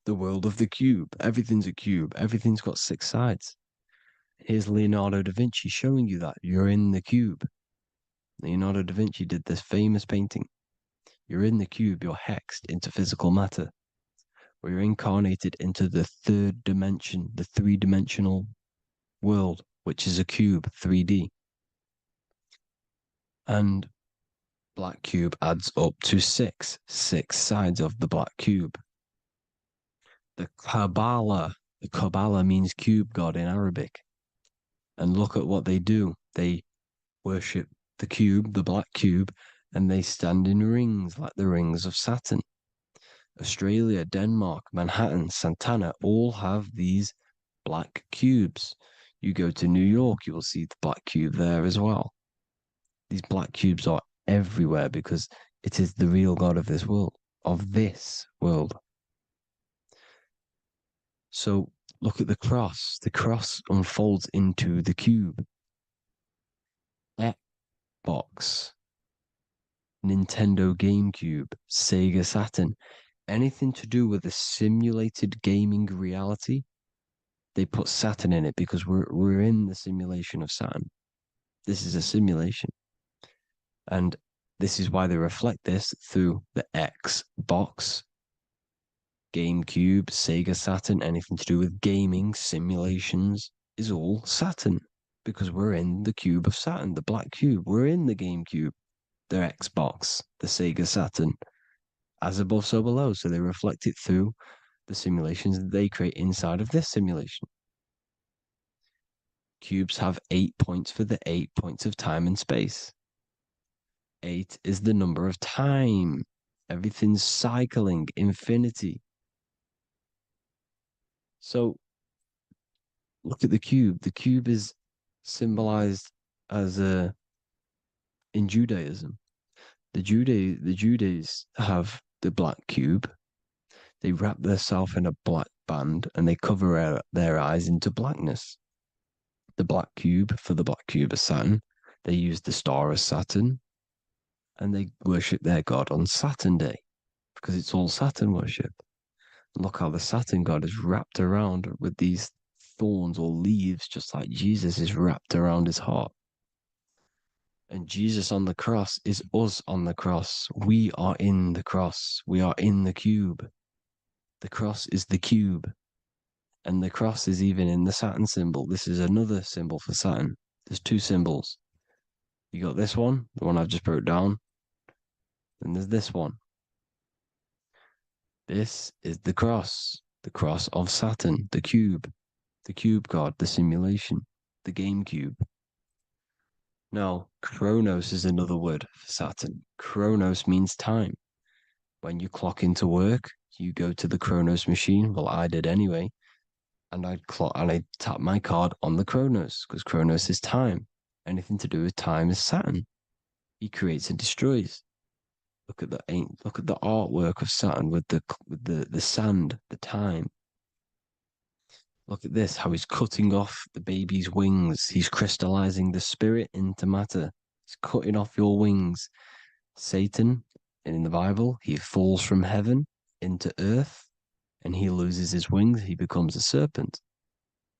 Speaker 5: the world of the cube. Everything's a cube. Everything's got 6 sides. Here's Leonardo da Vinci showing you that you're in the cube. Leonardo da Vinci did this famous painting. You're in the cube, you're hexed into physical matter, where you're incarnated into the 3rd dimension, the 3-dimensional world, which is a cube, 3D. And black cube adds up to 6 sides of the black cube. The Kabbalah means cube god in Arabic. And look at what they do. They worship the cube, the black cube, and they stand in rings like the rings of Saturn. Australia, Denmark, Manhattan, Santana all have these black cubes. You go to New York, you will see the black cube there as well. These black cubes are everywhere because it is the real God of this world, So look at the cross. The cross unfolds into the cube. Xbox, Nintendo GameCube, Sega Saturn, anything to do with a simulated gaming reality, they put Saturn in it because we're in the simulation of Saturn. This is a simulation. And this is why they reflect this through the Xbox, GameCube, Sega Saturn, anything to do with gaming, simulations, is all Saturn. Because we're in the cube of Saturn, the black cube. We're in the GameCube, the Xbox, the Sega Saturn. As above, so below. So they reflect it through the simulations that they create inside of this simulation. Cubes have 8 points for the 8 points of time and space. 8 is the number of time. Everything's cycling, infinity. So look at the cube. The cube is symbolized as in Judaism. The Judays have the black cube. They wrap themselves in a black band and they cover their eyes into blackness. The black cube for the black cube of Saturn They use the star as Saturn, and they worship their god on Saturn Day because it's all Saturn worship. And look how the Saturn god is wrapped around with these thorns or leaves, just like Jesus is wrapped around his heart. And Jesus on the cross is us on the cross. We are in the cross. We are in the cube. The cross is the cube. And the cross is even in the Saturn symbol. This is another symbol for Saturn. There's two symbols. You got this one, the one I've just broke down. Then there's this one. This is the cross of Saturn, the cube god, the simulation, the game cube. Now, Chronos is another word for Saturn. Chronos means time. When you clock into work, you go to the Chronos machine. Well, I did anyway. And I'd tap my card on the Chronos because Chronos is time. Anything to do with time is Saturn. He creates and destroys. Look at the artwork of Saturn with the sand, the time. Look at this, how he's cutting off the baby's wings. He's crystallizing the spirit into matter. He's cutting off your wings. Satan, in the Bible, he falls from heaven into earth and he loses his wings. He becomes a serpent.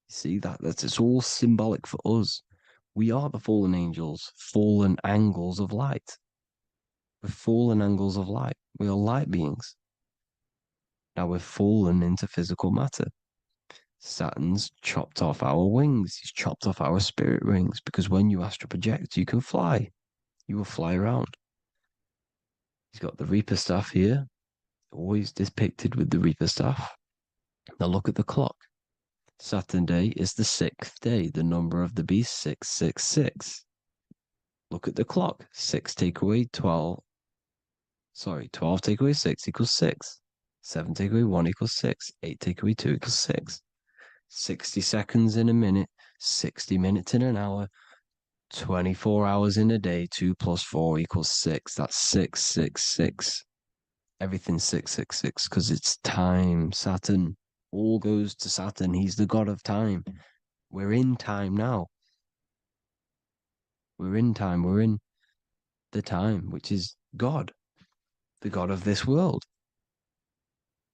Speaker 5: You see, it's all symbolic for us. We are the fallen angels, fallen angles of light. We're fallen angles of light. We are light beings. Now we're fallen into physical matter. Saturn's chopped off our wings. He's chopped off our spirit wings because when you astral project, you can fly. You will fly around. He's got the Reaper staff here, always depicted with the Reaper staff. Now look at the clock. Saturn Day is the 6th day. The number of the beast, 666. Look at the clock. 6 take away 12. 12 take away 6 equals 6. 7 take away 1 equals 6. 8 take away 2 equals 6. 60 seconds in a minute, 60 minutes in an hour, 24 hours in a day, 2 plus 4 equals 6. That's 666. Everything's 666 because it's time. Saturn. All goes to Saturn. He's the god of time. We're in time now. We're in time. We're in the time, which is God, the god of this world,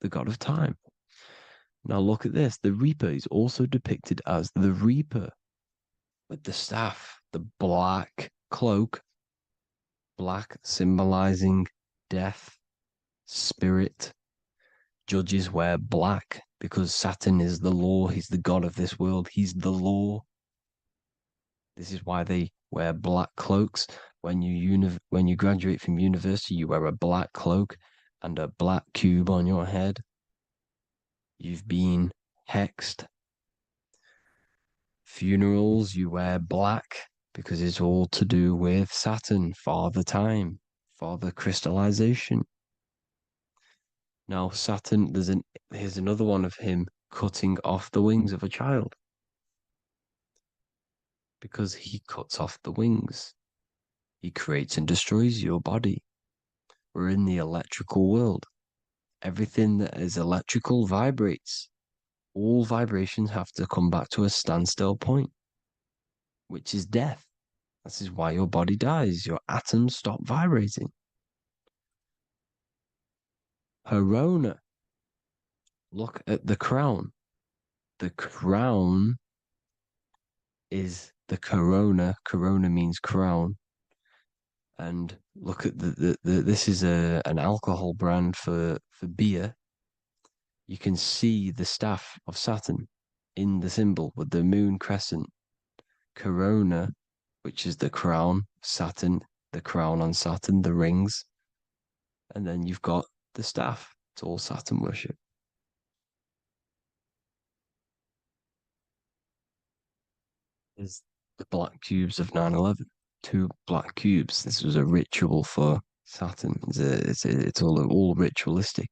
Speaker 5: the god of time. Now look at this. The Reaper is also depicted as the Reaper with the staff, the black cloak, black symbolizing death, spirit. Judges wear black because Saturn is the law. He's the god of this world. He's the law. This is why they wear black cloaks. When you graduate from university, you wear a black cloak and a black cube on your head. You've been hexed. Funerals, you wear black because it's all to do with Saturn, Father Time, Father Crystallization. Now, Saturn, here's another one of him cutting off the wings of a child because he cuts off the wings. He creates and destroys your body. We're in the electrical world. Everything that is electrical vibrates. All vibrations have to come back to a standstill point, which is death. This is why your body dies. Your atoms stop vibrating. Herona. Look at the crown. The crown is the corona. Corona means crown. And look at this is an alcohol brand for beer. You can see the staff of Saturn in the symbol with the moon crescent. Corona, which is the crown, Saturn, the crown on Saturn, the rings. And then you've got the staff. It's all Saturn worship. Is the black cubes of 9/11. 2 black cubes. This was a ritual for Saturn. It's all ritualistic.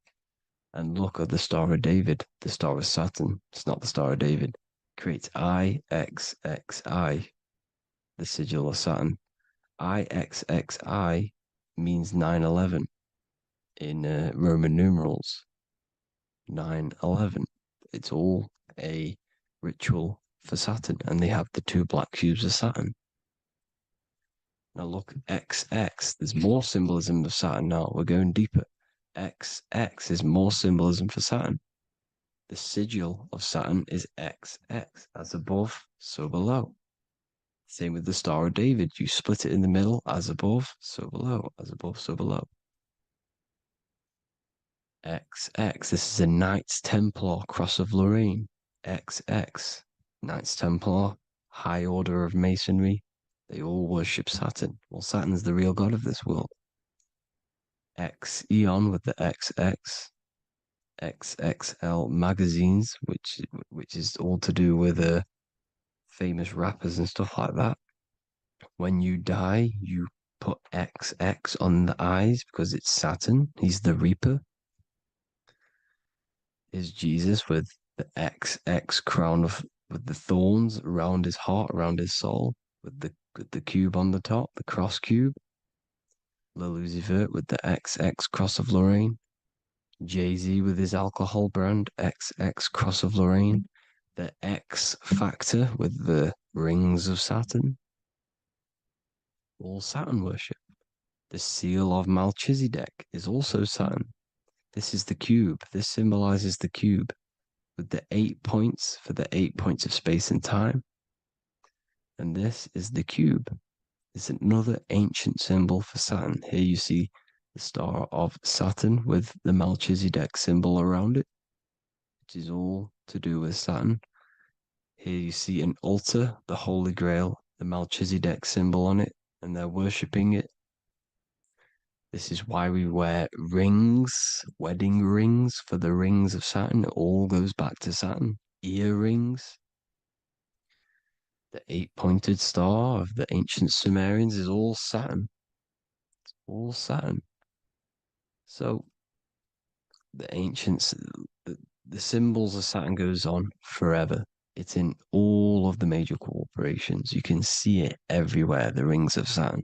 Speaker 5: And look at the Star of David, the Star of Saturn. It's not the Star of David. Creates IXXI, the sigil of Saturn. IXXI means 9/11 in Roman numerals. 9/11. It's all a ritual for Saturn, and they have the 2 black cubes of Saturn. Now look, XX, there's more symbolism of Saturn now. We're going deeper. XX is more symbolism for Saturn. The sigil of Saturn is XX, as above, so below. Same with the Star of David. You split it in the middle, as above, so below, as above, so below. XX, this is a Knights Templar, Cross of Lorraine. XX, Knights Templar, high order of Masonry. They all worship Saturn. Well, Saturn's the real god of this world. X Eon with the XX. XXL magazines, which is all to do with famous rappers and stuff like that. When you die, you put XX on the eyes because it's Saturn. He's the Reaper. Is Jesus with the XX crown with the thorns around his heart, around his soul, with the cube on the top, the cross cube. Lucifer with the XX cross of Lorraine. Jay-Z with his alcohol brand, XX Cross of Lorraine, the X Factor with the rings of Saturn, all Saturn worship. The seal of Melchizedek is also Saturn. This is the cube. This symbolizes the cube with the 8 points for the 8 points of space and time. And this is the cube. It's another ancient symbol for Saturn. Here you see the star of Saturn with the Melchizedek symbol around it, which is all to do with Saturn. Here you see an altar, the Holy Grail, the Melchizedek symbol on it, and they're worshipping it. This is why we wear rings, wedding rings for the rings of Saturn. It all goes back to Saturn. Earrings. The 8-pointed star of the ancient Sumerians is all Saturn. It's all Saturn. So the ancients, the symbols of Saturn goes on forever. It's in all of the major corporations. You can see it everywhere, the rings of Saturn.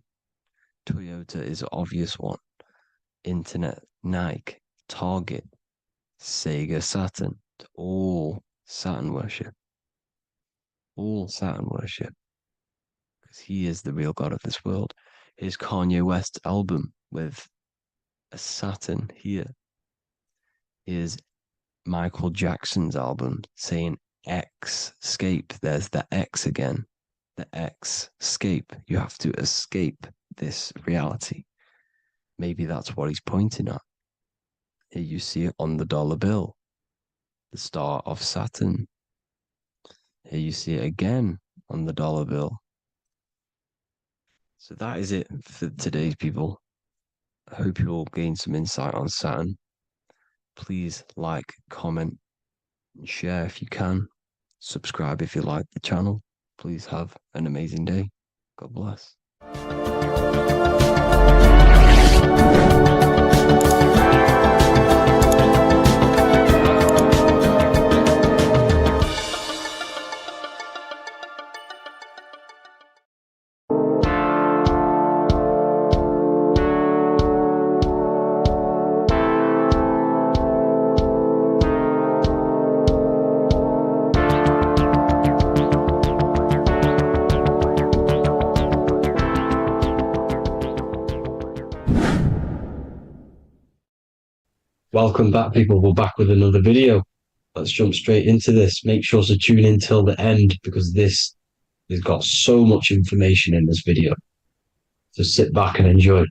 Speaker 5: Toyota is an obvious one. Internet, Nike, Target, Sega, Saturn. It's all Saturn worship. All Saturn worship. Because he is the real god of this world. Here's Kanye West's album with a Saturn here. Here's Michael Jackson's album saying escape. There's the X again. The escape. You have to escape this reality. Maybe that's what he's pointing at. Here you see it on the dollar bill. The star of Saturn. Here you see it again on the dollar bill. So that is it for today's people. I hope you all gain some insight on Saturn. Please like, comment, and share if you can. Subscribe if you like the channel. Please have an amazing day. God bless.
Speaker 1: Welcome back, people. We're back with another video. Let's jump straight into this. Make sure to tune in till the end because this has got so much information in this video. So sit back and enjoy.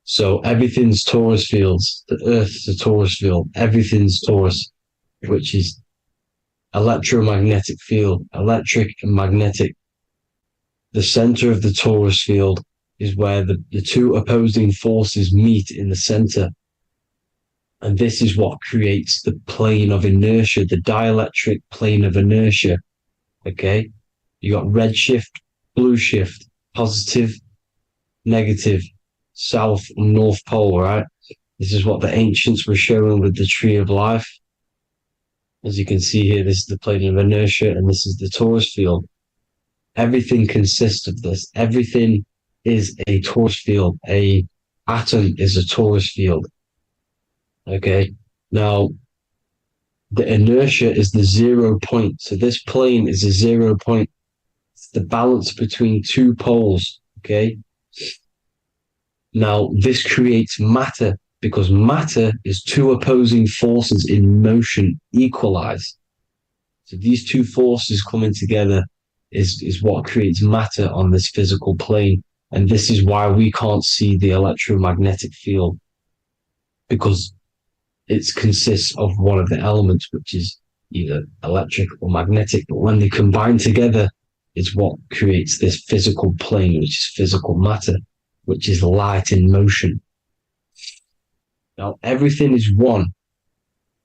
Speaker 1: So everything's Taurus fields. The Earth's a Taurus field. Everything's Taurus, which is electromagnetic field, electric and magnetic. The center of the Taurus field is where the two opposing forces meet in the center. And this is what creates the plane of inertia, the dielectric plane of inertia. Okay? You got red shift, blue shift, positive, negative, south and north pole, right? This is what the ancients were showing with the tree of life. As you can see here, this is the plane of inertia and this is the Taurus field. Everything consists of this. Everything is a Taurus field. A atom is a Taurus field. Okay, now the inertia is the 0 point. So this plane is a 0 point. It's the balance between two poles. Okay, Now, this creates matter because matter is two opposing forces in motion equalize. So these two forces coming together is what creates matter on this physical plane. And this is why we can't see the electromagnetic field, because it consists of one of the elements, which is either electric or magnetic. But when they combine together, is what creates this physical plane, which is physical matter, which is light in motion. Now, everything is one.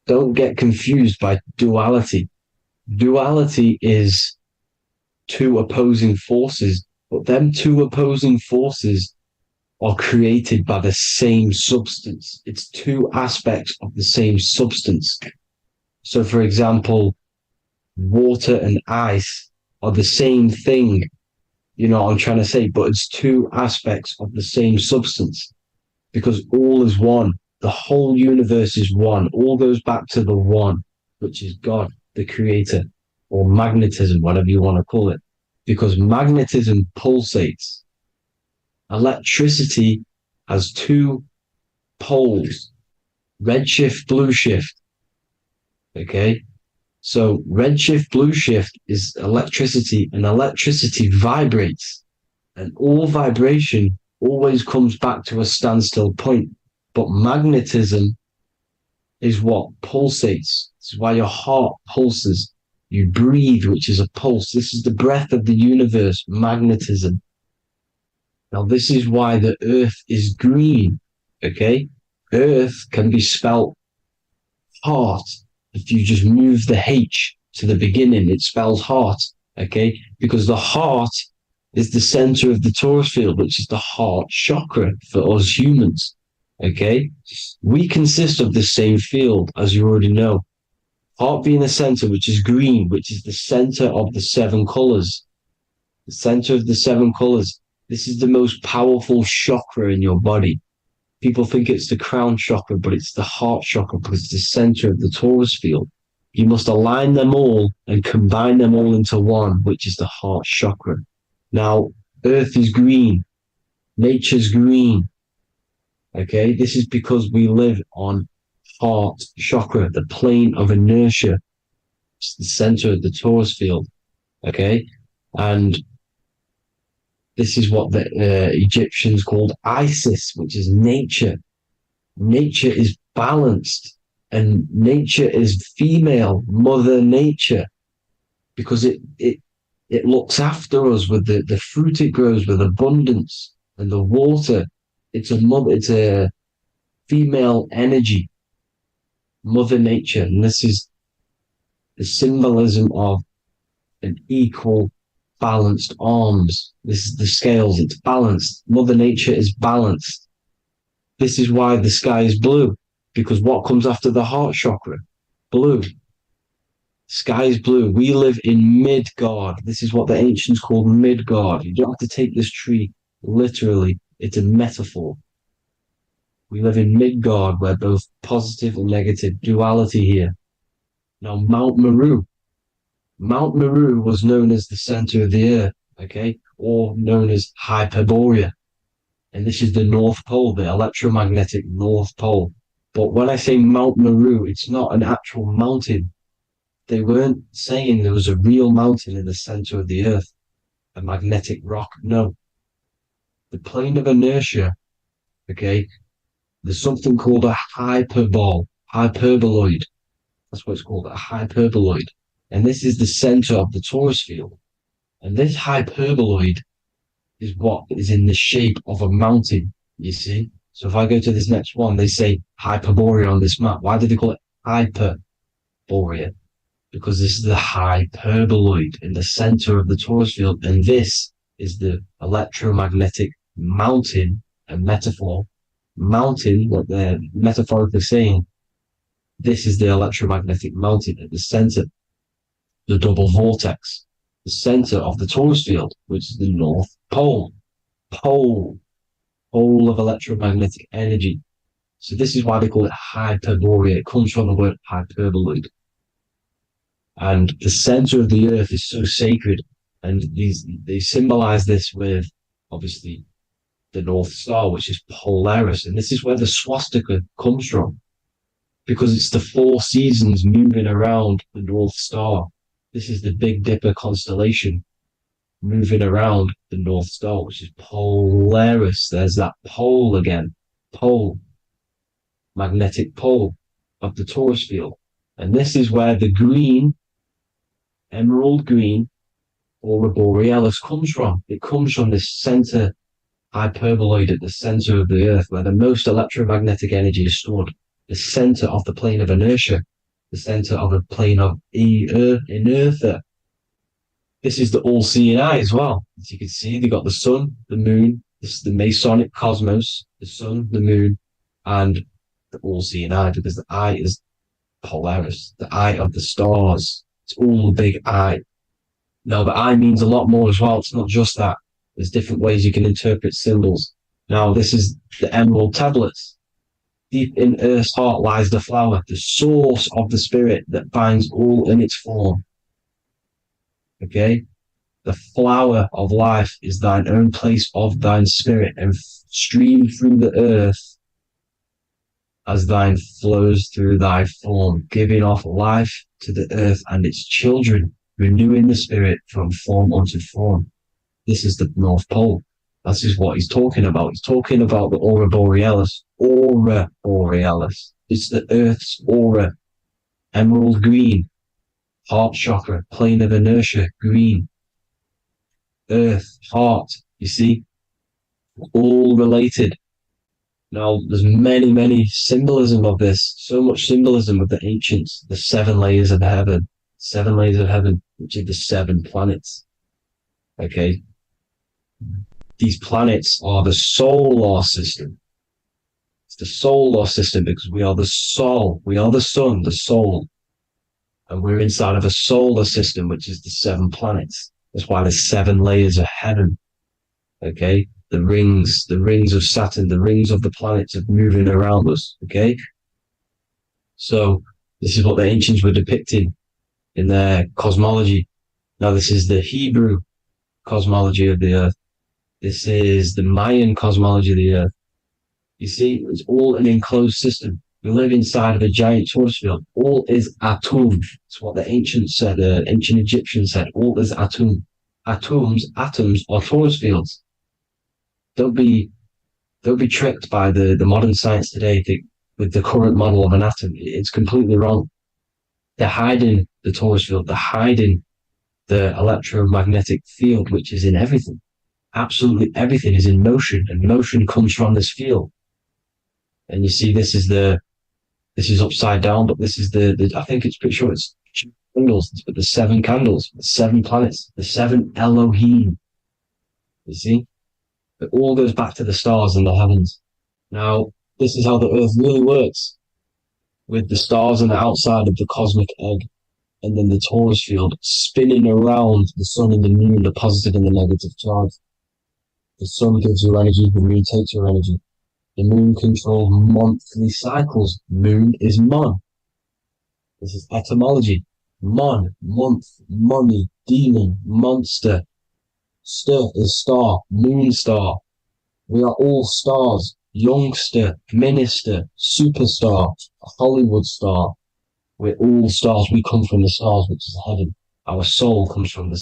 Speaker 1: Don't get confused by duality. Duality is two opposing forces, but them two opposing forces are created by the same substance. It's two aspects of the same substance. So, for example, water and ice are the same thing. You know what I'm trying to say? But it's two aspects of the same substance, because all is one. The whole universe is one. All goes back to the one, which is God, the creator, or magnetism, whatever you want to call it. Because magnetism pulsates. Electricity has two poles, red shift, blue shift. Okay? So red shift, blue shift is electricity, and electricity vibrates. And all vibration always comes back to a standstill point. But magnetism is what pulsates. This is why your heart pulses. You breathe, which is a pulse. This is the breath of the universe, magnetism. Now, this is why the earth is green, okay? Earth can be spelt heart. If you just move the H to the beginning, it spells heart, okay? Because the heart is the center of the torus field, which is the heart chakra for us humans, okay? We consist of the same field, as you already know. Heart being the center, which is green, which is the center of the seven colors. The center of the seven colors. This is the most powerful chakra in your body. People think it's the crown chakra, but it's the heart chakra because it's the center of the torus field. You must align them all and combine them all into one, which is the heart chakra. Now, earth is green. Nature's green. Okay, this is because we live on heart chakra, the plane of inertia. It's the center of the torus field. Okay, and this is what the Egyptians called Isis, which is nature. Nature is balanced, and nature is female, mother nature, because it looks after us with the fruit it grows with abundance, and the water. It's a female energy, mother nature, and this is the symbolism of an equal balanced arms. This is the scales, it's balanced. Mother nature is balanced. This is why the sky is blue, because what comes after the heart chakra? Blue. Sky is blue. We live in Midgard. This is what the ancients called Midgard. You don't have to take this tree literally. It's a metaphor. We live in Midgard, where both positive and negative duality here. Now, Mount Meru. Mount Meru was known as the center of the earth, okay, or known as Hyperborea. And this is the North Pole, the electromagnetic North Pole. But when I say Mount Meru, it's not an actual mountain. They weren't saying there was a real mountain in the center of the earth, a magnetic rock. No. The plane of inertia, okay, there's something called a hyperboloid. That's what it's called, a hyperboloid. And this is the center of the torus field. And this hyperboloid is what is in the shape of a mountain, you see? So if I go to this next one, they say Hyperborea on this map. Why do they call it Hyperborea? Because this is the hyperboloid in the center of the torus field. And this is the electromagnetic mountain, a metaphor. Mountain, what they're metaphorically saying, this is the electromagnetic mountain at the center. The double vortex, the center of the torus field, which is the North Pole. Pole of electromagnetic energy. So this is why they call it Hyperborea. It comes from the word hyperboloid. And the center of the earth is so sacred. And they symbolize this with, obviously, the North Star, which is Polaris. And this is where the swastika comes from, because it's the 4 seasons moving around the North Star. This is the Big Dipper constellation moving around the North Star, which is Polaris. There's that pole again. Pole. Magnetic pole of the torus field. And this is where the green, emerald green, aurora borealis comes from. It comes from this center hyperboloid at the center of the Earth, where the most electromagnetic energy is stored. The center of the plane of inertia, the center of the plane of inertia. This is the all-seeing eye as well. As you can see, they've got the sun, the moon, this is the Masonic cosmos, the sun, the moon, and the all-seeing eye, because the eye is Polaris, the eye of the stars. It's all a big eye. Now, the eye means a lot more as well. It's not just that. There's different ways you can interpret symbols. Now, this is the emerald tablets. Deep in Earth's heart lies the flower, the source of the spirit that binds all in its form. Okay? The flower of life is thine own place of thine spirit, and stream through the earth as thine flows through thy form, giving off life to the earth and its children, renewing the spirit from form unto form. This is the North Pole. This is what he's talking about. He's talking about the aurora borealis. Aurora borealis. It's the Earth's aura. Emerald green. Heart chakra. Plane of inertia. Green. Earth. Heart. You see? All related. Now, there's many symbolism of this. So much symbolism of the ancients. The 7 layers of heaven. 7 layers of heaven, which are the 7 planets. Okay? These planets are the solar system. It's the solar system because we are the soul. We are the sun, the soul. And we're inside of a solar system, which is the 7 planets. That's why there's 7 layers of heaven. Okay? The rings of Saturn, the rings of the planets are moving around us. Okay? So this is what the ancients were depicting in their cosmology. Now this is the Hebrew cosmology of the Earth. This is the Mayan cosmology of the Earth. You see, it's all an enclosed system. We live inside of a giant torus field. All is atum. It's what the ancients said, ancient Egyptians said. All is atum. Atoms are torus fields. Don't be tricked by the modern science today with the current model of an atom. It's completely wrong. They're hiding the torus field. They're hiding the electromagnetic field, which is in everything. Absolutely everything is in motion, and motion comes from this field. And you see, this is upside down, but this is I think it's pretty sure it's candles, but the 7 candles, the 7 planets, the 7 Elohim. You see? It all goes back to the stars and the heavens. Now, this is how the Earth really works, with the stars on the outside of the cosmic egg, and then the torus field spinning around the sun and the moon, the positive and the negative charge. The sun gives you energy, the moon takes your energy. The moon controls monthly cycles. Moon is mon. This is etymology. Mon, month, money, demon, monster. Stir is star, moon star. We are all stars. Youngster, minister, superstar, Hollywood star. We're all stars. We come from the stars, which is heaven. Our soul comes from the